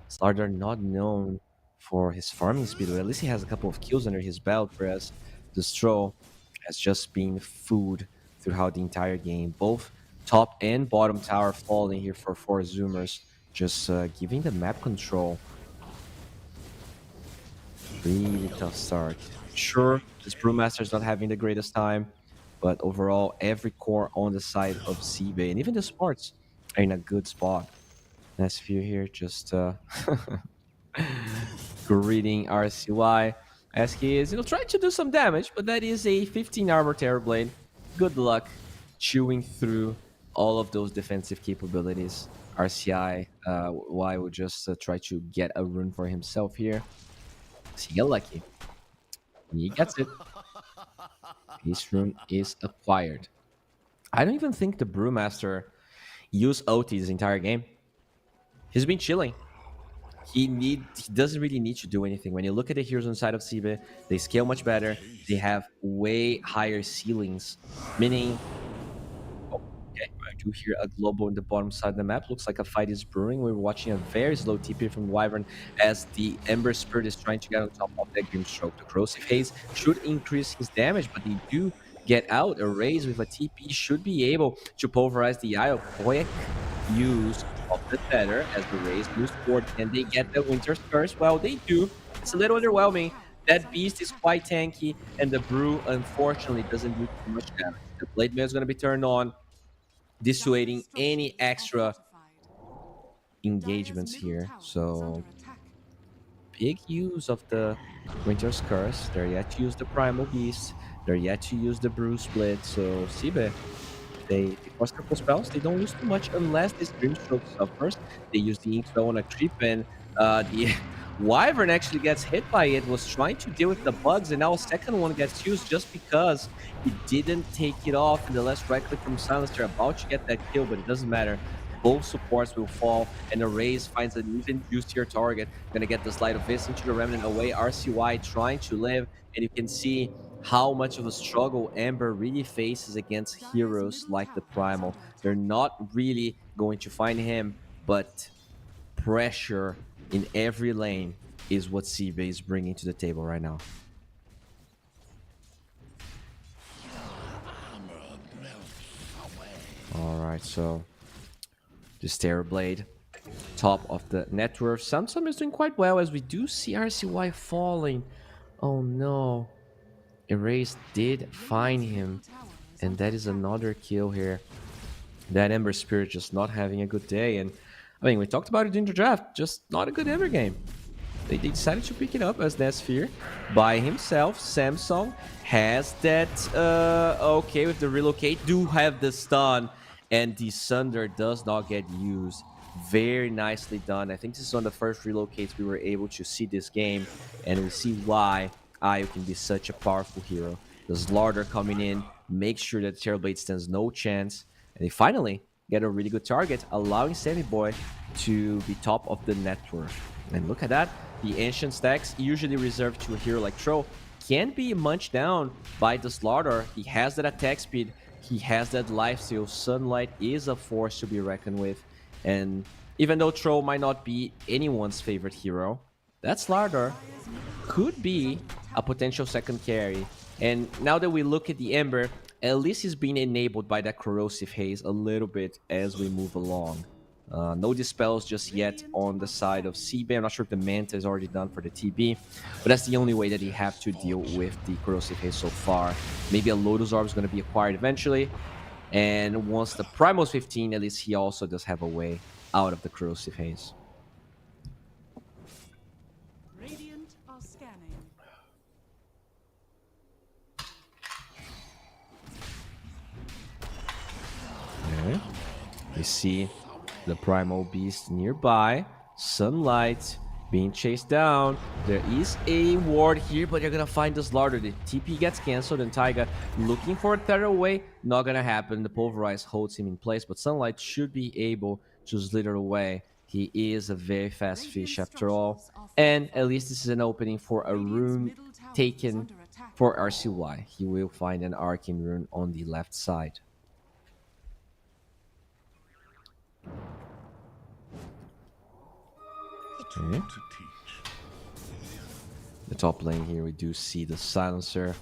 Slaughter not known for his farming speed, or at least he has a couple of kills under his belt, whereas the Stroll has just been food throughout the entire game. Both top and bottom tower falling here for 4 Zoomers, just giving the map control. Really tough start. Sure, this Brewmaster is not having the greatest time, but overall, every core on the side of CB and even the sports are in a good spot. Nice view here, just greeting RCY as he is, trying to do some damage, but that is a 15 armor Terrorblade. Good luck chewing through all of those defensive capabilities. RCI, Y will just try to get a rune for himself here. Does he get lucky? He gets it. His rune is acquired. I don't even think the Brewmaster used OT his entire game. He's been chilling. He doesn't really need to do anything. When you look at the heroes inside of Sibe, they scale much better. They have way higher ceilings, meaning... Oh, okay, I do hear a global in the bottom side of the map. Looks like a fight is brewing. We're watching a very slow TP from Wyvern as the Ember Spirit is trying to get on top of that Grimstroke. The Corrosive Haze should increase his damage, but they do get out. A Raze with a TP should be able to pulverize the Io. Quick use of the Tether as the Raze moves forward. Can they get the Winter's Curse? Well, they do. It's a little underwhelming. That Beast is quite tanky, and the Brew, unfortunately, doesn't do too much damage. The Blade Mail is going to be turned on, dissuading any extra engagements here. So big use of the Winter's Curse. They're yet to use the Primal Beast. They're yet to use the Brew Split. So Sibe, they cast couple spells. They don't use too much unless this Grimstroke suffers. They use the Ink Spell on a creep, and the Wyvern actually gets hit by it, was trying to deal with the bugs, and now a second one gets used just because he didn't take it off in the last right click from Silence. They're about to get that kill, but it doesn't matter. Both supports will fall, and the Raze finds an even juicier target. Gonna get the Slide of Fist into the Remnant away. RCY trying to live, and you can see how much of a struggle Amber really faces against heroes like the Primal. They're not really going to find him, but pressure in every lane is what CB is bringing to the table right now. Alright, so this Terrorblade, top of the net worth. Samsung is doing quite well as we do see RCY falling Oh no. Erase did find him. And that is another kill here. That Ember Spirit just not having a good day. And I mean, we talked about it in the draft. Just not a good Ember game. They decided to pick it up as that Sphere by himself. Samsung has that, okay, with the relocate, do have the stun, and the Sunder does not get used. Very nicely done. I think this is one of the first relocates we were able to see this game, and we see why Ayo can be such a powerful hero. The Slardar coming in, make sure that Terrorblade stands no chance, and they finally get a really good target, allowing Sammy Boy to be top of the net worth. And look at that. The ancient stacks, usually reserved to a hero like Troll, can be munched down by the Slardar. He has that attack speed. He has that lifesteal. Sunlight is a force to be reckoned with. And even though Troll might not be anyone's favorite hero, that Slardar could be a potential second carry. And now that we look at the Ember, at least he's being enabled by that Corrosive Haze a little bit as we move along. No dispels just yet on the side of CB. I'm not sure if the Manta is already done for the TB, but that's the only way that he have to deal with the Corrosive Haze so far. Maybe a Lotus Orb is going to be acquired eventually, and once the Primal's 15, at least he also does have a way out of the Corrosive Haze. Radiant are scanning. Okay. We see the Primal Beast nearby. Sunlight being chased down. There is a ward here, but you're gonna find this Slardar. The TP gets cancelled, and Taiga looking for a tether away. Not gonna happen. The Pulverize holds him in place, but Sunlight should be able to slither away. He is a very fast fish after all. And at least this is an opening for a rune taken for RCY. He will find an Arcane rune on the left side. Okay. The top lane here, we do see the Silencer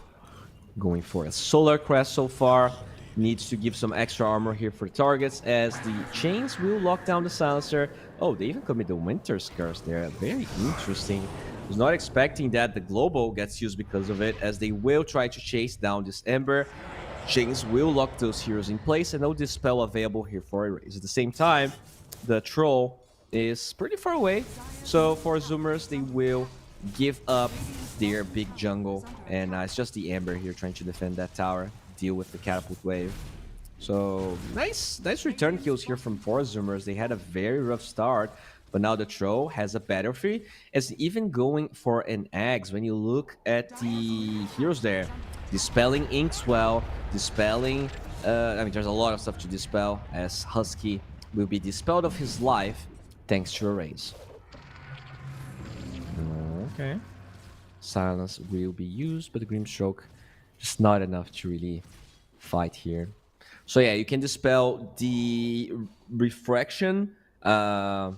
going for a Solar Crest so far. Needs to give some extra armor here for targets, as the chains will lock down the Silencer. Oh, they even commit the Winter's Curse there. Very interesting. Was not expecting that the Global gets used because of it, as they will try to chase down this Ember. Chains will lock those heroes in place, and no Dispel available here for Erase. At the same time, the Troll is pretty far away, so for Zoomers, they will give up their big jungle, and it's just the Ember here trying to defend that tower, deal with the Catapult Wave. So nice return kills here from 4 Zoomers. They had a very rough start, but now the Troll has a battlefield. It's even going for an Axe. When you look at the heroes there, dispelling Inkswell, dispelling, I mean, there's a lot of stuff to dispel, as Husky will be dispelled of his life thanks to Erase. Okay. Silence will be used, but the Grimstroke just not enough to really fight here. So yeah, you can dispel the Refraction, the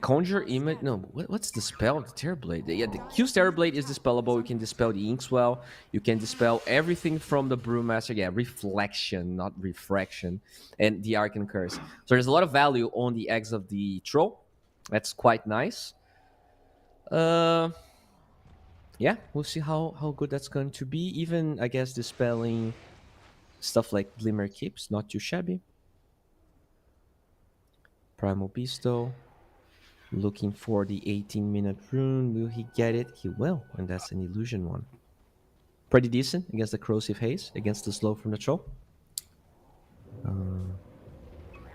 Conjure Image. No, what's the spell? The Terrorblade. Yeah, the Q's Terrorblade is dispellable. You can dispel the Inkswell. You can dispel everything from the Brewmaster. Yeah, Reflection, not Refraction. And the Arcane Curse. So there's a lot of value on the eggs of the Troll. That's quite nice. Yeah, we'll see how good that's going to be. Even, I guess, dispelling stuff like Glimmer Keeps, not too shabby. Primal Beast, though. Looking for the 18-minute rune. Will he get it? He will, and that's an illusion one. Pretty decent against the Corrosive Haze, against the slow from the Troll.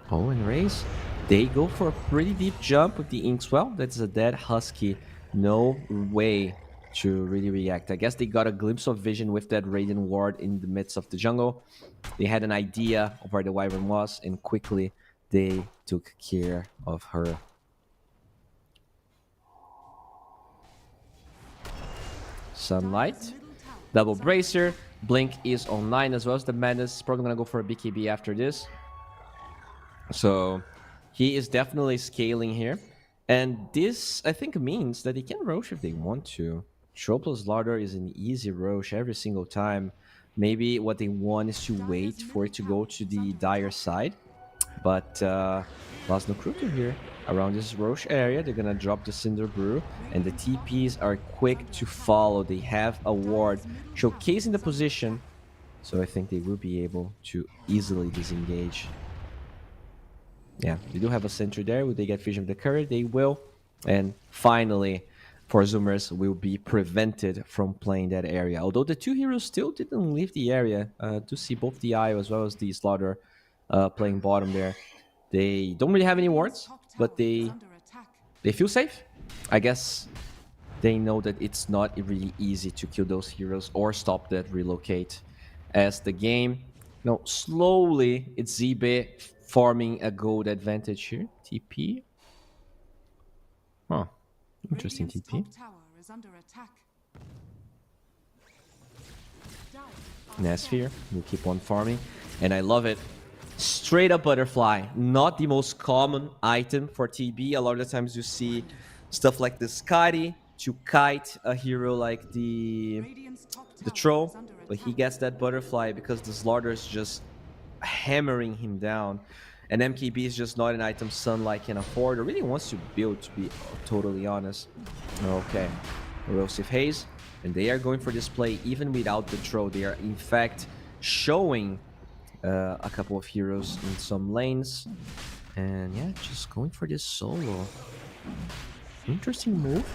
Oh, and Raze. They go for a pretty deep jump with the Inkswell. That's a dead Husky. No way to really react. I guess they got a glimpse of vision with that Radiant Ward in the midst of the jungle. They had an idea of where the Wyvern was, and quickly they took care of her. Sunlight. Double Bracer. Blink is online as well as the Madness. Probably gonna go for a BKB after this. So he is definitely scaling here. And this, I think, means that he can Rosh if they want to. Troll plus Slardar is an easy Rosh every single time. Maybe what they want is to wait for it to go to the Dire side. But Lost no Kruger here. around this Roche area. They're gonna drop the Cinder Brew, and the TPs are quick to follow. They have a ward showcasing the position, so I think they will be able to easily disengage. Yeah, they do have a sentry there. Will they get Vision of the Courier? They will. And finally, for Zoomers will be prevented from playing that area. Although the two heroes still didn't leave the area. To see both the IO as well as the Slaughter playing bottom there. They don't really have any wards, but they feel safe. I guess they know that it's not really easy to kill those heroes or stop that relocate. As the game, slowly it's ZB farming a gold advantage here. TP. Huh. Interesting TP. Nasphere will keep on farming. And I love it. Straight up butterfly. Not the most common item for TB. A lot of the times you see stuff like the Scotty to kite a hero like the troll. But he gets that butterfly because the Slaughter is just hammering him down. And MKB is just not an item Sunlight can afford or really wants to build, to be totally honest. Okay. Erosive Haze. And they are going for this play even without the troll. They are in fact showing a couple of heroes in some lanes. And yeah, just going for this solo. Interesting move.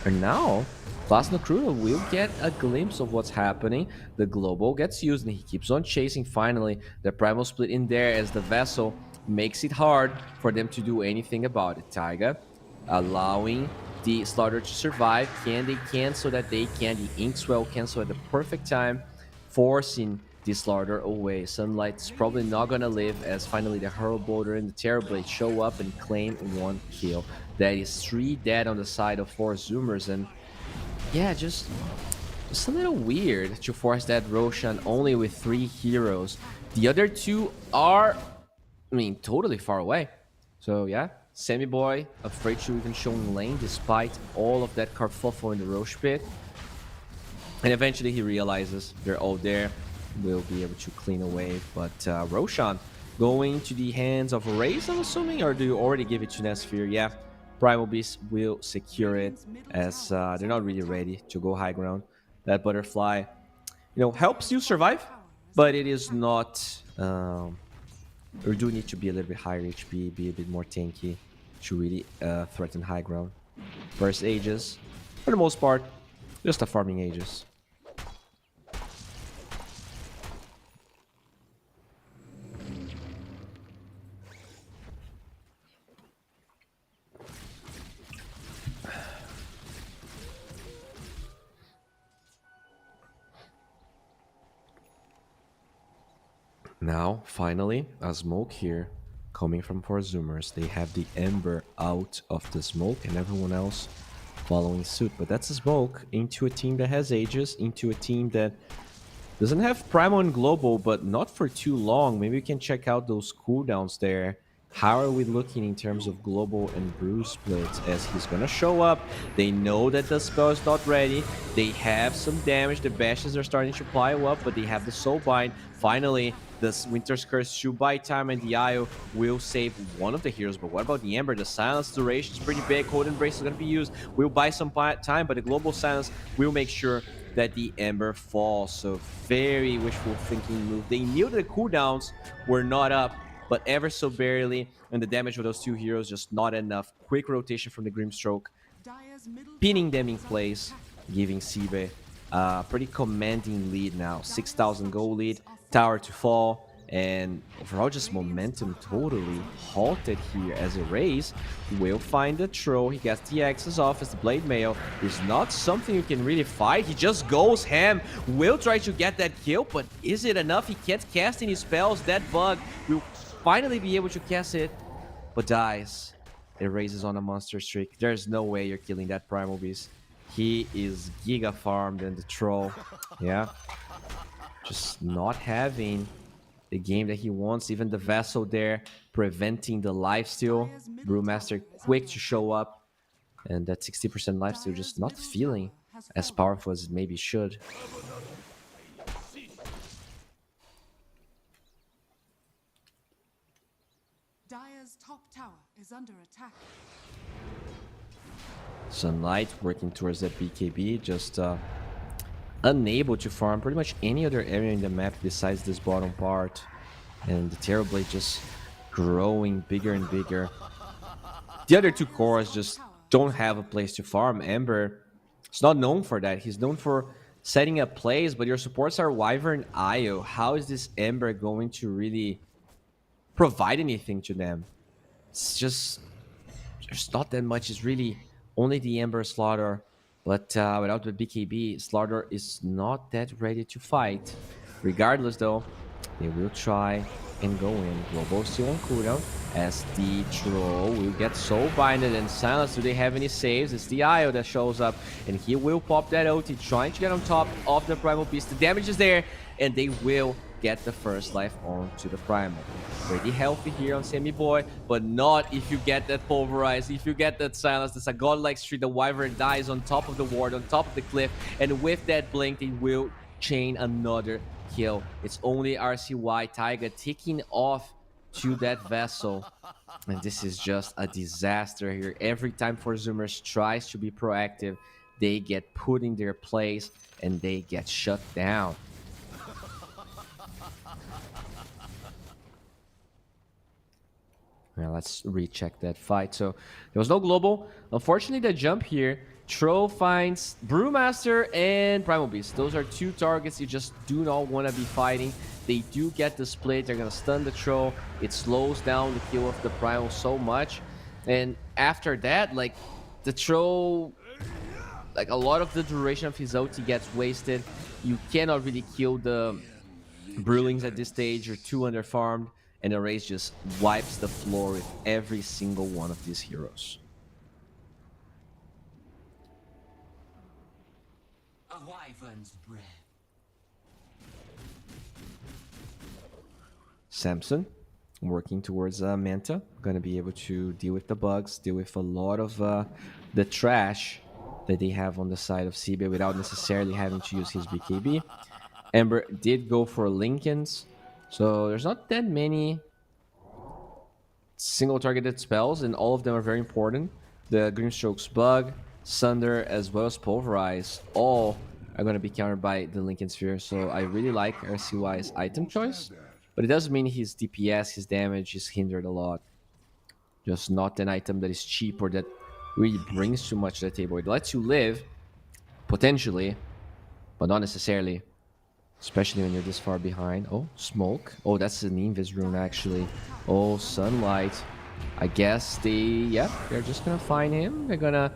And now, Class Nocruda will get a glimpse of what's happening. The Global gets used and he keeps on chasing. Finally, the Primal Split in there as the Vessel makes it hard for them to do anything about it. Taiga allowing the Slaughter to survive. Can they cancel that? They can. The Inkswell cancel at the perfect time, forcing the Slaughter away. Sunlight's probably not gonna live as finally the Hurl Boulder and the Terrorblade show up and claim one kill. That is 3 dead on the side of 4 Zoomers, and yeah, just a little weird to force that Roshan only with 3 heroes. The other 2 are, totally far away. So yeah, Sammy Boy afraid to even show in lane despite all of that kerfuffle in the Roche pit. And eventually he realizes they're all there. Will be able to clean away, but Roshan going to the hands of Raze, I'm assuming, or do you already give it to Nasphere? Yeah, Primal Beast will secure it as they're not really ready to go high ground. That butterfly, helps you survive, but it is not. You do need to be a little bit higher HP, be a bit more tanky to really threaten high ground. First Aegis, for the most part, just a farming Aegis. Now, finally, a smoke here coming from 4 Zoomers. They have the Ember out of the smoke and everyone else following suit. But that's a smoke into a team that has Aegis, into a team that doesn't have Primal and Global, but not for too long. Maybe we can check out those cooldowns there. How are we looking in terms of Global and Brew splits as he's gonna show up? They know that the spell is not ready. They have some damage. The bashes are starting to pile up, but they have the Soulbind. Finally, this Winter's Curse should buy time, and the IO will save one of the heroes. But what about the Ember? The silence duration is pretty big. Cold Embrace is going to be used. Will buy some time, but the Global Silence will make sure that the Ember falls. So very wishful thinking move. They knew that the cooldowns were not up, but ever so barely. And the damage of those 2 heroes just not enough. Quick rotation from the Grimstroke, pinning them in place, giving Sibe a pretty commanding lead now. 6,000 gold lead. Tower to fall, and overall just momentum totally halted here as a Raze will find the troll. He gets the axes off as the blade mail is not something you can really fight. He just goes ham, will try to get that kill, but is it enough? He can't cast any spells. That bug will finally be able to cast it, but dies. It raises on a monster streak. There's no way you're killing that Primal Beast. He is giga farmed and the troll, yeah, just not having the game that he wants. Even the Vessel there preventing the lifesteal. Brewmaster quick to show up, and that 60% lifesteal just not feeling as powerful as it maybe should. Dire's top tower is under attack. Sunlight working towards that BKB, just unable to farm pretty much any other area in the map besides this bottom part. And the Terrorblade just growing bigger and bigger. The other two cores just don't have a place to farm. Ember is not known for that. He's known for setting up plays, but your supports are Wyvern Io. How is this Ember going to really provide anything to them? It's just, there's not that much. It's really only the Ember Slaughter, but without the BKB, Slaughter is not that ready to fight. Regardless though, they will try and go in. Global still on cooldown as the Troll will get soul binded and silenced. Do they have any saves? It's the Io that shows up and he will pop that ulti, trying to get on top of the Primal Beast. The damage is there and they will get the first life onto the Primal. Pretty healthy here on Sammy Boy, but not if you get that pulverize, if you get that silence. That's a godlike streak. The Wyvern dies on top of the ward, on top of the cliff, and with that blink, they will chain another kill. It's only RCY Taiga ticking off to that vessel, and this is just a disaster here. Every time Zoomers tries to be proactive, they get put in their place and they get shut down. Now let's recheck that fight. So there was no global. Unfortunately, the jump here, Troll finds Brewmaster and Primal Beast. Those are two targets you just do not want to be fighting. They do get the split. They're going to stun the Troll. It slows down the kill of the Primal so much. And after that, like, the Troll, like, a lot of the duration of his ulti gets wasted. You cannot really kill the Brewlings at this stage. You're too underfarmed. And the race just wipes the floor with every single one of these heroes. A wyvern's breath. Samson working towards Manta. Going to be able to deal with the bugs, deal with a lot of the trash that they have on the side of CB without necessarily having to use his BKB. Ember did go for Lincolns. So there's not that many single targeted spells, and all of them are very important. The Grimstroke's Bug, Sunder, as well as Pulverize, all are going to be countered by the Lincoln Sphere. So I really like RCY's item choice, but it does mean his DPS, his damage is hindered a lot. Just not an item that is cheap or that really brings too much to the table. It lets you live, potentially, but not necessarily. Especially when you're this far behind. Oh, smoke. Oh, that's an Invis rune, actually. Oh, sunlight. I guess they're just gonna find him. They're gonna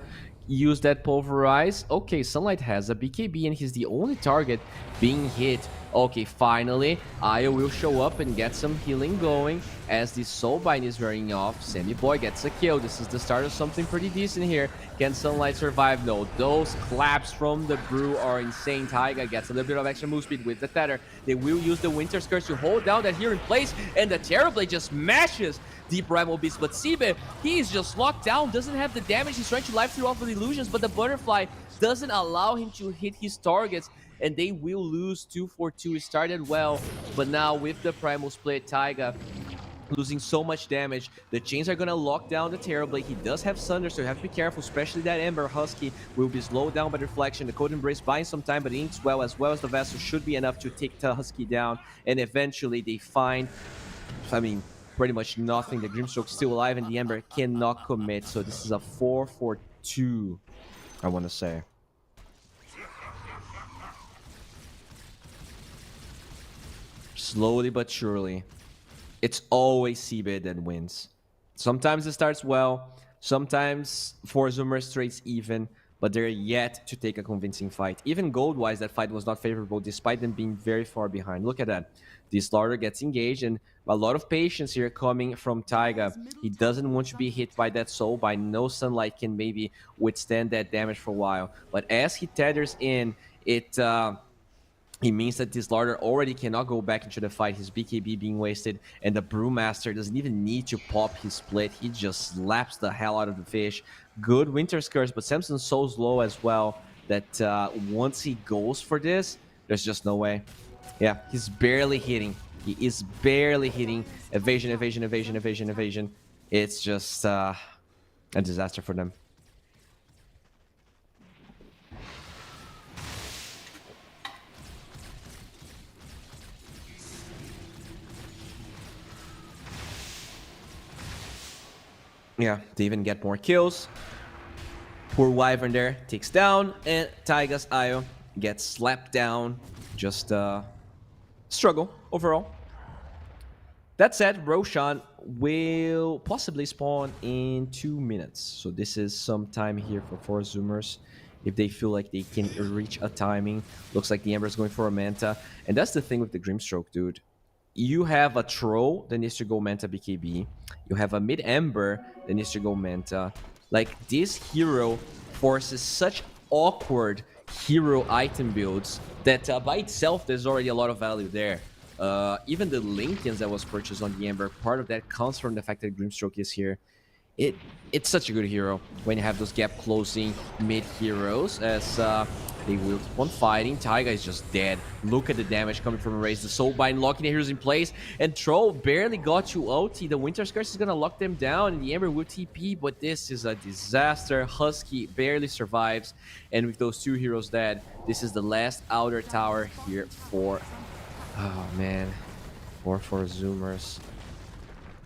use that pulverize. Okay, sunlight has a BKB and he's the only target being hit. Okay, finally, Io will show up and get some healing going as the Soulbind is wearing off. Sammy Boy gets a kill. This is the start of something pretty decent here. Can Sunlight survive? No. Those claps from the Brew are insane. Taiga gets a little bit of extra move speed with the Tether. They will use the Winter Curse to hold down that here in place, and the Terrorblade just mashes the Primal Beast. But Sibe, he is just locked down, doesn't have the damage. He's trying to life through off of the illusions, but the Butterfly doesn't allow him to hit his targets, and they will lose 2-4-2. It started well, but now with the Primal Split, Taiga losing so much damage. The chains are gonna lock down the Terrorblade. He does have Sunder, so you have to be careful, especially that Ember. Husky will be slowed down by Reflection. The Code Embrace buys some time, but it inks well as the Vessel should be enough to take the Husky down, and eventually they find, I mean, pretty much nothing. The Grimstroke's still alive, and the Ember cannot commit, so this is a 4-4-2, I want to say. Slowly but surely, it's always Seabed that wins. Sometimes it starts well, sometimes Zoomers trades even, but they're yet to take a convincing fight. Even gold-wise, that fight was not favorable, despite them being very far behind. Look at that. The Slaughter gets engaged, and a lot of patience here coming from Taiga. He doesn't want to be hit by that soul. By no sunlight can maybe withstand that damage for a while. But as he tethers in, it means that this Slaughter already cannot go back into the fight. His BKB being wasted, and the Brewmaster doesn't even need to pop his split. He just slaps the hell out of the fish. Good Winter's Curse, but Samson's so low as well that once he goes for this, there's just no way. Yeah, he's barely hitting. He is barely hitting. Evasion, evasion, evasion, evasion, evasion. It's just a disaster for them. Yeah, they even get more kills. Poor Wyvern there takes down, and Taiga's Io gets slapped down. Just struggle overall. That said, Roshan will possibly spawn in 2 minutes. So this is some time here for 4 Zoomers. If they feel like they can reach a timing. Looks like the Ember is going for a Manta. And that's the thing with the Grimstroke, dude. You have a Troll that needs to go Manta BKB. You have a mid-Ember that needs to go Manta. Like, this hero forces such awkward hero item builds that by itself there's already a lot of value there. Even the Lincolns that was purchased on the Ember, part of that comes from the fact that Grimstroke is here. It's such a good hero when you have those gap closing mid heroes, as they will keep on fighting. Taiga is just dead. Look at the damage coming from Erase. The Soulbind locking the heroes in place, and Troll barely got you ulti. The Winter's Curse is gonna lock them down, and the Ember will TP, but this is a disaster. Husky barely survives, and with those 2 heroes dead, this is the last outer tower here for... Oh man, for Zoomers.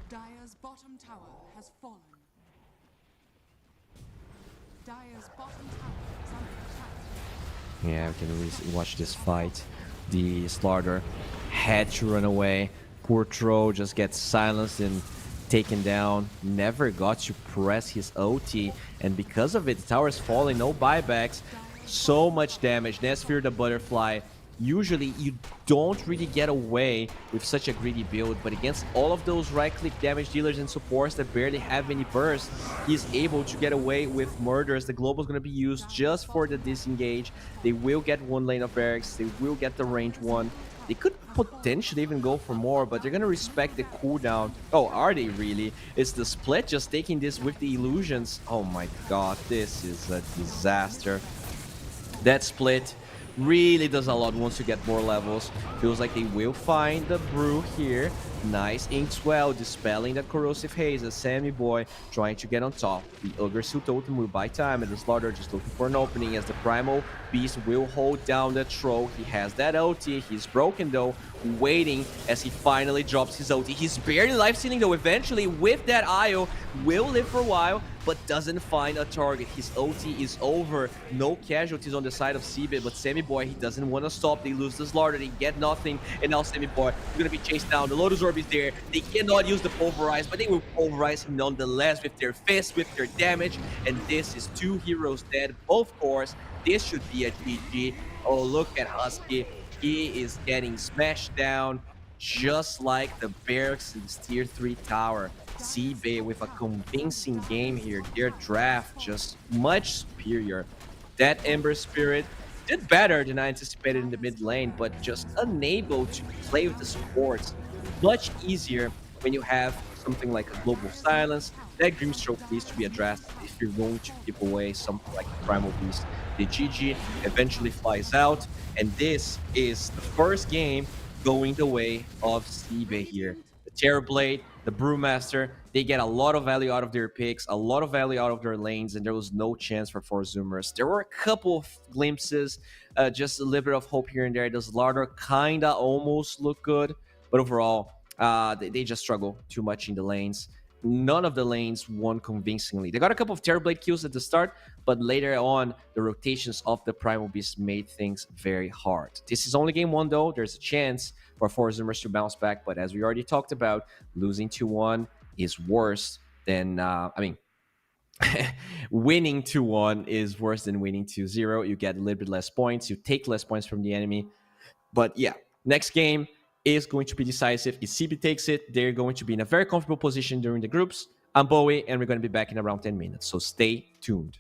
Dire's bottom tower has fallen. Dire's bottom tower is under attack. Yeah, we can really watch this fight. The Slaughter had to run away. Poor Tro just gets silenced and taken down. Never got to press his OT, and because of it, the tower is falling. No buybacks. So much damage. Nesfear the Butterfly. Usually, you don't really get away with such a greedy build, but against all of those right-click damage dealers and supports that barely have any burst, he's able to get away with murders. The Global is going to be used just for the disengage. They will get 1 lane of barracks. They will get the range 1. They could potentially even go for more, but they're going to respect the cooldown. Oh, are they really? Is the split just taking this with the illusions? Oh my god, this is a disaster. That split really does a lot once you get more levels. Feels like they will find the brew here. Nice Inkswell dispelling that corrosive haze as Sammy Boy trying to get on top. The Ogre Suit Totem will buy time, and the Slaughter just looking for an opening as the Primal Beast will hold down the Troll. He has that ulti. He's broken though, waiting as he finally drops his ulti. He's barely life-stealing though. Eventually with that IO will live for a while, but doesn't find a target. His OT is over. No casualties on the side of Seabit, but Sammy Boy, he doesn't want to stop. They lose the Slaughter, they get nothing, and now Sammy Boy is going to be chased down. The Lotus Orb is there. They cannot use the Pulverize, but they will pulverize him nonetheless with their fists, with their damage, and this is 2 heroes dead. Both cores. This should be a GG. Oh, look at Husky. He is getting smashed down, just like the barracks in this tier 3 tower. Seabay with a convincing game here. Their draft just much superior. That Ember Spirit did better than I anticipated in the mid lane, but just unable to play with the supports. Much easier when you have something like a Global Silence. That Grimstroke needs to be addressed if you're going to give away something like the Primal Beast. The GG eventually flies out, and this is the first game going the way of Seabay here. The Terrorblade, the Brewmaster, they get a lot of value out of their picks, a lot of value out of their lanes, and there was no chance for 4 Zoomers. There were a couple of glimpses, just a little bit of hope here and there. The Slaughter kinda almost looked good, but overall, they just struggle too much in the lanes. None of the lanes won convincingly. They got a couple of Terrorblade kills at the start, but later on, the rotations of the Primal Beast made things very hard. This is only game 1 though. There's a chance for 4 Zoomers to bounce back, but as we already talked about, losing 2-1 is worse than, winning 2-1 is worse than winning 2-0. You get a little bit less points. You take less points from the enemy. But yeah, next game is going to be decisive. If CB takes it, they're going to be in a very comfortable position during the groups. I'm Bowie, and we're going to be back in around 10 minutes, so stay tuned.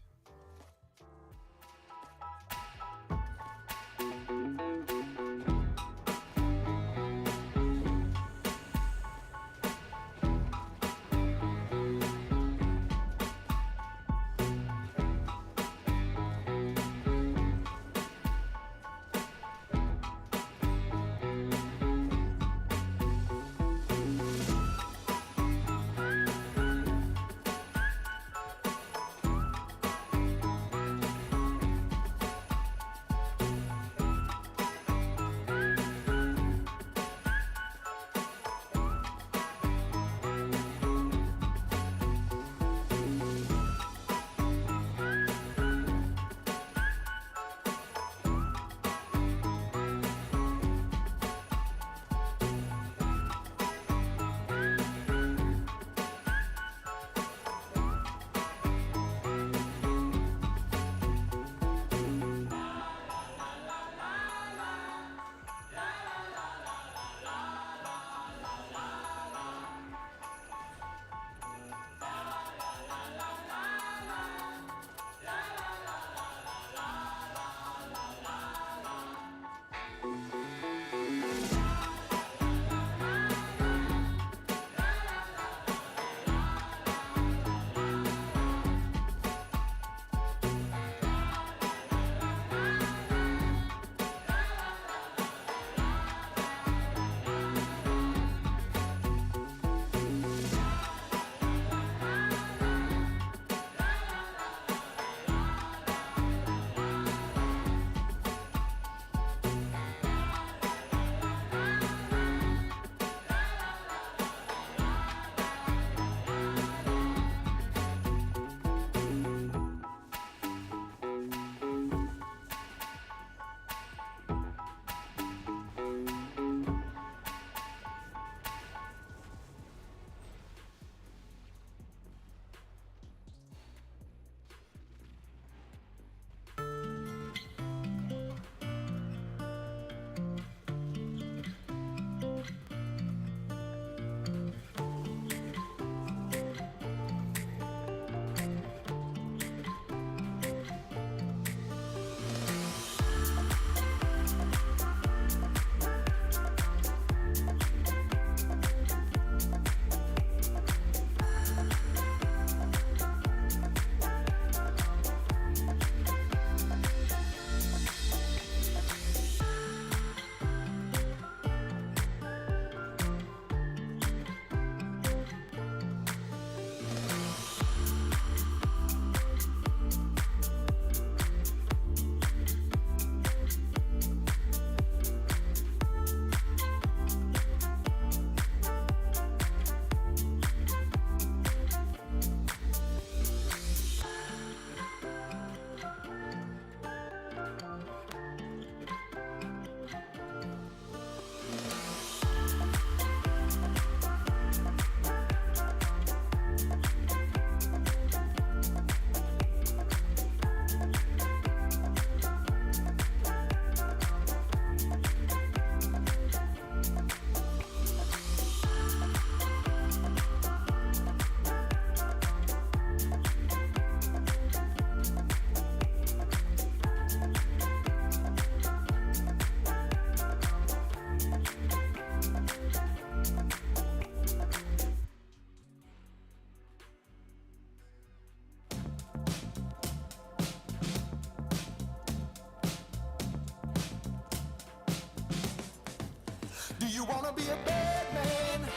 wanna be a bad man?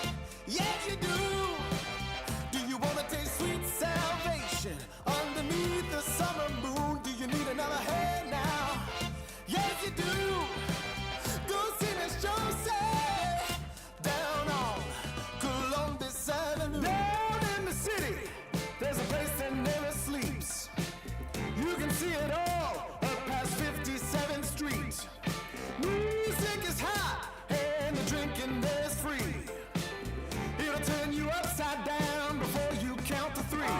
Yes, you do. Do you wanna taste sweet salvation underneath the summer moon? Do you need another hand now? Yes, you do. Go see Miss Josie down on Columbus Avenue. Down in the city, there's a place that never sleeps. You can see it all up past 57th Street. Music is hot and the drinking there's free. It'll turn you upside down before you count to three.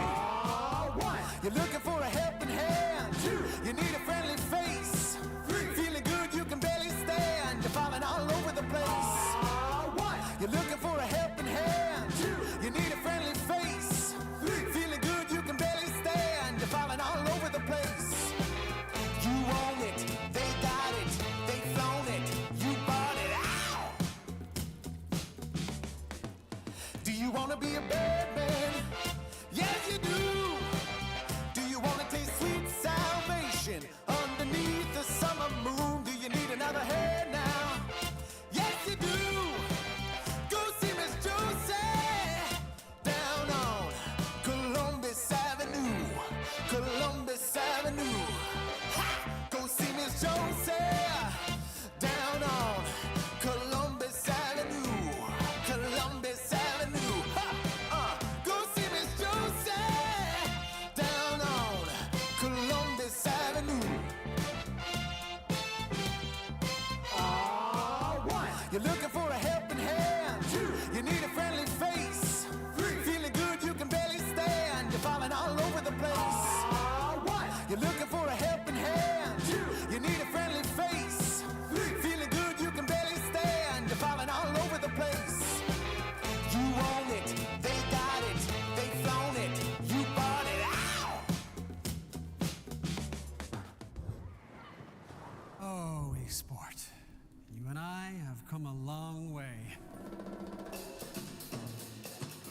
One, you're looking for a helping hand. Two, you need a friendly face. Three, feeling good you can barely stand. You're falling all over the place. One, you're looking for a helping hand. Two, you need a friendly face. Three, feeling good you can barely stand. You're falling all over the place. You own it, they got it, they flown it, you bought it. Ow! Do you wanna be a bad man? Yes, you do. Do you wanna taste sweet salvation underneath the summer moon? Do you need another hand now? Yes, you do. Go see Miss Josie down on Columbus Avenue. Columbus Avenue. Ha! Go see Miss Josie down on Columbus Avenue. Columbus Avenue. Ha! Go see Miss Josie down on Columbus Avenue. One, you're looking for a helping hand. Two, you need a friendly face. Three, feeling good you can barely stand. You're falling all over the place. One, you're looking for a helping hand. Two, you need a friendly face. Three, feeling good you can barely stand. You're falling all over the place. You own it, they got it, they flown it, you bought it. Ow! Oh, esport. You and I have come a long way.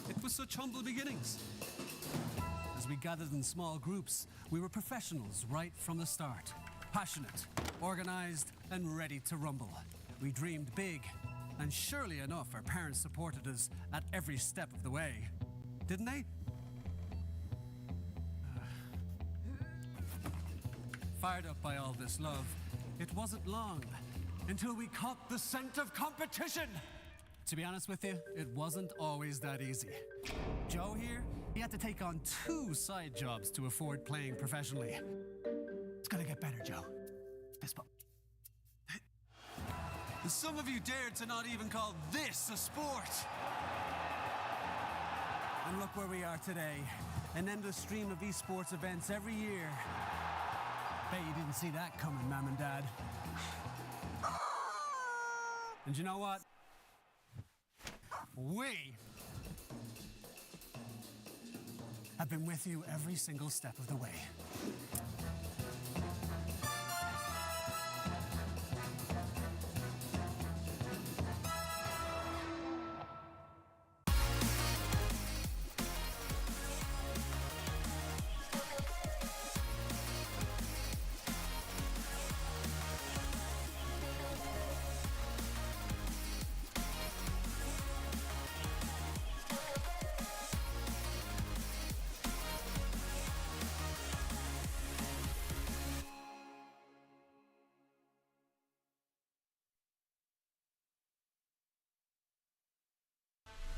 It was such humble beginnings. As we gathered in small groups, we were professionals right from the start. Passionate, organized, and ready to rumble. We dreamed big, and surely enough, our parents supported us at every step of the way. Didn't they? Fired up by all this love, it wasn't long until we caught the scent of competition. To be honest with you, it wasn't always that easy. Joe here, he had to take on 2 side jobs to afford playing professionally. It's gonna get better, Joe. Fist bump. And some of you dared to not even call this a sport. And look where we are today. An endless stream of esports events every year. Bet you didn't see that coming, Mom and Dad. And you know what? We have been with you every single step of the way.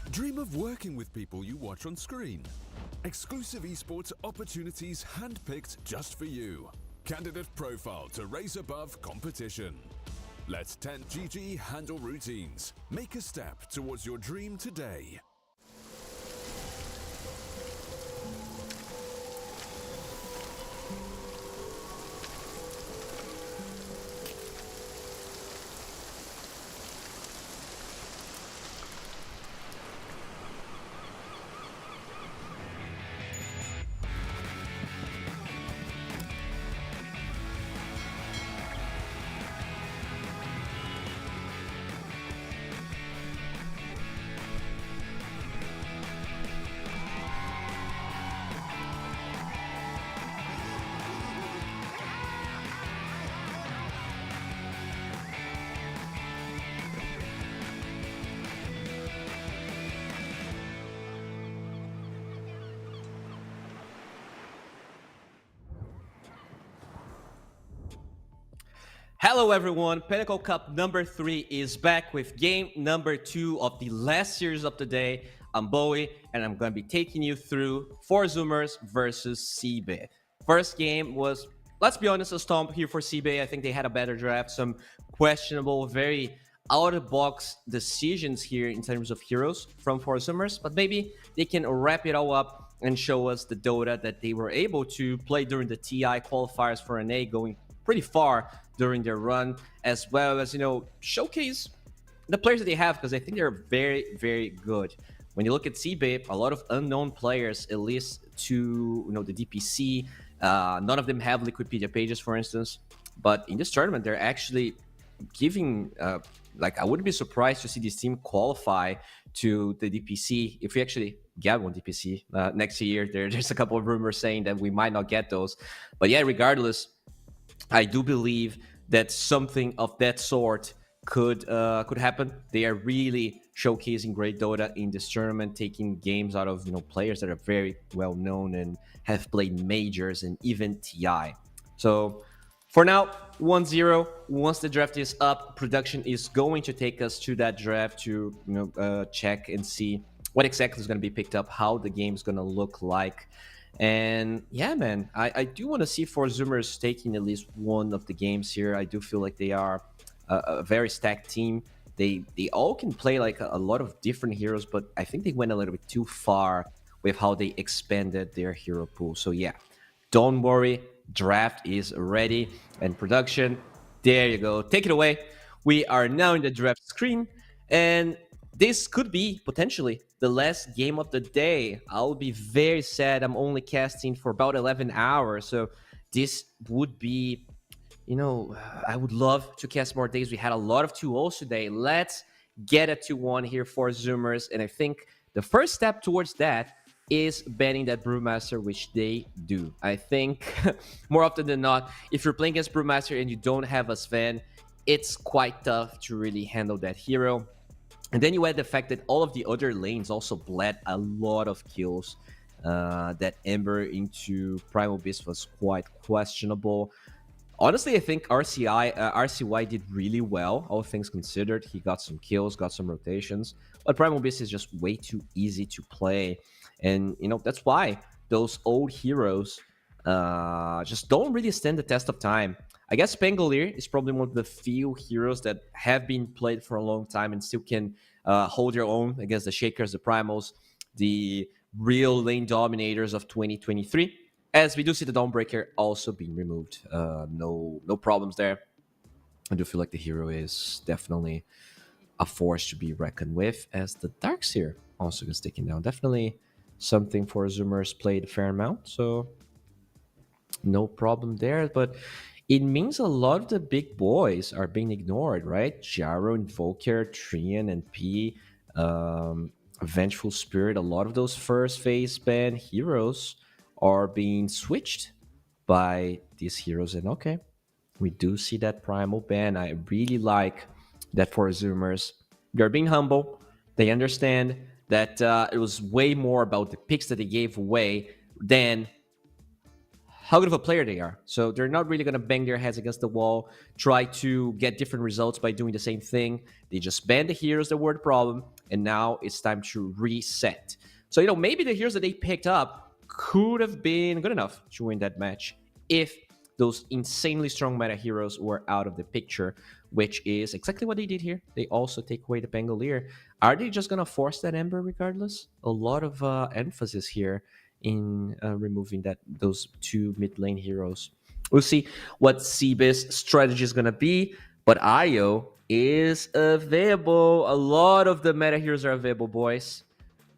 Dream of working with people you watch on screen. Exclusive esports opportunities handpicked just for you. Candidate profile to raise above competition. Let 10GG handle routines. Make a step towards your dream today. Hello, everyone. Pinnacle Cup number 3 is back with game number 2 of the last series of the day. I'm Bowie, and I'm going to be taking you through 4Zoomers versus CB. First game was, let's be honest, a stomp here for CB. I think they had a better draft, some questionable, very out-of-box decisions here in terms of heroes from 4Zoomers, but maybe they can wrap it all up and show us the Dota that they were able to play during the TI qualifiers for NA, going pretty far during their run, as well as, showcase the players that they have, because I think they're very, very good. When you look at CB, a lot of unknown players, at least to the DPC. None of them have Liquipedia pages, for instance. But in this tournament, they're actually giving, I wouldn't be surprised to see this team qualify to the DPC if we actually get one DPC next year. There's a couple of rumors saying that we might not get those. But yeah, regardless, I do believe that something of that sort could happen. They are really showcasing great Dota in this tournament, taking games out of players that are very well known and have played majors and even TI. So for now, 1-0. Once the draft is up, production is going to take us to that draft to check and see what exactly is going to be picked up, how the game is going to look like. And yeah, man, I do want to see 4Zoomers taking at least one of the games here. I do feel like they are a very stacked team. They all can play like a lot of different heroes, but I think they went a little bit too far with how they expanded their hero pool. So yeah, don't worry, draft is ready. And production, there you go. Take it away. We are now in the draft screen, and this could be potentially the last game of the day. I'll be very sad. I'm only casting for about 11 hours. So this would be, I would love to cast more days. We had a lot of 2-0s today. Let's get a 2-1 here for Zoomers. And I think the first step towards that is banning that Brewmaster, which they do. I think more often than not, if you're playing against Brewmaster and you don't have a Sven, it's quite tough to really handle that hero. And then you add the fact that all of the other lanes also bled a lot of kills. That Ember into Primal Beast was quite questionable. Honestly, I think RCY did really well, all things considered. He got some kills, got some rotations. But Primal Beast is just way too easy to play. And, that's why those old heroes just don't really stand the test of time. I guess Pangolier is probably one of the few heroes that have been played for a long time and still can hold their own against the Shakers, the Primals, the real lane dominators of 2023. As we do see the Dawnbreaker also being removed. No problems there. I do feel like the hero is definitely a force to be reckoned with, as the Darkseer also gets taken down. Definitely something for Zoomers played a fair amount, so no problem there. But it means a lot of the big boys are being ignored, right? Gyro, Invoker, Trian, and P, Vengeful Spirit. A lot of those first phase ban heroes are being switched by these heroes. And okay, we do see that Primal ban. I really like that for Zoomers. They're being humble. They understand that it was way more about the picks that they gave away than how good of a player they are. So they're not really going to bang their heads against the wall, try to get different results by doing the same thing. They just banned the heroes that were the problem, and now it's time to reset. So, maybe the heroes that they picked up could have been good enough to win that match if those insanely strong meta heroes were out of the picture, which is exactly what they did here. They also take away the Pangolier. Are they just going to force that Ember regardless? A lot of emphasis here in removing those two mid lane heroes. We'll see what CB's strategy is going to be, but IO is available. A lot of the meta heroes are available, boys.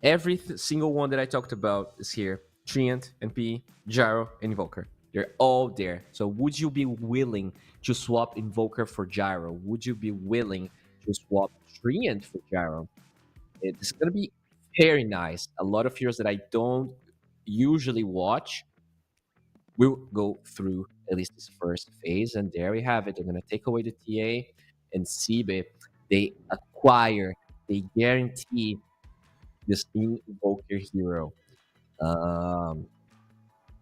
Every single one that I talked about is here. Treant, MP, Gyro, and Invoker. They're all there. So would you be willing to swap Invoker for Gyro? Would you be willing to swap Treant for Gyro? It's going to be very nice. A lot of heroes that I don't usually watch will go through at least this first phase. And there we have it. They're going to take away the TA and CB. They acquire, they guarantee this new Invoker hero.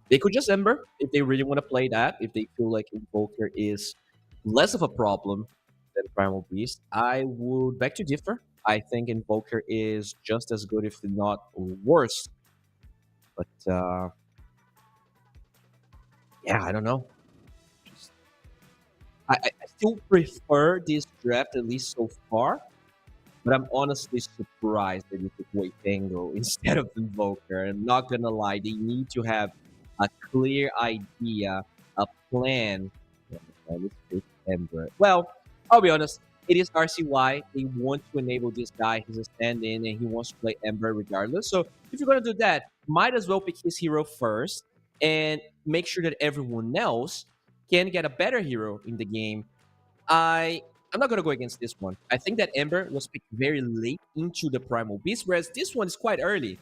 They could just Ember if they really want to play that, if they feel like Invoker is less of a problem than Primal Beast. I would beg to differ. I think Invoker is just as good, if not worse. But yeah, I don't know. Just, I still prefer this draft, at least so far. But I'm honestly surprised that you took away Tango instead of Invoker. I'm not gonna lie, they need to have a clear idea, a plan. Yeah, let's pick Ember. Well, I'll be honest, it is RCY. They want to enable this guy. He's a stand-in and he wants to play Ember regardless. So if you're gonna do that, might as well pick his hero first and make sure that everyone else can get a better hero in the game. I I'm not gonna go against this one. I think that Ember was picked very late into the Primal Beast, whereas this one is quite early.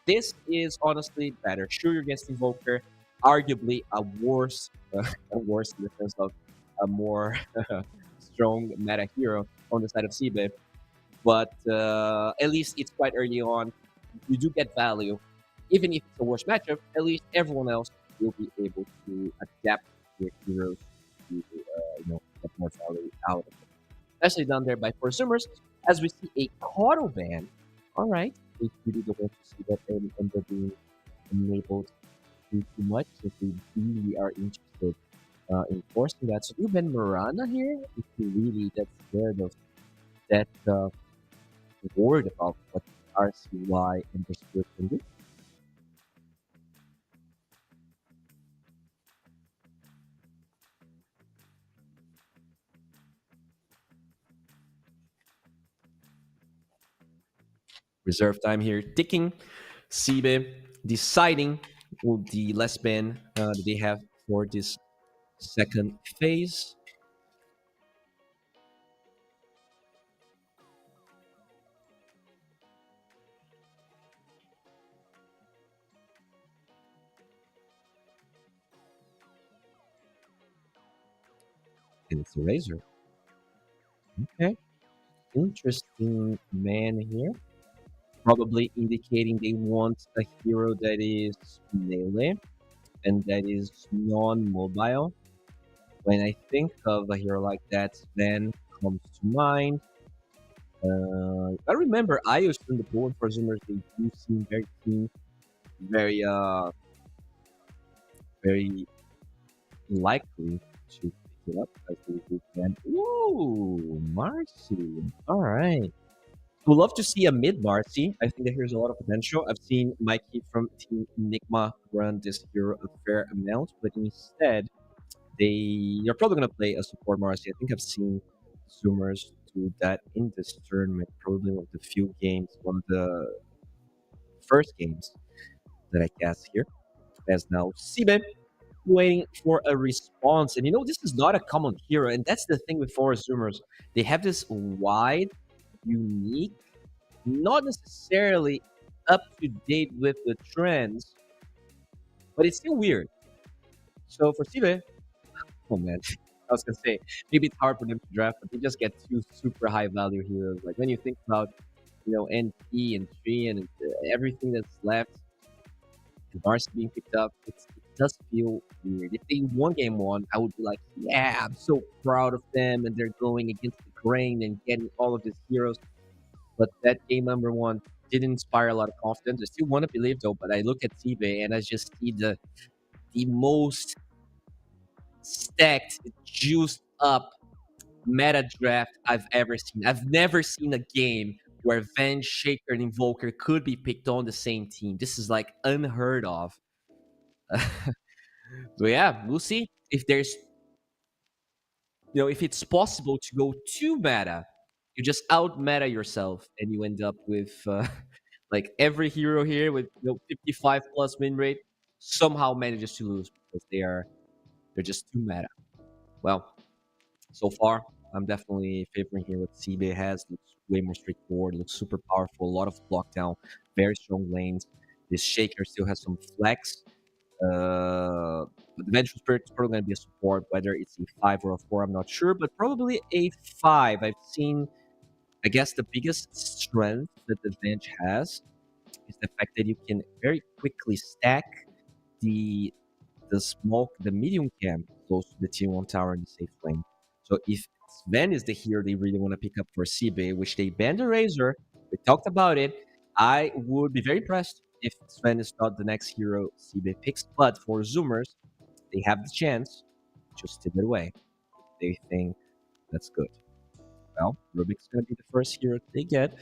This is honestly better. Sure, you're against Invoker, arguably a worse in the sense of a more strong meta hero on the side of Sibe. But at least it's quite early on. You do get value, even if it's a worse matchup. At least everyone else will be able to adapt their heroes to get more value out of it. Especially down there by Prosumers, as we see a Caudal ban. All right, we really don't want to see that Ember being enabled too much, if we really are interested in forcing that. So you ban Marana here if you really that's scared of that worried about what RCY Ember Spirit can do. Reserve time here ticking. Sibe deciding the less ban that they have for this second phase. And it's a Razor. Okay. Interesting man here. Probably indicating they want a hero that is melee and that is non-mobile. When I think of a hero like that, Sven comes to mind. I remember Ios from the pool and Prosumers, they do seem very keen, very very likely to pick it up as they do can. Ooh, Marcy. All right. Would love to see a mid Marcy. I think that here's a lot of potential. I've seen Mikey from Team Enigma run this hero a fair amount, but instead they're probably gonna play a support Marcy. I think I've seen Zoomers do that in this tournament. Probably one of the few games, one of the first games that I cast here. As now Sibe waiting for a response. And this is not a common hero, and that's the thing with Forest Zoomers. They have this wide, unique, not necessarily up to date with the trends, but it's still weird. So for Sibe, oh man, I was gonna say maybe it's hard for them to draft, but they just get two super high value heroes. Like when you think about NP and Tree and everything that's left, and Mars being picked up, it does feel weird. If they won game one, I would be like, yeah, I'm so proud of them, and they're going against the grain and getting all of these heroes. But that game number one didn't inspire a lot of confidence. I still want to believe though, but I look at Sibe and I just see the most stacked, juiced up meta draft I've ever seen. I've never seen a game where Venge, Shaker, and Invoker could be picked on the same team. This is like unheard of. So yeah, we'll see if there's if it's possible to go too meta. You just out meta yourself and you end up with like every hero here with 55 plus win rate somehow manages to lose because they're just too meta. Well, so far I'm definitely favoring here what CB has. Looks way more straightforward, looks super powerful, a lot of lockdown, very strong lanes. This Shaker still has some flex. But the Vengeful Spirit is probably going to be a support, whether it's a 5 or a 4, I'm not sure, but probably a 5. I've seen, I guess, the biggest strength that the Venge has is the fact that you can very quickly stack the medium camp close to the T1 tower in the safe lane. So if Sven is the hero they really want to pick up for CB, which they banned the Razor, we talked about it. I would be very impressed if Sven is not the next hero CB picks. But for Zoomers, they have the chance to steal it away. They think that's good. Well, Rubik's going to be the first hero they get.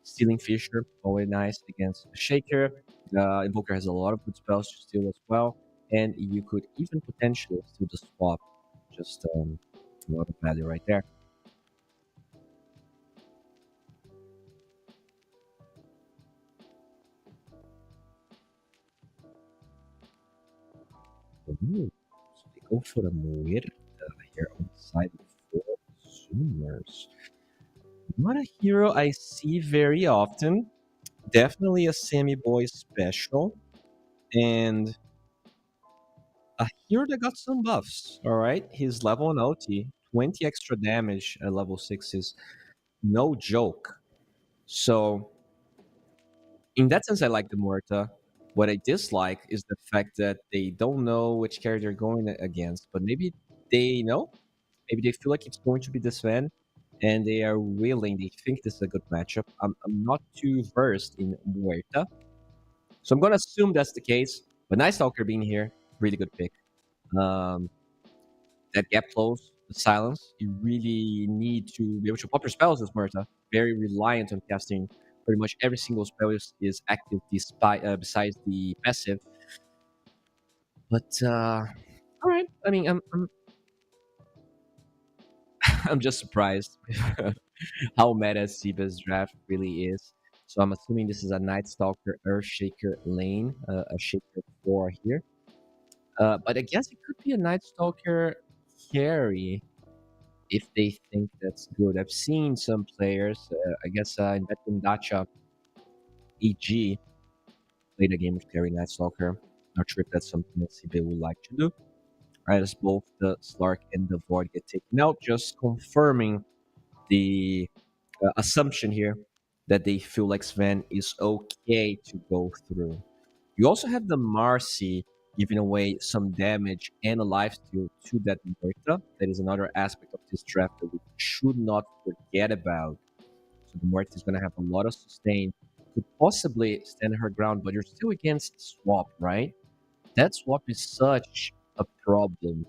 Stealing Fisher, always nice against Shaker. Invoker has a lot of good spells to steal as well. And you could even potentially steal the swap. Just a lot of value right there. Ooh, so they go for the Muerta here on the side of four Zoomers. Not a hero I see very often. Definitely a Sammy Boy special. And a hero that got some buffs. All right. His level on OT, 20 extra damage at level 6 is no joke. So, in that sense, I like the Muerta. What I dislike is the fact that they don't know which character they're going against, but maybe they know. Maybe they feel like it's going to be this Sven, and they are willing. They think this is a good matchup. I'm not too versed in Muerta, so I'm gonna assume that's the case. But Night Stalker being here, really good pick. Um, that gap close, the silence. You really need to be able to pop your spells as Muerta. Very reliant on casting. Pretty much every single spell is active despite besides the passive. But all right. I mean, I'm I'm just surprised how meta Seba's draft really is. So I'm assuming this is a Night Stalker Earthshaker lane, a Shaker 4 here. But I guess it could be a Night Stalker carry if they think that's good. I've seen some players, I guess in Betwin Dacha, EG, played a game of carry Night Stalker. Not sure if that's something that CB would like to do. Right, as both the Slark and the Void get taken out, just confirming the assumption here that they feel like Sven is okay to go through. You also have the Marcy giving away some damage and a lifesteal to that Muerta. That is another aspect of this draft that we should not forget about. So the Muerta is going to have a lot of sustain, could possibly stand her ground, but you're still against swap, right? That swap is such a problem.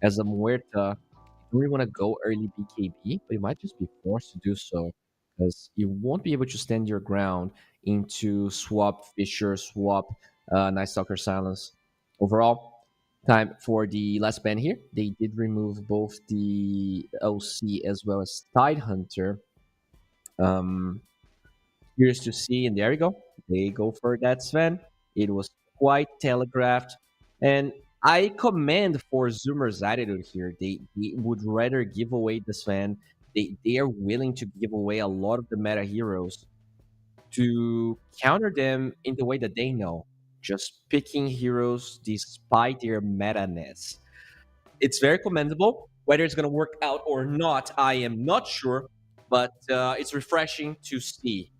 As a Muerta, you don't really want to go early BKB, but you might just be forced to do so because you won't be able to stand your ground into swap Fisher, swap Night Stalker Silence. Overall, time for the last ban here. They did remove both the OC as well as Tidehunter. Curious to see, and there you go. They go for that Sven. It was quite telegraphed, and I commend for Zoomer's attitude here. They would rather give away the Sven. They are willing to give away a lot of the meta heroes to counter them in the way that they know, just picking heroes despite their meta-ness. It's very commendable. Whether it's going to work out or not, I am not sure, but it's refreshing to see.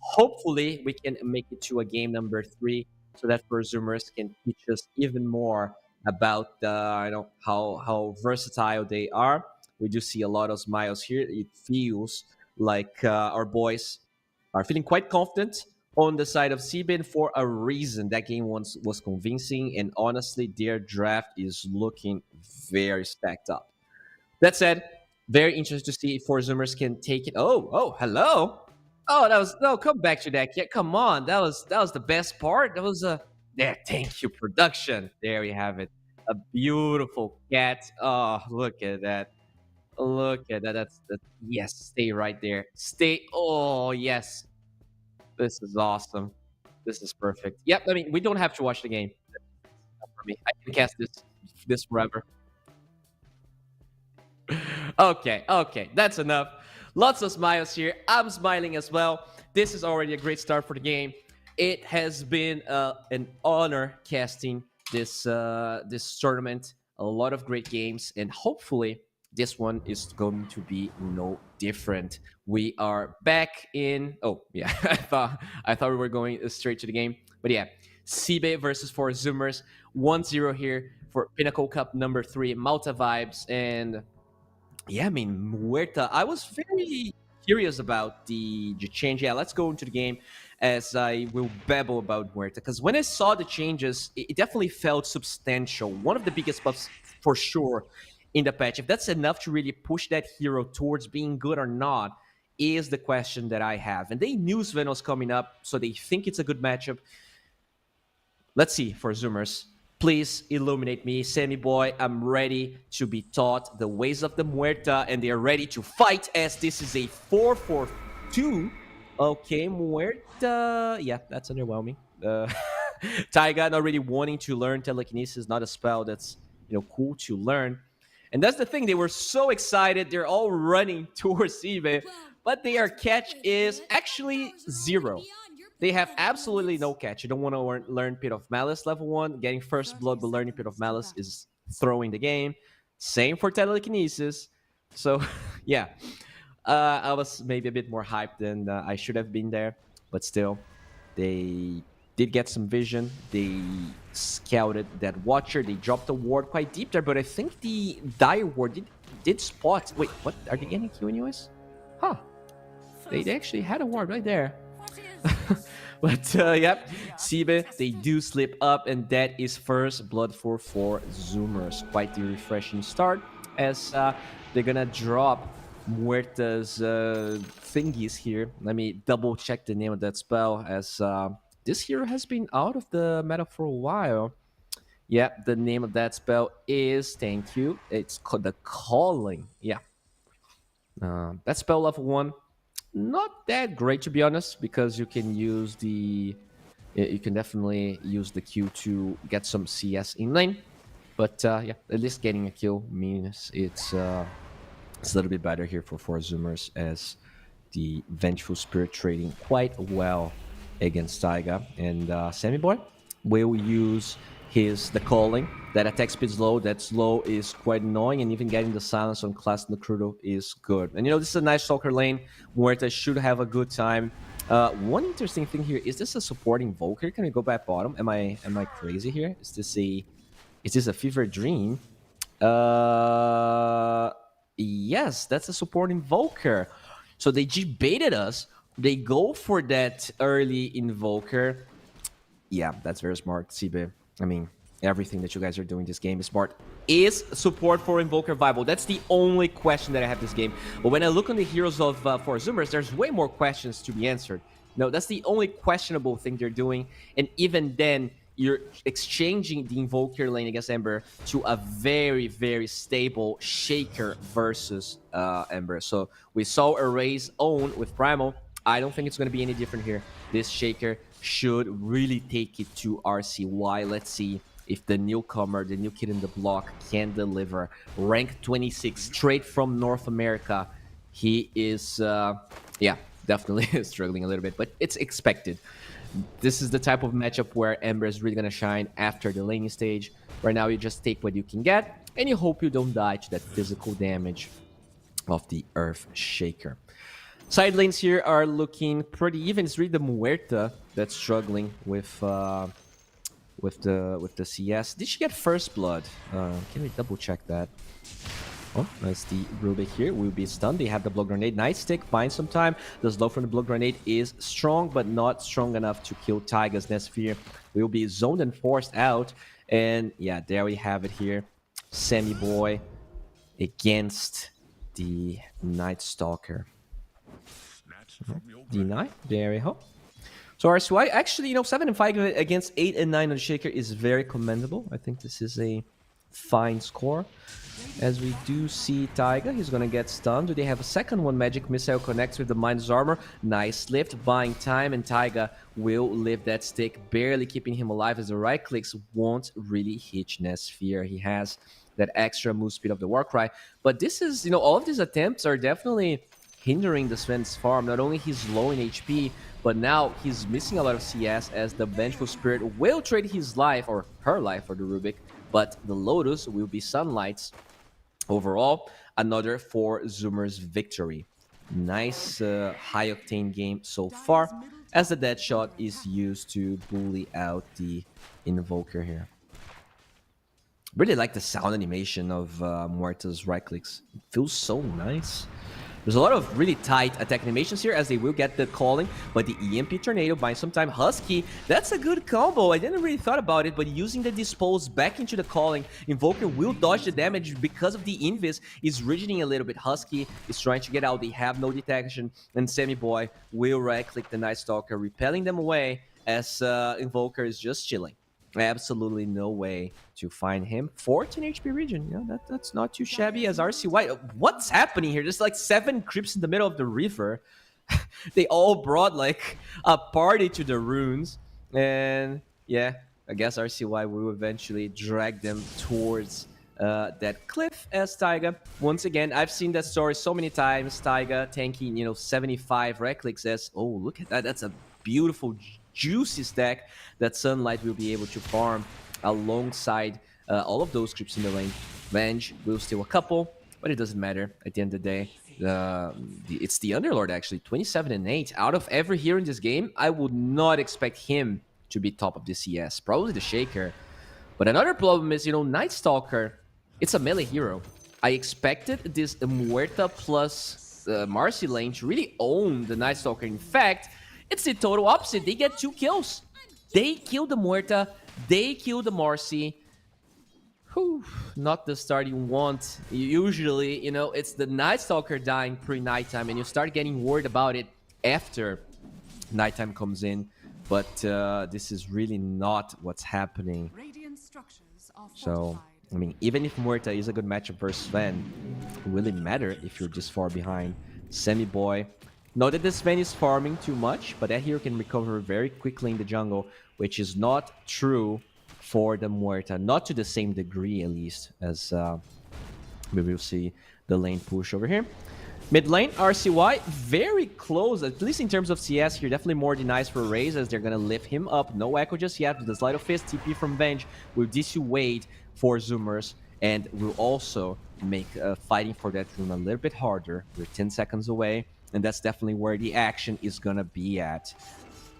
Hopefully, we can make it to a game number 3 so that Zoomers can teach us even more about how versatile they are. We do see a lot of smiles here. It feels like our boys are feeling quite confident on the side of Sebin for a reason. That game once was convincing, and honestly, their draft is looking very stacked up. That said, very interested to see if Zoomers can take it. Oh, hello. Oh, that was no. Come back to that. Yeah, come on. That was the best part. That was a there. Thank you, production. There we have it. A beautiful cat. Oh, look at that. Look at that. That's yes. Stay right there. Stay. Oh, yes. This is awesome. This is perfect. Yep. I mean, we don't have to watch the game. Not for me. I can cast this forever. Okay. That's enough. Lots of smiles here. I'm smiling as well. This is already a great start for the game. It has been an honor casting this tournament. A lot of great games, and hopefully this one is going to be no different. We are back in. Oh yeah, I thought we were going straight to the game, but yeah, Sibe versus 4 Zoomers, 1-0 here for Pinnacle Cup number 3, Malta vibes, and Yeah, I mean, Muerta. I was very curious about the change. Yeah, let's go into the game as I will babble about Muerta. Because when I saw the changes, it definitely felt substantial. One of the biggest buffs for sure in the patch. If that's enough to really push that hero towards being good or not, is the question that I have. And they knew Sven was coming up, so they think it's a good matchup. Let's see for Zoomers. Please illuminate me, Sammy boy. I'm ready to be taught the ways of the Muerta, and they are ready to fight as this is a 4-4-2. Okay, Muerta. Yeah, that's underwhelming. Taiga not really wanting to learn telekinesis, not a spell that's cool to learn. And that's the thing. They were so excited. They're all running towards Ibe, but their catch is actually 0. They have absolutely no catch. You don't want to learn Pit of Malice level 1. Getting first blood but learning Pit of Malice is throwing the game. Same for telekinesis. So, yeah. I was maybe a bit more hyped than I should have been there. But still, they did get some vision. They scouted that Watcher. They dropped the ward quite deep there. But I think the Dire ward did spot. Wait, what? Are they getting Q anyways? Huh. They actually had a ward right there. But yep, Sibe, they do slip up, and that is first blood for 4 Zoomers. Quite the refreshing start, as they're gonna drop Muerta's thingies here. Let me double check the name of that spell, as this hero has been out of the meta for a while. Yeah, the name of that spell is, thank you, it's called the Calling. Yeah, that spell level 1. Not that great, to be honest, because you can use you can definitely use the Q to get some CS in lane. But yeah, at least getting a kill means it's a little bit better here for 4 Zoomers, as the Vengeful Spirit trading quite well against Taiga. And Sammy Boy will use the Calling. That attack speed is low. That slow is quite annoying, and even getting the silence on Class Nakrudo is good. And this is a nice stalker lane. Muerta should have a good time. One interesting thing here, is this a supporting Invoker? Can we go back bottom? Am I crazy here? Is this a fever dream? Yes, that's a support Invoker. So they G-baited us. They go for that early Invoker. Yeah, that's very smart, Sibe. I mean, everything that you guys are doing this game is smart. Is support for Invoker viable? That's the only question that I have this game. But when I look on the heroes of 4 Zoomers, there's way more questions to be answered. No, that's the only questionable thing they're doing. And even then, you're exchanging the Invoker lane against Ember to a very, very stable Shaker versus Ember. So we saw Array's own with Primal. I don't think it's going to be any different here. This Shaker should really take it to RCY. Let's see if the newcomer, the new kid in the block, can deliver. Rank 26, straight from North America. He is, yeah, definitely struggling a little bit, but it's expected. This is the type of matchup where Ember is really going to shine after the laning stage. Right now, you just take what you can get, and you hope you don't die to that physical damage of the Earth Shaker. Side lanes here are looking pretty even. It's really the Muerta that's struggling with the CS. Did she get first blood? Can we double check that? Oh, that's the Rubik here. Will be stunned. They have the blow grenade. Nice stick, buying some time. The slow from the blow grenade is strong, but not strong enough to kill Taiga's Nesphere. Will be zoned and forced out. And yeah, there we have it here. Sammy Boy against the Night Stalker. D9, there we go. So RCY, actually, 7 and 5 against 8 and 9 on the Shaker is very commendable. I think this is a fine score. As we do see Taiga, he's gonna get stunned. Do they have a second one? Magic Missile connects with the Mind's Armor. Nice lift, buying time, and Taiga will lift that stick, barely keeping him alive, as the right clicks won't really hit Nesphere. He has that extra move speed of the Warcry. But this is, all of these attempts are definitely hindering the Sven's farm. Not only he's low in HP, but now he's missing a lot of CS, as the Vengeful Spirit will trade his life, or her life, for the Rubik, but the Lotus will be Sunlights. Overall, another 4 Zoomers victory. Nice high-octane game so far, as the dead shot is used to bully out the Invoker here. Really like the sound animation of Muerta's right clicks. It feels so nice. There's a lot of really tight attack animations here as they will get the calling, but the EMP Tornado buying some time. Husky, that's a good combo. I didn't really thought about it, but using the Dispose back into the calling, Invoker will dodge the damage because of the Invis is rigidding a little bit. Husky is trying to get out. They have no detection, and Sammy Boy will right-click the Night Stalker, repelling them away as Invoker is just chilling. Absolutely no way to find him. 14 HP region. Yeah, that's not too shabby as RCY. What's happening here? There's like 7 creeps in the middle of the river. They all brought like a party to the runes. And yeah, I guess RCY will eventually drag them towards that cliff as Taiga. Once again, I've seen that story so many times. Taiga tanking, 75 right clicks as, oh, look at that. That's a beautiful juicy stack that Sunlight will be able to farm alongside all of those creeps in the lane. Venge will steal a couple, but it doesn't matter at the end of the day. It's the Underlord actually, 27 and 8. Out of every hero in this game, I would not expect him to be top of the CS. Probably the Shaker. But another problem is, Night Stalker, it's a melee hero. I expected this Muerta plus Marcy lane to really own the Night Stalker. In fact, it's the total opposite. They get 2 kills. They kill the Muerta. They kill the Marcy. Whew, not the start you want. Usually, it's the Night Stalker dying pre-nighttime, and you start getting worried about it after nighttime comes in. But this is really not what's happening. So, I mean, even if Muerta is a good matchup versus Sven, will it matter if you're this far behind? Sammy Boy. Not that this Sven is farming too much, but that hero can recover very quickly in the jungle, which is not true for the Muerta. Not to the same degree, at least, as we will see the lane push over here. Mid lane, RCY, very close, at least in terms of CS here. Definitely more denies for Raze as they're going to lift him up. No echo just yet, with the Sleight of Fist, TP from Venge will dissuade for Zoomers, and will also make fighting for that room a little bit harder. We're 10 seconds away. And that's definitely where the action is going to be at.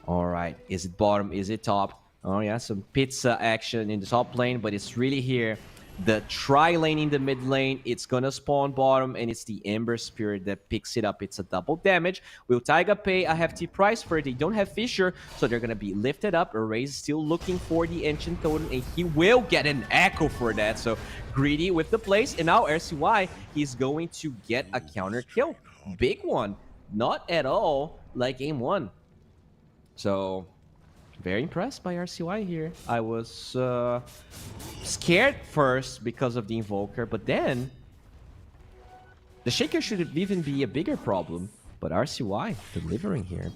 All right. Is it bottom? Is it top? Oh, yeah. Some pizza action in the top lane. But it's really here. The tri-lane in the mid lane. It's going to spawn bottom. And it's the Ember Spirit that picks it up. It's a double damage. Will Taiga pay a hefty price for it? They don't have Fisher. So they're going to be lifted up. Erase still looking for the Ancient Totem. And he will get an Echo for that. So greedy with the place. And now RCY, he's going to get a counter kill. Big one. Not at all like game 1. So, very impressed by RCY here. I was scared first because of the Invoker, but then the Shaker should even be a bigger problem. But RCY delivering here.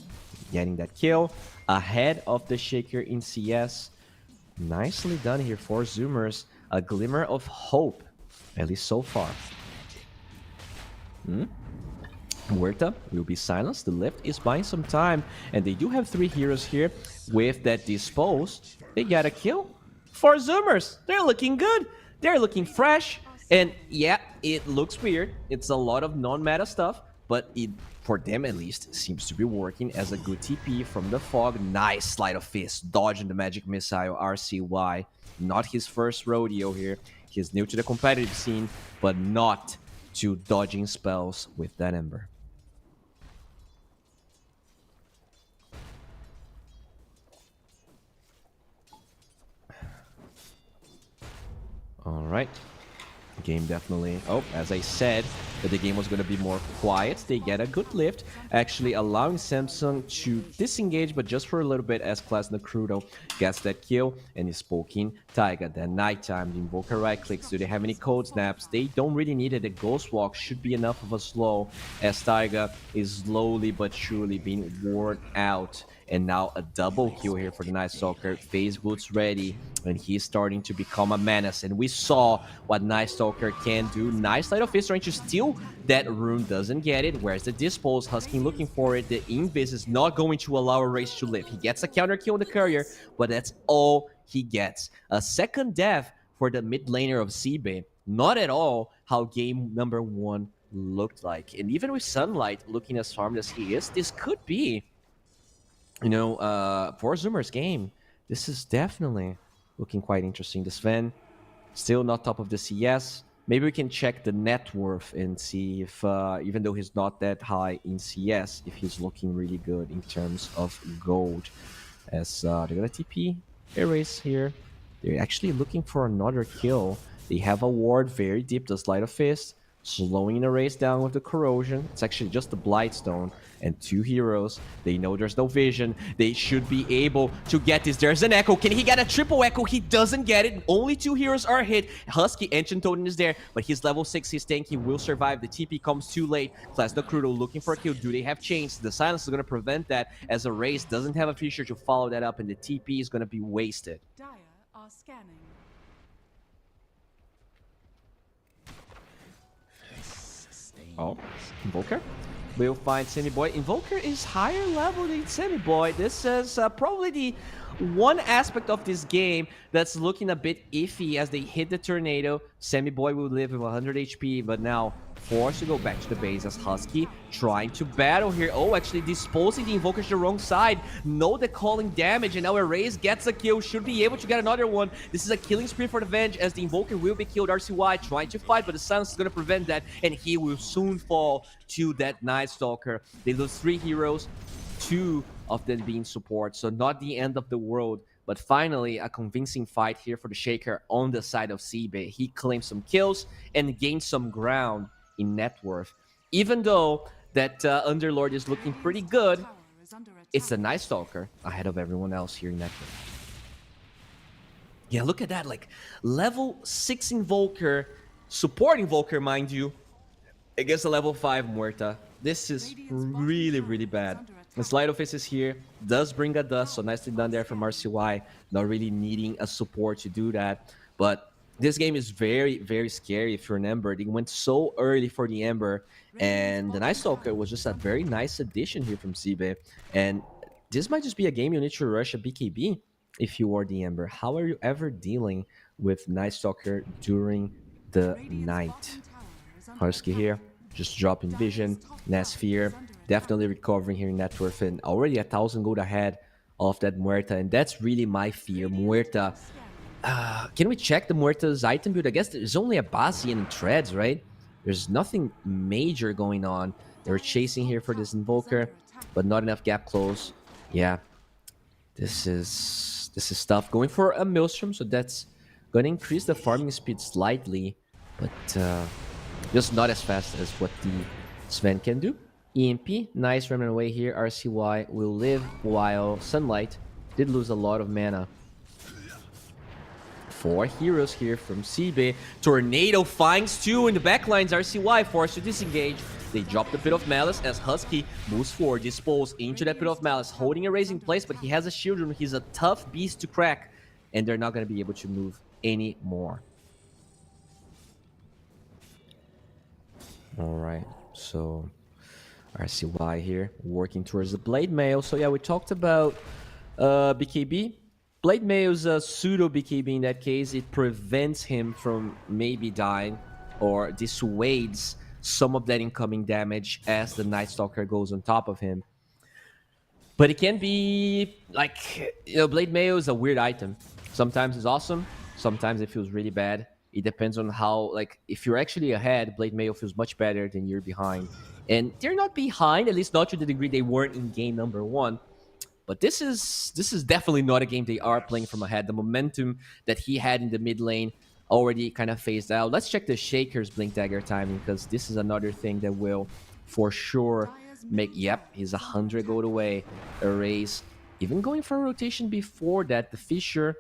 Getting that kill ahead of the Shaker in CS. Nicely done here for Zoomers. A glimmer of hope, at least so far. Muerta will be silenced. The lift is buying some time, and they do have 3 heroes here. With that Dispose, they got a kill for Zoomers. They're looking good. They're looking fresh. And yeah, it looks weird. It's a lot of non-meta stuff, but it, for them at least, seems to be working as a good TP from the fog. Nice Sleight of Fist, dodging the magic missile. RCY, not his first rodeo here. He's new to the competitive scene, but not to dodging spells with that Ember. All right. Game definitely... Oh, as I said, that the game was going to be more quiet. They get a good lift, actually allowing Samsung to disengage, but just for a little bit as Class Nakrudo gets that kill and is poking Taiga. Then nighttime, the Invoker right clicks. Do they have any cold snaps? They don't really need it. The Ghost Walk should be enough of a slow as Taiga is slowly but surely being worn out. And now a double kill here for the Night Stalker. Phase Boots ready, and he's starting to become a menace. And we saw what Night Stalker can do. Nice Light of Fist trying to steal that rune, doesn't get it. Where's the Dispose? Husky looking for it. The Invis is not going to allow a race to live. He gets a counter kill on the Courier, but that's all he gets. A second death for the mid laner of Seabay. Not at all how game number 1 looked like. And even with Sunlight looking as farmed as he is, this could be, you know, for Zoomer's game, this is definitely looking quite interesting. The Sven Still not top of the CS. Maybe we can check the net worth and see if, even though he's not that high in CS, if he's looking really good in terms of gold. As they're gonna TP Erase here. They're actually looking for another kill. They have a ward very deep, the Sleight of Fist, slowing the race down with the Corrosion. It's actually just the Blightstone and 2 heroes. They know there's no vision. They should be able to get this. There's an Echo. Can he get a triple Echo? He doesn't get it. Only 2 heroes are hit. Husky Ancient Totem is there, but he's level 6. His tank, he will survive. The TP comes too late. Class the Crudo looking for a kill. Do they have chains? The silence is going to prevent that, as a race doesn't have a feature to follow that up, and the TP is going to be wasted. Dire are scanning. Oh, Invoker will find Sammy Boy. Invoker is higher level than Sammy Boy. This is probably the one aspect of this game that's looking a bit iffy as they hit the tornado. Sammy Boy will live with 100 HP, but now forced to go back to the base as Husky trying to battle here. Oh, actually disposing the Invoker to the wrong side. No calling damage, and now Erase gets a kill. Should be able to get another one. This is a killing spree for the Venge as the Invoker will be killed. RCY trying to fight, but the silence is going to prevent that, and he will soon fall to that Night Stalker. They lose 3 heroes, 2 of them being support, so not the end of the world. But finally, a convincing fight here for the Shaker on the side of Seabay. He claimed some kills and gained some ground in net worth. Even though that Underlord is looking pretty good, it's a Night Stalker ahead of everyone else here in net worth. Yeah, look at that, like level 6 Invoker, support Invoker, mind you, against a level 5 Muerta. This is really, really bad. The Sleight of Fist is here, does bring a dust, so nicely done there from RCY, not really needing a support to do that. But this game is very, very scary if you're an Ember. They went so early for the Ember, and the Night Stalker was just a very nice addition here from Seabay. And this might just be a game you need to rush a BKB if you are the Ember. How are you ever dealing with Night Stalker during the night? Husky here, just dropping vision. Nasfear definitely recovering here in net worth, and already 1,000 gold ahead of that Muerta, and that's really my fear. Muerta. Can we check the Muerta's item build? I guess there's only a Bastion and Treads, right? There's nothing major going on. They're chasing here for this Invoker, but not enough gap close. Yeah, this is tough. Going for a Maelstrom, so that's going to increase the farming speed slightly, but just not as fast as what the Sven can do. EMP, nice remnant away here. RCY will live while Sunlight did lose a lot of mana. 4 heroes here from Seabay. Tornado finds 2 in the backlines. RCY forced to disengage. They drop the Pit of Malice as Husky moves forward, dispose into that Pit of Malice, holding a raising place, but he has a shield room. He's a tough beast to crack, and they're not going to be able to move anymore. Alright, so RCY here working towards the Blade Mail. So yeah, we talked about BKB. Blade Mail is a pseudo BKB in that case. It prevents him from maybe dying, or dissuades some of that incoming damage as the Night Stalker goes on top of him. But it can be like, you know, Blade Mail is a weird item. Sometimes it's awesome, sometimes it feels really bad. It depends on how, like, if you're actually ahead, Blade Mail feels much better than you're behind. And they're not behind, at least not to the degree they weren't in game number 1. But this is definitely not a game they are playing from ahead. The momentum that he had in the mid lane already kind of phased out. Let's check the Shaker's Blink Dagger timing, because this is another thing that will for sure make... Yep, he's 100 gold away. Erase. Even going for a rotation before that, the Fissure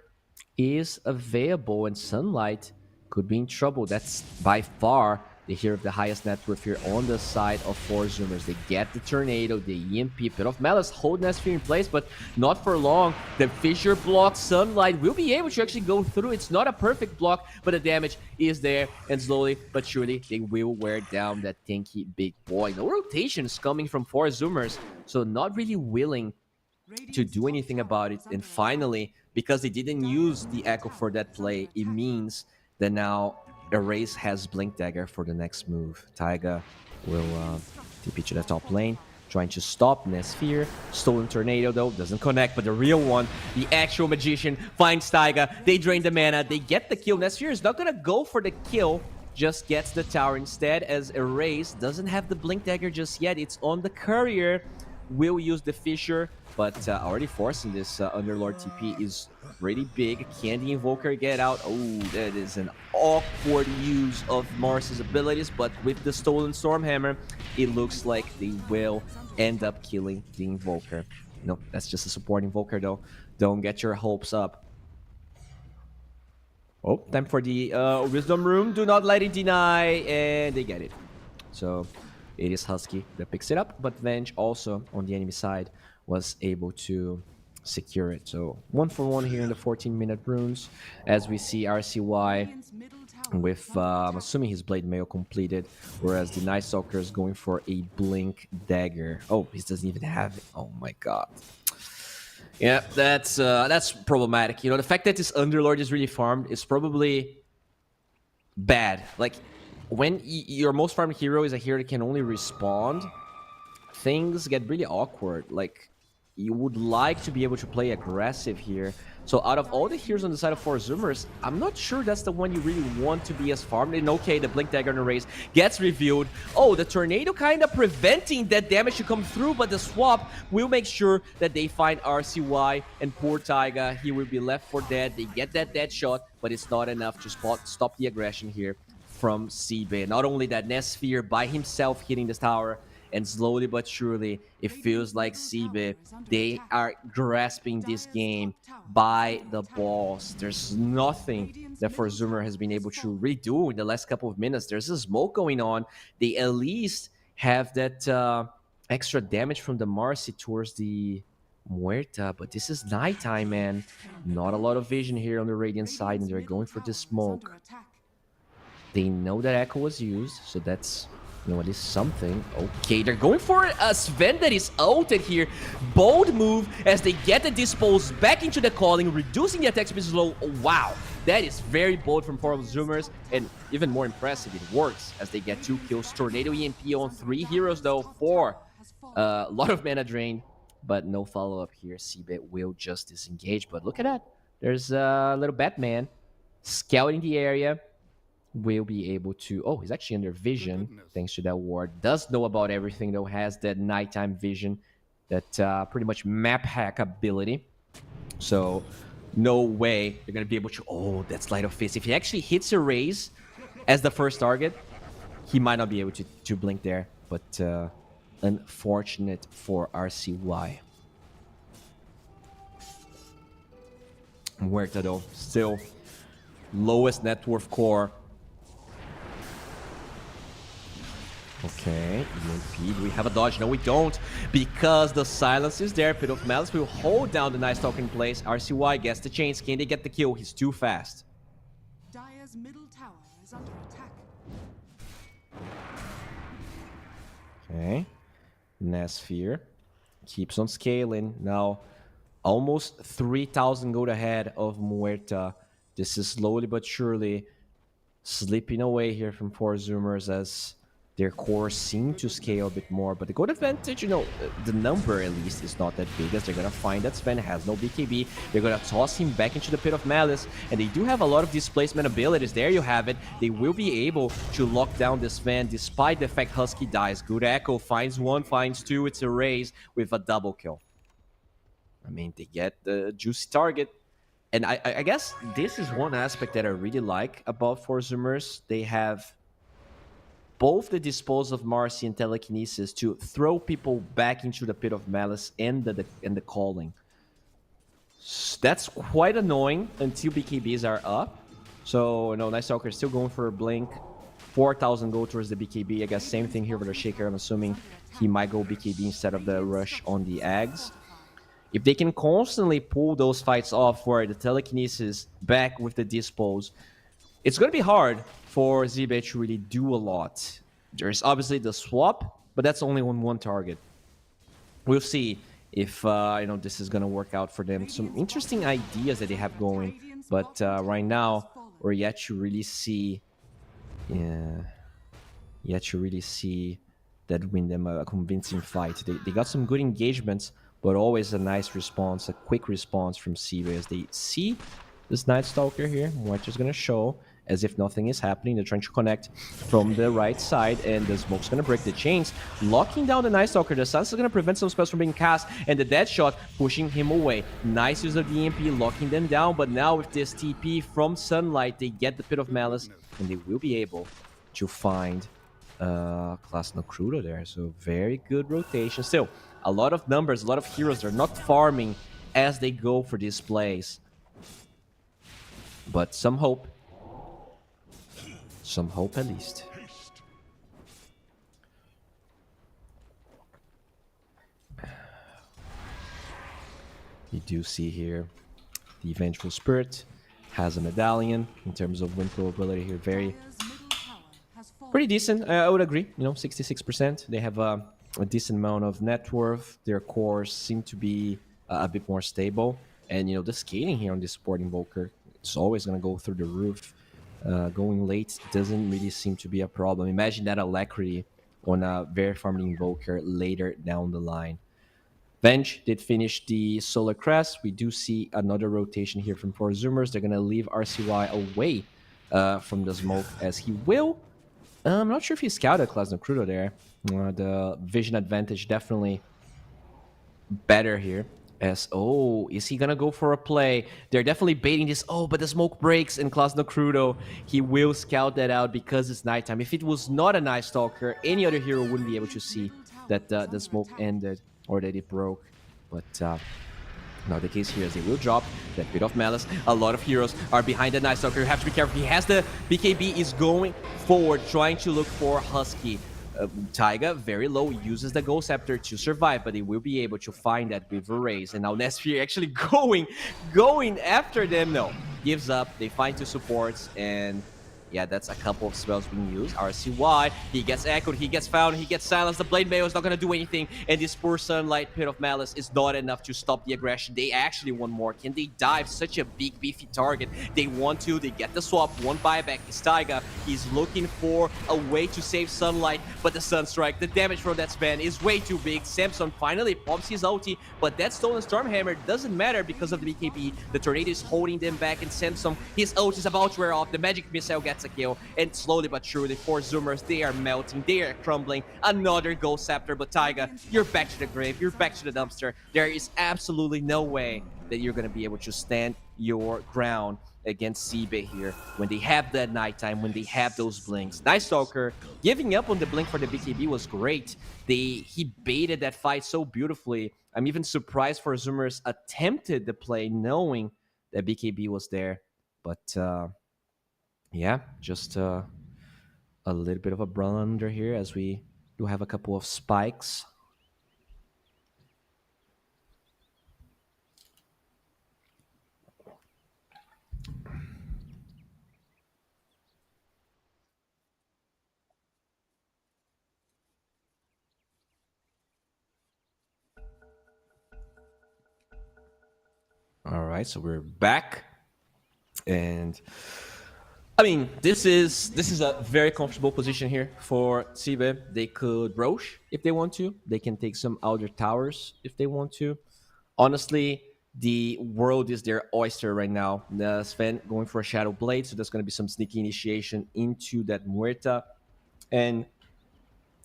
is available, and Sunlight could be in trouble. That's by far the hero of the highest net worth here on the side of 4 Zoomers. They get the Tornado, the EMP, Pit of Malice, hold Nasfear in place, but not for long. The Fissure block, Sunlight will be able to actually go through. It's not a perfect block, but the damage is there, and slowly but surely they will wear down that tanky big boy. No rotations coming from 4 Zoomers, so not really willing to do anything about it. And finally, because they didn't use the Echo for that play, it means that now Erase has Blink Dagger for the next move. Taiga will TP to the top lane. trying to stop Nesphere. Stolen Tornado, though, doesn't connect, but the real one, the actual Magician, finds Taiga. They drain the mana. They get the kill. Nesphere is not going to go for the kill, just gets the tower instead, as Erase doesn't have the Blink Dagger just yet. It's on the Courier. Will use the Fissure, but already forcing this Underlord TP is pretty big. Can the Invoker get out? Oh, that is an awkward use of Mars' abilities, but with the Stolen Stormhammer, it looks like they will end up killing the Invoker. No, that's just a support Invoker, though. Don't get your hopes up. Oh, time for the Wisdom Room. Do not let it deny, and they get it. So it is Husky that picks it up, but Venge also on the enemy side was able to secure it. So 1-for-1 here in the 14-minute runes, as we see RCY with, I'm assuming his Blade Mail completed, whereas the Night Stalker is going for a Blink Dagger. Oh, he doesn't even have it. Oh my god. Yeah, that's problematic. You know, the fact that this Underlord is really farmed is probably bad. Like, when your most farmed hero is a hero that can only respond, things get really awkward. Like, you would like to be able to play aggressive here. So out of all the heroes on the side of 4 Zoomers, I'm not sure that's the one you really want to be as farmed. And okay, the Blink Dagger on the race gets revealed. Oh, the Tornado kind of preventing that damage to come through, but the swap will make sure that they find RCY, and poor Taiga, he will be left for dead. They get that dead shot, but it's not enough to stop the aggression here from Seabay. Not only that, Nesphere by himself hitting this tower, and slowly but surely, it feels like Seabay, they are grasping this game by the balls. There's nothing that for Zoomer has been able to redo in the last couple of minutes. There's a smoke going on. They at least have that extra damage from the Marcy towards the Muerta, but this is nighttime, man. Not a lot of vision here on the Radiant side, and they're going for the smoke. They know that Echo was used, so that's, you know, at least something. Okay, they're going for a Sven that is ulted here. Bold move as they get the dispose back into the calling, reducing the attack speed slow. Oh, wow, that is very bold from 4 Zoomers, and even more impressive, it works as they get 2 kills. Tornado EMP on 3 heroes, though, 4. A lot of mana drain, but no follow-up here. Seabay will just disengage, but look at that. There's a little Batman scouting the area. Will be able to... Oh, he's actually under vision, thanks to that ward. Does know about everything, though. Has that nighttime vision, that pretty much map hack ability. So, no way they're going to be able to... Oh, that's Light of Fist. If he actually hits a raise as the first target, he might not be able to blink there. But unfortunate for RCY. Muerta, though, still lowest net worth core. Okay, EMP. Do we have a dodge? No, we don't, because the silence is there. Pit of Malice will hold down the Night Stalker in place. RCY gets the chains. Can they get the kill? He's too fast. Dire's middle tower is under attack. Okay. Nesphere keeps on scaling. Now, almost 3,000 gold ahead of Muerta. This is slowly but surely slipping away here from 4 Zoomers as their cores seem to scale a bit more, but the gold advantage, you know, the number at least is not that big, as they're gonna find that Sven has no BKB. They're gonna toss him back into the Pit of Malice, and they do have a lot of displacement abilities. There you have it. They will be able to lock down this Sven despite the fact Husky dies. Good Echo finds 1, finds 2. It's a raise with a double kill. I mean, they get the juicy target. And I guess this is one aspect that I really like about 4 Zoomers. They have both the dispose of Marcy and telekinesis to throw people back into the Pit of Malice and the calling. That's quite annoying until BKBs are up. So, you know, Night Stalker is still going for a blink. 4,000 go towards the BKB. I guess same thing here with the Shaker. I'm assuming he might go BKB instead of the rush on the Ags. If they can constantly pull those fights off where the telekinesis back with the dispose, it's going to be hard for Zibet to really do a lot. There's obviously the swap, but that's only on 1 target. We'll see if you know, this is going to work out for them. Some interesting ideas that they have going, but right now we're yet to really see that win them a convincing fight. They got some good engagements, but always a nice response, a quick response from Sibe as they see this Night Stalker here. Muerto's gonna show as if nothing is happening. They're trying to connect from the right side, and the smoke's gonna break the chains, locking down the Night Stalker. The Sun's gonna prevent some spells from being cast, and the dead shot pushing him away. Nice use of the EMP, locking them down, but now with this TP from Sunlight, they get the Pit of Malice, and they will be able to find Class Nocrudo there. So very good rotation. Still, a lot of numbers, a lot of heroes. They're not farming as they go for these plays. But some hope. Some hope at least. You do see here the Vengeful Spirit has a medallion in terms of win probability here. Very pretty decent. I would agree. 66%. They have a decent amount of net worth. Their cores seem to be a bit more stable. And the scaling here on this Sport Invoker, it's always going to go through the roof. Going late doesn't really seem to be a problem. Imagine that alacrity on a very farming Invoker later down the line. Venge did finish the Solar Crest. We do see another rotation here from 4 Zoomers. They're going to leave RCY away from the smoke as he will. I'm not sure if he scouted Class Nocrudo there. The vision advantage definitely better here. Is he gonna go for a play? They're definitely baiting this. But the smoke breaks in Class Nocrudo. He will scout that out because it's nighttime. If it was not a Night Stalker, any other hero wouldn't be able to see that the smoke ended or that it broke. But not the case here, as they will drop that Pit of Malice. A lot of heroes are behind the Night Stalker. You have to be careful. He has the BKB, is going forward, trying to look for Husky. Taiga, very low, uses the Ghost Scepter to survive, but he will be able to find that with a raise. And now Nesphere actually going after them. No, gives up. They find 2 supports, and yeah, that's a couple of spells being used. RCY, he gets echoed, he gets found, he gets silenced. The Blade Mail is not going to do anything, and this poor Sunlight Pit of Malice is not enough to stop the aggression. They actually want more. Can they dive such a big, beefy target? They want to. They get the swap. 1 buyback is Taiga. He's looking for a way to save Sunlight, but the Sunstrike, the damage from that span is way too big. Samson finally pops his ulti, but that Stolen Stormhammer doesn't matter because of the BKB. The Tornado is holding them back, and Samson, his ult is about to wear off. The Magic Missile gets a kill, and slowly but surely 4 Zoomers, they are melting, they are crumbling. Another Ghost Scepter, but Taiga, you're back to the grave, you're back to the dumpster. There is absolutely no way that you're going to be able to stand your ground against Sibe here when they have that nighttime, when they have those blinks. Night Stalker giving up on the blink for the BKB was great. He baited that fight so beautifully. I'm even surprised 4 Zoomers attempted the play knowing that BKB was there, but yeah, just a little bit of a blunder here as we do have a couple of spikes. All right, so we're back, and I mean, this is a very comfortable position here for Sibe. They could Roche if they want to. They can take some outer towers if they want to. Honestly, the world is their oyster right now. Sven going for a Shadow Blade, so there's going to be some sneaky initiation into that Muerta. And,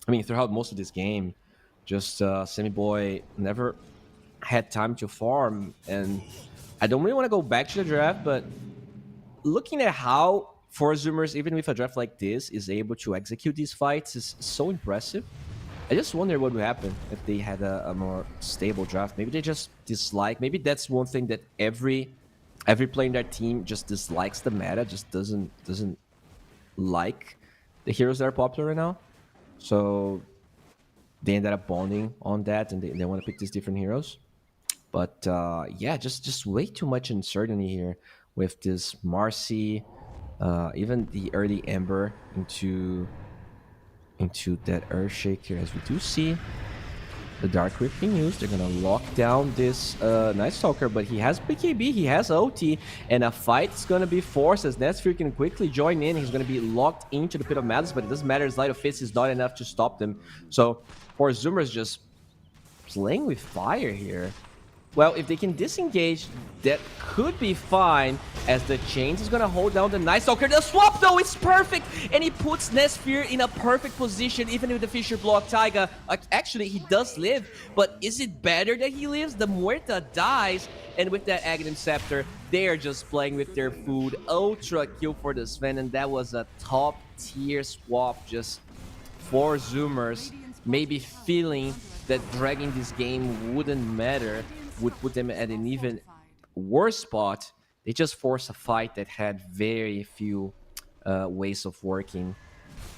I mean, throughout most of this game, just Sammy Boy never had time to farm. And I don't really want to go back to the draft, but looking at how 4 Zoomers, even with a draft like this, is able to execute these fights is so impressive. I just wonder what would happen if they had a more stable draft. Maybe they just dislike. Maybe that's one thing that every player in their team just dislikes the meta, just doesn't like the heroes that are popular right now. So they ended up bonding on that, and they want to pick these different heroes. But yeah, just way too much uncertainty here with this Marcy, even the early Ember into that Earthshaker, as we do see the Dark Rift being used. They're gonna lock down this Night Stalker, but he has BKB, he has OT, and a fight's gonna be forced as Netsphere can quickly join in. He's gonna be locked into the Pit of Madness, but it doesn't matter. His Light of Fist is not enough to stop them. So for Zoomers, just playing with fire here. Well, if they can disengage, that could be fine, as the Chains is going to hold down the Night Stalker. The swap, though, is perfect, and he puts Netsphere in a perfect position, even with the Fisher Block Taiga. Actually, he does live, but is it better that he lives? The Muerta dies, and with that Aghanim Scepter, they are just playing with their food. Ultra kill for the Sven, and that was a top-tier swap just for Zoomers, maybe feeling that dragging this game wouldn't matter, would put them at an even worse spot. They just forced a fight that had very few ways of working.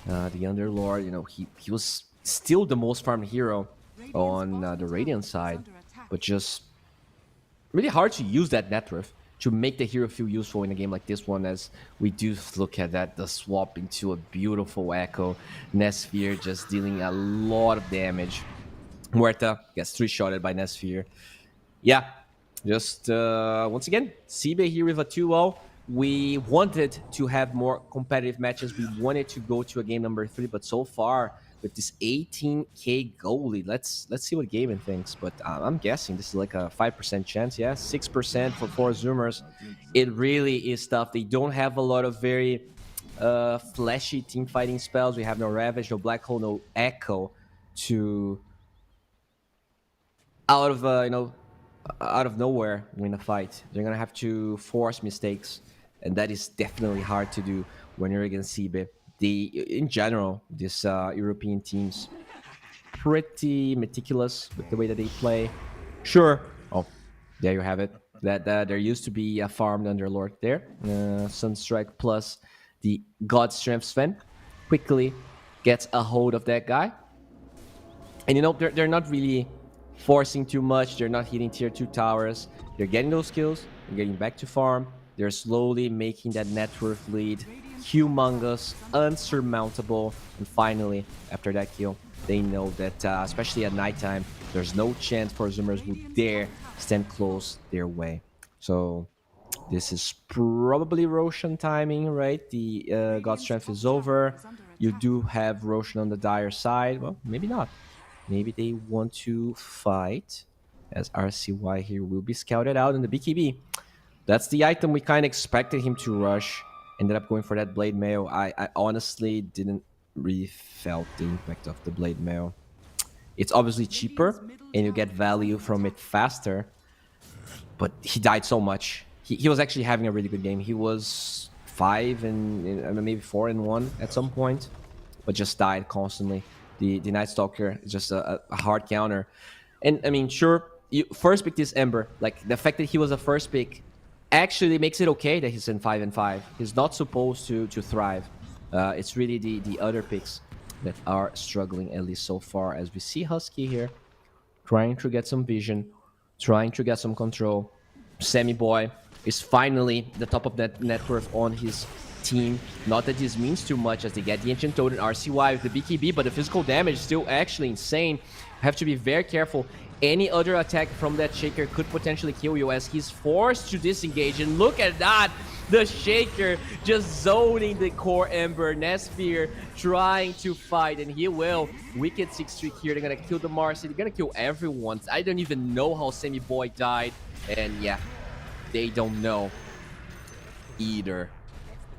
The Underlord, you know, he was still the most farmed hero on the Radiant side, but just really hard to use that net worth to make the hero feel useful in a game like this one, as we do look at that, the swap into a beautiful Echo. Netsphere just dealing a lot of damage. Muerta gets 3-shotted by Netsphere. Yeah, just once again, CB here with a 2-0. We wanted to have more competitive matches. We wanted to go to a game number 3, but so far with this 18k goal lead, let's see what Gaben thinks. But I'm guessing this is like a 5% chance. Yeah, 6% for 4 Zoomers. It really is tough. They don't have a lot of very flashy team fighting spells. We have no Ravage, no Black Hole, no Echo to out of nowhere win a fight. They're gonna have to force mistakes, and that is definitely hard to do when you're against CB. In general, these European teams pretty meticulous with the way that they play. Sure. Oh, there you have it. That there used to be a farmed Underlord there. Sunstrike plus the God Strength Sven quickly gets a hold of that guy. And you know, they're not really forcing too much. They're not hitting tier 2 towers. They're getting those kills. They're getting back to farm. They're slowly making that net worth lead humongous, unsurmountable. And finally, after that kill, they know that, especially at nighttime, there's no chance for Zoomers who dare stand close their way. So this is probably Roshan timing, right? The God Strength is over. You do have Roshan on the dire side. Well, maybe not. Maybe they want to fight, as RCY here will be scouted out in the BKB. That's the item we kind of expected him to rush. Ended up going for that Blade Mail. I honestly didn't really felt the impact of the Blade Mail. It's obviously cheaper, and you get value from it faster. But he died so much. He was actually having a really good game. He was 5 and maybe 4-1 at some point, but just died constantly. The Night Stalker is just a hard counter. And I mean, sure, you first pick this Ember. Like, the fact that he was a first pick actually makes it okay that he's in 5-5. He's not supposed to thrive. It's really the other picks that are struggling, at least so far, as we see Husky here trying to get some vision, trying to get some control. Sammy Boy is finally the top of that net worth on his team. Not that this means too much, as they get the Ancient Toad and RCY with the BKB, but the physical damage is still actually insane. Have to be very careful. Any other attack from that Shaker could potentially kill you, as he's forced to disengage. And look at that, the Shaker just zoning the core Ember. Netsphere trying to fight, and he will. Wicked 6 streak here. They're gonna kill the Marcy. They're gonna kill everyone. I don't even know how Sammy Boy died, and yeah, they don't know either.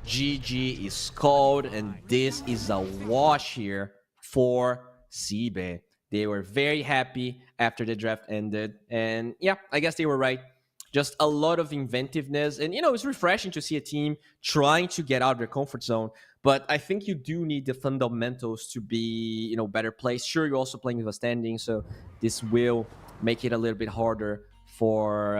GG is called, and this is a wash here for CB. They were very happy after the draft ended, and yeah, I guess they were right. Just a lot of inventiveness, and you know, it's refreshing to see a team trying to get out of their comfort zone. But I think you do need the fundamentals to be, you know, better placed. Sure, you're also playing with a standing, so this will make it a little bit harder for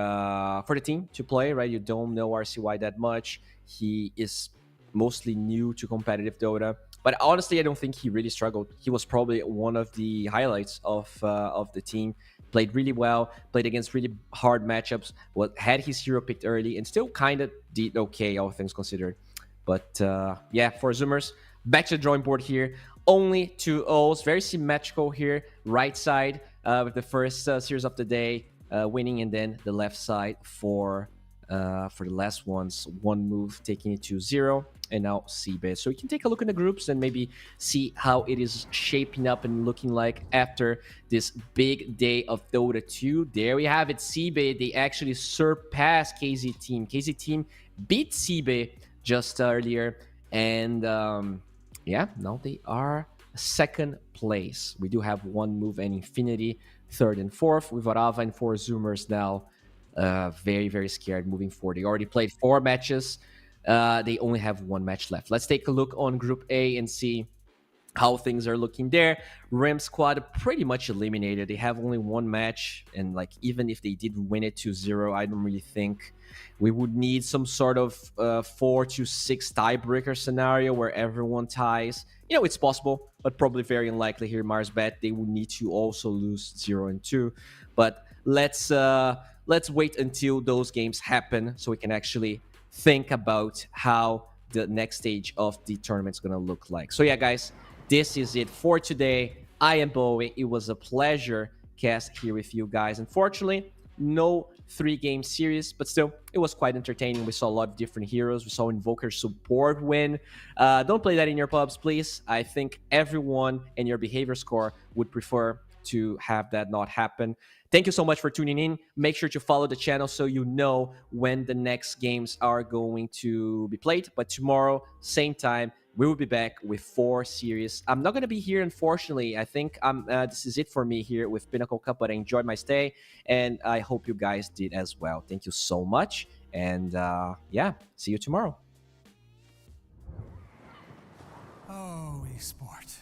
the team to play, right? You don't know RCY that much. He is mostly new to competitive Dota. But honestly, I don't think he really struggled. He was probably one of the highlights of the team. Played really well, played against really hard matchups, had his hero picked early, and still kind of did okay, all things considered. But yeah, for Zoomers, back to the drawing board here. Only 2 O's, very symmetrical here. Right side with the first series of the day winning, and then the left side for the last ones, 1 move taking it to 0, and now CB. So you can take a look in the groups and maybe see how it is shaping up and looking like after this big day of Dota 2. There we have it, CB. They actually surpassed KZ Team. KZ Team beat CB just earlier, and yeah, now they are second place. We do have 1 move and Infinity, 3rd and 4th, with Arava and 4 Zoomers now. Very, very scared moving forward. They already played 4 matches. They only have 1 match left. Let's take a look on Group A and see how things are looking there. Rim squad pretty much eliminated. They have only 1 match, and like even if they did win it 2-0, I don't really think we would need some sort of 4 to 6 tiebreaker scenario where everyone ties. You know, it's possible, but probably very unlikely here. Mars bet they would need to also lose 0 and 2. But let's wait until those games happen so we can actually think about how the next stage of the tournament is going to look like. So yeah, guys, this is it for today. I am Bowie. It was a pleasure cast here with you guys. Unfortunately, no 3-game series, but still, it was quite entertaining. We saw a lot of different heroes. We saw Invoker support win. Don't play that in your pubs, please. I think everyone and your behavior score would prefer to have that not happen. Thank you so much for tuning in. Make sure to follow the channel so you know when the next games are going to be played. But tomorrow, same time, we will be back with 4 series. I'm not going to be here, unfortunately. I think this is it for me here with Pinnacle Cup, but I enjoyed my stay, and I hope you guys did as well. Thank you so much, and yeah, see you tomorrow. Oh, esport.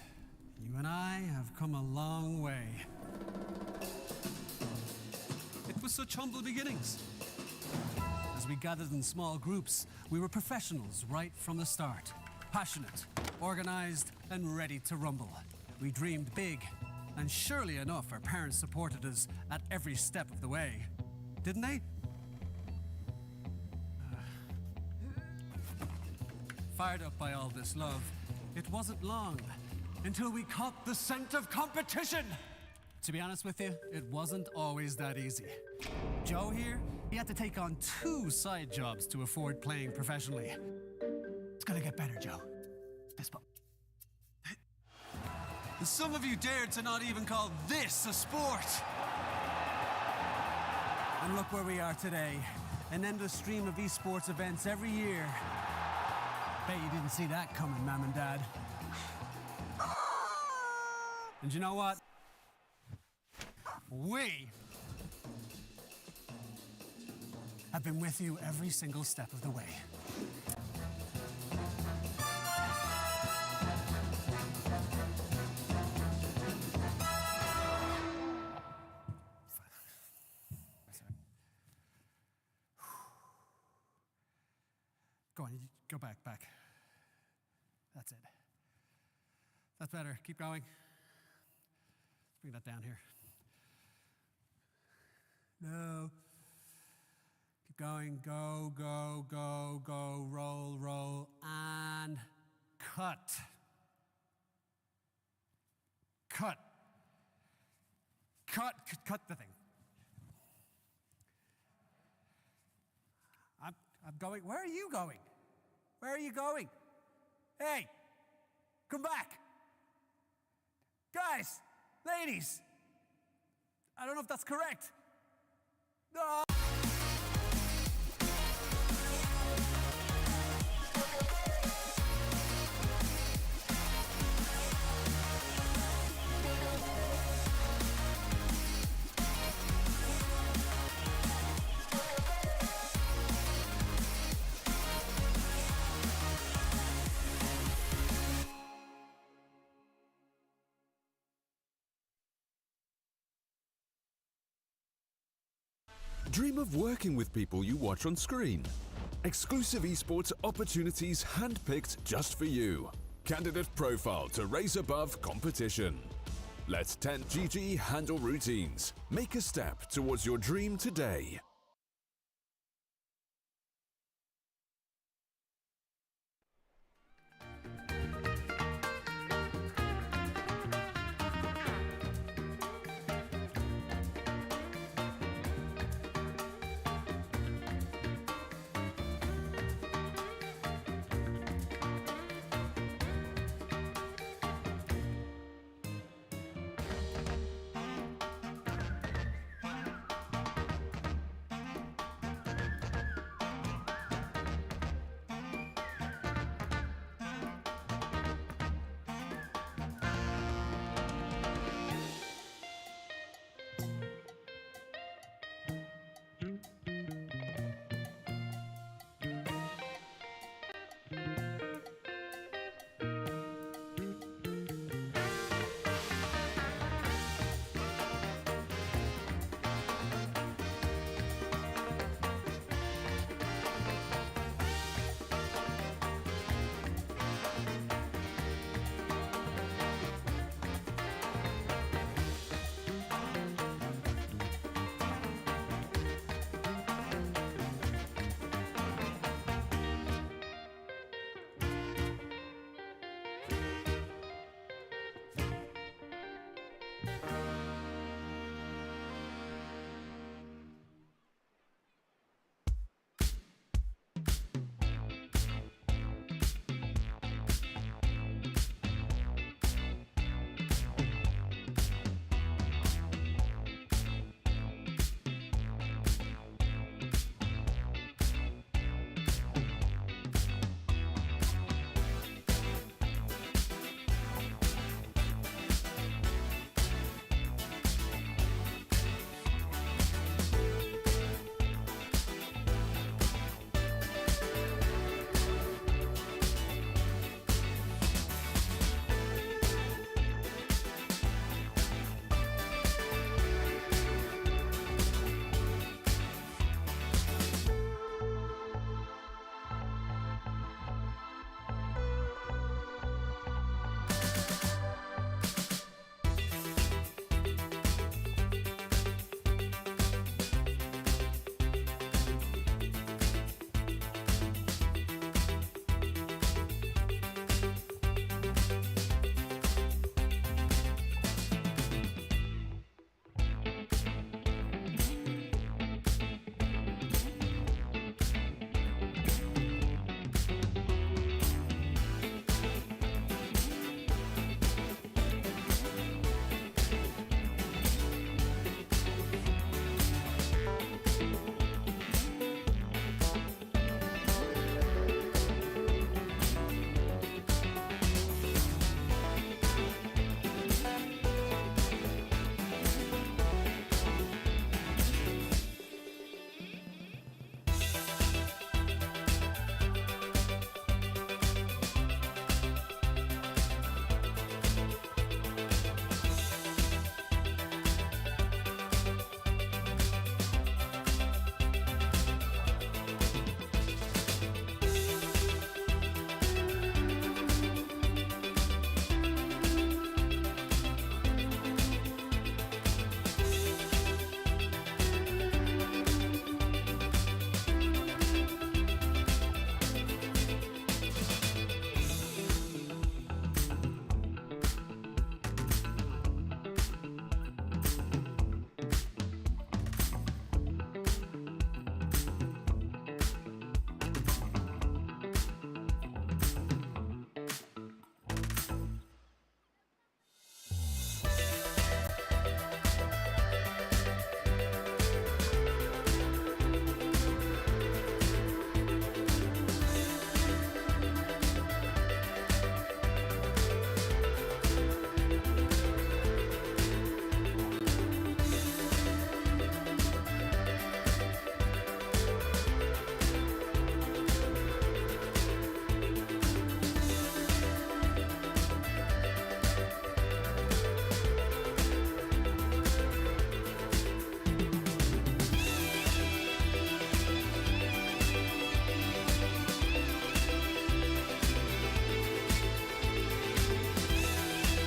You and I have come a long way. It was such humble beginnings. As we gathered in small groups, we were professionals right from the start. Passionate, organized, and ready to rumble. We dreamed big, and surely enough, our parents supported us at every step of the way. Didn't they? Fired up by all this love, it wasn't long until we caught the scent of competition. To be honest with you, it wasn't always that easy. Joe here, he had to take on 2 side jobs to afford playing professionally. It's gonna get better, Joe. Fist bump. Some of you dared to not even call this a sport. And look where we are today. An endless stream of esports events every year. Bet you didn't see that coming, Mom and Dad. And you know what? We have been with you every single step of the way. Go on, go back. That's it. That's better. Keep going. Let's bring that down here. No. Keep going. Go. Roll. And cut. Cut the thing. I'm going. Where are you going? Where are you going? Hey, come back. Guys, ladies. I don't know if that's correct. No. Dream of working with people you watch on screen. Exclusive esports opportunities handpicked just for you. Candidate profile to raise above competition. Let 10GG handle routines. Make a step towards your dream today.